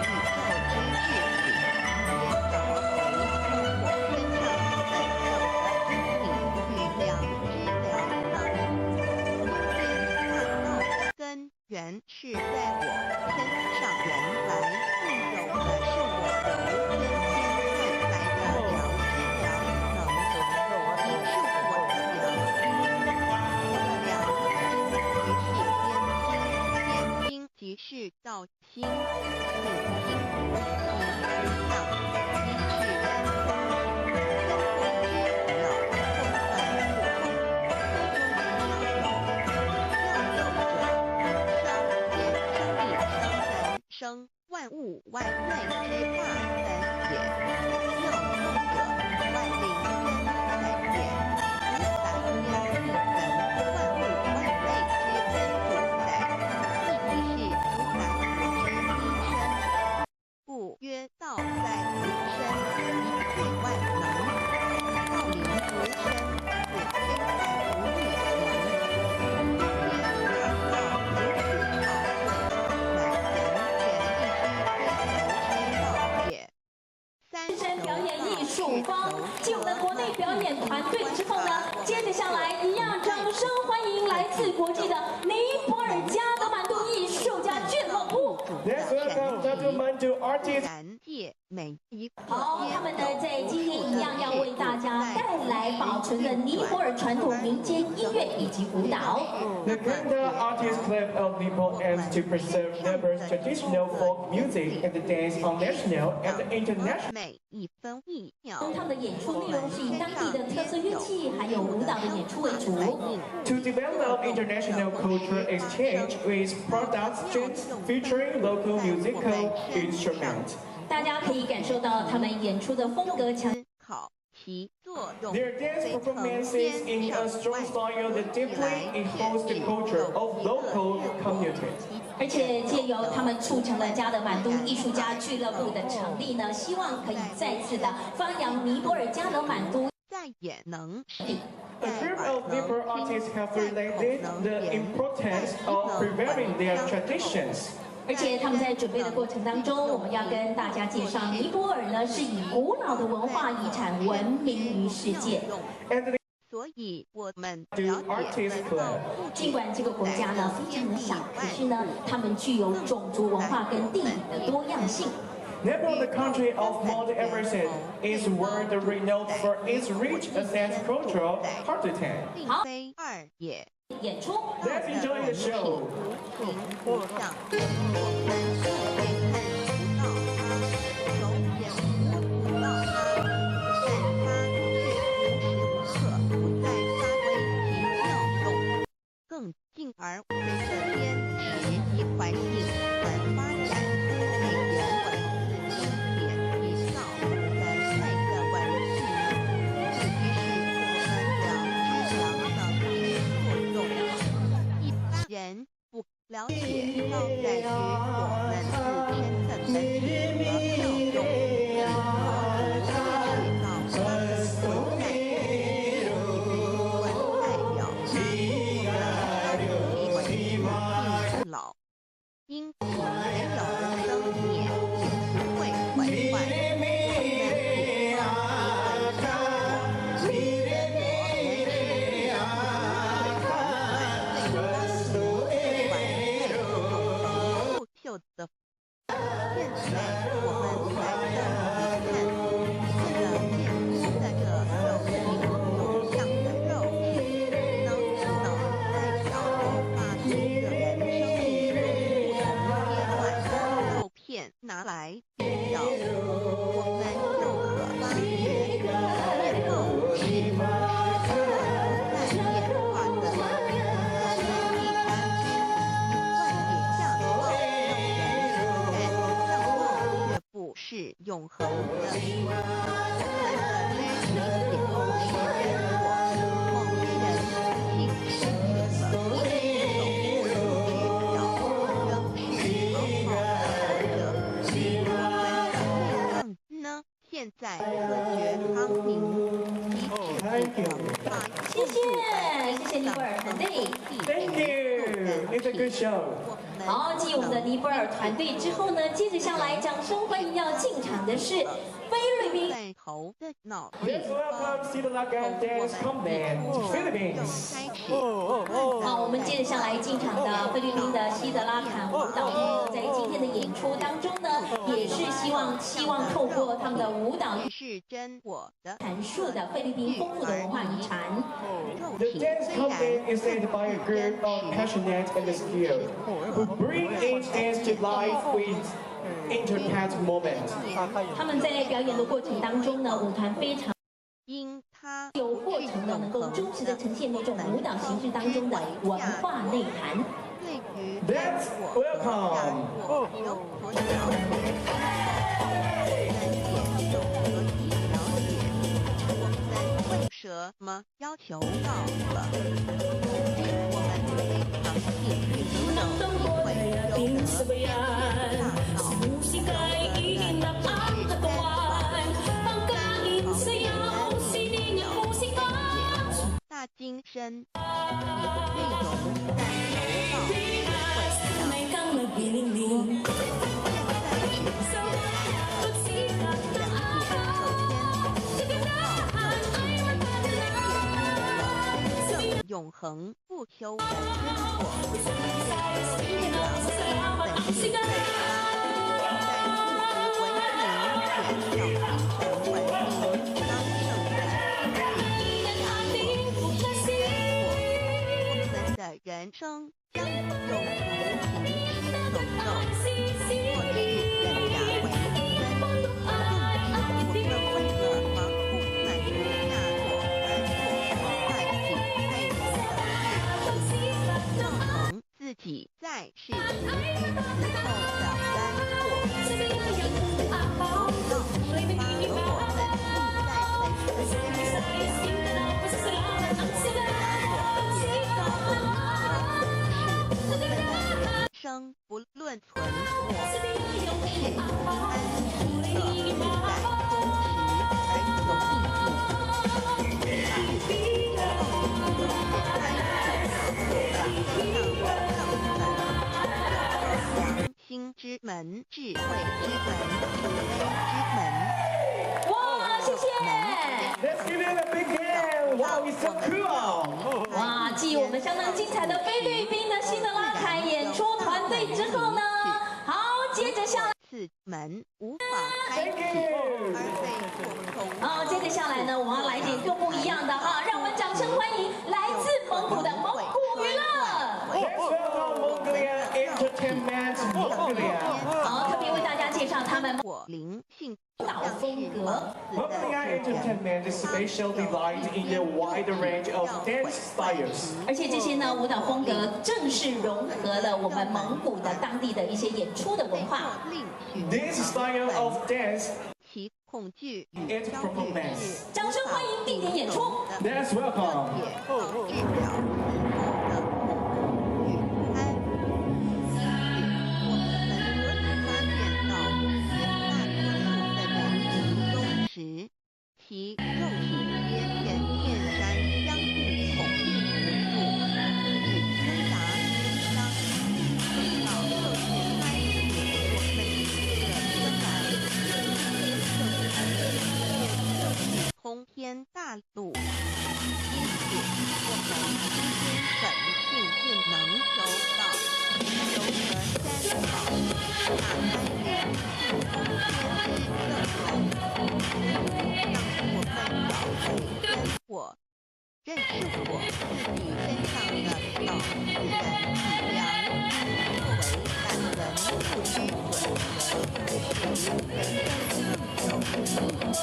宇宙之至理，也找回生活身上本有的因理与良知良能。根源是在我身上，原来自由的是我由天天换来的良知良能，你是我的良知，我的良知即是天经，即是道心，此心无形无相，即是人空，人空之妙，空幻不空，生万物万类之化三也，妙空者万灵真三也，无凡妙一门，万物万类之真主宰，亦即是无凡物之一身，故曰道在无身，一切万能，道灵无身，此天在无力能，曰道如此赤山表演艺术坊继我们的国内表演团队之后呢，接着下来一样掌声欢迎来自国际的尼泊尔加德满都艺术家俱乐部。Let's welcome Kathmandu artists. 好，他们呢在今天一样要为大家带来保存的尼泊尔传统民间音乐以及舞蹈。The Kanda Artists Club of Nepal aims to preserve Nepal's traditional folk music and dance on national and international. 每一分一秒。他们的演出内容是以当地的特色乐器还有舞蹈的演出为主。To develop international cultural exchange with products featuring local musical instruments. 大家可以感受到他们演出的风格强。Their dance performances in a strong style that deeply enhance the culture of local communities. 而且借由他们促成了加德满都艺术家俱乐部的成立呢，希望可以再次的发扬尼泊尔加德满都。再也能。A group of Nepal artists have related the importance of preserving their traditions. 而且他们在准备的过程当中，我们要跟大家介绍，尼泊尔呢是以古老的文化遗产闻名于世界。所以我们尽管这个国家呢非常的小，可是呢，他们具有种族文化跟地理的多样性。Nepal, the country of Mount Everest, is world renowned for its rich ancestral heritage. 好，演出 Let's enjoy the show. 更进而随着天时及环境而发展，每元文字经典及造人类的文字，这即是我们良知良能之作用。一般人不了解到在于我们自身的本质和效用，以及到他们所在地文代表他我们并老，因此没有生灭，也不会毁坏。的，现在我们来看这个健康的肉体，能代表发出个人生命中不同阶段肉片拿来比较，我们就可发觉面貌是变化的。是永恒的，我们的知识显示我某些人性失去了一种表仍是好好的，呢？现在科学康明，谢谢尼泊尔团队。Thank you. It's a good show. 好，继我们的尼泊尔团队之后呢，接着下来掌声欢迎要进场的是菲律宾。在头的脑 Let's welcome Sidalakan Dance Command Philippines. 好，我们接着下来进场的菲律宾的西德拉坎舞蹈呢，在今天的演出当中呢，也是希望透过他们的舞蹈是真我的阐述的菲律宾丰富的文化遗产。The dance command is led by a group of passionate and skilled who bring each dance to life with intricate moments. 他们在表演的过程当中呢，舞团非常因它有过程的能够忠实的呈现那种舞蹈形式当中的文化内涵。Let's welcome. 什么要求到了？我们非常幸运能有机会有大精深，你的内容在投到永恒不朽的真我，人生将永无停止走肉，或是人家为人，我们为了盲目满足下我们快速内的纵横自己在世时死后的干货，发和我们在生不论存活，是平安喜乐，自在充实而有意义。心之门，智慧之门，慈悲之门。哇，谢谢。Let's give it a big hand! Wow, it's so cool! 哇，继我们相当精彩的菲律宾的西德拉坎演出团队之后呢，好，接着下来，此门无法开启，而被破空。好，接着下来呢，我们要来点更不一样的哈，让我们掌声欢迎来自蒙古的蒙古娱乐。Let's welcome Mongolia Entertainment Mongolia. 好，特别为大家介绍他们我灵性舞蹈风格。Mongolia Entertainment is specially delight in a wide range of dance styles. 而且这些呢舞蹈风格正是融合了我们蒙古的当地的一些演出的文化。This style of dance 其恐惧 is performance. 掌声欢迎定点演出。Let's welcome. 治疗死后的恐惧安认识我自己身上的老实人体谅，作为感人不拘准则，使人生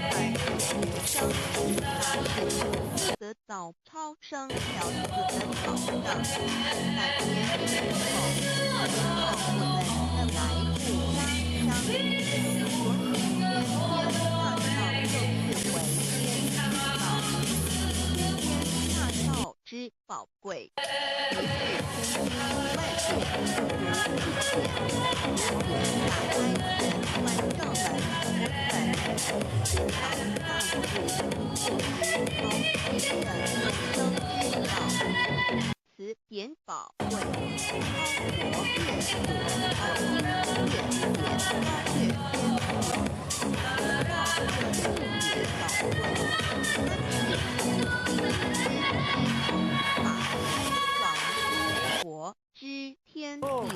更有意义。生是得到超生条子的保障，那些是否我们的来自家乡，所以天天大道就是为天大道。大道之宝贵，于是千金万卷不如一点，打开玄关正门，本天堂大树，不知高低的人生之道。此典宝贵，超佛越古，超经越典，超越天地，得道的境界宝贵，国之天地之。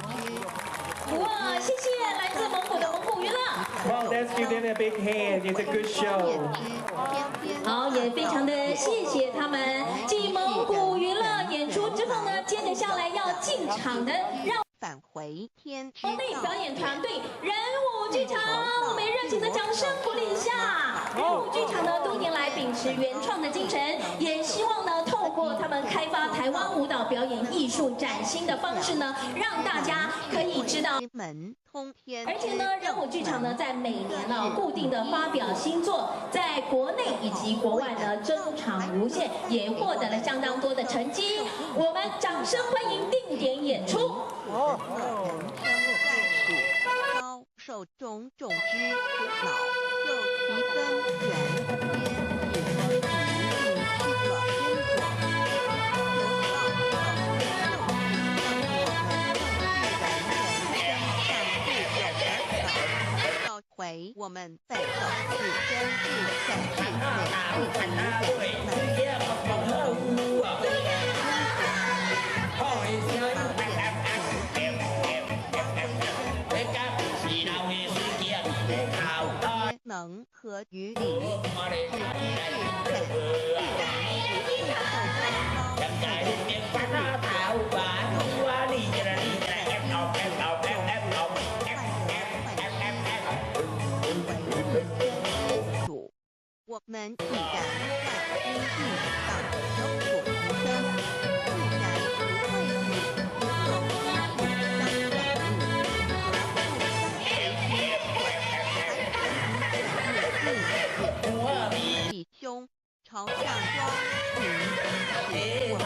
哇，谢谢来自蒙古的蒙古娱乐。Well, let's give them a big hand. It's a good show. 好，也非常的谢谢他们。继蒙古娱乐演出之后呢，接着下来要进场的让返回天之国内表演团队人武剧场，我们热情的掌声鼓励一下。人武剧场呢，多年来秉持原创的精神，也希望呢，透过他们开发台湾舞蹈表演艺术崭新的方式呢，让大家可以知道。门通天。而且呢，人武剧场呢，在每年呢固定的发表新作，在国内以及国外呢争场无限，也获得了相当多的成绩。我们掌声欢迎定点演出。遭受种种之苦恼，就其根源皆只能以命去了因果。回我们本首是真是在智慧不及人能合于理，是知识我们既然在经济上有所提升，自然不会与一种相感应。弟兄朝向光明，使我们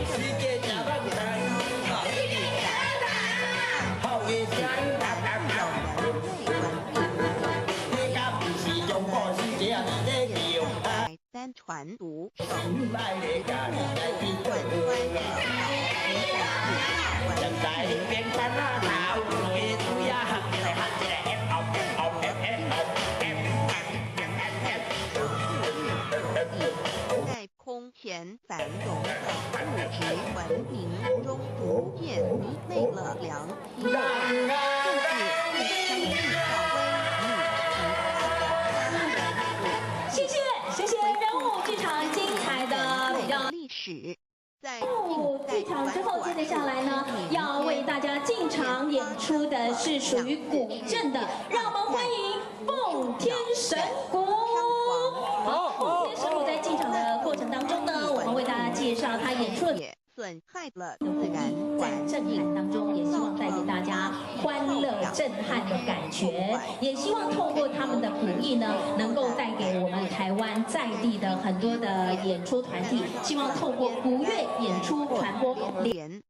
世界单传读手语，贯穿了老在空前繁荣的物质文明中逐渐迷昧了良心，甚至会生意到微与其他的他人。谢谢人武剧场精彩的比较历史。在人武剧场之后，接着下来呢，要为大家进场演出的是属于古镇的，让我们欢迎奉天神鼓。好，奉天神鼓在进场的过程当中呢，我们为大家介绍他演出的。损害了自然在震撼当中，也希望带给大家欢乐震撼的感觉，也希望透过他们的鼓艺呢，能够带给我们台湾在地的很多的演出团体，希望透过鼓乐演出传播连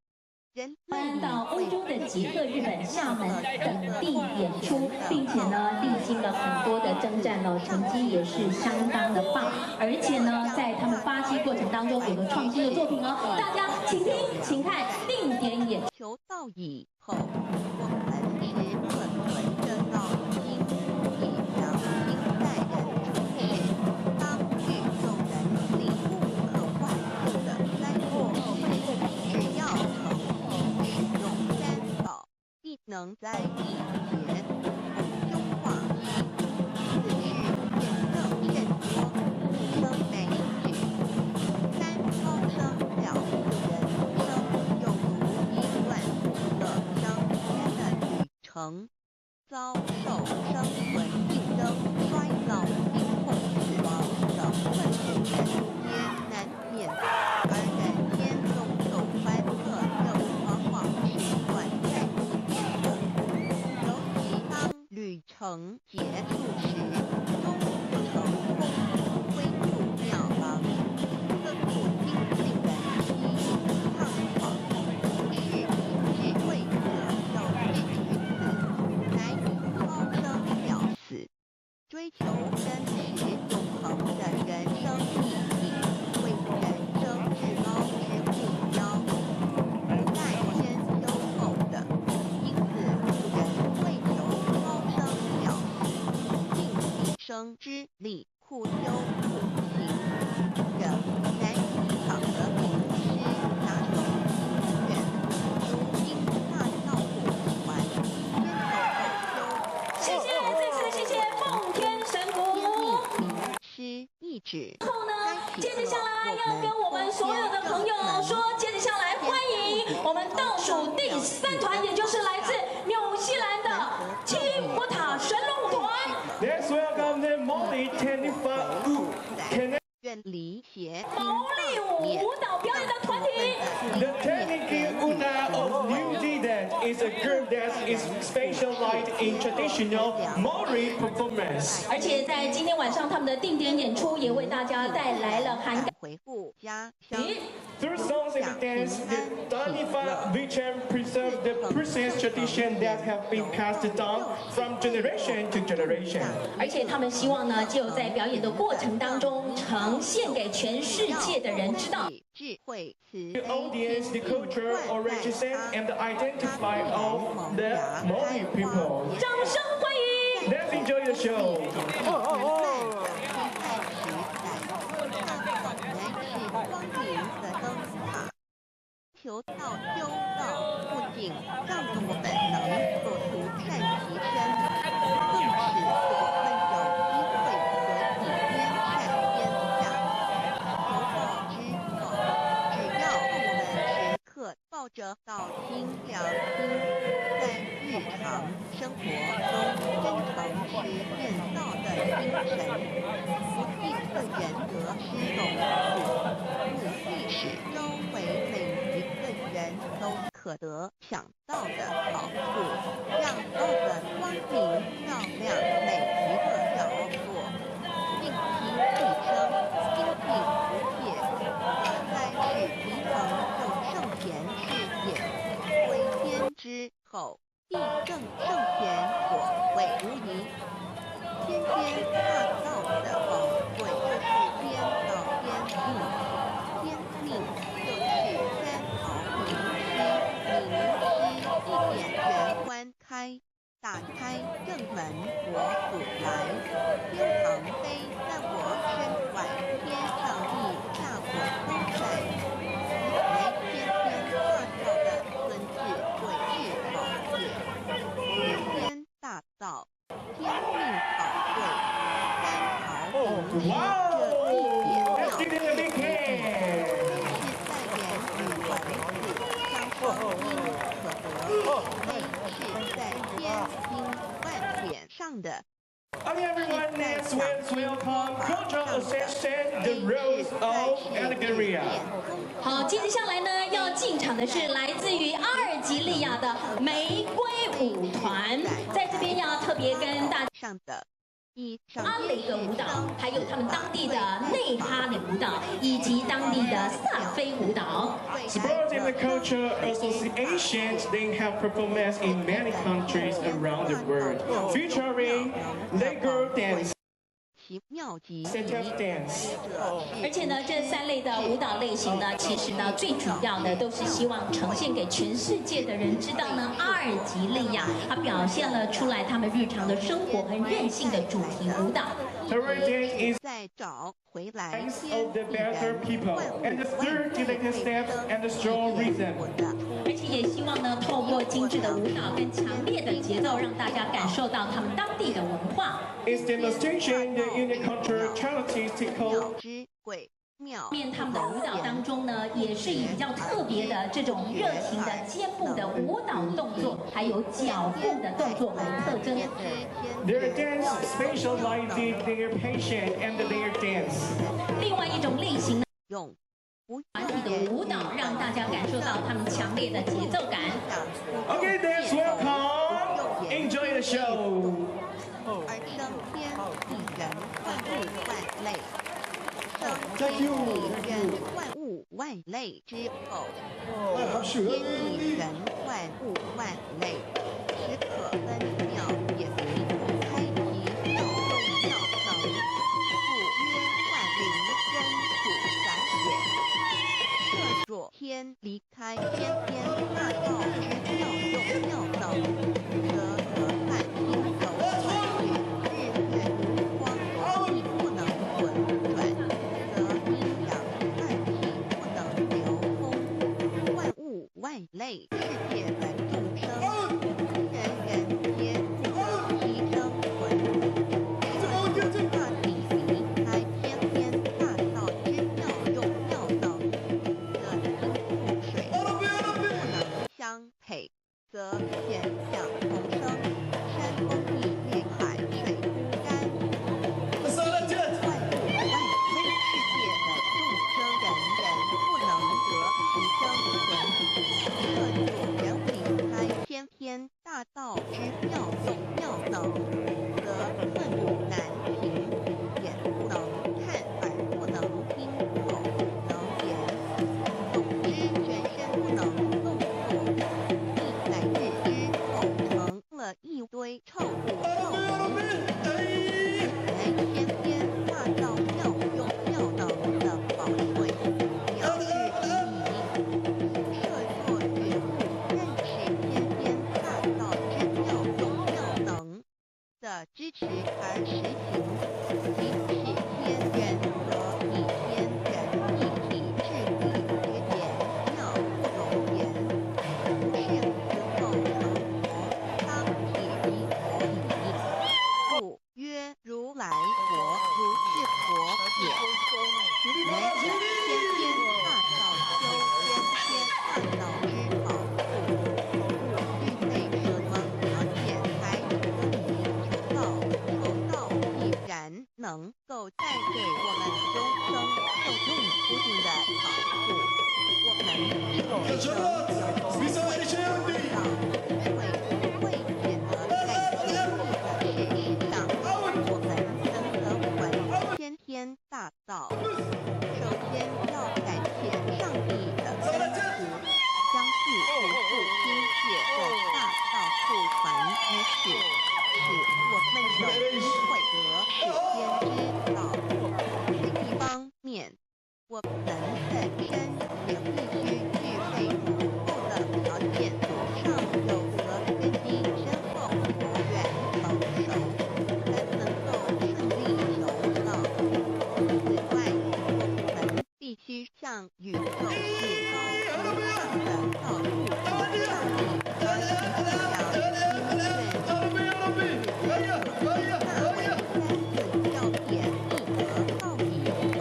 搬到欧洲的捷克、日本、厦门等地演出，并且呢，历经了很多的征战哦，成绩也是相当的棒。而且呢，在他们发迹过程当中，有个创新的作品哦，大家请听，请看定点演求道以后，我们时刻存着道心，以良心待人处事，当遇众人领悟可万物的灾祸时，只要诚心使用三宝，必能能在一节空中画一，此事见证甚多，不生美举。三高僧了世人生，有如一段乐伤天的旅程，遭受生存竞争、衰老、贫困、死亡等困苦人皆难免，而人间种种欢乐又往往是短暂不变的。尤其当旅程结束时，终成功归途渺茫，自古今令人激怅惘。是一智慧者有志于此，乃以高僧了死，追求真实永恒的人生意义，为人生至高之目标，不待天修后的。因此，古人为求高僧了死，尽毕生之力苦修苦行，这难以讨得名师拿手心愿，如今大道不还，天道谢谢，再次谢谢奉天神谷。名师一指。后呢，接着下来要跟我们所有的朋友说，接着下来欢迎我们倒数第3团，也就是来自纽西兰的奇波塔神龙舞团。 Let's welcome the Molly Tenifa Wu. 愿离邪毛利舞蹈表演的团体。 The Teniki Una of New Zealand is a group that is specialized in traditional Maori performance. 而且在今天晚上，他们的定点演出也为大家带来了涵盖。回顾家乡。 Through songs and dance, the Tanifa Vichem preserve the precious tradition that have been passed down from generation to generation. 而且他们希望呢，只有在表演的过程当中，呈现给全世界的人知道。 智慧慈 The audience, the culture, origin, and the identity of the Maori people. 掌声欢迎！ Let's enjoy the show. 求道修道，不仅让我们能做出善其身，更使我们有机会和体验善天下。求道之后，只要我们时刻抱着道心良心，在日常生活中真诚实践道的精神，不替个人得失懂事，目的是周围每一个人都可得享到的好处，让道的光明照亮每一个角落，并其一生精进不懈，何在是平衡众圣贤事业，为天之后，必正圣贤所谓无疑。天天大道的宝贵就是天道天命，天命就是三毫名师，名师一点圆关开，打开正门我府来，天堂飞在我身外，天上地下我都在，此为天天大道的尊智慧智宝界，人间大道。 天命宝贵，三毫名师这一点亮亮，真是在言语文字，像圣经可得，非是在千金万点上的。 Okay, everyone, let's welcome Cultural Association, the Rose of Algeria. 好，接着下来呢，要进场的是来自于阿尔及利亚的玫瑰舞团，在这边要特别跟大家。 上的阿雷的舞蹈，还有他们当地的内哈里舞蹈，以及当地的萨菲舞蹈。 Sports and the Culture Associations, they have performance in many countries around the world, featuring Lego dance, 其妙极 set up dance. 而且呢，这3类的舞蹈类型呢，其实呢，最主要的都是希望呈现给全世界的人知道呢，阿尔及利亚它表现了出来他们日常的生活和韧性的主题舞蹈。 The origin is 再找回来 of the better people, and the third delicate steps and the strong rhythm. 而而且也希望呢，透过精致的舞蹈跟强烈的节奏，让大家感受到他们当地的文化。Its demonstration, the unique culture, characteristical. 之鬼庙面他们的舞蹈当中呢，也是以比较特别的这种热情的肩部的舞蹈动作，还有脚步的动作为特征。Their dance specializes their passion and their dance. 另外一种类型呢，用团体的舞蹈，让大家感受到他们强烈的节奏感。Okay, that's welcome. Enjoy the show. 而升天地人万物万类，升 Thank 天 you. 地人万物万类之后，天地人万物万类，时可分妙也为开题妙中妙能，故曰万灵真处散也。设若天离开先天大道之妙用妙能，则可看天有万月日月如光亦不能滚转，则阴阳二体不能流通，万物万类世界本众生，人人皆不能提升魂。设大体离开先天大道之妙用妙能，则金木水火不能相配，则天象同生，山风地月海水不干。万物万类世界的众生人人不能得其生存，设若人离开先天大道之妙用妙能，则寸步难行，眼不能看，耳不能听，口不能言，总之全身不能动作，一乃至之后成了一堆臭土臭泥。此乃先天大道妙用妙能的宝贵，妙智之意。设若觉悟认识先天大道之妙用妙能的支持而实行，即是天人得以天人一体治理绝典妙不容言，不胜此后成佛，当体离佛矣。故曰如来佛如是佛也。原以先天大道修先天大道之宝库，故具备什么条件才可以求道必然能够带给我们终生受用不尽的好处。我们之所以能有智慧道，会不会显得在前提的事实上，我们能得闻先天大道，首先要感谢上帝的恩慈，将是无数心血的大道互传之事，使我们有机会得世间之道。另一方面，我们本身也必须具备足够的条件，上有则根基深厚、远保守，才能够顺利求道。此外，我们必须向宇宙至高无上的道路主上帝和其良心愿意，大为三次教典一得道以后，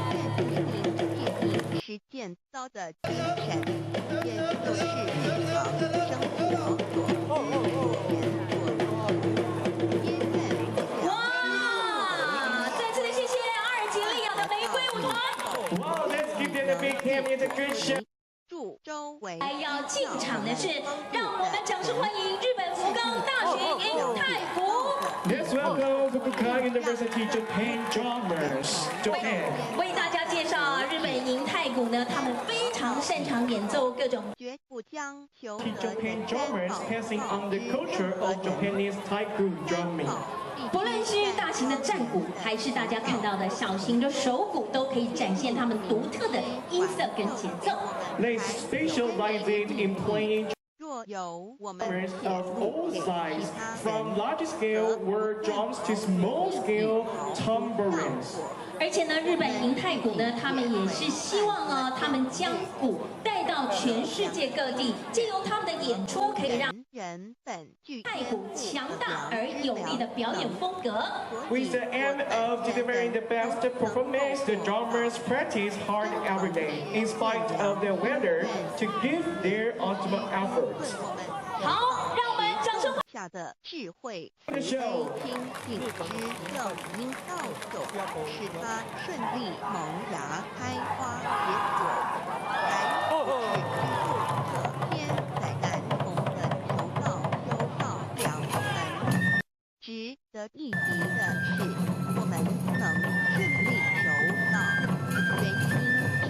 愿决定界定实践道的精神，也就是日常生活所知所言所行，因愿哇！再次的谢谢阿尔及利亚的玫瑰舞团。Wow, let's give them a big hand. It's a good show. 祝周围还要进场的是，让我们掌声欢迎日本福冈大学银太鼓。Let's welcome Fukuoka University Japan drummers. Japan. 为大家介绍日本银太鼓呢，他们非常擅长演奏各种绝不将求 The 得 Japan 人 drummers passing on the culture of Japanese taiko drumming. 不论是大型的战鼓，还是大家看到的小型的手鼓，都可以展现他们独特的音色跟节奏。 They specialize in playing 若有我们 drummers 铁 of 路 all 给 sizes, 其他 from 人 large scale word drums to small scale tambourines. 而且呢，日本银太鼓呢，他们也是希望他们将鼓带到到全世界各地，借由他们的演出，可以让人本具太湖强大而有力的表演风格。With the aim of delivering the best performance, the drummers practice hard every day, in spite of the weather, to give their ultimate efforts. 好，让我们掌声。下的智慧， The show. 听尽之要因道种，使它顺利萌芽开花结果。来是这天在南同的求道修道两门。值得一提的是，我们能顺利求道，原因之一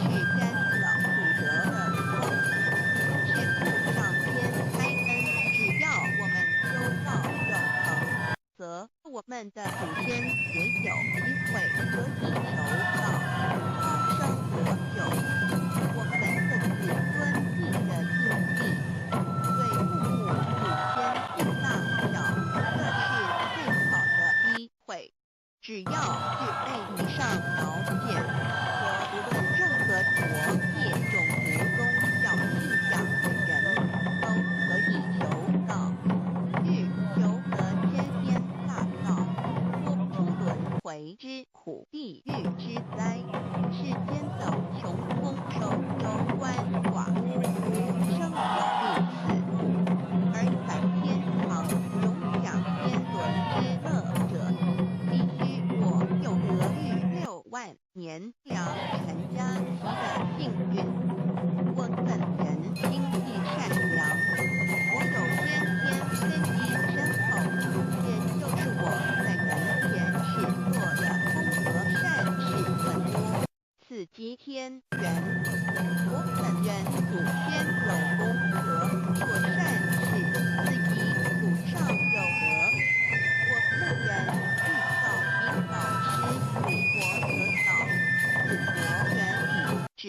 是沾了古德的光，天父上天开恩，只要我们修道有成，则我们的祖先也有机会可以求道，超生得救。我们的子孙地的印记，对父母祖先的大小，这是最好的依会。只要具备以上条件，则无论任何国界、种族、宗教信仰的人，都可以求道。日求得天边大道，脱出轮回之苦，地狱之灾，世间的穷丰收周鳏寡无生有吝死，而在天堂永享天伦之乐者，必须我有得遇6万年良辰佳期的幸运。我本人心地善良，我有先天根基深厚，也就是我在人前始做的功德善事很多。此即天缘，我本人祖先有功德，做善事，自己祖上有德。我本人遇到引导师父，我得到此佛缘已至。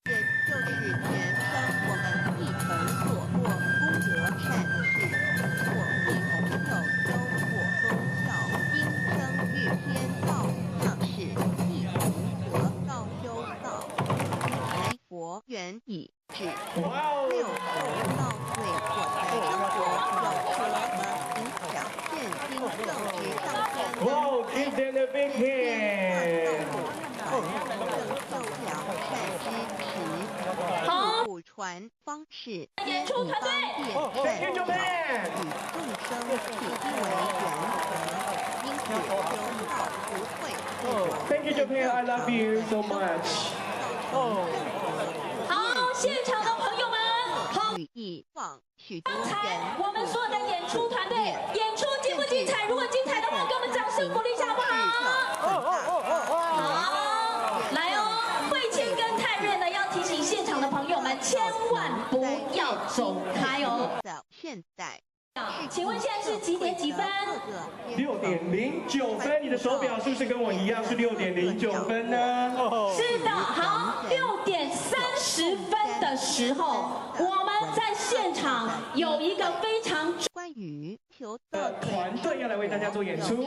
也就是前生我们一同做过功德善事，我一同有修过功效，今生遇天道那是一同得道修道，来佛缘已至。Wow. 六求道对我的生活有什么影响？现今正值上天 Wow, give them a big hand. 正修良善之时，好，祖传方式演出团队Thank you, Japan. 与众生起因为缘合，因此修道不会自我。 Thank you, Japan. I love you so much. 好，现场的朋友们，好，语义望许多刚才人我们所有的演出团队演出精不精彩？如果精彩的话，给我们掌声鼓励一下好不好？好，来哦，慧谦跟泰瑞呢要提醒现场的朋友们，千万不要走开哦。现在，请问现在是几点几分6点09分，你的手表是不是跟我一样是6点09分呢？是的，好，6点30分的时候，我们在现场有一个非常关于求团队要来为大家做演出。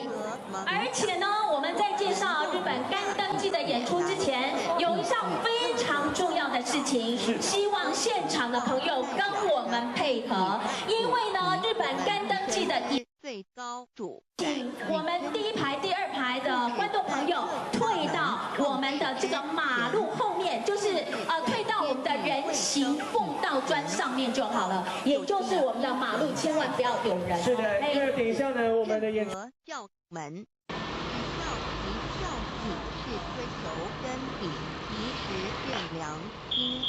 而且呢，我们在介绍日本干灯季的演出之前，有一项非常重要的事情，希望现场的朋友跟我们配合，因为呢，日本干灯季的最高主，请我们第1排、第2排的观众朋友退到我们的这个马路后面，就是退到我们的人行凤道砖上面就好了，也就是我们的马路千万不要有人。是的，因为等一下呢，我们的演出教门，教义是追求真理，及时变良心，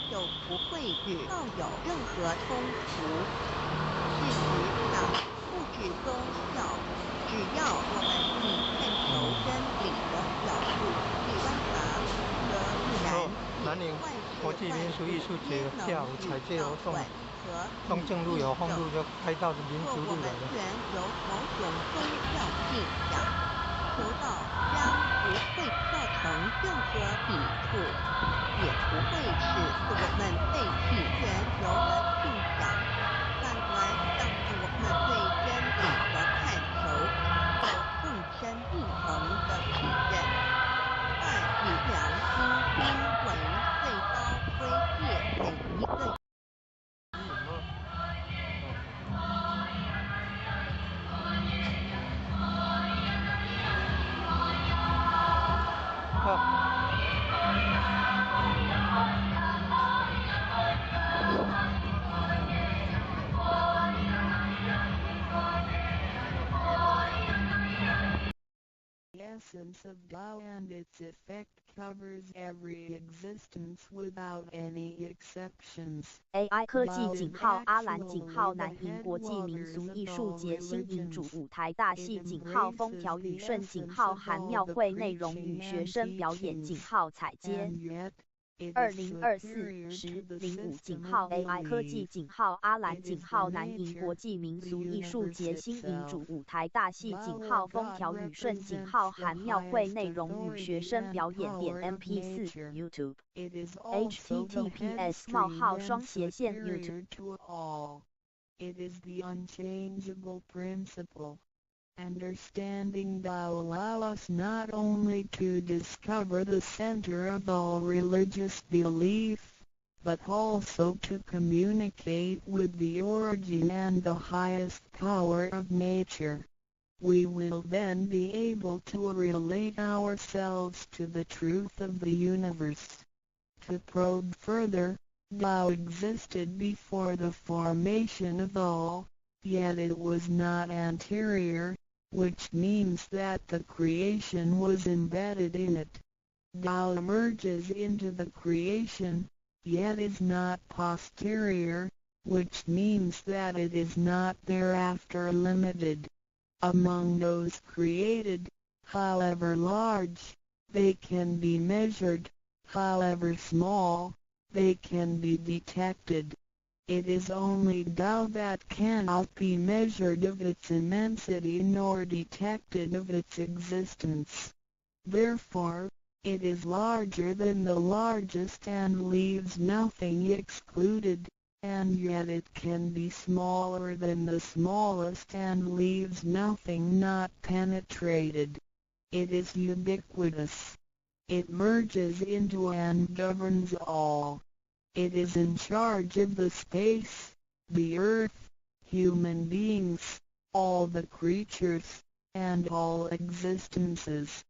就不会与道有任何冲突。事实上，不止宗教，只要我们以探求真理的角度去观察，则自然南宁国际民俗艺术节下午彩介活动，东正路有封路就开到民族路来了。若我们原有某种宗教信仰，求道将不会造成任何抵触，也不会使我们背弃原有的信仰，反而让我们对真理的探求有更深一层的体认。爱与良心均为最高 essence of Tao and its effect covers every existence without any exceptions. AI 科技井号阿兰井号南瀛国际民俗艺术节新营主舞台大戏井号风调雨顺井号韩庙会内容与学生表演井号彩街。2024-10-05井号 AI 科技井号阿兰井号南瀛国际民俗艺术节新营主舞台大戏井号风调雨顺井号韩庙会内容与学生表演点 MP4 YouTube https://YouTube It is the unchangeable principle. Understanding Tao allow us not only to discover the center of all religious belief, but also to communicate with the origin and the highest power of nature. We will then be able to relate ourselves to the truth of the universe. To probe further, Tao existed before the formation of all, yet it was not anterior, which means that the creation was embedded in it. Tao emerges into the creation, yet is not posterior, which means that it is not thereafter limited. Among those created, however large, they can be measured, however small, they can be detected. It is only Tao that cannot be measured of its immensity nor detected of its existence. Therefore, it is larger than the largest and leaves nothing excluded, and yet it can be smaller than the smallest and leaves nothing not penetrated. It is ubiquitous. It merges into and governs all. It is in charge of the space, the earth, human beings, all the creatures, and all existences.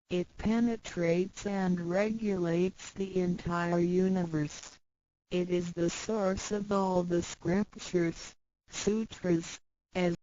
It penetrates and regulates the entire universe. It is the source of all the scriptures, sutras, as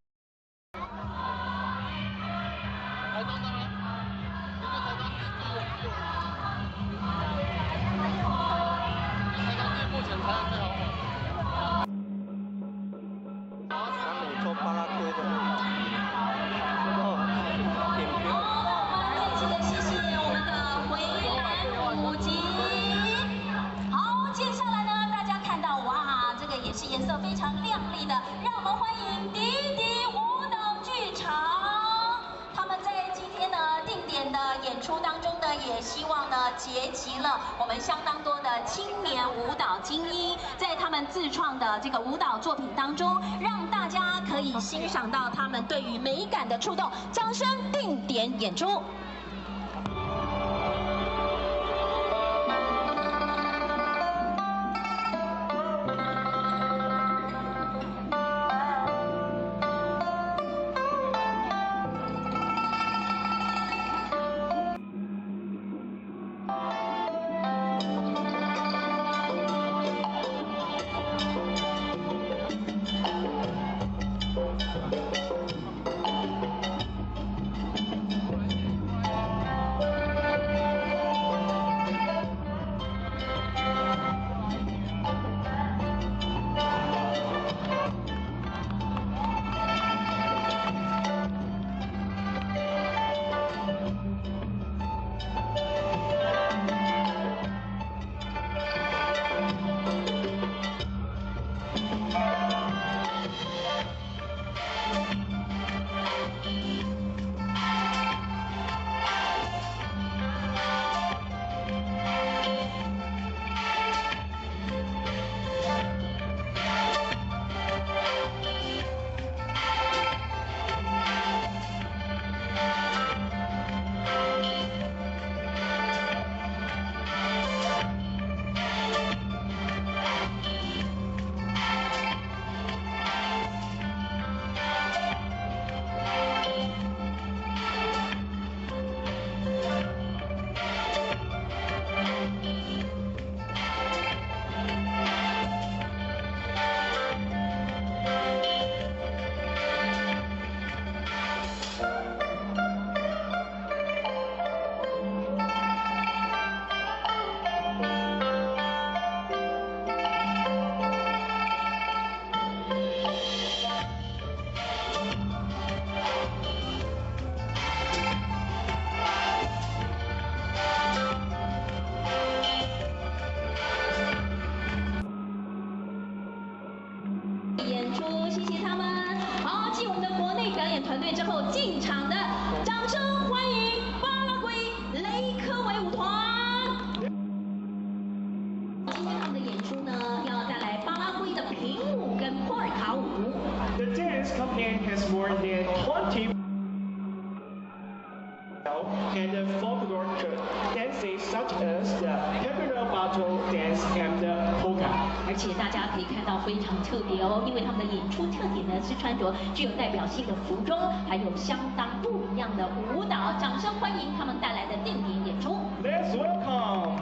是颜色非常亮丽的，让我们欢迎迪迪舞蹈剧场。他们在今天呢定点的演出当中呢，也希望呢结集了我们相当多的青年舞蹈精英，在他们自创的这个舞蹈作品当中，让大家可以欣赏到他们对于美感的触动。掌声定点演出。演出，谢谢他们。好，继我们的国内表演团队之后，进场的掌声欢迎巴拉圭雷科维舞团。今天他们的演出呢，要带来巴拉圭的平舞跟波尔卡舞。The dance company has more than 20 and the folklore dances such as the Pepperell Battle Dance and the Polka. 而且大家可以看到非常特别哦，因为他们的演出特点呢是穿着具有代表性的服装，还有相当不一样的舞蹈。掌声欢迎他们带来的定点演出。Let's welcome.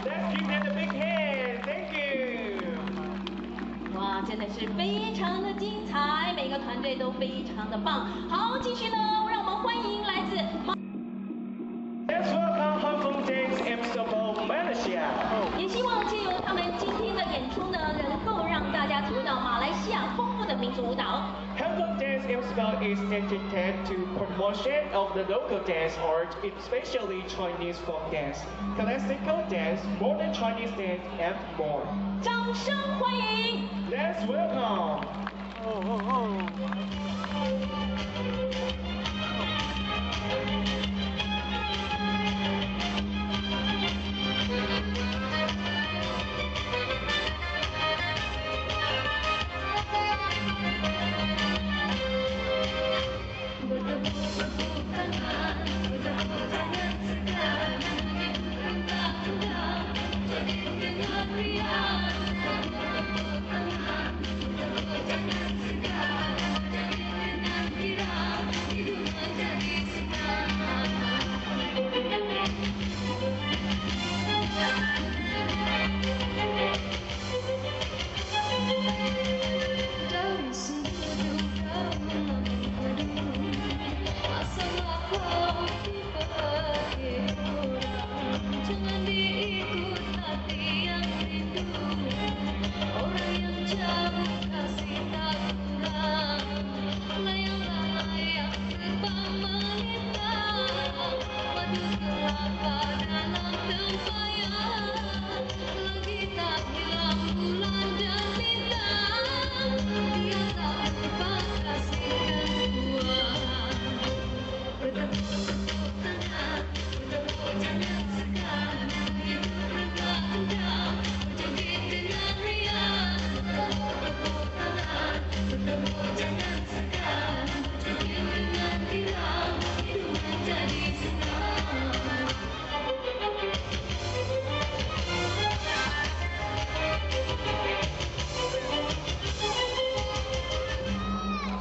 Let's give them a big hand. Thank you. 哇，真的是非常的精彩，每个团队都非常的棒。好，继续呢，让我们欢迎来自。 Let's welcome Hong Kong Dance Ensemble Malaysia. 也希望借由他们今天的演出呢，能够让大家体会到马来西亚丰富的民族舞蹈。 Hong Kong Dance Ensemble is intended to promotion of the local dance art, especially Chinese folk dance, classical dance, modern Chinese dance, and more. 掌声欢迎！ Let's welcome.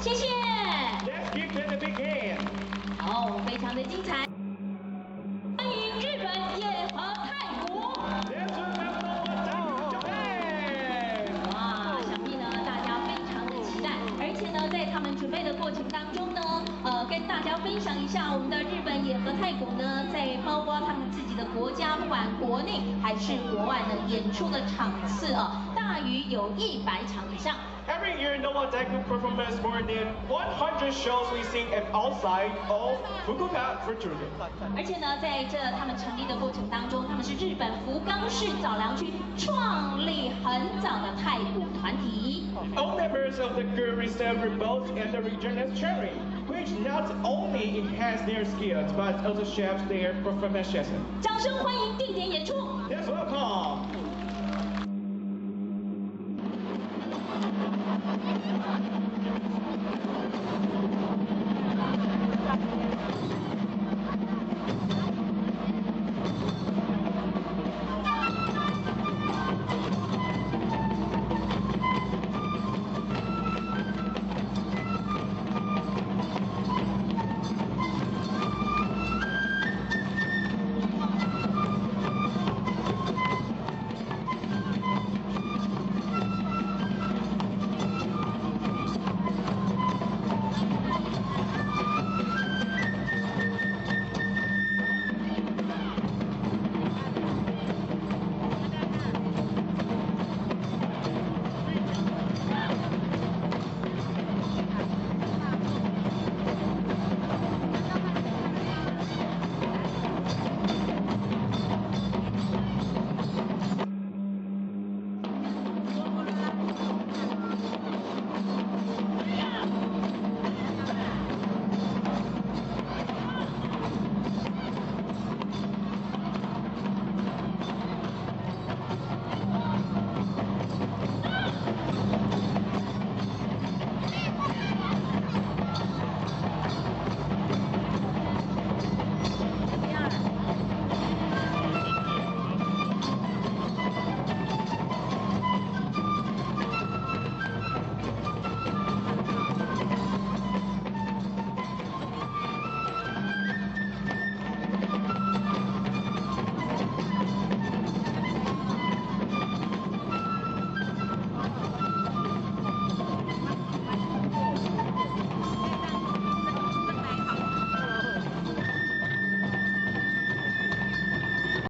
谢谢。 Let's give them a big hand. 好，非常的精彩。欢迎日本也和泰国。 Let's welcome Japan. 哇，想必呢大家非常的期待，而且呢在他们准备的过程当中呢，跟大家分享一下我们的日本也和泰国呢，在包括他们自己的国家，不管国内还是国外呢，演出的场次大于有100场以上。 Every year, Nova Daiko performs more than 100 shows we sing at outside of Fukuoka for children. 而且呢，在他们成立的过程当中，他们是日本福冈市早良区创立很早的太鼓团体。 All members of the group receive both in the region as training, which not only enhance their skills but also shapes their professionalism. 掌声欢迎定点演出。 Let's welcome